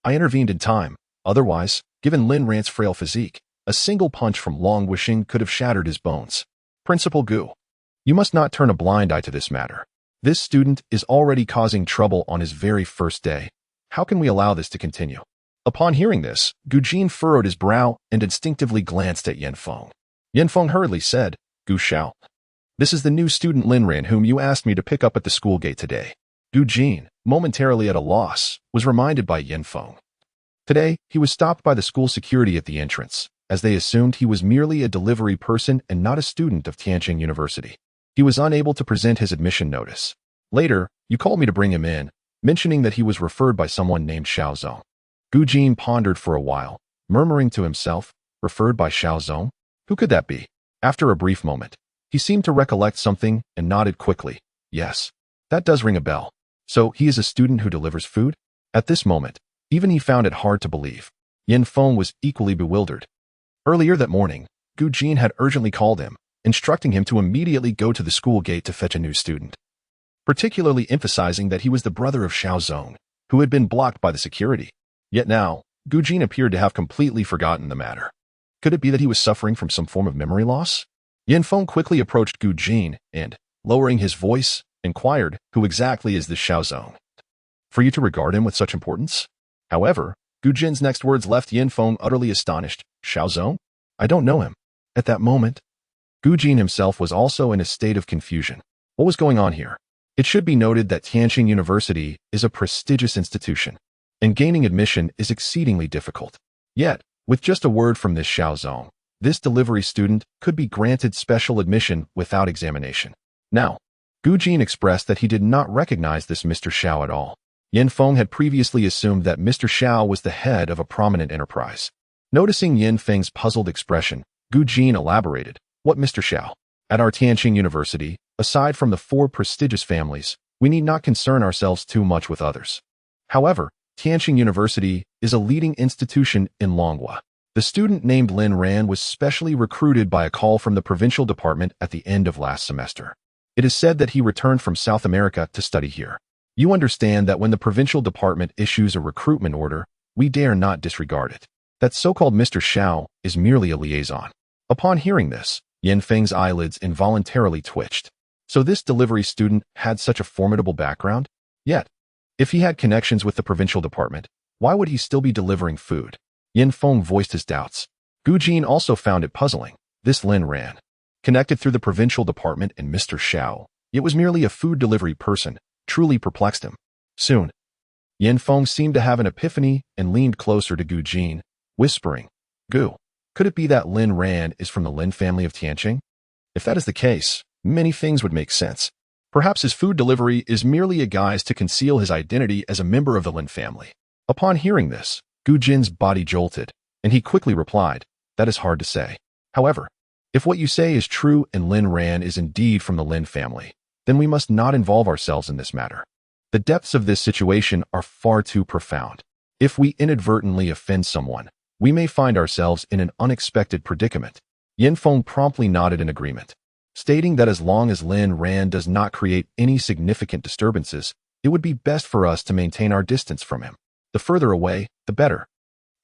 I intervened in time. Otherwise, given Lin Ran's frail physique, a single punch from Long Guoxing could have shattered his bones. Principal Gu, you must not turn a blind eye to this matter. This student is already causing trouble on his very first day. How can we allow this to continue? Upon hearing this, Gu Jin furrowed his brow and instinctively glanced at Yin Feng. Yin Feng hurriedly said, Gu Xiao, this is the new student Lin Ran whom you asked me to pick up at the school gate today. Gu Jin, momentarily at a loss, was reminded by Yin Feng. Today, he was stopped by the school security at the entrance, as they assumed he was merely a delivery person and not a student of Tianqing University. He was unable to present his admission notice. Later, you called me to bring him in, mentioning that he was referred by someone named Xiao Zong. Gu Jin pondered for a while, murmuring to himself, referred by Xiao Zong? Who could that be? After a brief moment, he seemed to recollect something and nodded quickly. Yes, that does ring a bell. So he is a student who delivers food? At this moment, even he found it hard to believe. Yin Feng was equally bewildered. Earlier that morning, Gu Jin had urgently called him, instructing him to immediately go to the school gate to fetch a new student, particularly emphasizing that he was the brother of Xiao Zong, who had been blocked by the security. Yet now, Gu Jin appeared to have completely forgotten the matter. Could it be that he was suffering from some form of memory loss? Yin Feng quickly approached Gu Jin and, lowering his voice, inquired, who exactly is this Xiao Zong? For you to regard him with such importance? However, Gu Jin's next words left Yin Feng utterly astonished. Xiao Zong? I don't know him. At that moment, Gu Jin himself was also in a state of confusion. What was going on here? It should be noted that Tianqing University is a prestigious institution, and gaining admission is exceedingly difficult. Yet, with just a word from this Xiao Zong, this delivery student could be granted special admission without examination. Now, Gu Jin expressed that he did not recognize this Mr. Xiao at all. Yin Feng had previously assumed that Mr. Xiao was the head of a prominent enterprise. Noticing Yin Feng's puzzled expression, Gu Jin elaborated, "What Mr. Xiao? At our Tianqing University, aside from the 4 prestigious families, we need not concern ourselves too much with others. However, Tianqing University is a leading institution in Longhua. The student named Lin Ran was specially recruited by a call from the provincial department at the end of last semester. It is said that he returned from South America to study here. You understand that when the provincial department issues a recruitment order, we dare not disregard it. That so-called Mr. Xiao is merely a liaison." Upon hearing this, Yin Feng's eyelids involuntarily twitched. So this delivery student had such a formidable background? Yet, if he had connections with the provincial department, why would he still be delivering food? Yin Feng voiced his doubts. Gu Jin also found it puzzling. This Lin Ran, connected through the provincial department and Mr. Xiao, yet was merely a food delivery person, truly perplexed him. Soon, Yin Feng seemed to have an epiphany and leaned closer to Gu Jin, whispering, "Gu, could it be that Lin Ran is from the Lin family of Tianqing? If that is the case, many things would make sense. Perhaps his food delivery is merely a guise to conceal his identity as a member of the Lin family." Upon hearing this, Gu Jin's body jolted, and he quickly replied, "That is hard to say. However, if what you say is true and Lin Ran is indeed from the Lin family, then we must not involve ourselves in this matter. The depths of this situation are far too profound. If we inadvertently offend someone, we may find ourselves in an unexpected predicament." Yin Feng promptly nodded in agreement, stating that as long as Lin Ran does not create any significant disturbances, it would be best for us to maintain our distance from him. The further away, the better.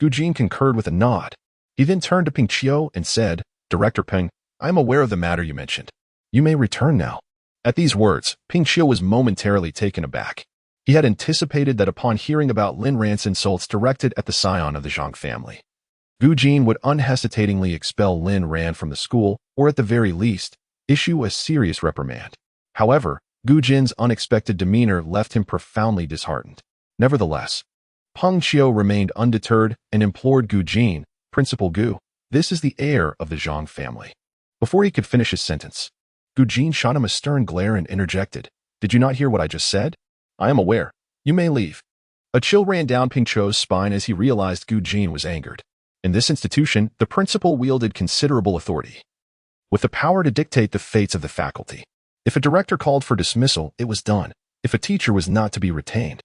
Gu Jin concurred with a nod. He then turned to Ping Qiu and said, "Director Peng, I am aware of the matter you mentioned. You may return now." At these words, Ping Qiu was momentarily taken aback. He had anticipated that upon hearing about Lin Ran's insults directed at the scion of the Zhang family, Gu Jin would unhesitatingly expel Lin Ran from the school, or at the very least, issue a serious reprimand. However, Gu Jin's unexpected demeanor left him profoundly disheartened. Nevertheless, Peng Qiu remained undeterred and implored Gu Jin, "Principal Gu, this is the heir of the Zhang family." Before he could finish his sentence, Gu Jin shot him a stern glare and interjected, "Did you not hear what I just said? I am aware. You may leave." A chill ran down Ping Qiu's spine as he realized Gu Jin was angered. In this institution, the principal wielded considerable authority, with the power to dictate the fates of the faculty. If a director called for dismissal, it was done. If a teacher was not to be retained,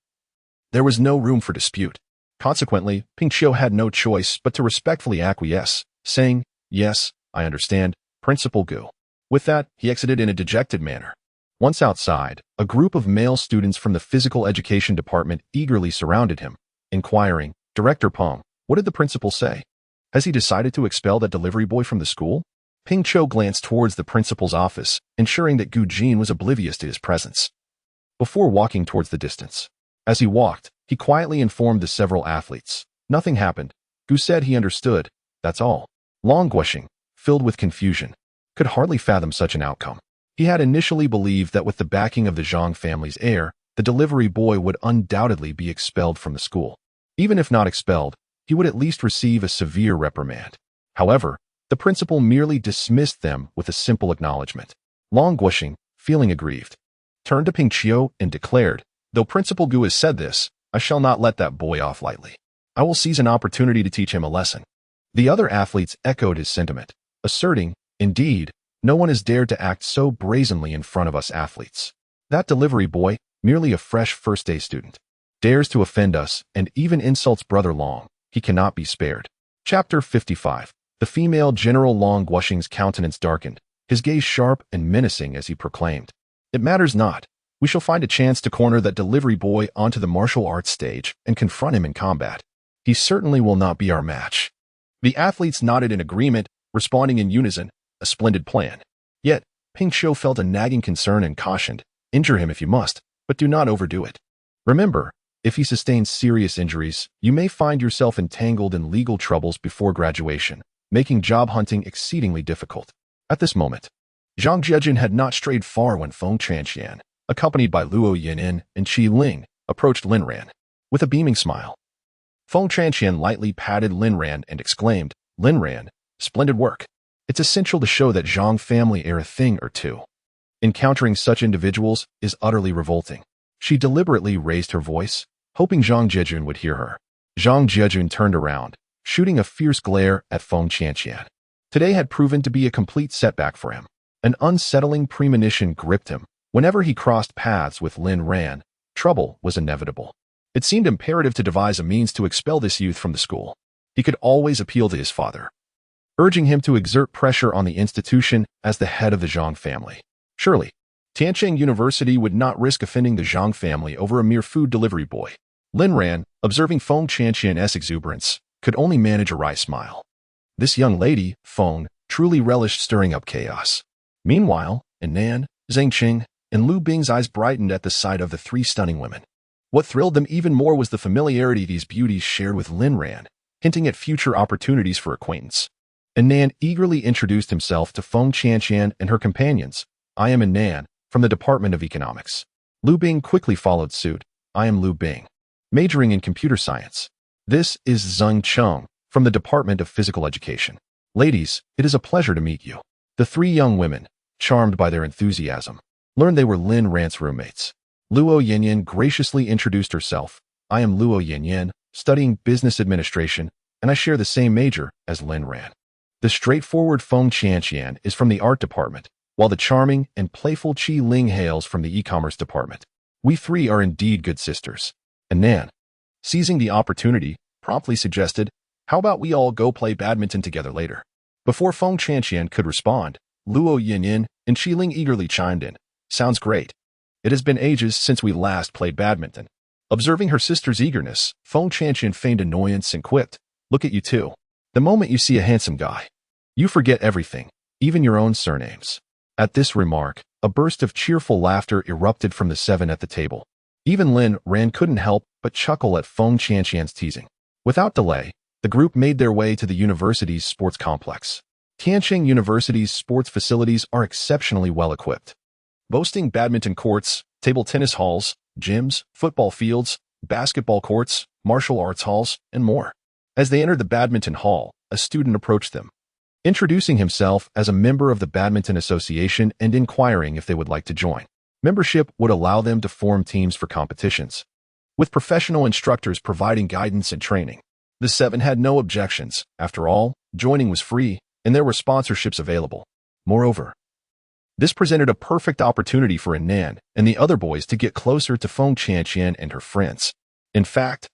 there was no room for dispute. Consequently, Ping Qiu had no choice but to respectfully acquiesce, saying, "Yes, I understand, Principal Gu." With that, he exited in a dejected manner. Once outside, a group of male students from the physical education department eagerly surrounded him, inquiring, "Director Peng, what did the principal say? Has he decided to expel that delivery boy from the school?" Ping Qiu glanced towards the principal's office, ensuring that Gu Jin was oblivious to his presence, before walking towards the distance. As he walked, he quietly informed the several athletes. Nothing happened. Gu said he understood. That's all. Long Guoxing, filled with confusion, could hardly fathom such an outcome. He had initially believed that with the backing of the Zhang family's heir, the delivery boy would undoubtedly be expelled from the school. Even if not expelled, he would at least receive a severe reprimand. However, the principal merely dismissed them with a simple acknowledgement. Long Guoxing, feeling aggrieved, turned to Ping Qiu and declared, "Though Principal Gu has said this, I shall not let that boy off lightly. I will seize an opportunity to teach him a lesson." The other athletes echoed his sentiment, asserting, "Indeed, no one has dared to act so brazenly in front of us athletes. That delivery boy, merely a fresh first-day student, dares to offend us and even insults Brother Long. He cannot be spared." Chapter 55. The female General Long Guoxing's countenance darkened, his gaze sharp and menacing as he proclaimed, "It matters not. We shall find a chance to corner that delivery boy onto the martial arts stage and confront him in combat. He certainly will not be our match." The athletes nodded in agreement, responding in unison, "A splendid plan." Yet, Ping Qiu felt a nagging concern and cautioned, "Injure him if you must, but do not overdo it. Remember, if he sustains serious injuries, you may find yourself entangled in legal troubles before graduation, making job hunting exceedingly difficult." At this moment, Zhang Jiejun had not strayed far when Feng Chanxian, accompanied by Luo Yinan and Qi Ling, approached Lin Ran. With a beaming smile, Feng Chanxian lightly patted Lin Ran and exclaimed, "Lin Ran, splendid work. It's essential to show that Zhang family are a thing or two." Encountering such individuals is utterly revolting. She deliberately raised her voice, hoping Zhang Jiejun would hear her. Zhang Jiejun turned around, shooting a fierce glare at Feng Qianqian. Today had proven to be a complete setback for him. An unsettling premonition gripped him. Whenever he crossed paths with Lin Ran, trouble was inevitable. It seemed imperative to devise a means to expel this youth from the school. He could always appeal to his father, urging him to exert pressure on the institution as the head of the Zhang family. Surely, Tiancheng University would not risk offending the Zhang family over a mere food delivery boy. Lin Ran, observing Feng Qianqian's exuberance, could only manage a wry smile. This young lady, Feng, truly relished stirring up chaos. Meanwhile, Nan, Zhang Qing, and Lu Bing's eyes brightened at the sight of the three stunning women. What thrilled them even more was the familiarity these beauties shared with Lin Ran, hinting at future opportunities for acquaintance. Nan eagerly introduced himself to Feng Qianqian and her companions. I am Nan, from the Department of Economics. Lu Bing quickly followed suit. I am Lu Bing, majoring in computer science. This is Zheng Cheng, from the Department of Physical Education. Ladies, it is a pleasure to meet you. The three young women, charmed by their enthusiasm, learned they were Lin Ran's roommates. Luo Yinyan graciously introduced herself. I am Luo Yinyan, studying business administration, and I share the same major as Lin Ran. The straightforward Feng Qianqian is from the art department, while the charming and playful Qi Ling hails from the e-commerce department. We three are indeed good sisters. And Nan, seizing the opportunity, promptly suggested, how about we all go play badminton together later? Before Feng Qianqian could respond, Luo Yinyan and Qi Ling eagerly chimed in. Sounds great. It has been ages since we last played badminton. Observing her sister's eagerness, Feng Qianqian feigned annoyance and quipped, look at you two. The moment you see a handsome guy, you forget everything, even your own surnames. At this remark, a burst of cheerful laughter erupted from the seven at the table. Even Lin Ran couldn't help but chuckle at Feng Qianqian's teasing. Without delay, the group made their way to the university's sports complex. Tiancheng University's sports facilities are exceptionally well equipped, boasting badminton courts, table tennis halls, gyms, football fields, basketball courts, martial arts halls, and more. As they entered the badminton hall, a student approached them, introducing himself as a member of the Badminton Association and inquiring if they would like to join. Membership would allow them to form teams for competitions, with professional instructors providing guidance and training. The seven had no objections. After all, joining was free, and there were sponsorships available. Moreover, this presented a perfect opportunity for Nan and the other boys to get closer to Feng Qianqian and her friends. In fact,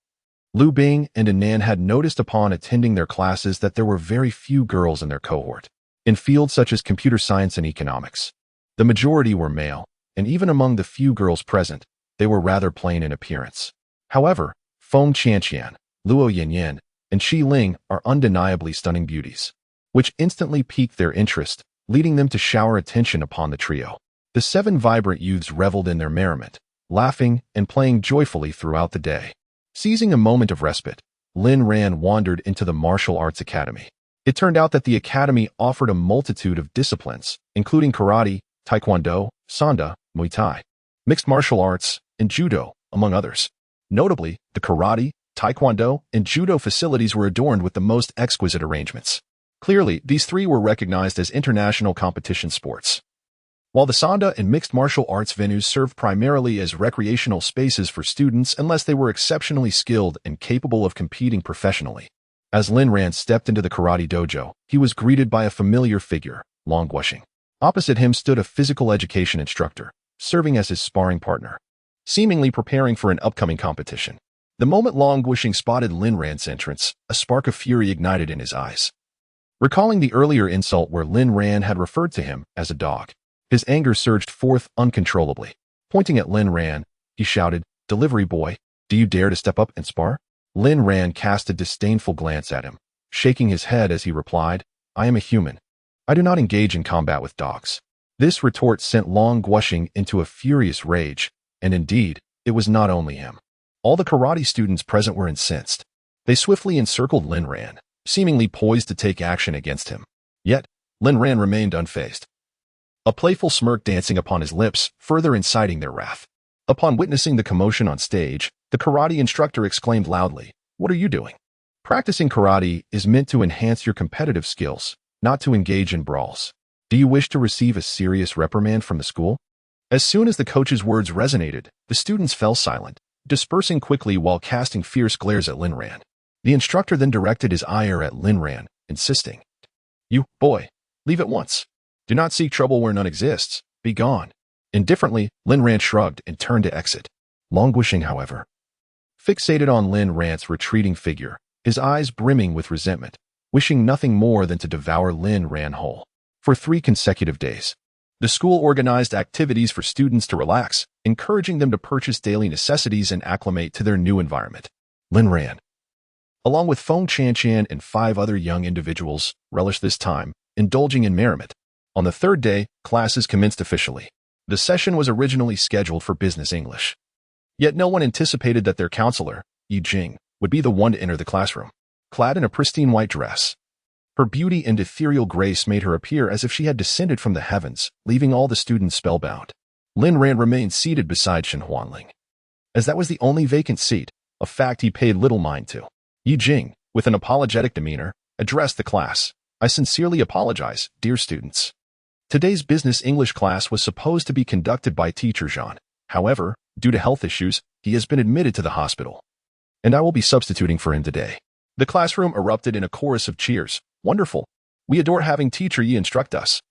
Lu Bing and Nan had noticed upon attending their classes that there were very few girls in their cohort. In fields such as computer science and economics, the majority were male, and even among the few girls present, they were rather plain in appearance. However, Feng Qianqian, Luo Yinyan, and Qi Ling are undeniably stunning beauties, which instantly piqued their interest, leading them to shower attention upon the trio. The seven vibrant youths reveled in their merriment, laughing and playing joyfully throughout the day. Seizing a moment of respite, Lin Ran wandered into the martial arts academy. It turned out that the academy offered a multitude of disciplines, including karate, taekwondo, sanda, muay thai, mixed martial arts, and judo, among others. Notably, the karate, taekwondo, and judo facilities were adorned with the most exquisite arrangements. Clearly, these three were recognized as international competition sports. While the sanda and mixed martial arts venues served primarily as recreational spaces for students unless they were exceptionally skilled and capable of competing professionally. As Lin Ran stepped into the karate dojo, he was greeted by a familiar figure, Long Guoxing. Opposite him stood a physical education instructor, serving as his sparring partner, seemingly preparing for an upcoming competition. The moment Long Guoxing spotted Lin Ran's entrance, a spark of fury ignited in his eyes. Recalling the earlier insult where Lin Ran had referred to him as a dog, his anger surged forth uncontrollably. Pointing at Lin Ran, he shouted, "Delivery boy, do you dare to step up and spar?" Lin Ran cast a disdainful glance at him, shaking his head as he replied, "I am a human. I do not engage in combat with dogs." This retort sent Long Guoxing into a furious rage, and indeed, it was not only him. All the karate students present were incensed. They swiftly encircled Lin Ran, seemingly poised to take action against him. Yet, Lin Ran remained unfazed, a playful smirk dancing upon his lips, further inciting their wrath. Upon witnessing the commotion on stage, the karate instructor exclaimed loudly, "What are you doing?" Practicing karate is meant to enhance your competitive skills, not to engage in brawls. Do you wish to receive a serious reprimand from the school? As soon as the coach's words resonated, the students fell silent, dispersing quickly while casting fierce glares at Lin Ran. The instructor then directed his ire at Lin Ran, insisting, "You, boy, leave at once. Do not seek trouble where none exists. Be gone." Indifferently, Lin Ran shrugged and turned to exit. Languishing, however, fixated on Lin Ran's retreating figure, his eyes brimming with resentment, wishing nothing more than to devour Lin Ran whole. For 3 consecutive days, the school organized activities for students to relax, encouraging them to purchase daily necessities and acclimate to their new environment. Lin Ran, along with Feng Chanchan and 5 other young individuals, relished this time, indulging in merriment. On the 3rd day, classes commenced officially. The session was originally scheduled for business English. Yet no one anticipated that their counselor, Yi Jing, would be the one to enter the classroom. Clad in a pristine white dress, her beauty and ethereal grace made her appear as if she had descended from the heavens, leaving all the students spellbound. Lin Ran remained seated beside Shen Huanling, as that was the only vacant seat, a fact he paid little mind to. Yi Jing, with an apologetic demeanor, addressed the class. "I sincerely apologize, dear students. Today's business English class was supposed to be conducted by teacher Zhan. However, due to health issues, he has been admitted to the hospital, and I will be substituting for him today." The classroom erupted in a chorus of cheers. "Wonderful. We adore having Teacher Yi instruct us."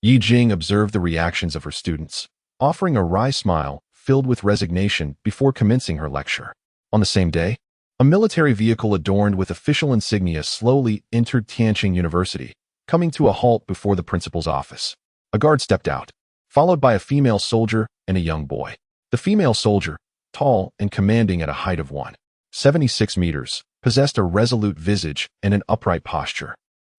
Yi Jing observed the reactions of her students, offering a wry smile filled with resignation before commencing her lecture. On the same day, a military vehicle adorned with official insignia slowly entered Tianqing University, coming to a halt before the principal's office. A guard stepped out, followed by a female soldier and a young boy. The female soldier, tall and commanding at a height of 1.76 meters, possessed a resolute visage and an upright posture,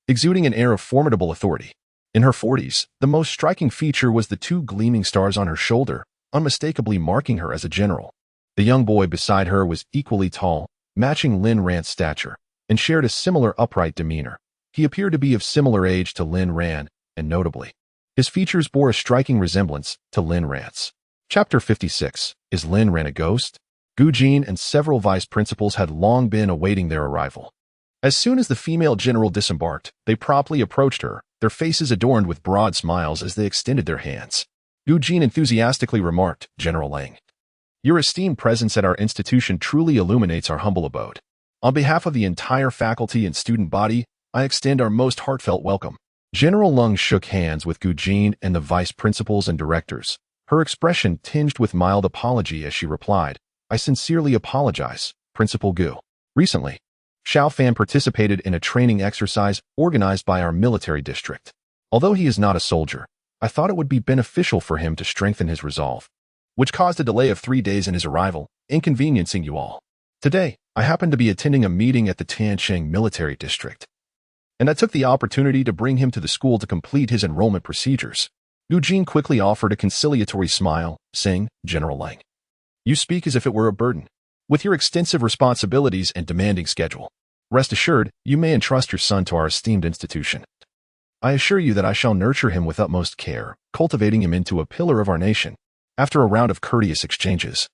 exuding an air of formidable authority. In her 40s, the most striking feature was the 2 gleaming stars on her shoulder, unmistakably marking her as a general. The young boy beside her was equally tall, matching Lin Ran's stature, and shared a similar upright demeanor. He appeared to be of similar age to Lin Ran, and notably, his features bore a striking resemblance to Lin Ran's. Chapter 56. Is Lin Ran a ghost? Gu Jin and several vice principals had long been awaiting their arrival. As soon as the female general disembarked, they promptly approached her, their faces adorned with broad smiles as they extended their hands. Gu Jin enthusiastically remarked, "General Lang, your esteemed presence at our institution truly illuminates our humble abode. On behalf of the entire faculty and student body, I extend our most heartfelt welcome." General Lung shook hands with Gu Jin and the vice principals and directors, her expression tinged with mild apology as she replied, "I sincerely apologize, Principal Gu. Recently, Xiao Fan participated in a training exercise organized by our military district. Although he is not a soldier, I thought it would be beneficial for him to strengthen his resolve, which caused a delay of 3 days in his arrival, inconveniencing you all. Today, I happened to be attending a meeting at the Tianqing military district, and I took the opportunity to bring him to the school to complete his enrollment procedures." Gu Jin quickly offered a conciliatory smile, saying, "General Lang, you speak as if it were a burden. With your extensive responsibilities and demanding schedule, rest assured, you may entrust your son to our esteemed institution. I assure you that I shall nurture him with utmost care, cultivating him into a pillar of our nation." After a round of courteous exchanges,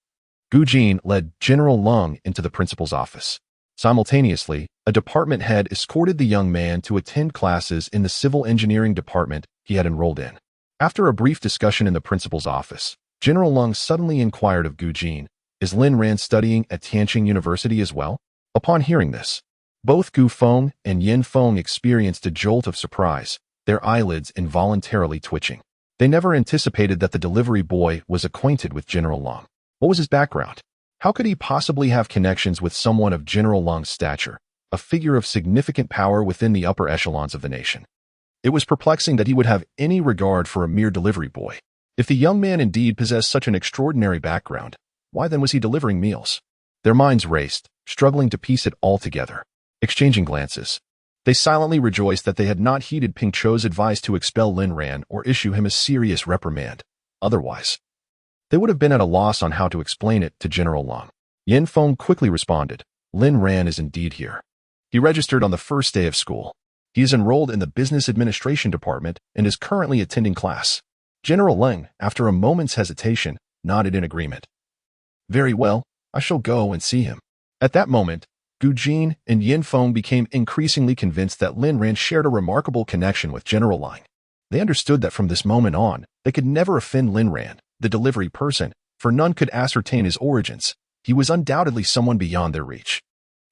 Gu Jin led General Lung into the principal's office. Simultaneously, a department head escorted the young man to attend classes in the civil engineering department he had enrolled in. After a brief discussion in the principal's office, General Lung suddenly inquired of Gu Jin, "Is Lin Ran studying at Tianqing University as well?" Upon hearing this, both Gu Feng and Yin Feng experienced a jolt of surprise, their eyelids involuntarily twitching. They never anticipated that the delivery boy was acquainted with General Lung. What was his background? How could he possibly have connections with someone of General Lung's stature, a figure of significant power within the upper echelons of the nation? It was perplexing that he would have any regard for a mere delivery boy. If the young man indeed possessed such an extraordinary background, why then was he delivering meals? Their minds raced, struggling to piece it all together. Exchanging glances, they silently rejoiced that they had not heeded Ping Chou's advice to expel Lin Ran or issue him a serious reprimand. Otherwise, they would have been at a loss on how to explain it to General Lung. Yin Feng quickly responded, "Lin Ran is indeed here. He registered on the first day of school. He is enrolled in the business administration department and is currently attending class." General Leng, after a moment's hesitation, nodded in agreement. "Very well, I shall go and see him." At that moment, Gu Jin and Yin Feng became increasingly convinced that Lin Ran shared a remarkable connection with General Lang. They understood that from this moment on, they could never offend Lin Ran, the delivery person, for none could ascertain his origins. He was undoubtedly someone beyond their reach.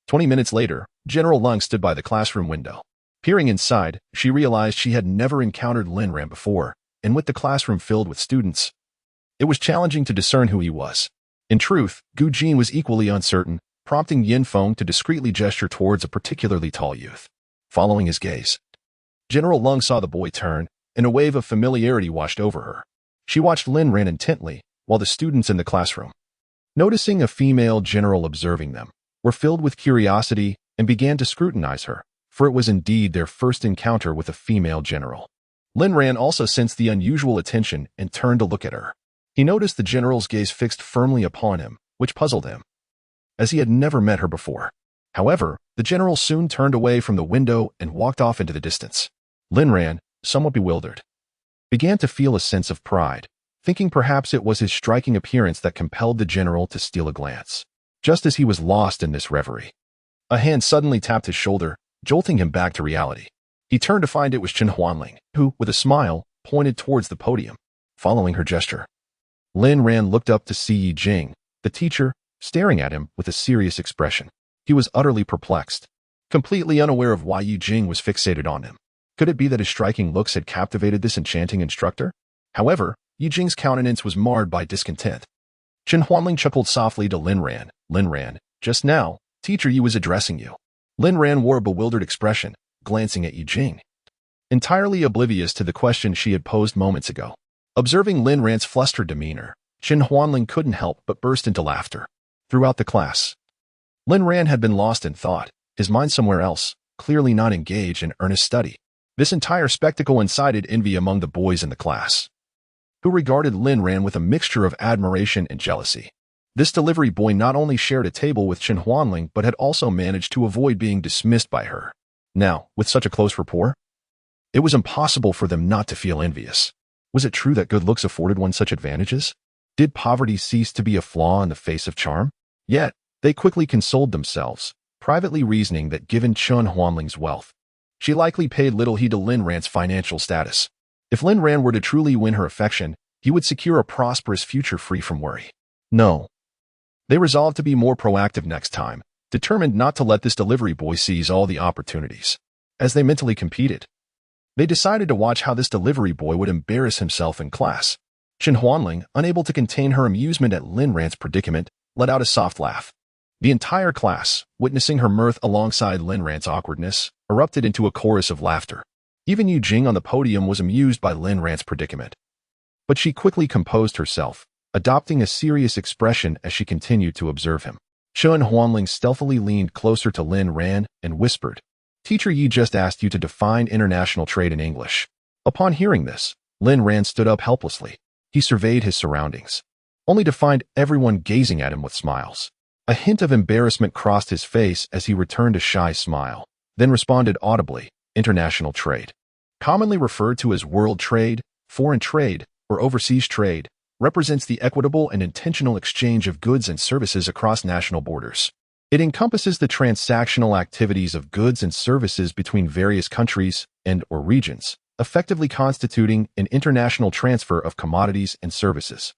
20 minutes later, General Lung stood by the classroom window. Peering inside, she realized she had never encountered Lin Ran before, and with the classroom filled with students, it was challenging to discern who he was. In truth, Gu Jin was equally uncertain, prompting Yin Feng to discreetly gesture towards a particularly tall youth. Following his gaze, General Lung saw the boy turn, and a wave of familiarity washed over her. She watched Lin Ran intently, while the students in the classroom, noticing a female general observing them, were filled with curiosity and began to scrutinize her, for it was indeed their first encounter with a female general. Lin Ran also sensed the unusual attention and turned to look at her. He noticed the general's gaze fixed firmly upon him, which puzzled him, as he had never met her before. However, the general soon turned away from the window and walked off into the distance. Lin Ran, somewhat bewildered, began to feel a sense of pride, thinking perhaps it was his striking appearance that compelled the general to steal a glance. Just as he was lost in this reverie, a hand suddenly tapped his shoulder, jolting him back to reality. He turned to find it was Chen Huanling, who, with a smile, pointed towards the podium. Following her gesture, Lin Ran looked up to see Yi Jing, the teacher, staring at him with a serious expression. He was utterly perplexed, completely unaware of why Yi Jing was fixated on him. Could it be that his striking looks had captivated this enchanting instructor? However, Yi Jing's countenance was marred by discontent. Chen Huanling chuckled softly to Lin Ran. Lin Ran, just now, Teacher Yi was addressing you. Lin Ran wore a bewildered expression, glancing at Yi Jing, entirely oblivious to the question she had posed moments ago. Observing Lin Ran's flustered demeanor, Chen Huanling couldn't help but burst into laughter. Throughout the class, Lin Ran had been lost in thought, his mind somewhere else, clearly not engaged in earnest study. This entire spectacle incited envy among the boys in the class, who regarded Lin Ran with a mixture of admiration and jealousy. This delivery boy not only shared a table with Chen Huanling but had also managed to avoid being dismissed by her. Now, with such a close rapport, it was impossible for them not to feel envious. Was it true that good looks afforded one such advantages? Did poverty cease to be a flaw in the face of charm? Yet, they quickly consoled themselves, privately reasoning that given Chen Huanling's wealth, she likely paid little heed to Lin Ran's financial status. If Lin Ran were to truly win her affection, he would secure a prosperous future free from worry. No. They resolved to be more proactive next time, determined not to let this delivery boy seize all the opportunities. As they mentally competed, they decided to watch how this delivery boy would embarrass himself in class. Chen Huanling, unable to contain her amusement at Lin Ran's predicament, let out a soft laugh. The entire class, witnessing her mirth alongside Lin Ran's awkwardness, erupted into a chorus of laughter. Even Yu Jing on the podium was amused by Lin Ran's predicament. But she quickly composed herself, adopting a serious expression as she continued to observe him. Chen Huanling stealthily leaned closer to Lin Ran and whispered, "Teacher Yi just asked you to define international trade in English." Upon hearing this, Lin Ran stood up helplessly. He surveyed his surroundings, only to find everyone gazing at him with smiles. A hint of embarrassment crossed his face as he returned a shy smile, then responded audibly, "International trade, commonly referred to as world trade, foreign trade, or overseas trade, represents the equitable and intentional exchange of goods and services across national borders. It encompasses the transactional activities of goods and services between various countries and/or regions, effectively constituting an international transfer of commodities and services.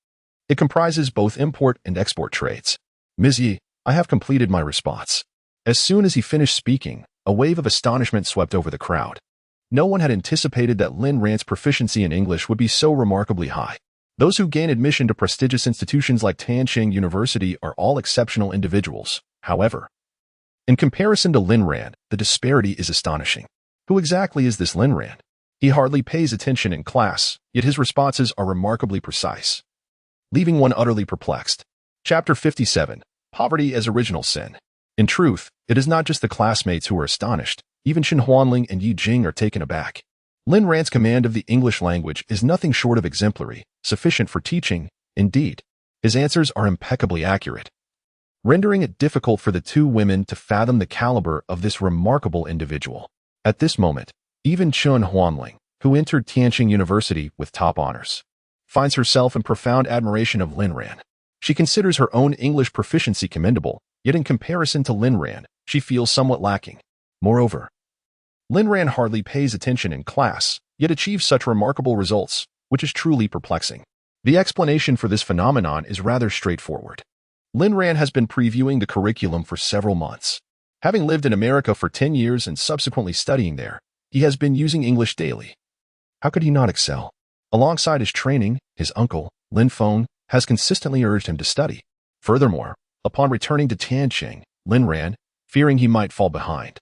It comprises both import and export trades." "Ms. Yi, I have completed my response." As soon as he finished speaking, a wave of astonishment swept over the crowd. No one had anticipated that Lin Ran's proficiency in English would be so remarkably high. Those who gain admission to prestigious institutions like Tanqing University are all exceptional individuals. However, in comparison to Lin Ran, the disparity is astonishing. Who exactly is this Lin Ran? He hardly pays attention in class, yet his responses are remarkably precise, leaving one utterly perplexed. Chapter 57. Poverty as Original Sin. In truth, it is not just the classmates who are astonished. Even Chen Huanling and Yi Jing are taken aback. Lin Ran's command of the English language is nothing short of exemplary, sufficient for teaching. Indeed, his answers are impeccably accurate, rendering it difficult for the two women to fathom the caliber of this remarkable individual. At this moment, even Chen Huanling, who entered Tanqing University with top honors, finds herself in profound admiration of Lin Ran. She considers her own English proficiency commendable, yet in comparison to Lin Ran, she feels somewhat lacking. Moreover, Lin Ran hardly pays attention in class, yet achieves such remarkable results, which is truly perplexing. The explanation for this phenomenon is rather straightforward. Lin Ran has been previewing the curriculum for several months. Having lived in America for 10 years and subsequently studying there, he has been using English daily. How could he not excel? Alongside his training, his uncle, Lin Feng, has consistently urged him to study. Furthermore, upon returning to Tianqing, Lin Ran, fearing he might fall behind,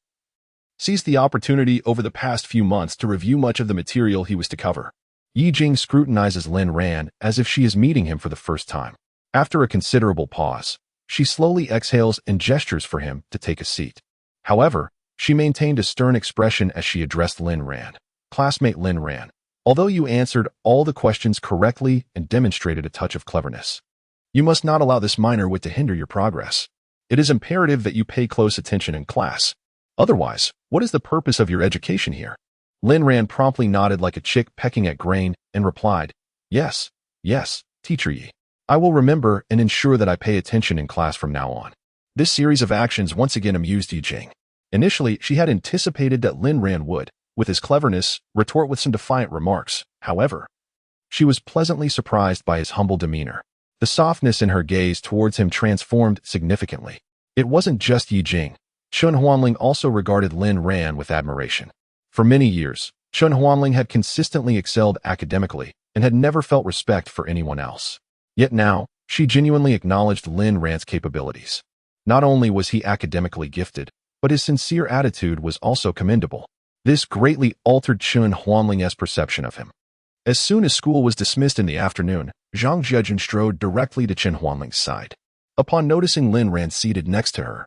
seized the opportunity over the past few months to review much of the material he was to cover. Yi Jing scrutinizes Lin Ran as if she is meeting him for the first time. After a considerable pause, she slowly exhales and gestures for him to take a seat. However, she maintained a stern expression as she addressed Lin Ran. Classmate Lin Ran, although you answered all the questions correctly and demonstrated a touch of cleverness, you must not allow this minor wit to hinder your progress. It is imperative that you pay close attention in class. Otherwise, what is the purpose of your education here? Lin Ran promptly nodded like a chick pecking at grain and replied, Yes, Teacher Yi. I will remember and ensure that I pay attention in class from now on. This series of actions once again amused Yi Jing. Initially, she had anticipated that Lin Ran would, with his cleverness, retort with some defiant remarks. However, she was pleasantly surprised by his humble demeanor. The softness in her gaze towards him transformed significantly. It wasn't just Yi Jing. Chen Huanling also regarded Lin Ran with admiration. For many years, Chen Huanling had consistently excelled academically and had never felt respect for anyone else. Yet now, she genuinely acknowledged Lin Ran's capabilities. Not only was he academically gifted, but his sincere attitude was also commendable. This greatly altered Chen Huanling's perception of him. As soon as school was dismissed in the afternoon, Zhang Jiejun strode directly to Chen Huanling's side. Upon noticing Lin Ran seated next to her,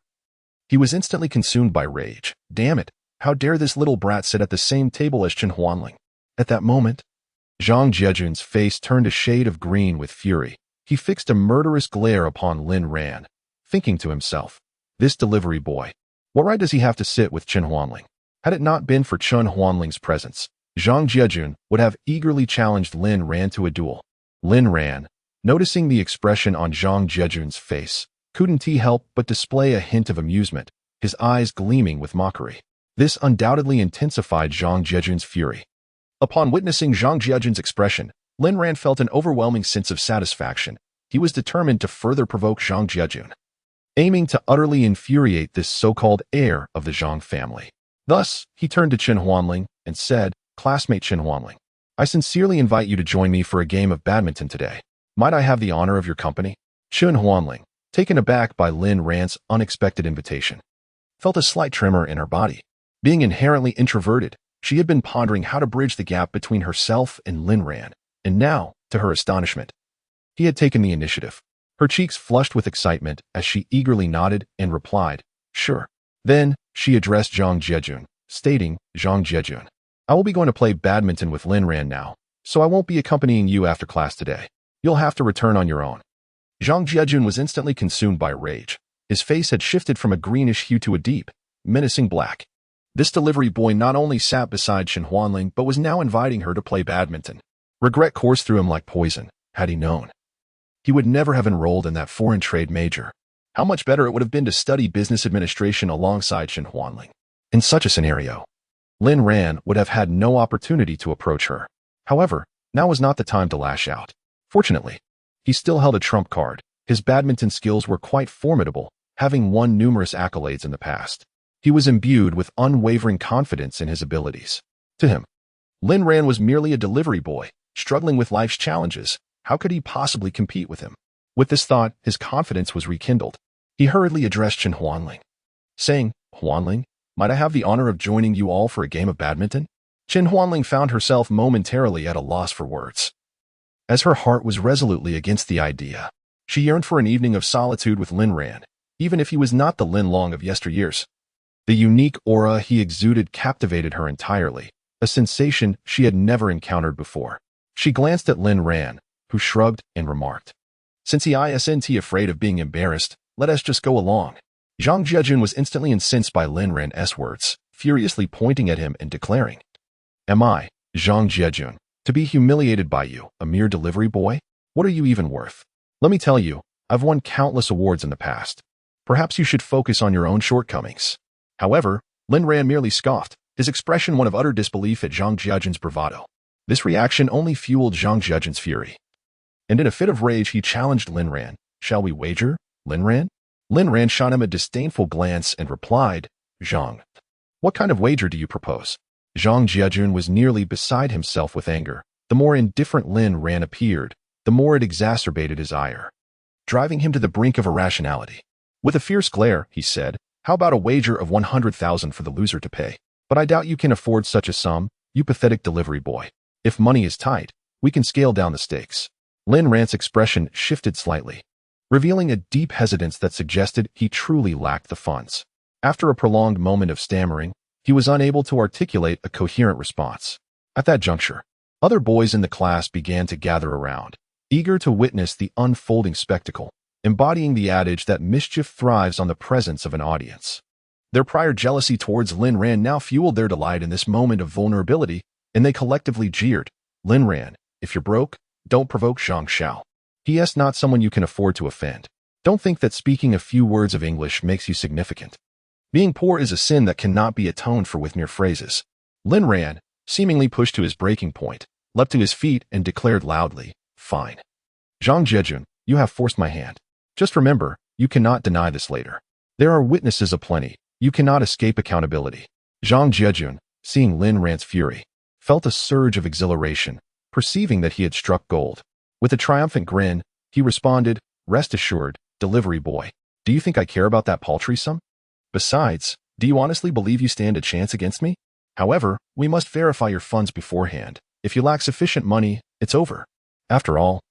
he was instantly consumed by rage. Damn it, how dare this little brat sit at the same table as Chen Huanling? At that moment, Zhang Jiejun's face turned a shade of green with fury. He fixed a murderous glare upon Lin Ran, thinking to himself, this delivery boy, what right does he have to sit with Chen Huanling? Had it not been for Chen Huanling's presence, Zhang Jiejun would have eagerly challenged Lin Ran to a duel. Lin Ran, noticing the expression on Zhang Jiejun's face, couldn't he help but display a hint of amusement, his eyes gleaming with mockery. This undoubtedly intensified Zhang Jiejun's fury. Upon witnessing Zhang Jiejun's expression, Lin Ran felt an overwhelming sense of satisfaction. He was determined to further provoke Zhang Jiejun, aiming to utterly infuriate this so-called heir of the Zhang family. Thus, he turned to Chen Huanling and said, Classmate Chen Huanling, I sincerely invite you to join me for a game of badminton today. Might I have the honor of your company? Chen Huanling, taken aback by Lin Ran's unexpected invitation, felt a slight tremor in her body. Being inherently introverted, she had been pondering how to bridge the gap between herself and Lin Ran, and now, to her astonishment, he had taken the initiative. Her cheeks flushed with excitement as she eagerly nodded and replied, Sure. Then, she addressed Zhang Jiejun, stating, Zhang Jiejun, I will be going to play badminton with Lin Ran now, so I won't be accompanying you after class today. You'll have to return on your own. Zhang Jiejun was instantly consumed by rage. His face had shifted from a greenish hue to a deep, menacing black. This delivery boy not only sat beside Chen Huanling but was now inviting her to play badminton. Regret coursed through him like poison. Had he known, he would never have enrolled in that foreign trade major. How much better it would have been to study business administration alongside Chen Huanling. In such a scenario, Lin Ran would have had no opportunity to approach her. However, now was not the time to lash out. Fortunately, he still held a trump card. His badminton skills were quite formidable, having won numerous accolades in the past. He was imbued with unwavering confidence in his abilities. To him, Lin Ran was merely a delivery boy, struggling with life's challenges. How could he possibly compete with him? With this thought, his confidence was rekindled. He hurriedly addressed Chen Huanling, saying, Huanling, might I have the honor of joining you all for a game of badminton? Chen Huanling found herself momentarily at a loss for words, as her heart was resolutely against the idea. She yearned for an evening of solitude with Lin Ran, even if he was not the Lin Long of yesteryears. The unique aura he exuded captivated her entirely, a sensation she had never encountered before. She glanced at Lin Ran, who shrugged and remarked, Since he isn't afraid of being embarrassed, let us just go along. Zhang Jiejun was instantly incensed by Lin Ran's words, furiously pointing at him and declaring, Am I, Zhang Jiejun, to be humiliated by you, a mere delivery boy? What are you even worth? Let me tell you, I've won countless awards in the past. Perhaps you should focus on your own shortcomings. However, Lin Ran merely scoffed, his expression one of utter disbelief at Zhang Jiajun's bravado. This reaction only fueled Zhang Jiajun's fury. And in a fit of rage, he challenged Lin Ran. "Shall we wager, Lin Ran?" Lin Ran shot him a disdainful glance and replied, "Zhang, what kind of wager do you propose?" Zhang Jiajun was nearly beside himself with anger. The more indifferent Lin Ran appeared, the more it exacerbated his ire, driving him to the brink of irrationality. With a fierce glare, he said, "How about a wager of 100,000 for the loser to pay? But I doubt you can afford such a sum, you pathetic delivery boy. If money is tight, we can scale down the stakes." Lin Ran's expression shifted slightly, revealing a deep hesitance that suggested he truly lacked the funds. After a prolonged moment of stammering, he was unable to articulate a coherent response. At that juncture, other boys in the class began to gather around, eager to witness the unfolding spectacle, embodying the adage that mischief thrives on the presence of an audience. Their prior jealousy towards Lin Ran now fueled their delight in this moment of vulnerability, and they collectively jeered, "Lin Ran, if you're broke, don't provoke Zhang Xiao. He is not someone you can afford to offend. Don't think that speaking a few words of English makes you significant. Being poor is a sin that cannot be atoned for with mere phrases." Lin Ran, seemingly pushed to his breaking point, leapt to his feet and declared loudly, "Fine. Zhang Jiajun, you have forced my hand. Just remember, you cannot deny this later. There are witnesses aplenty. You cannot escape accountability." Zhang Jiajun, seeing Lin Ran's fury, felt a surge of exhilaration, perceiving that he had struck gold. With a triumphant grin, he responded, "Rest assured, delivery boy. Do you think I care about that paltry sum? Besides, do you honestly believe you stand a chance against me? However, we must verify your funds beforehand. If you lack sufficient money, it's over. After all,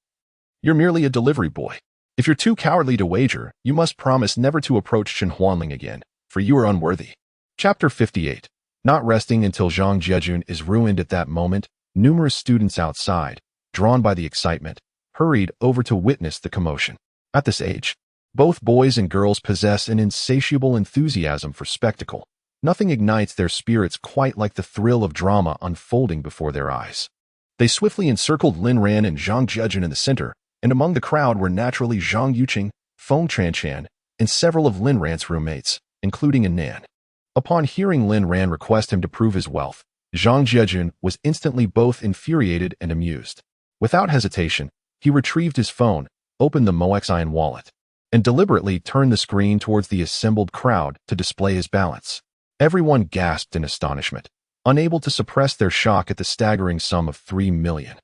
you're merely a delivery boy. If you're too cowardly to wager, you must promise never to approach Chen Huanling again, for you are unworthy." Chapter 58. Not resting until Zhang Jiajun is ruined. At that moment, numerous students outside, drawn by the excitement, hurried over to witness the commotion. At this age, both boys and girls possess an insatiable enthusiasm for spectacle. Nothing ignites their spirits quite like the thrill of drama unfolding before their eyes. They swiftly encircled Lin Ran and Zhang Jiajun in the center, and among the crowd were naturally Zhang Yuqing, Feng Chanchan, and several of Lin Ran's roommates, including Anan. Upon hearing Lin Ran request him to prove his wealth, Zhang Jiajun was instantly both infuriated and amused. Without hesitation, he retrieved his phone, opened the Moxian wallet, and deliberately turned the screen towards the assembled crowd to display his balance. Everyone gasped in astonishment, unable to suppress their shock at the staggering sum of 3 million.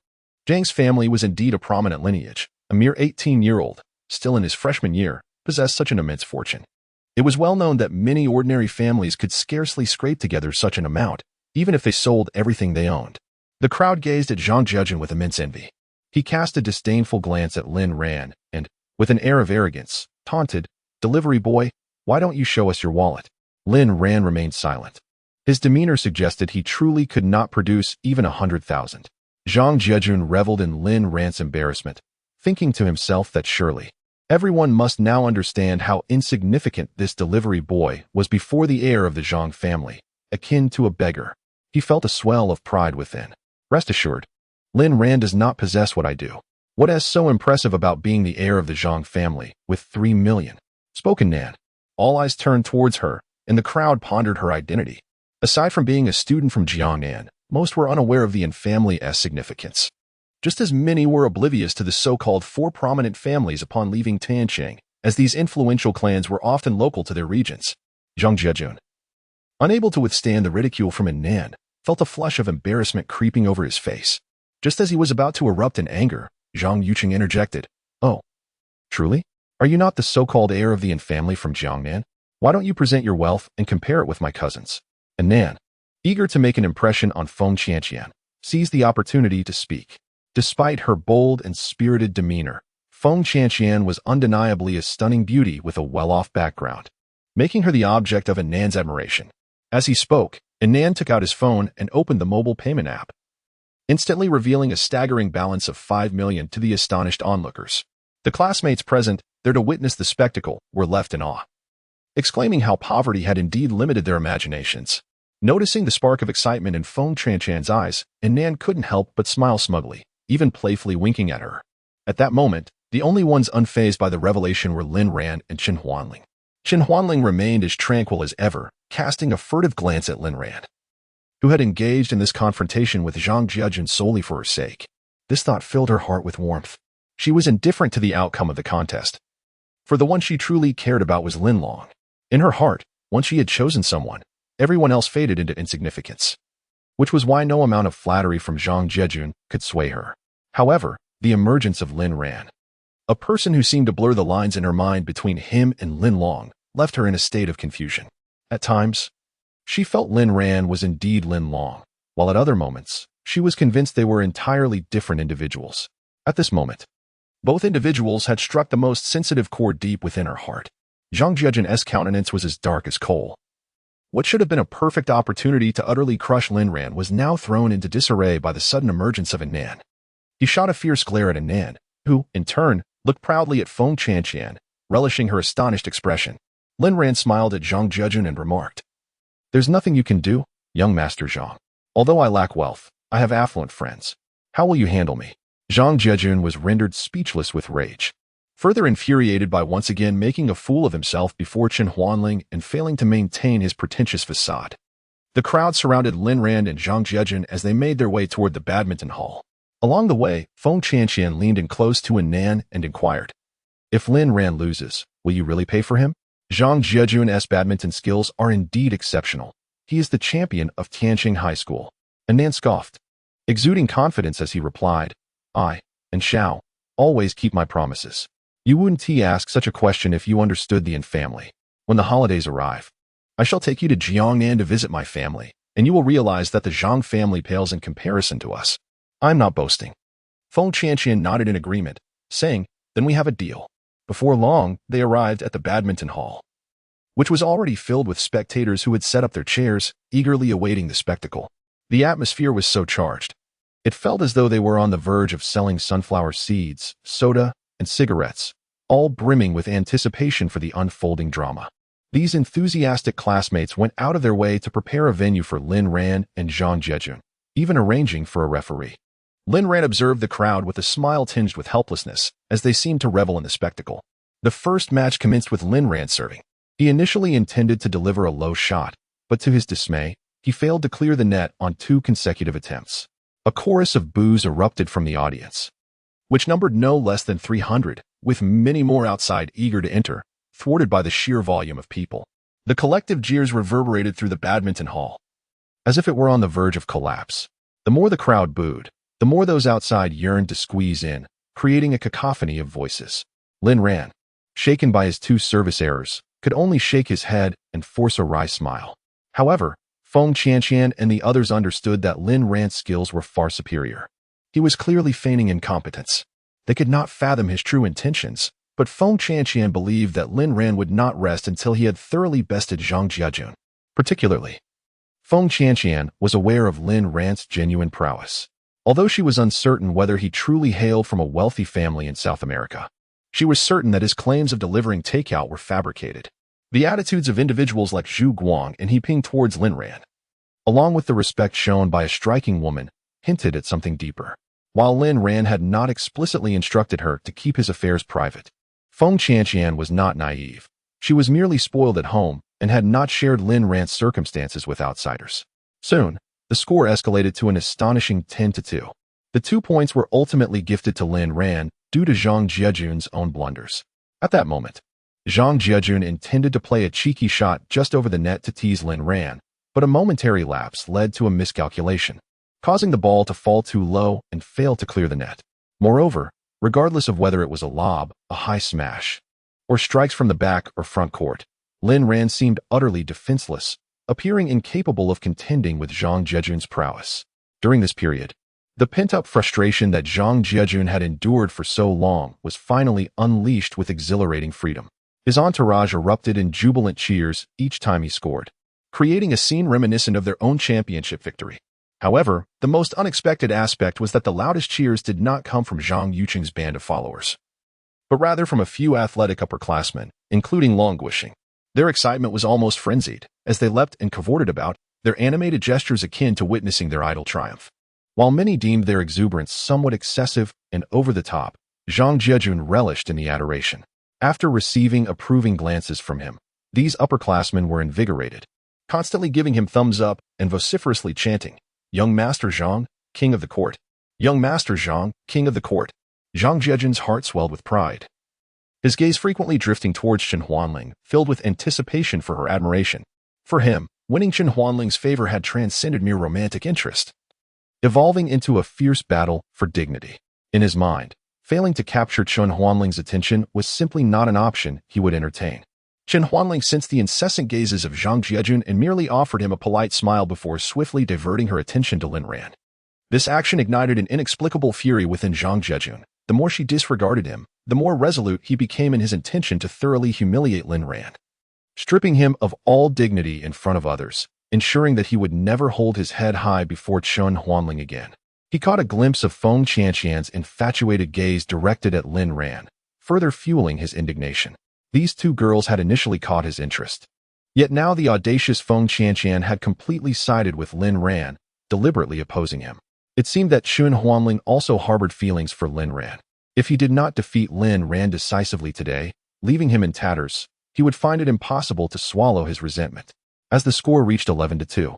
Zhang's family was indeed a prominent lineage. A mere 18-year-old, still in his freshman year, possessed such an immense fortune. It was well known that many ordinary families could scarcely scrape together such an amount, even if they sold everything they owned. The crowd gazed at Zhang Jiajun with immense envy. He cast a disdainful glance at Lin Ran and, with an air of arrogance, taunted, "Delivery boy, why don't you show us your wallet?" Lin Ran remained silent. His demeanor suggested he truly could not produce even 100,000. Zhang Jiajun reveled in Lin Ran's embarrassment, thinking to himself that surely everyone must now understand how insignificant this delivery boy was before the heir of the Zhang family, akin to a beggar. He felt a swell of pride within. Rest assured, Lin Ran does not possess what I do. What is so impressive about being the heir of the Zhang family, with 3 million? Spoke Nan. All eyes turned towards her, and the crowd pondered her identity. Aside from being a student from Jiangnan, most were unaware of the in-family-s significance. Just as many were oblivious to the so-called 4 prominent families upon leaving Tancheng, as these influential clans were often local to their regions. Zhang Jiajun, unable to withstand the ridicule from Nan, felt a flush of embarrassment creeping over his face. Just as he was about to erupt in anger, Zhang Yuqing interjected, "Oh, truly? Are you not the so-called heir of the in-family from Jiangnan? Why don't you present your wealth and compare it with my cousin's?" And Nan, eager to make an impression on Feng Qianqian, seized the opportunity to speak. Despite her bold and spirited demeanor, Feng Qianqian was undeniably a stunning beauty with a well-off background, making her the object of Anan's admiration. As he spoke, Anan took out his phone and opened the mobile payment app, instantly revealing a staggering balance of 5 million to the astonished onlookers. The classmates present, there to witness the spectacle, were left in awe, exclaiming how poverty had indeed limited their imaginations. Noticing the spark of excitement in Feng Chanchan's eyes, Nan couldn't help but smile smugly, even playfully winking at her. At that moment, the only ones unfazed by the revelation were Lin Ran and Chen Huanling. Chen Huanling remained as tranquil as ever, casting a furtive glance at Lin Ran. who had engaged in this confrontation with Zhang Jiajun solely for her sake. This thought filled her heart with warmth. She was indifferent to the outcome of the contest, for the one she truly cared about was Lin Long. In her heart, once she had chosen someone, everyone else faded into insignificance, which was why no amount of flattery from Zhang Jiajun could sway her. However, the emergence of Lin Ran, a person who seemed to blur the lines in her mind between him and Lin Long, left her in a state of confusion. At times, she felt Lin Ran was indeed Lin Long, while at other moments, she was convinced they were entirely different individuals. At this moment, both individuals had struck the most sensitive chord deep within her heart. Zhang Jiajun's countenance was as dark as coal. What should have been a perfect opportunity to utterly crush Lin Ran was now thrown into disarray by the sudden emergence of Anan. He shot a fierce glare at Anan, who, in turn, looked proudly at Feng Qianqian, relishing her astonished expression. Lin Ran smiled at Zhang Jiajun and remarked, "There's nothing you can do, young Master Zhang. Although I lack wealth, I have affluent friends. How will you handle me?" Zhang Jiajun was rendered speechless with rage. Further infuriated by once again making a fool of himself before Chen Huanling and failing to maintain his pretentious facade. The crowd surrounded Lin Ran and Zhang Jiajun as they made their way toward the badminton hall. Along the way, Feng Qianqian leaned in close to Anan and inquired, "If Lin Ran loses, will you really pay for him?" Zhang Jiajun's badminton skills are indeed exceptional. He is the champion of Tianqing High School. Anan scoffed, exuding confidence as he replied, "I, and Xiao, always keep my promises. You wouldn't ask such a question if you understood the Yin family. When the holidays arrive, I shall take you to Jiangnan to visit my family, and you will realize that the Zhang family pales in comparison to us. I'm not boasting." Feng Qianqian nodded in agreement, saying, "Then we have a deal." Before long, they arrived at the badminton hall, which was already filled with spectators who had set up their chairs, eagerly awaiting the spectacle. The atmosphere was so charged. It felt as though they were on the verge of selling sunflower seeds, soda, and cigarettes, all brimming with anticipation for the unfolding drama. These enthusiastic classmates went out of their way to prepare a venue for Lin Ran and Zhang Jiajun, even arranging for a referee. Lin Ran observed the crowd with a smile tinged with helplessness, as they seemed to revel in the spectacle. The first match commenced with Lin Ran serving. He initially intended to deliver a low shot, but to his dismay, he failed to clear the net on 2 consecutive attempts. A chorus of boos erupted from the audience, which numbered no less than 300, with many more outside eager to enter, thwarted by the sheer volume of people. The collective jeers reverberated through the badminton hall, as if it were on the verge of collapse. The more the crowd booed, the more those outside yearned to squeeze in, creating a cacophony of voices. Lin Ran, shaken by his 2 service errors, could only shake his head and force a wry smile. However, Feng Qianqian and the others understood that Lin Ran's skills were far superior. He was clearly feigning incompetence. They could not fathom his true intentions, but Feng Qianqian believed that Lin Ran would not rest until he had thoroughly bested Zhang Jiajun. Particularly, Feng Qianqian was aware of Lin Ran's genuine prowess. Although she was uncertain whether he truly hailed from a wealthy family in South America, she was certain that his claims of delivering takeout were fabricated. The attitudes of individuals like Zhu Guang and He Ping towards Lin Ran, along with the respect shown by a striking woman, hinted at something deeper. While Lin Ran had not explicitly instructed her to keep his affairs private, Feng Qianqian was not naive. She was merely spoiled at home and had not shared Lin Ran's circumstances with outsiders. Soon, the score escalated to an astonishing 10-2. The 2 points were ultimately gifted to Lin Ran due to Zhang Jiajun's own blunders. At that moment, Zhang Jiajun intended to play a cheeky shot just over the net to tease Lin Ran, but a momentary lapse led to a miscalculation, causing the ball to fall too low and fail to clear the net. Moreover, regardless of whether it was a lob, a high smash, or strikes from the back or front court, Lin Ran seemed utterly defenseless, appearing incapable of contending with Zhang Jiajun's prowess. During this period, the pent-up frustration that Zhang Jiajun had endured for so long was finally unleashed with exhilarating freedom. His entourage erupted in jubilant cheers each time he scored, creating a scene reminiscent of their own championship victory. However, the most unexpected aspect was that the loudest cheers did not come from Zhang Yuqing's band of followers, but rather from a few athletic upperclassmen, including Long Guishing. Their excitement was almost frenzied, as they leapt and cavorted about, their animated gestures akin to witnessing their idol triumph. While many deemed their exuberance somewhat excessive and over the top, Zhang Jiajun relished in the adoration. After receiving approving glances from him, these upperclassmen were invigorated, constantly giving him thumbs up and vociferously chanting, "Young Master Zhang, king of the court. Young Master Zhang, king of the court." Zhang Jiejun's heart swelled with pride, his gaze frequently drifting towards Chen Huanling, filled with anticipation for her admiration. For him, winning Chen Huanling's favor had transcended mere romantic interest, evolving into a fierce battle for dignity. In his mind, failing to capture Chen Huanling's attention was simply not an option he would entertain. Chen Huanling sensed the incessant gazes of Zhang Jiejun and merely offered him a polite smile before swiftly diverting her attention to Lin Ran. This action ignited an inexplicable fury within Zhang Jiejun. The more she disregarded him, the more resolute he became in his intention to thoroughly humiliate Lin Ran, stripping him of all dignity in front of others, ensuring that he would never hold his head high before Chen Huanling again. He caught a glimpse of Feng Qianqian's infatuated gaze directed at Lin Ran, further fueling his indignation. These two girls had initially caught his interest. Yet now the audacious Feng Qianqian had completely sided with Lin Ran, deliberately opposing him. It seemed that Chen Huanling also harbored feelings for Lin Ran. If he did not defeat Lin Ran decisively today, leaving him in tatters, he would find it impossible to swallow his resentment. As the score reached 11-2,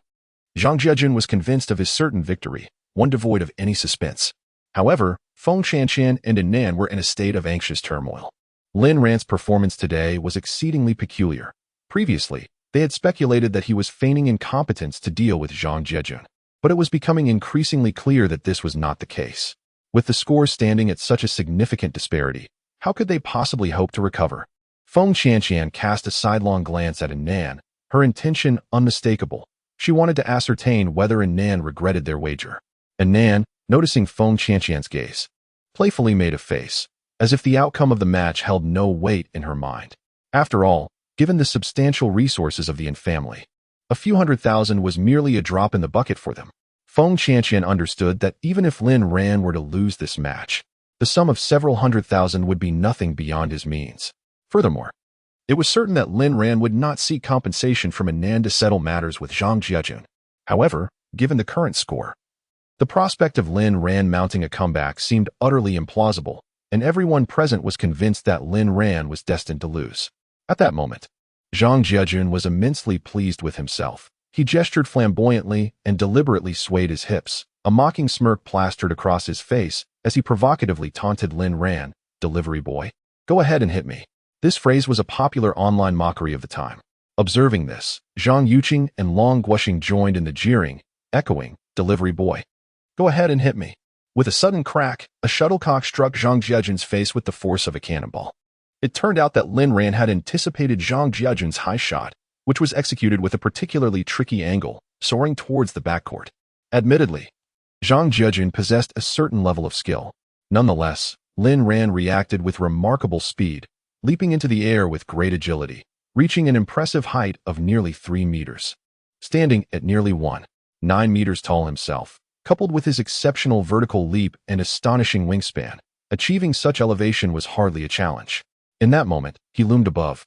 Zhang Jiejun was convinced of his certain victory, one devoid of any suspense. However, Feng Qianqian and Nan were in a state of anxious turmoil. Lin Ran's performance today was exceedingly peculiar. Previously, they had speculated that he was feigning incompetence to deal with Zhang Jiejun, but it was becoming increasingly clear that this was not the case. With the score standing at such a significant disparity, how could they possibly hope to recover? Feng Qianqian cast a sidelong glance at Nan, her intention unmistakable. She wanted to ascertain whether Nan regretted their wager. Nan, noticing Feng Qianqian's gaze, playfully made a face, as if the outcome of the match held no weight in her mind. After all, given the substantial resources of the Yin family, a few 100,000 was merely a drop in the bucket for them. Feng Qianqian understood that even if Lin Ran were to lose this match, the sum of several 100,000 would be nothing beyond his means. Furthermore, it was certain that Lin Ran would not seek compensation from Nan to settle matters with Zhang Jiejun. However, given the current score, the prospect of Lin Ran mounting a comeback seemed utterly implausible, and everyone present was convinced that Lin Ran was destined to lose. At that moment, Zhang Jiejun was immensely pleased with himself. He gestured flamboyantly and deliberately swayed his hips. A mocking smirk plastered across his face as he provocatively taunted Lin Ran, "Delivery boy, go ahead and hit me." This phrase was a popular online mockery of the time. Observing this, Zhang Yuqing and Long Guoxing joined in the jeering, echoing, "Delivery boy, go ahead and hit me." With a sudden crack, a shuttlecock struck Zhang Jiejun's face with the force of a cannonball. It turned out that Lin Ran had anticipated Zhang Jiejun's high shot, which was executed with a particularly tricky angle, soaring towards the backcourt. Admittedly, Zhang Jiejun possessed a certain level of skill. Nonetheless, Lin Ran reacted with remarkable speed, leaping into the air with great agility, reaching an impressive height of nearly 3 meters. Standing at nearly 1.9 meters tall himself, coupled with his exceptional vertical leap and astonishing wingspan, achieving such elevation was hardly a challenge. In that moment, he loomed above,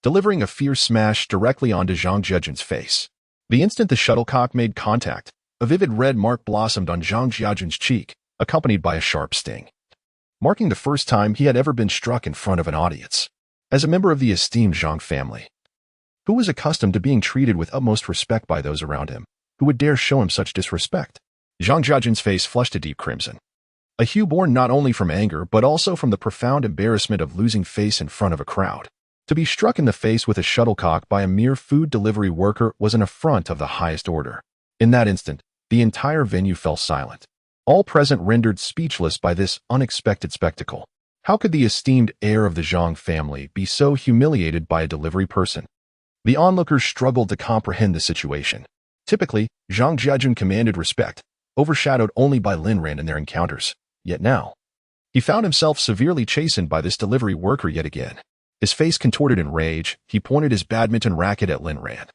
delivering a fierce smash directly onto Zhang Jiejun's face. The instant the shuttlecock made contact, a vivid red mark blossomed on Zhang Jiejun's cheek, accompanied by a sharp sting, marking the first time he had ever been struck in front of an audience. As a member of the esteemed Zhang family, who was accustomed to being treated with utmost respect by those around him, who would dare show him such disrespect? Zhang Jiejun's face flushed a deep crimson, a hue born not only from anger but also from the profound embarrassment of losing face in front of a crowd. To be struck in the face with a shuttlecock by a mere food delivery worker was an affront of the highest order. In that instant, the entire venue fell silent, all present rendered speechless by this unexpected spectacle. How could the esteemed heir of the Zhang family be so humiliated by a delivery person? The onlookers struggled to comprehend the situation. Typically, Zhang Jiejun commanded respect, overshadowed only by Lin Ran in their encounters. Yet now, he found himself severely chastened by this delivery worker yet again. His face contorted in rage, he pointed his badminton racket at Lin Ran,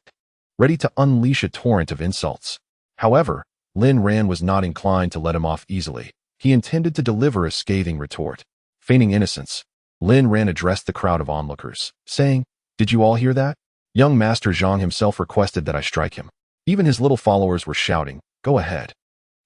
ready to unleash a torrent of insults. However, Lin Ran was not inclined to let him off easily. He intended to deliver a scathing retort. Feigning innocence, Lin Ran addressed the crowd of onlookers, saying, "Did you all hear that? Young Master Zhang himself requested that I strike him." Even his little followers were shouting, "Go ahead.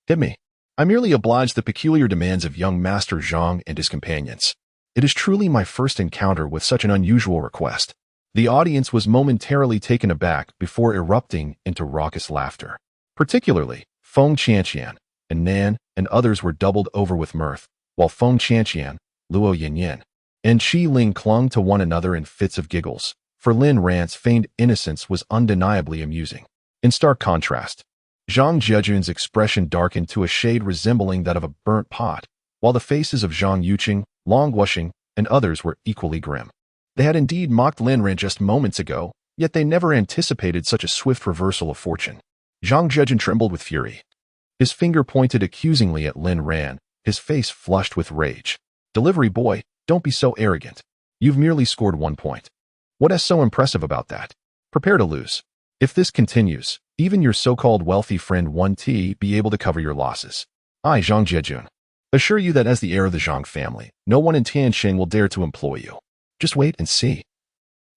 Hit me." I merely obliged the peculiar demands of young Master Zhang and his companions. It is truly my first encounter with such an unusual request. The audience was momentarily taken aback before erupting into raucous laughter. Particularly, Feng Qianqian and Nan and others were doubled over with mirth, while Feng Qianqian, Luo Yinyin, and Qi Ling clung to one another in fits of giggles, for Lin Ran's feigned innocence was undeniably amusing. In stark contrast, Zhang Jiejun's expression darkened to a shade resembling that of a burnt pot, while the faces of Zhang Yuqing, Long Guoxing, and others were equally grim. They had indeed mocked Lin Ran just moments ago, yet they never anticipated such a swift reversal of fortune. Zhang Jiejun trembled with fury. His finger pointed accusingly at Lin Ran, his face flushed with rage. "Delivery boy, don't be so arrogant. You've merely scored 1 point. What is so impressive about that? Prepare to lose. If this continues, even your so-called wealthy friend 1T be able to cover your losses. I, Zhang Jiejun, assure you that as the heir of the Zhang family, no one in Tianxing will dare to employ you. Just wait and see.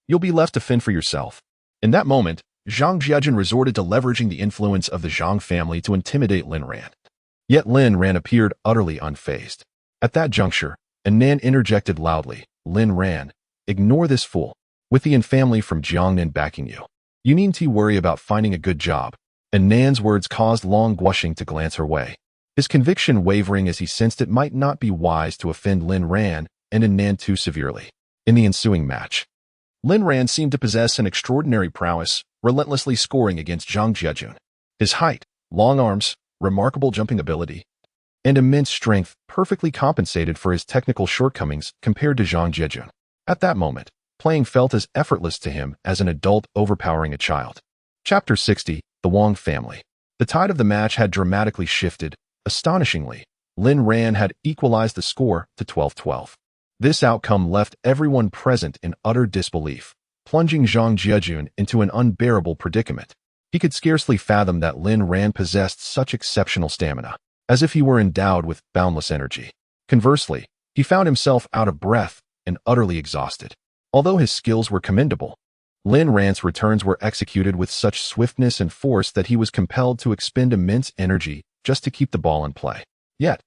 You'll be left to fend for yourself." In that moment, Zhang Jiejun resorted to leveraging the influence of the Zhang family to intimidate Lin Ran. Yet Lin Ran appeared utterly unfazed. At that juncture, Nan interjected loudly, "Lin Ran, ignore this fool. With the family from Jiangnan backing you, you needn't worry about finding a good job." And Nan's words caused Long Guoxing to glance her way, his conviction wavering as he sensed it might not be wise to offend Lin Ran and Nan too severely. In the ensuing match, Lin Ran seemed to possess an extraordinary prowess, relentlessly scoring against Zhang Jiejun. His height, long arms, remarkable jumping ability, and immense strength perfectly compensated for his technical shortcomings compared to Zhang Jiejun. At that moment, playing felt as effortless to him as an adult overpowering a child. Chapter 60, The Wang Family. The tide of the match had dramatically shifted. Astonishingly, Lin Ran had equalized the score to 12-12. This outcome left everyone present in utter disbelief, plunging Zhang Jiejun into an unbearable predicament. He could scarcely fathom that Lin Ran possessed such exceptional stamina, as if he were endowed with boundless energy. Conversely, he found himself out of breath and utterly exhausted. Although his skills were commendable, Lin Ran's returns were executed with such swiftness and force that he was compelled to expend immense energy just to keep the ball in play. Yet,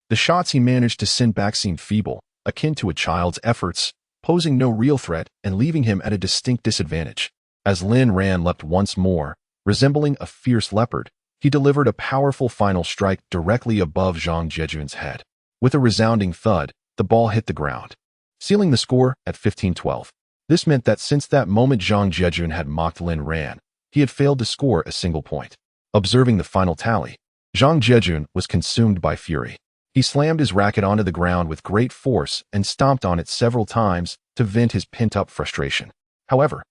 the shots he managed to send back seemed feeble, akin to a child's efforts, posing no real threat and leaving him at a distinct disadvantage. As Lin Ran leapt once more, resembling a fierce leopard, he delivered a powerful final strike directly above Zhang Jiejun's head. With a resounding thud, the ball hit the ground, sealing the score at 15-12. This meant that since that moment Zhang Jiejun had mocked Lin Ran, he had failed to score a single point. Observing the final tally, Zhang Jiejun was consumed by fury. He slammed his racket onto the ground with great force and stomped on it several times to vent his pent-up frustration. However,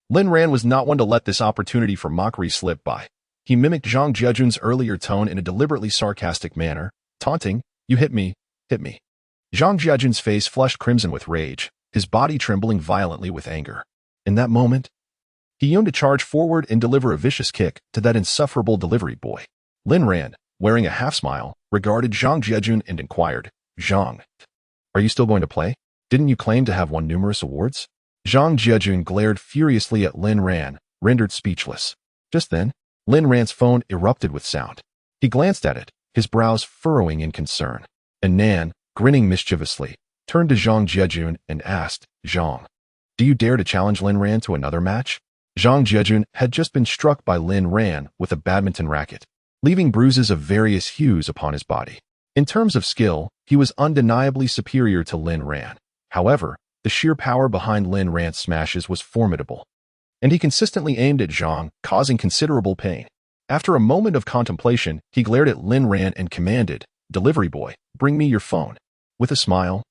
Lin Ran was not one to let this opportunity for mockery slip by. He mimicked Zhang Jiejun's earlier tone in a deliberately sarcastic manner, taunting, "You hit me, hit me." Zhang Jiejun's face flushed crimson with rage, his body trembling violently with anger. In that moment, he yearned to charge forward and deliver a vicious kick to that insufferable delivery boy. Lin Ran, wearing a half-smile, regarded Zhang Jiejun and inquired, "Zhang, are you still going to play? Didn't you claim to have won numerous awards?" Zhang Jiejun glared furiously at Lin Ran, rendered speechless. Just then, Lin Ran's phone erupted with sound. He glanced at it, his brows furrowing in concern. And Nan, grinning mischievously, turned to Zhang Jiejun and asked, "Zhang, do you dare to challenge Lin Ran to another match?" Zhang Jiejun had just been struck by Lin Ran with a badminton racket, leaving bruises of various hues upon his body. In terms of skill, he was undeniably superior to Lin Ran. However, the sheer power behind Lin Ran's smashes was formidable, and he consistently aimed at Zhang, causing considerable pain. After a moment of contemplation, he glared at Lin Ran and commanded, "Delivery boy, bring me your phone." With a smile,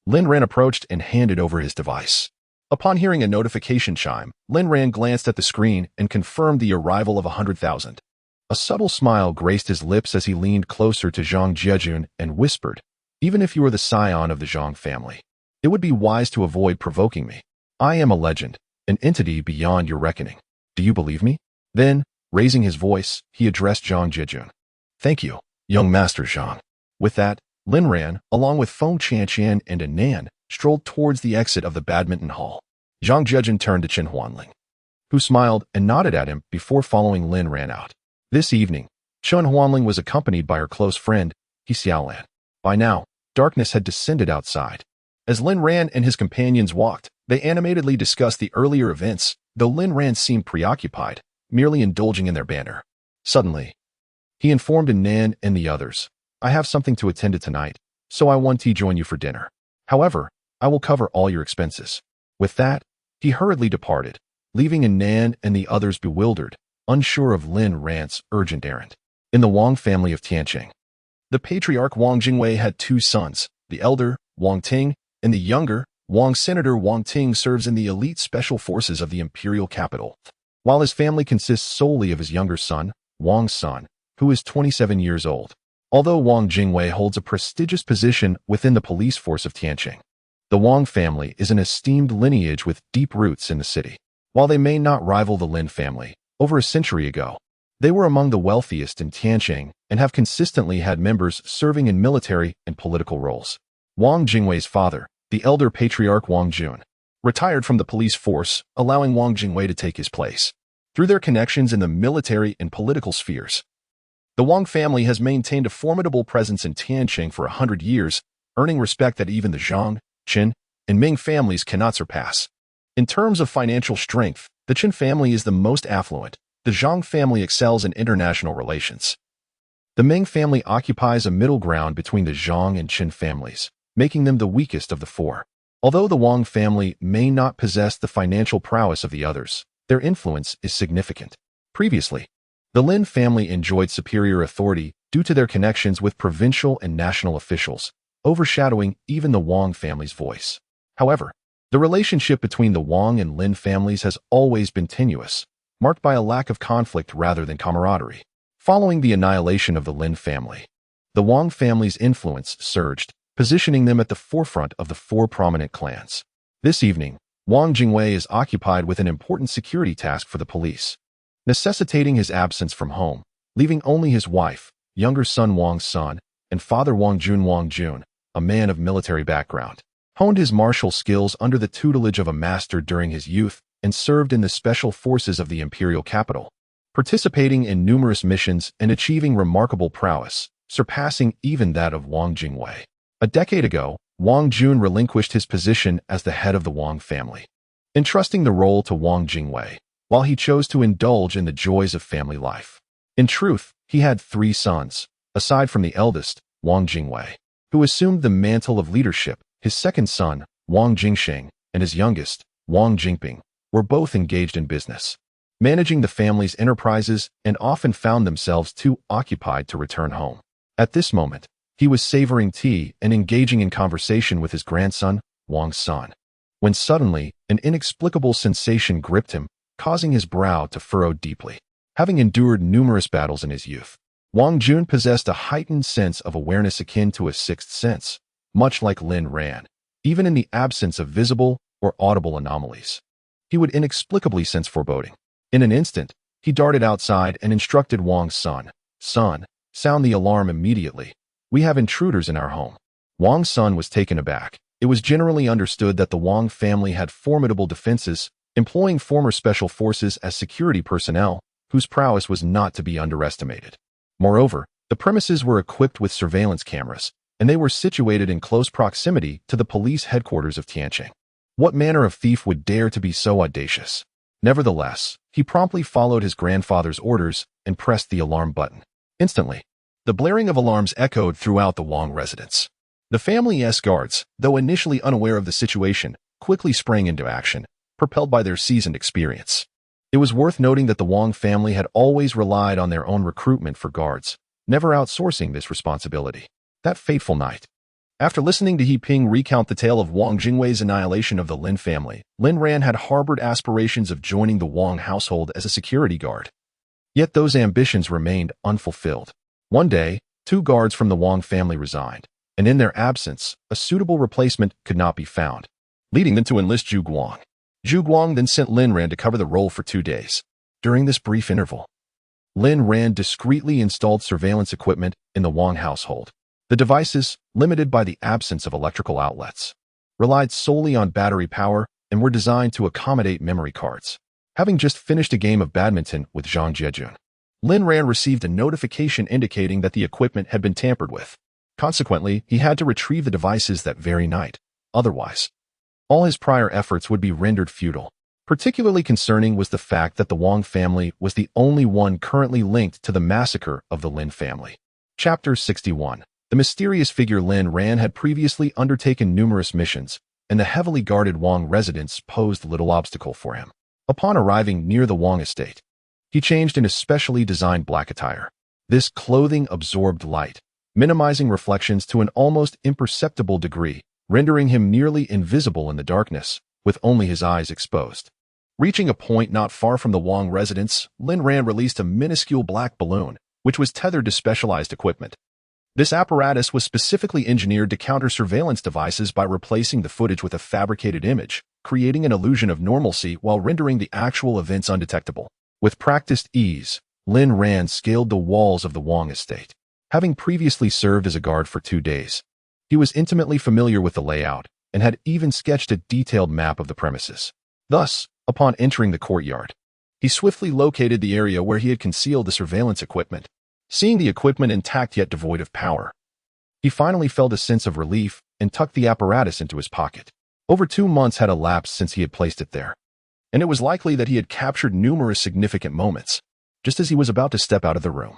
Lin Ran approached and handed over his device. Upon hearing a notification chime, Lin Ran glanced at the screen and confirmed the arrival of 100,000. A subtle smile graced his lips as he leaned closer to Zhang Jiejun and whispered, "Even if you are the scion of the Zhang family, it would be wise to avoid provoking me. I am a legend, an entity beyond your reckoning. Do you believe me?" Then, raising his voice, he addressed Zhang Jiejun. "Thank you, young master Zhang." With that, Lin Ran, along with Feng Qianqian and Nan, strolled towards the exit of the badminton hall. Zhang Jiejun turned to Chen Huanling, who smiled and nodded at him before following Lin Ran out. This evening, Chen Huanling was accompanied by her close friend, He Xiaolan. By now, darkness had descended outside. As Lin Ran and his companions walked, They animatedly discussed the earlier events, though Lin Ran seemed preoccupied, merely indulging in their banter. Suddenly, he informed Nan and the others, "I have something to attend to tonight, so I want to join you for dinner. However, I will cover all your expenses." With that, he hurriedly departed, leaving Nan and the others bewildered, unsure of Lin Ran's urgent errand. In the Wang family of Tianqing, the patriarch Wang Jingwei had two sons. The elder, Wang Ting, and the younger, Wang Senator Wang Ting serves in the elite special forces of the imperial capital, while his family consists solely of his younger son, Wang Sun, who is 27 years old. Although Wang Jingwei holds a prestigious position within the police force of Tianqing, the Wang family is an esteemed lineage with deep roots in the city. While they may not rival the Lin family, over a century ago, they were among the wealthiest in Tianqing and have consistently had members serving in military and political roles. Wang Jingwei's father, the elder patriarch Wang Jun, retired from the police force, allowing Wang Jingwei to take his place. Through their connections in the military and political spheres, the Wang family has maintained a formidable presence in Tianqing for 100 years, earning respect that even the Zhang, Qin, and Ming families cannot surpass. In terms of financial strength, the Qin family is the most affluent. The Zhang family excels in international relations. The Ming family occupies a middle ground between the Zhang and Qin families, making them the weakest of the four. Although the Wang family may not possess the financial prowess of the others, their influence is significant. Previously, the Lin family enjoyed superior authority due to their connections with provincial and national officials, overshadowing even the Wang family's voice. However, the relationship between the Wang and Lin families has always been tenuous, marked by a lack of conflict rather than camaraderie. Following the annihilation of the Lin family, the Wang family's influence surged, positioning them at the forefront of the four prominent clans. This evening, Wang Jingwei is occupied with an important security task for the police, necessitating his absence from home, leaving only his wife, younger son Wang Sun, and father Wang Jun, a man of military background, honed his martial skills under the tutelage of a master during his youth and served in the special forces of the imperial capital, participating in numerous missions and achieving remarkable prowess, surpassing even that of Wang Jingwei. A decade ago, Wang Jun relinquished his position as the head of the Wang family, entrusting the role to Wang Jingwei, while he chose to indulge in the joys of family life. In truth, he had three sons, aside from the eldest, Wang Jingwei, who assumed the mantle of leadership. His second son, Wang Jingsheng, and his youngest, Wang Jingping, were both engaged in business, managing the family's enterprises, and often found themselves too occupied to return home. At this moment, he was savoring tea and engaging in conversation with his grandson, Wang Sun, when suddenly an inexplicable sensation gripped him, causing his brow to furrow deeply. Having endured numerous battles in his youth, Wang Jun possessed a heightened sense of awareness akin to a sixth sense, much like Lin Ran. Even in the absence of visible or audible anomalies, he would inexplicably sense foreboding. In an instant, he darted outside and instructed Wang Sun, "Son, sound the alarm immediately. We have intruders in our home." Wang Sun was taken aback. It was generally understood that the Wang family had formidable defenses, employing former special forces as security personnel, whose prowess was not to be underestimated. Moreover, the premises were equipped with surveillance cameras, and they were situated in close proximity to the police headquarters of Tianqing. What manner of thief would dare to be so audacious? Nevertheless, he promptly followed his grandfather's orders and pressed the alarm button. Instantly, the blaring of alarms echoed throughout the Wang residence. The family's guards, though initially unaware of the situation, quickly sprang into action, propelled by their seasoned experience. It was worth noting that the Wang family had always relied on their own recruitment for guards, never outsourcing this responsibility. That fateful night, after listening to He Ping recount the tale of Wang Jingwei's annihilation of the Lin family, Lin Ran had harbored aspirations of joining the Wang household as a security guard. Yet those ambitions remained unfulfilled. One day, two guards from the Wang family resigned, and in their absence, a suitable replacement could not be found, leading them to enlist Zhu Guang. Zhu Guang then sent Lin Ran to cover the role for 2 days. During this brief interval, Lin Ran discreetly installed surveillance equipment in the Wang household. The devices, limited by the absence of electrical outlets, relied solely on battery power and were designed to accommodate memory cards. Having just finished a game of badminton with Zhang Jiejun, Lin Ran received a notification indicating that the equipment had been tampered with. Consequently, he had to retrieve the devices that very night. Otherwise, All his prior efforts would be rendered futile. Particularly concerning was the fact that the Wang family was the only one currently linked to the massacre of the Lin family. Chapter 61. The mysterious figure Lin Ran had previously undertaken numerous missions, and the heavily guarded Wang residence posed little obstacle for him. Upon arriving near the Wang estate, he changed into specially designed black attire. This clothing absorbed light, minimizing reflections to an almost imperceptible degree, rendering him nearly invisible in the darkness, with only his eyes exposed. Reaching a point not far from the Wang residence, Lin Ran released a minuscule black balloon, which was tethered to specialized equipment. This apparatus was specifically engineered to counter surveillance devices by replacing the footage with a fabricated image, creating an illusion of normalcy while rendering the actual events undetectable. With practiced ease, Lin Ran scaled the walls of the Wang estate. Having previously served as a guard for 2 days, he was intimately familiar with the layout and had even sketched a detailed map of the premises. Thus, upon entering the courtyard, he swiftly located the area where he had concealed the surveillance equipment. Seeing the equipment intact yet devoid of power, he finally felt a sense of relief and tucked the apparatus into his pocket. Over 2 months had elapsed since he had placed it there, and it was likely that he had captured numerous significant moments. Just as he was about to step out of the room,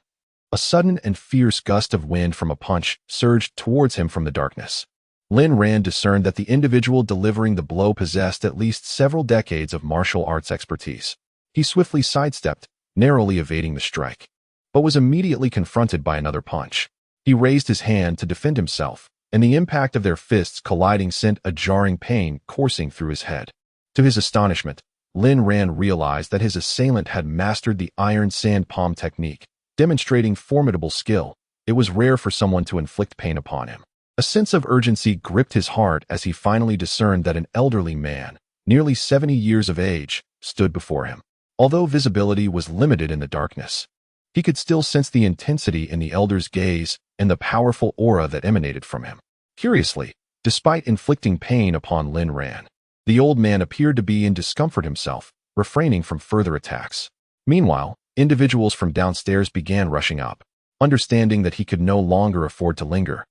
a sudden and fierce gust of wind from a punch surged towards him from the darkness. Lin Ran discerned that the individual delivering the blow possessed at least several decades of martial arts expertise. He swiftly sidestepped, narrowly evading the strike, but was immediately confronted by another punch. He raised his hand to defend himself, and the impact of their fists colliding sent a jarring pain coursing through his head. To his astonishment, Lin Ran realized that his assailant had mastered the iron sand palm technique, demonstrating formidable skill. It was rare for someone to inflict pain upon him. A sense of urgency gripped his heart as he finally discerned that an elderly man, nearly 70 years of age, stood before him. Although visibility was limited in the darkness, he could still sense the intensity in the elder's gaze and the powerful aura that emanated from him. Curiously, despite inflicting pain upon Lin Ran, the old man appeared to be in discomfort himself, refraining from further attacks. Meanwhile, individuals from downstairs began rushing up. Understanding that he could no longer afford to linger,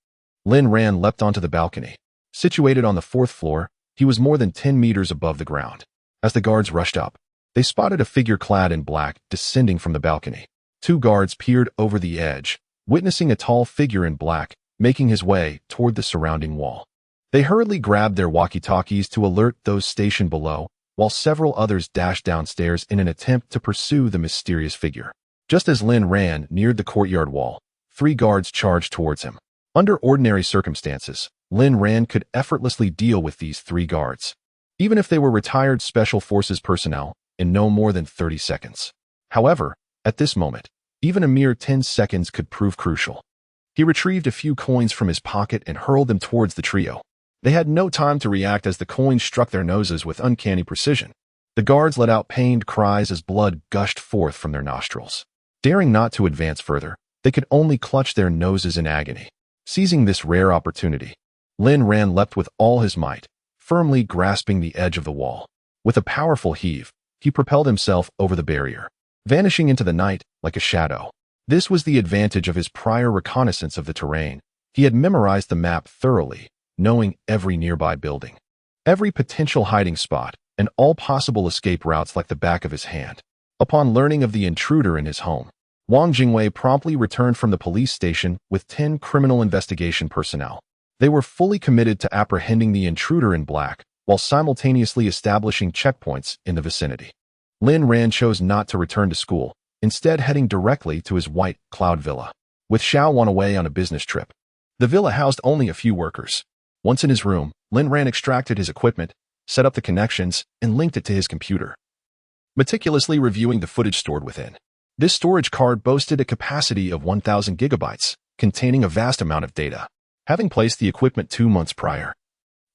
Lin Ran leapt onto the balcony. Situated on the 4th floor, he was more than 10 meters above the ground. As the guards rushed up, they spotted a figure clad in black descending from the balcony. 2 guards peered over the edge, witnessing a tall figure in black making his way toward the surrounding wall. They hurriedly grabbed their walkie-talkies to alert those stationed below, while several others dashed downstairs in an attempt to pursue the mysterious figure. Just as Lin Ran neared the courtyard wall, 3 guards charged towards him. Under ordinary circumstances, Lin Ran could effortlessly deal with these 3 guards, even if they were retired Special Forces personnel, in no more than 30 seconds. However, at this moment, even a mere 10 seconds could prove crucial. He retrieved a few coins from his pocket and hurled them towards the trio. They had no time to react as the coins struck their noses with uncanny precision. The guards let out pained cries as blood gushed forth from their nostrils. Daring not to advance further, they could only clutch their noses in agony. Seizing this rare opportunity, Lin Ran leapt with all his might, firmly grasping the edge of the wall. With a powerful heave, he propelled himself over the barrier, vanishing into the night like a shadow. This was the advantage of his prior reconnaissance of the terrain. He had memorized the map thoroughly, knowing every nearby building, every potential hiding spot, and all possible escape routes like the back of his hand. Upon learning of the intruder in his home, Wang Jingwei promptly returned from the police station with 10 criminal investigation personnel. They were fully committed to apprehending the intruder in black, while simultaneously establishing checkpoints in the vicinity. Lin Ran chose not to return to school, instead heading directly to his white cloud villa. With Xiao Wan away on a business trip, the villa housed only a few workers. Once in his room, Lin Ran extracted his equipment, set up the connections, and linked it to his computer, meticulously reviewing the footage stored within. This storage card boasted a capacity of 1,000 gigabytes, containing a vast amount of data. Having placed the equipment 2 months prior,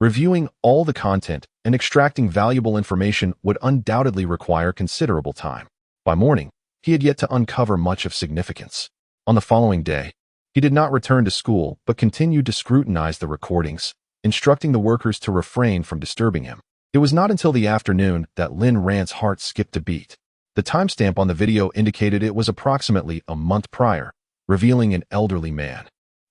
reviewing all the content and extracting valuable information would undoubtedly require considerable time. By morning, he had yet to uncover much of significance. On the following day, he did not return to school but continued to scrutinize the recordings, instructing the workers to refrain from disturbing him. It was not until the afternoon that Lin Ran's heart skipped a beat. The timestamp on the video indicated it was approximately a month prior, revealing an elderly man,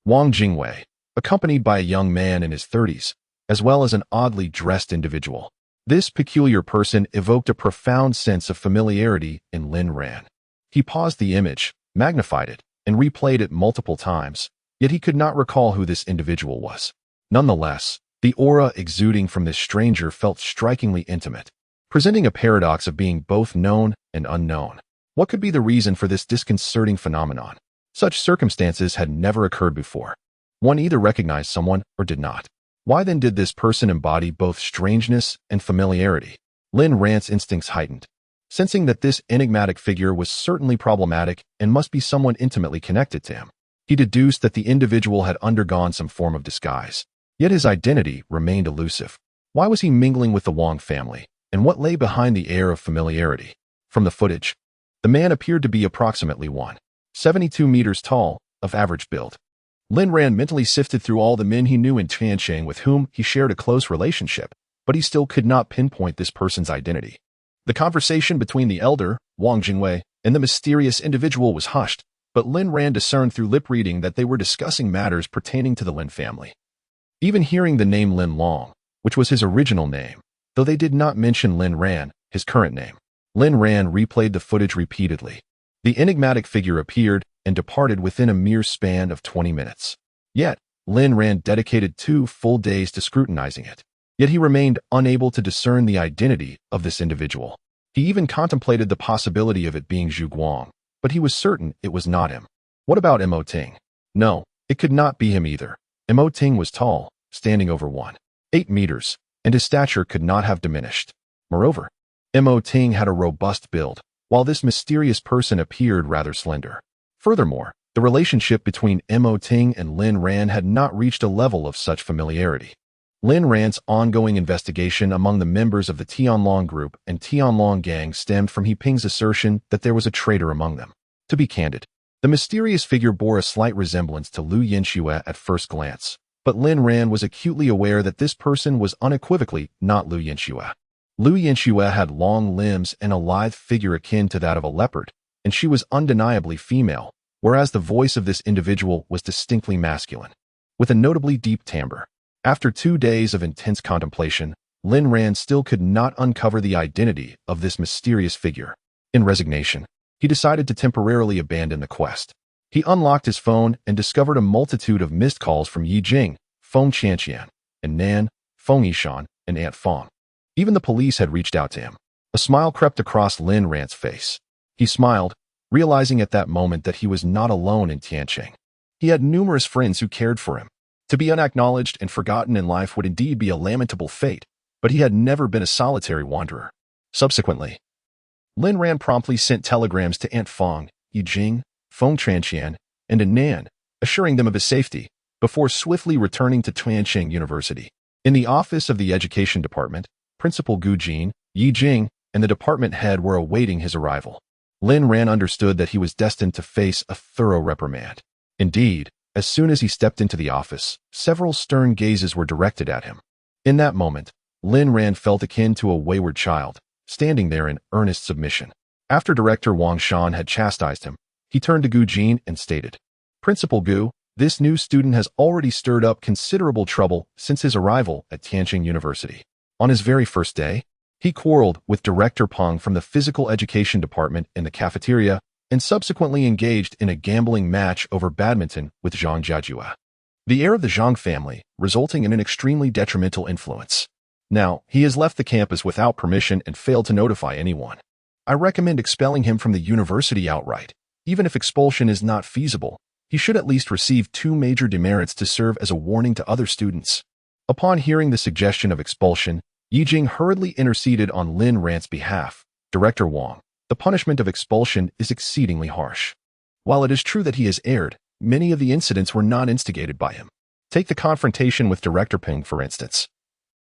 Wang Jingwei, accompanied by a young man in his 30s, as well as an oddly dressed individual. This peculiar person evoked a profound sense of familiarity in Lin Ran. He paused the image, magnified it, and replayed it multiple times, yet he could not recall who this individual was. Nonetheless, the aura exuding from this stranger felt strikingly intimate, presenting a paradox of being both known and unknown. What could be the reason for this disconcerting phenomenon? Such circumstances had never occurred before. One either recognized someone or did not. Why then did this person embody both strangeness and familiarity? Lin Ran's instincts heightened. Sensing that this enigmatic figure was certainly problematic and must be someone intimately connected to him, he deduced that the individual had undergone some form of disguise. Yet his identity remained elusive. Why was he mingling with the Wang family, and what lay behind the air of familiarity? From the footage, the man appeared to be approximately 1.72 meters tall, of average build. Lin Ran mentally sifted through all the men he knew in Tianqing with whom he shared a close relationship, but he still could not pinpoint this person's identity. The conversation between the elder, Wang Jingwei, and the mysterious individual was hushed, but Lin Ran discerned through lip reading that they were discussing matters pertaining to the Lin family. Even hearing the name Lin Long, which was his original name, though they did not mention Lin Ran, his current name, Lin Ran replayed the footage repeatedly. The enigmatic figure appeared and departed within a mere span of 20 minutes. Yet, Lin Ran dedicated 2 full days to scrutinizing it. Yet he remained unable to discern the identity of this individual. He even contemplated the possibility of it being Zhu Guang, but he was certain it was not him. What about Mo Ting? No, it could not be him either. Mo Ting was tall, standing over 1.8 meters, and his stature could not have diminished. Moreover, Mo Ting had a robust build, while this mysterious person appeared rather slender. Furthermore, the relationship between Mo Ting and Lin Ran had not reached a level of such familiarity. Lin Ran's ongoing investigation among the members of the Tianlong group and Tianlong gang stemmed from He Ping's assertion that there was a traitor among them. To be candid, the mysterious figure bore a slight resemblance to Lu Yinxue at first glance, but Lin Ran was acutely aware that this person was unequivocally not Lu Yinxue. Lu Yinxue had long limbs and a lithe figure akin to that of a leopard, and she was undeniably female, whereas the voice of this individual was distinctly masculine, with a notably deep timbre. After 2 days of intense contemplation, Lin Ran still could not uncover the identity of this mysterious figure. In resignation, he decided to temporarily abandon the quest. He unlocked his phone and discovered a multitude of missed calls from Yi Jing, Feng Qianqian, and Nan, Feng Yishan, and Aunt Feng. Even the police had reached out to him. A smile crept across Lin Ran's face. He smiled, realizing at that moment that he was not alone in Tianqing. He had numerous friends who cared for him. To be unacknowledged and forgotten in life would indeed be a lamentable fate, but he had never been a solitary wanderer. Subsequently, Lin Ran promptly sent telegrams to Aunt Feng, Yi Jing, Feng Qianqian, and to Nan, assuring them of his safety, before swiftly returning to Tianqing University. In the office of the Education Department, Principal Gu Jin, Yi Jing, and the department head were awaiting his arrival. Lin Ran understood that he was destined to face a thorough reprimand. Indeed, as soon as he stepped into the office, several stern gazes were directed at him. In that moment, Lin Ran felt akin to a wayward child, standing there in earnest submission. After Director Wang Shan had chastised him, he turned to Gu Jin and stated, "Principal Gu, this new student has already stirred up considerable trouble since his arrival at Tianqing University. On his very first day, he quarreled with Director Peng from the Physical Education Department in the cafeteria and subsequently engaged in a gambling match over badminton with Zhang Jiajue, the heir of the Zhang family, resulting in an extremely detrimental influence. Now, he has left the campus without permission and failed to notify anyone. I recommend expelling him from the university outright. Even if expulsion is not feasible, he should at least receive 2 major demerits to serve as a warning to other students." Upon hearing the suggestion of expulsion, Yi Jing hurriedly interceded on Lin Ran's behalf. "Director Wang, the punishment of expulsion is exceedingly harsh. While it is true that he has erred, many of the incidents were not instigated by him. Take the confrontation with Director Peng, for instance.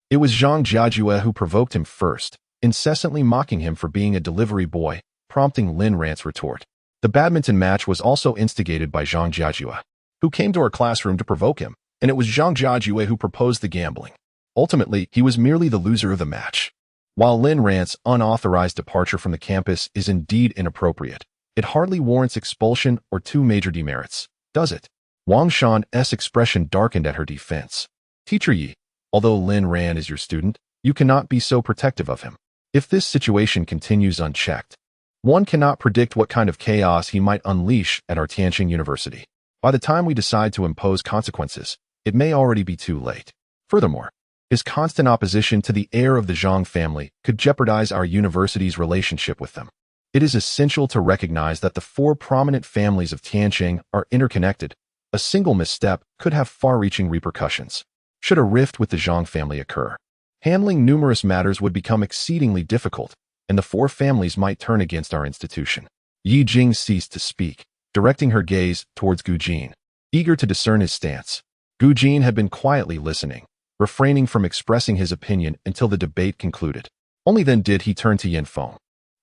It was Zhang Jiajue who provoked him first, incessantly mocking him for being a delivery boy, prompting Lin Ran's retort. The badminton match was also instigated by Zhang Jiajue, who came to our classroom to provoke him, and it was Zhang Jiajue who proposed the gambling. Ultimately, he was merely the loser of the match. While Lin Ran's unauthorized departure from the campus is indeed inappropriate, it hardly warrants expulsion or 2 major demerits, does it?" Wang Shan's expression darkened at her defense. "Teacher Yi, Although Lin Ran is your student, you cannot be so protective of him. If this situation continues unchecked, one cannot predict what kind of chaos he might unleash at our Tianqing University. By the time we decide to impose consequences, it may already be too late. Furthermore, his constant opposition to the heir of the Zhang family could jeopardize our university's relationship with them. It is essential to recognize that the four prominent families of Tianqing are interconnected. A single misstep could have far-reaching repercussions. Should a rift with the Zhang family occur, handling numerous matters would become exceedingly difficult, and the four families might turn against our institution. Yi Jing ceased to speak, directing her gaze towards Gu Jin, eager to discern his stance. Gu Jin had been quietly listening, refraining from expressing his opinion until the debate concluded. Only then did he turn to Yin Feng,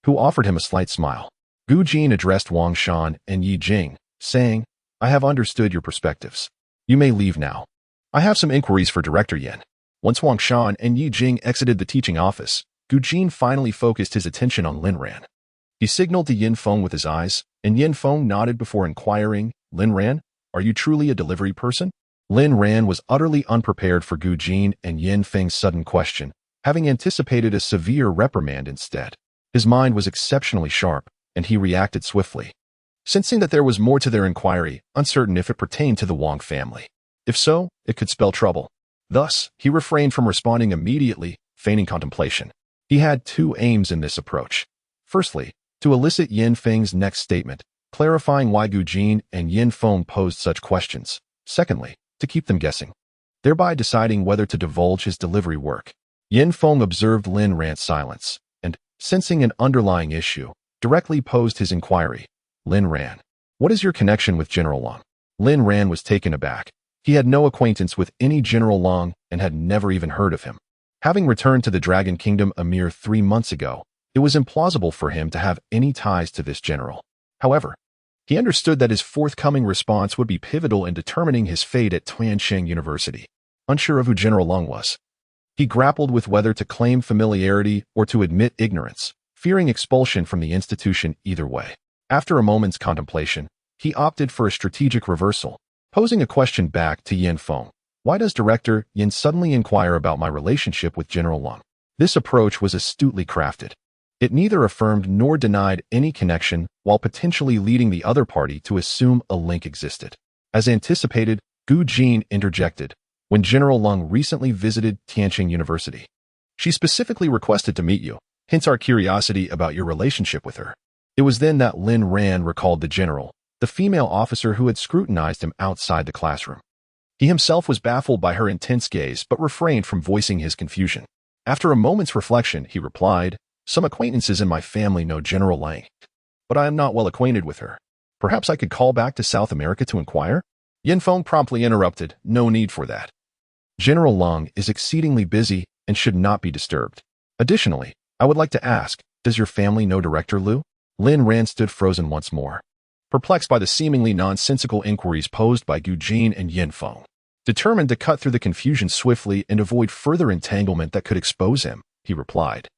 who offered him a slight smile. Gu Jin addressed Wang Shan and Yi Jing, saying, "I have understood your perspectives. You may leave now. I have some inquiries for Director Yin." Once Wang Shan and Yi Jing exited the teaching office, Gu Jin finally focused his attention on Lin Ran. He signaled to Yin Feng with his eyes, and Yin Feng nodded before inquiring, "Lin Ran, are you truly a delivery person?" Lin Ran was utterly unprepared for Gu Jin and Yin Feng's sudden question, having anticipated a severe reprimand instead. His mind was exceptionally sharp, and he reacted swiftly, sensing that there was more to their inquiry, uncertain if it pertained to the Wang family. If so, it could spell trouble. Thus, he refrained from responding immediately, feigning contemplation. He had two aims in this approach. Firstly, to elicit Yin Feng's next statement, clarifying why Gu Jin and Yin Feng posed such questions. Secondly, to keep them guessing, thereby deciding whether to divulge his delivery work. Yin Feng observed Lin Ran's silence, and, sensing an underlying issue, directly posed his inquiry. "Lin Ran, what is your connection with General Long?" Lin Ran was taken aback. He had no acquaintance with any General Long and had never even heard of him. Having returned to the Dragon Kingdom a mere 3 months ago, it was implausible for him to have any ties to this general. However, he understood that his forthcoming response would be pivotal in determining his fate at Tianqing University. Unsure of who General Long was, he grappled with whether to claim familiarity or to admit ignorance, fearing expulsion from the institution either way. After a moment's contemplation, he opted for a strategic reversal, posing a question back to Yin Feng. "Why does Director Yin suddenly inquire about my relationship with General Long?" This approach was astutely crafted. It neither affirmed nor denied any connection while potentially leading the other party to assume a link existed. As anticipated, Gu Jin interjected. "When General Long recently visited Tianqing University, she specifically requested to meet you, hence our curiosity about your relationship with her." It was then that Lin Ran recalled the general, the female officer who had scrutinized him outside the classroom. He himself was baffled by her intense gaze but refrained from voicing his confusion. After a moment's reflection, he replied, "Some acquaintances in my family know General Lang, but I am not well acquainted with her. Perhaps I could call back to South America to inquire?" Yin Feng promptly interrupted, "No need for that. General Lang is exceedingly busy and should not be disturbed. Additionally, I would like to ask, does your family know Director Liu?" Lin Ran stood frozen once more, perplexed by the seemingly nonsensical inquiries posed by Gu Jin and Yin Feng. Determined to cut through the confusion swiftly and avoid further entanglement that could expose him, he replied,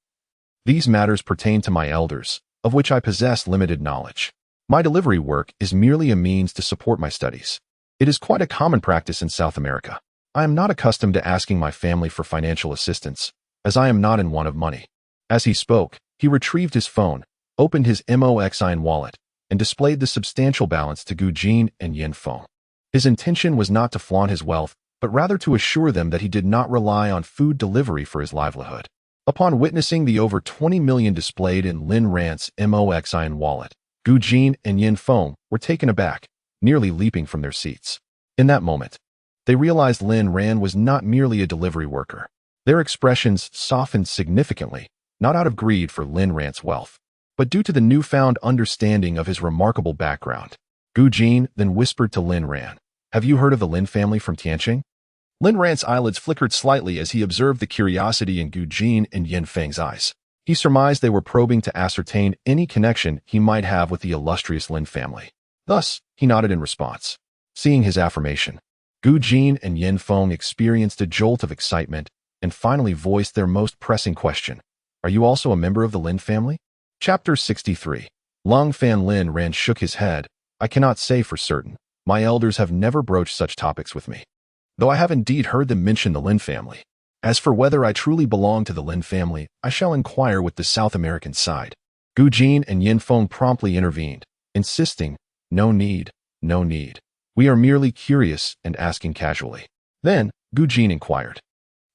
"These matters pertain to my elders, of which I possess limited knowledge. My delivery work is merely a means to support my studies. It is quite a common practice in South America. I am not accustomed to asking my family for financial assistance, as I am not in want of money." As he spoke, he retrieved his phone, opened his Moxin wallet, and displayed the substantial balance to Gu Jin and Yin Feng. His intention was not to flaunt his wealth, but rather to assure them that he did not rely on food delivery for his livelihood. Upon witnessing the over 20 million displayed in Lin Ran's Moxin wallet, Gu Jin and Yin Feng were taken aback, nearly leaping from their seats. In that moment, they realized Lin Ran was not merely a delivery worker. Their expressions softened significantly, not out of greed for Lin Ran's wealth, but due to the newfound understanding of his remarkable background. Gu Jin then whispered to Lin Ran, "Have you heard of the Lin family from Tianqing?" Lin Ran's eyelids flickered slightly as he observed the curiosity in Gu Jin and Yin Feng's eyes. He surmised they were probing to ascertain any connection he might have with the illustrious Lin family. Thus, he nodded in response. Seeing his affirmation, Gu Jin and Yin Feng experienced a jolt of excitement and finally voiced their most pressing question. "Are you also a member of the Lin family?" Chapter 63. Long Fan Lin Ran shook his head. "I cannot say for certain. My elders have never broached such topics with me, though I have indeed heard them mention the Lin family. As for whether I truly belong to the Lin family, I shall inquire with the South American side. Gu Jin and Yin Feng promptly intervened, insisting, no need, no need. We are merely curious and asking casually. Then, Gu Jin inquired,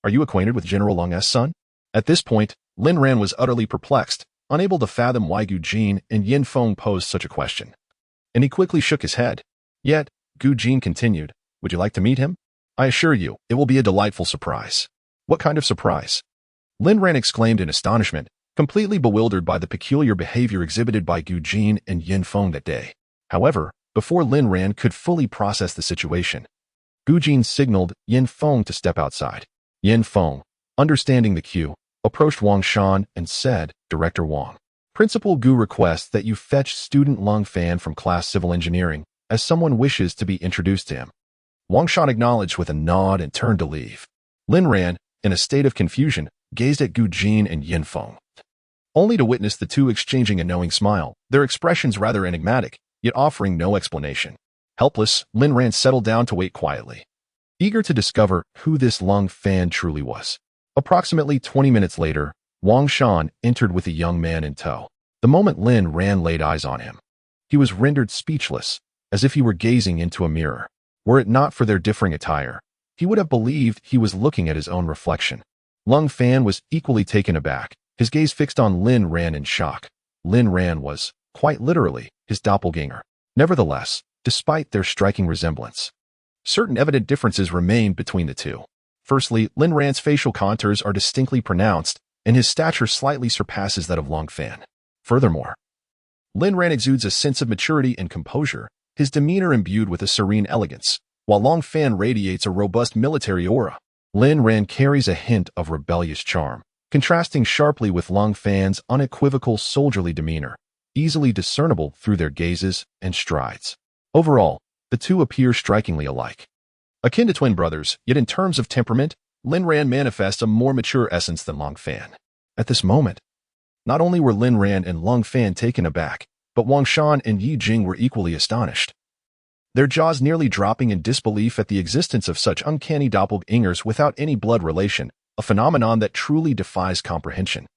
are you acquainted with General Lung's son? At this point, Lin Ran was utterly perplexed, unable to fathom why Gu Jin and Yin Feng posed such a question. And he quickly shook his head. Yet, Gu Jin continued, would you like to meet him? I assure you, it will be a delightful surprise. What kind of surprise? Lin Ran exclaimed in astonishment, completely bewildered by the peculiar behavior exhibited by Gu Jin and Yin Feng that day. However, before Lin Ran could fully process the situation, Gu Jin signaled Yin Feng to step outside. Yin Feng, understanding the cue, approached Wang Shan and said, Director Wang, Principal Gu requests that you fetch student Lung Fan from class civil engineering, as someone wishes to be introduced to him. Wang Shan acknowledged with a nod and turned to leave. Lin Ran, in a state of confusion, gazed at Gu Jin and Yin Feng, only to witness the two exchanging a knowing smile, their expressions rather enigmatic, yet offering no explanation. Helpless, Lin Ran settled down to wait quietly, eager to discover who this Lung Fan truly was. Approximately 20 minutes later, Wang Shan entered with a young man in tow. The moment Lin Ran laid eyes on him, he was rendered speechless, as if he were gazing into a mirror. Were it not for their differing attire, he would have believed he was looking at his own reflection. Lung Fan was equally taken aback, his gaze fixed on Lin Ran in shock. Lin Ran was, quite literally, his doppelganger. Nevertheless, despite their striking resemblance, certain evident differences remained between the two. Firstly, Lin Ran's facial contours are distinctly pronounced, and his stature slightly surpasses that of Lung Fan. Furthermore, Lin Ran exudes a sense of maturity and composure, his demeanor imbued with a serene elegance, while Lung Fan radiates a robust military aura. Lin Ran carries a hint of rebellious charm, contrasting sharply with Lung Fan's unequivocal soldierly demeanor, easily discernible through their gazes and strides. Overall, the two appear strikingly alike. Akin to twin brothers, yet in terms of temperament, Lin Ran manifests a more mature essence than Lung Fan. At this moment, not only were Lin Ran and Lung Fan taken aback, but Wang Shan and Yi Jing were equally astonished, their jaws nearly dropping in disbelief at the existence of such uncanny doppelgangers without any blood relation, a phenomenon that truly defies comprehension.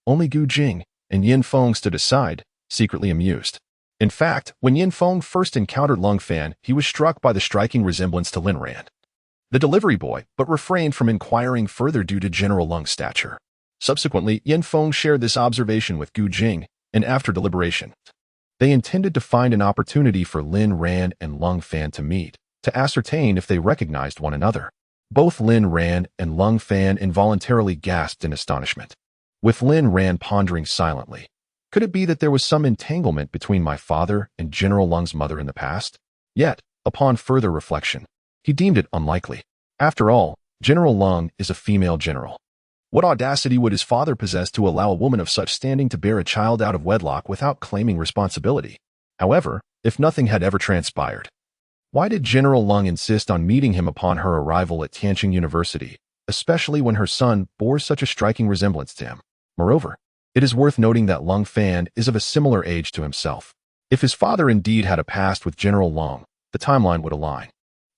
Only Gu Jing and Yin Feng stood aside, secretly amused. In fact, when Yin Feng first encountered Lung Fan, he was struck by the striking resemblance to Lin Ran, the delivery boy, but refrained from inquiring further due to General Lung's stature. Subsequently, Yin Feng shared this observation with Gu Jing, and after deliberation, they intended to find an opportunity for Lin Ran and Lung Fan to meet, to ascertain if they recognized one another. Both Lin Ran and Lung Fan involuntarily gasped in astonishment, with Lin Ran pondering silently. Could it be that there was some entanglement between my father and General Lung's mother in the past? Yet, upon further reflection, he deemed it unlikely. After all, General Lung is a female general. What audacity would his father possess to allow a woman of such standing to bear a child out of wedlock without claiming responsibility? However, if nothing had ever transpired, why did General Lung insist on meeting him upon her arrival at Tianqing University, especially when her son bore such a striking resemblance to him? Moreover, it is worth noting that Lung Fan is of a similar age to himself. If his father indeed had a past with General Lung, the timeline would align.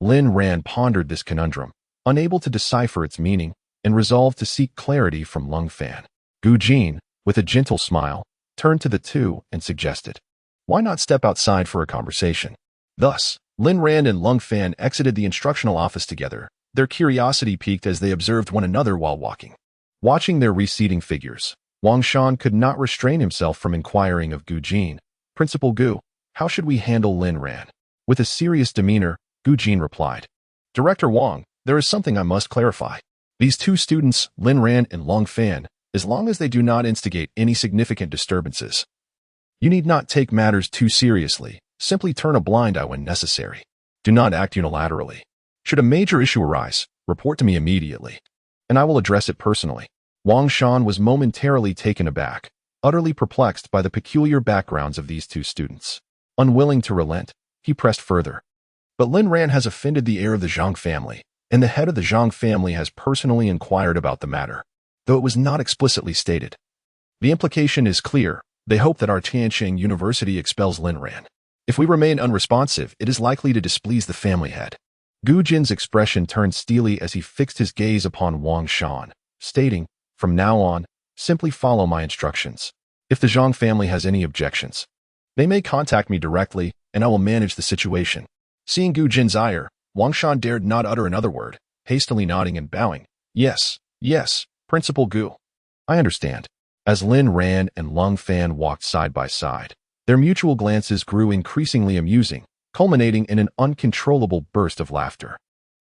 Lin Ran pondered this conundrum, unable to decipher its meaning, and resolved to seek clarity from Lung Fan. Gu Jin, with a gentle smile, turned to the two and suggested, why not step outside for a conversation? Thus, Lin Ran and Lung Fan exited the instructional office together, their curiosity piqued as they observed one another while walking. Watching their receding figures, Wang Shan could not restrain himself from inquiring of Gu Jin, Principal Gu, how should we handle Lin Ran? With a serious demeanor, Gu Jin replied, Director Wang, there is something I must clarify. These two students, Lin Ran and Lung Fan, as long as they do not instigate any significant disturbances, you need not take matters too seriously. Simply turn a blind eye when necessary. Do not act unilaterally. Should a major issue arise, report to me immediately, and I will address it personally. Wang Shan was momentarily taken aback, utterly perplexed by the peculiar backgrounds of these two students. Unwilling to relent, he pressed further. But Lin Ran has offended the heir of the Zhang family, and the head of the Zhang family has personally inquired about the matter, though it was not explicitly stated. The implication is clear. They hope that our Tianqing University expels Lin Ran. If we remain unresponsive, it is likely to displease the family head. Gu Jin's expression turned steely as he fixed his gaze upon Wang Shan, stating, "From now on, simply follow my instructions. If the Zhang family has any objections, they may contact me directly, and I will manage the situation." Seeing Gu Jin's ire, Wang Shan dared not utter another word, hastily nodding and bowing. "Yes, yes, Principal Gu. I understand." As Lin Ran and Lung Fan walked side by side, their mutual glances grew increasingly amusing, culminating in an uncontrollable burst of laughter.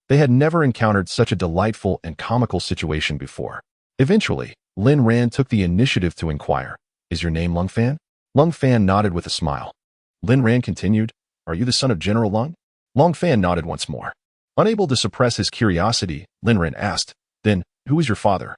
They had never encountered such a delightful and comical situation before. Eventually, Lin Ran took the initiative to inquire, "Is your name Lung Fan?" Lung Fan nodded with a smile. Lin Ran continued, "Are you the son of General Lung?" Lung Fan nodded once more. Unable to suppress his curiosity, Lin Ran asked, "Then, who is your father?"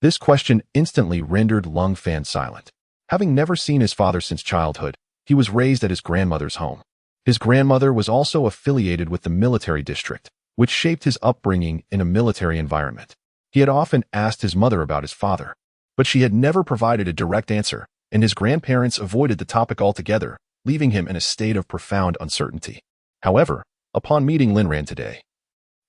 This question instantly rendered Lung Fan silent. Having never seen his father since childhood, he was raised at his grandmother's home. His grandmother was also affiliated with the military district, which shaped his upbringing in a military environment. He had often asked his mother about his father, but she had never provided a direct answer, and his grandparents avoided the topic altogether, leaving him in a state of profound uncertainty. However, upon meeting Lin Ran today,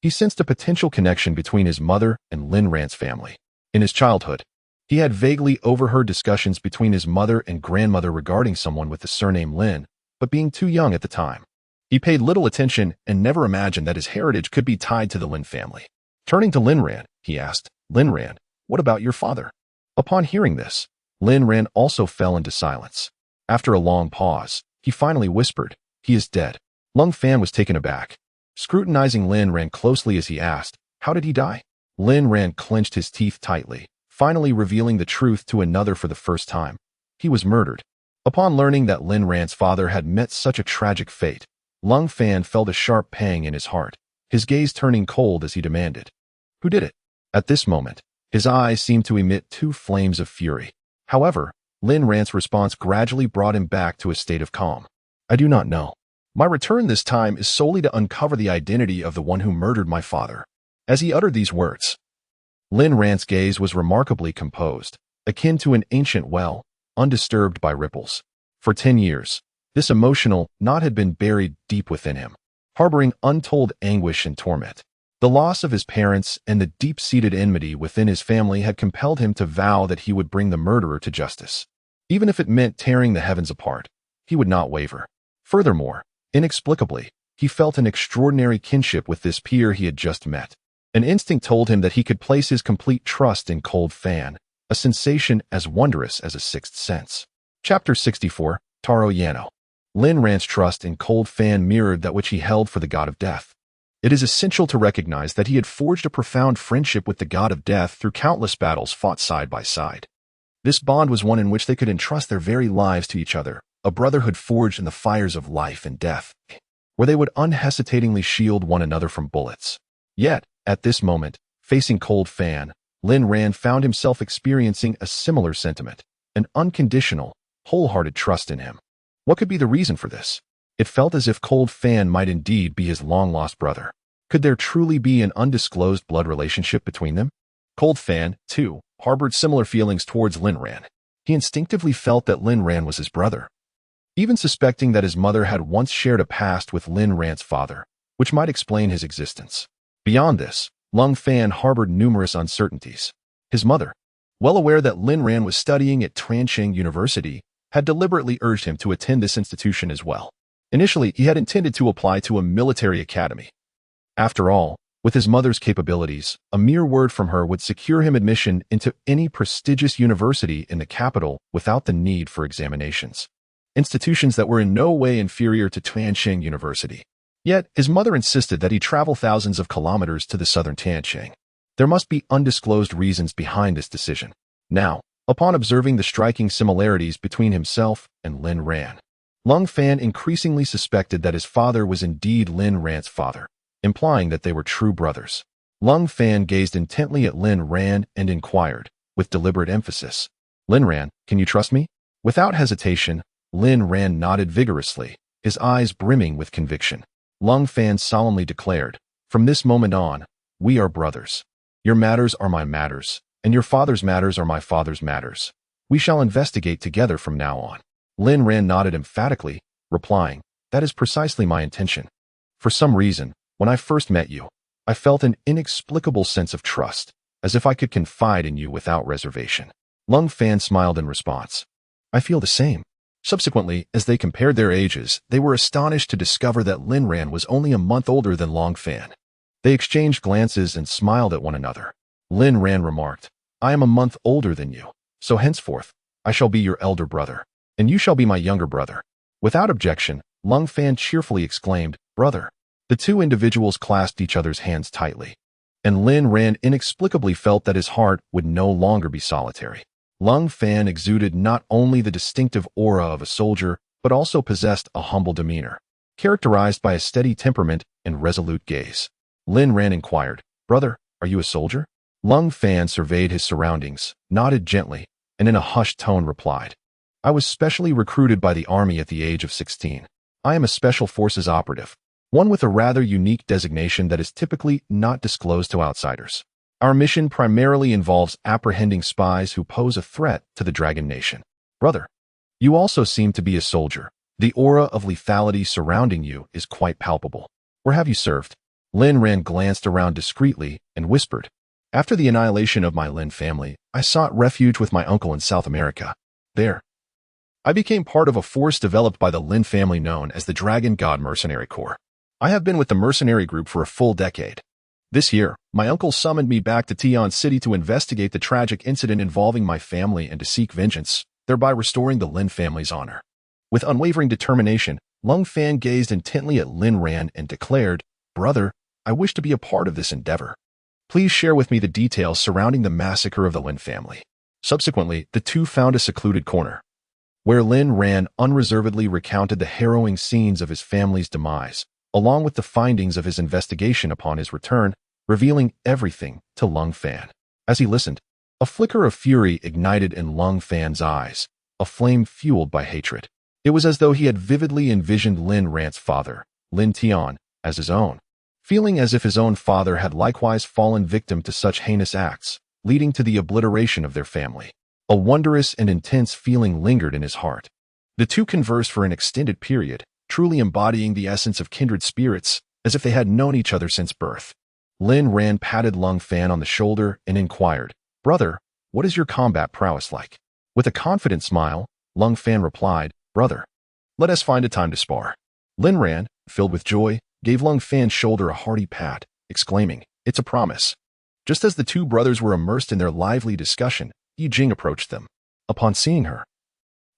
he sensed a potential connection between his mother and Lin Ran's family. In his childhood, he had vaguely overheard discussions between his mother and grandmother regarding someone with the surname Lin, but being too young at the time, he paid little attention and never imagined that his heritage could be tied to the Lin family. Turning to Lin Ran, he asked, "Lin Ran, what about your father?" Upon hearing this, Lin Ran also fell into silence. After a long pause, he finally whispered, "He is dead." Lung Fan was taken aback. Scrutinizing Lin Ran closely as he asked, "How did he die?" Lin Ran clenched his teeth tightly, finally revealing the truth to another for the first time. He was murdered. Upon learning that Lin Ran's father had met such a tragic fate, Lung Fan felt a sharp pang in his heart, his gaze turning cold as he demanded, "Who did it?" At this moment, his eyes seemed to emit two flames of fury. However, Lin Ran's response gradually brought him back to a state of calm. "I do not know. My return this time is solely to uncover the identity of the one who murdered my father." As he uttered these words, Lin Ran's gaze was remarkably composed, akin to an ancient well, undisturbed by ripples. For 10 years, this emotional knot had been buried deep within him, harboring untold anguish and torment. The loss of his parents and the deep-seated enmity within his family had compelled him to vow that he would bring the murderer to justice. Even if it meant tearing the heavens apart, he would not waver. Furthermore, inexplicably, he felt an extraordinary kinship with this peer he had just met. An instinct told him that he could place his complete trust in Cold Fan, a sensation as wondrous as a sixth sense. Chapter 64, Taro Yano. Lin Ran's trust in Cold Fan mirrored that which he held for the god of death. It is essential to recognize that he had forged a profound friendship with the god of death through countless battles fought side by side. This bond was one in which they could entrust their very lives to each other, a brotherhood forged in the fires of life and death, where they would unhesitatingly shield one another from bullets. Yet, at this moment, facing Cold Fan, Lin Ran found himself experiencing a similar sentiment, an unconditional, wholehearted trust in him. What could be the reason for this? It felt as if Cold Fan might indeed be his long-lost brother. Could there truly be an undisclosed blood relationship between them? Cold Fan, too, harbored similar feelings towards Lin Ran. He instinctively felt that Lin Ran was his brother, even suspecting that his mother had once shared a past with Lin Ran's father, which might explain his existence. Beyond this, Lung Fan harbored numerous uncertainties. His mother, well aware that Lin Ran was studying at Trancheng University, had deliberately urged him to attend this institution as well. Initially, he had intended to apply to a military academy. After all, with his mother's capabilities, a mere word from her would secure him admission into any prestigious university in the capital without the need for examinations. Institutions that were in no way inferior to Trancheng University. Yet, his mother insisted that he travel thousands of kilometers to the southern Trancheng. There must be undisclosed reasons behind this decision. Now, upon observing the striking similarities between himself and Lin Ran, Lung Fan increasingly suspected that his father was indeed Lin Ran's father, implying that they were true brothers. Lung Fan gazed intently at Lin Ran and inquired, with deliberate emphasis, "Lin Ran, can you trust me?" Without hesitation, Lin Ran nodded vigorously, his eyes brimming with conviction. Lung Fan solemnly declared, "From this moment on, we are brothers. Your matters are my matters, and your father's matters are my father's matters. We shall investigate together from now on." Lin Ran nodded emphatically, replying, "That is precisely my intention." For some reason, When I first met you, I felt an inexplicable sense of trust, as if I could confide in you without reservation. Lung Fan smiled in response. I feel the same. Subsequently, as they compared their ages, they were astonished to discover that Lin Ran was only a month older than Long Fan. They exchanged glances and smiled at one another. Lin Ran remarked, I am a month older than you, so henceforth, I shall be your elder brother, and you shall be my younger brother. Without objection, Lung Fan cheerfully exclaimed, Brother. The two individuals clasped each other's hands tightly, and Lin Ran inexplicably felt that his heart would no longer be solitary. Lung Fan exuded not only the distinctive aura of a soldier, but also possessed a humble demeanor, characterized by a steady temperament and resolute gaze. Lin Ran inquired, Brother, are you a soldier? Lung Fan surveyed his surroundings, nodded gently, and in a hushed tone replied, I was specially recruited by the army at the age of 16. I am a special forces operative, one with a rather unique designation that is typically not disclosed to outsiders. Our mission primarily involves apprehending spies who pose a threat to the Dragon Nation. Brother, you also seem to be a soldier. The aura of lethality surrounding you is quite palpable. Where have you served? Lin Ran glanced around discreetly and whispered, After the annihilation of my Lin family, I sought refuge with my uncle in South America. There, I became part of a force developed by the Lin family known as the Dragon God Mercenary Corps. I have been with the mercenary group for a full decade. This year, my uncle summoned me back to Tian City to investigate the tragic incident involving my family and to seek vengeance, thereby restoring the Lin family's honor. With unwavering determination, Lung Fan gazed intently at Lin Ran and declared, Brother, I wish to be a part of this endeavor. Please share with me the details surrounding the massacre of the Lin family. Subsequently, the two found a secluded corner, where Lin Ran unreservedly recounted the harrowing scenes of his family's demise, along with the findings of his investigation upon his return, revealing everything to Lung Fan. As he listened, a flicker of fury ignited in Lung Fan's eyes, a flame fueled by hatred. It was as though he had vividly envisioned Lin Ran's father, Lin Tian, as his own, feeling as if his own father had likewise fallen victim to such heinous acts, leading to the obliteration of their family. A wondrous and intense feeling lingered in his heart. The two conversed for an extended period, truly embodying the essence of kindred spirits, as if they had known each other since birth. Lin Ran patted Lung Fan on the shoulder and inquired, Brother, what is your combat prowess like? With a confident smile, Lung Fan replied, Brother, let us find a time to spar. Lin Ran, filled with joy, gave Lung Fan's shoulder a hearty pat, exclaiming, It's a promise. Just as the two brothers were immersed in their lively discussion, Yi Jing approached them. Upon seeing her,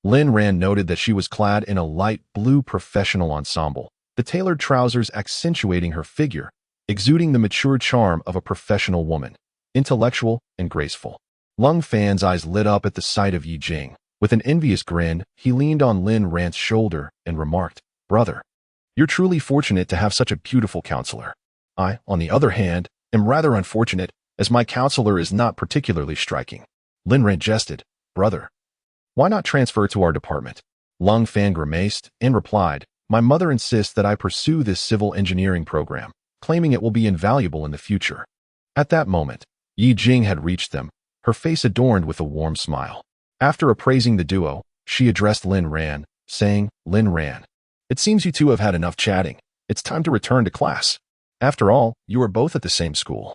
Lin Ran noted that she was clad in a light blue professional ensemble, the tailored trousers accentuating her figure, exuding the mature charm of a professional woman, intellectual and graceful. Lung Fan's eyes lit up at the sight of Yi Jing. With an envious grin, he leaned on Lin Ran's shoulder and remarked, Brother, you're truly fortunate to have such a beautiful counselor. I, on the other hand, am rather unfortunate, as my counselor is not particularly striking. Lin Ran jested, Brother, why not transfer to our department? Lung Fan grimaced and replied, My mother insists that I pursue this civil engineering program, claiming it will be invaluable in the future. At that moment, Yi Jing had reached them, her face adorned with a warm smile. After appraising the duo, she addressed Lin Ran, saying, Lin Ran, it seems you two have had enough chatting. It's time to return to class. After all, you are both at the same school,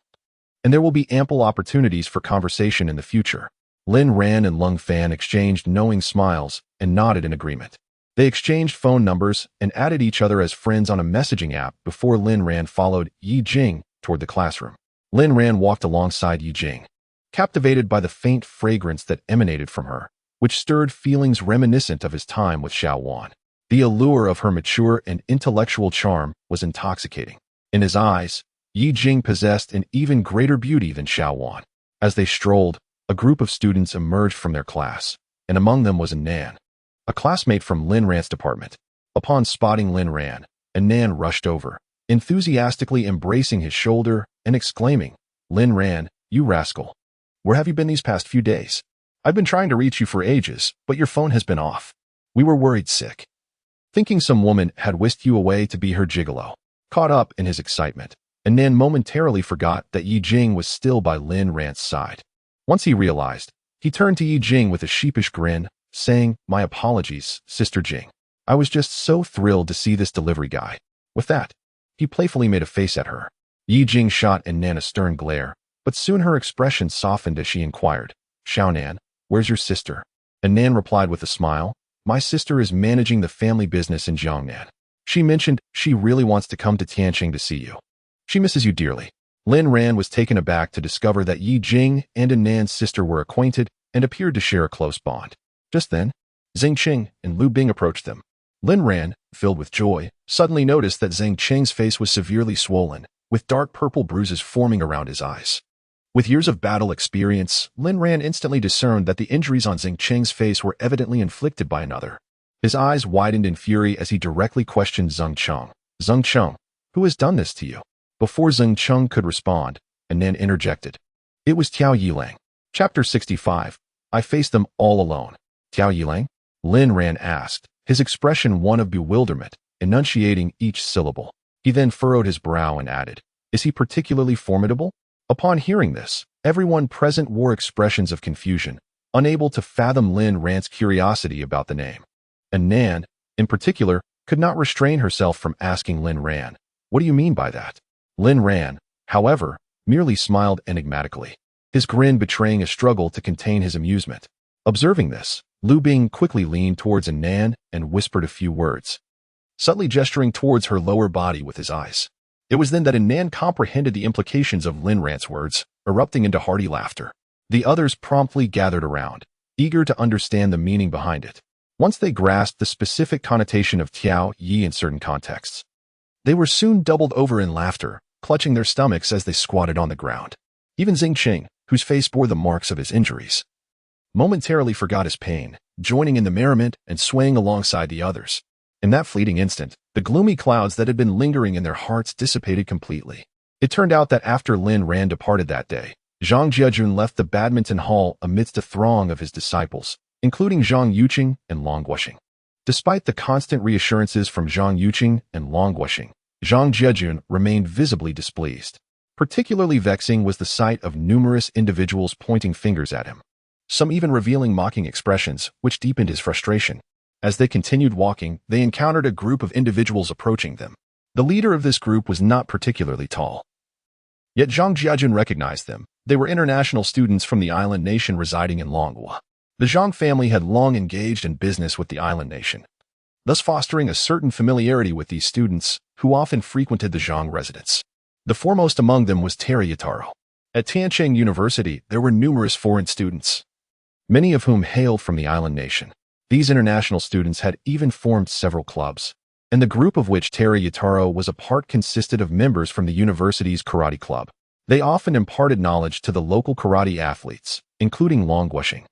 and there will be ample opportunities for conversation in the future. Lin Ran and Lung Fan exchanged knowing smiles and nodded in agreement. They exchanged phone numbers and added each other as friends on a messaging app before Lin Ran followed Yi Jing toward the classroom. Lin Ran walked alongside Yi Jing, captivated by the faint fragrance that emanated from her, which stirred feelings reminiscent of his time with Xiao Wan. The allure of her mature and intellectual charm was intoxicating. In his eyes, Yi Jing possessed an even greater beauty than Xiao Wan. As they strolled, a group of students emerged from their class, and among them was Anan, a classmate from Lin Ran's department. Upon spotting Lin Ran, Anan rushed over, enthusiastically embracing his shoulder and exclaiming, Lin Ran, you rascal. Where have you been these past few days? I've been trying to reach you for ages, but your phone has been off. We were worried sick, thinking some woman had whisked you away to be her gigolo. Caught up in his excitement, Anan momentarily forgot that Yi Jing was still by Lin Ran's side. Once he realized, he turned to Yi Jing with a sheepish grin, saying, My apologies, Sister Jing. I was just so thrilled to see this delivery guy. With that, He playfully made a face at her. Yi Jing shot Nan a stern glare, but soon her expression softened as she inquired, "Xiaonan, where's your sister?" And Nan replied with a smile, "My sister is managing the family business in Jiangnan. She mentioned she really wants to come to Tianqing to see you. She misses you dearly." Lin Ran was taken aback to discover that Yi Jing and Nan's sister were acquainted and appeared to share a close bond. Just then, Zheng Qing and Lu Bing approached them. Lin Ran, filled with joy, suddenly noticed that Zheng Qing's face was severely swollen, with dark purple bruises forming around his eyes. With years of battle experience, Lin Ran instantly discerned that the injuries on Zheng Qing's face were evidently inflicted by another. His eyes widened in fury as he directly questioned Zheng Cheng. "Zheng Cheng, who has done this to you?" Before Zheng Cheng could respond, Nan interjected. "It was Tiao Yilang." Chapter 65. I faced them all alone. "Tiao Yilang?" Lin Ran asked, his expression one of bewilderment, enunciating each syllable. He then furrowed his brow and added, "Is he particularly formidable?" Upon hearing this, everyone present wore expressions of confusion, unable to fathom Lin Ran's curiosity about the name. And Nan, in particular, could not restrain herself from asking Lin Ran, "What do you mean by that?" Lin Ran, however, merely smiled enigmatically, his grin betraying a struggle to contain his amusement. Observing this, Lu Bing quickly leaned towards Nan and whispered a few words, subtly gesturing towards her lower body with his eyes. It was then that Nan comprehended the implications of Lin Ran's words, erupting into hearty laughter. The others promptly gathered around, eager to understand the meaning behind it. Once they grasped the specific connotation of Tiao Yi in certain contexts, they were soon doubled over in laughter, clutching their stomachs as they squatted on the ground. Even Zheng Qing, whose face bore the marks of his injuries, momentarily forgot his pain, joining in the merriment and swaying alongside the others. In that fleeting instant, the gloomy clouds that had been lingering in their hearts dissipated completely. It turned out that after Lin Ran departed that day, Zhang Jiajun left the badminton hall amidst a throng of his disciples, including Zhang Yuqing and Long Guoxing. Despite the constant reassurances from Zhang Yuqing and Long Guoxing, Zhang Jiajun remained visibly displeased. Particularly vexing was the sight of numerous individuals pointing fingers at him, some even revealing mocking expressions, which deepened his frustration. As they continued walking, they encountered a group of individuals approaching them. The leader of this group was not particularly tall. Yet Zhang Jiajun recognized them. They were international students from the island nation residing in Longhua. The Zhang family had long engaged in business with the island nation, thus fostering a certain familiarity with these students, who often frequented the Zhang residence. The foremost among them was Terry Yataro. At Tianqing University, there were numerous foreign students, many of whom hailed from the island nation. These international students had even formed several clubs, and the group of which Terry Yataro was a part consisted of members from the university's karate club. They often imparted knowledge to the local karate athletes, including Long Guoxing,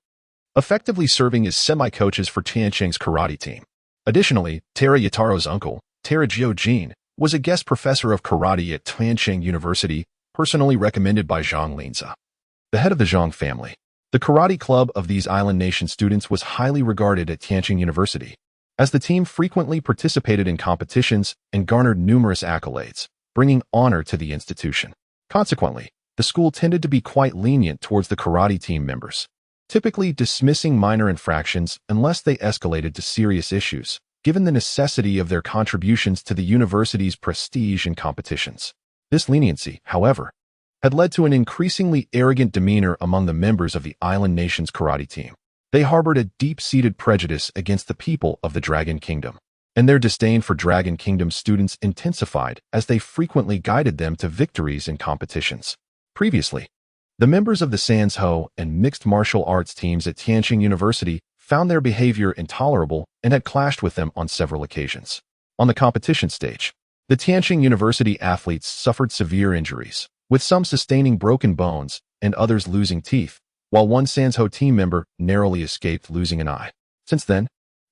effectively serving as semi-coaches for Tianqing's karate team. Additionally, Terry Yataro's uncle, Terra Jiojin, was a guest professor of karate at Tianqing University, personally recommended by Zhang Linze, the head of the Zhang family. The karate club of these island nation students was highly regarded at Tianqing University, as the team frequently participated in competitions and garnered numerous accolades, bringing honor to the institution. Consequently, the school tended to be quite lenient towards the karate team members, typically dismissing minor infractions unless they escalated to serious issues, given the necessity of their contributions to the university's prestige in competitions. This leniency, however, had led to an increasingly arrogant demeanor among the members of the island nation's karate team. They harbored a deep-seated prejudice against the people of the Dragon Kingdom, and their disdain for Dragon Kingdom students intensified as they frequently guided them to victories in competitions. Previously, the members of the Sansho and mixed martial arts teams at Tianqing University found their behavior intolerable and had clashed with them on several occasions. On the competition stage, the Tianqing University athletes suffered severe injuries, with some sustaining broken bones and others losing teeth, while one Sansho team member narrowly escaped losing an eye. Since then,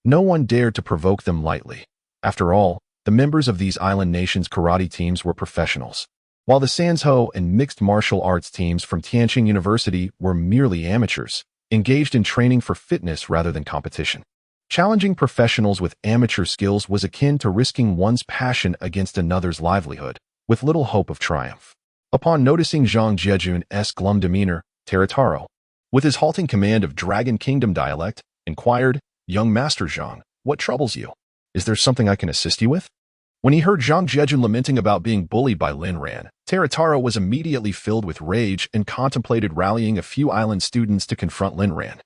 no one dared to provoke them lightly. After all, the members of these island nations' karate teams were professionals, while the Sansho and mixed martial arts teams from Tianqing University were merely amateurs, engaged in training for fitness rather than competition. Challenging professionals with amateur skills was akin to risking one's passion against another's livelihood, with little hope of triumph. Upon noticing Zhang Jiajun's glum demeanor, Terataro, with his halting command of Dragon Kingdom dialect, inquired, "Young Master Zhang, what troubles you? Is there something I can assist you with?" When he heard Zhang Jiejun lamenting about being bullied by Lin Ran, Terataro was immediately filled with rage and contemplated rallying a few island students to confront Lin Ran.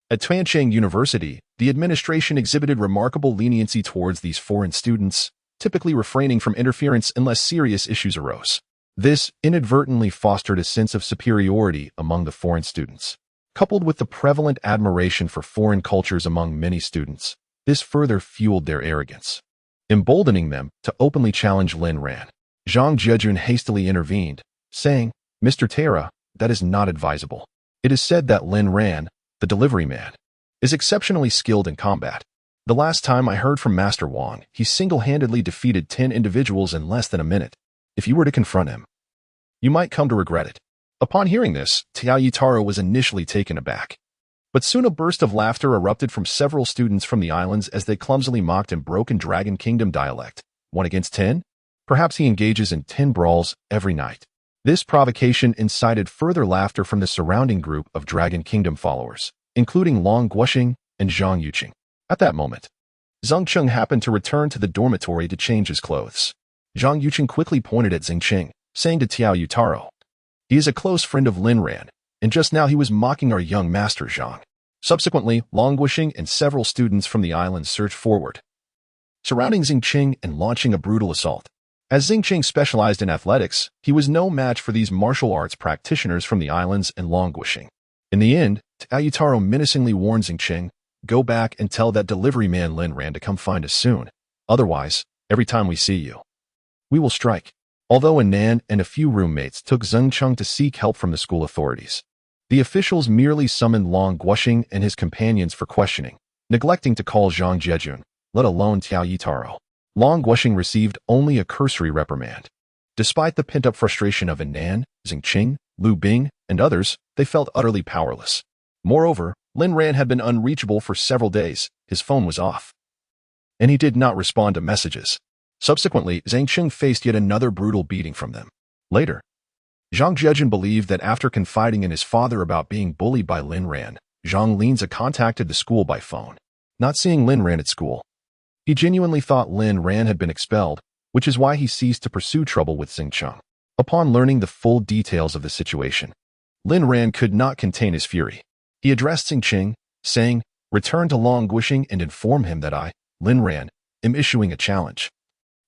At Tuancheng University, the administration exhibited remarkable leniency towards these foreign students, typically refraining from interference unless serious issues arose. This inadvertently fostered a sense of superiority among the foreign students. Coupled with the prevalent admiration for foreign cultures among many students, this further fueled their arrogance, emboldening them to openly challenge Lin Ran. Zhang Jiejun hastily intervened, saying, "Mr. Tara, that is not advisable. It is said that Lin Ran, the delivery man, is exceptionally skilled in combat. The last time I heard from Master Wang, he single-handedly defeated 10 individuals in less than a minute. If you were to confront him, you might come to regret it." Upon hearing this, Tiao Yutaro was initially taken aback. But soon a burst of laughter erupted from several students from the islands as they clumsily mocked in broken Dragon Kingdom dialect. 1 against 10? Perhaps he engages in 10 brawls every night. This provocation incited further laughter from the surrounding group of Dragon Kingdom followers, including Long Guoxing and Zhang Yuqing. At that moment, Zheng Cheng happened to return to the dormitory to change his clothes. Zhang Yuqing quickly pointed at Zheng Cheng, saying to Tiao Yutaro, "He is a close friend of Lin Ran, and just now he was mocking our young master Zhang." Subsequently, Long Guoxing and several students from the island surged forward, surrounding Zheng Cheng and launching a brutal assault. As Zheng Cheng specialized in athletics, he was no match for these martial arts practitioners from the islands and Long Guoxing. In the end, Tiao Yutaro menacingly warned Zheng Cheng, "Go back and tell that delivery man Lin Ran to come find us soon. Otherwise, every time we see you, we will strike." Although Anan and a few roommates took Zheng Cheng to seek help from the school authorities, the officials merely summoned Long Guoxing and his companions for questioning, neglecting to call Zhang Jiejun, let alone Tiao Yutaro. Long Guoxing received only a cursory reprimand. Despite the pent-up frustration of Anan, Zheng Cheng, Lu Bing, and others, they felt utterly powerless. Moreover, Lin Ran had been unreachable for several days, his phone was off, and he did not respond to messages. Subsequently, Zheng Cheng faced yet another brutal beating from them. Later, Zhang Jiejun believed that after confiding in his father about being bullied by Lin Ran, Zhang Linza contacted the school by phone. Not seeing Lin Ran at school, he genuinely thought Lin Ran had been expelled, which is why he ceased to pursue trouble with Zheng Cheng. Upon learning the full details of the situation, Lin Ran could not contain his fury. He addressed Zheng Cheng, saying, "Return to Long Guoxing and inform him that I, Lin Ran, am issuing a challenge.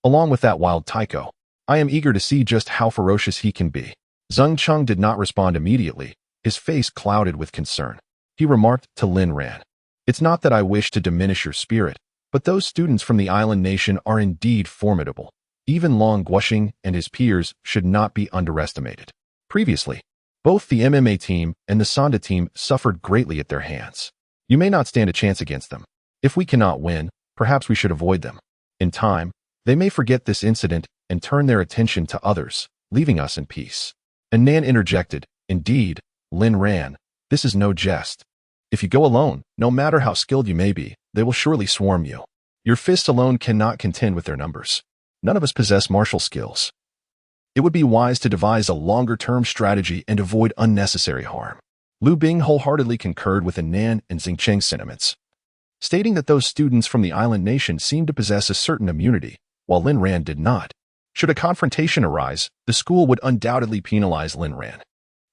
Along with that wild Taiko, I am eager to see just how ferocious he can be." Zheng Cheng did not respond immediately, his face clouded with concern. He remarked to Lin Ran, "It's not that I wish to diminish your spirit, but those students from the island nation are indeed formidable. Even Long Guoxing and his peers should not be underestimated." Previously, both the MMA team and the Sanda team suffered greatly at their hands. You may not stand a chance against them. If we cannot win, perhaps we should avoid them. In time, they may forget this incident and turn their attention to others, leaving us in peace. Anan interjected, "Indeed, Lin Ran, this is no jest. If you go alone, no matter how skilled you may be, they will surely swarm you. Your fists alone cannot contend with their numbers. None of us possess martial skills. It would be wise to devise a longer-term strategy and avoid unnecessary harm." Lu Bing wholeheartedly concurred with Anan and Zheng Cheng's sentiments, stating that those students from the island nation seemed to possess a certain immunity, while Lin Ran did not. Should a confrontation arise, the school would undoubtedly penalize Lin Ran.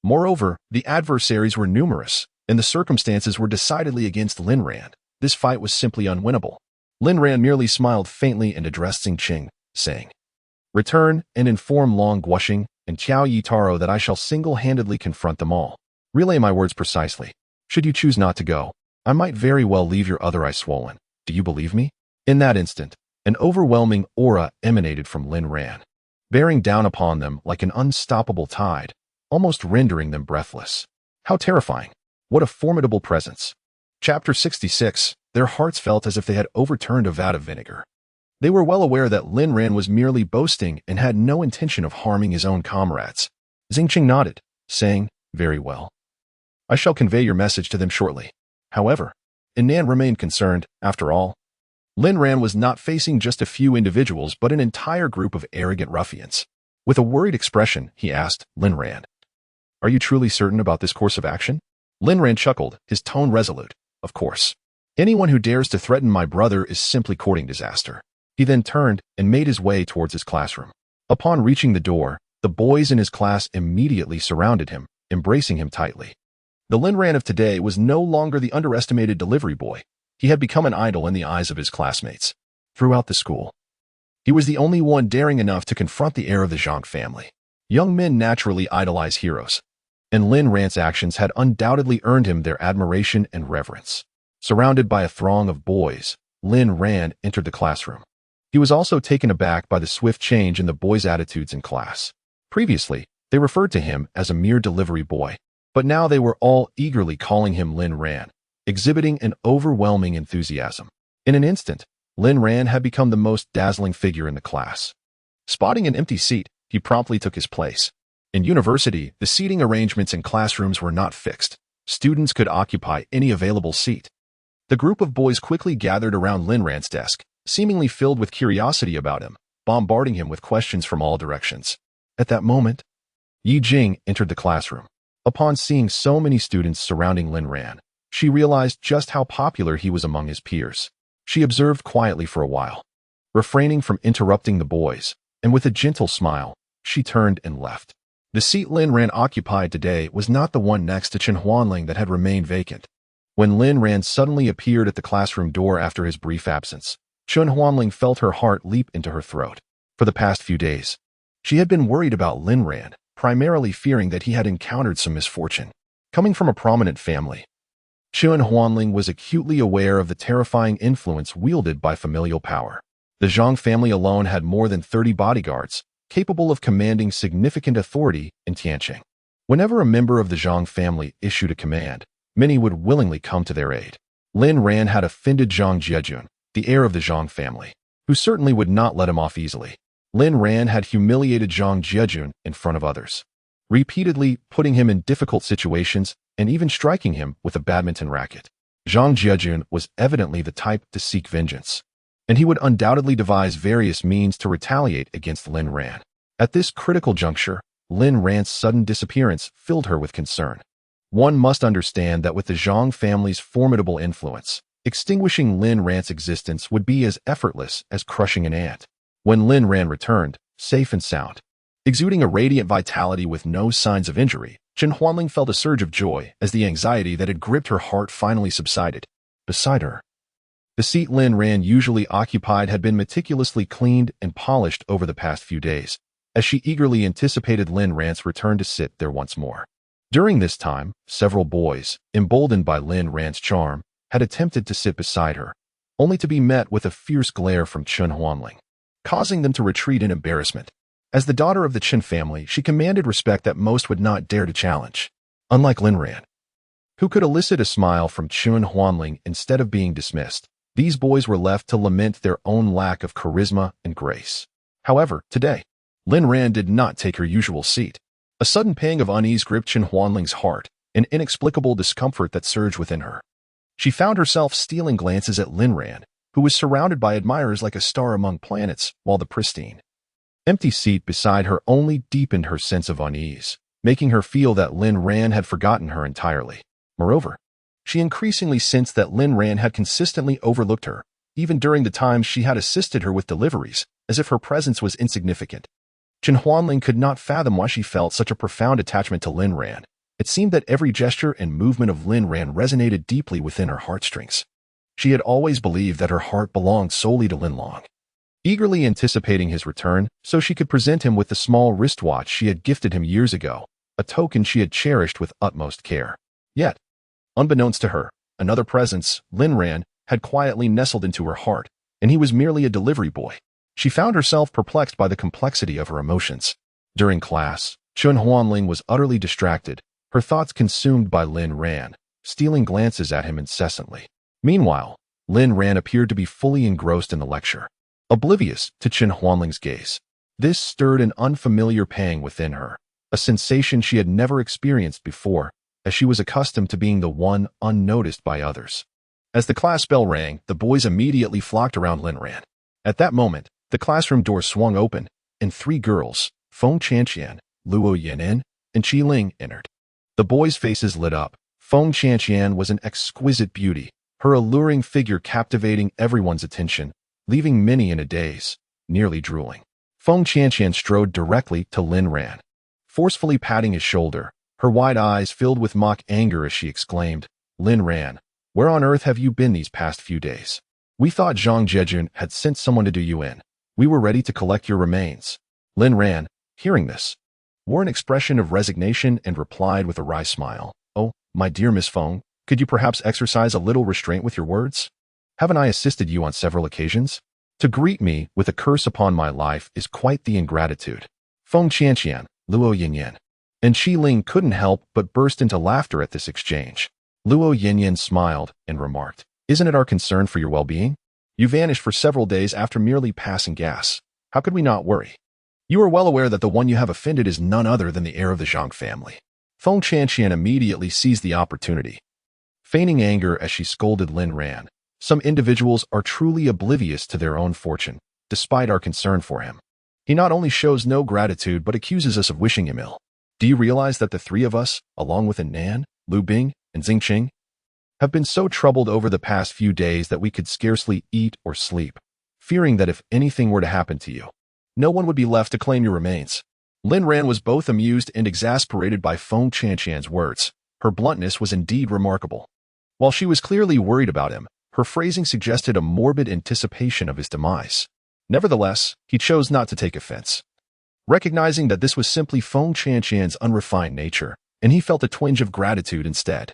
Moreover, the adversaries were numerous, and the circumstances were decidedly against Lin Ran. This fight was simply unwinnable. Lin Ran merely smiled faintly and addressed Zheng Cheng, saying, "Return and inform Long Guoxing and Tiao Yutaro that I shall single-handedly confront them all. Relay my words precisely. Should you choose not to go, I might very well leave your other eye swollen. Do you believe me?" In that instant, an overwhelming aura emanated from Lin Ran, bearing down upon them like an unstoppable tide, almost rendering them breathless. How terrifying! What a formidable presence! Chapter 66. Their hearts felt as if they had overturned a vat of vinegar. They were well aware that Lin Ran was merely boasting and had no intention of harming his own comrades. Zheng Cheng nodded, saying, "Very well. I shall convey your message to them shortly." However, Anan remained concerned. After all, Lin Ran was not facing just a few individuals but an entire group of arrogant ruffians. With a worried expression, he asked Lin Ran, "Are you truly certain about this course of action?" Lin Ran chuckled, his tone resolute. "Of course. Anyone who dares to threaten my brother is simply courting disaster. He then turned and made his way towards his classroom. Upon reaching the door, the boys in his class immediately surrounded him, embracing him tightly. The Lin Ran of today was no longer the underestimated delivery boy. He had become an idol in the eyes of his classmates. Throughout the school, he was the only one daring enough to confront the heir of the Zhang family. Young men naturally idolize heroes, and Lin Ran's actions had undoubtedly earned him their admiration and reverence. Surrounded by a throng of boys, Lin Ran entered the classroom. He was also taken aback by the swift change in the boys' attitudes in class. Previously, they referred to him as a mere delivery boy, but now they were all eagerly calling him Lin Ran, exhibiting an overwhelming enthusiasm. In an instant, Lin Ran had become the most dazzling figure in the class. Spotting an empty seat, he promptly took his place. In university, the seating arrangements in classrooms were not fixed. Students could occupy any available seat. The group of boys quickly gathered around Lin Ran's desk, seemingly filled with curiosity about him, bombarding him with questions from all directions. At that moment, Yi Jing entered the classroom. Upon seeing so many students surrounding Lin Ran, she realized just how popular he was among his peers. She observed quietly for a while, refraining from interrupting the boys, and with a gentle smile, she turned and left. The seat Lin Ran occupied today was not the one next to Chen Huanling that had remained vacant. When Lin Ran suddenly appeared at the classroom door after his brief absence, Chen Huanling felt her heart leap into her throat. For the past few days, she had been worried about Lin Ran, primarily fearing that he had encountered some misfortune. Coming from a prominent family, Chen Huanling was acutely aware of the terrifying influence wielded by familial power. The Zhang family alone had more than 30 bodyguards, capable of commanding significant authority in Tianqing. Whenever a member of the Zhang family issued a command, many would willingly come to their aid. Lin Ran had offended Zhang Jiejun, the heir of the Zhang family, who certainly would not let him off easily. Lin Ran had humiliated Zhang Jiejun in front of others, repeatedly putting him in difficult situations and even striking him with a badminton racket. Zhang Jiejun was evidently the type to seek vengeance, and he would undoubtedly devise various means to retaliate against Lin Ran. At this critical juncture, Lin Ran's sudden disappearance filled her with concern. One must understand that with the Zhang family's formidable influence, extinguishing Lin Ran's existence would be as effortless as crushing an ant. When Lin Ran returned, safe and sound, exuding a radiant vitality with no signs of injury, Chen Huanling felt a surge of joy as the anxiety that had gripped her heart finally subsided. Beside her, the seat Lin Ran usually occupied had been meticulously cleaned and polished over the past few days, as she eagerly anticipated Lin Ran's return to sit there once more. During this time, several boys, emboldened by Lin Ran's charm, had attempted to sit beside her, only to be met with a fierce glare from Chen Huanling, causing them to retreat in embarrassment. As the daughter of the Chen family, she commanded respect that most would not dare to challenge. Unlike Lin Ran, who could elicit a smile from Chen Huanling instead of being dismissed, these boys were left to lament their own lack of charisma and grace. However, today, Lin Ran did not take her usual seat. A sudden pang of unease gripped Chen Huanling's heart, an inexplicable discomfort that surged within her. She found herself stealing glances at Lin Ran, who was surrounded by admirers like a star among planets, while the pristine, empty seat beside her only deepened her sense of unease, making her feel that Lin Ran had forgotten her entirely. Moreover, she increasingly sensed that Lin Ran had consistently overlooked her, even during the times she had assisted her with deliveries, as if her presence was insignificant. Chen Huanling could not fathom why she felt such a profound attachment to Lin Ran. It seemed that every gesture and movement of Lin Ran resonated deeply within her heartstrings. She had always believed that her heart belonged solely to Lin Long, eagerly anticipating his return so she could present him with the small wristwatch she had gifted him years ago, a token she had cherished with utmost care. Yet, unbeknownst to her, another presence, Lin Ran, had quietly nestled into her heart, and he was merely a delivery boy. She found herself perplexed by the complexity of her emotions. During class, Chen Huanling was utterly distracted, her thoughts consumed by Lin Ran, stealing glances at him incessantly. Meanwhile, Lin Ran appeared to be fully engrossed in the lecture, oblivious to Chen Huanling's gaze. This stirred an unfamiliar pang within her, a sensation she had never experienced before, as she was accustomed to being the one unnoticed by others. As the class bell rang, the boys immediately flocked around Lin Ran. At that moment, the classroom door swung open, and 3 girls, Feng Chanqian, Luo Yanin, and Qi Ling, entered. The boys' faces lit up. Feng Chanqian was an exquisite beauty, her alluring figure captivating everyone's attention, leaving many in a daze, nearly drooling. Feng Qianqian strode directly to Lin Ran, forcefully patting his shoulder, her wide eyes filled with mock anger as she exclaimed, "Lin Ran, where on earth have you been these past few days? We thought Zhang Jiejun had sent someone to do you in. We were ready to collect your remains." Lin Ran, hearing this, wore an expression of resignation and replied with a wry smile, "Oh, my dear Miss Feng, could you perhaps exercise a little restraint with your words? Haven't I assisted you on several occasions? To greet me with a curse upon my life is quite the ingratitude." Feng Qianqian, Luo Yinyan, and Qi Ling couldn't help but burst into laughter at this exchange. Luo Yinyan smiled and remarked, "Isn't it our concern for your well-being? You vanished for several days after merely passing gas. How could we not worry? You are well aware that the one you have offended is none other than the heir of the Zhang family." Feng Qianqian immediately seized the opportunity, feigning anger as she scolded Lin Ran. "Some individuals are truly oblivious to their own fortune, despite our concern for him. He not only shows no gratitude but accuses us of wishing him ill. Do you realize that the three of us, along with Nan, Lu Bing, and Xingqing, have been so troubled over the past few days that we could scarcely eat or sleep, fearing that if anything were to happen to you, no one would be left to claim your remains?" Lin Ran was both amused and exasperated by Feng Qianqian's words. Her bluntness was indeed remarkable. While she was clearly worried about him, her phrasing suggested a morbid anticipation of his demise. Nevertheless, he chose not to take offense, recognizing that this was simply Feng Qianqian's unrefined nature, and he felt a twinge of gratitude instead.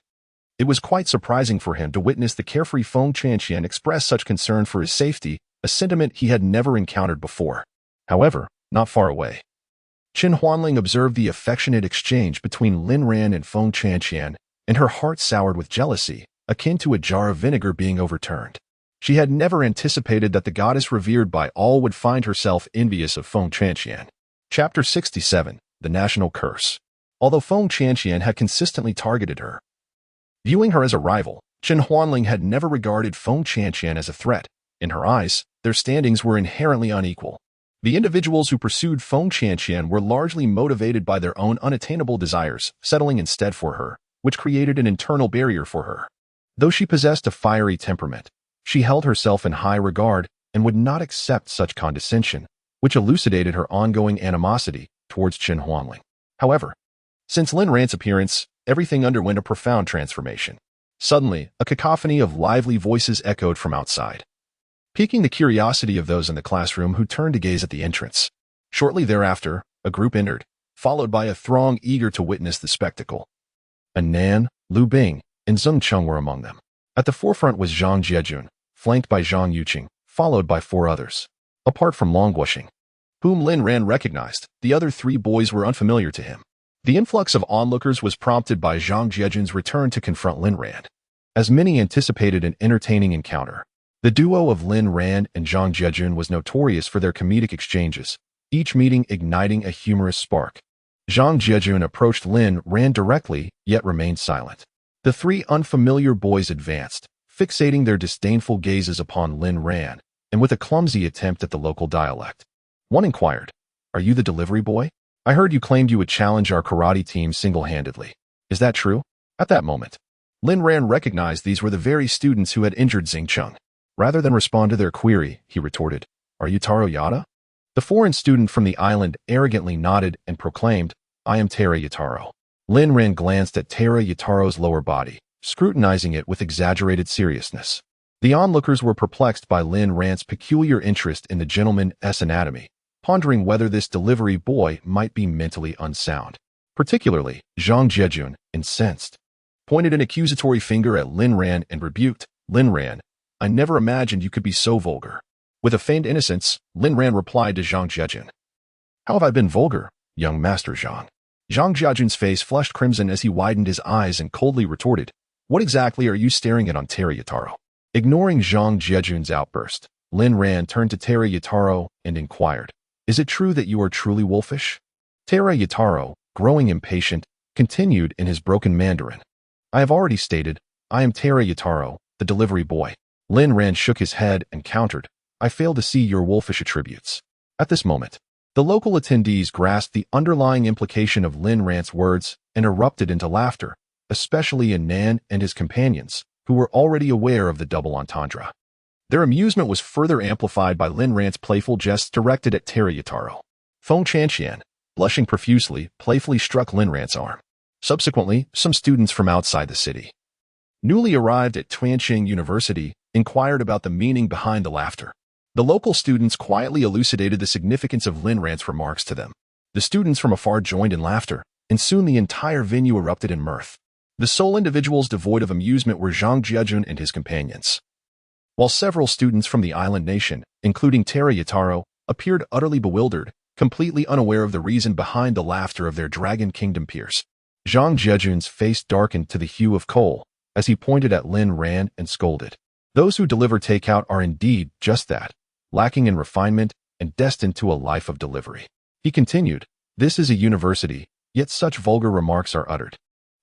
It was quite surprising for him to witness the carefree Feng Qianqian express such concern for his safety, a sentiment he had never encountered before. However, not far away, Qin Huanling observed the affectionate exchange between Lin Ran and Feng Qianqian, and her heart soured with jealousy, akin to a jar of vinegar being overturned. She had never anticipated that the goddess revered by all would find herself envious of Feng Qianqian. Chapter 67, The National Curse. Although Feng Qianqian had consistently targeted her, viewing her as a rival, Qin Huanling had never regarded Feng Qianqian as a threat. In her eyes, their standings were inherently unequal. The individuals who pursued Feng Qianqian were largely motivated by their own unattainable desires, settling instead for her, which created an internal barrier for her. Though she possessed a fiery temperament, she held herself in high regard and would not accept such condescension, which elucidated her ongoing animosity towards Qin Huanling. However, since Lin Ran's appearance, everything underwent a profound transformation. Suddenly, a cacophony of lively voices echoed from outside, piquing the curiosity of those in the classroom who turned to gaze at the entrance. Shortly thereafter, a group entered, followed by a throng eager to witness the spectacle. Nan, Lu Bing, and Zheng Cheng were among them. At the forefront was Zhang Jiejun, flanked by Zhang Yuqing, followed by 4 others. Apart from Long Guoxing, whom Lin Ran recognized, the other 3 boys were unfamiliar to him. The influx of onlookers was prompted by Zhang Jiejun's return to confront Lin Ran. As many anticipated an entertaining encounter, the duo of Lin Ran and Zhang Jiejun was notorious for their comedic exchanges, each meeting igniting a humorous spark. Zhang Jiejun approached Lin Ran directly, yet remained silent. The 3 unfamiliar boys advanced, fixating their disdainful gazes upon Lin Ran, and with a clumsy attempt at the local dialect. One inquired, "Are you the delivery boy? I heard you claimed you would challenge our karate team single-handedly. Is that true?" At that moment, Lin Ran recognized these were the very students who had injured Xingcheng. Rather than respond to their query, he retorted, "Are you Taro Yata?" The foreign student from the island arrogantly nodded and proclaimed, "I am Tara Yataro." Lin Ran glanced at Tara Yataro's lower body, scrutinizing it with exaggerated seriousness. The onlookers were perplexed by Lin Ran's peculiar interest in the gentleman's anatomy, pondering whether this delivery boy might be mentally unsound. Particularly, Zhang Jiejun, incensed, pointed an accusatory finger at Lin Ran and rebuked, "Lin Ran, I never imagined you could be so vulgar." With a feigned innocence, Lin Ran replied to Zhang Jiejun, "How have I been vulgar, young Master Zhang?" Zhang Jiejun's face flushed crimson as he widened his eyes and coldly retorted, "What exactly are you staring at on Tara Yataro?" Ignoring Zhang Jiejun's outburst, Lin Ran turned to Tara Yataro and inquired, "Is it true that you are truly wolfish?" Tara Yataro, growing impatient, continued in his broken Mandarin, "I have already stated, I am Tara Yataro, the delivery boy." Lin Ran shook his head and countered, "I fail to see your wolfish attributes." At this moment, the local attendees grasped the underlying implication of Lin Ran's words and erupted into laughter, especially Nan and his companions, who were already aware of the double entendre. Their amusement was further amplified by Lin Ran's playful jests directed at Terra Yataro. Feng Chanxian, blushing profusely, playfully struck Lin Ran's arm. Subsequently, some students from outside the city, newly arrived at Tuanqing University, inquired about the meaning behind the laughter. The local students quietly elucidated the significance of Lin Ran's remarks to them. The students from afar joined in laughter, and soon the entire venue erupted in mirth. The sole individuals devoid of amusement were Zhang Jiajun and his companions, while several students from the island nation, including Terra Yataro, appeared utterly bewildered, completely unaware of the reason behind the laughter of their Dragon Kingdom peers. Zhang Jiajun's face darkened to the hue of coal as he pointed at Lin Ran and scolded. Those who deliver takeout are indeed just that, lacking in refinement and destined to a life of delivery. He continued, "This is a university, yet such vulgar remarks are uttered."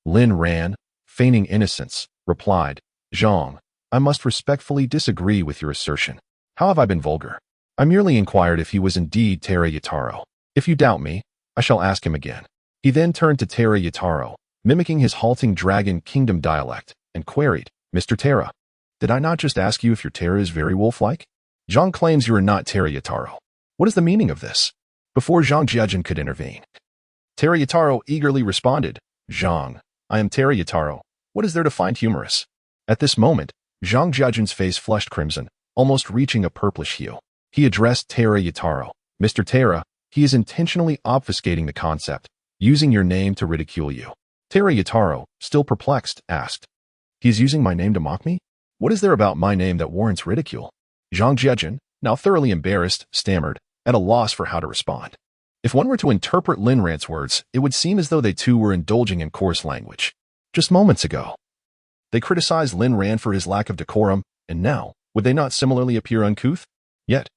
Lin Ran, feigning innocence, replied, "Zhang, I must respectfully disagree with your assertion. How have I been vulgar? I merely inquired if he was indeed Terra Yataro. If you doubt me, I shall ask him again." He then turned to Terra Yataro, mimicking his halting Dragon Kingdom dialect, and queried, "Mr. Terra, did I not just ask you if your Terra is very wolf-like? Zhang claims you are not Terra Yataro. What is the meaning of this?" Before Zhang Jiajun could intervene, Terra Yataro eagerly responded, "Zhang, I am Terra Yataro. What is there to find humorous?" At this moment, Zhang Jiajun's face flushed crimson, almost reaching a purplish hue. He addressed Terra Yataro, "Mr. Terra, he is intentionally obfuscating the concept, using your name to ridicule you." Terra Yataro, still perplexed, asked, "He is using my name to mock me? What is there about my name that warrants ridicule?" Zhang Jiajun, now thoroughly embarrassed, stammered, at a loss for how to respond. If one were to interpret Lin Ran's words, it would seem as though they too were indulging in coarse language. Just moments ago, they criticized Lin Ran for his lack of decorum, and now, would they not similarly appear uncouth? Yet,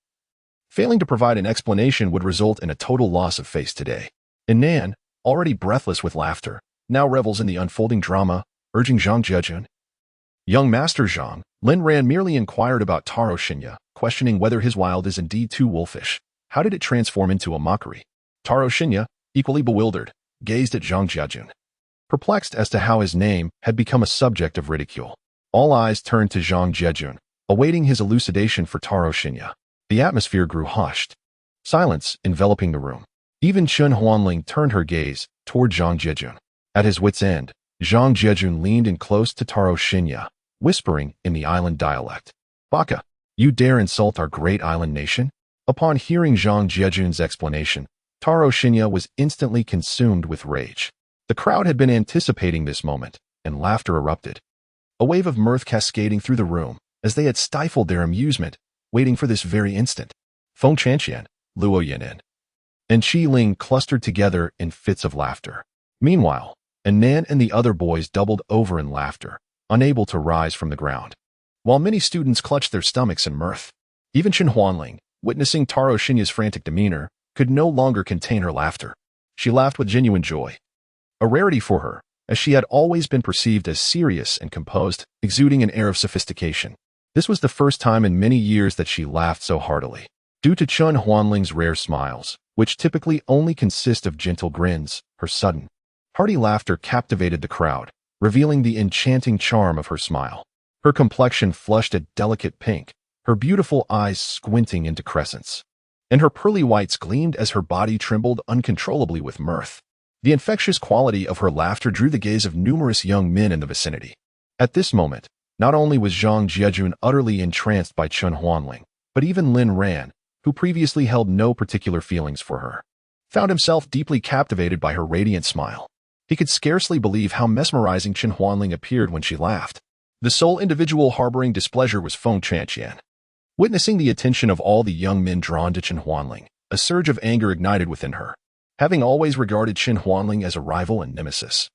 failing to provide an explanation would result in a total loss of face today. And Nan, already breathless with laughter, now revels in the unfolding drama, urging Zhang Jiajun. "Young Master Zhang," Lin Ran merely inquired about Taro Shinya, questioning whether his wild is indeed too wolfish. How did it transform into a mockery? Taro Shinya, equally bewildered, gazed at Zhang Jiajun, perplexed as to how his name had become a subject of ridicule. All eyes turned to Zhang Jiajun, awaiting his elucidation for Taro Shinya. The atmosphere grew hushed, silence enveloping the room. Even Chen Huanling turned her gaze toward Zhang Jiajun. At his wit's end, Zhang Jiajun leaned in close to Taro Shinya, whispering in the island dialect, "Baka, you dare insult our great island nation?" Upon hearing Zhang Jiajun's explanation, Taro Shinya was instantly consumed with rage. The crowd had been anticipating this moment, and laughter erupted, a wave of mirth cascading through the room as they had stifled their amusement, waiting for this very instant. Feng Chanxian, Luo Yanin, and Qi Ling clustered together in fits of laughter. Meanwhile, Nan and the other boys doubled over in laughter, unable to rise from the ground, while many students clutched their stomachs in mirth. Even Chen Huanling, witnessing Taro Shinya's frantic demeanor, could no longer contain her laughter. She laughed with genuine joy, a rarity for her, as she had always been perceived as serious and composed, exuding an air of sophistication. This was the first time in many years that she laughed so heartily. Due to Chen Huanling's rare smiles, which typically only consist of gentle grins, her sudden, hearty laughter captivated the crowd, revealing the enchanting charm of her smile. Her complexion flushed a delicate pink, her beautiful eyes squinting into crescents, and her pearly whites gleamed as her body trembled uncontrollably with mirth. The infectious quality of her laughter drew the gaze of numerous young men in the vicinity. At this moment, not only was Zhang Jiajun utterly entranced by Chen Huanling, but even Lin Ran, who previously held no particular feelings for her, found himself deeply captivated by her radiant smile. He could scarcely believe how mesmerizing Chen Huanling appeared when she laughed. The sole individual harboring displeasure was Feng Chanxian. Witnessing the attention of all the young men drawn to Chen Huanling, a surge of anger ignited within her. Having always regarded Chen Huanling as a rival and nemesis,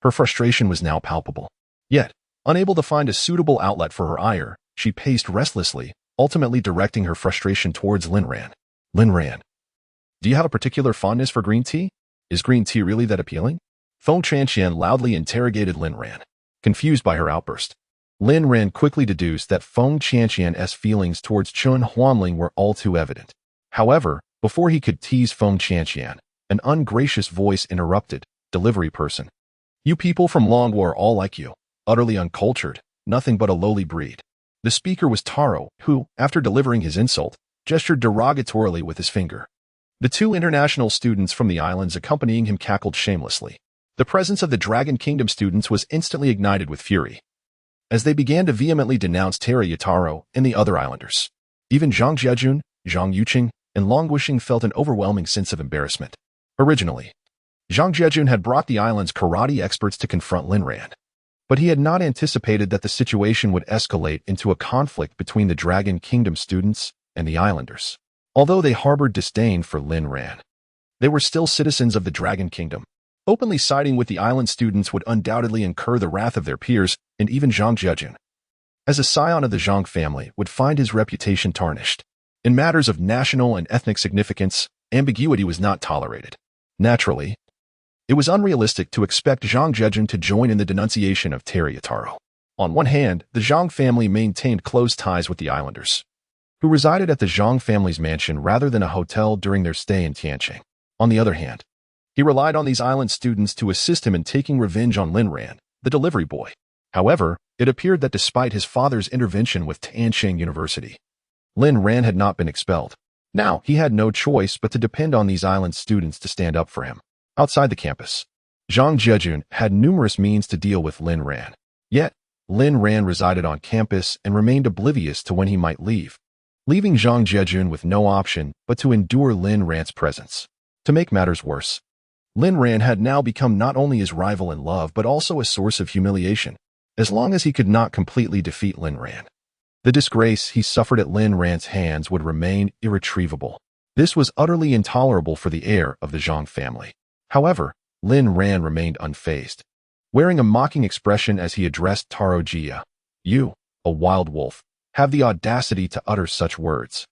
her frustration was now palpable. Yet, unable to find a suitable outlet for her ire, she paced restlessly, ultimately directing her frustration towards Lin Ran. "Lin Ran, do you have a particular fondness for green tea? Is green tea really that appealing?" Feng Chanxian loudly interrogated Lin Ran, confused by her outburst. Lin Ran quickly deduced that Feng Chanxian's feelings towards Chen Huanling were all too evident. However, before he could tease Feng Chanxian, an ungracious voice interrupted, "Delivery person. You people from Longwu are all like you, utterly uncultured, nothing but a lowly breed. The speaker was Taro, who, after delivering his insult, gestured derogatorily with his finger. The two international students from the islands accompanying him cackled shamelessly. The presence of the Dragon Kingdom students was instantly ignited with fury, as they began to vehemently denounce Teru Yataro and the other islanders. Even Zhang Jiejun, Zhang Yuqing, and Long Guixing felt an overwhelming sense of embarrassment. Originally, Zhang Jiejun had brought the island's karate experts to confront Lin Ran, but he had not anticipated that the situation would escalate into a conflict between the Dragon Kingdom students and the islanders. Although they harbored disdain for Lin Ran, they were still citizens of the Dragon Kingdom. Openly siding with the island students would undoubtedly incur the wrath of their peers and even Zhang Jiejun, as a scion of the Zhang family, would find his reputation tarnished. In matters of national and ethnic significance, ambiguity was not tolerated. Naturally, it was unrealistic to expect Zhang Jiejun to join in the denunciation of Teru Yataro. On one hand, the Zhang family maintained close ties with the islanders, who resided at the Zhang family's mansion rather than a hotel during their stay in Tianqing. On the other hand, he relied on these island students to assist him in taking revenge on Lin Ran, the delivery boy. However, it appeared that despite his father's intervention with Tianqing University, Lin Ran had not been expelled. Now, he had no choice but to depend on these island students to stand up for him. Outside the campus, Zhang Jiejun had numerous means to deal with Lin Ran. Yet, Lin Ran resided on campus and remained oblivious to when he might leave, leaving Zhang Jiejun with no option but to endure Lin Ran's presence. To make matters worse, Lin Ran had now become not only his rival in love but also a source of humiliation, as long as he could not completely defeat Lin Ran. The disgrace he suffered at Lin Ran's hands would remain irretrievable. This was utterly intolerable for the heir of the Zhang family. However, Lin Ran remained unfazed, wearing a mocking expression as he addressed Taro Jia. "You, a wild wolf, have the audacity to utter such words.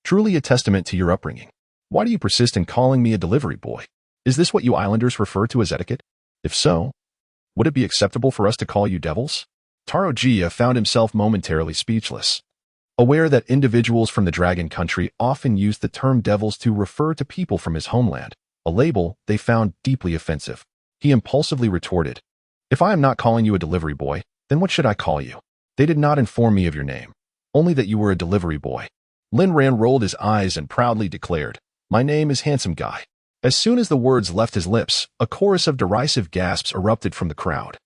Truly a testament to your upbringing. Why do you persist in calling me a delivery boy? Is this what you islanders refer to as etiquette? If so, would it be acceptable for us to call you devils?" Taro Jia found himself momentarily speechless, aware that individuals from the Dragon Country often used the term devils to refer to people from his homeland, a label they found deeply offensive. He impulsively retorted, "If I am not calling you a delivery boy, then what should I call you? They did not inform me of your name, only that you were a delivery boy." Lin Ran rolled his eyes and proudly declared, "My name is Handsome Guy." As soon as the words left his lips, a chorus of derisive gasps erupted from the crowd.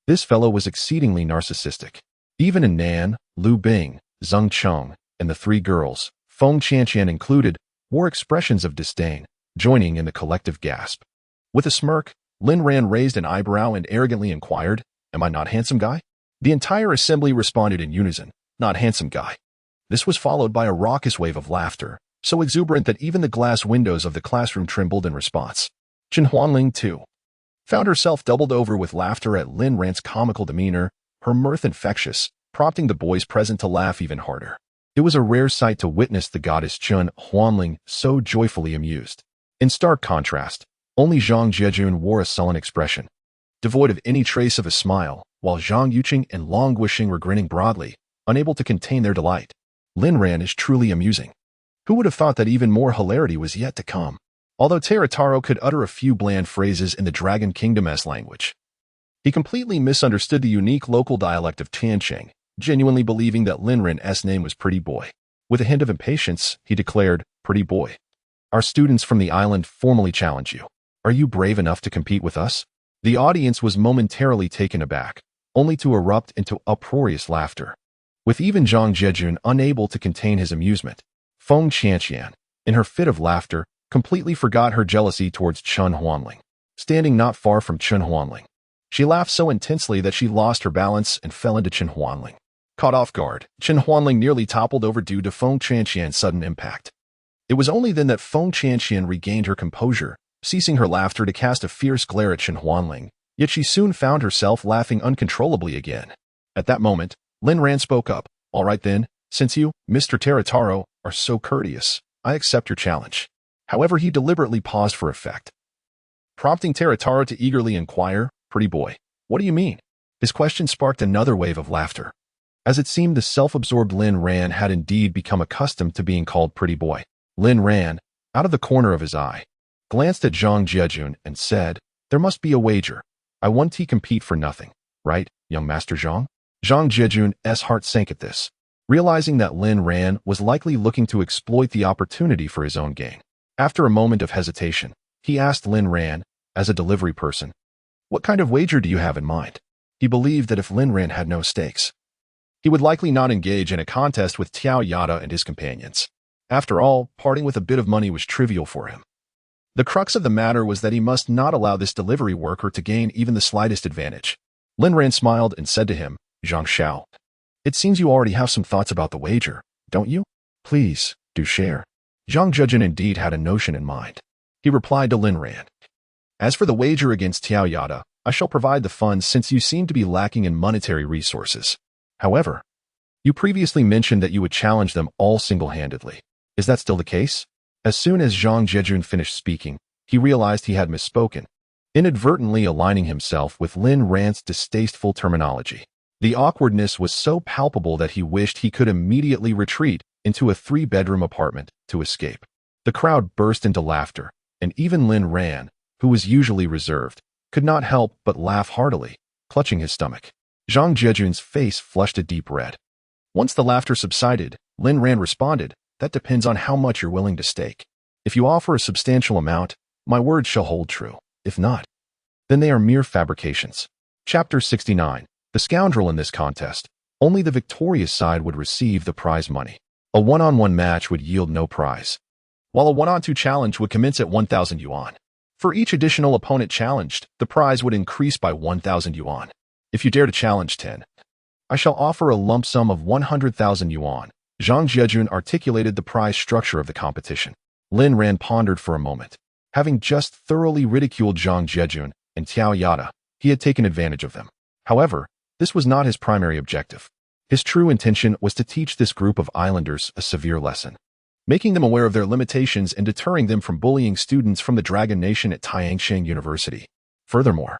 This fellow was exceedingly narcissistic. Even in Nan, Lu Bing, Zheng Cheng, and the three girls, Feng Qianqian included, wore expressions of disdain, joining in the collective gasp. With a smirk, Lin Ran raised an eyebrow and arrogantly inquired, "Am I not Handsome Guy?" The entire assembly responded in unison, "Not Handsome Guy." This was followed by a raucous wave of laughter, so exuberant that even the glass windows of the classroom trembled in response. Chen Huanling, too, found herself doubled over with laughter at Lin Ran's comical demeanor, her mirth infectious, prompting the boys present to laugh even harder. It was a rare sight to witness the goddess Chen Huanling so joyfully amused. In stark contrast, only Zhang Jiejun wore a sullen expression, devoid of any trace of a smile, while Zhang Yuqing and Long Guixing were grinning broadly, unable to contain their delight. Lin Ran is truly amusing. Who would have thought that even more hilarity was yet to come? Although Teru Yataro could utter a few bland phrases in the Dragon Kingdom's language, he completely misunderstood the unique local dialect of Tianqing, genuinely believing that Lin Ran's name was Pretty Boy. With a hint of impatience, he declared, "Pretty Boy, our students from the island formally challenge you. Are you brave enough to compete with us?" The audience was momentarily taken aback, only to erupt into uproarious laughter. With even Zhang Jiejun unable to contain his amusement, Feng Qianqian, in her fit of laughter, completely forgot her jealousy towards Chen Huanling. Standing not far from Chen Huanling, she laughed so intensely that she lost her balance and fell into Chen Huanling. Caught off guard, Chen Huanling nearly toppled over due to Feng Qianqian's sudden impact. It was only then that Feng Qianqian regained her composure, ceasing her laughter to cast a fierce glare at Chen Huanling, yet she soon found herself laughing uncontrollably again. At that moment, Lin Ran spoke up, "All right then, since you, Mr. Teru Yataro, are so courteous, I accept your challenge." However, he deliberately paused for effect, prompting Teru Yataro to eagerly inquire, "Pretty Boy, what do you mean?" His question sparked another wave of laughter, as it seemed the self-absorbed Lin Ran had indeed become accustomed to being called Pretty Boy. Lin Ran, out of the corner of his eye, glanced at Zhang Jiejun and said, "There must be a wager. I want to compete for nothing, right, young Master Zhang?" Zhang Jiejun's heart sank at this. realizing that Lin Ran was likely looking to exploit the opportunity for his own gain. After a moment of hesitation, he asked Lin Ran, as a delivery person, "What kind of wager do you have in mind?" He believed that if Lin Ran had no stakes, he would likely not engage in a contest with Tiao Yada and his companions. After all, parting with a bit of money was trivial for him. The crux of the matter was that he must not allow this delivery worker to gain even the slightest advantage. Lin Ran smiled and said to him, "Zhang Xiao, it seems you already have some thoughts about the wager, don't you? Please, do share." Zhang Zhejun indeed had a notion in mind. He replied to Lin Ran, "As for the wager against Tiao Yada, I shall provide the funds since you seem to be lacking in monetary resources. However, you previously mentioned that you would challenge them all single-handedly. Is that still the case?" As soon as Zhang Zhejun finished speaking, he realized he had misspoken, inadvertently aligning himself with Lin Ran's distasteful terminology. The awkwardness was so palpable that he wished he could immediately retreat into a 3-bedroom apartment to escape. The crowd burst into laughter, and even Lin Ran, who was usually reserved, could not help but laugh heartily, clutching his stomach. Zhang Zhejun's face flushed a deep red. Once the laughter subsided, Lin Ran responded, "That depends on how much you're willing to stake. If you offer a substantial amount, my words shall hold true. If not, then they are mere fabrications." Chapter 69. The scoundrel in this contest. Only the victorious side would receive the prize money. A one-on-one match would yield no prize, while a one-on-two challenge would commence at 1,000 yuan. For each additional opponent challenged, the prize would increase by 1,000 yuan. If you dare to challenge 10, I shall offer a lump sum of 100,000 yuan. Zhang Zhejun articulated the prize structure of the competition. Lin Ran pondered for a moment. Having just thoroughly ridiculed Zhang Zhejun and Tiao Yada, he had taken advantage of them. However, this was not his primary objective. His true intention was to teach this group of islanders a severe lesson, making them aware of their limitations and deterring them from bullying students from the Dragon Nation at Tianxing University. Furthermore,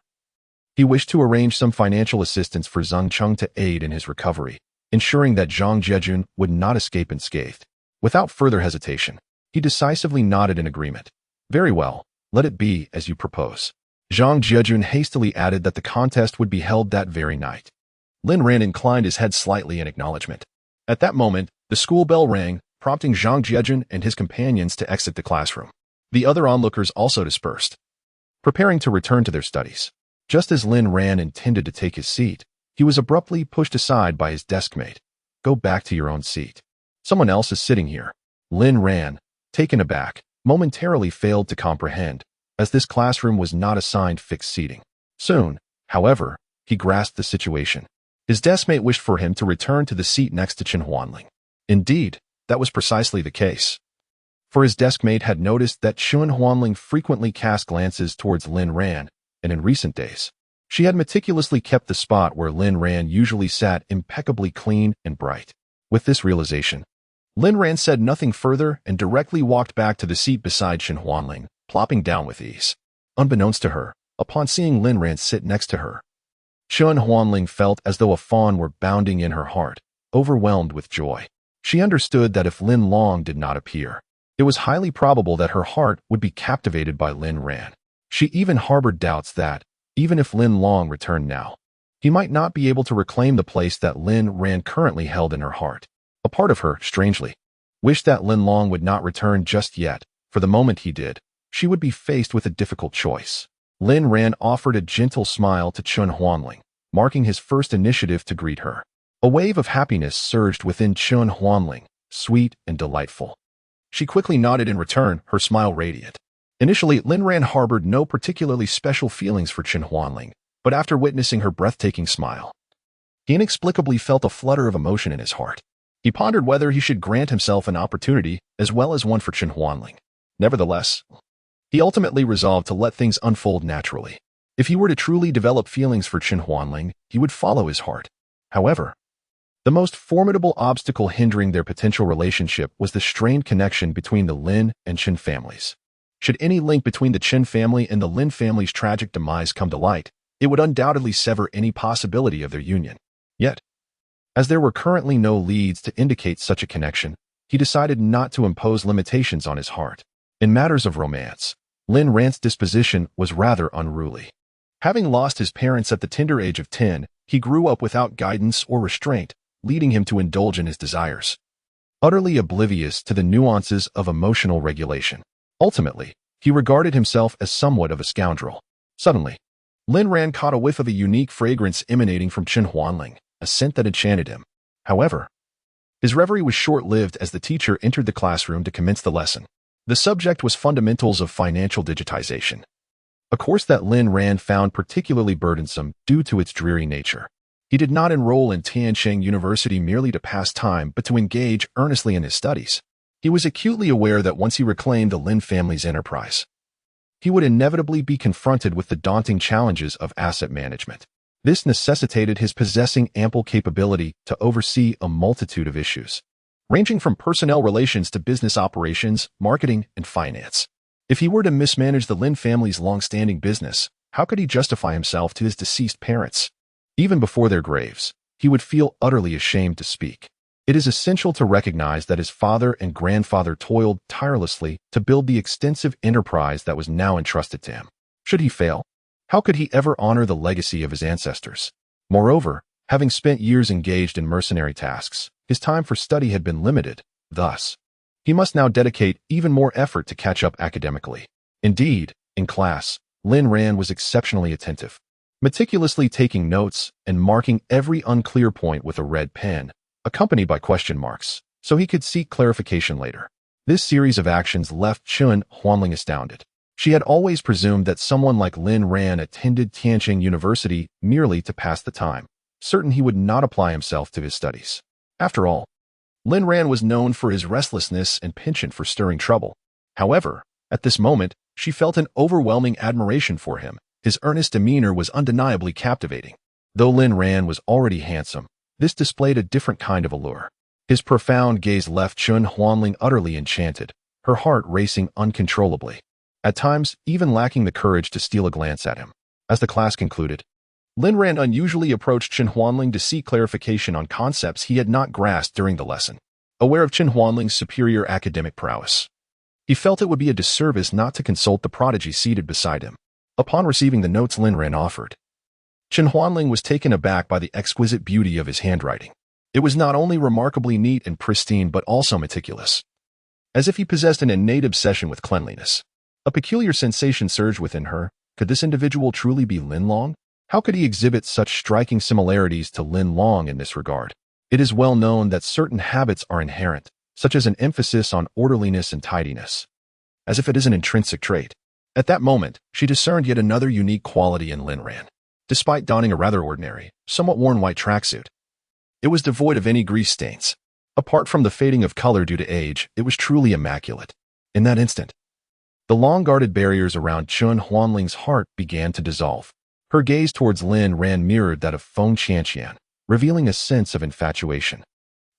he wished to arrange some financial assistance for Zhang Cheng to aid in his recovery, ensuring that Zhang Zhejun would not escape unscathed. Without further hesitation, he decisively nodded in agreement. "Very well, let it be as you propose." Zhang Zhejun hastily added that the contest would be held that very night. Lin Ran inclined his head slightly in acknowledgement. At that moment, the school bell rang, prompting Zhang Zhejun and his companions to exit the classroom. The other onlookers also dispersed, preparing to return to their studies. Just as Lin Ran intended to take his seat, he was abruptly pushed aside by his deskmate. "Go back to your own seat. Someone else is sitting here." Lin Ran, taken aback, momentarily failed to comprehend, as this classroom was not assigned fixed seating. Soon, however, he grasped the situation. His deskmate wished for him to return to the seat next to Chen Huanling. Indeed, that was precisely the case. For his deskmate had noticed that Chen Huanling frequently cast glances towards Lin Ran, and in recent days, she had meticulously kept the spot where Lin Ran usually sat impeccably clean and bright. With this realization, Lin Ran said nothing further and directly walked back to the seat beside Chen Huanling, plopping down with ease. Unbeknownst to her, upon seeing Lin Ran sit next to her, Chen Huanling felt as though a fawn were bounding in her heart, overwhelmed with joy. She understood that if Lin Long did not appear, it was highly probable that her heart would be captivated by Lin Ran. She even harbored doubts that, even if Lin Long returned now, he might not be able to reclaim the place that Lin Ran currently held in her heart. A part of her, strangely, wished that Lin Long would not return just yet. For the moment he did, she would be faced with a difficult choice. Lin Ran offered a gentle smile to Chen Huanling, marking his first initiative to greet her. A wave of happiness surged within Chen Huanling, sweet and delightful. She quickly nodded in return, her smile radiant. Initially, Lin Ran harbored no particularly special feelings for Chen Huanling, but after witnessing her breathtaking smile, he inexplicably felt a flutter of emotion in his heart. He pondered whether he should grant himself an opportunity as well as one for Chen Huanling. Nevertheless, he ultimately resolved to let things unfold naturally. If he were to truly develop feelings for Chen Huanling, he would follow his heart. However, the most formidable obstacle hindering their potential relationship was the strained connection between the Lin and Chen families. Should any link between the Chen family and the Lin family's tragic demise come to light, it would undoubtedly sever any possibility of their union. Yet, as there were currently no leads to indicate such a connection, he decided not to impose limitations on his heart. In matters of romance, Lin Ran's disposition was rather unruly. Having lost his parents at the tender age of 10, he grew up without guidance or restraint, leading him to indulge in his desires, utterly oblivious to the nuances of emotional regulation. Ultimately, he regarded himself as somewhat of a scoundrel. Suddenly, Lin Ran caught a whiff of a unique fragrance emanating from Chen Huanling, a scent that enchanted him. However, his reverie was short-lived as the teacher entered the classroom to commence the lesson. The subject was Fundamentals of Financial Digitization, a course that Lin Ran found particularly burdensome due to its dreary nature. He did not enroll in Tiancheng University merely to pass time, but to engage earnestly in his studies. He was acutely aware that once he reclaimed the Lin family's enterprise, he would inevitably be confronted with the daunting challenges of asset management. This necessitated his possessing ample capability to oversee a multitude of issues, ranging from personnel relations to business operations, marketing, and finance. If he were to mismanage the Lin family's long-standing business, how could he justify himself to his deceased parents? Even before their graves, he would feel utterly ashamed to speak. It is essential to recognize that his father and grandfather toiled tirelessly to build the extensive enterprise that was now entrusted to him. Should he fail, how could he ever honor the legacy of his ancestors? Moreover, having spent years engaged in mercenary tasks, his time for study had been limited. Thus, he must now dedicate even more effort to catch up academically. Indeed, in class, Lin Ran was exceptionally attentive, meticulously taking notes and marking every unclear point with a red pen, accompanied by question marks, so he could seek clarification later. This series of actions left Chen Huanling astounded. She had always presumed that someone like Lin Ran attended Tiancheng University merely to pass the time, certain he would not apply himself to his studies. After all, Lin Ran was known for his restlessness and penchant for stirring trouble. However, at this moment, she felt an overwhelming admiration for him. His earnest demeanor was undeniably captivating. Though Lin Ran was already handsome, this displayed a different kind of allure. His profound gaze left Chen Huanling utterly enchanted, her heart racing uncontrollably, at times even lacking the courage to steal a glance at him. As the class concluded, Lin Ran unusually approached Chen Huanling to seek clarification on concepts he had not grasped during the lesson. Aware of Chen Huanling's superior academic prowess, he felt it would be a disservice not to consult the prodigy seated beside him. Upon receiving the notes Lin Ran offered, Chen Huanling was taken aback by the exquisite beauty of his handwriting. It was not only remarkably neat and pristine but also meticulous, as if he possessed an innate obsession with cleanliness. A peculiar sensation surged within her. Could this individual truly be Lin Long? How could he exhibit such striking similarities to Lin Long in this regard? It is well known that certain habits are inherent, such as an emphasis on orderliness and tidiness, as if it is an intrinsic trait. At that moment, she discerned yet another unique quality in Lin Ran. Despite donning a rather ordinary, somewhat worn white tracksuit, it was devoid of any grease stains. Apart from the fading of color due to age, it was truly immaculate. In that instant, the long-guarded barriers around Chen Huanling's heart began to dissolve. Her gaze towards Lin Ran mirrored that of Feng Qianqian, revealing a sense of infatuation.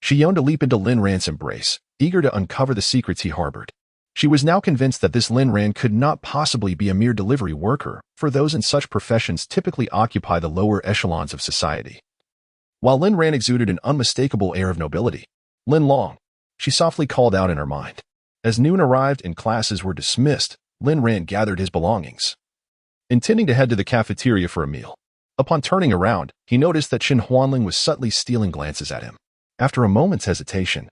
She yearned to leap into Lin Ran's embrace, eager to uncover the secrets he harbored. She was now convinced that this Lin Ran could not possibly be a mere delivery worker, for those in such professions typically occupy the lower echelons of society. While Lin Ran exuded an unmistakable air of nobility, Lin Long, she softly called out in her mind. As noon arrived and classes were dismissed, Lin Ran gathered his belongings, intending to head to the cafeteria for a meal. Upon turning around, he noticed that Chen Huanling was subtly stealing glances at him. After a moment's hesitation,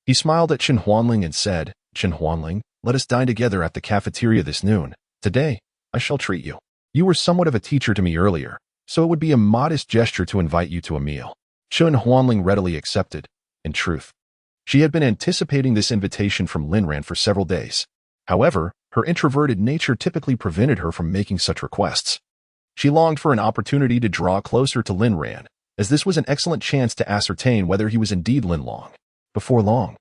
he smiled at Chen Huanling and said, "Chen Huanling, let us dine together at the cafeteria this noon. Today, I shall treat you. You were somewhat of a teacher to me earlier, so it would be a modest gesture to invite you to a meal." Chen Huanling readily accepted. In truth, she had been anticipating this invitation from Lin Ran for several days. However, her introverted nature typically prevented her from making such requests. She longed for an opportunity to draw closer to Lin Ran, as this was an excellent chance to ascertain whether he was indeed Lin Long. Before long,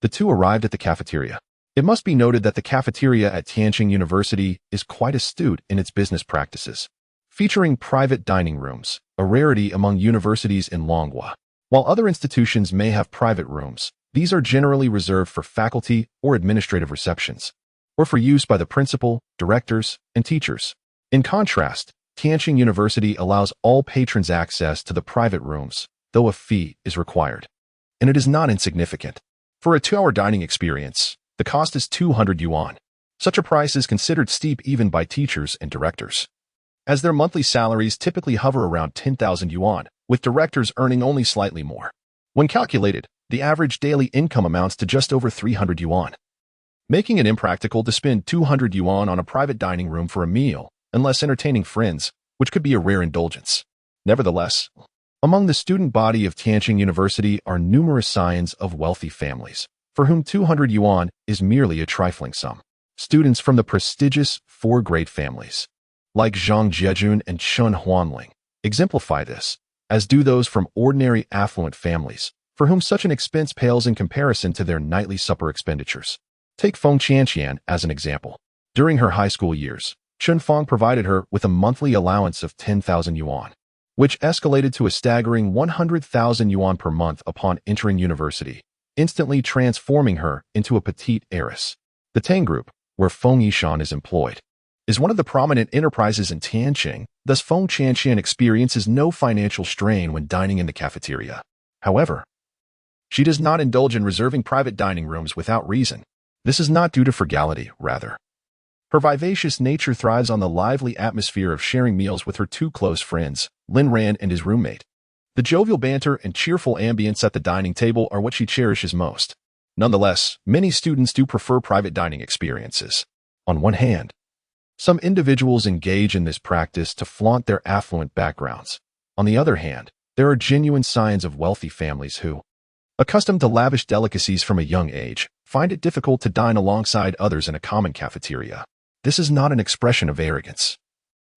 the two arrived at the cafeteria. It must be noted that the cafeteria at Tiancheng University is quite astute in its business practices, featuring private dining rooms, a rarity among universities in Longhua. While other institutions may have private rooms, these are generally reserved for faculty or administrative receptions, or for use by the principal, directors, and teachers. In contrast, Tiancheng University allows all patrons access to the private rooms, though a fee is required. And it is not insignificant. For a 2-hour dining experience, the cost is 200 yuan. Such a price is considered steep even by teachers and directors, as their monthly salaries typically hover around 10,000 yuan, with directors earning only slightly more. When calculated, the average daily income amounts to just over 300 yuan, making it impractical to spend 200 yuan on a private dining room for a meal, unless entertaining friends, which could be a rare indulgence. Nevertheless, among the student body of Tianjin University are numerous scions of wealthy families, for whom 200 yuan is merely a trifling sum. Students from the prestigious four great families, like Zhang Jiejun and Chen Huanling, exemplify this, as do those from ordinary affluent families, for whom such an expense pales in comparison to their nightly supper expenditures. Take Feng Qianqian as an example. During her high school years, Chen Feng provided her with a monthly allowance of 10,000 yuan, which escalated to a staggering 100,000 yuan per month upon entering university, instantly transforming her into a petite heiress. The Tang Group, where Feng Yishan is employed, is one of the prominent enterprises in Tianjin, thus Feng Qianqian experiences no financial strain when dining in the cafeteria. However, she does not indulge in reserving private dining rooms without reason. This is not due to frugality, rather. Her vivacious nature thrives on the lively atmosphere of sharing meals with her two close friends, Lin Ran and his roommate. The jovial banter and cheerful ambience at the dining table are what she cherishes most. Nonetheless, many students do prefer private dining experiences. On one hand, some individuals engage in this practice to flaunt their affluent backgrounds. On the other hand, there are genuine signs of wealthy families who, accustomed to lavish delicacies from a young age, find it difficult to dine alongside others in a common cafeteria. This is not an expression of arrogance,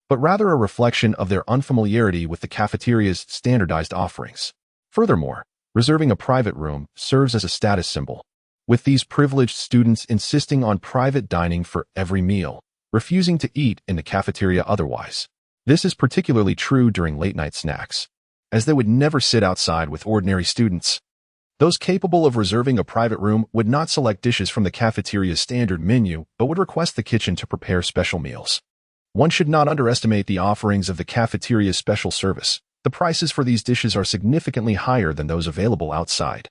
but rather a reflection of their unfamiliarity with the cafeteria's standardized offerings. Furthermore, reserving a private room serves as a status symbol, with these privileged students insisting on private dining for every meal, refusing to eat in the cafeteria otherwise. This is particularly true during late-night snacks, as they would never sit outside with ordinary students. Those capable of reserving a private room would not select dishes from the cafeteria's standard menu, but would request the kitchen to prepare special meals. One should not underestimate the offerings of the cafeteria's special service. The prices for these dishes are significantly higher than those available outside.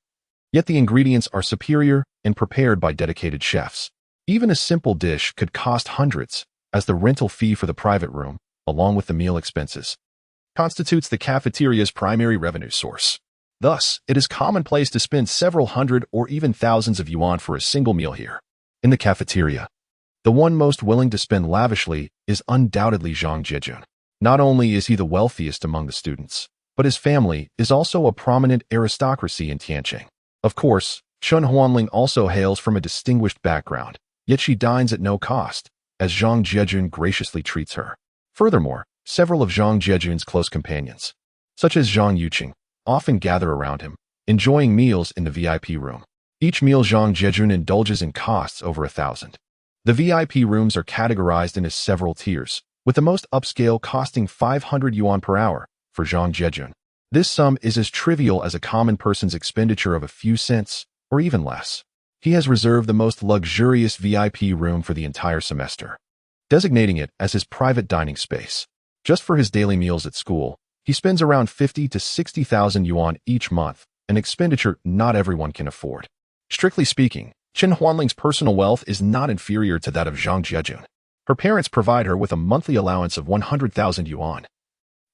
Yet the ingredients are superior and prepared by dedicated chefs. Even a simple dish could cost hundreds, as the rental fee for the private room, along with the meal expenses, constitutes the cafeteria's primary revenue source. Thus, it is commonplace to spend several hundred or even thousands of yuan for a single meal here. In the cafeteria, the one most willing to spend lavishly is undoubtedly Zhang Jiejun. Not only is he the wealthiest among the students, but his family is also a prominent aristocracy in Tianjin. Of course, Chen Huanling also hails from a distinguished background, yet she dines at no cost, as Zhang Jiejun graciously treats her. Furthermore, several of Zhang Jiejun's close companions, such as Zhang Yuqing, often gather around him, enjoying meals in the VIP room. Each meal Zhang Jiejun indulges in costs over 1,000. The VIP rooms are categorized into several tiers, with the most upscale costing 500 yuan per hour for Zhang Jiejun. This sum is as trivial as a common person's expenditure of a few cents, or even less. He has reserved the most luxurious VIP room for the entire semester, designating it as his private dining space. Just for his daily meals at school, he spends around 50 to 60,000 yuan each month, an expenditure not everyone can afford. Strictly speaking, Chen Huanling's personal wealth is not inferior to that of Zhang Jiejun. Her parents provide her with a monthly allowance of 100,000 yuan,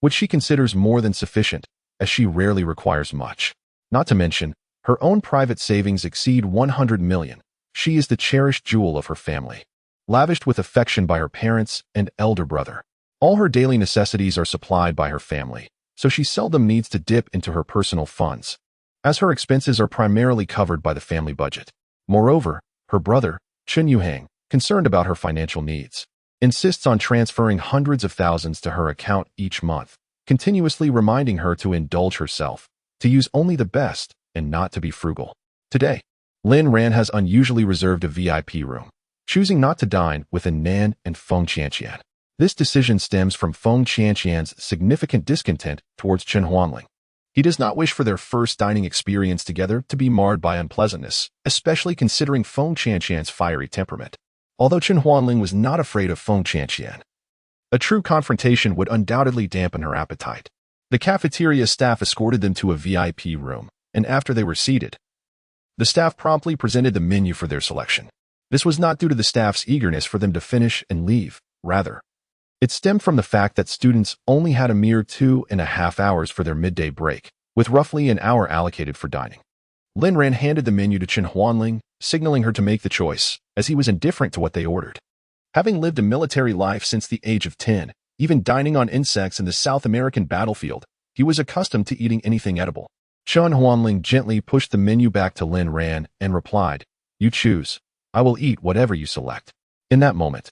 which she considers more than sufficient, as she rarely requires much. Not to mention, her own private savings exceed 100 million. She is the cherished jewel of her family, lavished with affection by her parents and elder brother. All her daily necessities are supplied by her family, so she seldom needs to dip into her personal funds, as her expenses are primarily covered by the family budget. Moreover, her brother, Chen Yuhang, concerned about her financial needs, insists on transferring hundreds of thousands to her account each month, continuously reminding her to indulge herself, to use only the best, and not to be frugal. Today, Lin Ran has unusually reserved a VIP room, choosing not to dine with Nan and Feng Qianqian. This decision stems from Feng Qianqian's significant discontent towards Chen Huanling. He does not wish for their first dining experience together to be marred by unpleasantness, especially considering Feng Qianqian's fiery temperament. Although Chen Huanling was not afraid of Feng Qianqian, a true confrontation would undoubtedly dampen her appetite. The cafeteria staff escorted them to a VIP room, and after they were seated, the staff promptly presented the menu for their selection. This was not due to the staff's eagerness for them to finish and leave. Rather, it stemmed from the fact that students only had a mere 2.5 hours for their midday break. with roughly an hour allocated for dining. Lin Ran handed the menu to Chen Huanling, signaling her to make the choice, as he was indifferent to what they ordered. Having lived a military life since the age of 10, even dining on insects in the South American battlefield, he was accustomed to eating anything edible. Chen Huanling gently pushed the menu back to Lin Ran and replied, "You choose. I will eat whatever you select." In that moment,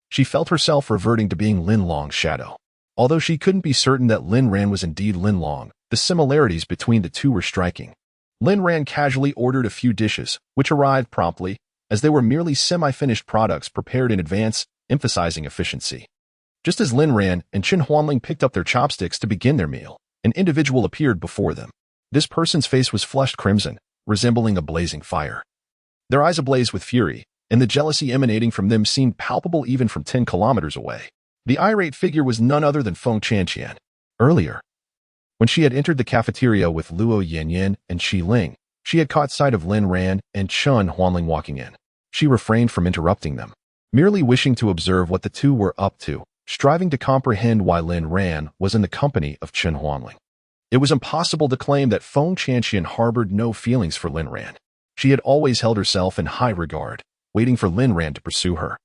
she felt herself reverting to being Lin Long's shadow. Although she couldn't be certain that Lin Ran was indeed Lin Long, the similarities between the two were striking. Lin Ran casually ordered a few dishes, which arrived promptly, as they were merely semi-finished products prepared in advance, emphasizing efficiency. Just as Lin Ran and Chen Huanling picked up their chopsticks to begin their meal, an individual appeared before them. This person's face was flushed crimson, resembling a blazing fire. Their eyes ablaze with fury, and the jealousy emanating from them seemed palpable even from 10 kilometers away. The irate figure was none other than Feng Chanqian. Earlier, when she had entered the cafeteria with Luo Yanyan and Qi Ling, she had caught sight of Lin Ran and Chen Huanling walking in. She refrained from interrupting them, merely wishing to observe what the two were up to, striving to comprehend why Lin Ran was in the company of Chen Huanling. It was impossible to claim that Feng Chanqian harbored no feelings for Lin Ran. She had always held herself in high regard, waiting for Lin Ran to pursue her.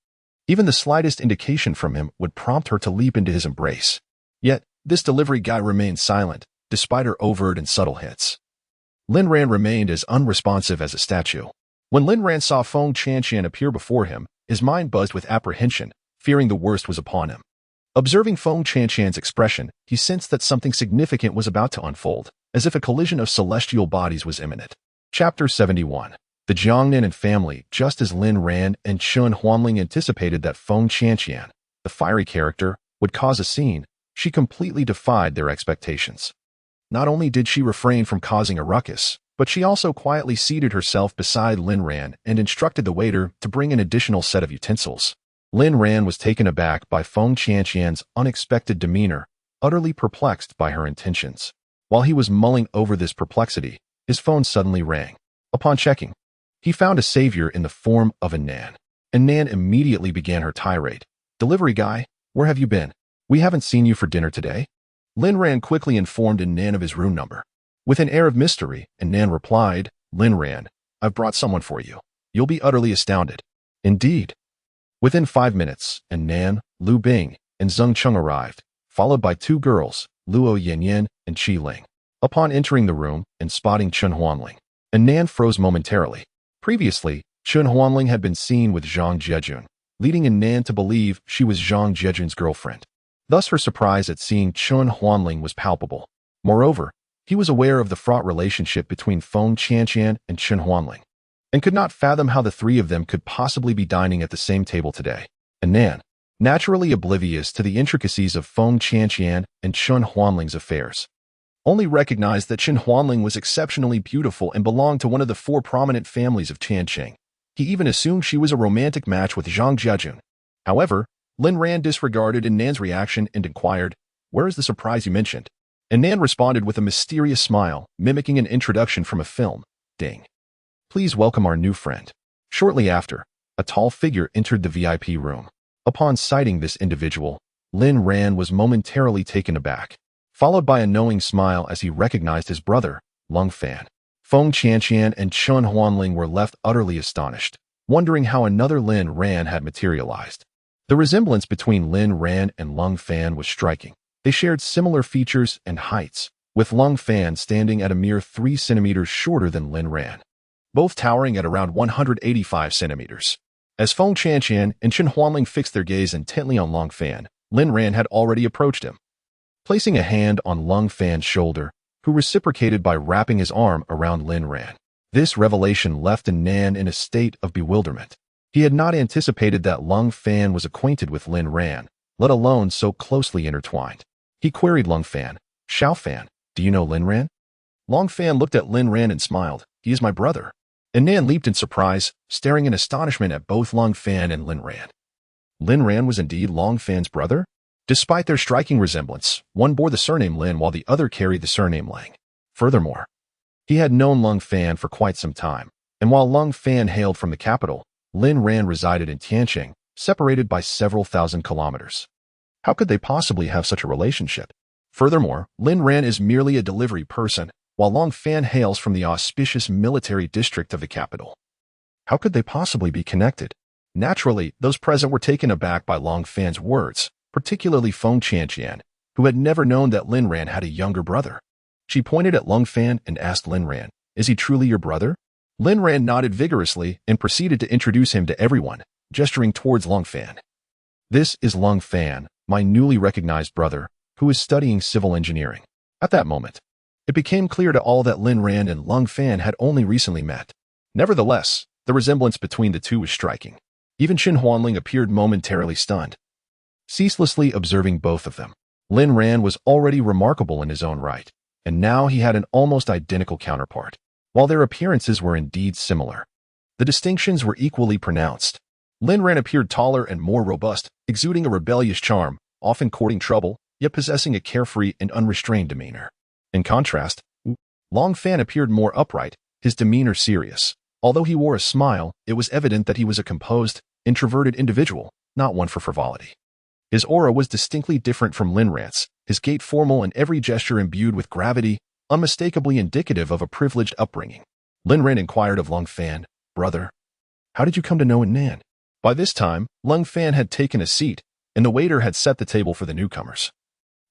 Even the slightest indication from him would prompt her to leap into his embrace. Yet, this delivery guy remained silent, despite her overt and subtle hints. Lin Ran remained as unresponsive as a statue. When Lin Ran saw Feng Chanqian appear before him, his mind buzzed with apprehension, fearing the worst was upon him. Observing Feng Chanqian's expression, he sensed that something significant was about to unfold, as if a collision of celestial bodies was imminent. Chapter 71. The Jiangnan and family. Just as Lin Ran and Chen Huanling anticipated that Feng Chanqian, the fiery character, would cause a scene, she completely defied their expectations. Not only did she refrain from causing a ruckus, but she also quietly seated herself beside Lin Ran and instructed the waiter to bring an additional set of utensils. Lin Ran was taken aback by Feng Chanqian's unexpected demeanor, utterly perplexed by her intentions. While he was mulling over this perplexity, his phone suddenly rang. Upon checking, he found a savior in the form of Nan. Nan immediately began her tirade. "Delivery guy, where have you been? We haven't seen you for dinner today." Lin Ran quickly informed Nan of his room number. With an air of mystery, Nan replied, "Lin Ran, I've brought someone for you. You'll be utterly astounded." Indeed. Within 5 minutes, Nan, Lu Bing, and Zeng Cheng arrived, followed by 2 girls, Luo Yanyan and Qi Ling. Upon entering the room and spotting Chen Huanling, Nan froze momentarily. Previously, Chen Huanling had been seen with Zhang Jiejun, leading Nan to believe she was Zhang Jiejun's girlfriend. Thus her surprise at seeing Chen Huanling was palpable. Moreover, he was aware of the fraught relationship between Feng Chanqian and Chen Huanling, and could not fathom how the three of them could possibly be dining at the same table today. Nan, naturally oblivious to the intricacies of Feng Chanqian and Chen Huanling's affairs, only recognized that Chen Huanling was exceptionally beautiful and belonged to one of the 4 prominent families of Tianqing. He even assumed she was a romantic match with Zhang Jiejun. However, Lin Ran disregarded Nan's reaction and inquired, "Where is the surprise you mentioned?" Nan responded with a mysterious smile, mimicking an introduction from a film. "Ding. Please welcome our new friend." Shortly after, a tall figure entered the VIP room. Upon sighting this individual, Lin Ran was momentarily taken aback, followed by a knowing smile as he recognized his brother, Lung Fan. Feng Chanqian and Chen Huanling were left utterly astonished, wondering how another Lin Ran had materialized. The resemblance between Lin Ran and Lung Fan was striking. They shared similar features and heights, with Lung Fan standing at a mere 3 centimeters shorter than Lin Ran, both towering at around 185 centimeters. As Feng Chanqian and Chen Huanling fixed their gaze intently on Lung Fan, Lin Ran had already approached him, placing a hand on Lung Fan's shoulder, who reciprocated by wrapping his arm around Lin Ran. This revelation left Nan in a state of bewilderment. He had not anticipated that Lung Fan was acquainted with Lin Ran, let alone so closely intertwined. He queried Lung Fan, "Xiao Fan, do you know Lin Ran?" Lung Fan looked at Lin Ran and smiled, "He is my brother." Nan leaped in surprise, staring in astonishment at both Lung Fan and Lin Ran. Lin Ran was indeed Lung Fan's brother? Despite their striking resemblance, one bore the surname Lin while the other carried the surname Lang. Furthermore, he had known Lung Fan for quite some time, and while Lung Fan hailed from the capital, Lin Ran resided in Tianqing, separated by several thousand kilometers. How could they possibly have such a relationship? Furthermore, Lin Ran is merely a delivery person, while Long Fan hails from the auspicious military district of the capital. How could they possibly be connected? Naturally, those present were taken aback by Long Fan's words, particularly Feng Tianqian, who had never known that Lin Ran had a younger brother. She pointed at Long Fan and asked Lin Ran, "Is he truly your brother?" Lin Ran nodded vigorously and proceeded to introduce him to everyone, gesturing towards Long Fan. "This is Long Fan, my newly recognized brother, who is studying civil engineering." At that moment, it became clear to all that Lin Ran and Long Fan had only recently met. Nevertheless, the resemblance between the two was striking. Even Qin Huanling appeared momentarily stunned. Ceaselessly observing both of them, Lin Ran was already remarkable in his own right, and now he had an almost identical counterpart. While their appearances were indeed similar, the distinctions were equally pronounced. Lin Ran appeared taller and more robust, exuding a rebellious charm, often courting trouble, yet possessing a carefree and unrestrained demeanor. In contrast, Long Fan appeared more upright, his demeanor serious. Although he wore a smile, it was evident that he was a composed, introverted individual, not one for frivolity. His aura was distinctly different from Lin Ran's, his gait formal and every gesture imbued with gravity, unmistakably indicative of a privileged upbringing. Lin Ran inquired of Long Fan, "Brother, how did you come to know Nan?" By this time, Long Fan had taken a seat, and the waiter had set the table for the newcomers,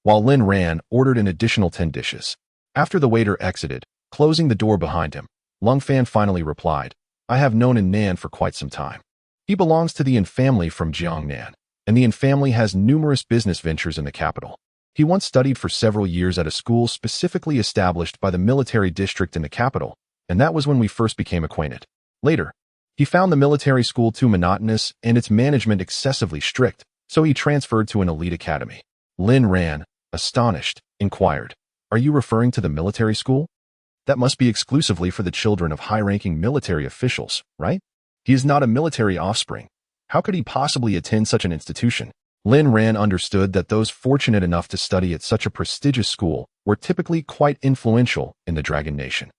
while Lin Ran ordered an additional 10 dishes. After the waiter exited, closing the door behind him, Long Fan finally replied, "I have known Nan for quite some time. He belongs to the Yin family from Jiangnan, and the Yin family has numerous business ventures in the capital. He once studied for several years at a school specifically established by the military district in the capital, and that was when we first became acquainted. Later, he found the military school too monotonous and its management excessively strict, so he transferred to an elite academy." Lin Ran, astonished, inquired, "Are you referring to the military school? That must be exclusively for the children of high-ranking military officials, right? He is not a military offspring. How could he possibly attend such an institution?" Lin Ran understood that those fortunate enough to study at such a prestigious school were typically quite influential in the Dragon Nation.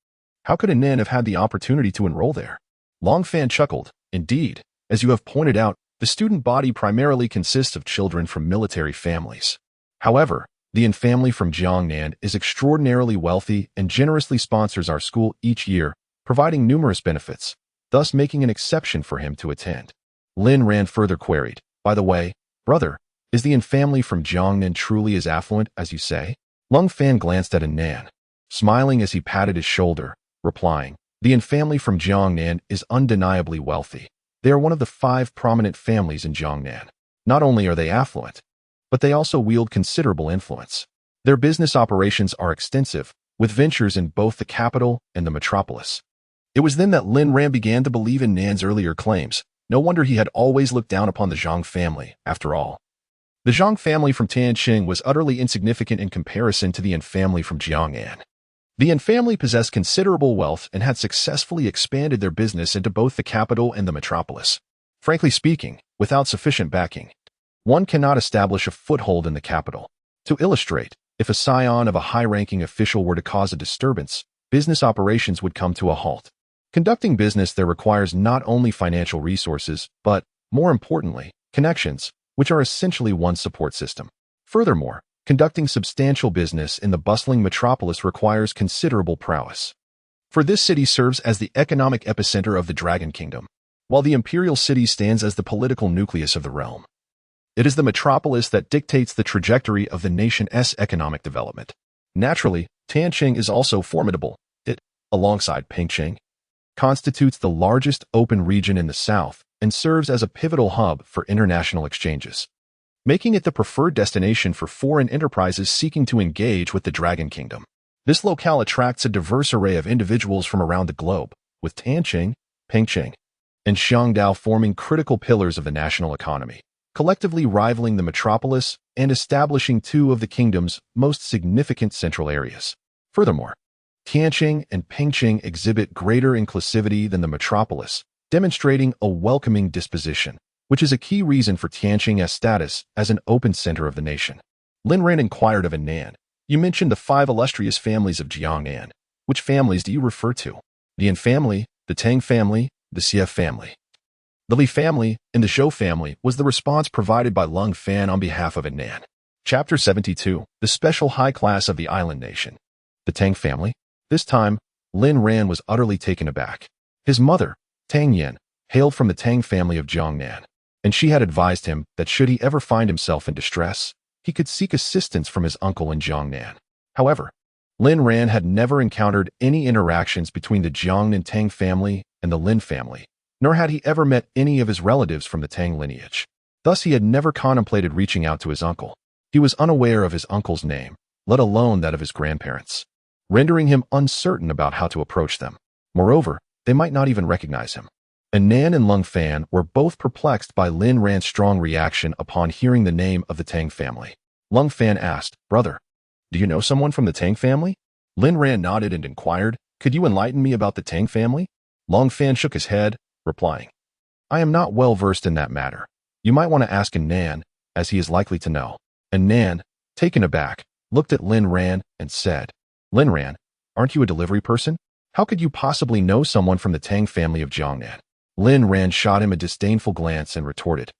How could Nan have had the opportunity to enroll there? Long Fan chuckled. "Indeed, as you have pointed out, the student body primarily consists of children from military families. However, the Yin family from Jiangnan is extraordinarily wealthy and generously sponsors our school each year, providing numerous benefits, thus making an exception for him to attend." Lin Ran further queried, "By the way, brother, is the Yin family from Jiangnan truly as affluent as you say?" Long Fan glanced at Nan, smiling as he patted his shoulder, replying, "The Yin family from Jiangnan is undeniably wealthy. They are one of the 5 prominent families in Jiangnan. Not only are they affluent, but they also wield considerable influence. Their business operations are extensive, with ventures in both the capital and the metropolis." It was then that Lin Ran began to believe in Nan's earlier claims. No wonder he had always looked down upon the Zhang family, after all. The Zhang family from Tianqing was utterly insignificant in comparison to the Yin family from Jiangnan. The Yin family possessed considerable wealth and had successfully expanded their business into both the capital and the metropolis. Frankly speaking, without sufficient backing, one cannot establish a foothold in the capital. To illustrate, if a scion of a high-ranking official were to cause a disturbance, business operations would come to a halt. Conducting business there requires not only financial resources, but, more importantly, connections, which are essentially one's support system. Furthermore, conducting substantial business in the bustling metropolis requires considerable prowess. For this city serves as the economic epicenter of the Dragon Kingdom, while the imperial city stands as the political nucleus of the realm. It is the metropolis that dictates the trajectory of the nation's economic development. Naturally, Tianqing is also formidable. It, alongside Pingqing, constitutes the largest open region in the south and serves as a pivotal hub for international exchanges, making it the preferred destination for foreign enterprises seeking to engage with the Dragon Kingdom. This locale attracts a diverse array of individuals from around the globe, with Tianqing, Pingqing, and Xiangdao forming critical pillars of the national economy, collectively rivaling the metropolis and establishing 2 of the kingdom's most significant central areas. Furthermore, Tianqing and Pingqing exhibit greater inclusivity than the metropolis, demonstrating a welcoming disposition, which is a key reason for Tianqing's status as an open center of the nation. Lin Ran inquired of Nan, "You mentioned the 5 illustrious families of Jiangnan. Which families do you refer to?" "The Yin family, the Tang family, the Xie family, the Li family, and the Zhou family," was the response provided by Long Fan on behalf of Nan. Chapter 72, The Special High Class of the Island Nation. The Tang family? This time, Lin Ran was utterly taken aback. His mother, Tang Yin, hailed from the Tang family of Jiangnan, and she had advised him that should he ever find himself in distress, he could seek assistance from his uncle in Jiangnan. However, Lin Ran had never encountered any interactions between the Jiangnan Tang family and the Lin family, nor had he ever met any of his relatives from the Tang lineage. Thus, he had never contemplated reaching out to his uncle. He was unaware of his uncle's name, let alone that of his grandparents, rendering him uncertain about how to approach them. Moreover, they might not even recognize him. Nan and Lung Fan were both perplexed by Lin Ran's strong reaction upon hearing the name of the Tang family. Lung Fan asked, "Brother, do you know someone from the Tang family?" Lin Ran nodded and inquired, "Could you enlighten me about the Tang family?" Lung Fan shook his head, replying, "I am not well versed in that matter. You might want to ask Nan, as he is likely to know." Nan, taken aback, looked at Lin Ran and said, "Lin Ran, aren't you a delivery person? How could you possibly know someone from the Tang family of Jiangnan?" Lin Ran shot him a disdainful glance and retorted,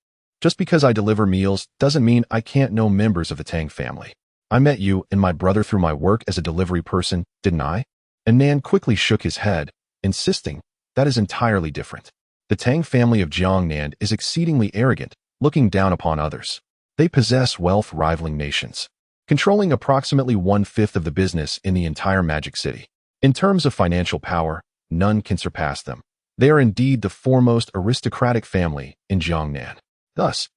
"Just because I deliver meals doesn't mean I can't know members of the Tang family. I met you and my brother through my work as a delivery person, didn't I?" Nan quickly shook his head, insisting, "That is entirely different. The Tang family of Jiangnan is exceedingly arrogant, looking down upon others. They possess wealth rivaling nations, controlling approximately 1/5 of the business in the entire Magic City. In terms of financial power, none can surpass them. They are indeed the foremost aristocratic family in Jiangnan. Thus,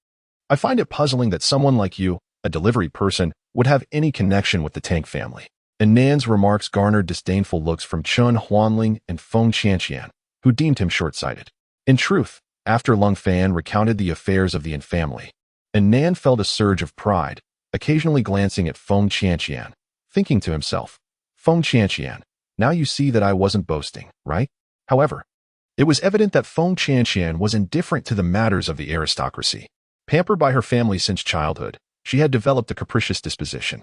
I find it puzzling that someone like you, a delivery person, would have any connection with the Tang family." Nan's remarks garnered disdainful looks from Chen Huanling and Feng Qianqian, who deemed him short-sighted. In truth, after Lung Fan recounted the affairs of the Yin family, Nan felt a surge of pride, occasionally glancing at Feng Qianqian, thinking to himself, "Feng Qianqian, now you see that I wasn't boasting, right?" However, it was evident that Feng Qianqian was indifferent to the matters of the aristocracy. Pampered by her family since childhood, she had developed a capricious disposition,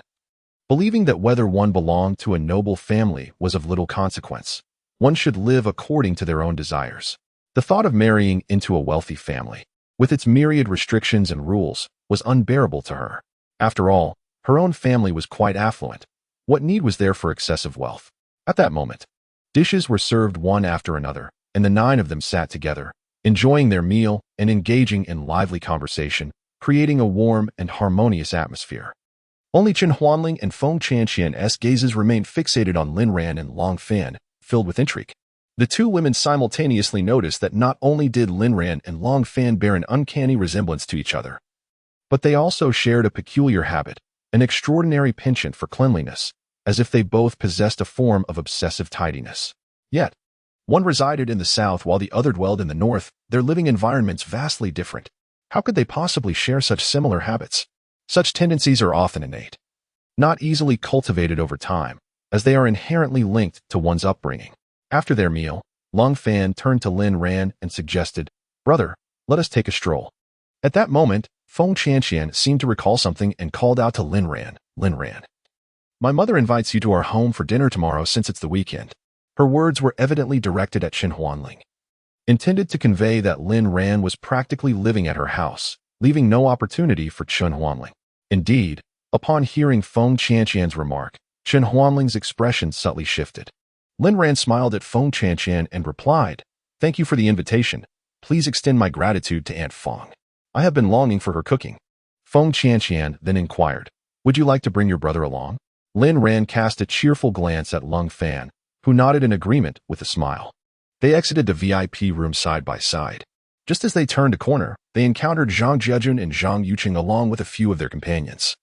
believing that whether one belonged to a noble family was of little consequence. One should live according to their own desires. The thought of marrying into a wealthy family, with its myriad restrictions and rules, was unbearable to her. After all, her own family was quite affluent. What need was there for excessive wealth? At that moment, dishes were served one after another, and the 9 of them sat together, enjoying their meal and engaging in lively conversation, creating a warm and harmonious atmosphere. Only Chen Huanling and Feng Qianqian's gazes remained fixated on Lin Ran and Long Fan, filled with intrigue. The two women simultaneously noticed that not only did Lin Ran and Long Fan bear an uncanny resemblance to each other, but they also shared a peculiar habit, an extraordinary penchant for cleanliness, as if they both possessed a form of obsessive tidiness. Yet, one resided in the south while the other dwelled in the north, their living environments vastly different. How could they possibly share such similar habits? Such tendencies are often innate, not easily cultivated over time, as they are inherently linked to one's upbringing. After their meal, Long Fan turned to Lin Ran and suggested, "Brother, let us take a stroll." At that moment, Feng Qianqian seemed to recall something and called out to Lin Ran, "Lin Ran, my mother invites you to our home for dinner tomorrow since it's the weekend." Her words were evidently directed at Chen Huanling, intended to convey that Lin Ran was practically living at her house, leaving no opportunity for Chen Huanling. Indeed, upon hearing Feng Qianqian's remark, Chen Huanling's expression subtly shifted. Lin Ran smiled at Feng Qianqian and replied, "Thank you for the invitation. Please extend my gratitude to Aunt Feng. I have been longing for her cooking." Feng Qianqian then inquired, "Would you like to bring your brother along?" Lin Ran cast a cheerful glance at Lung Fan, who nodded in agreement with a smile. They exited the VIP room side by side. Just as they turned a corner, they encountered Zhang Jiejun and Zhang Yuqing along with a few of their companions,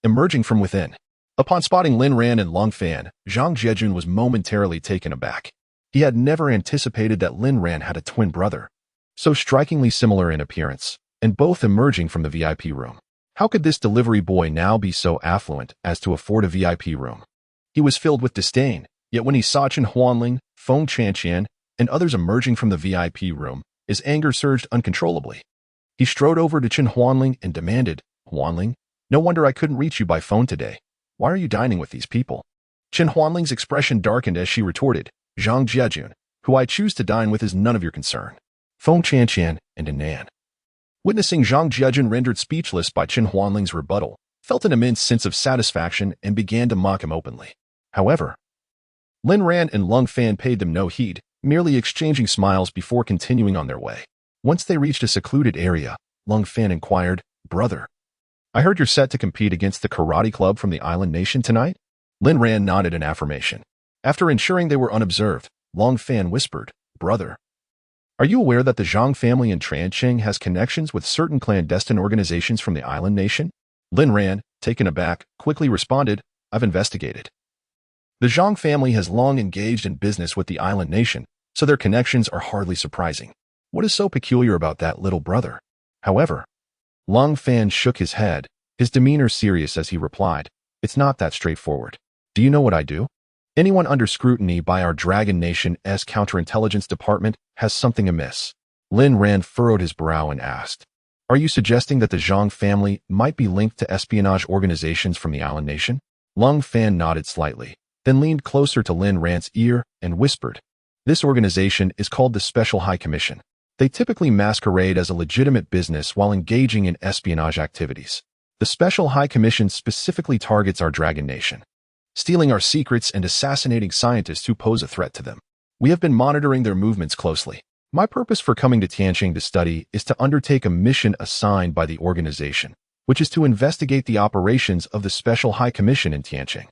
emerging from within. Upon spotting Lin Ran and Lung Fan, Zhang Jiejun was momentarily taken aback. He had never anticipated that Lin Ran had a twin brother, so strikingly similar in appearance, and both emerging from the VIP room. How could this delivery boy now be so affluent as to afford a VIP room? He was filled with disdain, yet when he saw Chen Huanling, Feng Qianqian, and others emerging from the VIP room, his anger surged uncontrollably. He strode over to Chen Huanling and demanded, "Huanling, no wonder I couldn't reach you by phone today. Why are you dining with these people?" Chen Huanling's expression darkened as she retorted, "Zhang Jiejun, who I choose to dine with is none of your concern." Feng Qianqian and Nan, witnessing Zhang Jiejun rendered speechless by Chen Huanling's rebuttal, felt an immense sense of satisfaction and began to mock him openly. However, Lin Ran and Lung Fan paid them no heed, merely exchanging smiles before continuing on their way. Once they reached a secluded area, Lung Fan inquired, "Brother, I heard you're set to compete against the karate club from the island nation tonight?" Lin Ran nodded in affirmation. After ensuring they were unobserved, Lung Fan whispered, "Brother, are you aware that the Zhang family in Tianqing has connections with certain clandestine organizations from the island nation?" Lin Ran, taken aback, quickly responded, "I've investigated. The Zhang family has long engaged in business with the island nation, so their connections are hardly surprising. What is so peculiar about that, little brother?" However, Lung Fan shook his head, his demeanor serious as he replied, "It's not that straightforward. Do you know what I do? Anyone under scrutiny by our Dragon Nation's counterintelligence department has something amiss." Lin Ran furrowed his brow and asked, "Are you suggesting that the Zhang family might be linked to espionage organizations from the island nation?" Lung Fan nodded slightly, then leaned closer to Lin Ran's ear and whispered, "This organization is called the Special High Commission. They typically masquerade as a legitimate business while engaging in espionage activities. The Special High Commission specifically targets our Dragon Nation, stealing our secrets and assassinating scientists who pose a threat to them. We have been monitoring their movements closely. My purpose for coming to Tianqing to study is to undertake a mission assigned by the organization, which is to investigate the operations of the Special High Commission in Tianqing."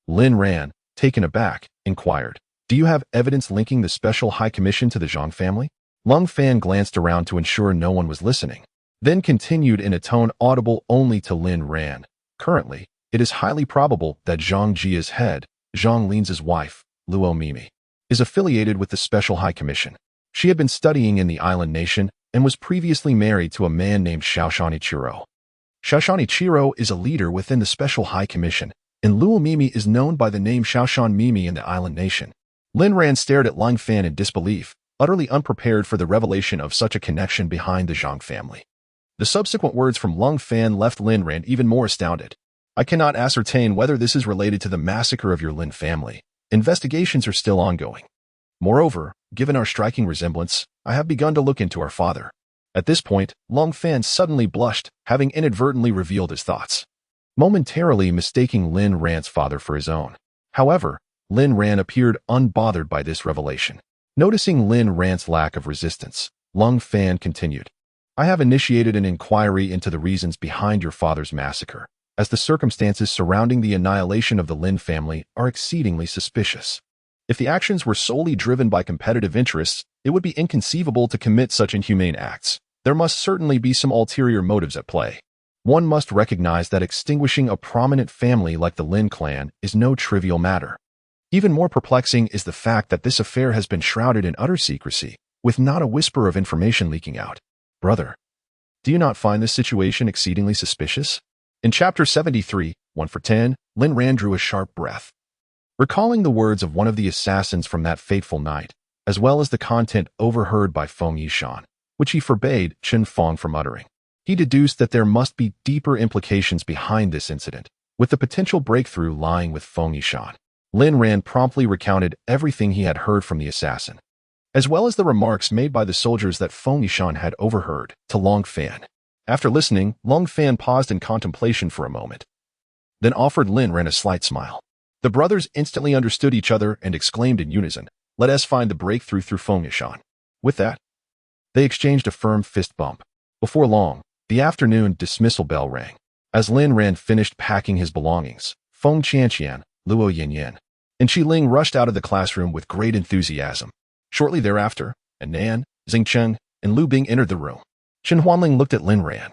Lin Ran, taken aback, inquired, "Do you have evidence linking the Special High Commission to the Zhang family?" Lung Fan glanced around to ensure no one was listening, then continued in a tone audible only to Lin Ran, "Currently, it is highly probable that Zhang Jia's head, Zhang Lin's wife, Luo Mimi, is affiliated with the Special High Commission. She had been studying in the island nation and was previously married to a man named Xiaoshan Ichiro. Xiaoshan Ichiro is a leader within the Special High Commission, and Luo Mimi is known by the name Xiaoshan Mimi in the island nation." Lin Ran stared at Lung Fan in disbelief, utterly unprepared for the revelation of such a connection behind the Zhang family. The subsequent words from Lung Fan left Lin Ran even more astounded. "I cannot ascertain whether this is related to the massacre of your Lin family. Investigations are still ongoing. Moreover, given our striking resemblance, I have begun to look into our father." At this point, Lung Fan suddenly blushed, having inadvertently revealed his thoughts, momentarily mistaking Lin Ran's father for his own. However, Lin Ran appeared unbothered by this revelation. Noticing Lin Ran's lack of resistance, Lung Fan continued, "I have initiated an inquiry into the reasons behind your father's massacre, as the circumstances surrounding the annihilation of the Lin family are exceedingly suspicious. If the actions were solely driven by competitive interests, it would be inconceivable to commit such inhumane acts. There must certainly be some ulterior motives at play. One must recognize that extinguishing a prominent family like the Lin clan is no trivial matter. Even more perplexing is the fact that this affair has been shrouded in utter secrecy, with not a whisper of information leaking out. Brother, do you not find this situation exceedingly suspicious?" In Chapter 73, 1 for 10, Lin Ran drew a sharp breath. Recalling the words of one of the assassins from that fateful night, as well as the content overheard by Feng Yishan, which he forbade Chen Fong from uttering, he deduced that there must be deeper implications behind this incident, with the potential breakthrough lying with Feng Yishan. Lin Ran promptly recounted everything he had heard from the assassin, as well as the remarks made by the soldiers that Feng Yishan had overheard, to Lung Fan. After listening, Lung Fan paused in contemplation for a moment, then offered Lin Ran a slight smile. The brothers instantly understood each other and exclaimed in unison, "Let us find the breakthrough through Feng Yishan." With that, they exchanged a firm fist bump. Before long, the afternoon dismissal bell rang. As Lin Ran finished packing his belongings, Feng Qianqian, Luo Yinyan, and Qi Ling rushed out of the classroom with great enthusiasm. Shortly thereafter, Nan, Xingcheng, and Lu Bing entered the room. Chen Huanling looked at Lin Ran,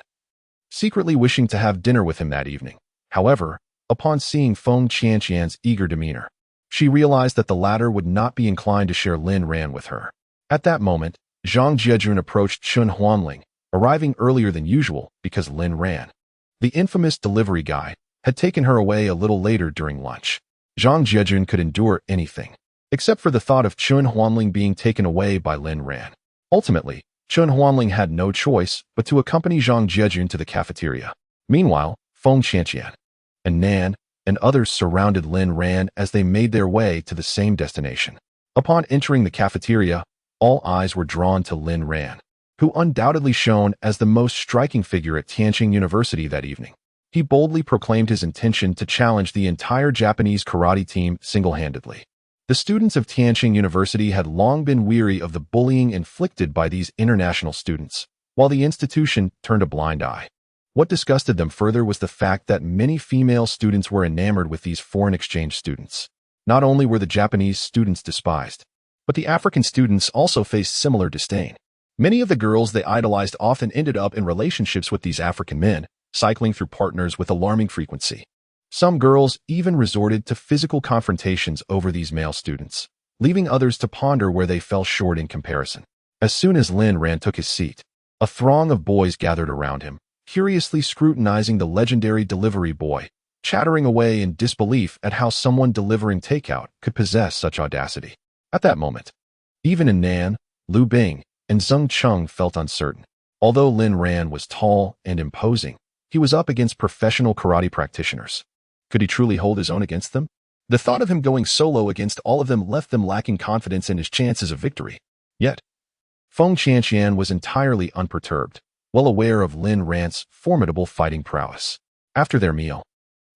secretly wishing to have dinner with him that evening. However, upon seeing Feng Qianqian's eager demeanor, she realized that the latter would not be inclined to share Lin Ran with her. At that moment, Zhang Jiejun approached Chen Huanling, arriving earlier than usual because Lin Ran, the infamous delivery guy, had taken her away a little later during lunch. Zhang Jiejun could endure anything, except for the thought of Chen Huanling being taken away by Lin Ran. Ultimately, Chen Huanling had no choice but to accompany Zhang Jiejun to the cafeteria. Meanwhile, Feng Qianqian and Nan and others surrounded Lin Ran as they made their way to the same destination. Upon entering the cafeteria, all eyes were drawn to Lin Ran, who undoubtedly shone as the most striking figure at Tianqing University that evening. He boldly proclaimed his intention to challenge the entire Japanese karate team single-handedly. The students of Tianqing University had long been weary of the bullying inflicted by these international students, while the institution turned a blind eye. What disgusted them further was the fact that many female students were enamored with these foreign exchange students. Not only were the Japanese students despised, but the African students also faced similar disdain. Many of the girls they idolized often ended up in relationships with these African men, cycling through partners with alarming frequency. Some girls even resorted to physical confrontations over these male students, leaving others to ponder where they fell short in comparison. As soon as Lin Ran took his seat, a throng of boys gathered around him, curiously scrutinizing the legendary delivery boy, chattering away in disbelief at how someone delivering takeout could possess such audacity. At that moment, even in Nan, Lu Bing, and Zheng Cheng felt uncertain. Although Lin Ran was tall and imposing, he was up against professional karate practitioners. Could he truly hold his own against them? The thought of him going solo against all of them left them lacking confidence in his chances of victory. Yet, Feng Qianqian was entirely unperturbed, well aware of Lin Ran's formidable fighting prowess. After their meal,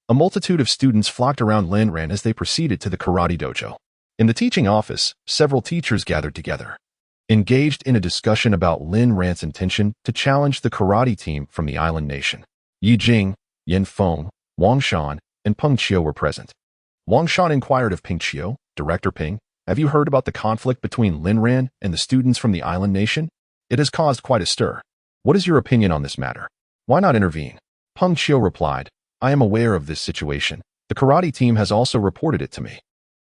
a multitude of students flocked around Lin Ran as they proceeded to the karate dojo. In the teaching office, several teachers gathered together, engaged in a discussion about Lin Ran's intention to challenge the karate team from the island nation. Yi Jing, Yin Feng, Wang Shan, and Peng Qiu were present. Wang Shan inquired of Peng Qiu, Director Peng, "Have you heard about the conflict between Lin Ran and the students from the island nation? It has caused quite a stir. What is your opinion on this matter? Why not intervene?" Peng Qiu replied, "I am aware of this situation. The karate team has also reported it to me.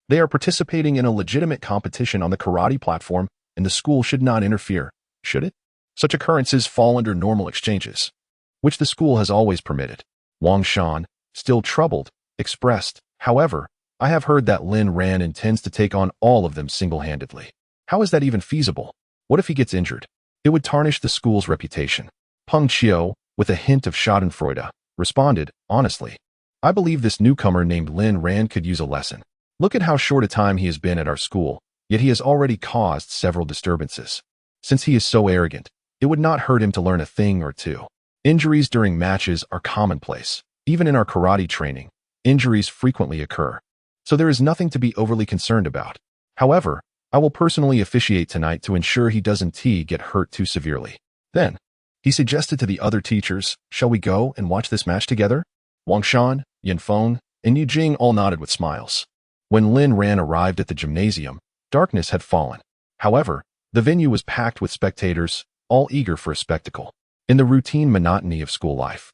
They are participating in a legitimate competition on the karate platform, and the school should not interfere, should it? Such occurrences fall under normal exchanges, which the school has always permitted." Wang Shan, still troubled, expressed, "However, I have heard that Lin Ran intends to take on all of them single-handedly. How is that even feasible? What if he gets injured? It would tarnish the school's reputation." Peng Qiu, with a hint of schadenfreude, responded, "Honestly, I believe this newcomer named Lin Ran could use a lesson. Look at how short a time he has been at our school, yet he has already caused several disturbances. Since he is so arrogant, it would not hurt him to learn a thing or two. Injuries during matches are commonplace. Even in our karate training, injuries frequently occur, so there is nothing to be overly concerned about. However, I will personally officiate tonight to ensure he doesn't get hurt too severely." Then, he suggested to the other teachers, "Shall we go and watch this match together?" Wang Shan, Yin Feng, and Yu Jing all nodded with smiles. When Lin Ran arrived at the gymnasium, darkness had fallen. However, the venue was packed with spectators, all eager for a spectacle. In the routine monotony of school life,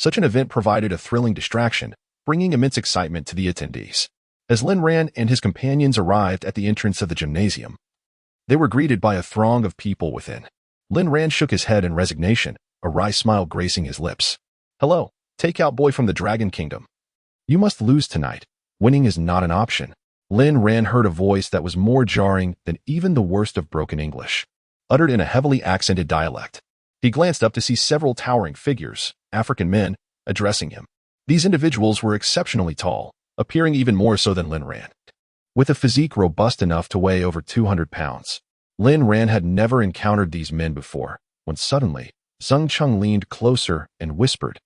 such an event provided a thrilling distraction, bringing immense excitement to the attendees. As Lin Ran and his companions arrived at the entrance of the gymnasium, they were greeted by a throng of people within. Lin Ran shook his head in resignation, a wry smile gracing his lips. "Hello, takeout boy from the Dragon Kingdom. You must lose tonight. Winning is not an option." Lin Ran heard a voice that was more jarring than even the worst of broken English, uttered in a heavily accented dialect. He glanced up to see several towering figures, African men, addressing him. These individuals were exceptionally tall, appearing even more so than Lin Ran. With a physique robust enough to weigh over 200 pounds, Lin Ran had never encountered these men before, when suddenly, Zheng Cheng leaned closer and whispered,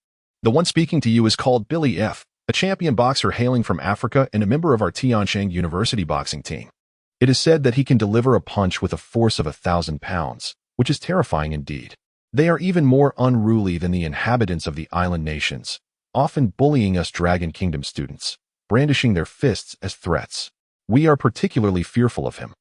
"The one speaking to you is called Billy F., a champion boxer hailing from Africa and a member of our Tianqing University boxing team. It is said that he can deliver a punch with a force of 1,000 pounds, which is terrifying indeed. They are even more unruly than the inhabitants of the island nations, often bullying us Dragon Kingdom students, brandishing their fists as threats. We are particularly fearful of him.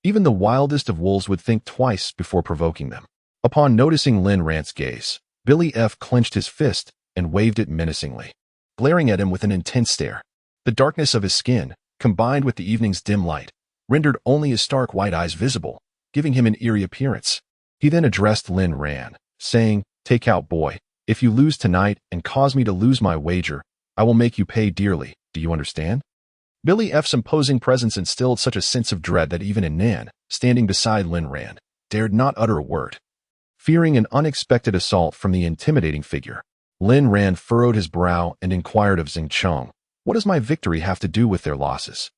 Even the wildest of wolves would think twice before provoking them." Upon noticing Lin Ran's gaze, Billy F. clenched his fist and waved it menacingly, glaring at him with an intense stare. The darkness of his skin, combined with the evening's dim light, rendered only his stark white eyes visible, giving him an eerie appearance. He then addressed Lin Ran, saying, "Take out, boy. If you lose tonight and cause me to lose my wager, I will make you pay dearly. Do you understand?" Billy F's imposing presence instilled such a sense of dread that even Nan, standing beside Lin Ran, dared not utter a word. Fearing an unexpected assault from the intimidating figure, Lin Ran furrowed his brow and inquired of Zheng Cheng, "What does my victory have to do with their losses?"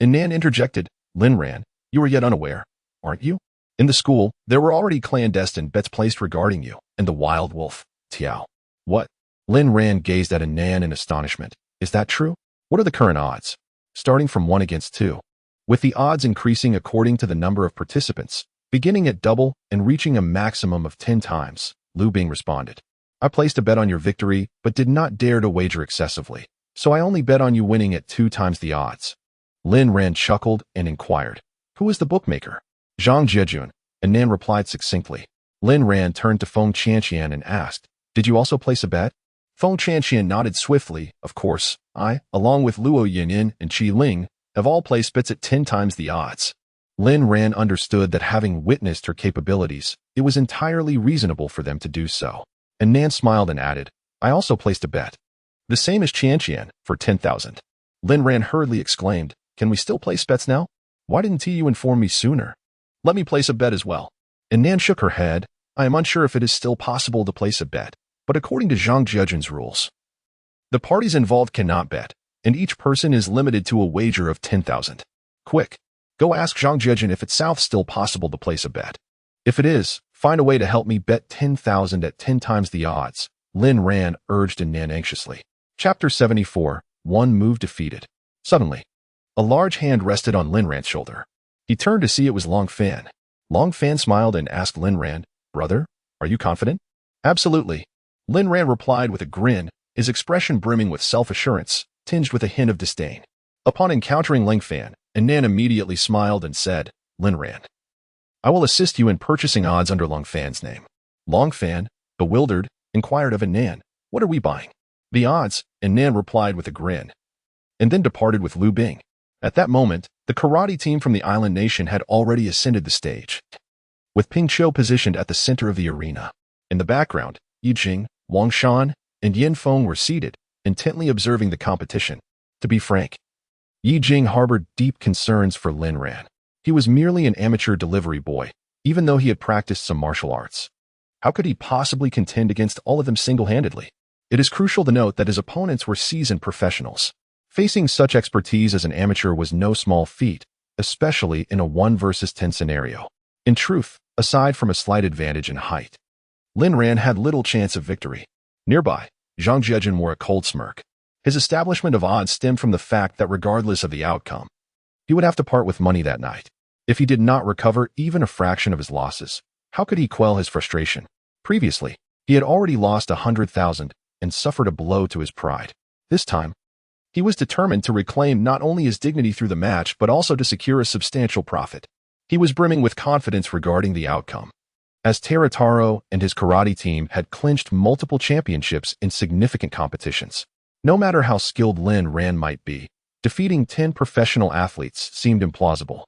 And Nan interjected, "Lin Ran, you are yet unaware, aren't you? In the school, there were already clandestine bets placed regarding you and the wild wolf, Tiao." "What?" Lin Ran gazed at Nan in astonishment. "Is that true? What are the current odds?" "Starting from 1 against 2. with the odds increasing according to the number of participants, beginning at double and reaching a maximum of 10 times. Lu Bing responded. I placed a bet on your victory, but did not dare to wager excessively, so I only bet on you winning at 2 times the odds. Lin Ran chuckled and inquired, who is the bookmaker? Zhang Jiejun, and Nan replied succinctly. Lin Ran turned to Feng Chanqian and asked, did you also place a bet? Feng Chanqian nodded swiftly. Of course, I, along with Luo Yinyin and Qi Ling, have all placed bets at 10 times the odds. Lin Ran understood that having witnessed her capabilities, it was entirely reasonable for them to do so. And Nan smiled and added, I also placed a bet. The same as Chanqian, for 10,000. Lin Ran hurriedly exclaimed, can we still place bets now? Why didn't you inform me sooner? Let me place a bet as well. And Nan shook her head. I am unsure if it is still possible to place a bet, but according to Zhang Jiejun's rules, the parties involved cannot bet, and each person is limited to a wager of 10,000. Quick, go ask Zhang Jiejun if it's still possible to place a bet. If it is, find a way to help me bet 10,000 at 10 times the odds, Lin Ran urged Nan anxiously. Chapter 74, One Move Defeated. Suddenly, a large hand rested on Lin Ran's shoulder. He turned to see it was Long Fan. Long Fan smiled and asked Lin Ran, brother, are you confident? Absolutely. Lin Ran replied with a grin, his expression brimming with self-assurance, tinged with a hint of disdain. Upon encountering Long Fan, Nan immediately smiled and said, Lin Ran, I will assist you in purchasing odds under Long Fan's name. Long Fan, bewildered, inquired of Nan, what are we buying? The odds, Nan replied with a grin, and then departed with Lu Bing. At that moment, the karate team from the island nation had already ascended the stage, with Ping Qiu positioned at the center of the arena. In the background, Yi Jing, Wang Shan, and Yin Feng were seated, intently observing the competition. To be frank, Yi Jing harbored deep concerns for Lin Ran. He was merely an amateur delivery boy, even though he had practiced some martial arts. How could he possibly contend against all of them single-handedly? It is crucial to note that his opponents were seasoned professionals. Facing such expertise as an amateur was no small feat, especially in a 1 versus 10 scenario. In truth, aside from a slight advantage in height, Lin Ran had little chance of victory. Nearby, Zhang Jiejun wore a cold smirk. His establishment of odds stemmed from the fact that regardless of the outcome, he would have to part with money that night. If he did not recover even a fraction of his losses, how could he quell his frustration? Previously, he had already lost 100,000 and suffered a blow to his pride. This time, he was determined to reclaim not only his dignity through the match but also to secure a substantial profit. He was brimming with confidence regarding the outcome, as Terataro and his karate team had clinched multiple championships in significant competitions. No matter how skilled Lin Ran might be, defeating 10 professional athletes seemed implausible.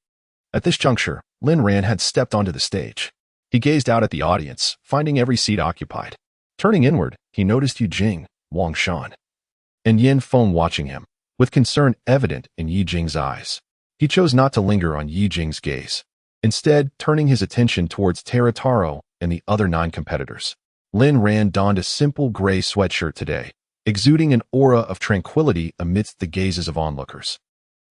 At this juncture, Lin Ran had stepped onto the stage. He gazed out at the audience, finding every seat occupied. Turning inward, he noticed Yi Jing, Wang Shan, and Yin Feng watching him, with concern evident in Yi Jing's eyes. He chose not to linger on Yi Jing's gaze, instead turning his attention towards Terataro and the other 9 competitors. Lin Ran donned a simple gray sweatshirt today, exuding an aura of tranquility amidst the gazes of onlookers.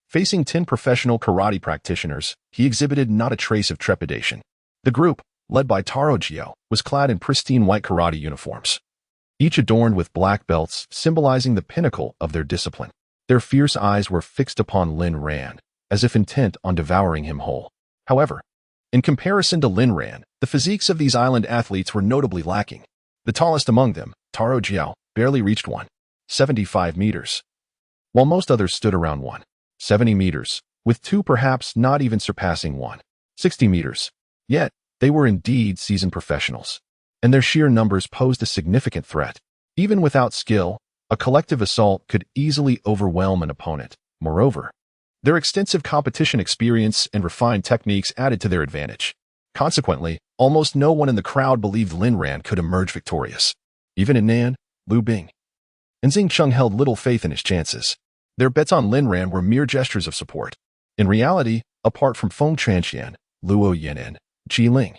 Facing 10 professional karate practitioners, he exhibited not a trace of trepidation. The group, led by Taro Jiao, was clad in pristine white karate uniforms, each adorned with black belts symbolizing the pinnacle of their discipline. Their fierce eyes were fixed upon Lin Ran, as if intent on devouring him whole. However, in comparison to Lin Ran, the physiques of these island athletes were notably lacking. The tallest among them, Taro Jiao, barely reached 1.75 meters, while most others stood around 1.70 meters, with 2 perhaps not even surpassing 1.60 meters. Yet, they were indeed seasoned professionals, and their sheer numbers posed a significant threat. Even without skill, a collective assault could easily overwhelm an opponent. Moreover, their extensive competition experience and refined techniques added to their advantage. Consequently, almost no one in the crowd believed Lin Ran could emerge victorious. Even Nan, Lu Bing, and Xing Cheng held little faith in his chances. Their bets on Lin Ran were mere gestures of support. In reality, apart from Feng Chanqian, Luo Yinyin, Qi Ling,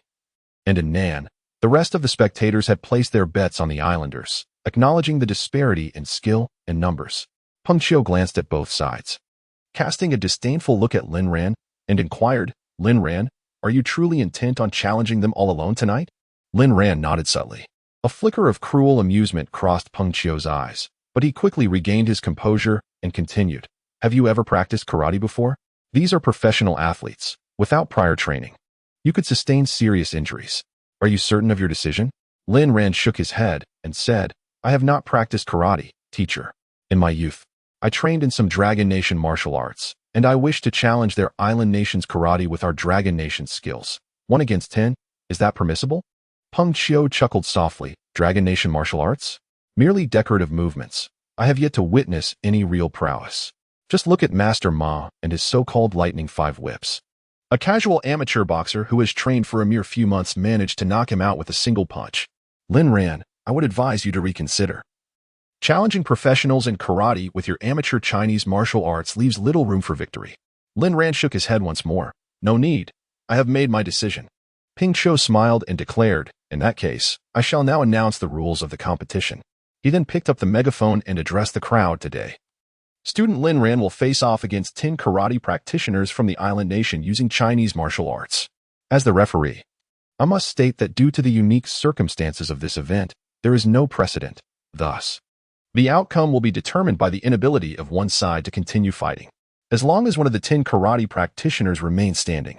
and Nan, the rest of the spectators had placed their bets on the islanders, acknowledging the disparity in skill and numbers. Peng Qiu glanced at both sides, casting a disdainful look at Lin Ran, and inquired, Lin Ran, are you truly intent on challenging them all alone tonight? Lin Ran nodded subtly. A flicker of cruel amusement crossed Peng Qiu's eyes, but he quickly regained his composure and continued, have you ever practiced karate before? These are professional athletes, without prior training. You could sustain serious injuries. Are you certain of your decision? Lin Ran shook his head and said, I have not practiced karate, teacher. In my youth, I trained in some Dragon Nation martial arts, and I wish to challenge their island nation's karate with our Dragon Nation skills. 1 against 10, is that permissible? Peng Qiu chuckled softly. Dragon Nation martial arts? Merely decorative movements. I have yet to witness any real prowess. Just look at Master Ma and his so-called Lightning 5 whips. A casual amateur boxer who has trained for a mere few months managed to knock him out with a single punch. Lin Ran, I would advise you to reconsider. Challenging professionals in karate with your amateur Chinese martial arts leaves little room for victory. Lin Ran shook his head once more. No need. I have made my decision. Peng Qiu smiled and declared, in that case, I shall now announce the rules of the competition. He then picked up the megaphone and addressed the crowd today. Student Lin Ran will face off against 10 karate practitioners from the island nation using Chinese martial arts. As the referee, I must state that due to the unique circumstances of this event, there is no precedent. Thus, the outcome will be determined by the inability of one side to continue fighting. As long as one of the 10 karate practitioners remains standing,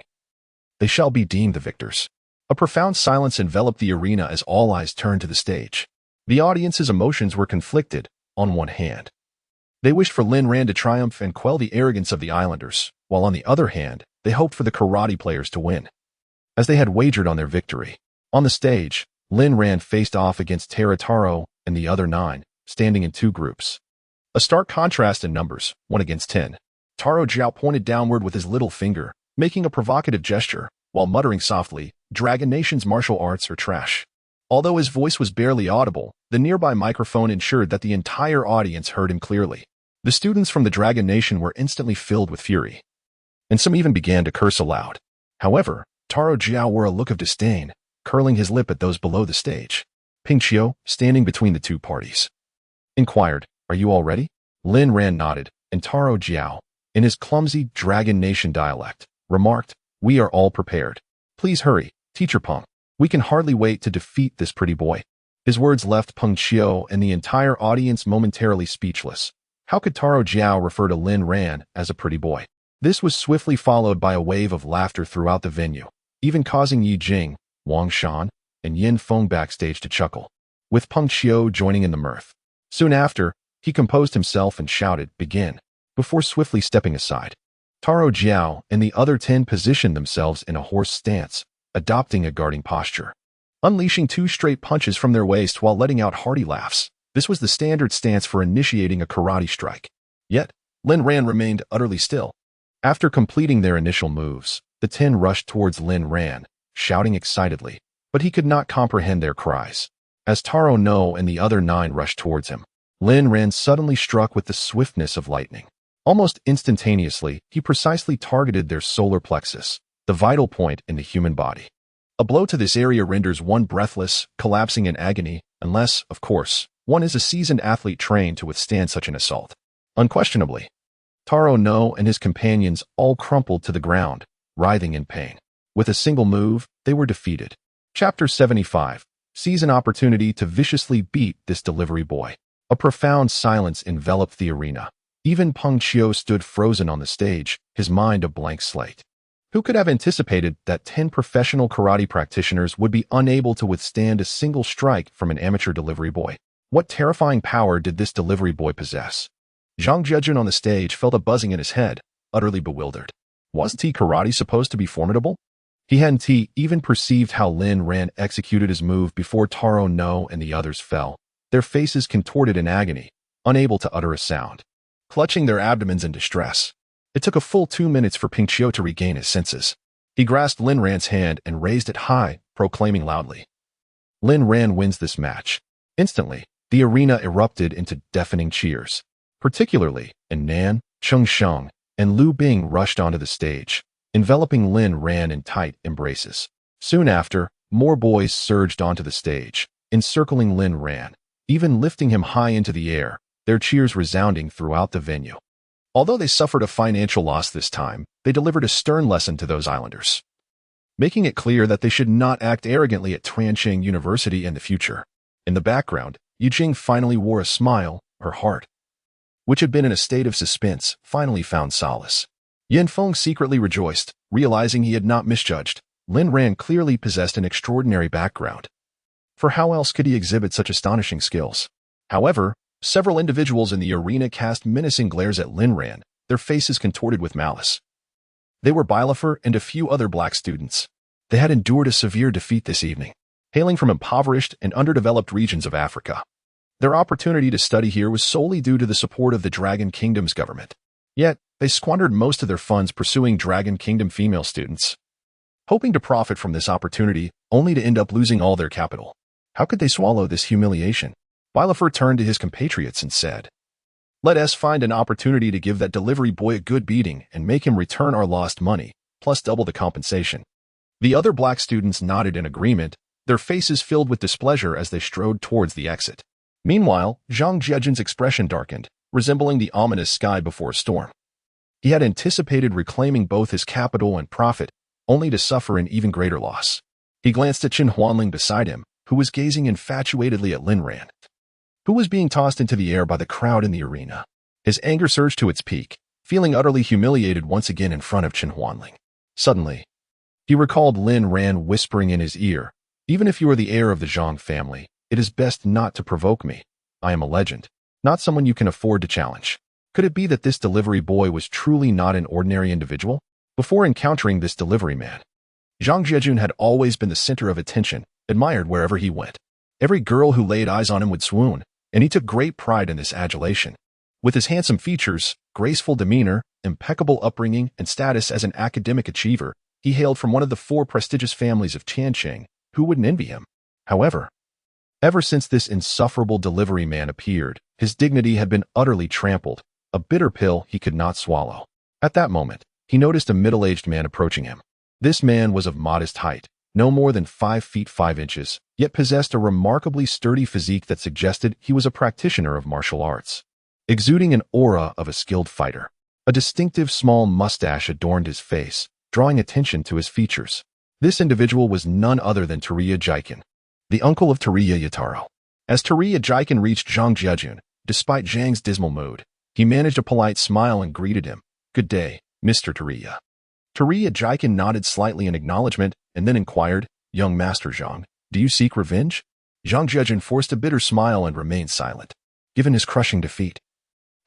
they shall be deemed the victors. A profound silence enveloped the arena as all eyes turned to the stage. The audience's emotions were conflicted. On one hand, they wished for Lin Ran to triumph and quell the arrogance of the islanders, while on the other hand, they hoped for the karate players to win, as they had wagered on their victory. On the stage, Lin Ran faced off against Taro and the other 9, standing in 2 groups. A stark contrast in numbers, 1 against 10. Taro Jiao pointed downward with his little finger, making a provocative gesture, while muttering softly, Dragon Nation's martial arts are trash. Although his voice was barely audible, the nearby microphone ensured that the entire audience heard him clearly. The students from the Dragon Nation were instantly filled with fury, and some even began to curse aloud. However, Taro Jiao wore a look of disdain, curling his lip at those below the stage. Peng Qiu, standing between the 2 parties, inquired, Are you all ready? Lin Ran nodded, and Taro Jiao, in his clumsy Dragon Nation dialect, remarked, We are all prepared. Please hurry, Teacher Peng. We can hardly wait to defeat this pretty boy. His words left Peng Qiu and the entire audience momentarily speechless. How could Taro Jiao refer to Lin Ran as a pretty boy? This was swiftly followed by a wave of laughter throughout the venue, even causing Yi Jing, Wang Shan, and Yin Feng backstage to chuckle, with Peng Qiu joining in the mirth. Soon after, he composed himself and shouted, Begin, before swiftly stepping aside. Taro Jiao and the other 10 positioned themselves in a horse stance, adopting a guarding posture, unleashing 2 straight punches from their waist while letting out hearty laughs. This was the standard stance for initiating a karate strike. Yet, Lin Ran remained utterly still. After completing their initial moves, the 10 rushed towards Lin Ran, shouting excitedly, but he could not comprehend their cries. As Taro No and the other 9 rushed towards him, Lin Ran suddenly struck with the swiftness of lightning. Almost instantaneously, he precisely targeted their solar plexus, the vital point in the human body. A blow to this area renders one breathless, collapsing in agony, unless, of course, one is a seasoned athlete trained to withstand such an assault. Unquestionably, Taro No and his companions all crumpled to the ground, writhing in pain. With a single move, they were defeated. Chapter 75. Seize an opportunity to viciously beat this delivery boy. A profound silence enveloped the arena. Even Peng Qiu stood frozen on the stage, his mind a blank slate. Who could have anticipated that 10 professional karate practitioners would be unable to withstand a single strike from an amateur delivery boy? What terrifying power did this delivery boy possess? Zhang Jiejun on the stage felt a buzzing in his head, utterly bewildered. Wasn't karate supposed to be formidable? He hadn't even perceived how Lin Ran executed his move before Taro No and the others fell, their faces contorted in agony, unable to utter a sound, clutching their abdomens in distress. It took a full 2 minutes for Peng Qiu to regain his senses. He grasped Lin Ran's hand and raised it high, proclaiming loudly, Lin Ran wins this match. Instantly, the arena erupted into deafening cheers. Particularly, Nan, Cheng Sheng, and Lu Bing rushed onto the stage, enveloping Lin Ran in tight embraces. Soon after, more boys surged onto the stage, encircling Lin Ran, even lifting him high into the air, their cheers resounding throughout the venue. Although they suffered a financial loss this time, they delivered a stern lesson to those islanders, making it clear that they should not act arrogantly at Tuancheng University in the future. In the background, Yi Jing finally wore a smile, her heart, which had been in a state of suspense, finally found solace. Yin Feng secretly rejoiced, realizing he had not misjudged. Lin Ran clearly possessed an extraordinary background. For how else could he exhibit such astonishing skills? However, several individuals in the arena cast menacing glares at Lin Ran, their faces contorted with malice. They were Bilafer and a few other black students. They had endured a severe defeat this evening, hailing from impoverished and underdeveloped regions of Africa. Their opportunity to study here was solely due to the support of the Dragon Kingdom's government. Yet, they squandered most of their funds pursuing Dragon Kingdom female students, hoping to profit from this opportunity, only to end up losing all their capital. How could they swallow this humiliation? Bilafer turned to his compatriots and said, "Let us find an opportunity to give that delivery boy a good beating and make him return our lost money, plus double the compensation." The other black students nodded in agreement, their faces filled with displeasure as they strode towards the exit. Meanwhile, Zhang Jiejun's expression darkened, resembling the ominous sky before a storm. He had anticipated reclaiming both his capital and profit, only to suffer an even greater loss. He glanced at Chen Huanling beside him, who was gazing infatuatedly at Lin Ran, who was being tossed into the air by the crowd in the arena. His anger surged to its peak, feeling utterly humiliated once again in front of Chen Huanling. Suddenly, he recalled Lin Ran whispering in his ear, "Even if you are the heir of the Zhang family, it is best not to provoke me. I am a legend, not someone you can afford to challenge." Could it be that this delivery boy was truly not an ordinary individual? Before encountering this delivery man, Zhang Jiejun had always been the center of attention, admired wherever he went. Every girl who laid eyes on him would swoon, and he took great pride in this adulation. With his handsome features, graceful demeanor, impeccable upbringing, and status as an academic achiever, he hailed from one of the 4 prestigious families of Tianqing. Who wouldn't envy him? However, ever since this insufferable delivery man appeared, his dignity had been utterly trampled, a bitter pill he could not swallow. At that moment, he noticed a middle-aged man approaching him. This man was of modest height, no more than 5 feet 5 inches, yet possessed a remarkably sturdy physique that suggested he was a practitioner of martial arts. Exuding an aura of a skilled fighter, a distinctive small mustache adorned his face, drawing attention to his features. This individual was none other than Tariya Jiken, the uncle of Tariya Yataro. As Tariya Jiken reached Zhang Jiejun, despite Zhang's dismal mood, he managed a polite smile and greeted him. "Good day, Mr. Tariya." Tariya Jiken nodded slightly in acknowledgement and then inquired, "Young Master Zhang, do you seek revenge?" Zhang Jiejun forced a bitter smile and remained silent. Given his crushing defeat,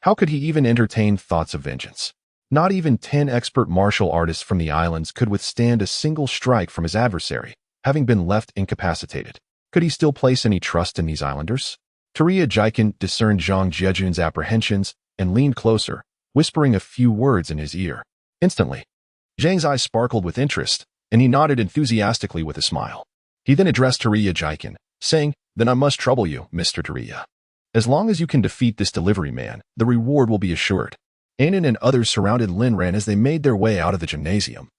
how could he even entertain thoughts of vengeance? Not even 10 expert martial artists from the islands could withstand a single strike from his adversary, having been left incapacitated. Could he still place any trust in these islanders? Tariya Jiken discerned Zhang Jiejun's apprehensions and leaned closer, whispering a few words in his ear. Instantly, Zhang's eyes sparkled with interest, and he nodded enthusiastically with a smile. He then addressed Tariya Jiken, saying, "Then I must trouble you, Mr. Tariya. As long as you can defeat this delivery man, the reward will be assured." Anan and others surrounded Lin Ran as they made their way out of the gymnasium,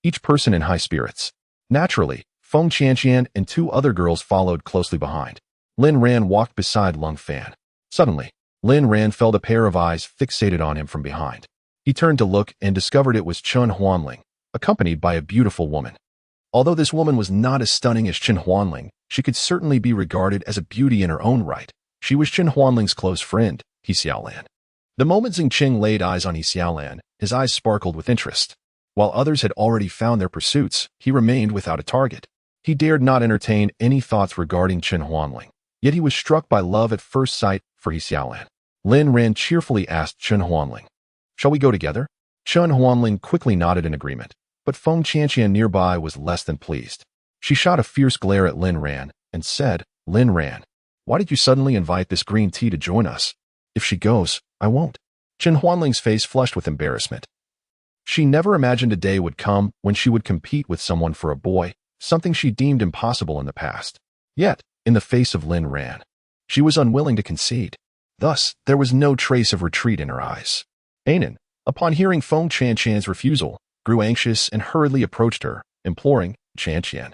each person in high spirits. Naturally, Feng Qianqian and 2 other girls followed closely behind. Lin Ran walked beside Lung Fan. Suddenly, Lin Ran felt a pair of eyes fixated on him from behind. He turned to look and discovered it was Chen Huanling, accompanied by a beautiful woman. Although this woman was not as stunning as Chen Huanling, she could certainly be regarded as a beauty in her own right. She was Chen Huanling's close friend, He Xiaolan. The moment Xing Qing laid eyes on He Xiaolan, his eyes sparkled with interest. While others had already found their pursuits, he remained without a target. He dared not entertain any thoughts regarding Chen Huanling, yet he was struck by love at first sight for He Xiaolan. Lin Ran cheerfully asked Chen Huanling, "Shall we go together?" Chen Huanling quickly nodded in agreement, but Feng Qianqian nearby was less than pleased. She shot a fierce glare at Lin Ran and said, "Lin Ran, why did you suddenly invite this green tea to join us? If she goes, I won't." Chen Huanling's face flushed with embarrassment. She never imagined a day would come when she would compete with someone for a boy, something she deemed impossible in the past. Yet, in the face of Lin Ran, she was unwilling to concede. Thus, there was no trace of retreat in her eyes. Anan, upon hearing Feng Qianqian's refusal, grew anxious and hurriedly approached her, imploring, "Qianqian,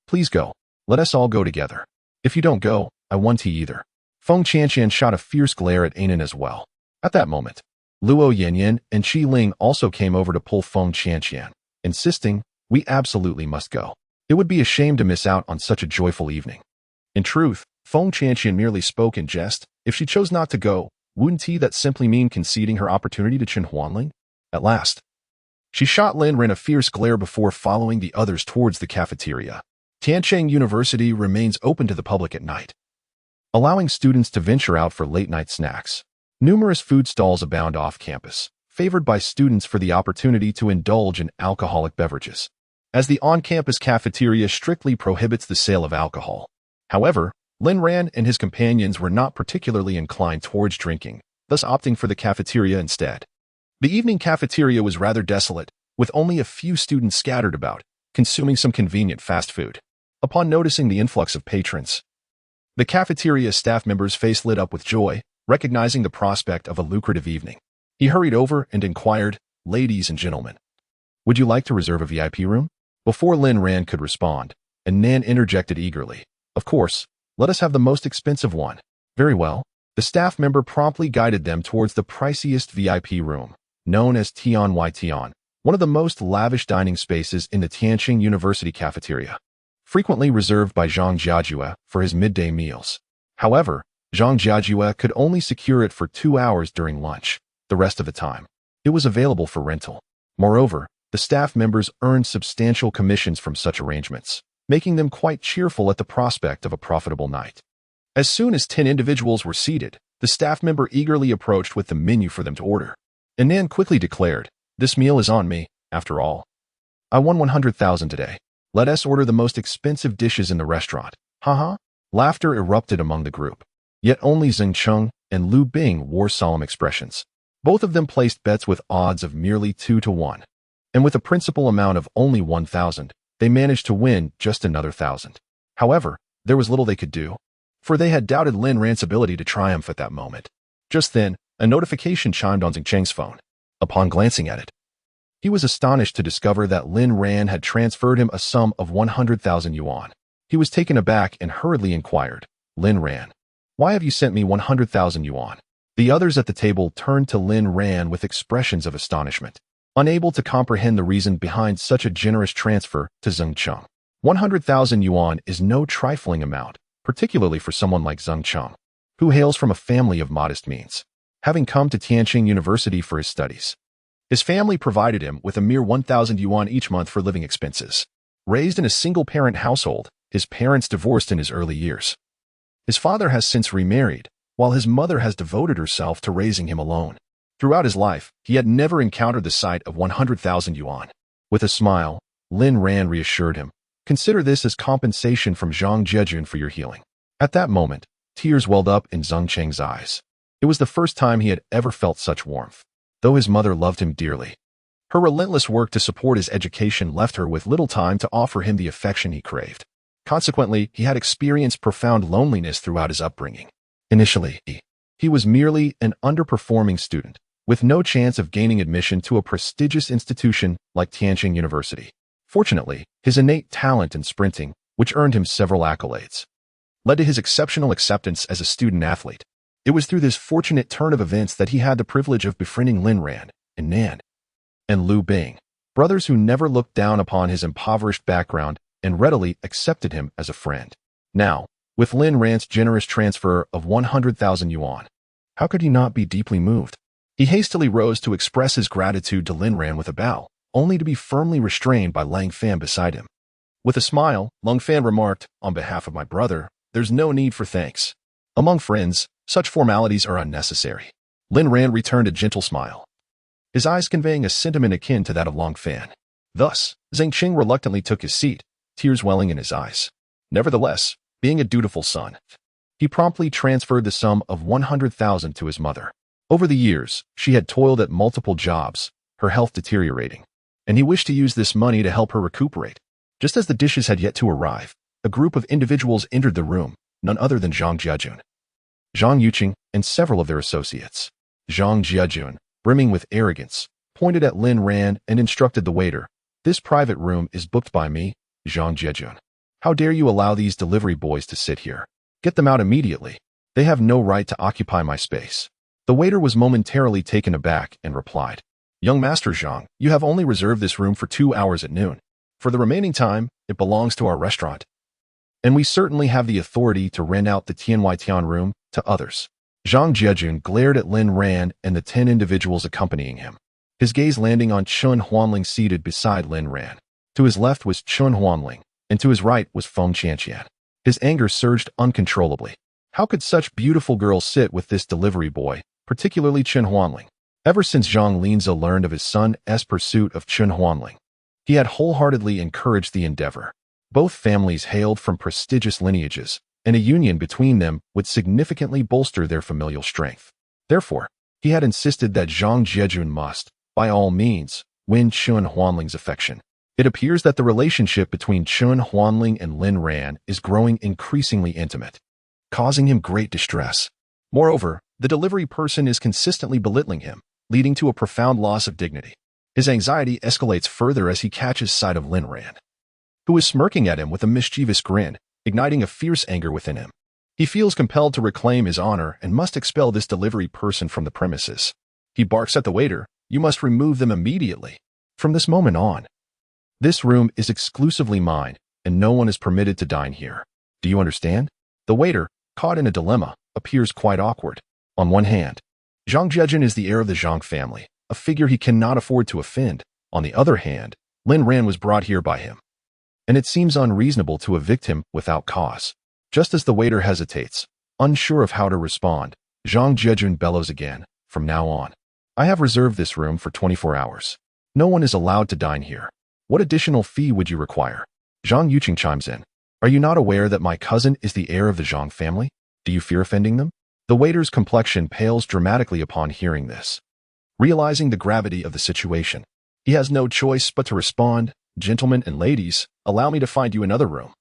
please go. Let us all go together. If you don't go, I won't either." Feng Qianqian shot a fierce glare at Anan as well. At that moment, Luo Yanyan and Qi Ling also came over to pull Feng Qianqian, insisting, "We absolutely must go. It would be a shame to miss out on such a joyful evening." In truth, Feng Qianqian merely spoke in jest. If she chose not to go, wouldn't that simply mean conceding her opportunity to Chen Huanling? At last, She shot Lin Ran a fierce glare before following the others towards the cafeteria. Tiancheng University remains open to the public at night, allowing students to venture out for late-night snacks. Numerous food stalls abound off-campus, favored by students for the opportunity to indulge in alcoholic beverages, as the on-campus cafeteria strictly prohibits the sale of alcohol. However, Lin Ran and his companions were not particularly inclined towards drinking, thus opting for the cafeteria instead. The evening cafeteria was rather desolate, with only a few students scattered about, consuming some convenient fast food. Upon noticing the influx of patrons, the cafeteria staff member's face lit up with joy, recognizing the prospect of a lucrative evening. He hurried over and inquired, "Ladies and gentlemen, would you like to reserve a VIP room?" Before Lin Ran could respond, Nan interjected eagerly, "Of course, let us have the most expensive one." Very well. The staff member promptly guided them towards the priciest VIP room, known as Tian Y Tian, one of the most lavish dining spaces in the Tianjin University cafeteria, frequently reserved by Zhang Jiajue for his midday meals. However, Zhang Jiajue could only secure it for 2 hours during lunch. The rest of the time, it was available for rental. Moreover, the staff members earned substantial commissions from such arrangements, making them quite cheerful at the prospect of a profitable night. As soon as 10 individuals were seated, the staff member eagerly approached with the menu for them to order. And Nan quickly declared, "This meal is on me, after all. I won 100,000 today. Let us order the most expensive dishes in the restaurant." Haha. Laughter erupted among the group. Yet only Zheng Cheng and Lu Bing wore solemn expressions. Both of them placed bets with odds of merely 2 to 1. And with a principal amount of only 1,000, they managed to win just another 1,000. However, there was little they could do, for they had doubted Lin Ran's ability to triumph at that moment. Just then, a notification chimed on Zheng Cheng's phone. Upon glancing at it, he was astonished to discover that Lin Ran had transferred him a sum of 100,000 yuan. He was taken aback and hurriedly inquired, "Lin Ran, why have you sent me 100,000 yuan?" The others at the table turned to Lin Ran with expressions of astonishment, unable to comprehend the reason behind such a generous transfer to Zheng Cheng. 100,000 yuan is no trifling amount, particularly for someone like Zheng Cheng, who hails from a family of modest means. Having come to Tianjin University for his studies, his family provided him with a mere 1,000 yuan each month for living expenses. Raised in a single-parent household, his parents divorced in his early years. His father has since remarried, while his mother has devoted herself to raising him alone. Throughout his life, he had never encountered the sight of 100,000 yuan. With a smile, Lin Ran reassured him, "Consider this as compensation from Zhang Jiajun for your healing." At that moment, tears welled up in Zheng Cheng's eyes. It was the first time he had ever felt such warmth. Though his mother loved him dearly, her relentless work to support his education left her with little time to offer him the affection he craved. Consequently, he had experienced profound loneliness throughout his upbringing. Initially, he was merely an underperforming student, with no chance of gaining admission to a prestigious institution like Tianjin University. Fortunately, his innate talent in sprinting, which earned him several accolades, led to his exceptional acceptance as a student athlete. It was through this fortunate turn of events that he had the privilege of befriending Lin Ran and Nan and Lu Bing, brothers who never looked down upon his impoverished background and readily accepted him as a friend. Now, with Lin Ran's generous transfer of 100,000 yuan, how could he not be deeply moved? He hastily rose to express his gratitude to Lin Ran with a bow, only to be firmly restrained by Lang Fan beside him. With a smile, Lang Fan remarked, "On behalf of my brother, there's no need for thanks. Among friends, such formalities are unnecessary." Lin Ran returned a gentle smile, his eyes conveying a sentiment akin to that of Lang Fan. Thus, Zheng Cheng reluctantly took his seat, tears welling in his eyes. Nevertheless, being a dutiful son, he promptly transferred the sum of 100,000 to his mother. Over the years, she had toiled at multiple jobs, her health deteriorating, and he wished to use this money to help her recuperate. Just as the dishes had yet to arrive, a group of individuals entered the room, none other than Zhang Jiajun, Zhang Yuqing, and several of their associates. Zhang Jiajun, brimming with arrogance, pointed at Lin Ran and instructed the waiter, "This private room is booked by me, Zhang Jiajun. How dare you allow these delivery boys to sit here? Get them out immediately. They have no right to occupy my space." The waiter was momentarily taken aback and replied, "Young Master Zhang, you have only reserved this room for 2 hours at noon. For the remaining time, it belongs to our restaurant. And we certainly have the authority to rent out the Tian room to others." Zhang Jiajun glared at Lin Ran and the 10 individuals accompanying him. his gaze landing on Chun Huanling seated beside Lin Ran. To his left was Chun Huanling, and to his right was Feng Qianqian. His anger surged uncontrollably. How could such beautiful girls sit with this delivery boy, particularly Chun Huanling? Ever since Zhang Linze learned of his son's pursuit of Chun Huanling, he had wholeheartedly encouraged the endeavor. Both families hailed from prestigious lineages, and a union between them would significantly bolster their familial strength. Therefore, he had insisted that Zhang Jiejun must, by all means, win Chun Huanling's affection. It appears that the relationship between Chun Huanling and Lin Ran is growing increasingly intimate, causing him great distress. Moreover, the delivery person is consistently belittling him, leading to a profound loss of dignity. His anxiety escalates further as he catches sight of Lin Ran, who is smirking at him with a mischievous grin, igniting a fierce anger within him. He feels compelled to reclaim his honor and must expel this delivery person from the premises. He barks at the waiter, "You must remove them immediately. From this moment on, this room is exclusively mine, and no one is permitted to dine here. Do you understand?" The waiter, caught in a dilemma, appears quite awkward. On one hand, Zhang Jiejun is the heir of the Zhang family, a figure he cannot afford to offend. On the other hand, Lin Ran was brought here by him, and it seems unreasonable to evict him without cause. Just as the waiter hesitates, unsure of how to respond, Zhang Jiejun bellows again, "From now on, I have reserved this room for 24 hours. No one is allowed to dine here. What additional fee would you require?" Zhang Yuqing chimes in, "Are you not aware that my cousin is the heir of the Zhang family? Do you fear offending them?" The waiter's complexion pales dramatically upon hearing this. Realizing the gravity of the situation, he has no choice but to respond, "Gentlemen and ladies, allow me to find you another room.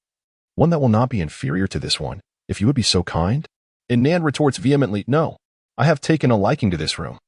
One that will not be inferior to this one, if you would be so kind." And Nan retorts vehemently, "No, I have taken a liking to this room.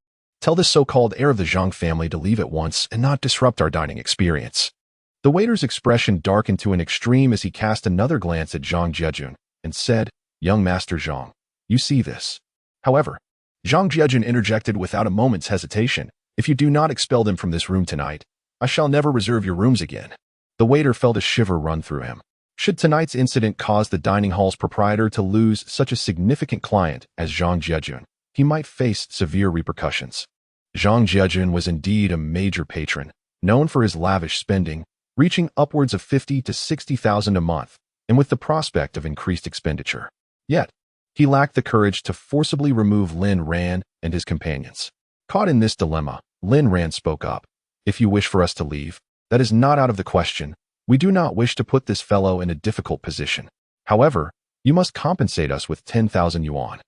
Tell this so-called heir of the Zhang family to leave at once and not disrupt our dining experience." The waiter's expression darkened to an extreme as he cast another glance at Zhang Jiejun and said, "Young Master Zhang, you see this." However, Zhang Jiejun interjected without a moment's hesitation, "If you do not expel them from this room tonight, I shall never reserve your rooms again." The waiter felt a shiver run through him. Should tonight's incident cause the dining hall's proprietor to lose such a significant client as Zhang Jiejun, he might face severe repercussions. Zhang Jiejun was indeed a major patron, known for his lavish spending, reaching upwards of 50 to 60,000 a month, and with the prospect of increased expenditure. Yet, he lacked the courage to forcibly remove Lin Ran and his companions. Caught in this dilemma, Lin Ran spoke up, "If you wish for us to leave, that is not out of the question. We do not wish to put this fellow in a difficult position. However, you must compensate us with 10,000 yuan.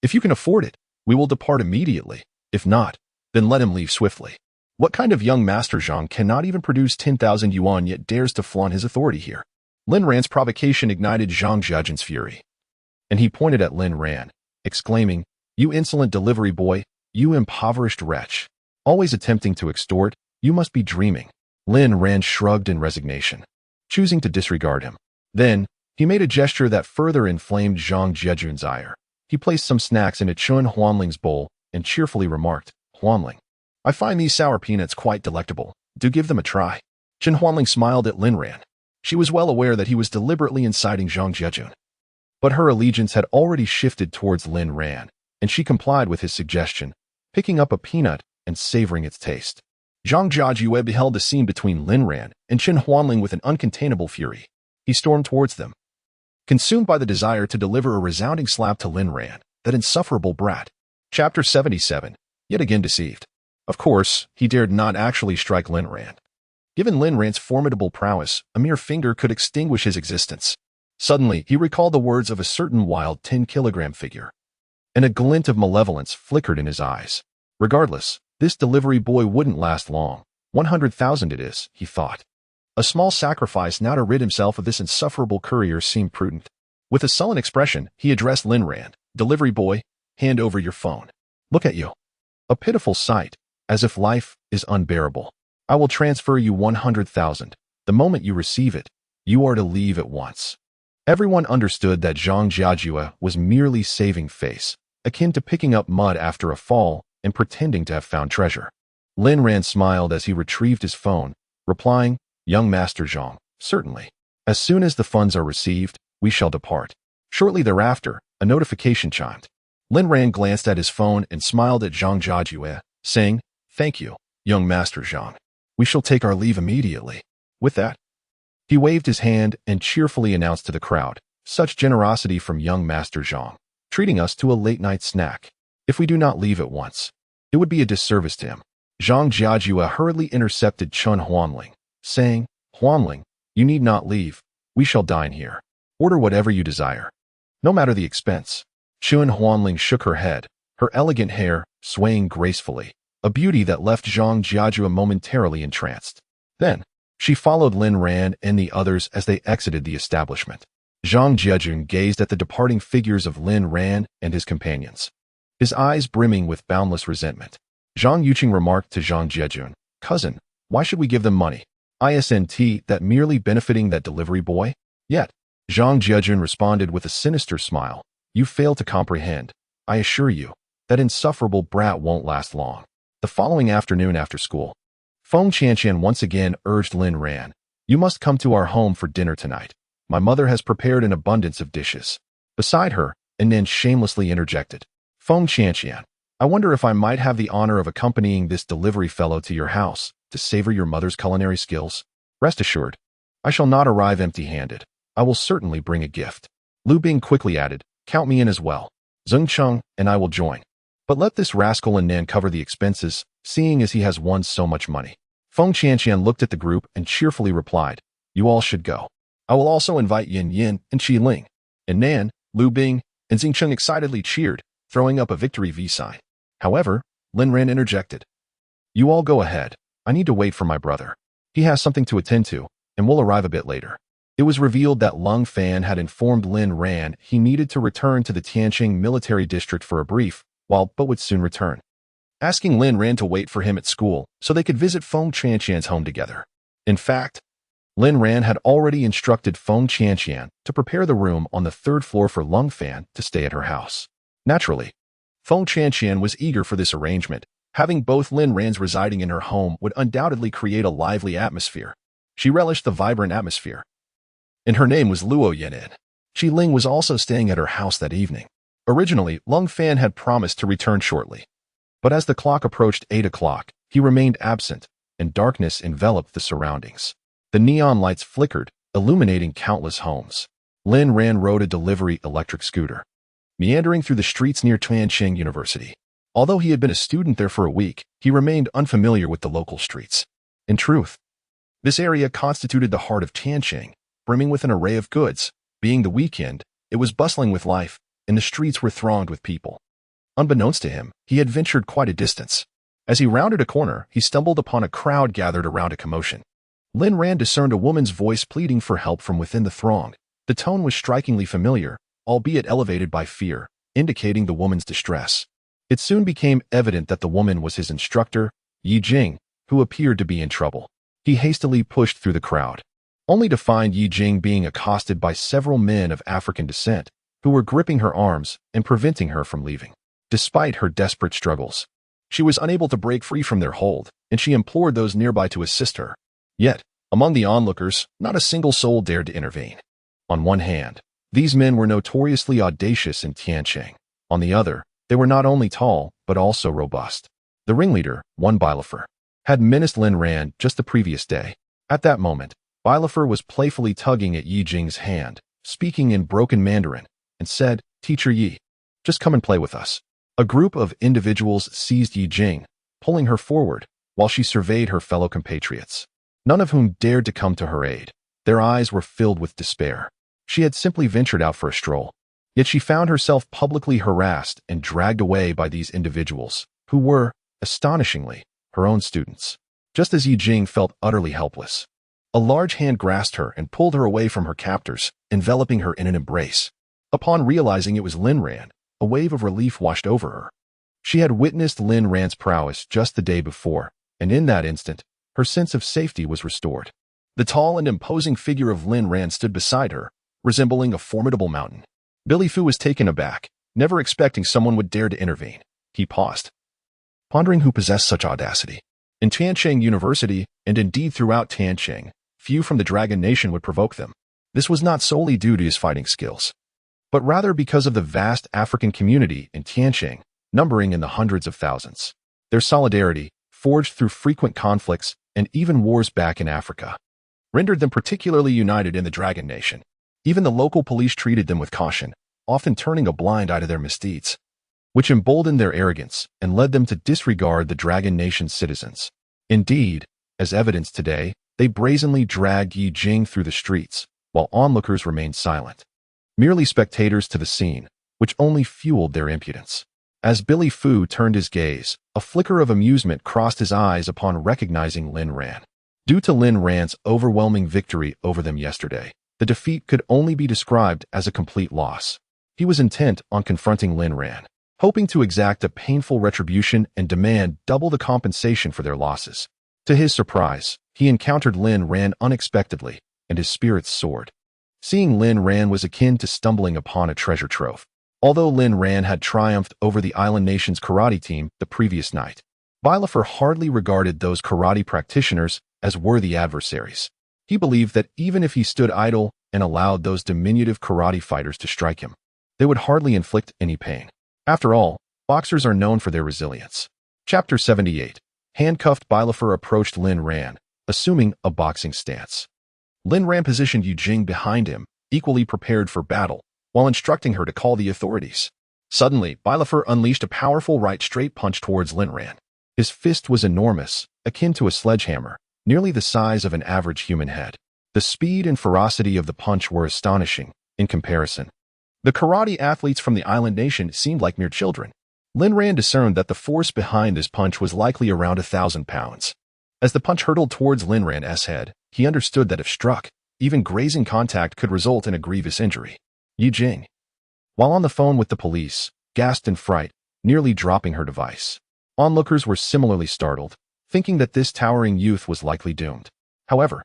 If you can afford it, we will depart immediately. If not, then let him leave swiftly." What kind of young Master Zhang cannot even produce 10,000 yuan yet dares to flaunt his authority here? Lin Ran's provocation ignited Zhang Jiejun's fury, and he pointed at Lin Ran, exclaiming, "You insolent delivery boy, you impoverished wretch. Always attempting to extort, you must be dreaming." Lin Ran shrugged in resignation, choosing to disregard him. Then, he made a gesture that further inflamed Zhang Jiejun's ire. He placed some snacks in a Chun Huanling's bowl and cheerfully remarked, "Huanling, I find these sour peanuts quite delectable. Do give them a try." Chun Huanling smiled at Lin Ran. She was well aware that he was deliberately inciting Zhang Jiejun, but her allegiance had already shifted towards Lin Ran, and she complied with his suggestion, picking up a peanut and savoring its taste. Zhang Jiajue beheld the scene between Lin Ran and Chun Huanling with an uncontainable fury. He stormed towards them, consumed by the desire to deliver a resounding slap to Lin Ran, that insufferable brat. Chapter 77. Yet again deceived. Of course, he dared not actually strike Lin Ran. Given Lin Ran's formidable prowess, a mere finger could extinguish his existence. Suddenly, he recalled the words of a certain wild 10-kilogram figure, and a glint of malevolence flickered in his eyes. Regardless, this delivery boy wouldn't last long. 100,000 it is, he thought. A small sacrifice now to rid himself of this insufferable courier seemed prudent. With a sullen expression, he addressed Lin Ran, "Delivery boy, hand over your phone. Look at you. A pitiful sight, as if life is unbearable. I will transfer you 100,000. The moment you receive it, you are to leave at once." Everyone understood that Zhang Jiajue was merely saving face, akin to picking up mud after a fall and pretending to have found treasure. Lin Ran smiled as he retrieved his phone, replying, "Young Master Zhang, certainly. As soon as the funds are received, we shall depart." Shortly thereafter, a notification chimed. Lin Ran glanced at his phone and smiled at Zhang Jiajue, saying, "Thank you. Young Master Zhang, we shall take our leave immediately. With that, he waved his hand and cheerfully announced to the crowd, such generosity from young Master Zhang, treating us to a late-night snack. If we do not leave at once, it would be a disservice to him. Zhang Jiajue hurriedly intercepted Chun Huanling, saying, Huanling, you need not leave. We shall dine here. Order whatever you desire, no matter the expense. Chun Huanling shook her head, her elegant hair swaying gracefully, a beauty that left Zhang Jiajue momentarily entranced. Then, she followed Lin Ran and the others as they exited the establishment. Zhang Jiajun gazed at the departing figures of Lin Ran and his companions, his eyes brimming with boundless resentment. Zhang Yuqing remarked to Zhang Jiajun, Cousin, why should we give them money? Isn't that merely benefiting that delivery boy? Yet, Zhang Jiajun responded with a sinister smile. You fail to comprehend. I assure you, that insufferable brat won't last long. The following afternoon after school, Feng Qianqian once again urged Lin Ran, You must come to our home for dinner tonight. My mother has prepared an abundance of dishes. Beside her, Nan shamelessly interjected, Feng Qianqian, I wonder if I might have the honor of accompanying this delivery fellow to your house to savor your mother's culinary skills. Rest assured, I shall not arrive empty-handed. I will certainly bring a gift. Lu Bing quickly added, Count me in as well. Zeng Cheng and I will join. But let this rascal and Nan cover the expenses, seeing as he has won so much money. Feng Qianqian looked at the group and cheerfully replied, You all should go. I will also invite Yin Yin and Qi Ling. And Nan, Lu Bing, and Zeng Cheng excitedly cheered, throwing up a victory V sign. However, Lin Ran interjected, You all go ahead. I need to wait for my brother. He has something to attend to, and will arrive a bit later. It was revealed that Lung Fan had informed Lin Ran he needed to return to the Tianqing military district for a brief, but would soon return, asking Lin Ran to wait for him at school so they could visit Feng Qianqian's home together. In fact, Lin Ran had already instructed Feng Qianqian to prepare the room on the third floor for Lung Fan to stay at her house. Naturally, Feng Qianqian was eager for this arrangement. Having both Lin Rans residing in her home would undoubtedly create a lively atmosphere. She relished the vibrant atmosphere. And her name was Luo Yan'an. Qi Ling was also staying at her house that evening. Originally, Lung Fan had promised to return shortly. But as the clock approached 8 o'clock, he remained absent, and darkness enveloped the surroundings. The neon lights flickered, illuminating countless homes. Lin Ran rode a delivery electric scooter, meandering through the streets near Tianqing University. Although he had been a student there for a week, he remained unfamiliar with the local streets. In truth, this area constituted the heart of Tianqing, brimming with an array of goods. Being the weekend, it was bustling with life, and the streets were thronged with people. Unbeknownst to him, he had ventured quite a distance. As he rounded a corner, he stumbled upon a crowd gathered around a commotion. Lin Ran discerned a woman's voice pleading for help from within the throng. The tone was strikingly familiar, albeit elevated by fear, indicating the woman's distress. It soon became evident that the woman was his instructor, Yi Jing, who appeared to be in trouble. He hastily pushed through the crowd, only to find Yi Jing being accosted by several men of African descent, who were gripping her arms and preventing her from leaving. Despite her desperate struggles, she was unable to break free from their hold, and she implored those nearby to assist her. Yet, among the onlookers, not a single soul dared to intervene. On one hand, these men were notoriously audacious in Tianqing. On the other, they were not only tall, but also robust. The ringleader, one Bilofer, had menaced Lin Ran just the previous day. At that moment, Bilofer was playfully tugging at Yi Jing's hand, speaking in broken Mandarin, and said, Teacher Yi, just come and play with us. A group of individuals seized Yi Jing, pulling her forward, while she surveyed her fellow compatriots, none of whom dared to come to her aid. Their eyes were filled with despair. She had simply ventured out for a stroll. Yet she found herself publicly harassed and dragged away by these individuals, who were, astonishingly, her own students. Just as Yi Jing felt utterly helpless, a large hand grasped her and pulled her away from her captors, enveloping her in an embrace. Upon realizing it was Lin Ran, a wave of relief washed over her. She had witnessed Lin Ran's prowess just the day before, and in that instant, her sense of safety was restored. The tall and imposing figure of Lin Ran stood beside her, resembling a formidable mountain. Billy Fu was taken aback, never expecting someone would dare to intervene. He paused, pondering who possessed such audacity. In Tianqing University, and indeed throughout Tianqing, few from the Dragon Nation would provoke them. This was not solely due to his fighting skills, but rather because of the vast African community in Tianqing, numbering in the hundreds of thousands. Their solidarity, forged through frequent conflicts and even wars back in Africa, rendered them particularly united in the Dragon Nation. Even the local police treated them with caution, often turning a blind eye to their misdeeds, which emboldened their arrogance and led them to disregard the Dragon Nation's citizens. Indeed, as evidenced today, they brazenly dragged Yi Jing through the streets, while onlookers remained silent, merely spectators to the scene, which only fueled their impudence. As Billy Fu turned his gaze, a flicker of amusement crossed his eyes upon recognizing Lin Ran. Due to Lin Ran's overwhelming victory over them yesterday, the defeat could only be described as a complete loss. He was intent on confronting Lin Ran, hoping to exact a painful retribution and demand double the compensation for their losses. To his surprise, he encountered Lin Ran unexpectedly, and his spirits soared. Seeing Lin Ran was akin to stumbling upon a treasure trove. Although Lin Ran had triumphed over the island nation's karate team the previous night, Bilafer hardly regarded those karate practitioners as worthy adversaries. He believed that even if he stood idle and allowed those diminutive karate fighters to strike him, they would hardly inflict any pain. After all, boxers are known for their resilience. Chapter 78. Handcuffed, Bilafer approached Lin Ran, assuming a boxing stance. Lin Ran positioned Yi Jing behind him, equally prepared for battle, while instructing her to call the authorities. Suddenly, Bilafer unleashed a powerful right straight punch towards Lin Ran. His fist was enormous, akin to a sledgehammer, nearly the size of an average human head. The speed and ferocity of the punch were astonishing, in comparison. The karate athletes from the island nation seemed like mere children. Lin Ran discerned that the force behind this punch was likely around 1,000 pounds. As the punch hurtled towards Lin Ran's head, he understood that if struck, even grazing contact could result in a grievous injury. Yi Jing, while on the phone with the police, gasped in fright, nearly dropping her device. Onlookers were similarly startled, thinking that this towering youth was likely doomed. However,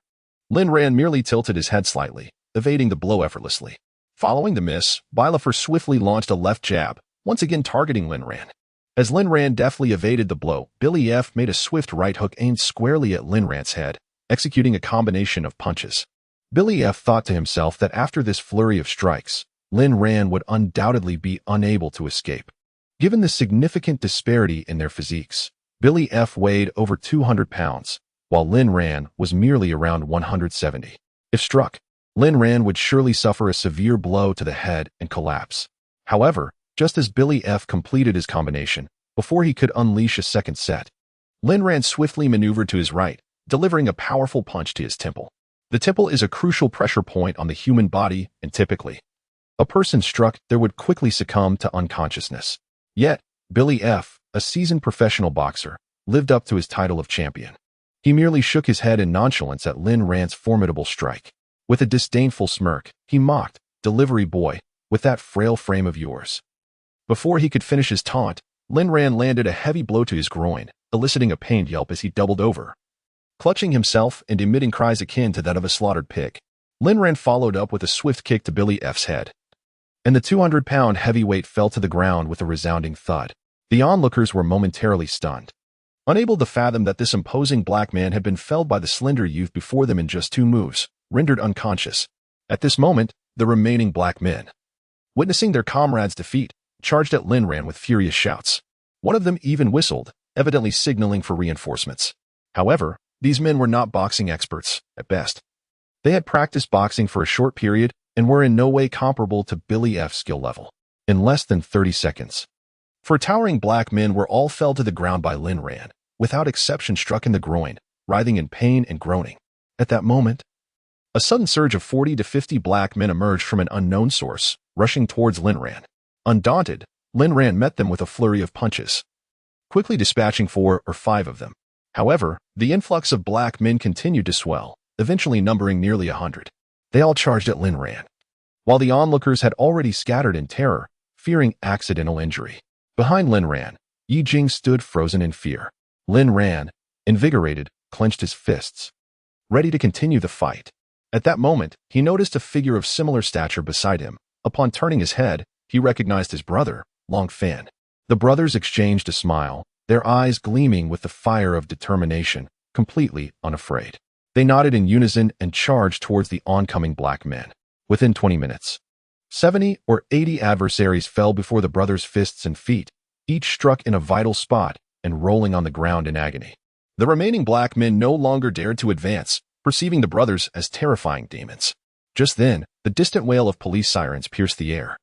Lin Ran merely tilted his head slightly, evading the blow effortlessly. Following the miss, Bilafer swiftly launched a left jab, once again targeting Lin Ran. As Lin Ran deftly evaded the blow, Billy F made a swift right hook aimed squarely at Lin Ran's head, executing a combination of punches. Billy F thought to himself that after this flurry of strikes, Lin Ran would undoubtedly be unable to escape. Given the significant disparity in their physiques, Billy F weighed over 200 pounds, while Lin Ran was merely around 170. If struck, Lin Ran would surely suffer a severe blow to the head and collapse. However, just as Billy F completed his combination, before he could unleash a second set, Lin Ran swiftly maneuvered to his right, delivering a powerful punch to his temple. The temple is a crucial pressure point on the human body, and typically, a person struck there would quickly succumb to unconsciousness. Yet, Billy F, a seasoned professional boxer, lived up to his title of champion. He merely shook his head in nonchalance at Lin Ran's formidable strike. With a disdainful smirk, he mocked, "Delivery boy, with that frail frame of yours." Before he could finish his taunt, Lin Ran landed a heavy blow to his groin, eliciting a pained yelp as he doubled over. Clutching himself and emitting cries akin to that of a slaughtered pig, Lin Ran followed up with a swift kick to Billy F's head, and the 200-pound heavyweight fell to the ground with a resounding thud. The onlookers were momentarily stunned, unable to fathom that this imposing black man had been felled by the slender youth before them in just 2 moves, rendered unconscious. At this moment, the remaining black men, witnessing their comrade's defeat, charged at Lin Ran with furious shouts. One of them even whistled, evidently signaling for reinforcements. However, these men were not boxing experts, at best. They had practiced boxing for a short period and were in no way comparable to Billy F's skill level. In less than 30 seconds, 4 towering black men were all felled to the ground by Lin Ran, without exception struck in the groin, writhing in pain and groaning. At that moment, a sudden surge of 40 to 50 black men emerged from an unknown source, rushing towards Lin Ran. Undaunted, Lin Ran met them with a flurry of punches, quickly dispatching 4 or 5 of them. However, the influx of black men continued to swell, eventually numbering nearly 100. They all charged at Lin Ran, while the onlookers had already scattered in terror, fearing accidental injury. Behind Lin Ran, Yi Jing stood frozen in fear. Lin Ran, invigorated, clenched his fists, ready to continue the fight. At that moment, he noticed a figure of similar stature beside him. Upon turning his head, he recognized his brother, Long Fan. The brothers exchanged a smile, their eyes gleaming with the fire of determination, completely unafraid. They nodded in unison and charged towards the oncoming black men. Within 20 minutes, 70 or 80 adversaries fell before the brothers' fists and feet, each struck in a vital spot and rolling on the ground in agony. The remaining black men no longer dared to advance, perceiving the brothers as terrifying demons. Just then, the distant wail of police sirens pierced the air,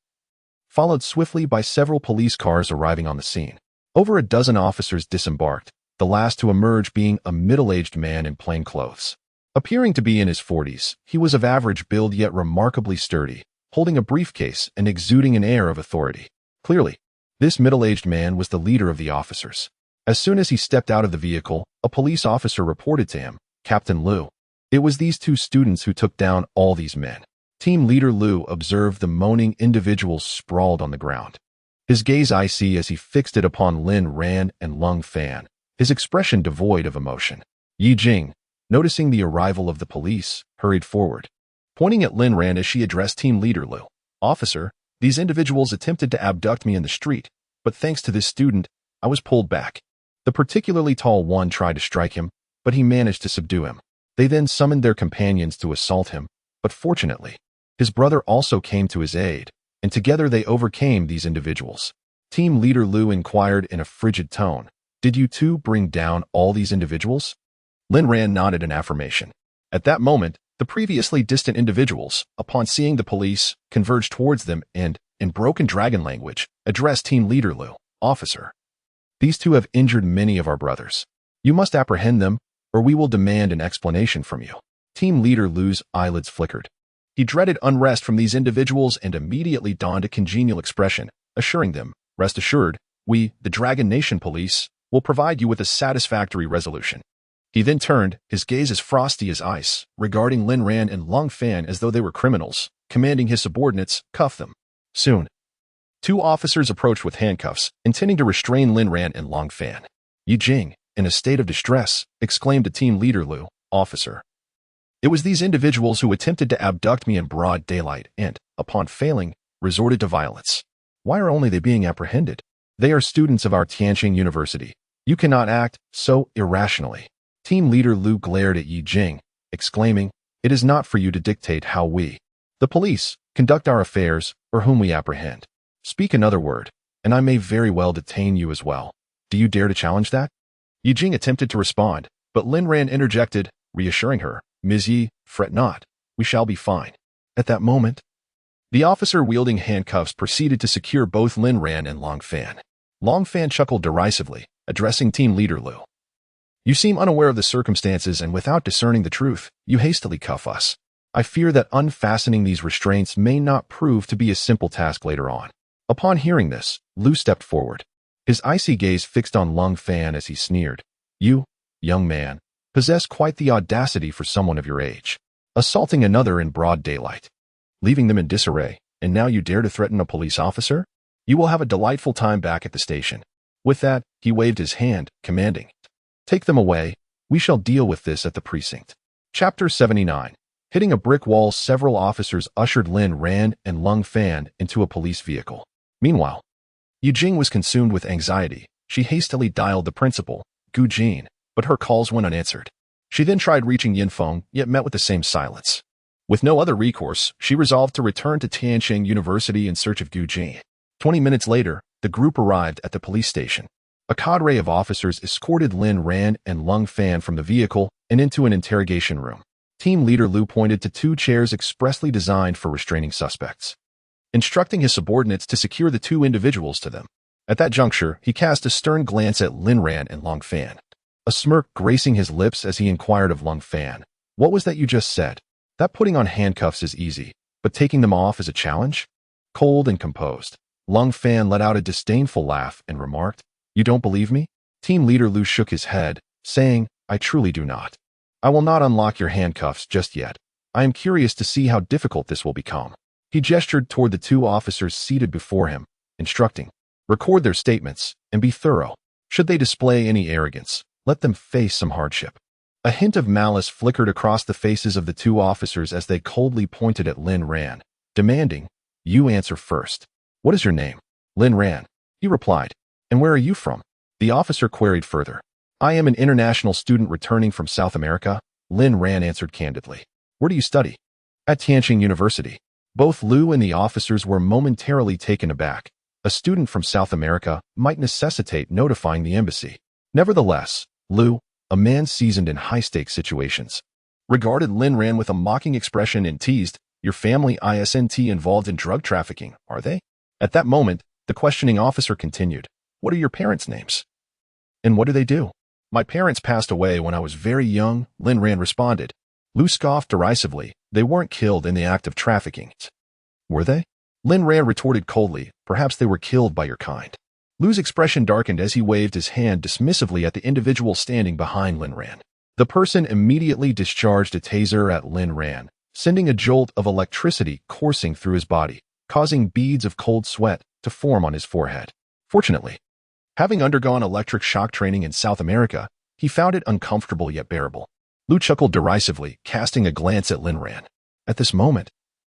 followed swiftly by several police cars arriving on the scene. Over a dozen officers disembarked, the last to emerge being a middle-aged man in plain clothes. Appearing to be in his 40s, he was of average build yet remarkably sturdy, holding a briefcase and exuding an air of authority. Clearly, this middle-aged man was the leader of the officers. As soon as he stepped out of the vehicle, a police officer reported to him, Captain Liu. It was these two students who took down all these men. Team leader Liu observed the moaning individuals sprawled on the ground. His gaze icy as he fixed it upon Lin Ran and Lung Fan, his expression devoid of emotion. Yi Jing, noticing the arrival of the police, hurried forward, pointing at Lin Ran as she addressed team leader Liu. Officer, these individuals attempted to abduct me in the street, but thanks to this student, I was pulled back. The particularly tall one tried to strike him, but he managed to subdue him. They then summoned their companions to assault him, but fortunately, his brother also came to his aid, and together they overcame these individuals. Team leader Liu inquired in a frigid tone, "Did you two bring down all these individuals?" Lin Ran nodded in affirmation. At that moment, the previously distant individuals, upon seeing the police, converged towards them and, in broken dragon language, addressed team leader Liu, "Officer, these two have injured many of our brothers. You must apprehend them, or we will demand an explanation from you." Team leader Liu's eyelids flickered. He dreaded unrest from these individuals and immediately donned a congenial expression, assuring them, "Rest assured, we, the Dragon Nation Police, will provide you with a satisfactory resolution." He then turned, his gaze as frosty as ice, regarding Lin Ran and Lung Fan as though they were criminals, commanding his subordinates, "Cuff them." Soon, two officers approached with handcuffs, intending to restrain Lin Ran and Lung Fan. Yi Jing, in a state of distress, exclaimed to team leader Liu, "Officer, it was these individuals who attempted to abduct me in broad daylight and, upon failing, resorted to violence. Why are only they being apprehended? They are students of our Tianqing University. You cannot act so irrationally." Team leader Liu glared at Yi Jing, exclaiming, "It is not for you to dictate how we, the police, conduct our affairs or whom we apprehend. Speak another word, and I may very well detain you as well. Do you dare to challenge that?" Yi Jing attempted to respond, but Lin Ran interjected, reassuring her, "Ms. Yi, fret not. We shall be fine." At that moment, the officer wielding handcuffs proceeded to secure both Lin Ran and Long Fan. Long Fan chuckled derisively, addressing team leader Liu. "You seem unaware of the circumstances, and without discerning the truth, you hastily cuff us. I fear that unfastening these restraints may not prove to be a simple task later on." Upon hearing this, Liu stepped forward, his icy gaze fixed on Lung Fan as he sneered, "You, young man, possess quite the audacity for someone of your age, assaulting another in broad daylight, leaving them in disarray, and now you dare to threaten a police officer? You will have a delightful time back at the station." With that, he waved his hand, commanding, "Take them away. We shall deal with this at the precinct." Chapter 79. Hitting a brick wall, several officers ushered Lin Ran and Lung Fan into a police vehicle. Meanwhile, Yi Jing was consumed with anxiety. She hastily dialed the principal, Gu Jin, but her calls went unanswered. She then tried reaching Yin Feng, yet met with the same silence. With no other recourse, she resolved to return to Tianqing University in search of Gu Jin. 20 minutes later, the group arrived at the police station. A cadre of officers escorted Lin Ran and Lung Fan from the vehicle and into an interrogation room. Team leader Liu pointed to two chairs expressly designed for restraining suspects, instructing his subordinates to secure the two individuals to them. At that juncture, he cast a stern glance at Lin Ran and Lung Fan, a smirk gracing his lips as he inquired of Lung Fan, "What was that you just said? That putting on handcuffs is easy, but taking them off is a challenge?" Cold and composed, Lung Fan let out a disdainful laugh and remarked, "You don't believe me?" Team leader Liu shook his head, saying, "I truly do not. I will not unlock your handcuffs just yet. I am curious to see how difficult this will become." He gestured toward the two officers seated before him, instructing, "Record their statements and be thorough. Should they display any arrogance, let them face some hardship." A hint of malice flickered across the faces of the two officers as they coldly pointed at Lin Ran, demanding, "You answer first. What is your name?" "Lin Ran," he replied. "And where are you from?" The officer queried further. "I am an international student returning from South America," Lin Ran answered candidly. "Where do you study?" "At Tianqing University." Both Liu and the officers were momentarily taken aback. A student from South America might necessitate notifying the embassy. Nevertheless, Liu, a man seasoned in high-stakes situations, regarded Lin Ran with a mocking expression and teased, "Your family isn't involved in drug trafficking, are they?" At that moment, the questioning officer continued, "What are your parents' names? And what do they do?" "My parents passed away when I was very young," Lin Ran responded. Lu scoffed derisively. "They weren't killed in the act of trafficking." "Were they?" Lin Ran retorted coldly, "Perhaps they were killed by your kind." Lu's expression darkened as he waved his hand dismissively at the individual standing behind Lin Ran. The person immediately discharged a taser at Lin Ran, sending a jolt of electricity coursing through his body, causing beads of cold sweat to form on his forehead. Fortunately, having undergone electric shock training in South America, he found it uncomfortable yet bearable. Lu chuckled derisively, casting a glance at Lin Ran. At this moment,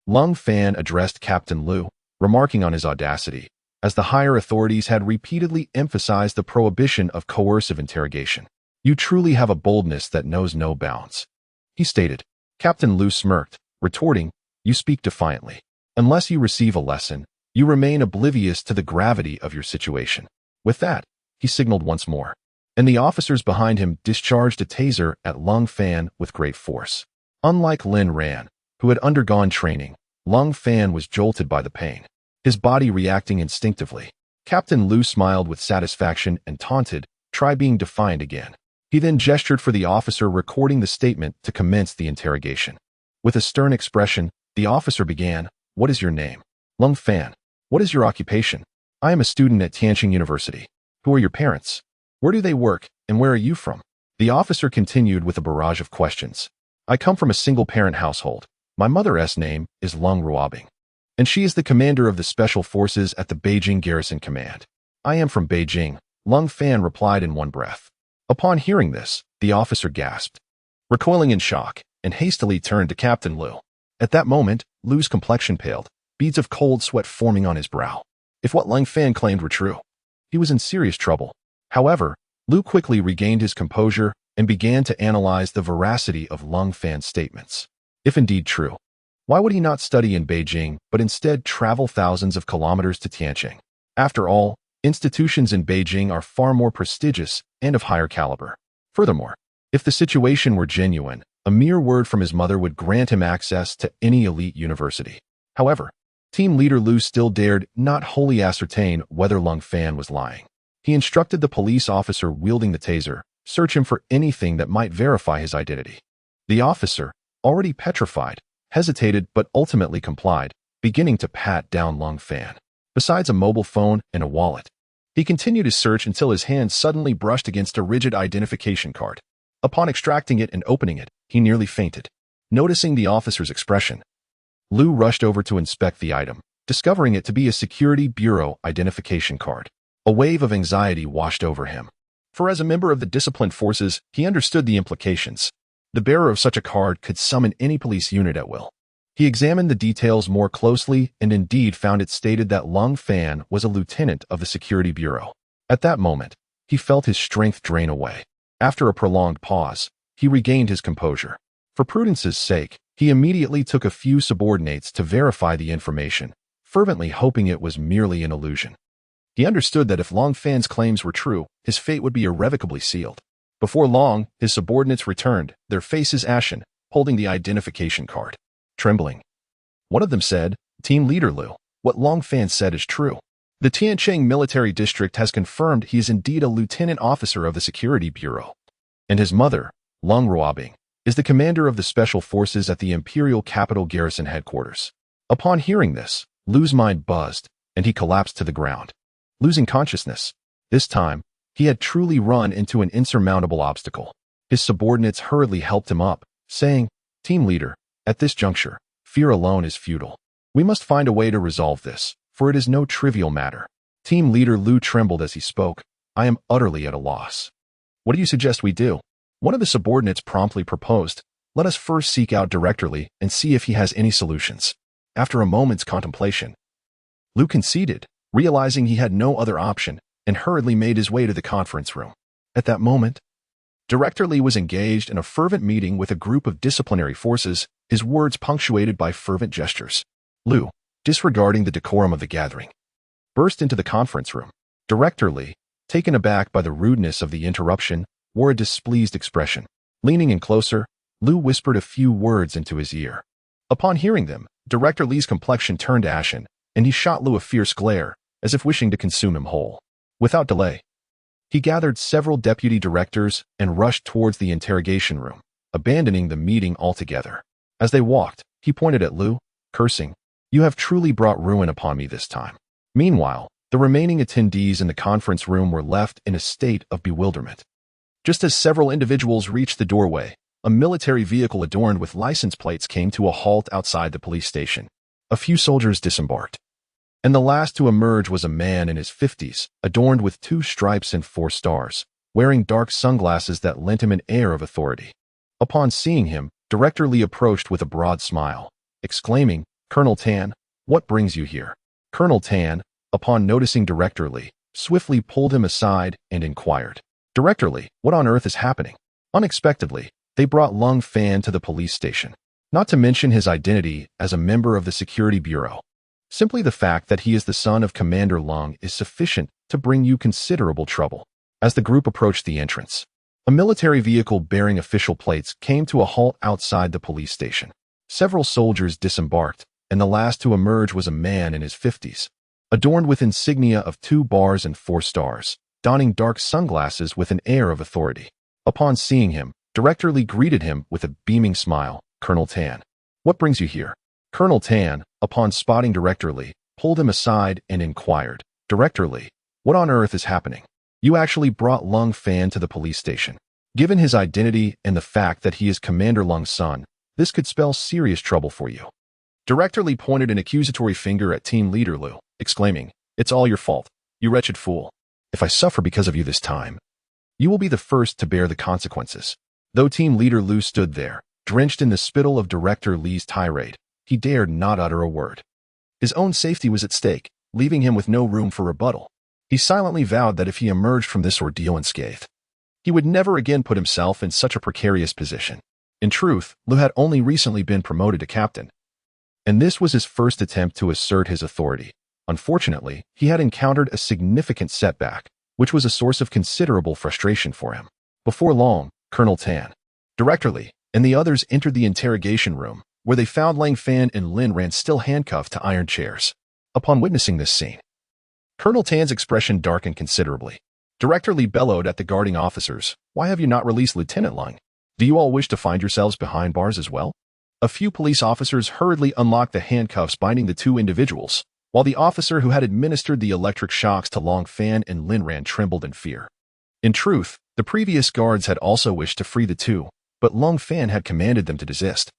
Lung Fan addressed Captain Lu, remarking on his audacity, as the higher authorities had repeatedly emphasized the prohibition of coercive interrogation. "You truly have a boldness that knows no bounds," he stated. Captain Lu smirked, retorting, "You speak defiantly. Unless you receive a lesson, you remain oblivious to the gravity of your situation." With that, he signaled once more, and the officers behind him discharged a taser at Lung Fan with great force. Unlike Lin Ran, who had undergone training, Lung Fan was jolted by the pain, his body reacting instinctively. Captain Lu smiled with satisfaction and taunted, "Try being defiant again." He then gestured for the officer recording the statement to commence the interrogation. With a stern expression, the officer began, "What is your name?" "Lung Fan." "What is your occupation?" "I am a student at Tianqing University." "Who are your parents? Where do they work, and where are you from?" The officer continued with a barrage of questions. "I come from a single-parent household. My mother's name is Lung Ruobing, and she is the commander of the special forces at the Beijing Garrison Command." "I am from Beijing," Lung Fan replied in one breath. Upon hearing this, the officer gasped, recoiling in shock, and hastily turned to Captain Lu. At that moment, Lu's complexion paled, beads of cold sweat forming on his brow. If what Lung Fan claimed were true, he was in serious trouble. However, Lu quickly regained his composure and began to analyze the veracity of Lung Fan's statements. If indeed true, why would he not study in Beijing but instead travel thousands of kilometers to Tianqing? After all, institutions in Beijing are far more prestigious and of higher caliber. Furthermore, if the situation were genuine, a mere word from his mother would grant him access to any elite university. However, Team Leader Lu still dared not wholly ascertain whether Lung Fan was lying. He instructed the police officer wielding the taser, search him for anything that might verify his identity. The officer, already petrified, hesitated but ultimately complied, beginning to pat down Lung Fan. Besides a mobile phone and a wallet, he continued his search until his hand suddenly brushed against a rigid identification card. Upon extracting it and opening it, he nearly fainted. Noticing the officer's expression, Lu rushed over to inspect the item, discovering it to be a Security Bureau identification card. A wave of anxiety washed over him. For as a member of the disciplined forces, he understood the implications. The bearer of such a card could summon any police unit at will. He examined the details more closely and indeed found it stated that Lung Fan was a lieutenant of the Security Bureau. At that moment, he felt his strength drain away. After a prolonged pause, he regained his composure. For prudence's sake, he immediately took a few subordinates to verify the information, fervently hoping it was merely an illusion. He understood that if Lung Fan's claims were true, his fate would be irrevocably sealed. Before long, his subordinates returned, their faces ashen, holding the identification card. Trembling, one of them said, "Team Leader Lu, what Lung Fan said is true. The Tianqing Military District has confirmed he is indeed a lieutenant officer of the Security Bureau. And his mother, Lung Ruobing, is the commander of the special forces at the Imperial Capital Garrison Headquarters." Upon hearing this, Lu's mind buzzed, and he collapsed to the ground. Losing consciousness, this time, he had truly run into an insurmountable obstacle. His subordinates hurriedly helped him up, saying, "Team Leader, at this juncture, fear alone is futile. We must find a way to resolve this, for it is no trivial matter." Team Leader Lu trembled as he spoke. "I am utterly at a loss. What do you suggest we do?" One of the subordinates promptly proposed, "Let us first seek out Director Li and see if he has any solutions." After a moment's contemplation, Lu conceded, realizing he had no other option, and hurriedly made his way to the conference room. At that moment, Director Li was engaged in a fervent meeting with a group of disciplinary forces, his words punctuated by fervent gestures. Lu, disregarding the decorum of the gathering, burst into the conference room. Director Li, taken aback by the rudeness of the interruption, wore a displeased expression. Leaning in closer, Liu whispered a few words into his ear. Upon hearing them, Director Li's complexion turned ashen, and he shot Liu a fierce glare, as if wishing to consume him whole. Without delay, he gathered several deputy directors and rushed towards the interrogation room, abandoning the meeting altogether. As they walked, he pointed at Liu, cursing, "You have truly brought ruin upon me this time." Meanwhile, the remaining attendees in the conference room were left in a state of bewilderment. Just as several individuals reached the doorway, a military vehicle adorned with license plates came to a halt outside the police station. A few soldiers disembarked, and the last to emerge was a man in his 50s, adorned with 2 stripes and 4 stars, wearing dark sunglasses that lent him an air of authority. Upon seeing him, Director Li approached with a broad smile, exclaiming, "Colonel Tan, what brings you here?" Colonel Tan, upon noticing Director Li, swiftly pulled him aside and inquired, "Director Li, what on earth is happening?" Unexpectedly, they brought Lung Fan to the police station. Not to mention his identity as a member of the Security Bureau. Simply the fact that he is the son of Commander Lung is sufficient to bring you considerable trouble. As the group approached the entrance, a military vehicle bearing official plates came to a halt outside the police station. Several soldiers disembarked, and the last to emerge was a man in his 50s, adorned with insignia of 2 bars and 4 stars, donning dark sunglasses with an air of authority. Upon seeing him, Director Li greeted him with a beaming smile, "Colonel Tan, what brings you here?" Colonel Tan, upon spotting Director Li, pulled him aside and inquired, "Director Li, what on earth is happening? You actually brought Lung Fan to the police station. Given his identity and the fact that he is Commander Lung's son, this could spell serious trouble for you." Director Li pointed an accusatory finger at Team Leader Liu, exclaiming, "It's all your fault, you wretched fool. If I suffer because of you this time, you will be the first to bear the consequences." Though Team Leader Liu stood there, drenched in the spittle of Director Li's tirade, he dared not utter a word. His own safety was at stake, leaving him with no room for rebuttal. He silently vowed that if he emerged from this ordeal unscathed, he would never again put himself in such a precarious position. In truth, Liu had only recently been promoted to captain, and this was his first attempt to assert his authority. Unfortunately, he had encountered a significant setback, which was a source of considerable frustration for him. Before long, Colonel Tan, Director Li, and the others entered the interrogation room, where they found Lang Fan and Lin Ran still handcuffed to iron chairs. Upon witnessing this scene, Colonel Tan's expression darkened considerably. Director Li bellowed at the guarding officers, "Why have you not released Lieutenant Lung? Do you all wish to find yourselves behind bars as well?" A few police officers hurriedly unlocked the handcuffs binding the 2 individuals, while the officer who had administered the electric shocks to Lang Fan and Lin Ran trembled in fear. In truth, the previous guards had also wished to free the 2, but Lang Fan had commanded them to desist,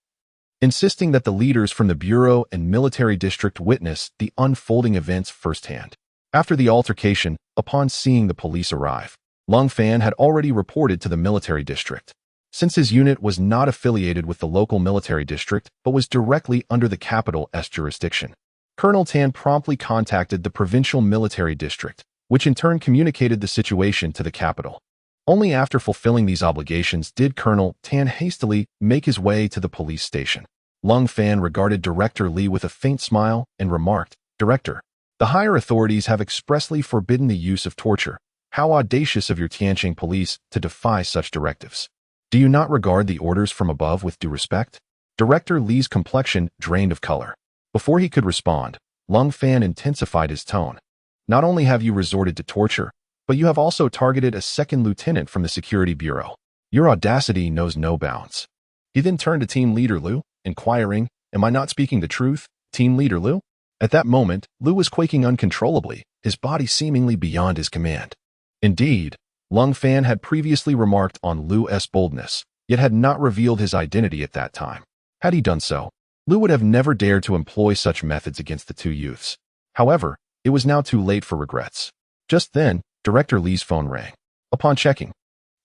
insisting that the leaders from the Bureau and Military District witness the unfolding events firsthand. After the altercation, upon seeing the police arrive, Lang Fan had already reported to the Military District. Since his unit was not affiliated with the local military district but was directly under the capital's jurisdiction, Colonel Tan promptly contacted the Provincial Military District, which in turn communicated the situation to the capital. Only after fulfilling these obligations did Colonel Tan hastily make his way to the police station. Lung Fan regarded Director Li with a faint smile and remarked, "Director, the higher authorities have expressly forbidden the use of torture. How audacious of your Tianqing police to defy such directives. Do you not regard the orders from above with due respect?" Director Li's complexion drained of color. Before he could respond, Lung Fan intensified his tone. "Not only have you resorted to torture, but you have also targeted a 2nd lieutenant from the Security Bureau. Your audacity knows no bounds." He then turned to Team Leader Liu, inquiring, "Am I not speaking the truth, Team Leader Liu?" At that moment, Liu was quaking uncontrollably, his body seemingly beyond his command. Indeed, Lung Fan had previously remarked on Liu's boldness, yet had not revealed his identity at that time. Had he done so, Liu would have never dared to employ such methods against the 2 youths. However, it was now too late for regrets. Just then, Director Li's phone rang. Upon checking,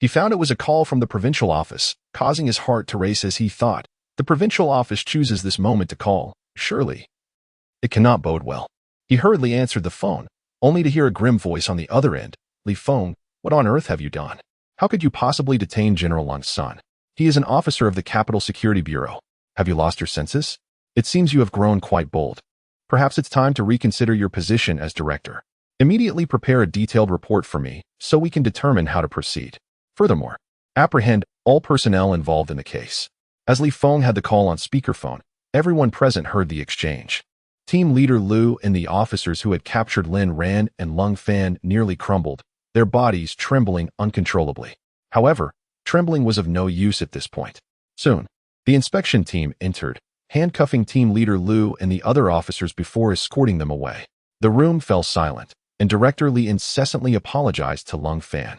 he found it was a call from the provincial office, causing his heart to race as he thought, "The provincial office chooses this moment to call. Surely it cannot bode well." He hurriedly answered the phone, only to hear a grim voice on the other end. "Li Feng, what on earth have you done? How could you possibly detain General Lung's son? He is an officer of the Capital Security Bureau. Have you lost your senses? It seems you have grown quite bold. Perhaps it's time to reconsider your position as director. Immediately prepare a detailed report for me, so we can determine how to proceed." Furthermore, apprehend all personnel involved in the case. As Li Feng had the call on speakerphone, everyone present heard the exchange. Team leader Liu and the officers who had captured Lin Ran and Lung Fan nearly crumbled, their bodies trembling uncontrollably. However, trembling was of no use at this point. Soon, the inspection team entered, handcuffing team leader Liu and the other officers before escorting them away. The room fell silent, and Director Li incessantly apologized to Lung Fan.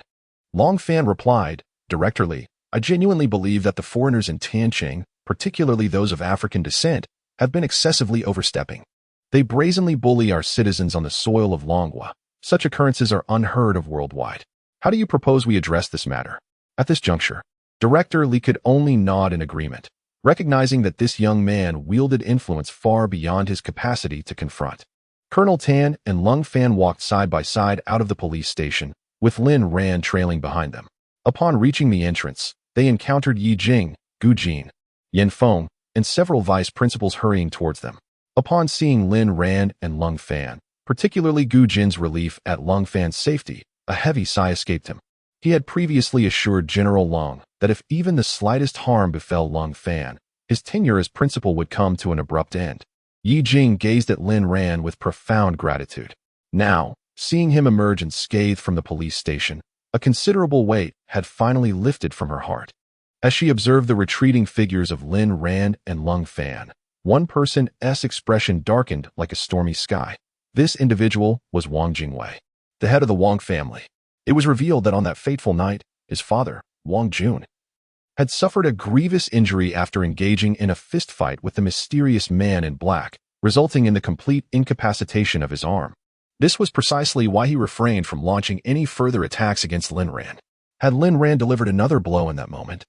Lung Fan replied, "Director Li, I genuinely believe that the foreigners in Tianqing, particularly those of African descent, have been excessively overstepping. They brazenly bully our citizens on the soil of Longhua. Such occurrences are unheard of worldwide. How do you propose we address this matter?" At this juncture, Director Li could only nod in agreement, recognizing that this young man wielded influence far beyond his capacity to confront. Colonel Tan and Lung Fan walked side by side out of the police station, with Lin Ran trailing behind them. Upon reaching the entrance, they encountered Yi Jing, Gu Jin, Yan Feng, and several vice principals hurrying towards them. Upon seeing Lin Ran and Lung Fan, particularly Gu Jin's relief at Lung Fan's safety, a heavy sigh escaped him. He had previously assured General Long that if even the slightest harm befell Lung Fan, his tenure as principal would come to an abrupt end. Yi Jing gazed at Lin Ran with profound gratitude. Now, seeing him emerge unscathed from the police station, a considerable weight had finally lifted from her heart. As she observed the retreating figures of Lin Ran and Lung Fan, one person's expression darkened like a stormy sky. This individual was Wang Jingwei, the head of the Wang family. It was revealed that on that fateful night, his father, Wang Jun, had suffered a grievous injury after engaging in a fistfight with the mysterious man in black, resulting in the complete incapacitation of his arm. This was precisely why he refrained from launching any further attacks against Lin Ran. Had Lin Ran delivered another blow in that moment,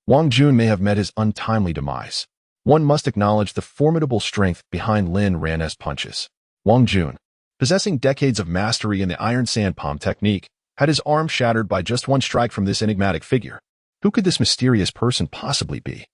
Wang Jun may have met his untimely demise. One must acknowledge the formidable strength behind Lin Ran's punches. Wang Jun, possessing decades of mastery in the iron sand palm technique, had his arm shattered by just one strike from this enigmatic figure. Who could this mysterious person possibly be?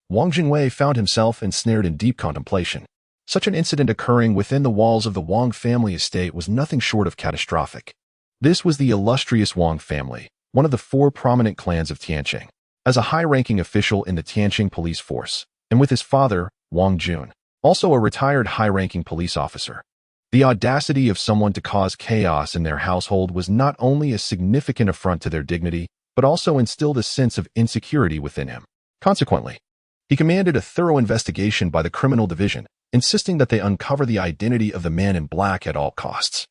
Wang Jingwei found himself ensnared in deep contemplation. Such an incident occurring within the walls of the Wang family estate was nothing short of catastrophic. This was the illustrious Wang family, one of the 4 prominent clans of Tianqing. As a high-ranking official in the Tianqing police force, and with his father, Wang Jun, also a retired high-ranking police officer. The audacity of someone to cause chaos in their household was not only a significant affront to their dignity, but also instilled a sense of insecurity within him. Consequently, he commanded a thorough investigation by the criminal division, insisting that they uncover the identity of the man in black at all costs.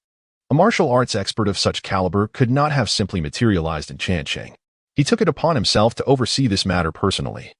A martial arts expert of such caliber could not have simply materialized in Tianqing. He took it upon himself to oversee this matter personally,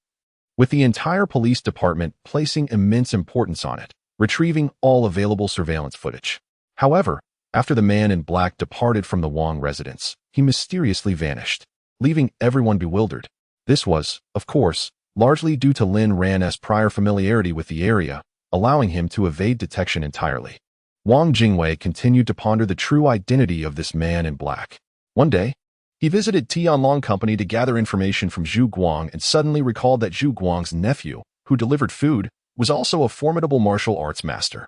with the entire police department placing immense importance on it, retrieving all available surveillance footage. However, after the man in black departed from the Wang residence, he mysteriously vanished, leaving everyone bewildered. This was, of course, largely due to Lin Ran's prior familiarity with the area, allowing him to evade detection entirely. Wang Jingwei continued to ponder the true identity of this man in black. One day, he visited Tianlong Company to gather information from Zhu Guang and suddenly recalled that Zhu Guang's nephew, who delivered food, was also a formidable martial arts master.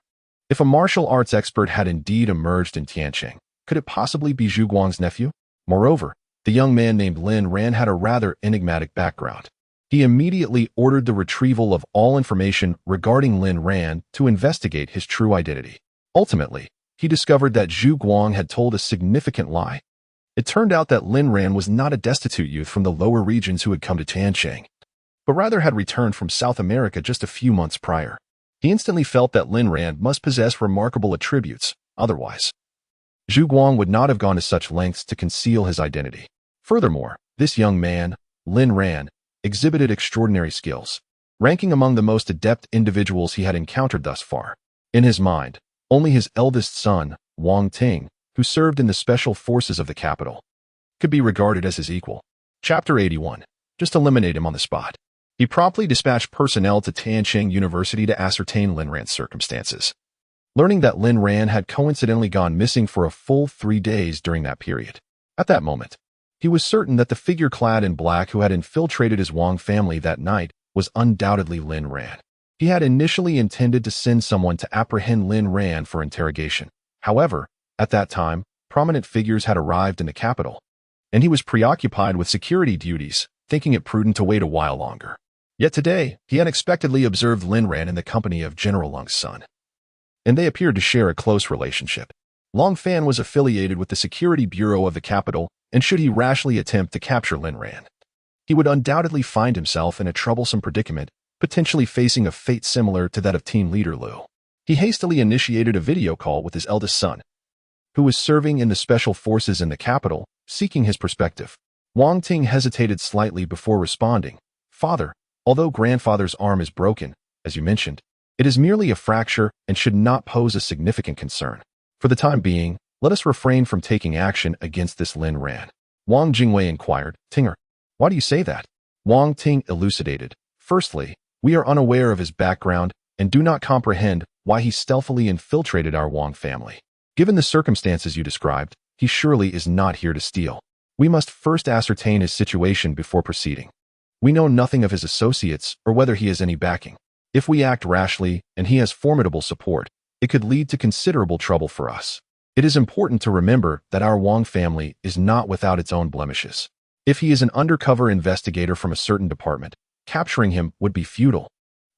If a martial arts expert had indeed emerged in Tianqing, could it possibly be Zhu Guang's nephew? Moreover, the young man named Lin Ran had a rather enigmatic background. He immediately ordered the retrieval of all information regarding Lin Ran to investigate his true identity. Ultimately, he discovered that Zhu Guang had told a significant lie. It turned out that Lin Ran was not a destitute youth from the lower regions who had come to Tianqing, but rather had returned from South America just a few months prior. He instantly felt that Lin Ran must possess remarkable attributes, otherwise Zhu Guang would not have gone to such lengths to conceal his identity. Furthermore, this young man, Lin Ran, exhibited extraordinary skills, ranking among the most adept individuals he had encountered thus far. In his mind, only his eldest son, Wang Ting, who served in the special forces of the capital, could be regarded as his equal. Chapter 81. Just eliminate him on the spot. He promptly dispatched personnel to Tianqing University to ascertain Lin Ran's circumstances. Learning that Lin Ran had coincidentally gone missing for a full 3 days during that period. At that moment, he was certain that the figure clad in black who had infiltrated his Wang family that night was undoubtedly Lin Ran. He had initially intended to send someone to apprehend Lin Ran for interrogation. However, at that time, prominent figures had arrived in the capital. and he was preoccupied with security duties, thinking it prudent to wait a while longer. Yet today, he unexpectedly observed Lin Ran in the company of General Lung's son, and they appeared to share a close relationship. Long Fan was affiliated with the Security Bureau of the capital, and should he rashly attempt to capture Lin Ran, he would undoubtedly find himself in a troublesome predicament, potentially facing a fate similar to that of team leader Liu. He hastily initiated a video call with his eldest son, who was serving in the special forces in the capital, seeking his perspective. Wang Ting hesitated slightly before responding. "Father, although grandfather's arm is broken, as you mentioned, it is merely a fracture and should not pose a significant concern. For the time being, let us refrain from taking action against this Lin Ran." Wang Jingwei inquired, "Tinger, why do you say that?" Wang Ting elucidated. "Firstly, we are unaware of his background and do not comprehend why he stealthily infiltrated our Wang family. Given the circumstances you described, he surely is not here to steal. We must first ascertain his situation before proceeding. We know nothing of his associates or whether he has any backing. If we act rashly and he has formidable support, it could lead to considerable trouble for us. It is important to remember that our Wang family is not without its own blemishes. If he is an undercover investigator from a certain department, capturing him would be futile,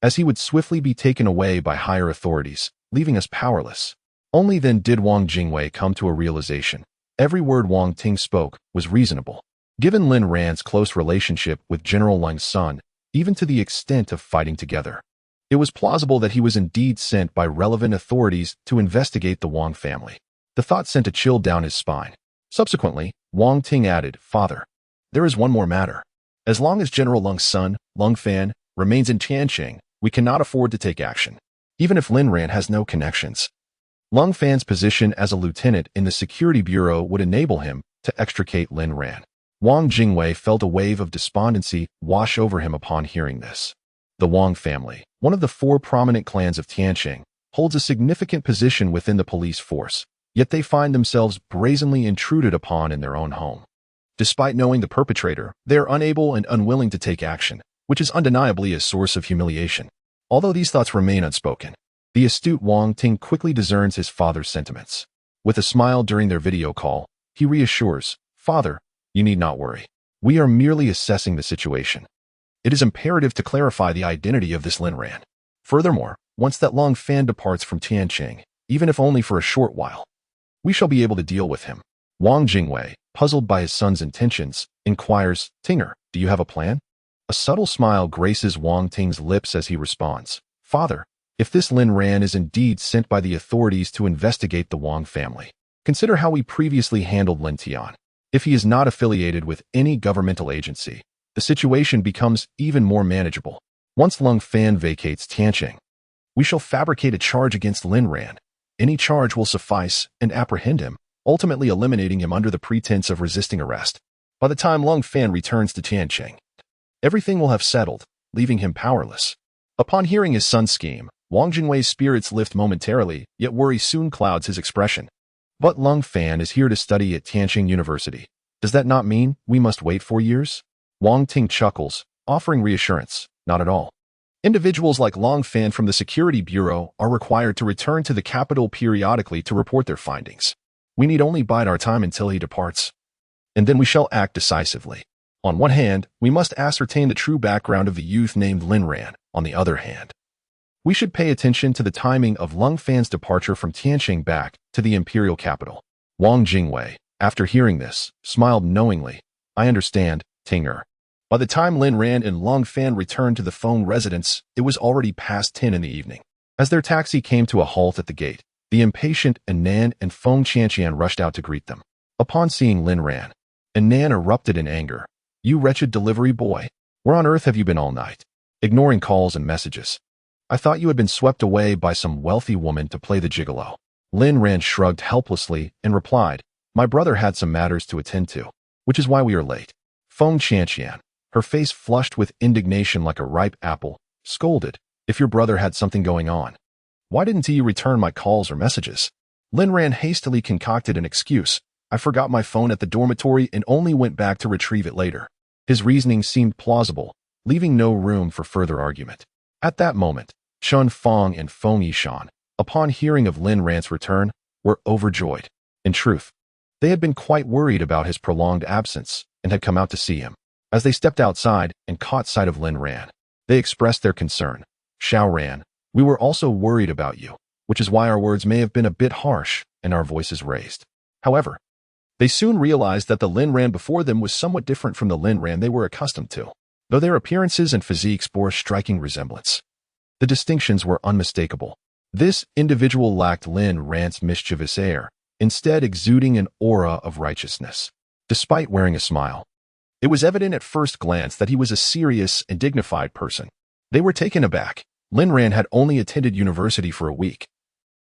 as he would swiftly be taken away by higher authorities, leaving us powerless." Only then did Wang Jingwei come to a realization. Every word Wang Ting spoke was reasonable. Given Lin Ran's close relationship with General Lung's son, even to the extent of fighting together, it was plausible that he was indeed sent by relevant authorities to investigate the Wang family. The thought sent a chill down his spine. Subsequently, Wang Ting added, "Father, there is one more matter. As long as General Lung's son, Lung Fan, remains in Tianqing, we cannot afford to take action, even if Lin Ran has no connections. Lung Fan's position as a lieutenant in the Security Bureau would enable him to extricate Lin Ran." Wang Jingwei felt a wave of despondency wash over him upon hearing this. The Wang family, one of the 4 prominent clans of Tianqing, holds a significant position within the police force, yet they find themselves brazenly intruded upon in their own home. Despite knowing the perpetrator, they are unable and unwilling to take action, which is undeniably a source of humiliation. Although these thoughts remain unspoken, the astute Wang Ting quickly discerns his father's sentiments. With a smile during their video call, he reassures, "Father, you need not worry. We are merely assessing the situation. It is imperative to clarify the identity of this Lin Ran. Furthermore, once that Lung Fan departs from Tianqing, even if only for a short while, we shall be able to deal with him." Wang Jingwei, puzzled by his son's intentions, inquires, "Tinger, do you have a plan?" A subtle smile graces Wang Ting's lips as he responds, "Father, if this Lin Ran is indeed sent by the authorities to investigate the Wang family, consider how we previously handled Lin Tian. If he is not affiliated with any governmental agency, the situation becomes even more manageable. Once Lung Fan vacates Tianqing, we shall fabricate a charge against Lin Ran. Any charge will suffice and apprehend him, ultimately eliminating him under the pretense of resisting arrest. By the time Lung Fan returns to Tianqing, everything will have settled, leaving him powerless." Upon hearing his son's scheme, Wang Jingwei's spirits lift momentarily, yet worry soon clouds his expression. "But Lung Fan is here to study at Tianqing University. Does that not mean we must wait 4 years?" Wang Ting chuckles, offering reassurance. "Not at all. Individuals like Lung Fan from the Security Bureau are required to return to the capital periodically to report their findings. We need only bide our time until he departs, and then we shall act decisively. On one hand, we must ascertain the true background of the youth named Lin Ran. On the other hand, we should pay attention to the timing of Lung Fan's departure from Tianqing back to the imperial capital." Wang Jingwei, after hearing this, smiled knowingly. "I understand, Tinger." By the time Lin Ran and Lung Fan returned to the Feng residence, it was already past 10 in the evening. As their taxi came to a halt at the gate, the impatient Anan and Feng Qianqian rushed out to greet them. Upon seeing Lin Ran, Anan erupted in anger. "You wretched delivery boy! Where on earth have you been all night? Ignoring calls and messages. I thought you had been swept away by some wealthy woman to play the gigolo." Lin Ran shrugged helplessly and replied, "My brother had some matters to attend to, which is why we are late." Feng Qianqian, her face flushed with indignation like a ripe apple, scolded, "If your brother had something going on, why didn't he return my calls or messages?" Lin Ran hastily concocted an excuse. "I forgot my phone at the dormitory and only went back to retrieve it later." His reasoning seemed plausible, leaving no room for further argument. At that moment, Chun Fong and Feng Yishan, upon hearing of Lin Ran's return, were overjoyed. In truth, They had been quite worried about his prolonged absence and had come out to see him. As they stepped outside and caught sight of Lin Ran, they expressed their concern. Xiao Ran, we were also worried about you, which is why our words may have been a bit harsh and our voices raised. However, they soon realized that the Lin Ran before them was somewhat different from the Lin Ran they were accustomed to, though their appearances and physiques bore a striking resemblance. The distinctions were unmistakable. This individual lacked Lin Ran's mischievous air, instead exuding an aura of righteousness. Despite wearing a smile, it was evident at first glance that he was a serious and dignified person. They were taken aback. Lin Ran had only attended university for a week,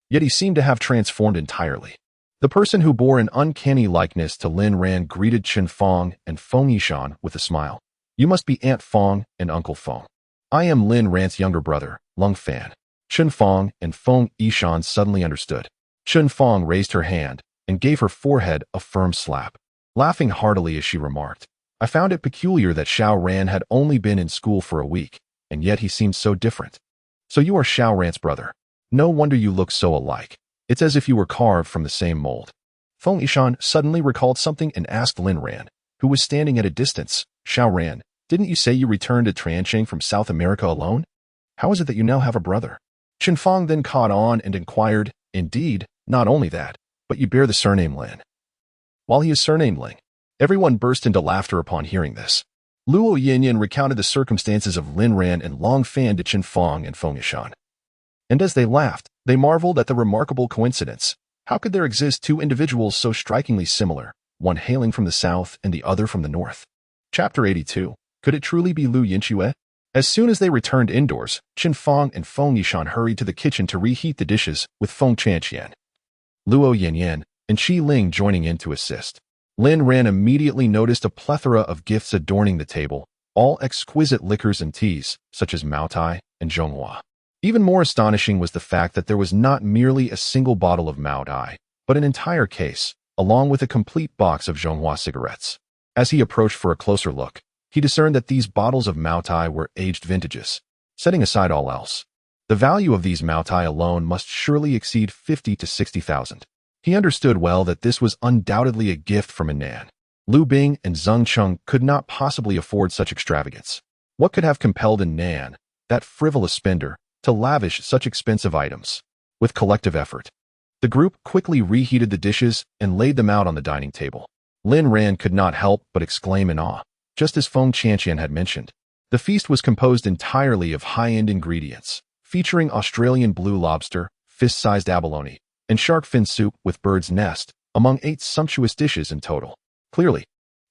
yet he seemed to have transformed entirely. The person who bore an uncanny likeness to Lin Ran greeted Chen Fong and Feng Yishan with a smile. You must be Aunt Fong and Uncle Feng. I am Lin Ran's younger brother, Lung Fan. Chen Fong and Feng Yishan suddenly understood. Chen Fong raised her hand and gave her forehead a firm slap, laughing heartily as she remarked, I found it peculiar that Xiao Ran had only been in school for a week, and yet he seemed so different. So you are Xiao Ran's brother. No wonder you look so alike. It's as if you were carved from the same mold. Feng Yishan suddenly recalled something and asked Lin Ran, who was standing at a distance, Xiao Ran, didn't you say you returned to Tianqing from South America alone? How is it that you now have a brother? Chen Fong then caught on and inquired, indeed, not only that, but you bear the surname Lin. While he is surnamed Ling, everyone burst into laughter upon hearing this. Luo Yinyan recounted the circumstances of Lin Ran and Long Fan to Chen Fong and Feng Yishan. And as they laughed, they marveled at the remarkable coincidence. How could there exist two individuals so strikingly similar, one hailing from the south and the other from the north? Chapter 82. Could it truly be Lu Yinxue? As soon as they returned indoors, Chen Fong and Feng Yishan hurried to the kitchen to reheat the dishes with Feng Chanqian, Luo Yanyan, and Qi Ling joining in to assist. Lin Ran immediately noticed a plethora of gifts adorning the table, all exquisite liquors and teas, such as Maotai and Zhonghua. Even more astonishing was the fact that there was not merely a single bottle of Maotai, but an entire case, along with a complete box of Zhonghua cigarettes. As he approached for a closer look, he discerned that these bottles of Maotai were aged vintages. Setting aside all else, the value of these Maotai alone must surely exceed 50 to 60,000. He understood well that this was undoubtedly a gift from Anan. Liu Bing and Zheng Cheng could not possibly afford such extravagance. What could have compelled Anan, that frivolous spender, to lavish such expensive items? With collective effort, the group quickly reheated the dishes and laid them out on the dining table. Lin Ran could not help but exclaim in awe, just as Feng Chanqian had mentioned. The feast was composed entirely of high-end ingredients, featuring Australian blue lobster, fist-sized abalone, and shark fin soup with bird's nest, among 8 sumptuous dishes in total. Clearly,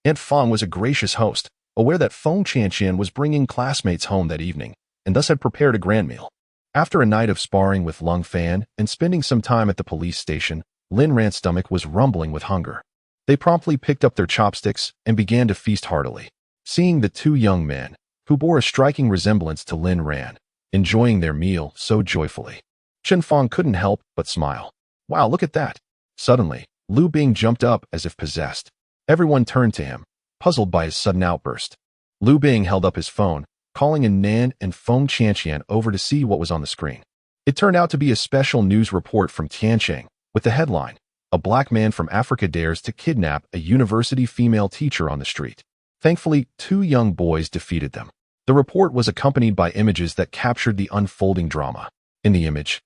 Aunt Fong was a gracious host, aware that Feng Chanqian was bringing classmates home that evening, and thus had prepared a grand meal. After a night of sparring with Lung Fan and spending some time at the police station, Lin Ran's stomach was rumbling with hunger. They promptly picked up their chopsticks and began to feast heartily. Seeing the two young men, who bore a striking resemblance to Lin Ran, enjoying their meal so joyfully, Chen Fong couldn't help but smile. Wow, look at that. Suddenly, Liu Bing jumped up as if possessed. Everyone turned to him, puzzled by his sudden outburst. Liu Bing held up his phone, calling Anan and Feng Chanqian over to see what was on the screen. It turned out to be a special news report from Tianqing, with the headline, "A black man from Africa dares to kidnap a university female teacher on the street." Thankfully, 2 young boys defeated them. The report was accompanied by images that captured the unfolding drama. In the image,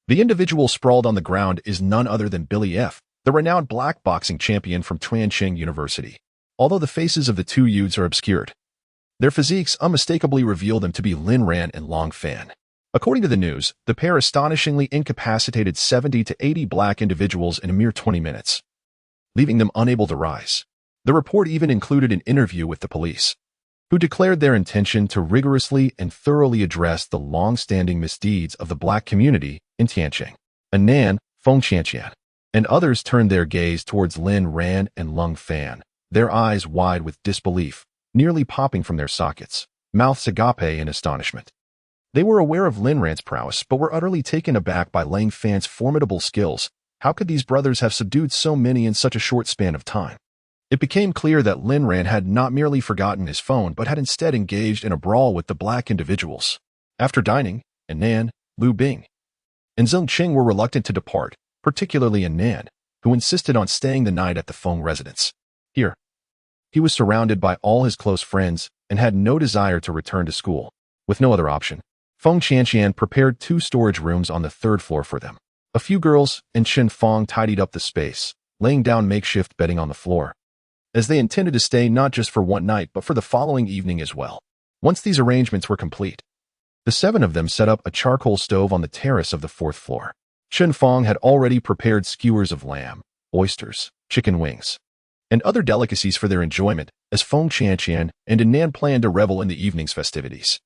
the individual sprawled on the ground is none other than Billy F., the renowned black boxing champion from Tianqing University. Although the faces of the 2 youths are obscured, their physiques unmistakably reveal them to be Lin Ran and Long Fan. According to the news, the pair astonishingly incapacitated 70 to 80 black individuals in a mere 20 minutes, leaving them unable to rise. The report even included an interview with the police, who declared their intention to rigorously and thoroughly address the long-standing misdeeds of the black community in Tianqing. Anan, Feng Chanqian, and others turned their gaze towards Lin Ran and Lung Fan, their eyes wide with disbelief, nearly popping from their sockets, mouths agape in astonishment. They were aware of Lin Ran's prowess, but were utterly taken aback by Lang Fan's formidable skills. How could these brothers have subdued so many in such a short span of time? It became clear that Lin Ran had not merely forgotten his phone, but had instead engaged in a brawl with the black individuals. After dining, Anan, Liu Bing, and Zheng Qing were reluctant to depart, particularly Anan, who insisted on staying the night at the Feng residence. Here, he was surrounded by all his close friends and had no desire to return to school. With no other option, Feng Qianqian prepared 2 storage rooms on the 3rd floor for them. A few girls and Chen Feng tidied up the space, laying down makeshift bedding on the floor, as they intended to stay not just for one night but for the following evening as well. Once these arrangements were complete, the 7 of them set up a charcoal stove on the terrace of the 4th floor. Chen Feng had already prepared skewers of lamb, oysters, chicken wings, and other delicacies for their enjoyment, as Feng Qianqian and Nan planned to revel in the evening's festivities.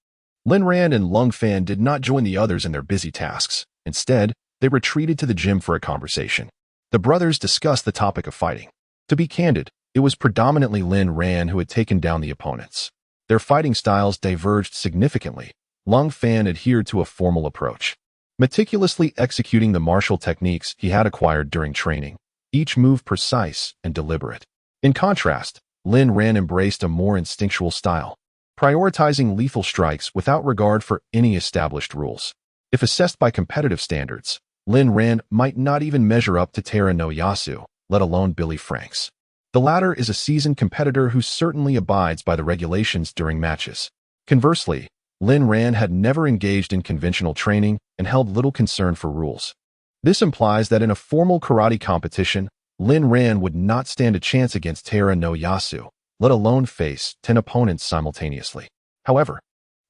Lin Ran and Lung Fan did not join the others in their busy tasks. Instead, they retreated to the gym for a conversation. The brothers discussed the topic of fighting. To be candid, it was predominantly Lin Ran who had taken down the opponents. Their fighting styles diverged significantly. Lung Fan adhered to a formal approach, meticulously executing the martial techniques he had acquired during training, each move precise and deliberate. In contrast, Lin Ran embraced a more instinctual style, prioritizing lethal strikes without regard for any established rules. If assessed by competitive standards, Lin Ran might not even measure up to Tara no Yasu, let alone Billy Franks. The latter is a seasoned competitor who certainly abides by the regulations during matches. Conversely, Lin Ran had never engaged in conventional training and held little concern for rules. This implies that in a formal karate competition, Lin Ran would not stand a chance against Tara no Yasu, let alone face 10 opponents simultaneously. However,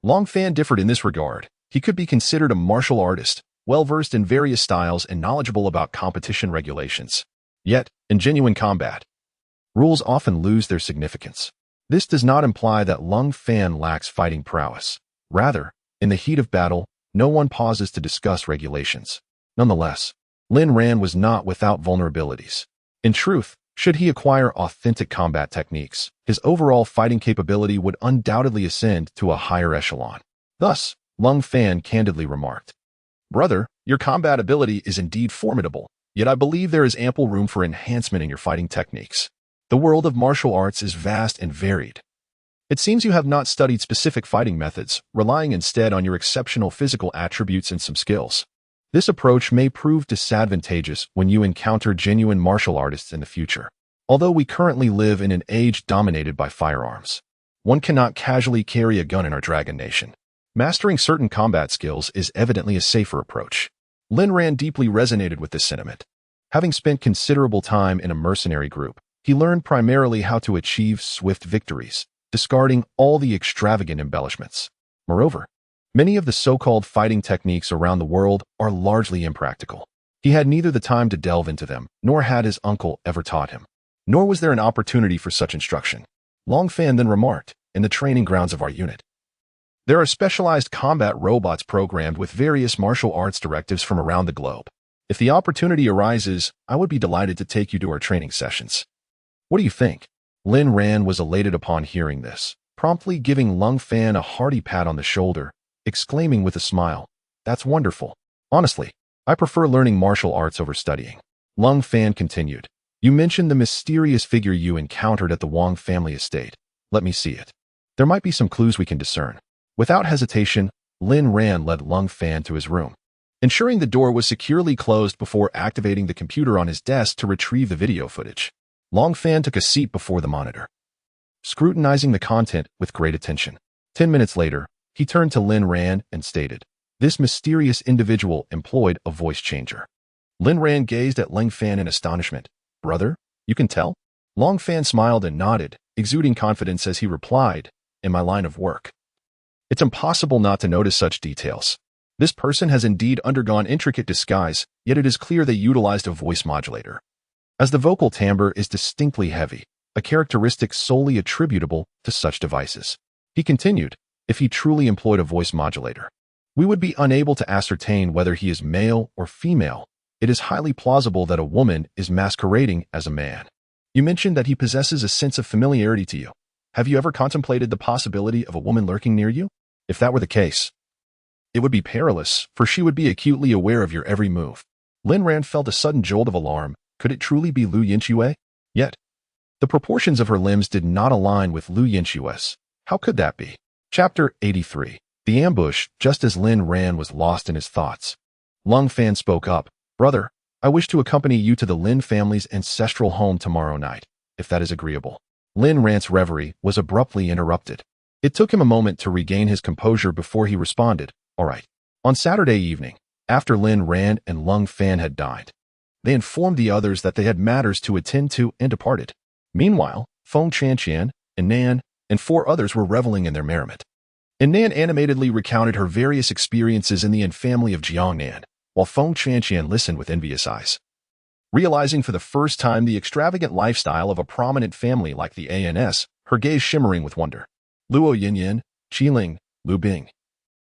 Long Fan differed in this regard. He could be considered a martial artist, well-versed in various styles and knowledgeable about competition regulations. Yet, in genuine combat, rules often lose their significance. This does not imply that Lung Fan lacks fighting prowess. Rather, in the heat of battle, no one pauses to discuss regulations. Nonetheless, Lin Ran was not without vulnerabilities. In truth, should he acquire authentic combat techniques, his overall fighting capability would undoubtedly ascend to a higher echelon. Thus, Lung Fan candidly remarked, "Brother, your combat ability is indeed formidable, yet I believe there is ample room for enhancement in your fighting techniques. The world of martial arts is vast and varied. It seems you have not studied specific fighting methods, relying instead on your exceptional physical attributes and some skills. This approach may prove disadvantageous when you encounter genuine martial artists in the future. Although we currently live in an age dominated by firearms, one cannot casually carry a gun in our Dragon Nation. Mastering certain combat skills is evidently a safer approach." Lin Ran deeply resonated with this sentiment. Having spent considerable time in a mercenary group, he learned primarily how to achieve swift victories, discarding all the extravagant embellishments. Moreover, many of the so-called fighting techniques around the world are largely impractical. He had neither the time to delve into them, nor had his uncle ever taught him. Nor was there an opportunity for such instruction. Long Fan then remarked, "In the training grounds of our unit, there are specialized combat robots programmed with various martial arts directives from around the globe. If the opportunity arises, I would be delighted to take you to our training sessions. What do you think?" Lin Ran was elated upon hearing this, promptly giving Lung Fan a hearty pat on the shoulder, exclaiming with a smile, "That's wonderful. Honestly, I prefer learning martial arts over studying." Lung Fan continued, "You mentioned the mysterious figure you encountered at the Wang family estate. Let me see it. There might be some clues we can discern." Without hesitation, Lin Ran led Lung Fan to his room, ensuring the door was securely closed before activating the computer on his desk to retrieve the video footage. Long Fan took a seat before the monitor, scrutinizing the content with great attention. 10 minutes later, he turned to Lin Ran and stated, "This mysterious individual employed a voice changer." Lin Ran gazed at Long Fan in astonishment. "Brother, you can tell?" Long Fan smiled and nodded, exuding confidence as he replied, "In my line of work, it's impossible not to notice such details. This person has indeed undergone intricate disguise, yet it is clear they utilized a voice modulator, as the vocal timbre is distinctly heavy, a characteristic solely attributable to such devices." He continued, "If he truly employed a voice modulator, we would be unable to ascertain whether he is male or female. It is highly plausible that a woman is masquerading as a man. You mentioned that he possesses a sense of familiarity to you. Have you ever contemplated the possibility of a woman lurking near you? If that were the case, it would be perilous, for she would be acutely aware of your every move." Lin Ran felt a sudden jolt of alarm. Could it truly be Lu Yinxue? Yet, the proportions of her limbs did not align with Lu Yinxue's. How could that be? Chapter 83. The ambush. Just as Lin Ran was lost in his thoughts, Lung Fan spoke up, "Brother, I wish to accompany you to the Lin family's ancestral home tomorrow night, if that is agreeable. Lin Rant's reverie was abruptly interrupted. It took him a moment to regain his composure before he responded, all right. On Saturday evening, after Lin Rand and Lung Fan had dined, they informed the others that they had matters to attend to and departed. Meanwhile, Feng Chanqian and Nan and 4 others were reveling in their merriment. And Nan animatedly recounted her various experiences in the Yin family of Jiangnan, while Feng Chanqian listened with envious eyes. Realizing for the first time the extravagant lifestyle of a prominent family like the ANS, her gaze shimmering with wonder. Luo Yinyan, Qiling, Lu Bing,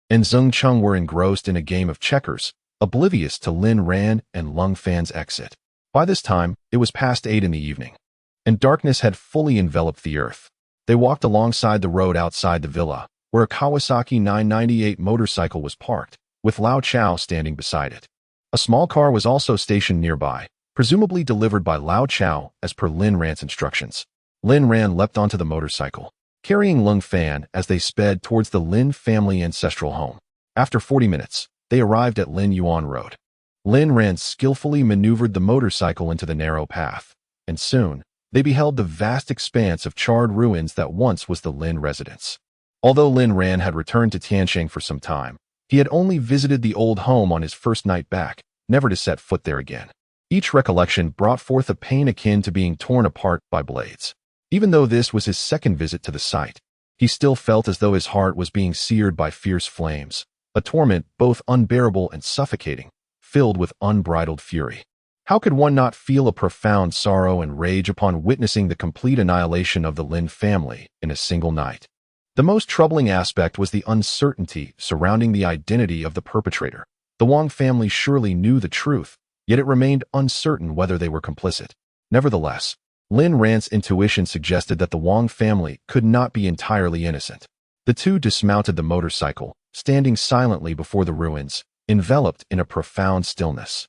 and Zheng Cheng were engrossed in a game of checkers, oblivious to Lin Ran and Lung Fan's exit. By this time, it was past 8 in the evening, and darkness had fully enveloped the earth. They walked alongside the road outside the villa, where a Kawasaki 998 motorcycle was parked, with Lao Chao standing beside it. A small car was also stationed nearby, presumably delivered by Lao Chao as per Lin Ran's instructions. Lin Ran leapt onto the motorcycle, carrying Lung Fan as they sped towards the Lin family ancestral home. After 40 minutes, they arrived at Lin Yuan Road. Lin Ran skillfully maneuvered the motorcycle into the narrow path, and soon, they beheld the vast expanse of charred ruins that once was the Lin residence. Although Lin Ran had returned to Tiansheng for some time, he had only visited the old home on his first night back, never to set foot there again. Each recollection brought forth a pain akin to being torn apart by blades. Even though this was his second visit to the site, he still felt as though his heart was being seared by fierce flames, a torment both unbearable and suffocating, filled with unbridled fury. How could one not feel a profound sorrow and rage upon witnessing the complete annihilation of the Lin family in a single night? The most troubling aspect was the uncertainty surrounding the identity of the perpetrator. The Wang family surely knew the truth, yet it remained uncertain whether they were complicit. Nevertheless, Lin Ran's intuition suggested that the Wang family could not be entirely innocent. The two dismounted the motorcycle, standing silently before the ruins, enveloped in a profound stillness.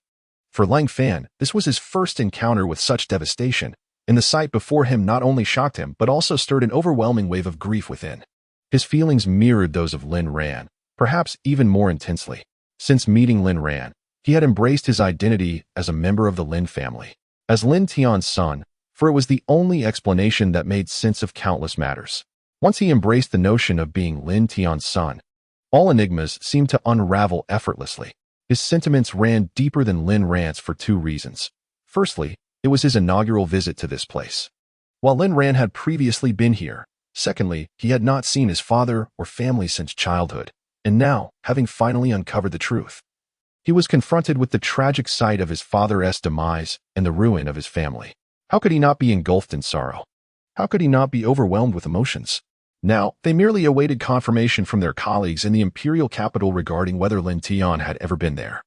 For Lang Fan, this was his first encounter with such devastation, and the sight before him not only shocked him but also stirred an overwhelming wave of grief within. His feelings mirrored those of Lin Ran, perhaps even more intensely. Since meeting Lin Ran, he had embraced his identity as a member of the Lin family, as Lin Tian's son, for it was the only explanation that made sense of countless matters. Once he embraced the notion of being Lin Tian's son, all enigmas seemed to unravel effortlessly. His sentiments ran deeper than Lin Ran's for 2 reasons. Firstly, it was his inaugural visit to this place. While Lin Ran had previously been here, secondly, he had not seen his father or family since childhood, and now, having finally uncovered the truth, he was confronted with the tragic sight of his father's demise and the ruin of his family. How could he not be engulfed in sorrow? How could he not be overwhelmed with emotions? Now, they merely awaited confirmation from their colleagues in the imperial capital regarding whether Lin Tian had ever been there,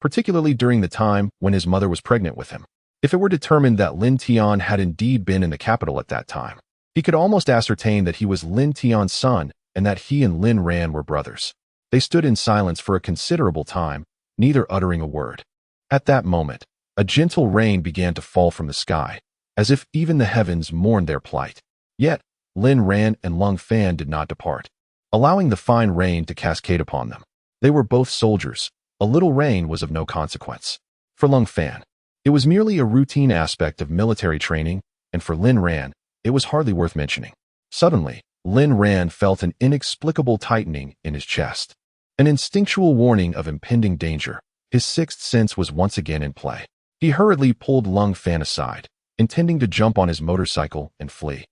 particularly during the time when his mother was pregnant with him. If it were determined that Lin Tian had indeed been in the capital at that time, he could almost ascertain that he was Lin Tian's son and that he and Lin Ran were brothers. They stood in silence for a considerable time, neither uttering a word. At that moment, a gentle rain began to fall from the sky, as if even the heavens mourned their plight. Yet, Lin Ran and Lung Fan did not depart, allowing the fine rain to cascade upon them. They were both soldiers. A little rain was of no consequence. For Lung Fan, it was merely a routine aspect of military training, and for Lin Ran, it was hardly worth mentioning. Suddenly, Lin Ran felt an inexplicable tightening in his chest, an instinctual warning of impending danger. His sixth sense was once again in play. He hurriedly pulled Lung Fan aside, intending to jump on his motorcycle and flee.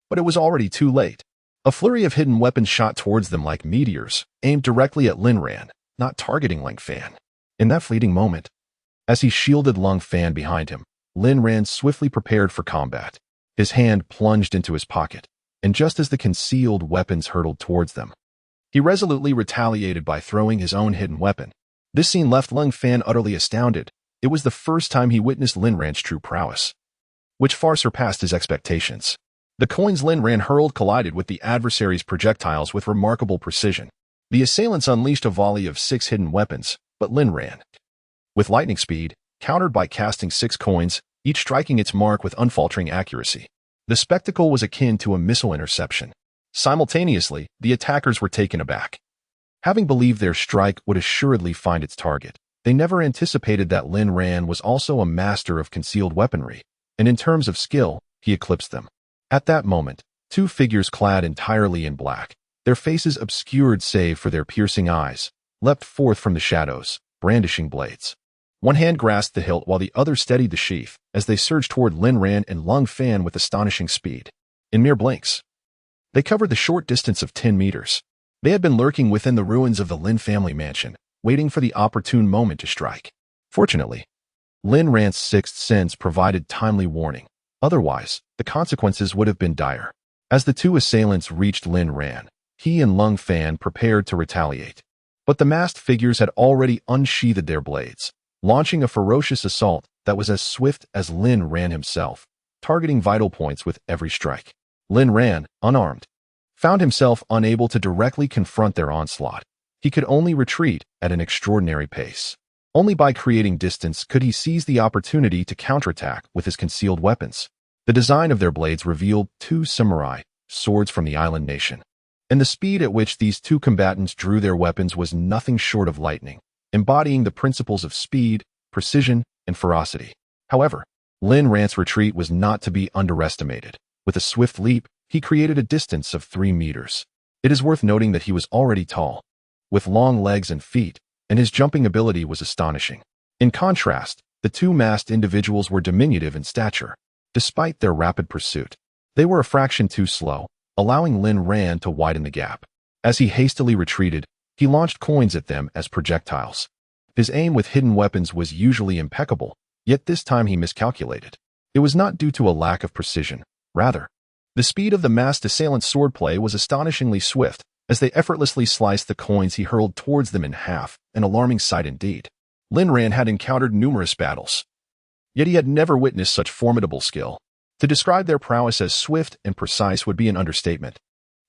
But it was already too late. A flurry of hidden weapons shot towards them like meteors, aimed directly at Lin Ran, not targeting Lung Fan. In that fleeting moment, as he shielded Lung Fan behind him, Lin Ran swiftly prepared for combat. His hand plunged into his pocket, and just as the concealed weapons hurtled towards them, he resolutely retaliated by throwing his own hidden weapon. This scene left Lung Fan utterly astounded. It was the first time he witnessed Lin Ran's true prowess, which far surpassed his expectations. The coins Lin Ran hurled collided with the adversary's projectiles with remarkable precision. The assailants unleashed a volley of 6 hidden weapons, but Lin Ran, with lightning speed, countered by casting 6 coins, each striking its mark with unfaltering accuracy. The spectacle was akin to a missile interception. Simultaneously, the attackers were taken aback. Having believed their strike would assuredly find its target, They never anticipated that Lin Ran was also a master of concealed weaponry, and in terms of skill, he eclipsed them. At that moment, two figures clad entirely in black, their faces obscured save for their piercing eyes, leapt forth from the shadows, brandishing blades. One hand grasped the hilt while the other steadied the sheath as they surged toward Lin Ran and Lung Fan with astonishing speed. In mere blinks, they covered the short distance of 10 meters. They had been lurking within the ruins of the Lin family mansion, waiting for the opportune moment to strike. Fortunately, Lin Ran's sixth sense provided timely warning. Otherwise, the consequences would have been dire. As the two assailants reached Lin Ran, he and Lung Fan prepared to retaliate. But the masked figures had already unsheathed their blades, launching a ferocious assault that was as swift as Lin Ran himself, targeting vital points with every strike. Lin Ran, unarmed, found himself unable to directly confront their onslaught. He could only retreat at an extraordinary pace. Only by creating distance could he seize the opportunity to counterattack with his concealed weapons. The design of their blades revealed two samurai, swords from the island nation. And the speed at which these two combatants drew their weapons was nothing short of lightning, embodying the principles of speed, precision, and ferocity. However, Lin Ran's retreat was not to be underestimated. With a swift leap, he created a distance of 3 meters. It is worth noting that he was already tall, with long legs and feet, and his jumping ability was astonishing. In contrast, the two masked individuals were diminutive in stature. Despite their rapid pursuit, they were a fraction too slow, allowing Lin Ran to widen the gap. As he hastily retreated, he launched coins at them as projectiles. His aim with hidden weapons was usually impeccable, yet this time he miscalculated. It was not due to a lack of precision. Rather, the speed of the masked assailant's swordplay was astonishingly swift. As they effortlessly sliced the coins, he hurled towards them in half, an alarming sight indeed. Lin Ran had encountered numerous battles, yet he had never witnessed such formidable skill. To describe their prowess as swift and precise would be an understatement.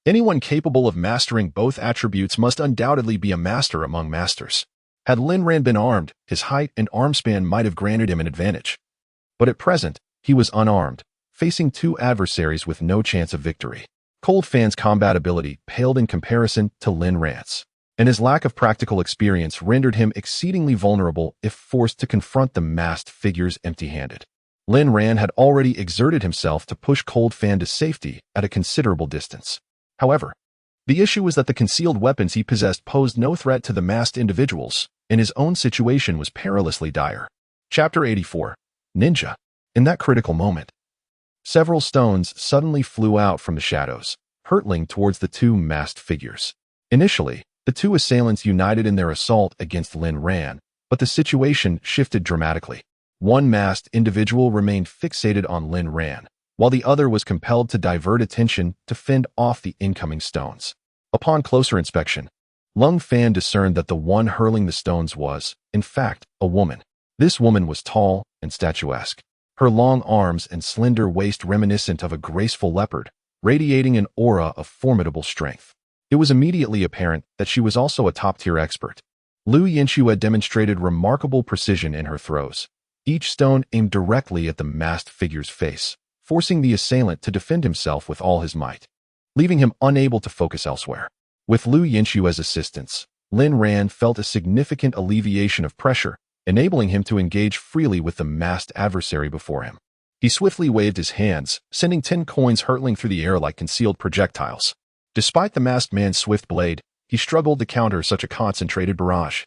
Anyone capable of mastering both attributes must undoubtedly be a master among masters. Had Lin Ran been armed, his height and arm span might have granted him an advantage. But at present, he was unarmed, facing two adversaries with no chance of victory. Cold Fan's combat ability paled in comparison to Lin Ran's, and his lack of practical experience rendered him exceedingly vulnerable if forced to confront the masked figures empty-handed. Lin Ran had already exerted himself to push Cold Fan to safety at a considerable distance. However, the issue was that the concealed weapons he possessed posed no threat to the masked individuals, and his own situation was perilously dire. Chapter 84. Ninja. In that critical moment, several stones suddenly flew out from the shadows, hurtling towards the two masked figures. Initially, the two assailants united in their assault against Lin Ran, but the situation shifted dramatically. One masked individual remained fixated on Lin Ran, while the other was compelled to divert attention to fend off the incoming stones. Upon closer inspection, Lung Fan discerned that the one hurling the stones was, in fact, a woman. This woman was tall and statuesque, her long arms and slender waist reminiscent of a graceful leopard, radiating an aura of formidable strength. It was immediately apparent that she was also a top-tier expert. Lu Yinxue demonstrated remarkable precision in her throws, each stone aimed directly at the masked figure's face, forcing the assailant to defend himself with all his might, leaving him unable to focus elsewhere. With Lu Yinxue's assistance, Lin Ran felt a significant alleviation of pressure, enabling him to engage freely with the masked adversary before him. He swiftly waved his hands, sending 10 coins hurtling through the air like concealed projectiles. Despite the masked man's swift blade, he struggled to counter such a concentrated barrage.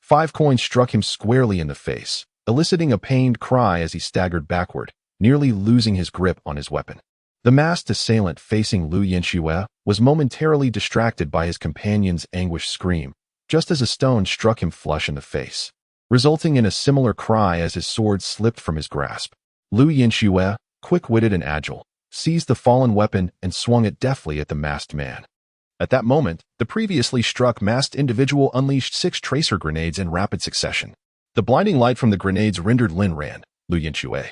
5 coins struck him squarely in the face, eliciting a pained cry as he staggered backward, nearly losing his grip on his weapon. The masked assailant facing Lu Yinxue was momentarily distracted by his companion's anguished scream, just as a stone struck him flush in the face, resulting in a similar cry as his sword slipped from his grasp. Lu Yinxue, quick-witted and agile, seized the fallen weapon and swung it deftly at the masked man. At that moment, the previously struck masked individual unleashed 6 tracer grenades in rapid succession. The blinding light from the grenades rendered Lin Ran, Lu Yinxue,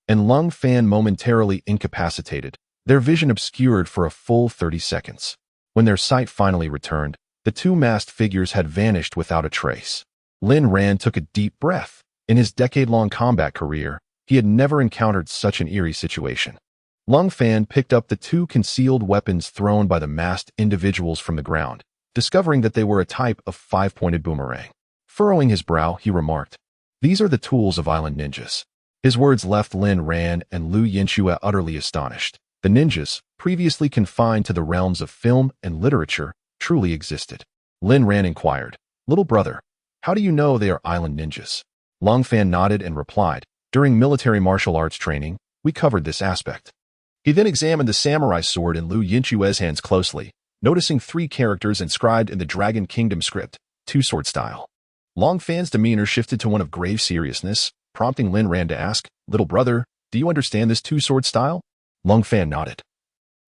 and Lung Fan momentarily incapacitated, their vision obscured for a full 30 seconds. When their sight finally returned, the two masked figures had vanished without a trace. Lin Ran took a deep breath. In his decade-long combat career, he had never encountered such an eerie situation. Lung Fan picked up the 2 concealed weapons thrown by the masked individuals from the ground, discovering that they were a type of 5-pointed boomerang. Furrowing his brow, he remarked, "These are the tools of island ninjas." His words left Lin Ran and Lu Yinxue utterly astonished. The ninjas, previously confined to the realms of film and literature, truly existed. Lin Ran inquired, "Little brother, how do you know they are island ninjas?" Long Fan nodded and replied, "During military martial arts training, we covered this aspect." He then examined the samurai sword in Lu Yinxue's hands closely, noticing 3 characters inscribed in the Dragon Kingdom script, two-sword style. Long Fan's demeanor shifted to one of grave seriousness, prompting Lin Ran to ask, "Little brother, do you understand this two-sword style?" Long Fan nodded,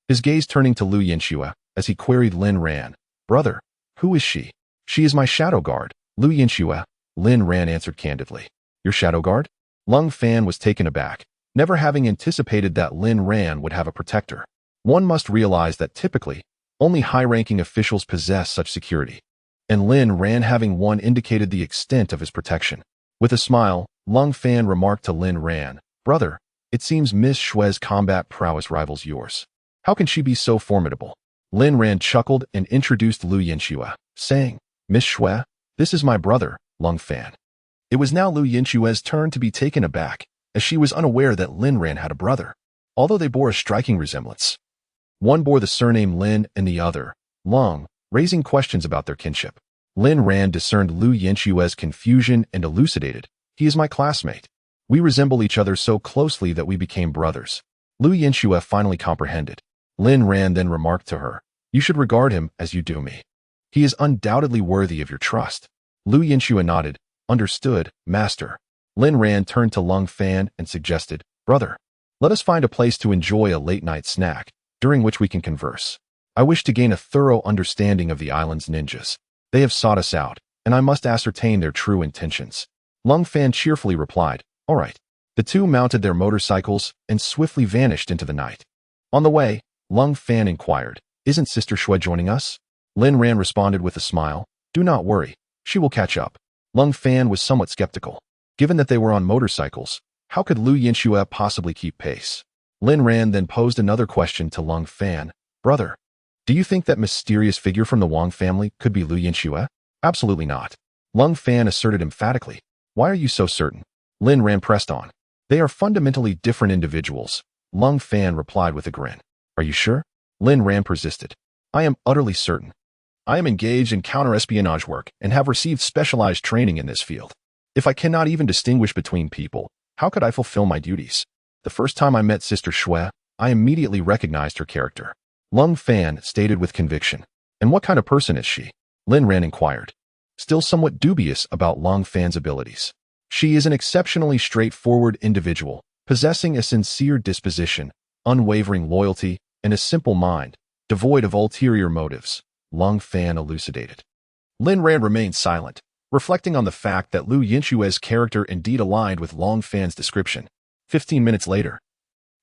his gaze turning to Lu Yinxue as he queried Lin Ran, "Brother, who is she?" "She is my shadow guard, Lu Yinxue," Lin Ran answered candidly. "Your shadow guard?" Long Fan was taken aback, never having anticipated that Lin Ran would have a protector. One must realize that typically, only high-ranking officials possess such security, and Lin Ran having one indicated the extent of his protection. With a smile, Long Fan remarked to Lin Ran, "Brother, it seems Miss Shue's combat prowess rivals yours. How can she be so formidable?" Lin Ran chuckled and introduced Lu Yinxue, saying, "Miss Shue, this is my brother, Long Fan." It was now Lu Yinxue's turn to be taken aback, as she was unaware that Lin Ran had a brother, although they bore a striking resemblance. One bore the surname Lin and the other, Long, raising questions about their kinship. Lin Ran discerned Lu Yinxue's confusion and elucidated, "He is my classmate. We resemble each other so closely that we became brothers." Lu Yinxue finally comprehended. Lin Ran then remarked to her, "You should regard him as you do me. He is undoubtedly worthy of your trust." Lu Yinxue nodded, "Understood, master." Lin Ran turned to Long Fan and suggested, "Brother, let us find a place to enjoy a late-night snack, during which we can converse. I wish to gain a thorough understanding of the island's ninjas. They have sought us out, and I must ascertain their true intentions." Long Fan cheerfully replied, "All right." The two mounted their motorcycles and swiftly vanished into the night. On the way, Long Fan inquired, "Isn't Sister Shue joining us?" Lin Ran responded with a smile, "Do not worry, she will catch up." Long Fan was somewhat skeptical. Given that they were on motorcycles, how could Lu Yinxue possibly keep pace? Lin Ran then posed another question to Long Fan, "Brother, do you think that mysterious figure from the Wang family could be Lu Yinxue?" "Absolutely not," Long Fan asserted emphatically. "Why are you so certain?" Lin Ran pressed on. "They are fundamentally different individuals," Long Fan replied with a grin. "Are you sure?" Lin Ran persisted. "I am utterly certain. I am engaged in counter-espionage work and have received specialized training in this field. If I cannot even distinguish between people, how could I fulfill my duties? The first time I met Sister Shue, I immediately recognized her character." Long Fan stated with conviction. "And what kind of person is she?" Lin Ran inquired, still somewhat dubious about Long Fan's abilities. "She is an exceptionally straightforward individual, possessing a sincere disposition, unwavering loyalty, and a simple mind, devoid of ulterior motives," Long Fan elucidated. Lin Ran remained silent, reflecting on the fact that Lu Yinxue's character indeed aligned with Long Fan's description. 15 minutes later,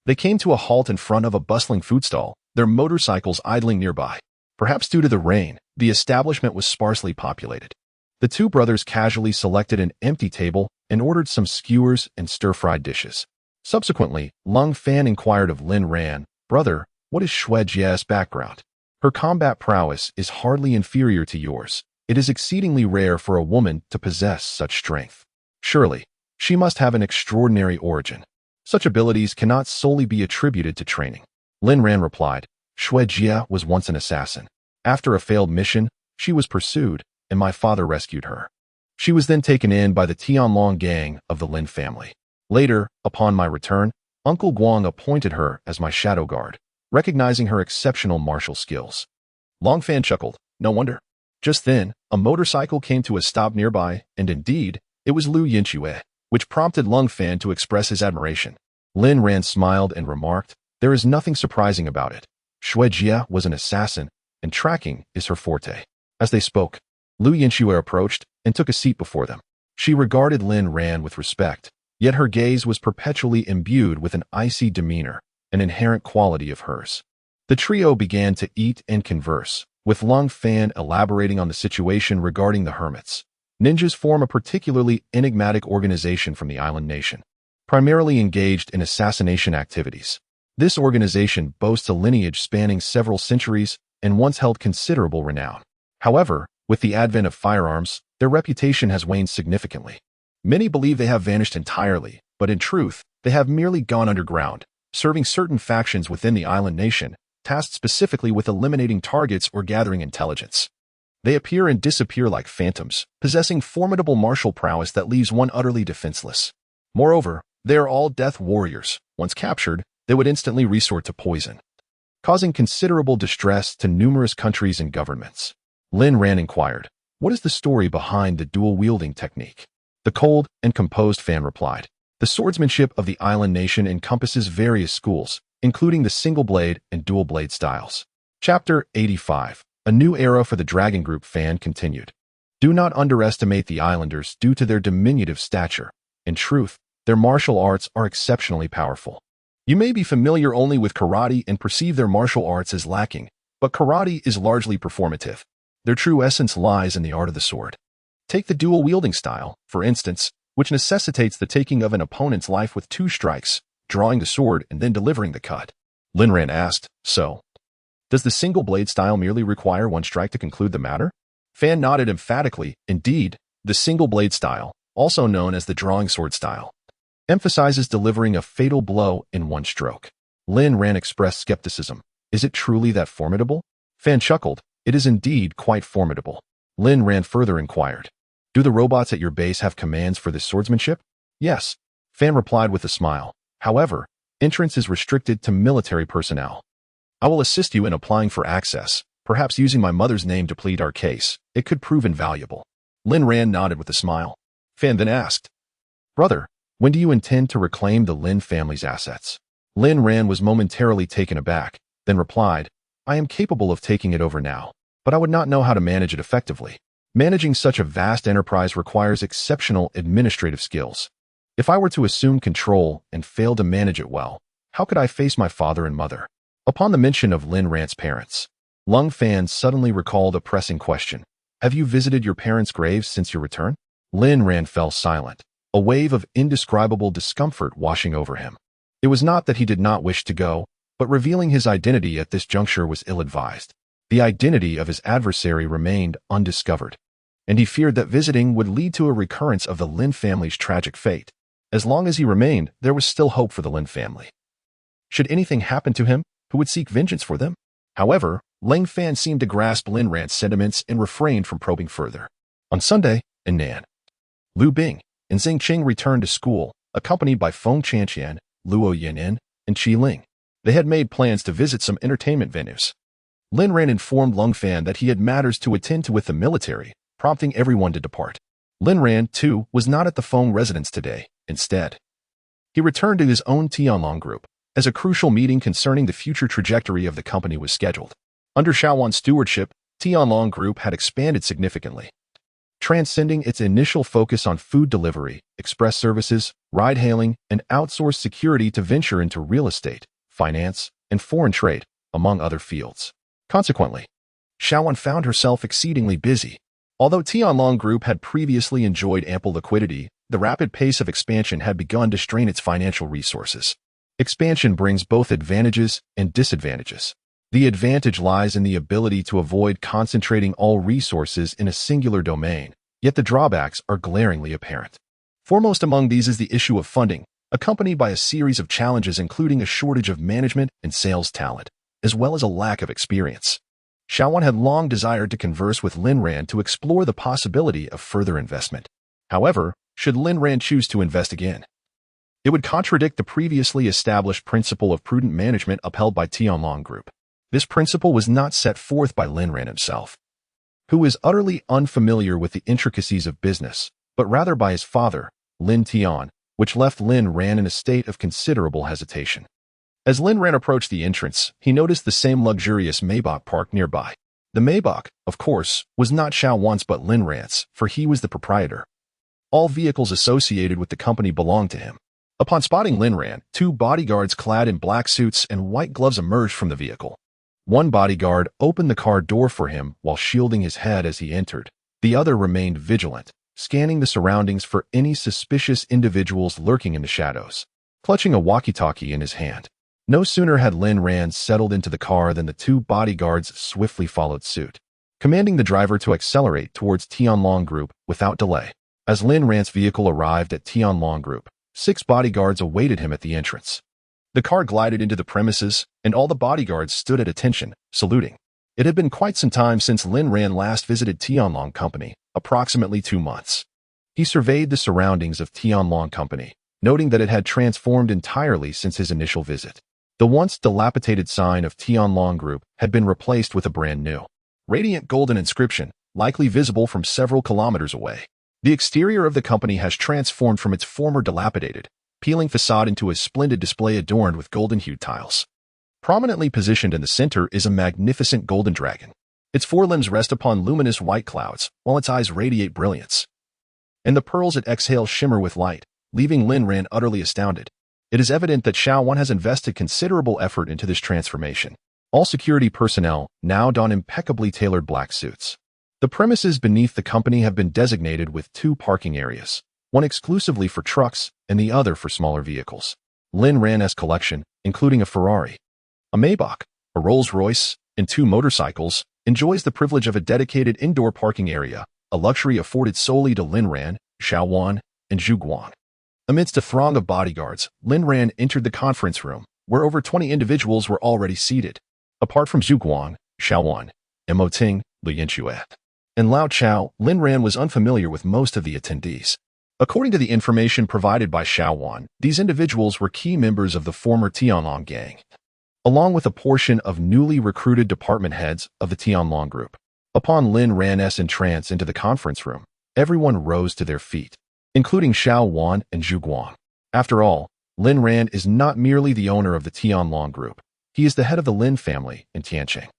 they came to a halt in front of a bustling food stall, their motorcycles idling nearby. Perhaps due to the rain, the establishment was sparsely populated. The two brothers casually selected an empty table and ordered some skewers and stir-fried dishes. Subsequently, Long Fan inquired of Lin Ran, "Brother, what is Shue Jie's background? Her combat prowess is hardly inferior to yours. It is exceedingly rare for a woman to possess such strength. Surely, she must have an extraordinary origin. Such abilities cannot solely be attributed to training." Lin Ran replied, "Shue Jie was once an assassin. After a failed mission, she was pursued, and my father rescued her. She was then taken in by the Tianlong gang of the Lin family. Later, upon my return, Uncle Guang appointed her as my shadow guard, recognizing her exceptional martial skills." Long Fan chuckled, "No wonder." Just then, a motorcycle came to a stop nearby, and indeed, it was Lu Yinxue, which prompted Long Fan to express his admiration. Lin Ran smiled and remarked, "There is nothing surprising about it. Shue Jie was an assassin, and tracking is her forte." As they spoke, Lu Yinxue approached and took a seat before them. She regarded Lin Ran with respect, yet her gaze was perpetually imbued with an icy demeanor, an inherent quality of hers. The trio began to eat and converse, with Long Fan elaborating on the situation regarding the hermits. Ninjas form a particularly enigmatic organization from the island nation, primarily engaged in assassination activities. This organization boasts a lineage spanning several centuries and once held considerable renown. However, With the advent of firearms, their reputation has waned significantly. Many believe they have vanished entirely, but in truth, they have merely gone underground, serving certain factions within the island nation, tasked specifically with eliminating targets or gathering intelligence. They appear and disappear like phantoms, possessing formidable martial prowess that leaves one utterly defenseless. Moreover, they are all death warriors. Once captured, they would instantly resort to poison, causing considerable distress to numerous countries and governments. Lin Ran inquired, "What is the story behind the dual-wielding technique?" The cold and composed Fan replied, "The swordsmanship of the island nation encompasses various schools, including the single-blade and dual-blade styles." Chapter 85. A new era for the Dragon Group. Fan continued. Do not underestimate the islanders due to their diminutive stature. In truth, their martial arts are exceptionally powerful. You may be familiar only with karate and perceive their martial arts as lacking, but karate is largely performative. Their true essence lies in the art of the sword. Take the dual-wielding style, for instance, which necessitates the taking of an opponent's life with 2 strikes, drawing the sword and then delivering the cut. Lin Ran asked, "So, does the single-blade style merely require 1 strike to conclude the matter?" Fan nodded emphatically. Indeed, the single-blade style, also known as the drawing sword style, emphasizes delivering a fatal blow in 1 stroke. Lin Ran expressed skepticism. "Is it truly that formidable?" Fan chuckled. "It is indeed quite formidable." Lin Ran further inquired, "Do the robots at your base have commands for this swordsmanship?" "Yes," Fan replied with a smile. "However, entrance is restricted to military personnel. I will assist you in applying for access, perhaps using my mother's name to plead our case. It could prove invaluable." Lin Ran nodded with a smile. Fan then asked, "Brother, when do you intend to reclaim the Lin family's assets?" Lin Ran was momentarily taken aback, then replied, "I am capable of taking it over now, but I would not know how to manage it effectively. Managing such a vast enterprise requires exceptional administrative skills. If I were to assume control and fail to manage it well, how could I face my father and mother?" Upon the mention of Lin Ran's parents, Lung Fan suddenly recalled a pressing question. "Have you visited your parents' graves since your return?" Lin Ran fell silent, a wave of indescribable discomfort washing over him. It was not that he did not wish to go, but revealing his identity at this juncture was ill-advised. The identity of his adversary remained undiscovered, and he feared that visiting would lead to a recurrence of the Lin family's tragic fate. As long as he remained, there was still hope for the Lin family. Should anything happen to him, who would seek vengeance for them? However, Lin Fan seemed to grasp Lin Ran's sentiments and refrained from probing further. On Sunday, in Nan, Lu Bing and Zheng Qing returned to school, accompanied by Feng Chanqian, Luo Yan'an, and Qi Ling. They had made plans to visit some entertainment venues. Lin Ran informed Lung Fan that he had matters to attend to with the military, prompting everyone to depart. Lin Ran, too, was not at the Feng residence today. Instead, he returned to his own Tianlong group, as a crucial meeting concerning the future trajectory of the company was scheduled. Under Xiaowan's stewardship, Tianlong Group had expanded significantly, transcending its initial focus on food delivery, express services, ride-hailing, and outsourced security to venture into real estate, finance, and foreign trade, among other fields. Consequently, Xiaowan found herself exceedingly busy. Although Tianlong Group had previously enjoyed ample liquidity, the rapid pace of expansion had begun to strain its financial resources. Expansion brings both advantages and disadvantages. The advantage lies in the ability to avoid concentrating all resources in a singular domain, yet the drawbacks are glaringly apparent. Foremost among these is the issue of funding, accompanied by a series of challenges including a shortage of management and sales talent, as well as a lack of experience. Xiaowan had long desired to converse with Lin Ran to explore the possibility of further investment. However, should Lin Ran choose to invest again, it would contradict the previously established principle of prudent management upheld by Tianlong Group. This principle was not set forth by Lin Ran himself, who is utterly unfamiliar with the intricacies of business, but rather by his father, Lin Tian, which left Lin Ran in a state of considerable hesitation. As Lin Ran approached the entrance, he noticed the same luxurious Maybach parked nearby. The Maybach, of course, was not Xiaowan's but Lin Ran's, for he was the proprietor. All vehicles associated with the company belonged to him. Upon spotting Lin Ran, 2 bodyguards clad in black suits and white gloves emerged from the vehicle. One bodyguard opened the car door for him while shielding his head as he entered. The other remained vigilant, scanning the surroundings for any suspicious individuals lurking in the shadows, clutching a walkie-talkie in his hand. No sooner had Lin Ran settled into the car than the 2 bodyguards swiftly followed suit. commanding the driver to accelerate towards Tianlong Group without delay. As Lin Ran's vehicle arrived at Tianlong Group, 6 bodyguards awaited him at the entrance. The car glided into the premises, and all the bodyguards stood at attention, saluting. It had been quite some time since Lin Ran last visited Tianlong Company, approximately 2 months. He surveyed the surroundings of Tianlong Company, noting that it had transformed entirely since his initial visit. The once dilapidated sign of Tianlong Group had been replaced with a brand new, radiant golden inscription, likely visible from several kilometers away. The exterior of the company has transformed from its former dilapidated, peeling facade into a splendid display adorned with golden-hued tiles. Prominently positioned in the center is a magnificent golden dragon. Its forelimbs rest upon luminous white clouds, while its eyes radiate brilliance. And the pearls it exhales shimmer with light, leaving Lin Ran utterly astounded. It is evident that Xiaowan has invested considerable effort into this transformation. All security personnel now don impeccably tailored black suits. The premises beneath the company have been designated with 2 parking areas, one exclusively for trucks and the other for smaller vehicles. Lin Ran's collection, including a Ferrari, a Maybach, a Rolls-Royce, and 2 motorcycles, enjoys the privilege of a dedicated indoor parking area, a luxury afforded solely to Lin Ran, Xiaowan, and Zhu Guang. Amidst a throng of bodyguards, Lin Ran entered the conference room, where over 20 individuals were already seated. Apart from Zhu Guang, Xiaowan, Mo Ting, Lu Yanxue, and Lao Chao, Lin Ran was unfamiliar with most of the attendees. According to the information provided by Xiaowan, these individuals were key members of the former Tianlong gang, along with a portion of newly recruited department heads of the Tianlong Group. Upon Lin Ran's entrance into the conference room, everyone rose to their feet, including Xiaowan and Zhu Guang. After all, Lin Ran is not merely the owner of the Tianlong Group. He is the head of the Lin family in Tianqing.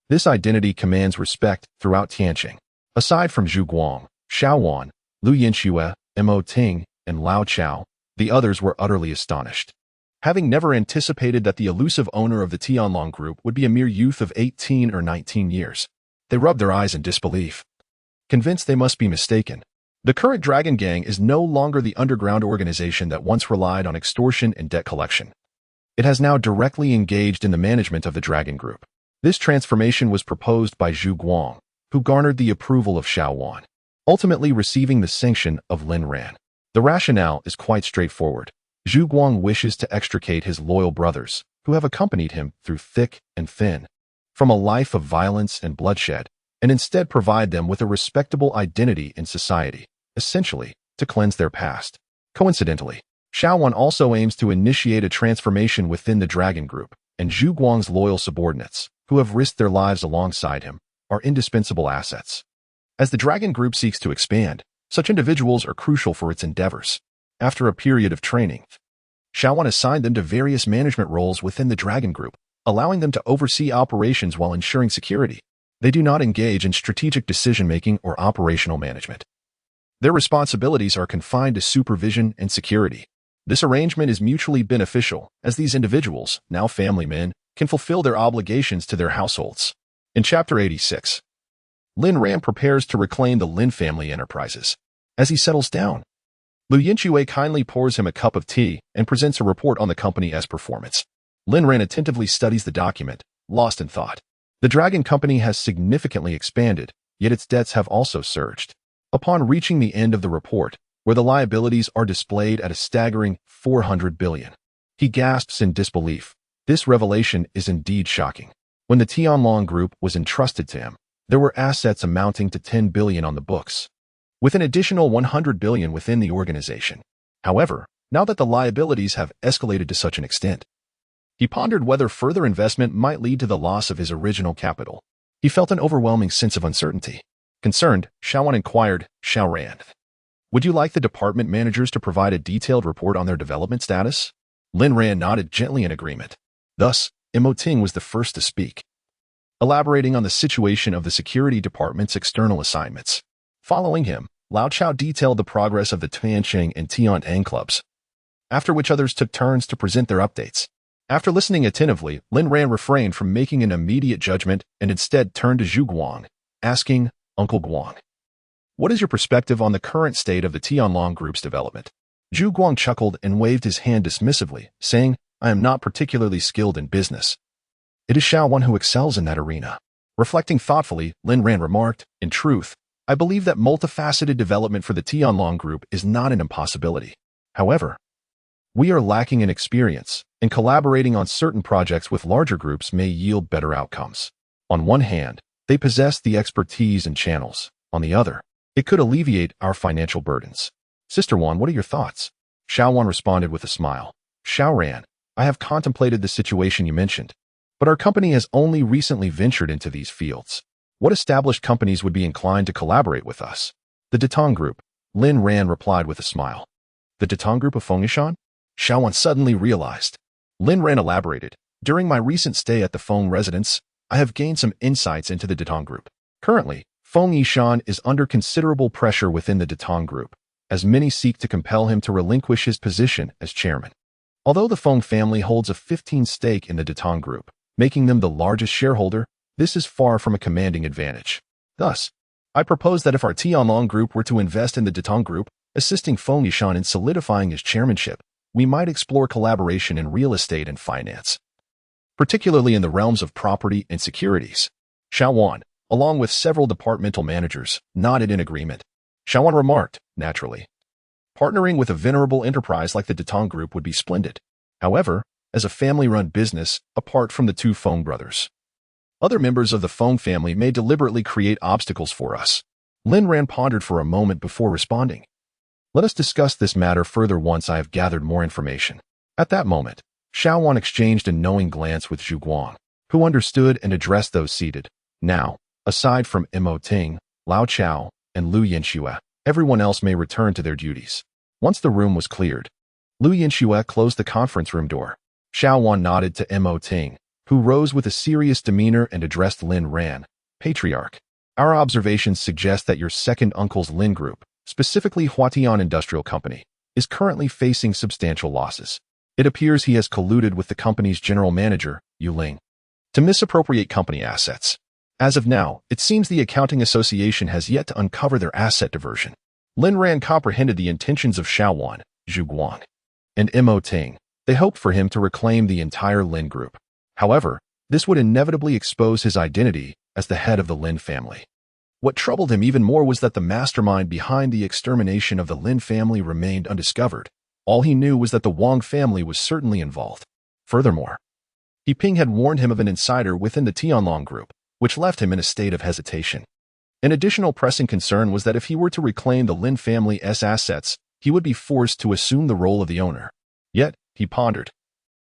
This identity commands respect throughout Tianqing. Aside from Zhu Guang, Xiaowan, Lu Yanxue, Mo Ting, and Lao Chao, the others were utterly astonished. Having never anticipated that the elusive owner of the Tianlong Group would be a mere youth of 18 or 19 years, they rubbed their eyes in disbelief. Convinced they must be mistaken, the current Dragon Gang is no longer the underground organization that once relied on extortion and debt collection. It has now directly engaged in the management of the Dragon Group. This transformation was proposed by Zhu Guang, who garnered the approval of Xiaowan, ultimately receiving the sanction of Lin Ran. The rationale is quite straightforward. Zhu Guang wishes to extricate his loyal brothers, who have accompanied him through thick and thin, from a life of violence and bloodshed, and instead provide them with a respectable identity in society, essentially, to cleanse their past. Coincidentally, Xiaowan also aims to initiate a transformation within the Dragon Group, and Zhu Guang's loyal subordinates, who have risked their lives alongside him, are indispensable assets. As the Dragon Group seeks to expand, such individuals are crucial for its endeavors. After a period of training, Xiaowan assigned them to various management roles within the Dragon Group, allowing them to oversee operations while ensuring security. They do not engage in strategic decision-making or operational management. Their responsibilities are confined to supervision and security. This arrangement is mutually beneficial, as these individuals, now family men, can fulfill their obligations to their households. In Chapter 86, Lin Ran prepares to reclaim the Lin family enterprises. As he settles down, Lu Yanxue kindly pours him a cup of tea and presents a report on the company's performance. Lin Ran attentively studies the document, lost in thought. The Dragon Company has significantly expanded, yet its debts have also surged. Upon reaching the end of the report, where the liabilities are displayed at a staggering 400 billion, he gasps in disbelief. This revelation is indeed shocking. When the Tianlong Group was entrusted to him, there were assets amounting to 10 billion on the books, with an additional 100 billion within the organization. However, now that the liabilities have escalated to such an extent, he pondered whether further investment might lead to the loss of his original capital. He felt an overwhelming sense of uncertainty. Concerned, Xiaowan inquired, Xiao Ran, would you like the department managers to provide a detailed report on their development status? Lin Ran nodded gently in agreement. Thus, Mo Ting was the first to speak, elaborating on the situation of the security department's external assignments. Following him, Lao Chao detailed the progress of the Tianqing and Tian'an clubs, after which others took turns to present their updates. After listening attentively, Lin Ran refrained from making an immediate judgment and instead turned to Zhu Guang, asking, Uncle Guang, what is your perspective on the current state of the Tianlong Group's development? Zhu Guang chuckled and waved his hand dismissively, saying, I am not particularly skilled in business. It is Xiaowan who excels in that arena. Reflecting thoughtfully, Lin Ran remarked, "In truth, I believe that multifaceted development for the Tianlong Group is not an impossibility. However, we are lacking in experience, and collaborating on certain projects with larger groups may yield better outcomes. On one hand, they possess the expertise and channels. On the other, it could alleviate our financial burdens." "Sister Wan, what are your thoughts?" Xiao Wan responded with a smile. "Xiao Ran, I have contemplated the situation you mentioned, but our company has only recently ventured into these fields. What established companies would be inclined to collaborate with us?" "The Datong Group," Lin Ran replied with a smile. "The Datong Group of Feng Yishan?" Xiao Wan suddenly realized. Lin Ran elaborated, "During my recent stay at the Feng residence, I have gained some insights into the Datong Group. Currently, Feng Yishan is under considerable pressure within the Datong Group, as many seek to compel him to relinquish his position as chairman. Although the Feng family holds a 15% stake in the Datong Group, making them the largest shareholder, this is far from a commanding advantage. Thus, I propose that if our Tianlong Group were to invest in the Datong Group, assisting Feng Yishan in solidifying his chairmanship, we might explore collaboration in real estate and finance, particularly in the realms of property and securities." Xiao Wan, along with several departmental managers, nodded in agreement. Xiao Wan remarked, "Naturally, partnering with a venerable enterprise like the Datong Group would be splendid. However, as a family-run business, apart from the two Feng brothers, other members of the Feng family may deliberately create obstacles for us." Lin Ran pondered for a moment before responding. "Let us discuss this matter further once I have gathered more information." At that moment, Xiao Wan exchanged a knowing glance with Zhu Guang, who understood and addressed those seated. Now, aside from Mo Ting, Lao Chao, and Lu Yanxue, everyone else may return to their duties. Once the room was cleared, Lu Yanxue closed the conference room door. Xiao Wan nodded to Mo Ting, who rose with a serious demeanor and addressed Lin Ran, "Patriarch, our observations suggest that your second uncle's Lin Group, specifically Huatian Industrial Company, is currently facing substantial losses. It appears he has colluded with the company's general manager, Yu Ling, to misappropriate company assets. As of now, it seems the Accounting Association has yet to uncover their asset diversion." Lin Ran comprehended the intentions of Xiao Wan, Zhu Guang, and Mo Ting. They hoped for him to reclaim the entire Lin Group. However, this would inevitably expose his identity as the head of the Lin family. What troubled him even more was that the mastermind behind the extermination of the Lin family remained undiscovered. All he knew was that the Wang family was certainly involved. Furthermore, He Ping had warned him of an insider within the Tianlong Group, which left him in a state of hesitation. An additional pressing concern was that if he were to reclaim the Lin family's assets, he would be forced to assume the role of the owner. Yet, he pondered,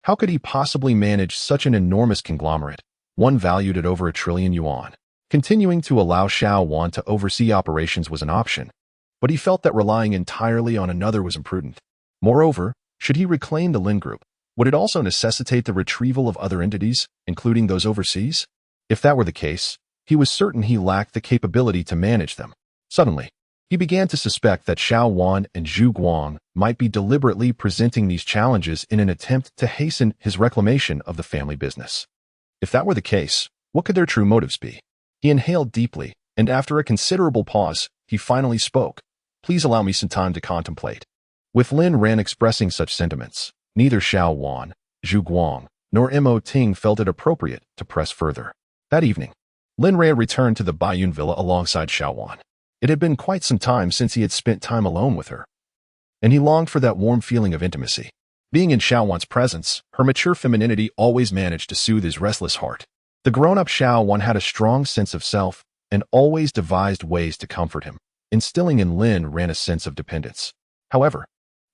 how could he possibly manage such an enormous conglomerate, one valued at over 1 trillion yuan? Continuing to allow Xiao Wan to oversee operations was an option, but he felt that relying entirely on another was imprudent. Moreover, should he reclaim the Lin Group, would it also necessitate the retrieval of other entities, including those overseas? If that were the case, he was certain he lacked the capability to manage them. Suddenly, he began to suspect that Xiao Wan and Zhu Guang might be deliberately presenting these challenges in an attempt to hasten his reclamation of the family business. If that were the case, what could their true motives be? He inhaled deeply, and after a considerable pause, he finally spoke. "Please allow me some time to contemplate." With Lin Ran expressing such sentiments, neither Xiao Wan, Zhu Guang, nor Mo Ting felt it appropriate to press further. That evening, Lin Ran returned to the Baiyun Villa alongside Xiao Wan. It had been quite some time since he had spent time alone with her, and he longed for that warm feeling of intimacy. Being in Xiao Wan's presence, her mature femininity always managed to soothe his restless heart. The grown-up Xiao Wan had a strong sense of self and always devised ways to comfort him, instilling in Lin Ran a sense of dependence. However,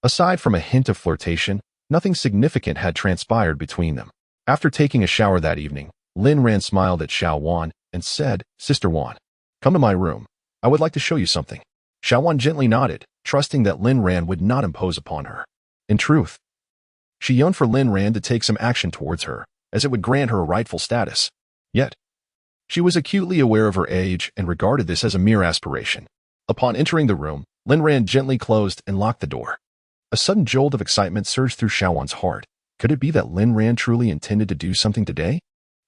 aside from a hint of flirtation, nothing significant had transpired between them. After taking a shower that evening, Lin Ran smiled at Xiao Wan and said, "Sister Wan, come to my room. I would like to show you something." Xiao Wan gently nodded, trusting that Lin Ran would not impose upon her. In truth, she yearned for Lin Ran to take some action towards her, as it would grant her a rightful status. Yet, she was acutely aware of her age and regarded this as a mere aspiration. Upon entering the room, Lin Ran gently closed and locked the door. A sudden jolt of excitement surged through Xiao Wan's heart. Could it be that Lin Ran truly intended to do something today?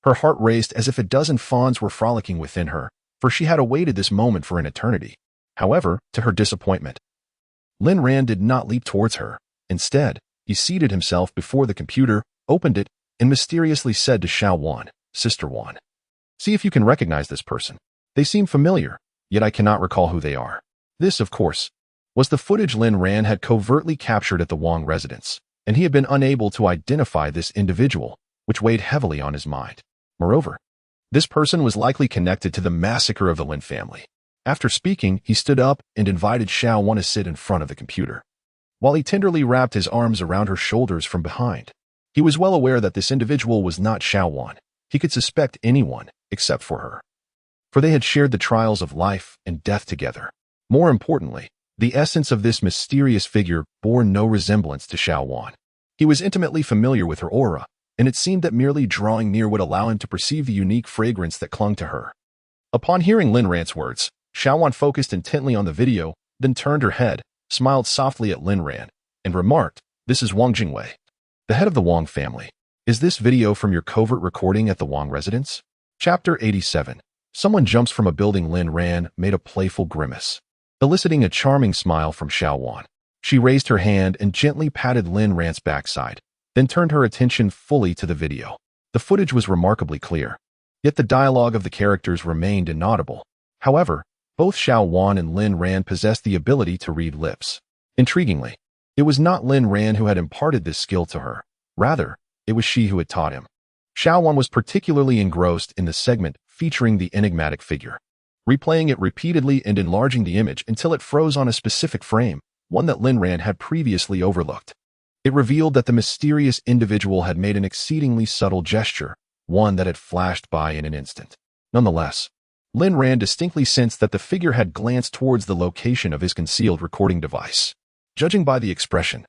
Her heart raced as if a dozen fawns were frolicking within her, for she had awaited this moment for an eternity. However, to her disappointment, Lin Ran did not leap towards her. Instead, he seated himself before the computer, opened it, and mysteriously said to Xiao Wan, "Sister Wan, See if you can recognize this person. They seem familiar, yet I cannot recall who they are. This, of course, was the footage Lin Ran had covertly captured at the Wong residence, and he had been unable to identify this individual, which weighed heavily on his mind. Moreover, this person was likely connected to the massacre of the Lin family. After speaking, he stood up and invited Xiao Wan to sit in front of the computer, while he tenderly wrapped his arms around her shoulders from behind. He was well aware that this individual was not Xiao Wan. He could suspect anyone except for her, for they had shared the trials of life and death together. More importantly, the essence of this mysterious figure bore no resemblance to Xiao Wan. He was intimately familiar with her aura, and it seemed that merely drawing near would allow him to perceive the unique fragrance that clung to her. Upon hearing Lin Ran's words, Xiao Wan focused intently on the video, then turned her head, smiled softly at Lin Ran, and remarked, "This is Wang Jingwei, the head of the Wang family. Is this video from your covert recording at the Wang residence?" Chapter 87. Someone jumps from a building. Lin Ran made a playful grimace, eliciting a charming smile from Xiao Wan. She raised her hand and gently patted Lin Ran's backside, then turned her attention fully to the video. The footage was remarkably clear, yet the dialogue of the characters remained inaudible. However, both Xiao Wan and Lin Ran possessed the ability to read lips. Intriguingly, it was not Lin Ran who had imparted this skill to her. Rather, it was she who had taught him. Xiao Wan was particularly engrossed in the segment featuring the enigmatic figure, replaying it repeatedly and enlarging the image until it froze on a specific frame, one that Lin Ran had previously overlooked. It revealed that the mysterious individual had made an exceedingly subtle gesture, one that had flashed by in an instant. Nonetheless, Lin Ran distinctly sensed that the figure had glanced towards the location of his concealed recording device. Judging by the expression,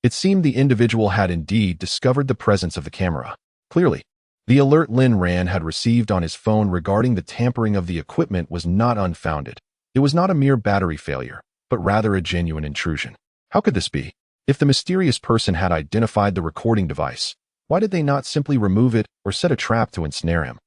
it seemed the individual had indeed discovered the presence of the camera. Clearly, the alert Lin Ran had received on his phone regarding the tampering of the equipment was not unfounded. It was not a mere battery failure, but rather a genuine intrusion. How could this be? If the mysterious person had identified the recording device, why did they not simply remove it or set a trap to ensnare him?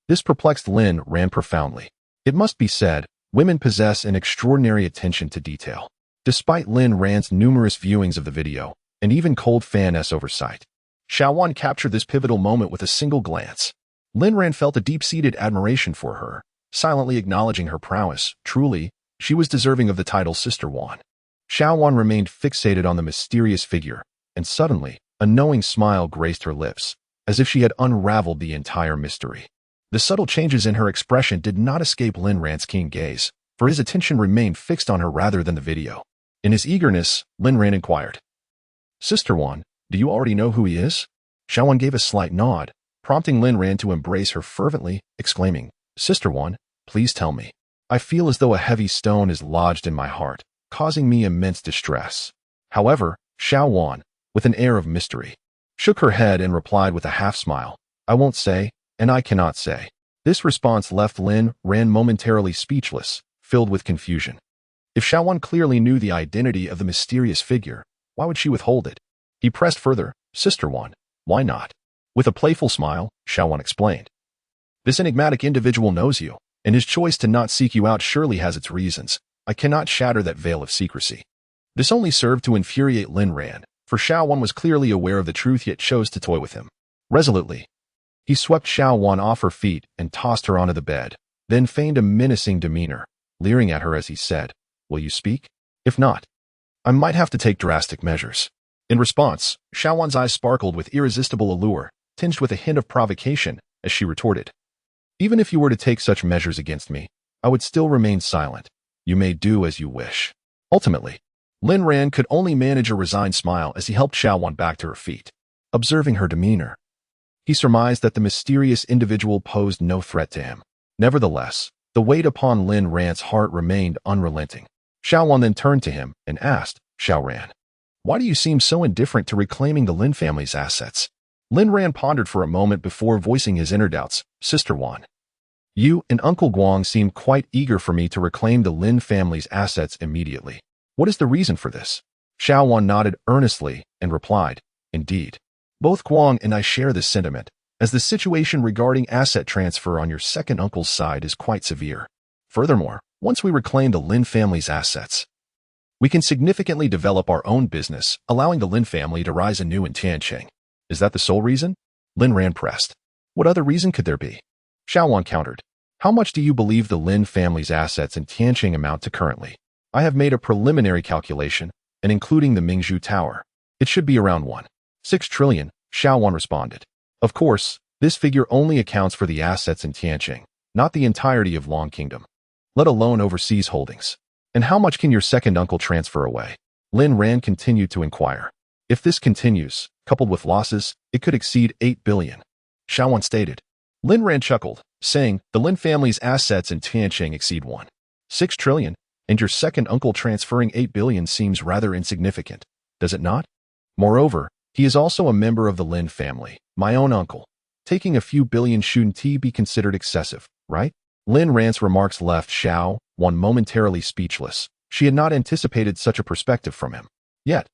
This perplexed Lin Ran profoundly. It must be said, women possess an extraordinary attention to detail. Despite Lin Ran's numerous viewings of the video, and even cold Fan-S oversight, Xiao Wan captured this pivotal moment with a single glance. Lin Ran felt a deep-seated admiration for her, silently acknowledging her prowess. Truly, she was deserving of the title Sister Wan. Xiao Wan remained fixated on the mysterious figure, and suddenly, a knowing smile graced her lips, as if she had unraveled the entire mystery. The subtle changes in her expression did not escape Lin Ran's keen gaze, for his attention remained fixed on her rather than the video. In his eagerness, Lin Ran inquired, "Sister Wan, do you already know who he is?" Xiao Wan gave a slight nod, prompting Lin Ran to embrace her fervently, exclaiming, "Sister Wan, please tell me. I feel as though a heavy stone is lodged in my heart, causing me immense distress." However, Xiao Wan, with an air of mystery, shook her head and replied with a half-smile, "I won't say, and I cannot say." This response left Lin Ran momentarily speechless, filled with confusion. If Xiao Wan clearly knew the identity of the mysterious figure, why would she withhold it? He pressed further, "Sister Wan, why not?" With a playful smile, Xiao Wan explained, "This enigmatic individual knows you, and his choice to not seek you out surely has its reasons. I cannot shatter that veil of secrecy." This only served to infuriate Lin Ran, for Xiao Wan was clearly aware of the truth yet chose to toy with him. Resolutely, he swept Xiao Wan off her feet and tossed her onto the bed, then feigned a menacing demeanor, leering at her as he said, "Will you speak? If not, I might have to take drastic measures." In response, Xiao Wan's eyes sparkled with irresistible allure, tinged with a hint of provocation, as she retorted, "Even if you were to take such measures against me, I would still remain silent. You may do as you wish." Ultimately, Lin Ran could only manage a resigned smile as he helped Xiao Wan back to her feet. Observing her demeanor, he surmised that the mysterious individual posed no threat to him. Nevertheless, the weight upon Lin Ran's heart remained unrelenting. Xiao Wan then turned to him and asked, "Xiao Ran, why do you seem so indifferent to reclaiming the Lin family's assets?" Lin Ran pondered for a moment before voicing his inner doubts. "Sister Wan, you and Uncle Guang seem quite eager for me to reclaim the Lin family's assets immediately. What is the reason for this?" Xiao Wan nodded earnestly and replied, "Indeed, both Guang and I share this sentiment, as the situation regarding asset transfer on your second uncle's side is quite severe. Furthermore, once we reclaim the Lin family's assets, we can significantly develop our own business, allowing the Lin family to rise anew in Tianqing. Is that the sole reason?" Lin Ran pressed. "What other reason could there be?" Xiaowan countered. How much do you believe the Lin family's assets in Tianqing amount to currently? I have made a preliminary calculation, and including the Mingzhu Tower, it should be around 1.6 trillion, Xiaowan responded. Of course, this figure only accounts for the assets in Tianqing, not the entirety of Long Kingdom, let alone overseas holdings. And how much can your second uncle transfer away? Lin Ran continued to inquire. If this continues, coupled with losses, it could exceed 8 billion. Xiaowan stated. Lin Ran chuckled, saying, the Lin family's assets in Tianqing exceed 1.6 trillion, and your second uncle transferring 8 billion seems rather insignificant, does it not? Moreover, he is also a member of the Lin family, my own uncle. Taking a few billion shouldn't be considered excessive, right? Lin Ran's remarks left Xiaowan momentarily speechless. She had not anticipated such a perspective from him. Yet,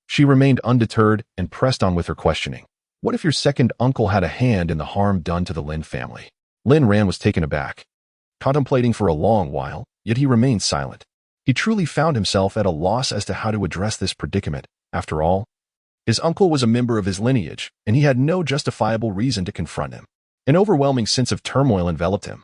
she remained undeterred and pressed on with her questioning. What if your second uncle had a hand in the harm done to the Lin family? Lin Ran was taken aback, contemplating for a long while, yet he remained silent. He truly found himself at a loss as to how to address this predicament. After all, his uncle was a member of his lineage, and he had no justifiable reason to confront him. An overwhelming sense of turmoil enveloped him,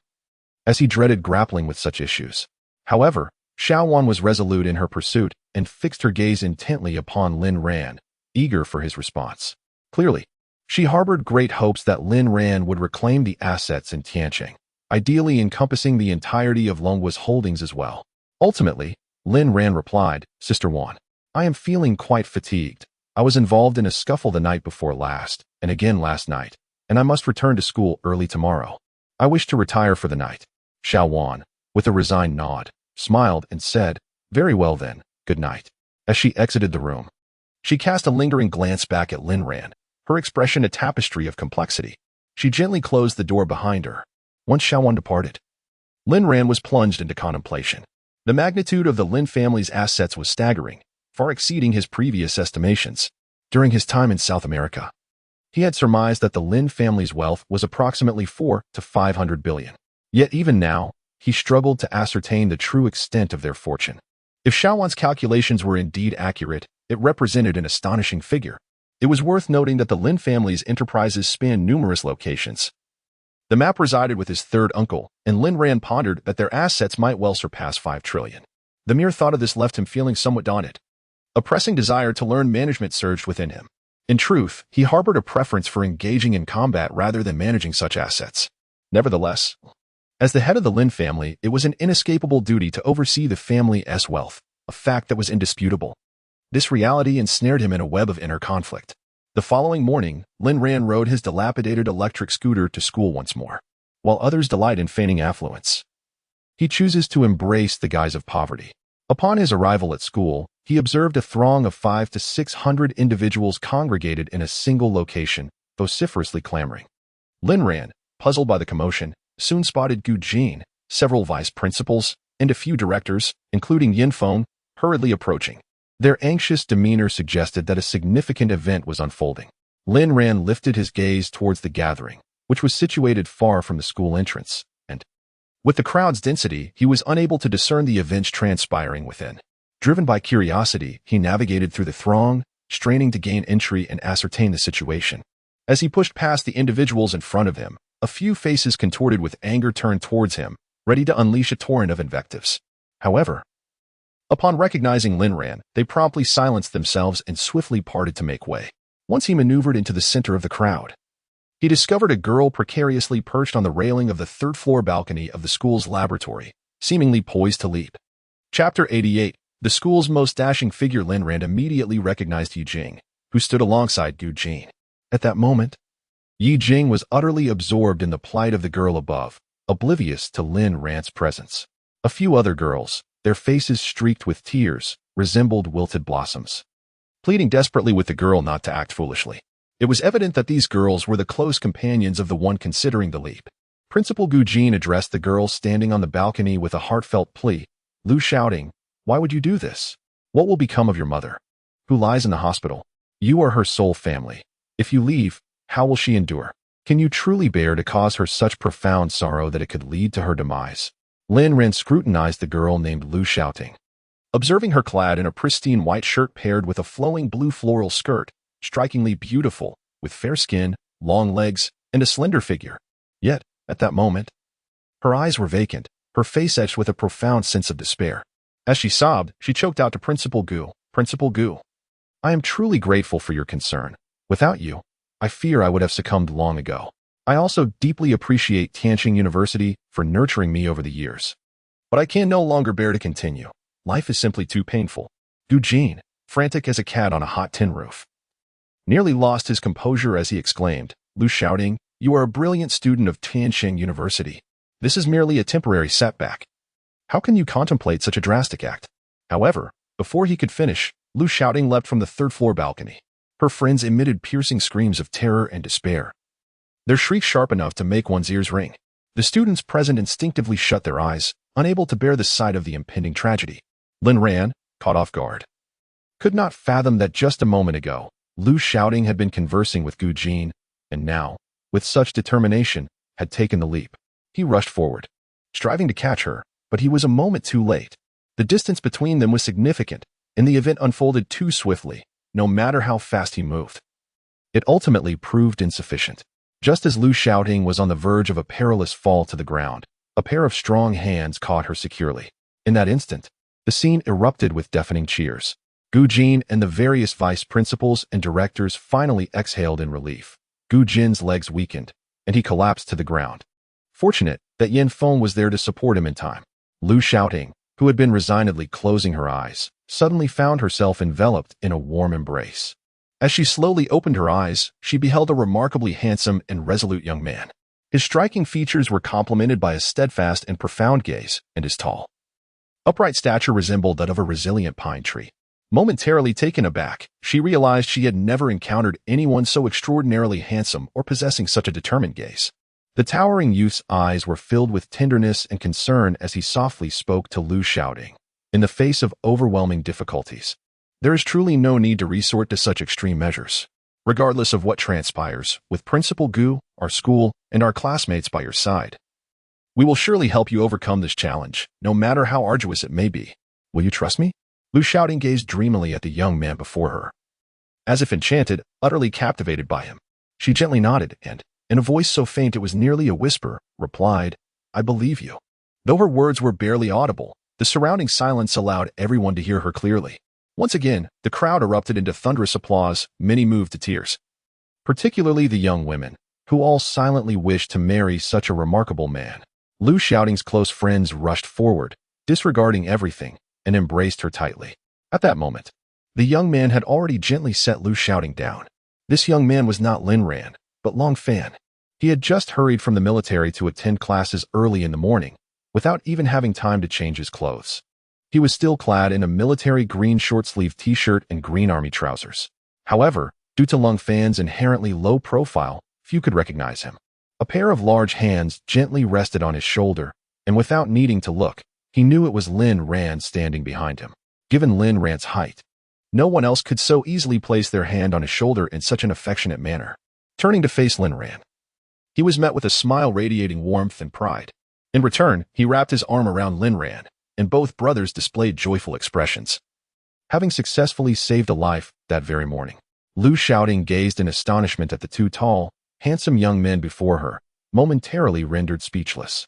as he dreaded grappling with such issues. However, Xiaowan was resolute in her pursuit and fixed her gaze intently upon Lin Ran, eager for his response. Clearly, she harbored great hopes that Lin Ran would reclaim the assets in Tianqing, ideally encompassing the entirety of Longhua's holdings as well. Ultimately, Lin Ran replied, Sister Wan, I am feeling quite fatigued. I was involved in a scuffle the night before last, and again last night, and I must return to school early tomorrow. I wish to retire for the night. Xiaowan, with a resigned nod, smiled and said, Very well then, good night. As she exited the room, she cast a lingering glance back at Lin Ran, her expression a tapestry of complexity. She gently closed the door behind her. Once Xiaowan departed, Lin Ran was plunged into contemplation. The magnitude of the Lin family's assets was staggering, far exceeding his previous estimations. During his time in South America, he had surmised that the Lin family's wealth was approximately 400 to 500 billion. Yet even now, he struggled to ascertain the true extent of their fortune. If Xiaowan's calculations were indeed accurate, it represented an astonishing figure. It was worth noting that the Lin family's enterprises spanned numerous locations. The map resided with his third uncle, and Lin Ran pondered that their assets might well surpass 5 trillion. The mere thought of this left him feeling somewhat daunted. A pressing desire to learn management surged within him. In truth, he harbored a preference for engaging in combat rather than managing such assets. Nevertheless, as the head of the Lin family, it was an inescapable duty to oversee the family's wealth, a fact that was indisputable. This reality ensnared him in a web of inner conflict. The following morning, Lin Ran rode his dilapidated electric scooter to school once more. While others delight in feigning affluence, he chooses to embrace the guise of poverty. Upon his arrival at school, he observed a throng of 500 to 600 individuals congregated in a single location, vociferously clamoring. Lin Ran, puzzled by the commotion, soon spotted Gu Jin, several vice principals, and a few directors, including Yin Feng, hurriedly approaching. Their anxious demeanor suggested that a significant event was unfolding. Lin Ran lifted his gaze towards the gathering, which was situated far from the school entrance, and, with the crowd's density, he was unable to discern the events transpiring within. Driven by curiosity, he navigated through the throng, straining to gain entry and ascertain the situation. As he pushed past the individuals in front of him, a few faces contorted with anger turned towards him, ready to unleash a torrent of invectives. However, upon recognizing Lin Ran, they promptly silenced themselves and swiftly parted to make way. Once he maneuvered into the center of the crowd, he discovered a girl precariously perched on the railing of the third-floor balcony of the school's laboratory, seemingly poised to leap. Chapter 88. The school's most dashing figure. Lin Ran immediately recognized Yi Jing, who stood alongside Gu Jin. At that moment, Yi Jing was utterly absorbed in the plight of the girl above, oblivious to Lin Ran's presence. A few other girls, their faces streaked with tears, resembled wilted blossoms, pleading desperately with the girl not to act foolishly. It was evident that these girls were the close companions of the one considering the leap. Principal Gu Jin addressed the girl standing on the balcony with a heartfelt plea, Lu shouting, Why would you do this? What will become of your mother, who lies in the hospital? You are her sole family. If you leave, how will she endure? Can you truly bear to cause her such profound sorrow that it could lead to her demise? Lin Ran scrutinized the girl named Lu shouting. Observing her clad in a pristine white shirt paired with a flowing blue floral skirt, strikingly beautiful, with fair skin, long legs, and a slender figure. Yet, At that moment, her eyes were vacant, her face etched with a profound sense of despair. As she sobbed, she choked out to Principal Gu, "Principal Gu, I am truly grateful for your concern. Without you, I fear I would have succumbed long ago. I also deeply appreciate Tianqing University for nurturing me over the years. But I can no longer bear to continue. Life is simply too painful." Gu Jin, frantic as a cat on a hot tin roof, nearly lost his composure as he exclaimed, "Lu Xiaoding, you are a brilliant student of Tianqing University. This is merely a temporary setback. How can you contemplate such a drastic act?" However, before he could finish, Lu Xiaoding leapt from the third-floor balcony. Her friends emitted piercing screams of terror and despair, their shrieks sharp enough to make one's ears ring. The students present instinctively shut their eyes, unable to bear the sight of the impending tragedy. Lin Ran, caught off guard, could not fathom that just a moment ago, Lu Xiaoding had been conversing with Gu Jin, and now, with such determination, had taken the leap. He rushed forward, striving to catch her, but he was a moment too late. The distance between them was significant, and the event unfolded too swiftly, no matter how fast he moved. It ultimately proved insufficient. Just as Lu Xiaoding was on the verge of a perilous fall to the ground, a pair of strong hands caught her securely. In that instant, the scene erupted with deafening cheers. Gu Jin and the various vice principals and directors finally exhaled in relief. Gu Jin's legs weakened, and he collapsed to the ground. Fortunate that Yan Feng was there to support him in time. Lu Xiaoding, who had been resignedly closing her eyes, suddenly found herself enveloped in a warm embrace. As she slowly opened her eyes, she beheld a remarkably handsome and resolute young man. His striking features were complemented by a steadfast and profound gaze, and his tall, upright stature resembled that of a resilient pine tree. Momentarily taken aback, she realized she had never encountered anyone so extraordinarily handsome or possessing such a determined gaze. The towering youth's eyes were filled with tenderness and concern as he softly spoke to Lu Xiaoding. In the face of overwhelming difficulties, there is truly no need to resort to such extreme measures. Regardless of what transpires, with Principal Gu, our school, and our classmates by your side, we will surely help you overcome this challenge, no matter how arduous it may be. Will you trust me? Lu Xiaoding gazed dreamily at the young man before her. As if enchanted, utterly captivated by him, she gently nodded and, in a voice so faint it was nearly a whisper, replied, "I believe you." Though her words were barely audible, the surrounding silence allowed everyone to hear her clearly. Once again, the crowd erupted into thunderous applause, many moved to tears. Particularly the young women, who all silently wished to marry such a remarkable man. Lu Xiaoding's close friends rushed forward, disregarding everything, and embraced her tightly. At that moment, the young man had already gently set Lu Xiaoding down. This young man was not Lin Ran, but Long Fan. He had just hurried from the military to attend classes early in the morning, without even having time to change his clothes. He was still clad in a military green short-sleeved t-shirt and green army trousers. However, due to Long Fan's inherently low profile, few could recognize him. A pair of large hands gently rested on his shoulder, and without needing to look, he knew it was Lin Ran standing behind him. Given Lin Ran's height, no one else could so easily place their hand on his shoulder in such an affectionate manner. Turning to face Lin Ran, he was met with a smile radiating warmth and pride. In return, he wrapped his arm around Lin Ran, and both brothers displayed joyful expressions. Having successfully saved a life that very morning, Lu Xiaoding gazed in astonishment at the two tall, handsome young men before her, momentarily rendered speechless.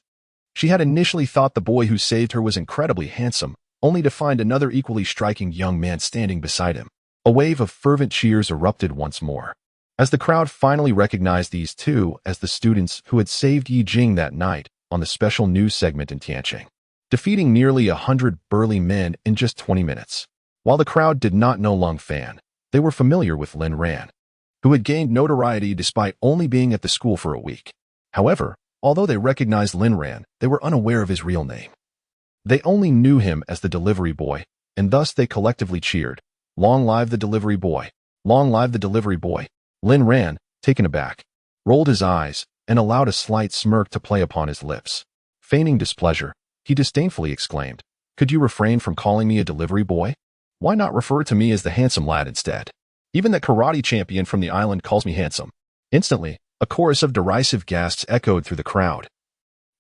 She had initially thought the boy who saved her was incredibly handsome, only to find another equally striking young man standing beside him. A wave of fervent cheers erupted once more, as the crowd finally recognized these two as the students who had saved Yi Jing that night on the special news segment in Tianqing, defeating nearly 100 burly men in just 20 minutes. While the crowd did not know Long Fan, they were familiar with Lin Ran, who had gained notoriety despite only being at the school for a week. However, although they recognized Lin Ran, they were unaware of his real name. They only knew him as the delivery boy, and thus they collectively cheered, "Long live the delivery boy! Long live the delivery boy!" Lin Ran, taken aback, rolled his eyes and allowed a slight smirk to play upon his lips. Feigning displeasure, he disdainfully exclaimed, "Could you refrain from calling me a delivery boy? Why not refer to me as the handsome lad instead? Even the karate champion from the island calls me handsome." Instantly, a chorus of derisive gasps echoed through the crowd,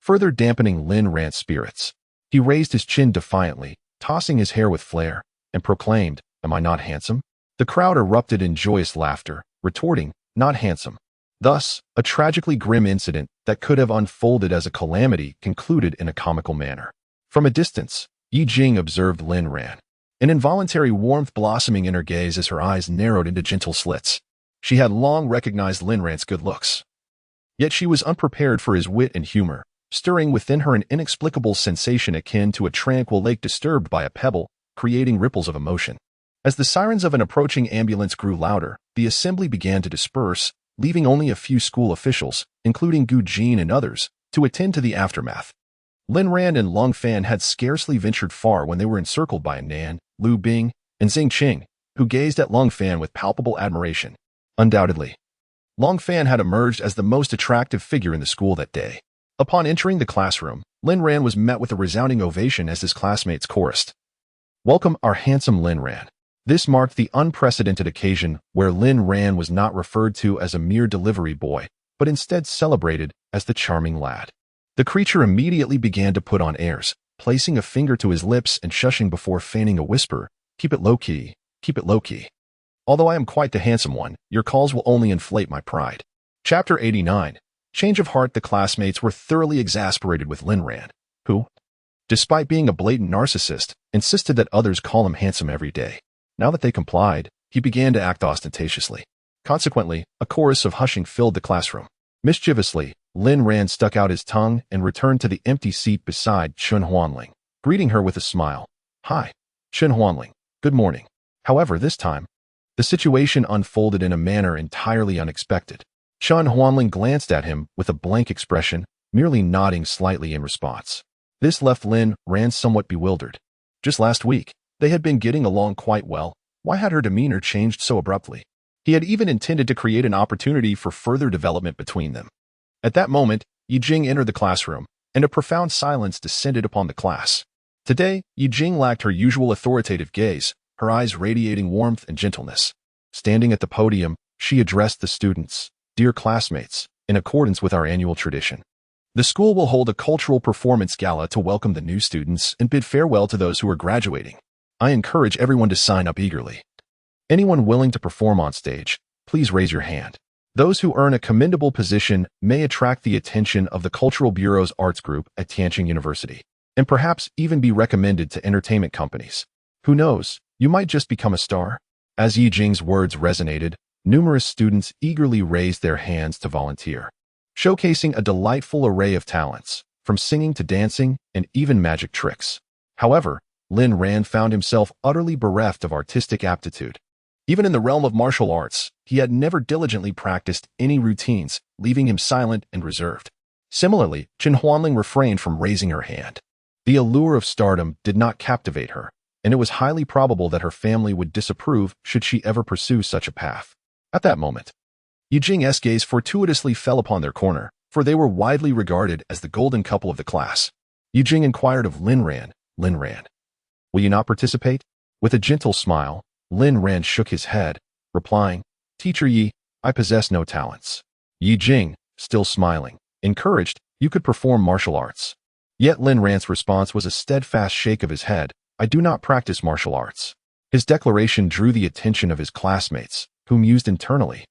further dampening Lin Ran's spirits. He raised his chin defiantly, tossing his hair with flair, and proclaimed, "Am I not handsome?" The crowd erupted in joyous laughter, retorting, "Not handsome. Thus, a tragically grim incident that could have unfolded as a calamity concluded in a comical manner. From a distance, Yi Jing observed Lin Ran, an involuntary warmth blossoming in her gaze as her eyes narrowed into gentle slits. She had long recognized Lin Ran's good looks. Yet she was unprepared for his wit and humor, stirring within her an inexplicable sensation akin to a tranquil lake disturbed by a pebble, creating ripples of emotion. As the sirens of an approaching ambulance grew louder, the assembly began to disperse, leaving only a few school officials, including Gu Jin and others, to attend to the aftermath. Lin Ran and Long Fan had scarcely ventured far when they were encircled by Nan, Lu Bing, and Xing Qing, who gazed at Long Fan with palpable admiration. Undoubtedly, Long Fan had emerged as the most attractive figure in the school that day. Upon entering the classroom, Lin Ran was met with a resounding ovation as his classmates chorused, "Welcome our handsome Lin Ran." This marked the unprecedented occasion where Lin Ran was not referred to as a mere delivery boy, but instead celebrated as the charming lad. The creature immediately began to put on airs, placing a finger to his lips and shushing before feigning a whisper, "Keep it low-key, keep it low-key. Although I am quite the handsome one, your calls will only inflate my pride." Chapter 89. Change of heart. The classmates were thoroughly exasperated with Lin Ran, who, despite being a blatant narcissist, insisted that others call him handsome every day. Now that they complied, he began to act ostentatiously. Consequently, a chorus of hushing filled the classroom. Mischievously, Lin Ran stuck out his tongue and returned to the empty seat beside Chen Huanling, greeting her with a smile. "Hi, Chen Huanling. Good morning." However, this time, the situation unfolded in a manner entirely unexpected. Chen Huanling glanced at him with a blank expression, merely nodding slightly in response. This left Lin Ran somewhat bewildered. Just last week, they had been getting along quite well. Why had her demeanor changed so abruptly? He had even intended to create an opportunity for further development between them. At that moment, Yi Jing entered the classroom, and a profound silence descended upon the class. Today, Yi Jing lacked her usual authoritative gaze, her eyes radiating warmth and gentleness. Standing at the podium, she addressed the students. "Dear classmates, in accordance with our annual tradition, the school will hold a cultural performance gala to welcome the new students and bid farewell to those who are graduating. I encourage everyone to sign up eagerly. Anyone willing to perform on stage, please raise your hand. Those who earn a commendable position may attract the attention of the Cultural Bureau's arts group at Tianqing University, and perhaps even be recommended to entertainment companies. Who knows, you might just become a star." As Yi Jing's words resonated, numerous students eagerly raised their hands to volunteer, showcasing a delightful array of talents, from singing to dancing and even magic tricks. However, Lin Ran found himself utterly bereft of artistic aptitude. Even in the realm of martial arts, he had never diligently practiced any routines, leaving him silent and reserved. Similarly, Chen Huanling refrained from raising her hand. The allure of stardom did not captivate her, and it was highly probable that her family would disapprove should she ever pursue such a path. At that moment, Yi Jing's gaze fortuitously fell upon their corner, for they were widely regarded as the golden couple of the class. Yi Jing inquired of Lin Ran, "Lin Ran, will you not participate?" With a gentle smile, Lin Ran shook his head, replying, "Teacher Yi, I possess no talents." Yi Jing, still smiling, encouraged, "You could perform martial arts." Yet Lin Ran's response was a steadfast shake of his head, "I do not practice martial arts." His declaration drew the attention of his classmates, who mused internally,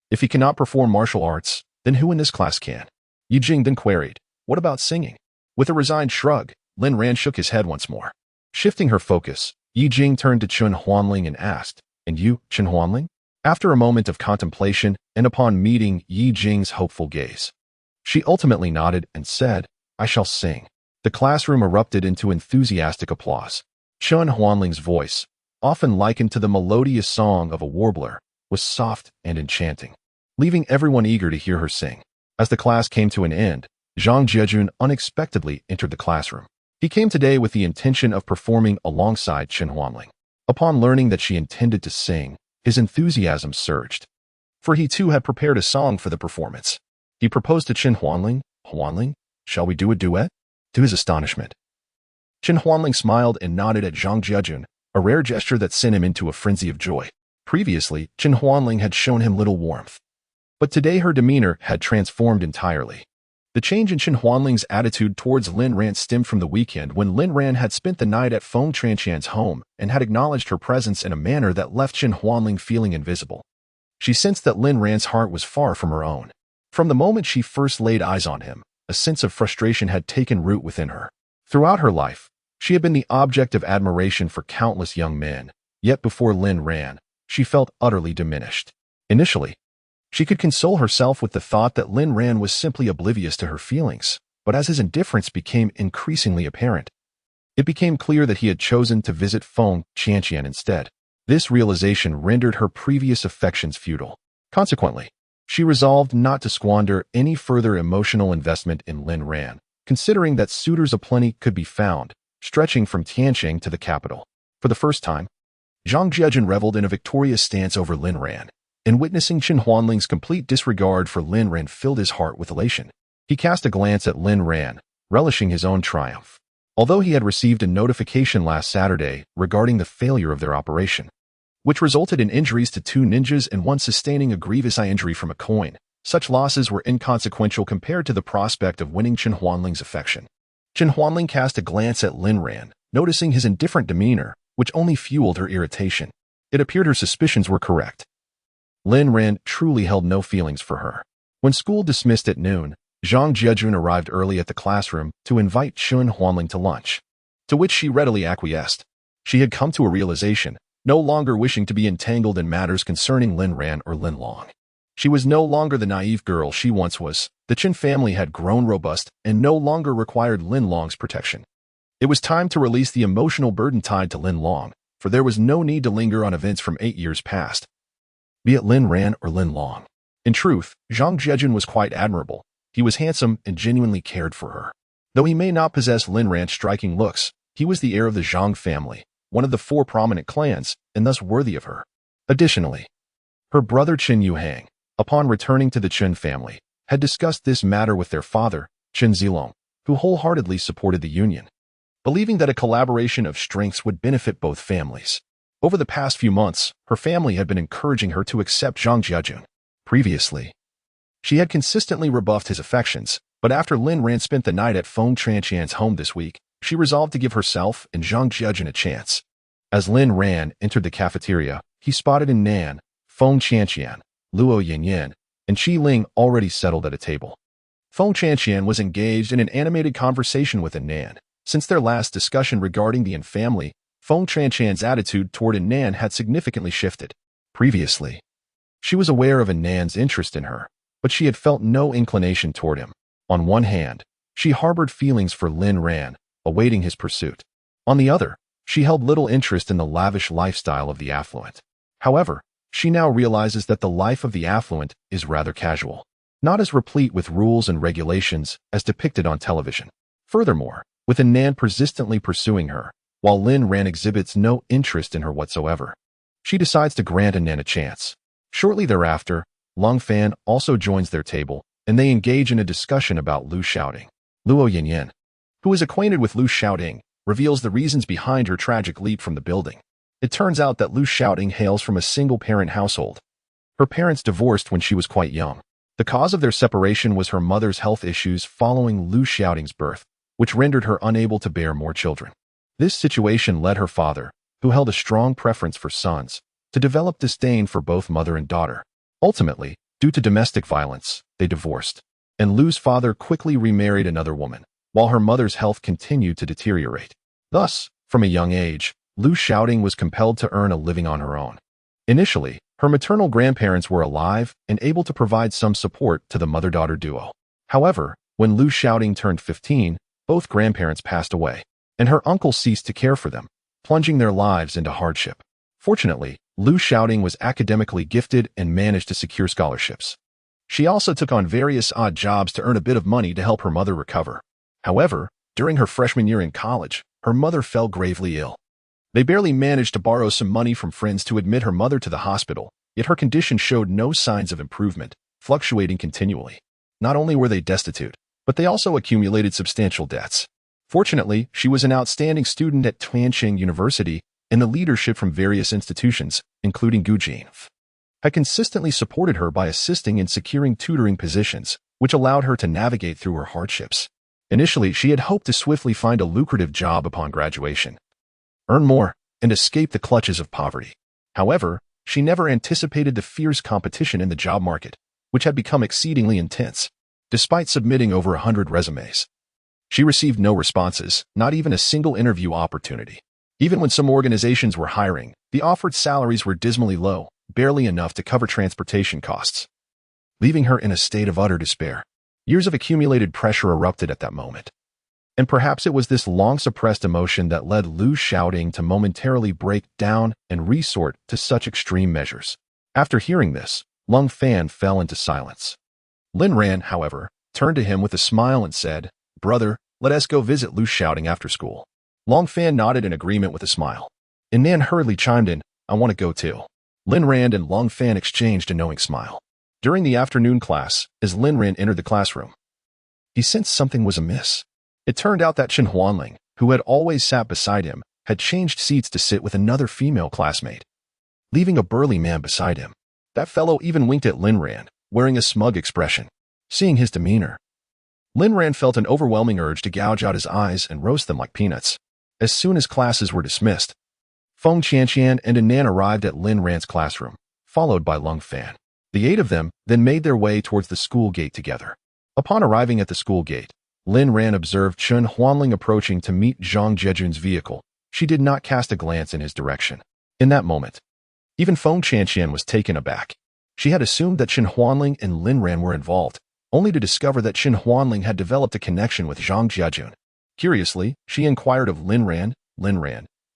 "If he cannot perform martial arts, then who in this class can?" Yi Jing then queried, "What about singing?" With a resigned shrug, Lin Ran shook his head once more. Shifting her focus, Yi Jing turned to Chen Huanling and asked, "And you, Chen Huanling?" After a moment of contemplation and upon meeting Yi Jing's hopeful gaze, she ultimately nodded and said, "I shall sing." The classroom erupted into enthusiastic applause. Chen Huanling's voice, often likened to the melodious song of a warbler, was soft and enchanting, leaving everyone eager to hear her sing. As the class came to an end, Zhang Jiejun unexpectedly entered the classroom. He came today with the intention of performing alongside Chen Huanling. Upon learning that she intended to sing, his enthusiasm surged, for he too had prepared a song for the performance. He proposed to Chen Huanling, "Huanling, shall we do a duet?" To his astonishment, Chen Huanling smiled and nodded at Zhang Jiejun, a rare gesture that sent him into a frenzy of joy. Previously, Chen Huanling had shown him little warmth, but today her demeanor had transformed entirely. The change in Chen Huanling's attitude towards Lin Ran stemmed from the weekend when Lin Ran had spent the night at Feng Tranqian's home and had acknowledged her presence in a manner that left Chen Huanling feeling invisible. She sensed that Lin Ran's heart was far from her own, From the moment she first laid eyes on him, a sense of frustration had taken root within her. Throughout her life, she had been the object of admiration for countless young men, yet before Lin Ran, she felt utterly diminished. Initially, she could console herself with the thought that Lin Ran was simply oblivious to her feelings, but as his indifference became increasingly apparent, it became clear that he had chosen to visit Feng Qianqian instead. This realization rendered her previous affections futile. Consequently, she resolved not to squander any further emotional investment in Lin Ran, considering that suitors aplenty could be found, stretching from Tianqing to the capital. For the first time, Zhang Jiajun reveled in a victorious stance over Lin Ran, and witnessing Chen Huanling's complete disregard for Lin Ran filled his heart with elation. He cast a glance at Lin Ran, relishing his own triumph. Although he had received a notification last Saturday regarding the failure of their operation, which resulted in injuries to 2 ninjas and 1 sustaining a grievous eye injury from a coin, such losses were inconsequential compared to the prospect of winning Chen Huanling's affection. Chen Huanling cast a glance at Lin Ran, noticing his indifferent demeanor, which only fueled her irritation. It appeared her suspicions were correct. Lin Ran truly held no feelings for her. When school dismissed at noon, Zhang Jiajun arrived early at the classroom to invite Chen Huanling to lunch, to which she readily acquiesced. She had come to a realization, no longer wishing to be entangled in matters concerning Lin Ran or Lin Long. She was no longer the naive girl she once was. The Chen family had grown robust and no longer required Lin Long's protection. It was time to release the emotional burden tied to Lin Long, for there was no need to linger on events from 8 years past, be it Lin Ran or Lin Long. In truth, Zhang Jiajun was quite admirable. He was handsome and genuinely cared for her. Though he may not possess Lin Ran's striking looks, he was the heir of the Zhang family, one of the 4 prominent clans, and thus worthy of her. Additionally, her brother Chen Yuhang, upon returning to the Chen family, had discussed this matter with their father, Chen Zilong, who wholeheartedly supported the union, believing that a collaboration of strengths would benefit both families. Over the past few months, her family had been encouraging her to accept Zhang Jiajun. Previously, she had consistently rebuffed his affections, but after Lin Ran spent the night at Feng Qianqian's home this week, she resolved to give herself and Zhang Jiajun a chance. As Lin Ran entered the cafeteria, he spotted in Nan, Feng Qianqian, Luo Yanyan, and Qi Ling already settled at a table. Feng Qianqian was engaged in an animated conversation with Nan. Since their last discussion regarding the Yin family, Feng Qianqian's attitude toward Nan had significantly shifted. Previously, she was aware of Nan's interest in her, but she had felt no inclination toward him. On one hand, she harbored feelings for Lin Ran, awaiting his pursuit. On the other, she held little interest in the lavish lifestyle of the affluent. However, she now realizes that the life of the affluent is rather casual, not as replete with rules and regulations as depicted on television. Furthermore, with Nan persistently pursuing her, while Lin Ran exhibits no interest in her whatsoever, she decides to grant Nan a chance. Shortly thereafter, Long Fan also joins their table, and they engage in a discussion about Lu Xiaoding. Luo Yanyan, who is acquainted with Lu Xiaoding, reveals the reasons behind her tragic leap from the building. It turns out that Lu Xiaoding hails from a single-parent household. Her parents divorced when she was quite young. The cause of their separation was her mother's health issues following Lu Xiaoding's birth, which rendered her unable to bear more children. This situation led her father, who held a strong preference for sons, to develop disdain for both mother and daughter. Ultimately, due to domestic violence, they divorced, and Lu's father quickly remarried another woman, while her mother's health continued to deteriorate. Thus, from a young age, Lu Xiaoding was compelled to earn a living on her own. Initially, her maternal grandparents were alive and able to provide some support to the mother-daughter duo. However, when Lu Xiaoding turned 15, both grandparents passed away, and her uncle ceased to care for them, plunging their lives into hardship. Fortunately, Lu Xiaoding was academically gifted and managed to secure scholarships. She also took on various odd jobs to earn a bit of money to help her mother recover. However, during her freshman year in college, her mother fell gravely ill. They barely managed to borrow some money from friends to admit her mother to the hospital, yet her condition showed no signs of improvement, fluctuating continually. Not only were they destitute, but they also accumulated substantial debts. Fortunately, she was an outstanding student at Tianqing University, and the leadership from various institutions, including Gujin, had consistently supported her by assisting in securing tutoring positions, which allowed her to navigate through her hardships. Initially, she had hoped to swiftly find a lucrative job upon graduation, earn more, and escape the clutches of poverty. However, she never anticipated the fierce competition in the job market. which had become exceedingly intense. Despite submitting over 100 resumes, she received no responses, not even a single interview opportunity. Even when some organizations were hiring, the offered salaries were dismally low, barely enough to cover transportation costs, leaving her in a state of utter despair. Years of accumulated pressure erupted at that moment. And perhaps it was this long-suppressed emotion that led Lu Xiaoting to momentarily break down and resort to such extreme measures. After hearing this, Lung Fan fell into silence. Lin Ran, however, turned to him with a smile and said, "Brother, let us go visit Lu Xiaoting after school." Long Fan nodded in agreement with a smile. And Nan hurriedly chimed in, "I want to go too." Lin Ran and Long Fan exchanged a knowing smile. During the afternoon class, as Lin Ran entered the classroom, he sensed something was amiss. It turned out that Chen Huanling, who had always sat beside him, had changed seats to sit with another female classmate, leaving a burly man beside him. That fellow even winked at Lin Ran, wearing a smug expression. Seeing his demeanor, Lin Ran felt an overwhelming urge to gouge out his eyes and roast them like peanuts. As soon as classes were dismissed, Feng Qianqian and Anan arrived at Lin Ran's classroom, followed by Lung Fan. The 8 of them then made their way towards the school gate together. Upon arriving at the school gate, Lin Ran observed Chen Huanling approaching to meet Zhang Jiejun's vehicle. She did not cast a glance in his direction. In that moment, even Feng Qianqian was taken aback. She had assumed that Chen Huanling and Lin Ran were involved, only to discover that Chen Huanling had developed a connection with Zhang Jiejun. Curiously, she inquired of Lin Ran,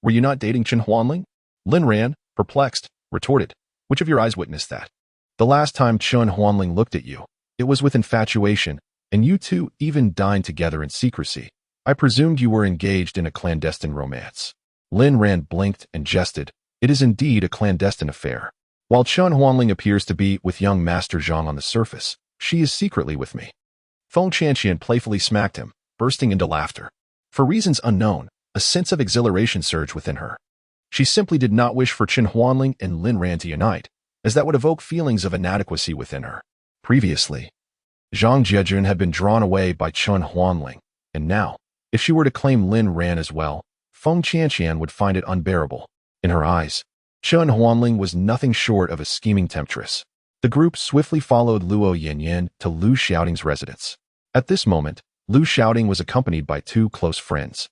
"Were you not dating Chen Huanling?" Lin Ran, perplexed, retorted, "Which of your eyes witnessed that? The last time Chen Huanling looked at you, it was with infatuation, and you two even dined together in secrecy. I presumed you were engaged in a clandestine romance." Lin Ran blinked and jested. "It is indeed a clandestine affair. While Chen Huanling appears to be with young Master Zhang on the surface, she is secretly with me." Feng Qianqian playfully smacked him, bursting into laughter. For reasons unknown, a sense of exhilaration surged within her. She simply did not wish for Chen Huanling and Lin Ran to unite, as that would evoke feelings of inadequacy within her. Previously, Zhang Jiejun had been drawn away by Chen Huanling, and now, if she were to claim Lin Ran as well, Feng Qianqian would find it unbearable. In her eyes, Chen Huanling was nothing short of a scheming temptress. The group swiftly followed Luo Yanyan to Lu Xiaoting's residence. At this moment, Lu Xiaoting was accompanied by 2 close friends,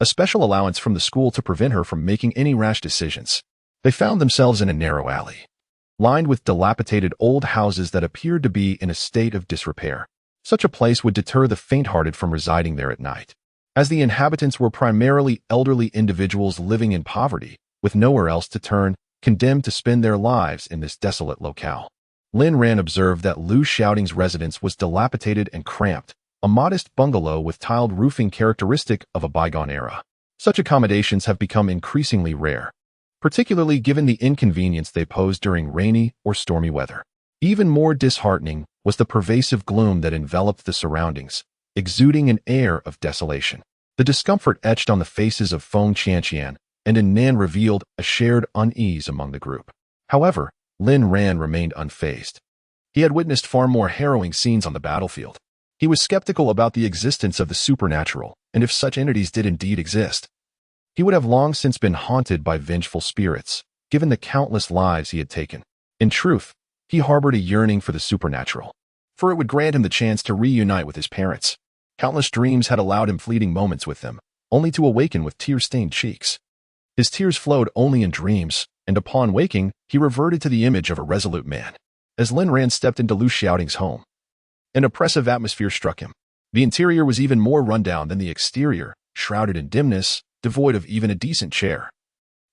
a special allowance from the school to prevent her from making any rash decisions. They found themselves in a narrow alley, lined with dilapidated old houses that appeared to be in a state of disrepair. Such a place would deter the faint-hearted from residing there at night, as the inhabitants were primarily elderly individuals living in poverty, with nowhere else to turn, condemned to spend their lives in this desolate locale. Lin Ran observed that Lu Xiaoting's residence was dilapidated and cramped, a modest bungalow with tiled roofing characteristic of a bygone era. Such accommodations have become increasingly rare, particularly given the inconvenience they pose during rainy or stormy weather. Even more disheartening was the pervasive gloom that enveloped the surroundings, exuding an air of desolation. The discomfort etched on the faces of Feng Qianqian and Anan revealed a shared unease among the group. However, Lin Ran remained unfazed. He had witnessed far more harrowing scenes on the battlefield. He was skeptical about the existence of the supernatural, and if such entities did indeed exist, he would have long since been haunted by vengeful spirits, given the countless lives he had taken. In truth, he harbored a yearning for the supernatural, for it would grant him the chance to reunite with his parents. Countless dreams had allowed him fleeting moments with them, only to awaken with tear-stained cheeks. His tears flowed only in dreams, and upon waking, he reverted to the image of a resolute man. As Lin Ran stepped into Lu Xiaoting's home, an oppressive atmosphere struck him. The interior was even more rundown than the exterior, shrouded in dimness, devoid of even a decent chair,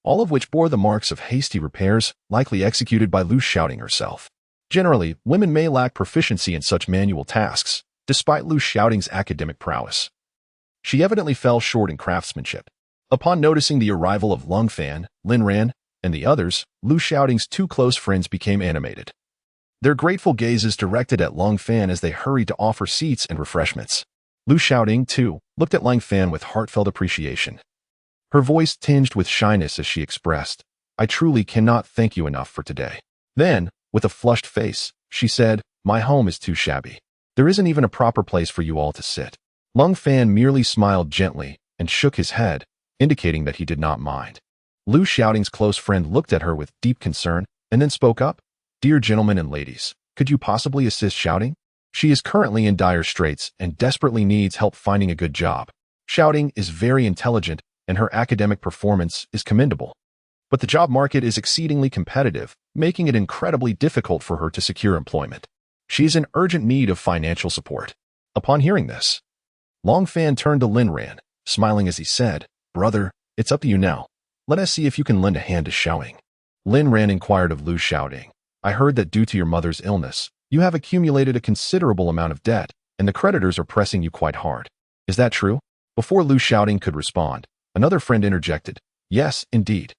all of which bore the marks of hasty repairs, likely executed by Lu Xiaoting herself. Generally, women may lack proficiency in such manual tasks, despite Lu Xiaoting's academic prowess. She evidently fell short in craftsmanship. Upon noticing the arrival of Lung Fan, Lin Ran, and the others, Lu Xiaoting's 2 close friends became animated. Their grateful gazes directed at Lung Fan as they hurried to offer seats and refreshments. Lu Xiaoting, too, looked at Lung Fan with heartfelt appreciation. Her voice tinged with shyness as she expressed, "I truly cannot thank you enough for today." Then, with a flushed face, she said, "My home is too shabby. There isn't even a proper place for you all to sit." Lung Fan merely smiled gently and shook his head, indicating that he did not mind. Lu Xiaoting's close friend looked at her with deep concern and then spoke up, "Dear gentlemen and ladies, Could you possibly assist Shouting? She is currently in dire straits and desperately needs help finding a good job. Shouting is very intelligent and her academic performance is commendable. But the job market is exceedingly competitive, making it incredibly difficult for her to secure employment. She is in urgent need of financial support. Upon hearing this, Long Fan turned to Lin Ran, smiling as he said, "Brother, it's up to you now. Let us see if you can lend a hand to Shouting." Lin Ran inquired of Lu Shouting, "I heard that due to your mother's illness, you have accumulated a considerable amount of debt, and the creditors are pressing you quite hard. Is that true?" Before Lu Shouting could respond, another friend interjected, "Yes, indeed.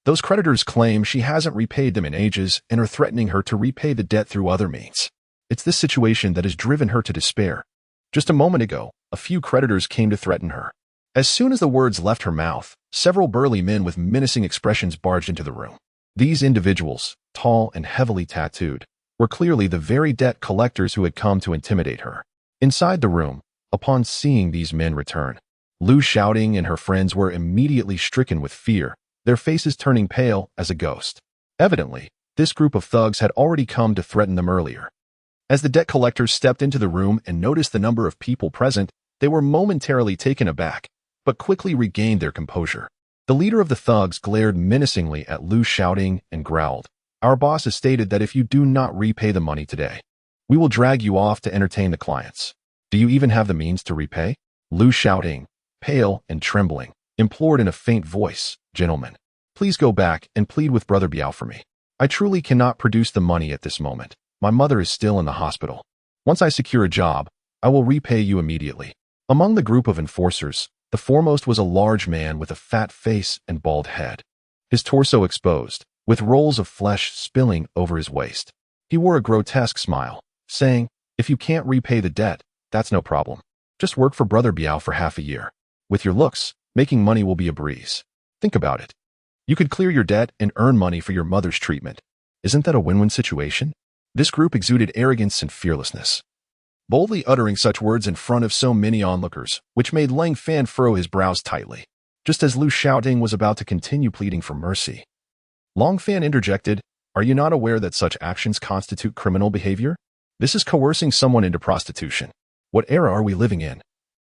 Those creditors claim she hasn't repaid them in ages and are threatening her to repay the debt through other means. It's this situation that has driven her to despair. Just a moment ago, a few creditors came to threaten her." As soon as the words left her mouth, several burly men with menacing expressions barged into the room. These individuals, tall and heavily tattooed, were clearly the very debt collectors who had come to intimidate her. Inside the room, upon seeing these men return, Lu Shouting and her friends were immediately stricken with fear, their faces turning pale as a ghost. Evidently, this group of thugs had already come to threaten them earlier. As the debt collectors stepped into the room and noticed the number of people present, they were momentarily taken aback, but quickly regained their composure. The leader of the thugs glared menacingly at Lu Shouting and growled, "Our boss has stated that if you do not repay the money today, we will drag you off to entertain the clients. Do you even have the means to repay?" Lu Shouting, pale and trembling, implored in a faint voice, "Gentlemen, please go back and plead with Brother Biao for me. I truly cannot produce the money at this moment. My mother is still in the hospital. Once I secure a job, I will repay you immediately." Among the group of enforcers, the foremost was a large man with a fat face and bald head, his torso exposed, with rolls of flesh spilling over his waist. He wore a grotesque smile, saying, "If you can't repay the debt, that's no problem. Just work for Brother Biao for half a year. With your looks, making money will be a breeze. Think about it. You could clear your debt and earn money for your mother's treatment. Isn't that a win-win situation?" This group exuded arrogance and fearlessness, boldly uttering such words in front of so many onlookers, which made Lang Fan furrow his brows tightly. Just as Lu Shouting was about to continue pleading for mercy, Long Fan interjected, "Are you not aware that such actions constitute criminal behavior? This is coercing someone into prostitution. What era are we living in?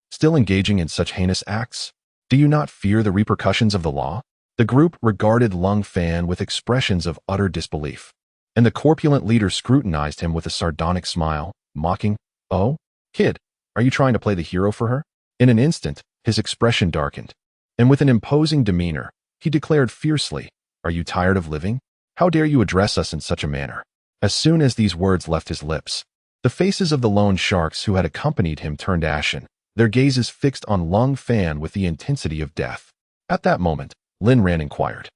Still engaging in such heinous acts? Do you not fear the repercussions of the law?" The group regarded Long Fan with expressions of utter disbelief, and the corpulent leader scrutinized him with a sardonic smile, mocking, "Oh, kid, are you trying to play the hero for her?" In an instant, his expression darkened, and with an imposing demeanor, he declared fiercely, "Are you tired of living? How dare you address us in such a manner?" As soon as these words left his lips, the faces of the loan sharks who had accompanied him turned ashen, their gazes fixed on Long Fan with the intensity of death. At that moment, Lin Ran inquired,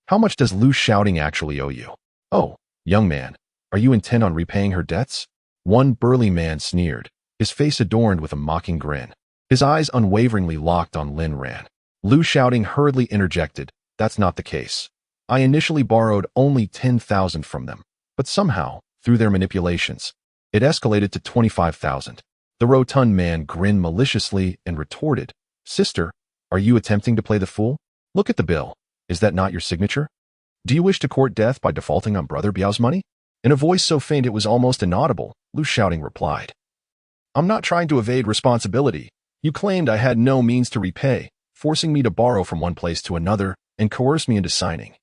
"How much does Lu Shouting actually owe you?" "Oh, young man, are you intent on repaying her debts?" One burly man sneered, his face adorned with a mocking grin, his eyes unwaveringly locked on Lin Ran. Lu Shouting hurriedly interjected, "That's not the case. I initially borrowed only 10,000 from them, but somehow, through their manipulations, it escalated to 25,000. The rotund man grinned maliciously and retorted, "Sister, are you attempting to play the fool? Look at the bill. Is that not your signature? Do you wish to court death by defaulting on Brother Biao's money?" In a voice so faint it was almost inaudible, Lu Shouting replied, "I'm not trying to evade responsibility. You claimed I had no means to repay, forcing me to borrow from one place to another and coerce me into signing,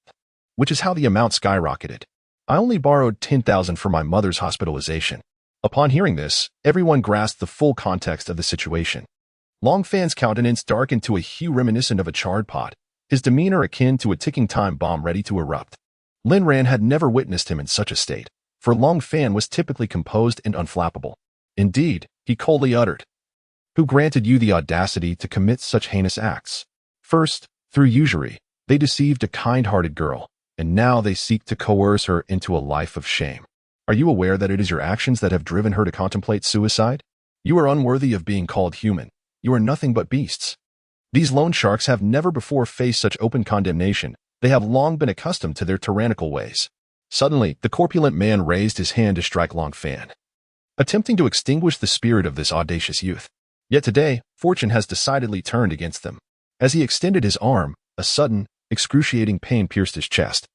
which is how the amount skyrocketed. I only borrowed 10,000 for my mother's hospitalization." Upon hearing this, everyone grasped the full context of the situation. Long Fan's countenance darkened to a hue reminiscent of a charred pot, his demeanor akin to a ticking time bomb ready to erupt. Lin Ran had never witnessed him in such a state, for Long Fan was typically composed and unflappable. Indeed, he coldly uttered, "Who granted you the audacity to commit such heinous acts? First, through usury, they deceived a kind-hearted girl, and now they seek to coerce her into a life of shame. Are you aware that it is your actions that have driven her to contemplate suicide? You are unworthy of being called human. You are nothing but beasts." These loan sharks have never before faced such open condemnation. They have long been accustomed to their tyrannical ways. Suddenly, the corpulent man raised his hand to strike Long Fan, attempting to extinguish the spirit of this audacious youth. Yet today, fortune has decidedly turned against them. As he extended his arm, a sudden, excruciating pain pierced his chest.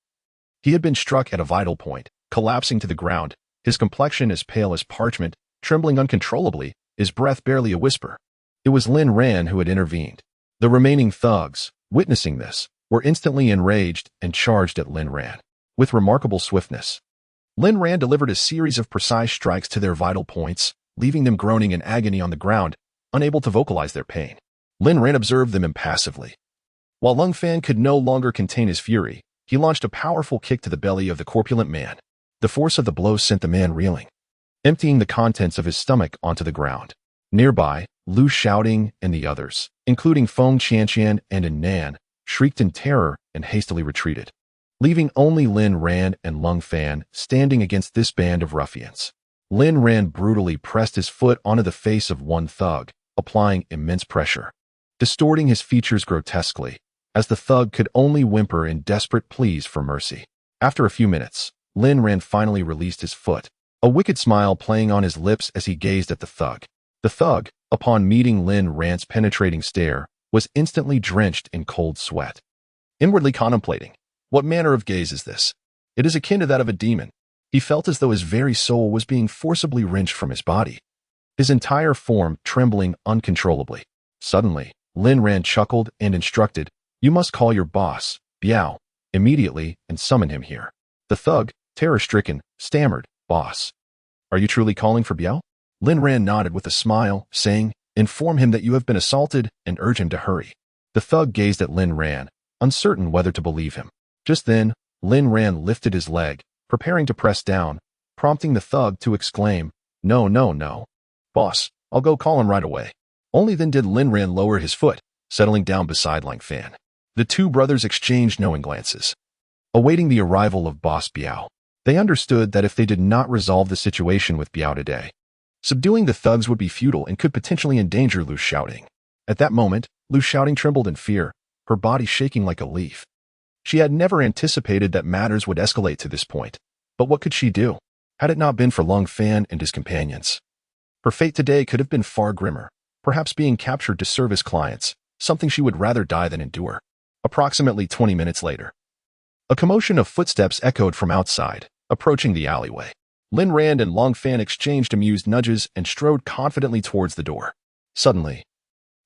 He had been struck at a vital point, collapsing to the ground, his complexion as pale as parchment, trembling uncontrollably, his breath barely a whisper. It was Lin Ran who had intervened. The remaining thugs, witnessing this, were instantly enraged and charged at Lin Ran. With remarkable swiftness, Lin Ran delivered a series of precise strikes to their vital points, leaving them groaning in agony on the ground, unable to vocalize their pain. Lin Ran observed them impassively. While Lung Fan could no longer contain his fury, he launched a powerful kick to the belly of the corpulent man. The force of the blow sent the man reeling, emptying the contents of his stomach onto the ground. Nearby, Lu Xiaoting and the others, including Feng Qianqian and An Nan, shrieked in terror and hastily retreated, leaving only Lin Ran and Lung Fan standing against this band of ruffians. Lin Ran brutally pressed his foot onto the face of one thug, applying immense pressure, distorting his features grotesquely, as the thug could only whimper in desperate pleas for mercy. After a few minutes, Lin Ran finally released his foot, a wicked smile playing on his lips as he gazed at the thug. The thug, upon meeting Lin Ran's penetrating stare, was instantly drenched in cold sweat. Inwardly contemplating, what manner of gaze is this? It is akin to that of a demon. He felt as though his very soul was being forcibly wrenched from his body, his entire form trembling uncontrollably. Suddenly, Lin Ran chuckled and instructed, "You must call your boss, Biao, immediately and summon him here." The thug, terror-stricken, stammered, "Boss, are you truly calling for Biao?" Lin Ran nodded with a smile, saying, "Inform him that you have been assaulted and urge him to hurry." The thug gazed at Lin Ran, uncertain whether to believe him. Just then, Lin Ran lifted his leg, preparing to press down, prompting the thug to exclaim, "No, no, no. Boss, I'll go call him right away." Only then did Lin Ran lower his foot, settling down beside Lang Fan. The two brothers exchanged knowing glances, awaiting the arrival of Boss Biao. They understood that if they did not resolve the situation with Biao today, subduing the thugs would be futile and could potentially endanger Lu Xiaoting. At that moment, Lu Xiaoting trembled in fear, her body shaking like a leaf. She had never anticipated that matters would escalate to this point. But what could she do? Had it not been for Lung Fan and his companions, her fate today could have been far grimmer, perhaps being captured to serve his clients, something she would rather die than endure. Approximately 20 minutes later, a commotion of footsteps echoed from outside, approaching the alleyway. Lin Ran and Lung Fan exchanged amused nudges and strode confidently towards the door. Suddenly,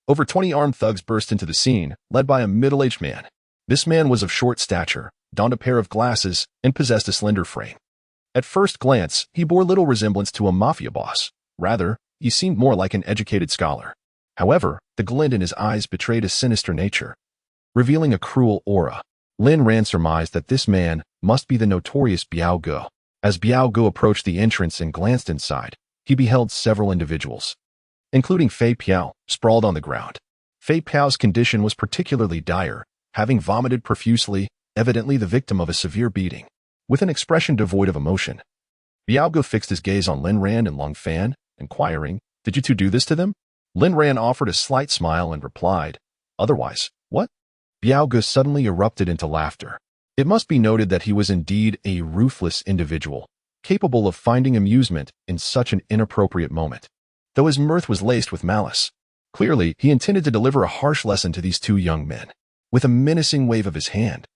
over 20 armed thugs burst into the scene, led by a middle-aged man. This man was of short stature, donned a pair of glasses, and possessed a slender frame. At first glance, he bore little resemblance to a mafia boss. Rather, he seemed more like an educated scholar. However, the glint in his eyes betrayed a sinister nature, revealing a cruel aura. Lin Ran surmised that this man must be the notorious Biao Ge. As Biao Ge approached the entrance and glanced inside, he beheld several individuals, including Fei Piao, sprawled on the ground. Fei Piao's condition was particularly dire, having vomited profusely, evidently the victim of a severe beating. With an expression devoid of emotion, Biao Ge fixed his gaze on Lin Ran and Lung Fan, inquiring, "Did you two do this to them?" Lin Ran offered a slight smile and replied, "Otherwise, what?" Biao Ge suddenly erupted into laughter. It must be noted that he was indeed a ruthless individual, capable of finding amusement in such an inappropriate moment, though his mirth was laced with malice. Clearly, he intended to deliver a harsh lesson to these two young men. With a menacing wave of his hand,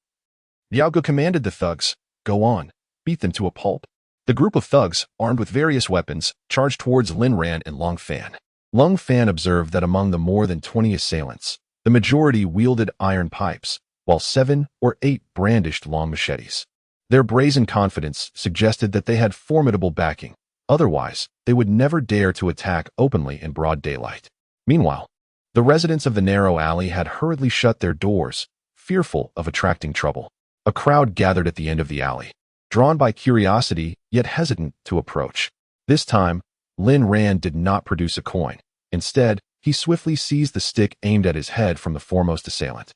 Biao Ge commanded the thugs, "Go on, beat them to a pulp." The group of thugs, armed with various weapons, charged towards Lin Ran and Lung Fan. Lung Fan observed that among the more than 20 assailants, the majority wielded iron pipes, while 7 or 8 brandished long machetes. Their brazen confidence suggested that they had formidable backing. Otherwise, they would never dare to attack openly in broad daylight. Meanwhile, the residents of the narrow alley had hurriedly shut their doors, fearful of attracting trouble. A crowd gathered at the end of the alley, drawn by curiosity yet hesitant to approach. This time, Lin Ran did not produce a coin. Instead, he swiftly seized the stick aimed at his head from the foremost assailant,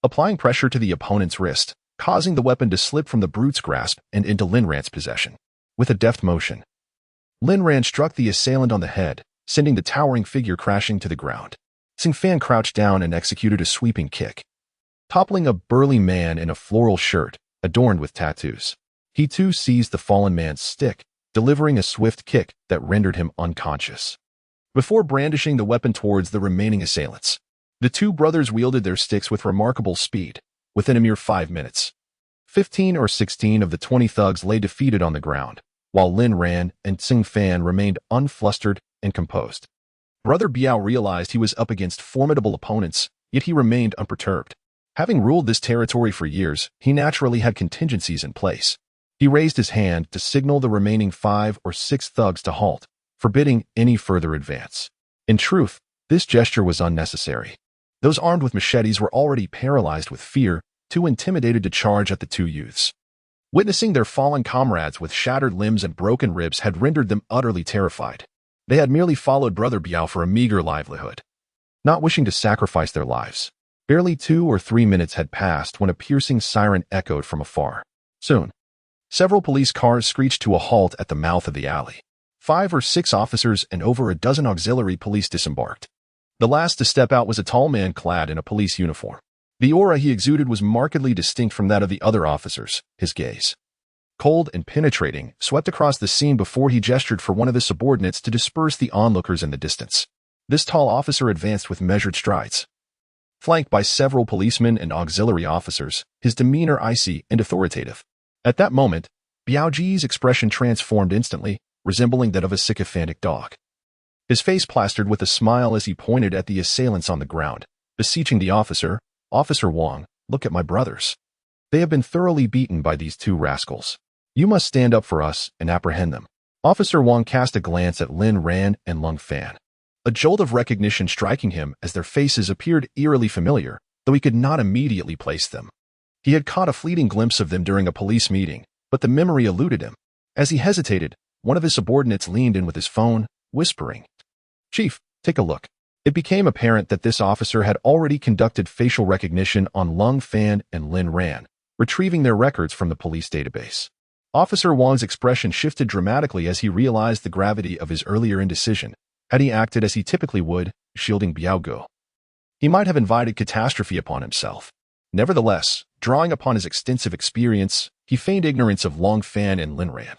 applying pressure to the opponent's wrist, causing the weapon to slip from the brute's grasp and into Lin Ran's possession. With a deft motion, Lin Ran struck the assailant on the head, sending the towering figure crashing to the ground. Xing Fan crouched down and executed a sweeping kick, toppling a burly man in a floral shirt adorned with tattoos. He too seized the fallen man's stick, delivering a swift kick that rendered him unconscious. Before brandishing the weapon towards the remaining assailants, the two brothers wielded their sticks with remarkable speed. Within a mere 5 minutes, 15 or 16 of the 20 thugs lay defeated on the ground, while Lin Ran and Tsing Fan remained unflustered and composed. Brother Biao realized he was up against formidable opponents, yet he remained unperturbed. Having ruled this territory for years, he naturally had contingencies in place. He raised his hand to signal the remaining 5 or 6 thugs to halt, forbidding any further advance. In truth, this gesture was unnecessary. Those armed with machetes were already paralyzed with fear, too intimidated to charge at the two youths. Witnessing their fallen comrades with shattered limbs and broken ribs had rendered them utterly terrified. They had merely followed Brother Biao for a meager livelihood, not wishing to sacrifice their lives. Barely 2 or 3 minutes had passed when a piercing siren echoed from afar. Soon, several police cars screeched to a halt at the mouth of the alley. 5 or 6 officers and over a dozen auxiliary police disembarked. The last to step out was a tall man clad in a police uniform. The aura he exuded was markedly distinct from that of the other officers. His gaze, cold and penetrating, swept across the scene before he gestured for one of his subordinates to disperse the onlookers in the distance. This tall officer advanced with measured strides. Flanked by several policemen and auxiliary officers, his demeanor icy and authoritative. At that moment, Biao-ji's expression transformed instantly, resembling that of a sycophantic dog. His face plastered with a smile as he pointed at the assailants on the ground, beseeching the officer, "Officer Wang, look at my brothers. They have been thoroughly beaten by these 2 rascals. You must stand up for us and apprehend them." Officer Wang cast a glance at Lin Ran and Lung Fan, a jolt of recognition striking him as their faces appeared eerily familiar, though he could not immediately place them. He had caught a fleeting glimpse of them during a police meeting, but the memory eluded him. As he hesitated, one of his subordinates leaned in with his phone, whispering, "Chief, take a look." It became apparent that this officer had already conducted facial recognition on Lung Fan and Lin Ran, retrieving their records from the police database. Officer Wang's expression shifted dramatically as he realized the gravity of his earlier indecision. Had he acted as he typically would, shielding Biao-gu, he might have invited catastrophe upon himself. Nevertheless, drawing upon his extensive experience, he feigned ignorance of Lung Fan and Lin Ran.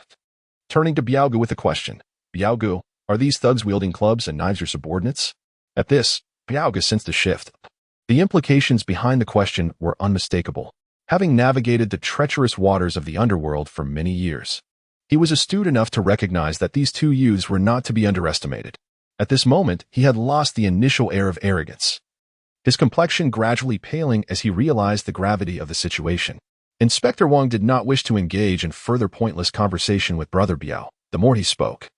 Turning to Biao-gu with a question, "Biao-gu, are these thugs wielding clubs and knives your subordinates?" At this, Biao-gu sensed a shift. The implications behind the question were unmistakable. Having navigated the treacherous waters of the underworld for many years, he was astute enough to recognize that these 2 youths were not to be underestimated. At this moment, he had lost the initial air of arrogance, his complexion gradually paling as he realized the gravity of the situation. Inspector Wang did not wish to engage in further pointless conversation with Brother Biao. The more he spoke,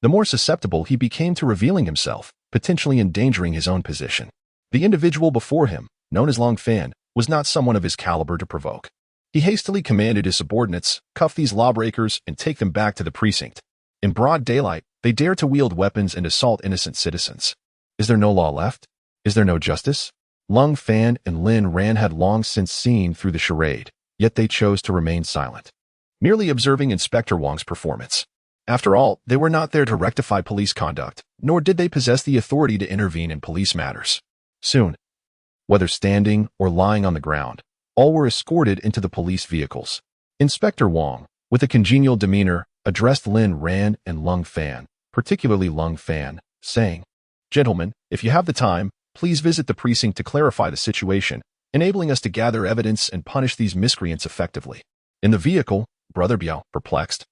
the more susceptible he became to revealing himself, potentially endangering his own position. The individual before him, known as Lung Fan, was not someone of his caliber to provoke. He hastily commanded his subordinates, "Cuff these lawbreakers and take them back to the precinct." In broad daylight, they dare to wield weapons and assault innocent citizens. Is there no law left? Is there no justice? Lung Fan and Lin Ran had long since seen through the charade, yet they chose to remain silent, merely observing Inspector Wang's performance. After all, they were not there to rectify police conduct, nor did they possess the authority to intervene in police matters. Soon, whether standing or lying on the ground, all were escorted into the police vehicles. Inspector Wang, with a congenial demeanor, addressed Lin Ran and Lung Fan, particularly Lung Fan, saying, "Gentlemen, if you have the time, please visit the precinct to clarify the situation, enabling us to gather evidence and punish these miscreants effectively." In the vehicle, Brother Biao, perplexed,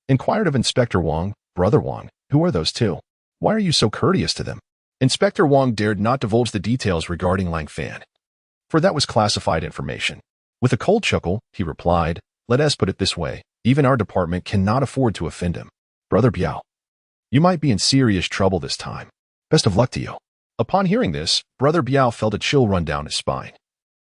inquired of Inspector Wang, "Brother Wang, who are those 2? Why are you so courteous to them?" Inspector Wang dared not divulge the details regarding Lung Fan, for that was classified information. With a cold chuckle, he replied, "Let us put it this way, even our department cannot afford to offend him. Brother Biao, you might be in serious trouble this time. Best of luck to you." Upon hearing this, Brother Biao felt a chill run down his spine,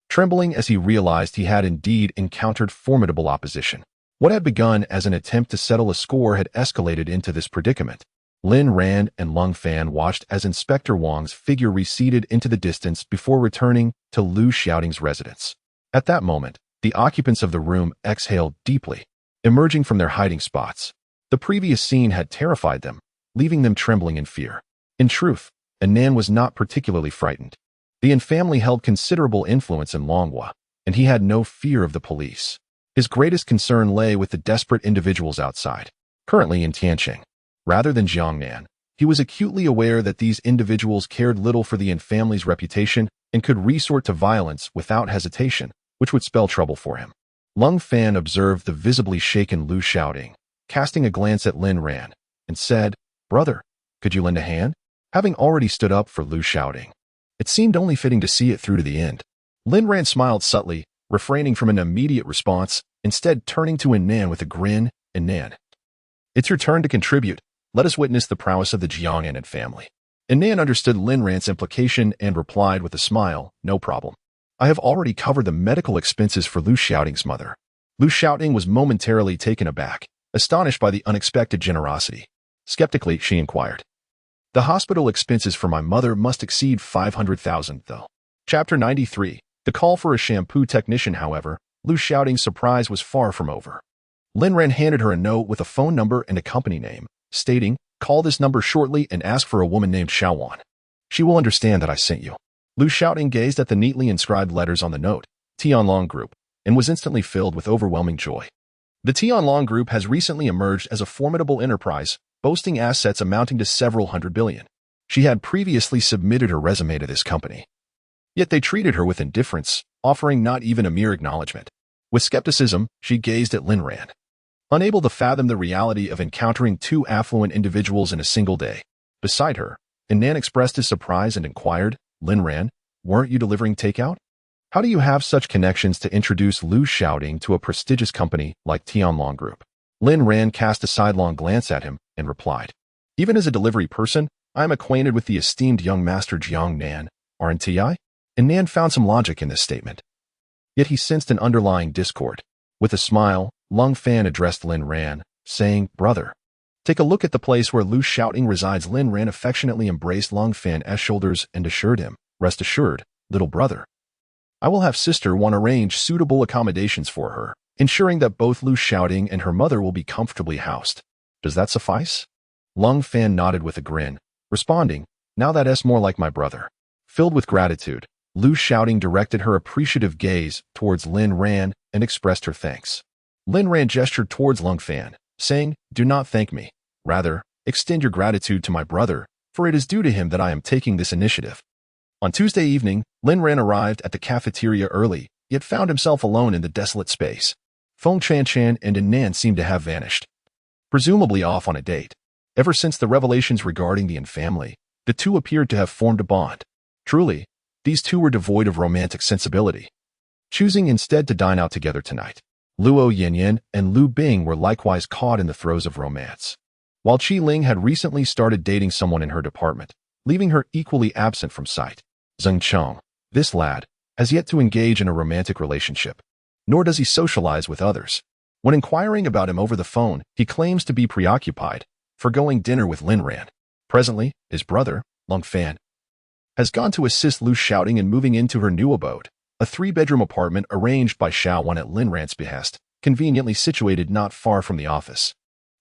trembling as he realized he had indeed encountered formidable opposition. What had begun as an attempt to settle a score had escalated into this predicament. Lin Ran and Lung Fan watched as Inspector Wang's figure receded into the distance before returning to Lu Xiaoting's residence. At that moment, the occupants of the room exhaled deeply, emerging from their hiding spots. The previous scene had terrified them, leaving them trembling in fear. In truth, Anan was not particularly frightened. The Yin family held considerable influence in Longhua, and he had no fear of the police. His greatest concern lay with the desperate individuals outside, currently in Tianqing. Rather than Jiangnan, he was acutely aware that these individuals cared little for the Yin family's reputation and could resort to violence without hesitation, which would spell trouble for him. Lung Fan observed the visibly shaken Lu Xiaoting, casting a glance at Lin Ran, and said, "Brother, could you lend a hand?" Having already stood up for Lu Xiaoting, it seemed only fitting to see it through to the end. Lin Ran smiled subtly, refraining from an immediate response, instead turning to Nan with a grin, and Nan, "It's your turn to contribute. Let us witness the prowess of the Jiangnan family." And Nan understood Lin Ran's implication and replied with a smile, "No problem. I have already covered the medical expenses for Lu Xiaoting's mother." Lu Xiaoting was momentarily taken aback, astonished by the unexpected generosity. Skeptically, she inquired, "The hospital expenses for my mother must exceed 500,000, though." Chapter 93. The call for a shampoo technician, however, Lu Xiaoting's surprise was far from over. Lin Ran handed her a note with a phone number and a company name, stating, "Call this number shortly and ask for a woman named Xiaowan. She will understand that I sent you." Lu Xiaoting gazed at the neatly inscribed letters on the note, Tianlong Group, and was instantly filled with overwhelming joy. The Tianlong Group has recently emerged as a formidable enterprise, boasting assets amounting to several hundred billion. She had previously submitted her resume to this company. Yet they treated her with indifference, offering not even a mere acknowledgement. With skepticism, she gazed at Lin Ran, unable to fathom the reality of encountering two affluent individuals in a single day. Beside her, Nan expressed his surprise and inquired, "Lin Ran, weren't you delivering takeout? How do you have such connections to introduce Lu Xiaoting to a prestigious company like Tianlong Group?" Lin Ran cast a sidelong glance at him and replied, "Even as a delivery person, I am acquainted with the esteemed young master Jiang Nan, aren't I?" And Nan found some logic in this statement. Yet he sensed an underlying discord. With a smile, Lung Fan addressed Lin Ran, saying, "Brother, take a look at the place where Lu Xiaoting resides." Lin Ran affectionately embraced Lung Fan's shoulders and assured him, "Rest assured, little brother. I will have Sister Wan arrange suitable accommodations for her, ensuring that both Lu Xiaoting and her mother will be comfortably housed. Does that suffice?" Lung Fan nodded with a grin, responding, "Now that's more like my brother." Filled with gratitude, Lu Xiaoting directed her appreciative gaze towards Lin Ran and expressed her thanks. Lin Ran gestured towards Lung Fan, saying, "Do not thank me. Rather, extend your gratitude to my brother, for it is due to him that I am taking this initiative." On Tuesday evening, Lin Ran arrived at the cafeteria early, yet found himself alone in the desolate space. Feng Chan and Nan seemed to have vanished, presumably off on a date. Ever since the revelations regarding the Yin family, the two appeared to have formed a bond. Truly, these two were devoid of romantic sensibility. Choosing instead to dine out together tonight, Luo Yanyan and Lu Bing were likewise caught in the throes of romance. While Qi Ling had recently started dating someone in her department, leaving her equally absent from sight. Zheng Chong, this lad, has yet to engage in a romantic relationship, nor does he socialize with others. When inquiring about him over the phone, he claims to be preoccupied, forgoing dinner with Lin Ran. Presently, his brother, Lung Fan, has gone to assist Lu Xiaoting in moving into her new abode, a 3-bedroom apartment arranged by Xiaowan at Lin Ran's behest, conveniently situated not far from the office.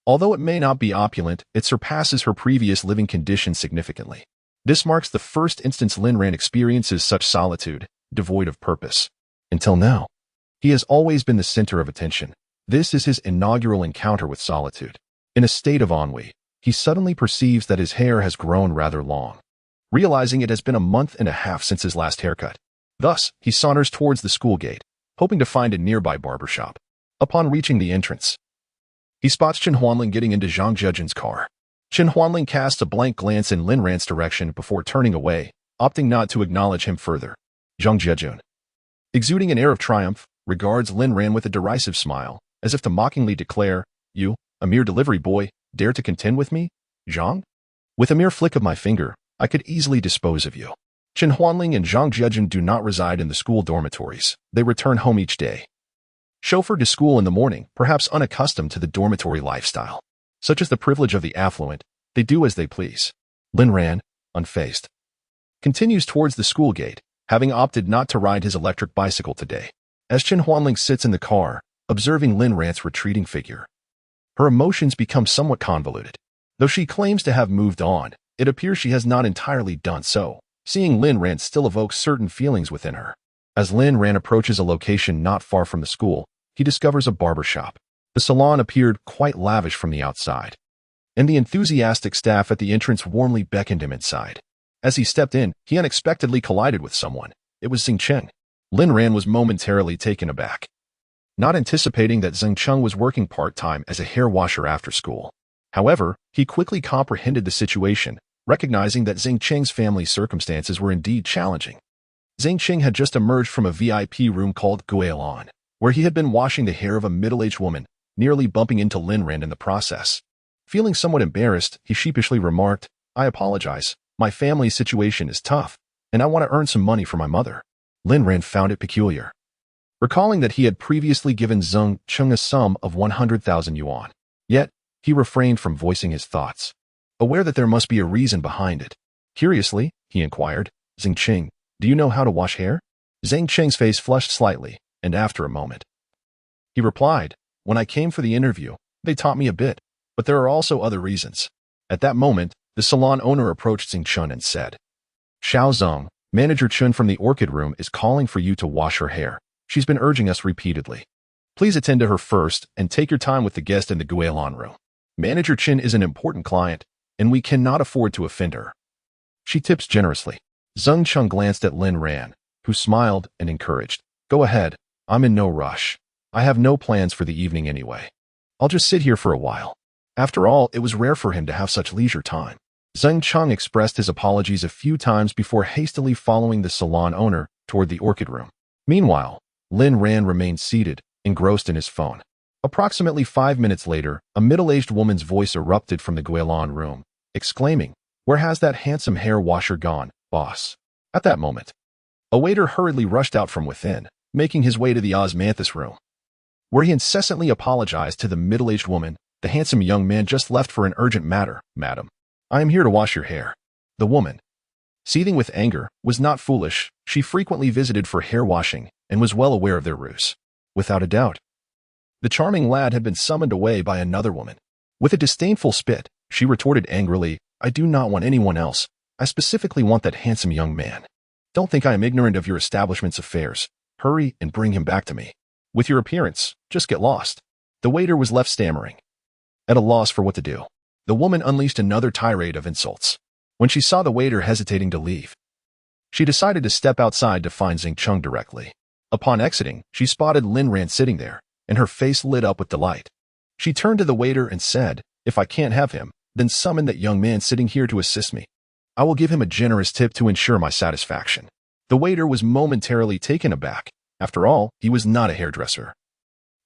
Although it may not be opulent, it surpasses her previous living conditions significantly. This marks the first instance Lin Ran experiences such solitude, devoid of purpose. Until now, he has always been the center of attention. This is his inaugural encounter with solitude. In a state of ennui, he suddenly perceives that his hair has grown rather long, realizing it has been a month and a half since his last haircut. Thus, he saunters towards the school gate, hoping to find a nearby barbershop. Upon reaching the entrance, he spots Chen Huanling getting into Zhang Jejun's car. Chen Huanling casts a blank glance in Lin Ran's direction before turning away, opting not to acknowledge him further. Zhang Jejun, exuding an air of triumph, regards Lin Ran with a derisive smile, as if to mockingly declare, "You, a mere delivery boy, dare to contend with me, Zhang? With a mere flick of my finger, I could easily dispose of you." Chen Huanling and Zhang Jejun do not reside in the school dormitories. They return home each day, chauffeured to school in the morning, perhaps unaccustomed to the dormitory lifestyle. Such is the privilege of the affluent, they do as they please. Lin Ran, unfazed, continues towards the school gate, having opted not to ride his electric bicycle today. As Chen Huanling sits in the car, observing Lin Ran's retreating figure, her emotions become somewhat convoluted. Though she claims to have moved on, it appears she has not entirely done so. Seeing Lin Ran still evokes certain feelings within her. As Lin Ran approaches a location not far from the school, he discovers a barber shop. The salon appeared quite lavish from the outside, and the enthusiastic staff at the entrance warmly beckoned him inside. As he stepped in, he unexpectedly collided with someone. It was Xing Chen. Lin Ran was momentarily taken aback. not anticipating that Zheng Cheng was working part-time as a hair washer after school. However, he quickly comprehended the situation, recognizing that Zheng Cheng's family circumstances were indeed challenging. Zheng Cheng had just emerged from a VIP room called Guilan, where he had been washing the hair of a middle-aged woman, nearly bumping into Lin Ran in the process. Feeling somewhat embarrassed, he sheepishly remarked, "I apologize. My family's situation is tough, and I want to earn some money for my mother." Lin Ran found it peculiar, recalling that he had previously given Zheng Cheng a sum of 100,000 yuan. Yet, he refrained from voicing his thoughts, aware that there must be a reason behind it. Curiously, he inquired, "Zheng Cheng, do you know how to wash hair?" Zheng Cheng's face flushed slightly, and after a moment, he replied, "When I came for the interview, they taught me a bit, but there are also other reasons." At that moment, the salon owner approached Zheng Chun and said, "Xiao Zheng, Manager Chun from the Orchid Room is calling for you to wash her hair. She's been urging us repeatedly. Please attend to her first and take your time with the guest in the Guilan room. Manager Chin is an important client, and we cannot afford to offend her." She tips generously. Zheng Cheng glanced at Lin Ran, who smiled and encouraged, "Go ahead, I'm in no rush. I have no plans for the evening anyway. I'll just sit here for a while." After all, it was rare for him to have such leisure time. Zheng Cheng expressed his apologies a few times before hastily following the salon owner toward the Orchid Room. Meanwhile, Lin Ran remained seated, engrossed in his phone. Approximately 5 minutes later, a middle-aged woman's voice erupted from the Guilan room, exclaiming, "Where has that handsome hair washer gone, boss?" At that moment, a waiter hurriedly rushed out from within, making his way to the Osmanthus room, where he incessantly apologized to the middle-aged woman. "The handsome young man just left for an urgent matter, madam. I am here to wash your hair." The woman, seething with anger, was not foolish. She frequently visited for hair washing and was well aware of their ruse. Without a doubt, the charming lad had been summoned away by another woman. With a disdainful spit, she retorted angrily, "I do not want anyone else. I specifically want that handsome young man. Don't think I am ignorant of your establishment's affairs. Hurry and bring him back to me. With your appearance, just get lost." The waiter was left stammering, at a loss for what to do. The woman unleashed another tirade of insults. When she saw the waiter hesitating to leave, she decided to step outside to find Zheng Cheng directly. Upon exiting, she spotted Lin Ran sitting there, and her face lit up with delight. She turned to the waiter and said, "If I can't have him, then summon that young man sitting here to assist me. I will give him a generous tip to ensure my satisfaction." The waiter was momentarily taken aback. After all, he was not a hairdresser.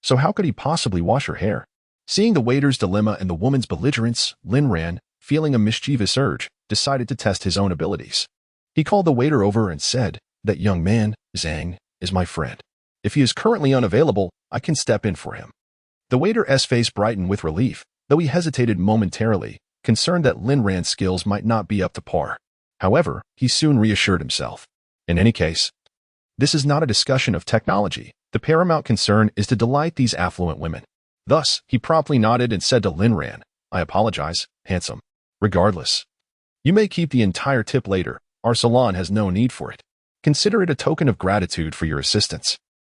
So how could he possibly wash her hair? Seeing the waiter's dilemma and the woman's belligerence, Lin Ran, feeling a mischievous urge, decided to test his own abilities. He called the waiter over and said, "That young man, Zhang, is my friend. If he is currently unavailable, I can step in for him." The waiter's face brightened with relief, though he hesitated momentarily, concerned that Lin Ran's skills might not be up to par. However, he soon reassured himself. In any case, this is not a discussion of technology. The paramount concern is to delight these affluent women. Thus, he promptly nodded and said to Lin Ran, "I apologize, handsome. Regardless, you may keep the entire tip later. Our salon has no need for it. Consider it a token of gratitude for your assistance."